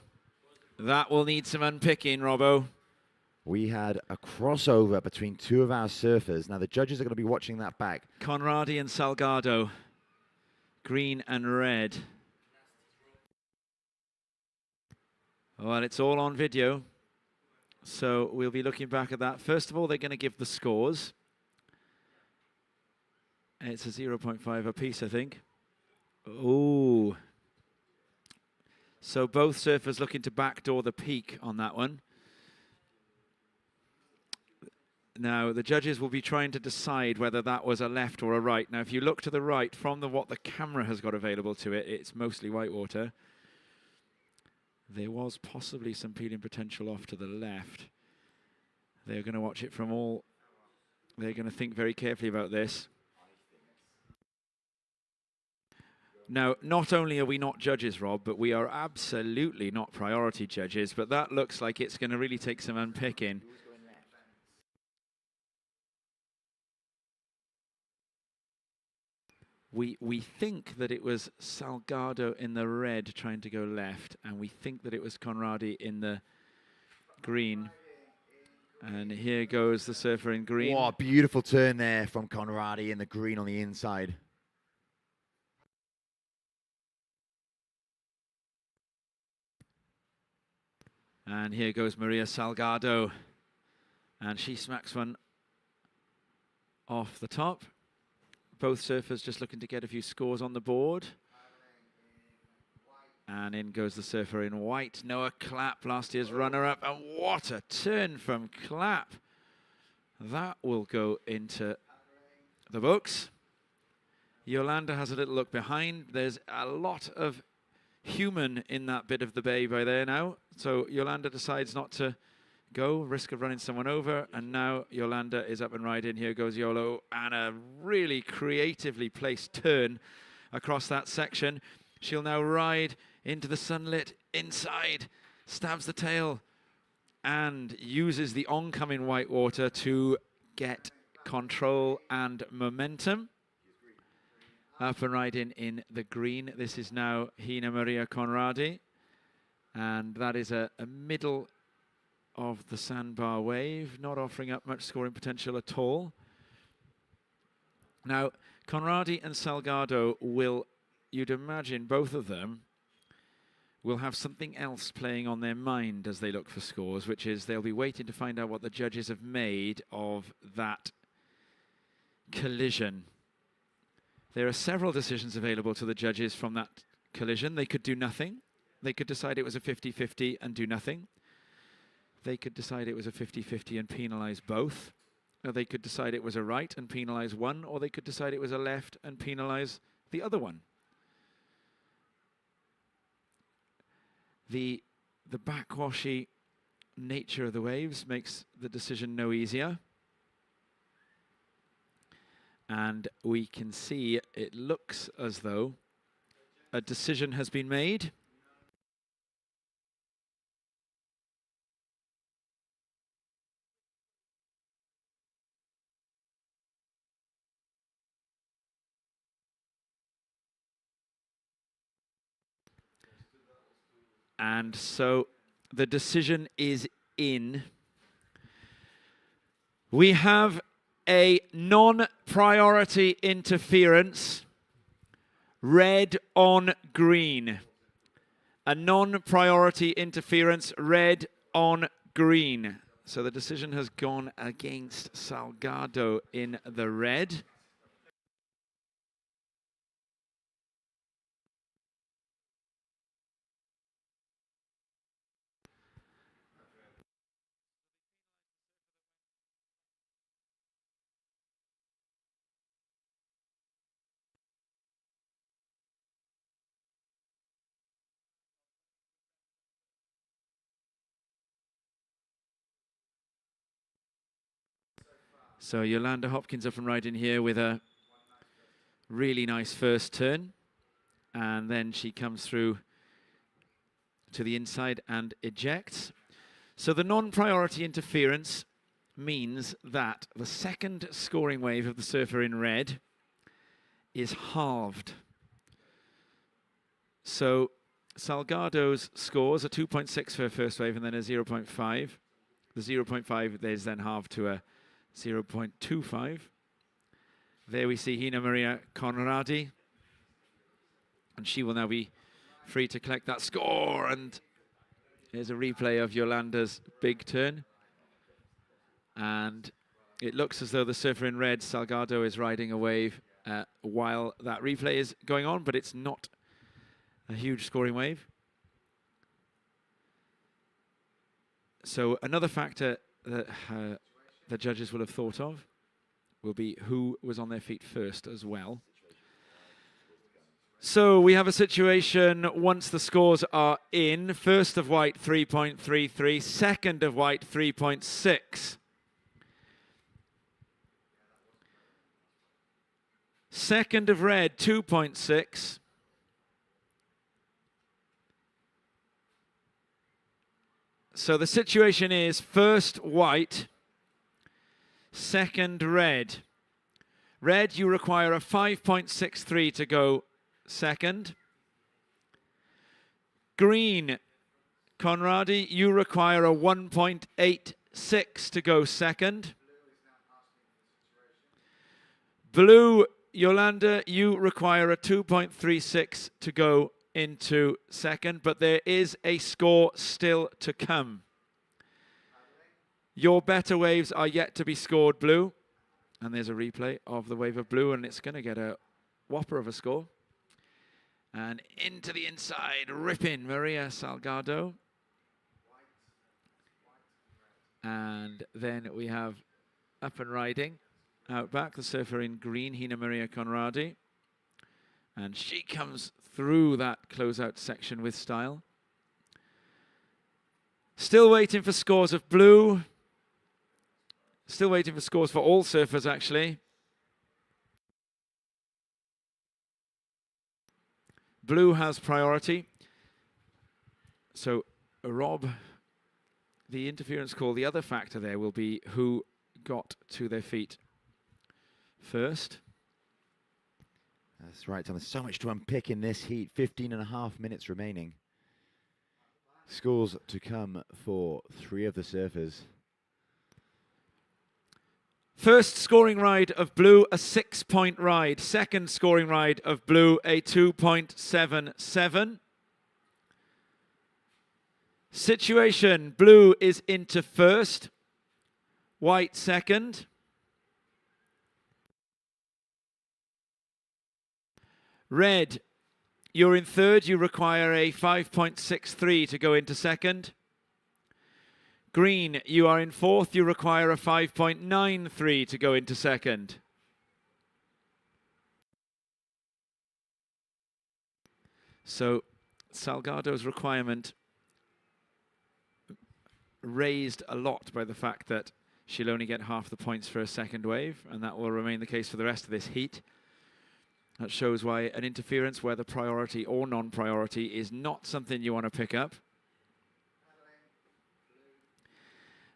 That will need some unpicking, Robbo. We had a crossover between two of our surfers. Now, the judges are going to be watching that back. Conradi and Salgado, green and red. Well, it's all on video, so we'll be looking back at that. First of all, they're going to give the scores. It's a 0.5 apiece, I think. Ooh. So both surfers looking to backdoor the peak on that one. Now, the judges will be trying to decide whether that was a left or a right. Now, if you look to the right from what the camera has got available to it, it's mostly whitewater. There was possibly some peeling potential off to the left. They're going to watch it from all. They're going to think very carefully about this. Now, not only are we not judges, Rob, but we are absolutely not priority judges, but that looks like it's going to really take some unpicking. We think that it was Salgado in the red trying to go left, and we think that it was Conradi in the green. And here goes the surfer in green. What a beautiful turn there from Conradi in the green on the inside. And here goes Maria Salgado. And she smacks one off the top. Both surfers just looking to get a few scores on the board. And in goes the surfer in white, Noah Clapp, last year's runner-up. And what a turn from Clapp. That will go into the books. Yolanda has a little look behind. There's a lot of human in that bit of the bay by there now. So Yolanda decides not to go, risk of running someone over. And now Yolanda is up and riding. Here goes Yolo. And a really creatively placed turn across that section. She'll now ride into the sunlit inside, stabs the tail, and uses the oncoming whitewater to get control and momentum. Up and riding in the green. This is now Hina Maria Conradi. And that is a middle of the sandbar wave, not offering up much scoring potential at all. Now, Conradi and Salgado will, you'd imagine, both of them will have something else playing on their mind as they look for scores, which is they'll be waiting to find out what the judges have made of that collision. There are several decisions available to the judges from that collision. They could do nothing. They could decide it was a 50-50 and do nothing. They could decide it was a 50-50 and penalize both. Or they could decide it was a right and penalize one, or they could decide it was a left and penalize the other one. The backwashy nature of the waves makes the decision no easier. And we can see it looks as though a decision has been made. And so the decision is in. We have a non-priority interference, red on green. A non-priority interference, red on green. So the decision has gone against Salgado in the red. So Yolanda Hopkins up and riding here with a really nice first turn. And then she comes through to the inside and ejects. So the non-priority interference means that the second scoring wave of the surfer in red is halved. So Salgado's scores are 2.6 for her first wave and then a 0.5. The 0.5 is then halved to a 0.25. There we see Hina Maria Conradi. And she will now be free to collect that score. And here's a replay of Yolanda's big turn. And it looks as though the surfer in red, Salgado, is riding a wave while that replay is going on, but it's not a huge scoring wave. So another factor that the judges will have thought of will be who was on their feet first as well. So we have a situation once the scores are in. First of white, 3.33. Second of white, 3.6. Second of red, 2.6. So the situation is first white, second red. Red, you require a 5.63 to go second. Green, Conradi, you require a 1.86 to go second. Blue, Yolanda, you require a 2.36 to go into second, but there is a score still to come. Your better waves are yet to be scored, Blue. And there's a replay of the wave of blue, and it's going to get a whopper of a score. And into the inside, ripping Maria Salgado. And then we have up and riding out back, the surfer in green, Hina Maria Conradi. And she comes through that closeout section with style. Still waiting for scores of blue. Still waiting for scores for all surfers, actually. Blue has priority. So, Rob, the interference call, the other factor there will be who got to their feet first. That's right, Tom. There's so much to unpick in this heat. 15.5 minutes remaining. Scores to come for 3 of the surfers. First scoring ride of blue, a 6-point ride. Second scoring ride of blue, a 2.77. Situation, blue is into first. White second. Red, you're in third. You require a 5.63 to go into second. Green, you are in fourth. You require a 5.93 to go into second. So Salgado's requirement raised a lot by the fact that she'll only get half the points for a second wave, and that will remain the case for the rest of this heat. That shows why an interference, whether priority or non-priority, is not something you want to pick up.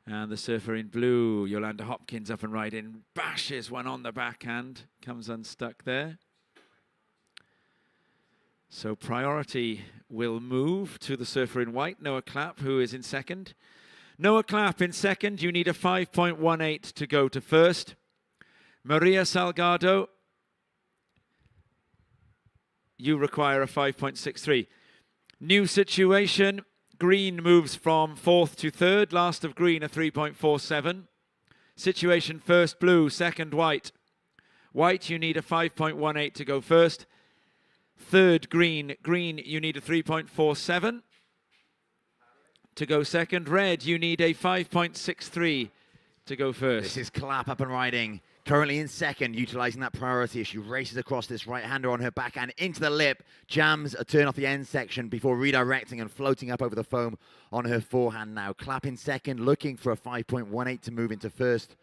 And the surfer in blue, Yolanda Hopkins, up and riding, bashes one on the backhand, comes unstuck there. So priority will move to the surfer in white, Noah Clapp, who is in second. Noah Clapp in second, you need a 5.18 to go to first. Maria Salgado, you require a 5.63. New situation. Green moves from fourth to third. Last of green, a 3.47. Situation first blue, second white. White, you need a 5.18 to go first. Third green. Green, you need a 3.47 to go second. Red, you need a 5.63 to go first. This is Clapp up and riding. Currently in second, utilizing that priority as she races across this right-hander on her backhand into the lip, jams a turn off the end section before redirecting and floating up over the foam on her forehand now. Clapp in second, looking for a 5.18 to move into first.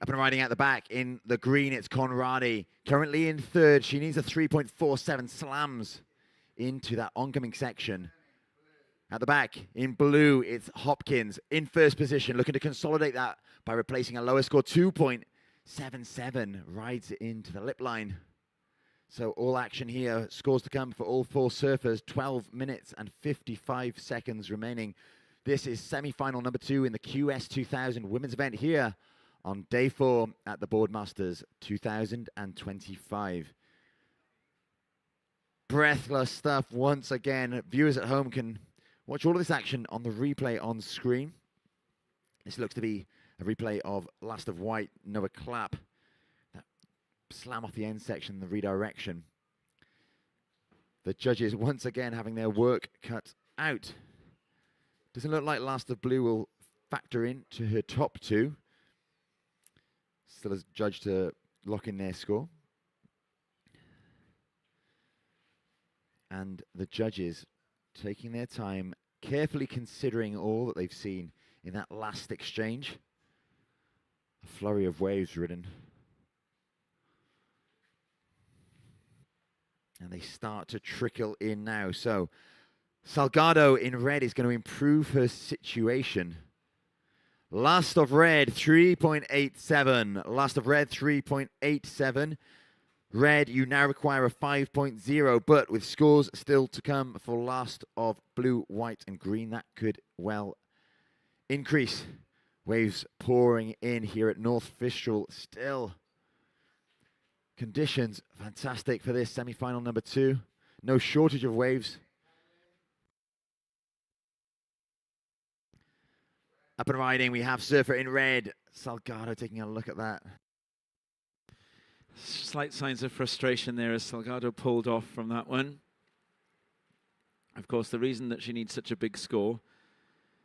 Up and riding out the back in the green, it's Conradi. Currently in third, she needs a 3.47, slams into that oncoming section. At the back, in blue, it's Hopkins in first position, looking to consolidate that by replacing a lower score, 2.77, rides it into the lip line. So all action here, scores to come for all 4 surfers, 12 minutes and 55 seconds remaining. This is semi-final number 2 in the QS 2000 women's event here on day 4 at the Boardmasters 2025. Breathless stuff once again. Viewers at home can watch all of this action on the replay on screen. This looks to be a replay of last of white, Noah Clapp. That slam off the end section, the redirection. The judges once again having their work cut out. Doesn't look like last of blue will factor in to her top two. Still as judged to lock in their score. And the judges taking their time, carefully considering all that they've seen in that last exchange. A flurry of waves ridden. And they start to trickle in now. So Salgado in red is going to improve her situation. Last of red, 3.87. Last of red, 3.87. Red, you now require a 5.0, but with scores still to come for last of blue, white, and green, that could well increase. Waves pouring in here at North Fistral still. Conditions fantastic for this semi-final number 2. No shortage of waves. Up and riding, we have Surfer in red. Salgado taking a look at that. Slight signs of frustration there as Salgado pulled off from that one. Of course, the reason that she needs such a big score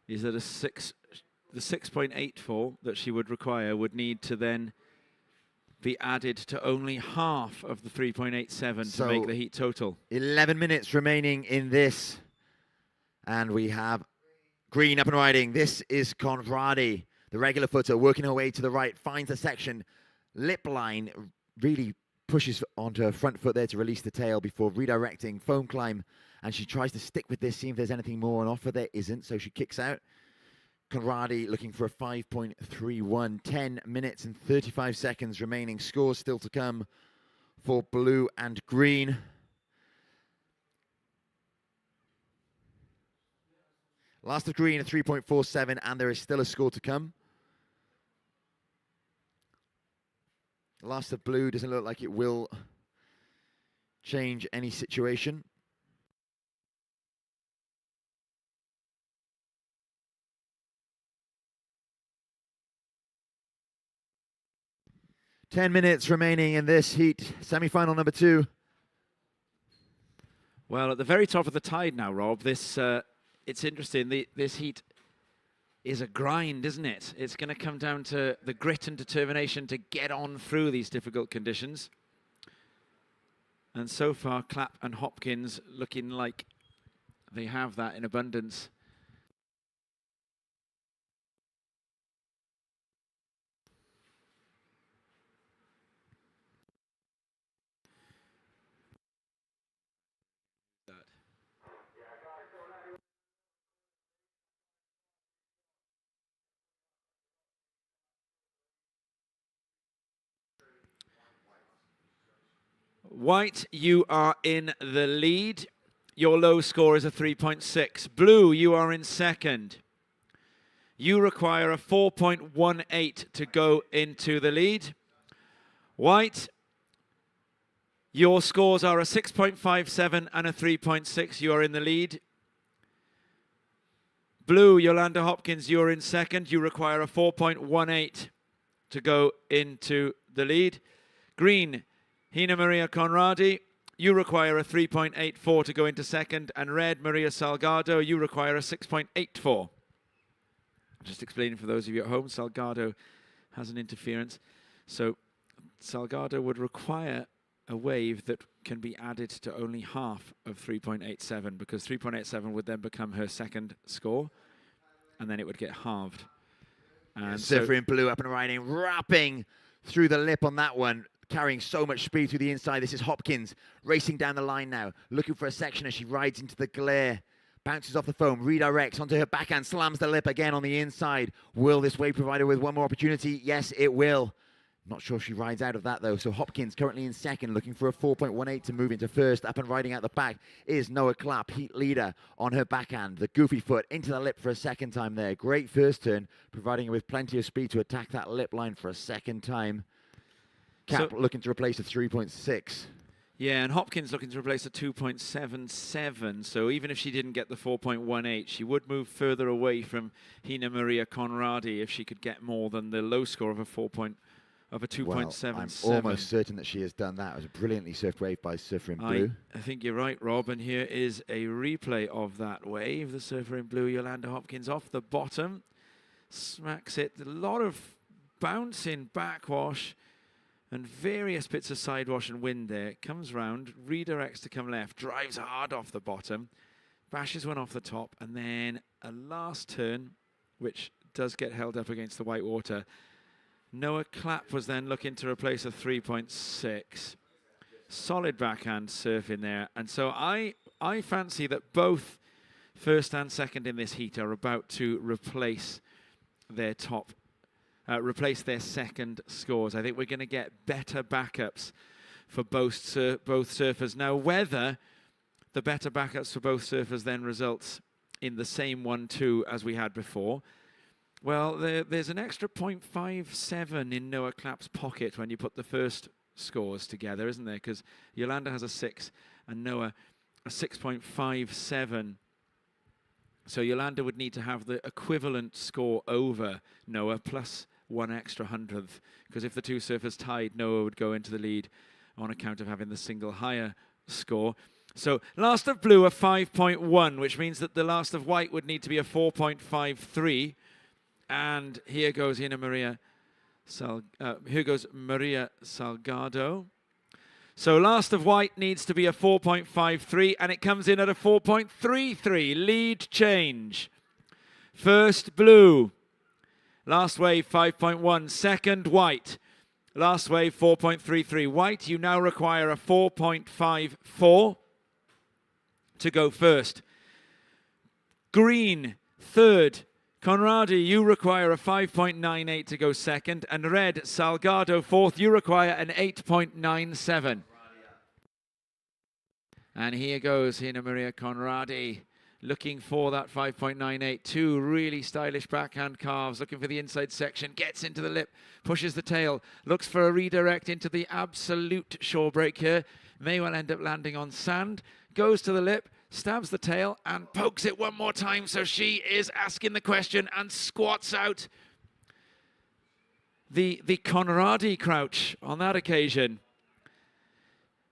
is that the 6.84 that she would require would need to then be added to only half of the 3.87 to make the heat total. 11 minutes remaining in this. And we have green up and riding. This is Conradi, the regular footer, working her way to the right, finds the section. Lip line really pushes onto her front foot there to release the tail before redirecting. Foam climb, and she tries to stick with this, see if there's anything more on offer. There isn't, so she kicks out. Conradi looking for a 5.31. 10 minutes and 35 seconds remaining. Scores still to come for blue and green. Last of green, a 3.47, and there is still a score to come. Last of blue doesn't look like it will change any situation. Ten minutes remaining in this heat, semi-final number 2. Well, at the very top of the tide now, Rob, this it's interesting. This heat is a grind, isn't it? It's going to come down to the grit and determination to get on through these difficult conditions. And so far, Clapp and Hopkins looking like they have that in abundance. White, you are in the lead. Your low score is a 3.6. Blue, you are in second. You require a 4.18 to go into the lead. White, your scores are a 6.57 and a 3.6. You are in the lead. Blue, Yolanda Hopkins, you're in second. You require a 4.18 to go into the lead. Green, Hina Maria Conradi, you require a 3.84 to go into second. And red, Maria Salgado, you require a 6.84. Just explaining for those of you at home, Salgado has an interference. So Salgado would require a wave that can be added to only half of 3.87, because 3.87 would then become her second score, and then it would get halved. And Surfer in blue up and riding, wrapping through the lip on that one, carrying so much speed through the inside. This is Hopkins racing down the line now, looking for a section as she rides into the glare. Bounces off the foam, redirects onto her backhand, slams the lip again on the inside. Will this wave provide her with one more opportunity? Yes, it will. Not sure if she rides out of that, though. So Hopkins currently in second, looking for a 4.18 to move into first. Up and riding out the back is Noah Clapp, heat leader on her backhand. The goofy foot into the lip for a second time there. Great first turn, providing her with plenty of speed to attack that lip line for a second time. Clapp looking to replace a 3.6. Yeah, and Hopkins looking to replace a 2.77. So even if she didn't get the 4.18, she would move further away from Hina Maria Conradi if she could get more than the low score of a 2.77. Well, I'm almost certain that she has done that. It was a brilliantly surfed wave by Surfer in blue. I think you're right, Rob. And here is a replay of that wave. The Surfer in blue, Yolanda Hopkins off the bottom. smacks it. A lot of bouncing backwash and various bits of sidewash and wind there. Comes round, redirects to come left, drives hard off the bottom, bashes one off the top, and then a last turn, which does get held up against the white water. Noah Clapp was then looking to replace a 3.6. Solid backhand surf in there. And so I fancy that both first and second in this heat are about to replace their second scores. I think we're going to get better backups for both surfers. Now, whether the better backups for both surfers then results in the same 1-2 as we had before, well, there's an extra 0.57 in Noah Clapp's pocket when you put the first scores together, isn't there? Because Yolanda has a 6 and Noah a 6.57. So Yolanda would need to have the equivalent score over Noah plus 1 extra hundredth, because if the two surfers tied, Noah would go into the lead on account of having the single higher score. So last of blue a 5.1, which means that the last of white would need to be a 4.53. And here goes Maria Salgado. So last of white needs to be a 4.53, and it comes in at a 4.33. Lead change. First blue. Last wave 5.1. Second white. Last wave 4.33. White, you now require a 4.54 to go first. Green, third. Conradi, you require a 5.98 to go second. And red, Salgado, fourth. You require an 8.97. And here goes Hina Maria Conradi, looking for that 5.98. Two really stylish backhand carves, looking for the inside section. Gets into the lip, pushes the tail, looks for a redirect into the absolute shore break here. May well end up landing on sand. Goes to the lip, stabs the tail and pokes it one more time. So she is asking the question and squats out the Conradi crouch on that occasion.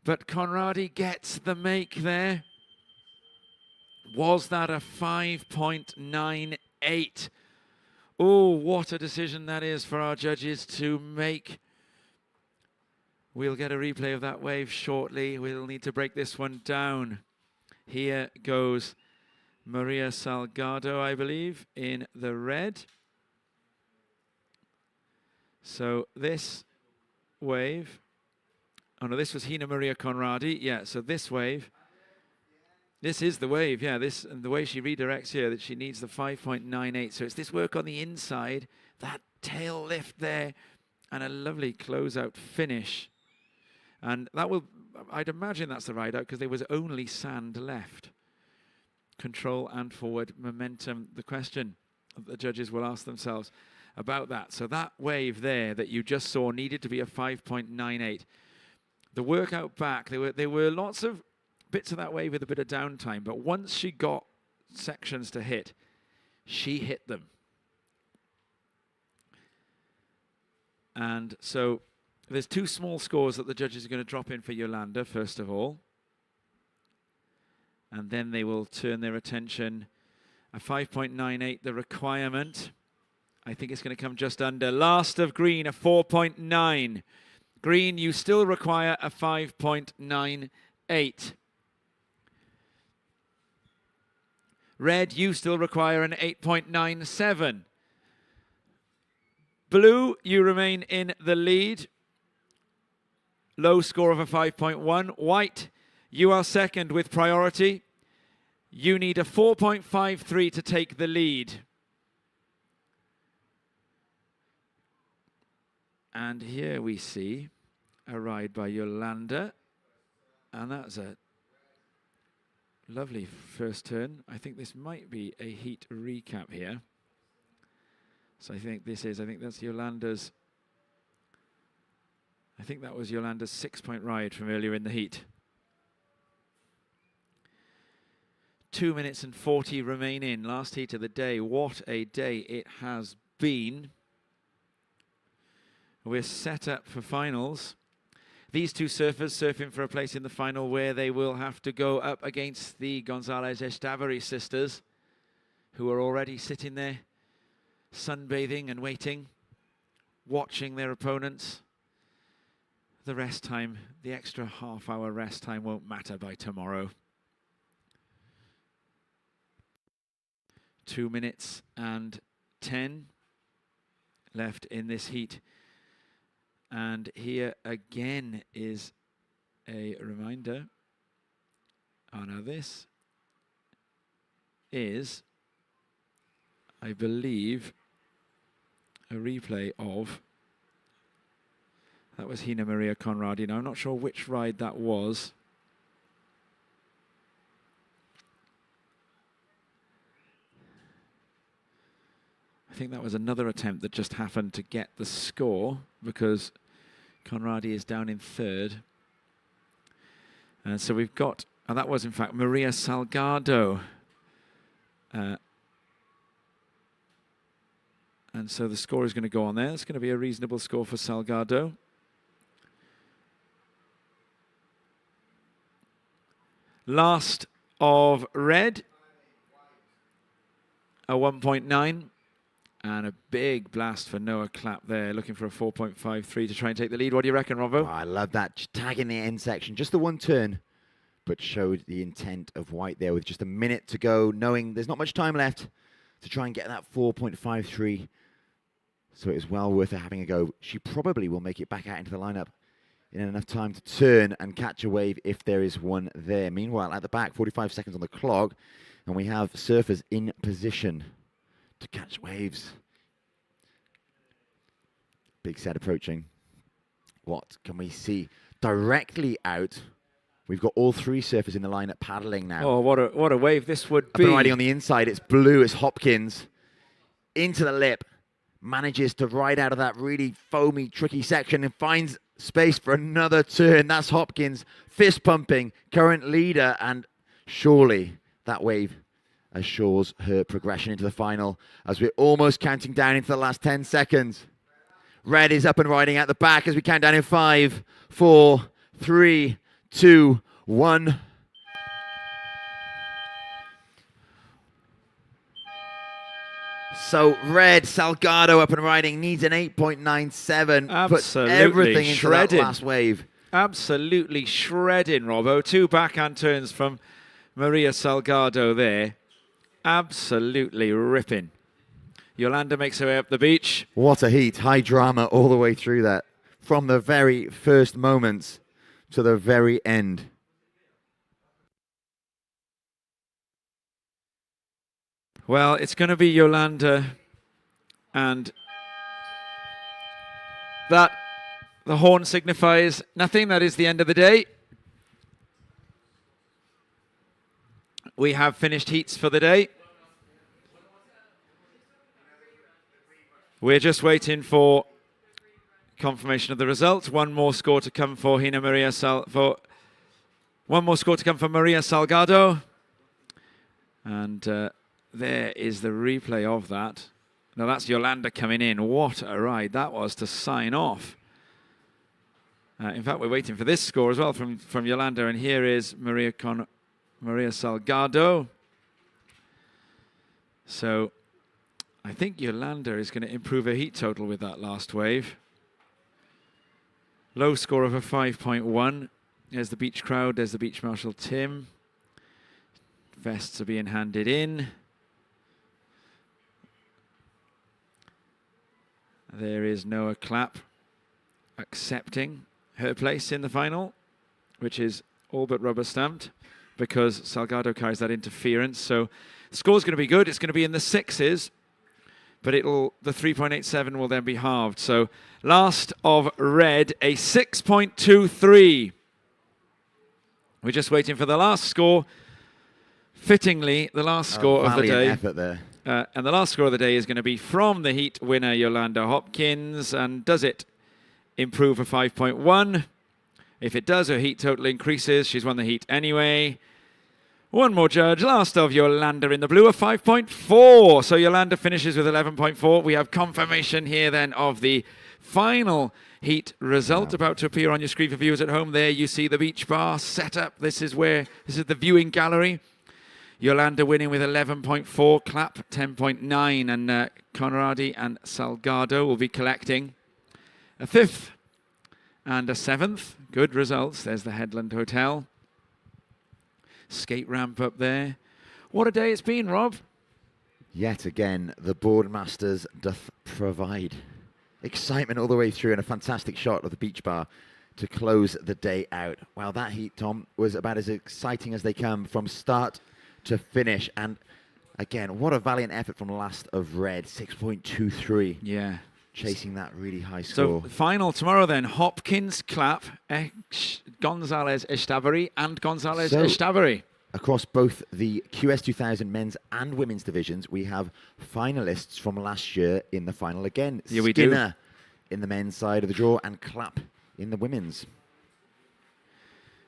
But Conradi gets the make there. Was that a 5.98? Oh, what a decision that is for our judges to make. We'll get a replay of that wave shortly. We'll need to break this one down. Here goes Maria Salgado, I believe, in the red. So this wave, oh no, this was Hina Maria Conradi. Yeah, so this wave, this is the wave, yeah, this, and the way she redirects here, that she needs the 5.98. So it's this work on the inside, that tail lift there, and a lovely closeout finish. And that will, I'd imagine that's the ride out because there was only sand left. Control and forward momentum. The question that the judges will ask themselves about that. So that wave there that you just saw needed to be a 5.98. The workout back, there were lots of bits of that wave with a bit of downtime, but once she got sections to hit, she hit them. And so there's two small scores that the judges are going to drop in for Yolanda, first of all. And then they will turn their attention. A 5.98, the requirement. I think it's going to come just under. Last of green, a 4.9. Green, you still require a 5.98. Red, you still require an 8.97. Blue, you remain in the lead. Low score of a 5.1. White, you are second with priority. You need a 4.53 to take the lead. And here we see a ride by Yolanda. And that's a lovely first turn. I think this might be a heat recap here. So I think that's Yolanda's. I think that was Yolanda's 6-point ride from earlier in the heat. 2 minutes and 40 remain in. Last heat of the day. What a day it has been. We're set up for finals. These two surfers surfing for a place in the final where they will have to go up against the Gonzalez Estavari sisters, who are already sitting there sunbathing and waiting, watching their opponents. The rest time, the extra half-hour rest time won't matter by tomorrow. 2 minutes and 10 left in this heat. And here again is a reminder. Oh, now this is, I believe, a replay of, that was Hina Maria Conradi. Now, I'm not sure which ride that was. I think that was another attempt that just happened to get the score because Conradi is down in third. And so we've got, and that was in fact Maria Salgado. And so the score is going to go on there. It's going to be a reasonable score for Salgado. Last of red, a 1.9. And a big blast for Noah Clapp there, looking for a 4.53 to try and take the lead. What do you reckon, Robbo? Oh, I love that. Just tagging the end section. Just the one turn, but showed the intent of white there with just a minute to go, knowing there's not much time left to try and get that 4.53. So it was well worth her having a go. She probably will make it back out into the lineup in enough time to turn and catch a wave if there is one there. Meanwhile, at the back, 45 seconds on the clock, and we have surfers in position to catch waves. Big set approaching. What can we see? Directly out, we've got all three surfers in the lineup paddling now. Oh, what a wave this would be. Up and riding on the inside, it's blue, it's Hopkins. Into the lip, manages to ride out of that really foamy, tricky section and finds space for another turn. That's Hopkins, fist pumping, current leader, and surely that wave assures her progression into the final as we're almost counting down into the last 10 seconds. Red is up and riding at the back as we count down in 5, 4, 3, 2, 1. So red, Salgado up and riding, needs an 8.97. Puts everything into that last wave. Absolutely shredding, Robbo. 2 backhand turns from Maria Salgado there. Absolutely ripping. Yolanda makes her way up the beach. What a heat. High drama all the way through that. From the very first moments to the very end. Well, it's going to be Yolanda, and that the horn signifies nothing. That is the end of the day. We have finished heats for the day. We're just waiting for confirmation of the results. One more score to come for Maria Salgado. And there is the replay of that. Now that's Yolanda coming in. What a ride that was to sign off. In fact, we're waiting for this score as well from Yolanda. And here is Maria Salgado. So I think Yolanda is going to improve her heat total with that last wave. Low score of a 5.1. There's the beach crowd. There's the beach marshal Tim. Vests are being handed in. There is Noah Clapp accepting her place in the final, which is all but rubber stamped because Salgado carries that interference. So the score's going to be good. It's going to be in the 6s, but the 3.87 will then be halved. So last of red, a 6.23. We're just waiting for the last score. Fittingly, the last score of the day. Effort there. And the last score of the day is going to be from the heat winner, Yolanda Hopkins. And does it improve a 5.1? If it does, her heat total increases. She's won the heat anyway. One more judge. Last of Yolanda in the blue, a 5.4. So Yolanda finishes with 11.4. We have confirmation here then of the final heat result about to appear on your screen for viewers at home. There you see the beach bar set up. This is the viewing gallery. Yolanda winning with 11.4, Clapp 10.9, and Conradi and Salgado will be collecting a 5th and a 7th. Good results. There's the Headland Hotel. Skate ramp up there. What a day it's been, Rob. Yet again, the Boardmasters doth provide excitement all the way through, and a fantastic shot of the beach bar to close the day out. Wow, that heat, Tom, was about as exciting as they come from start to finish. And again, what a valiant effort from Last of Red, 6.23. Yeah. Chasing that really high score. So final tomorrow then, Hopkins, Clapp, Gonzalez Estavari and Gonzalez Estavari. Across both the QS 2000 men's and women's divisions, we have finalists from last year in the final again. Yeah, we do. Skinner in the men's side of the draw and Clapp in the women's.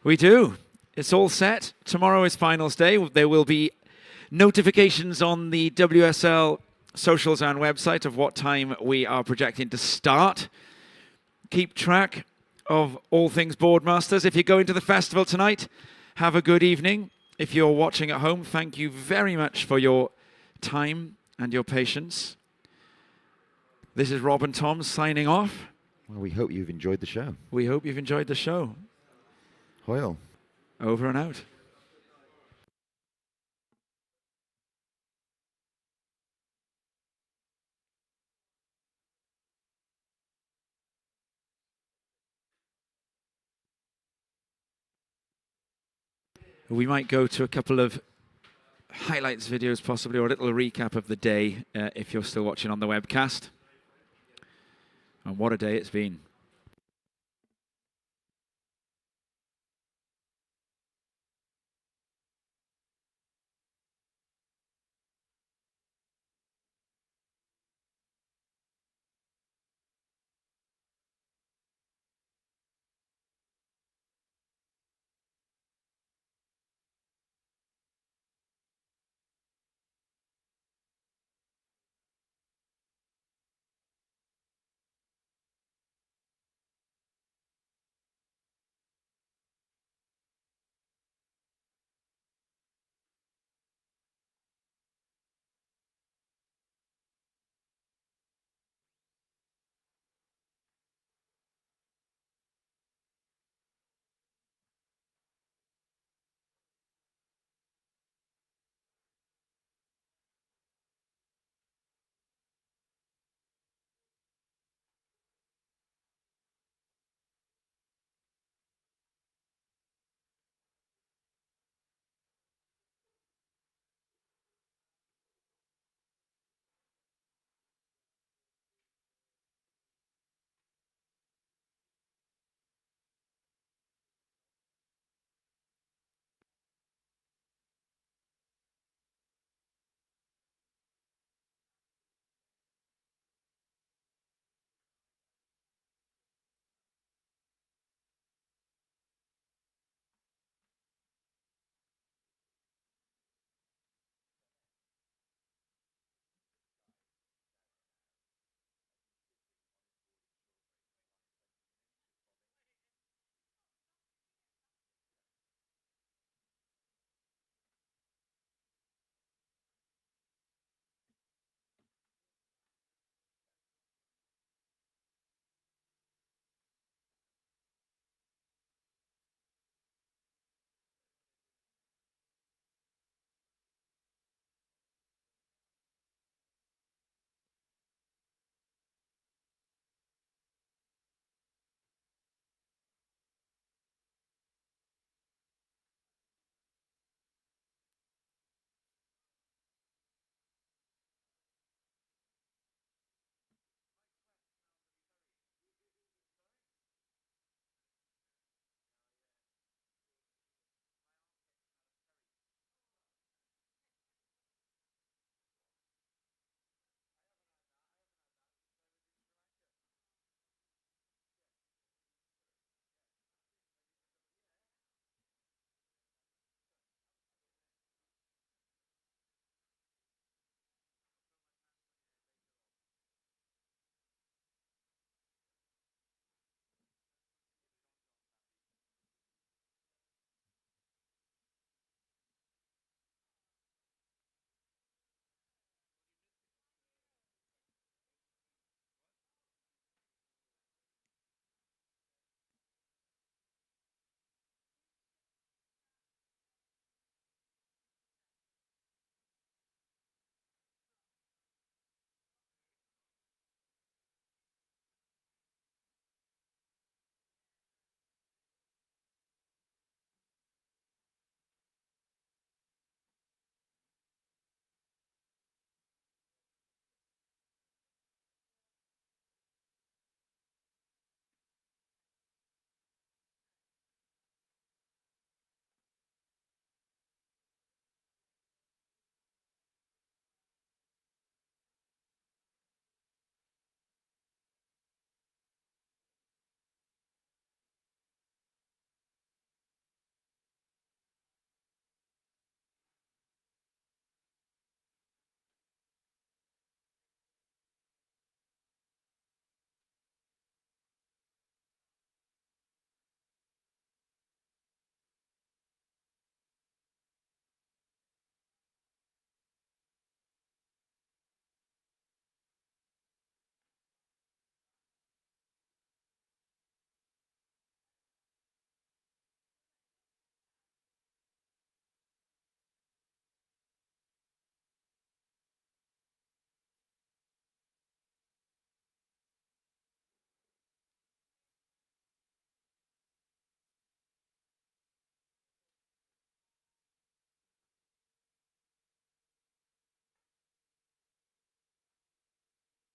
We do. It's all set. Tomorrow is finals day. There will be notifications on the WSL socials and website of what time we are projecting to start. Keep track of all things Boardmasters. If you're going to the festival tonight, have a good evening. If you're watching at home, thank you very much for your time and your patience. This is Rob and Tom signing off. Well, we hope you've enjoyed the show. We hope you've enjoyed the show. Hoyle. Over and out. We might go to a couple of highlights videos possibly, or a little recap of the day if you're still watching on the webcast. And what a day it's been.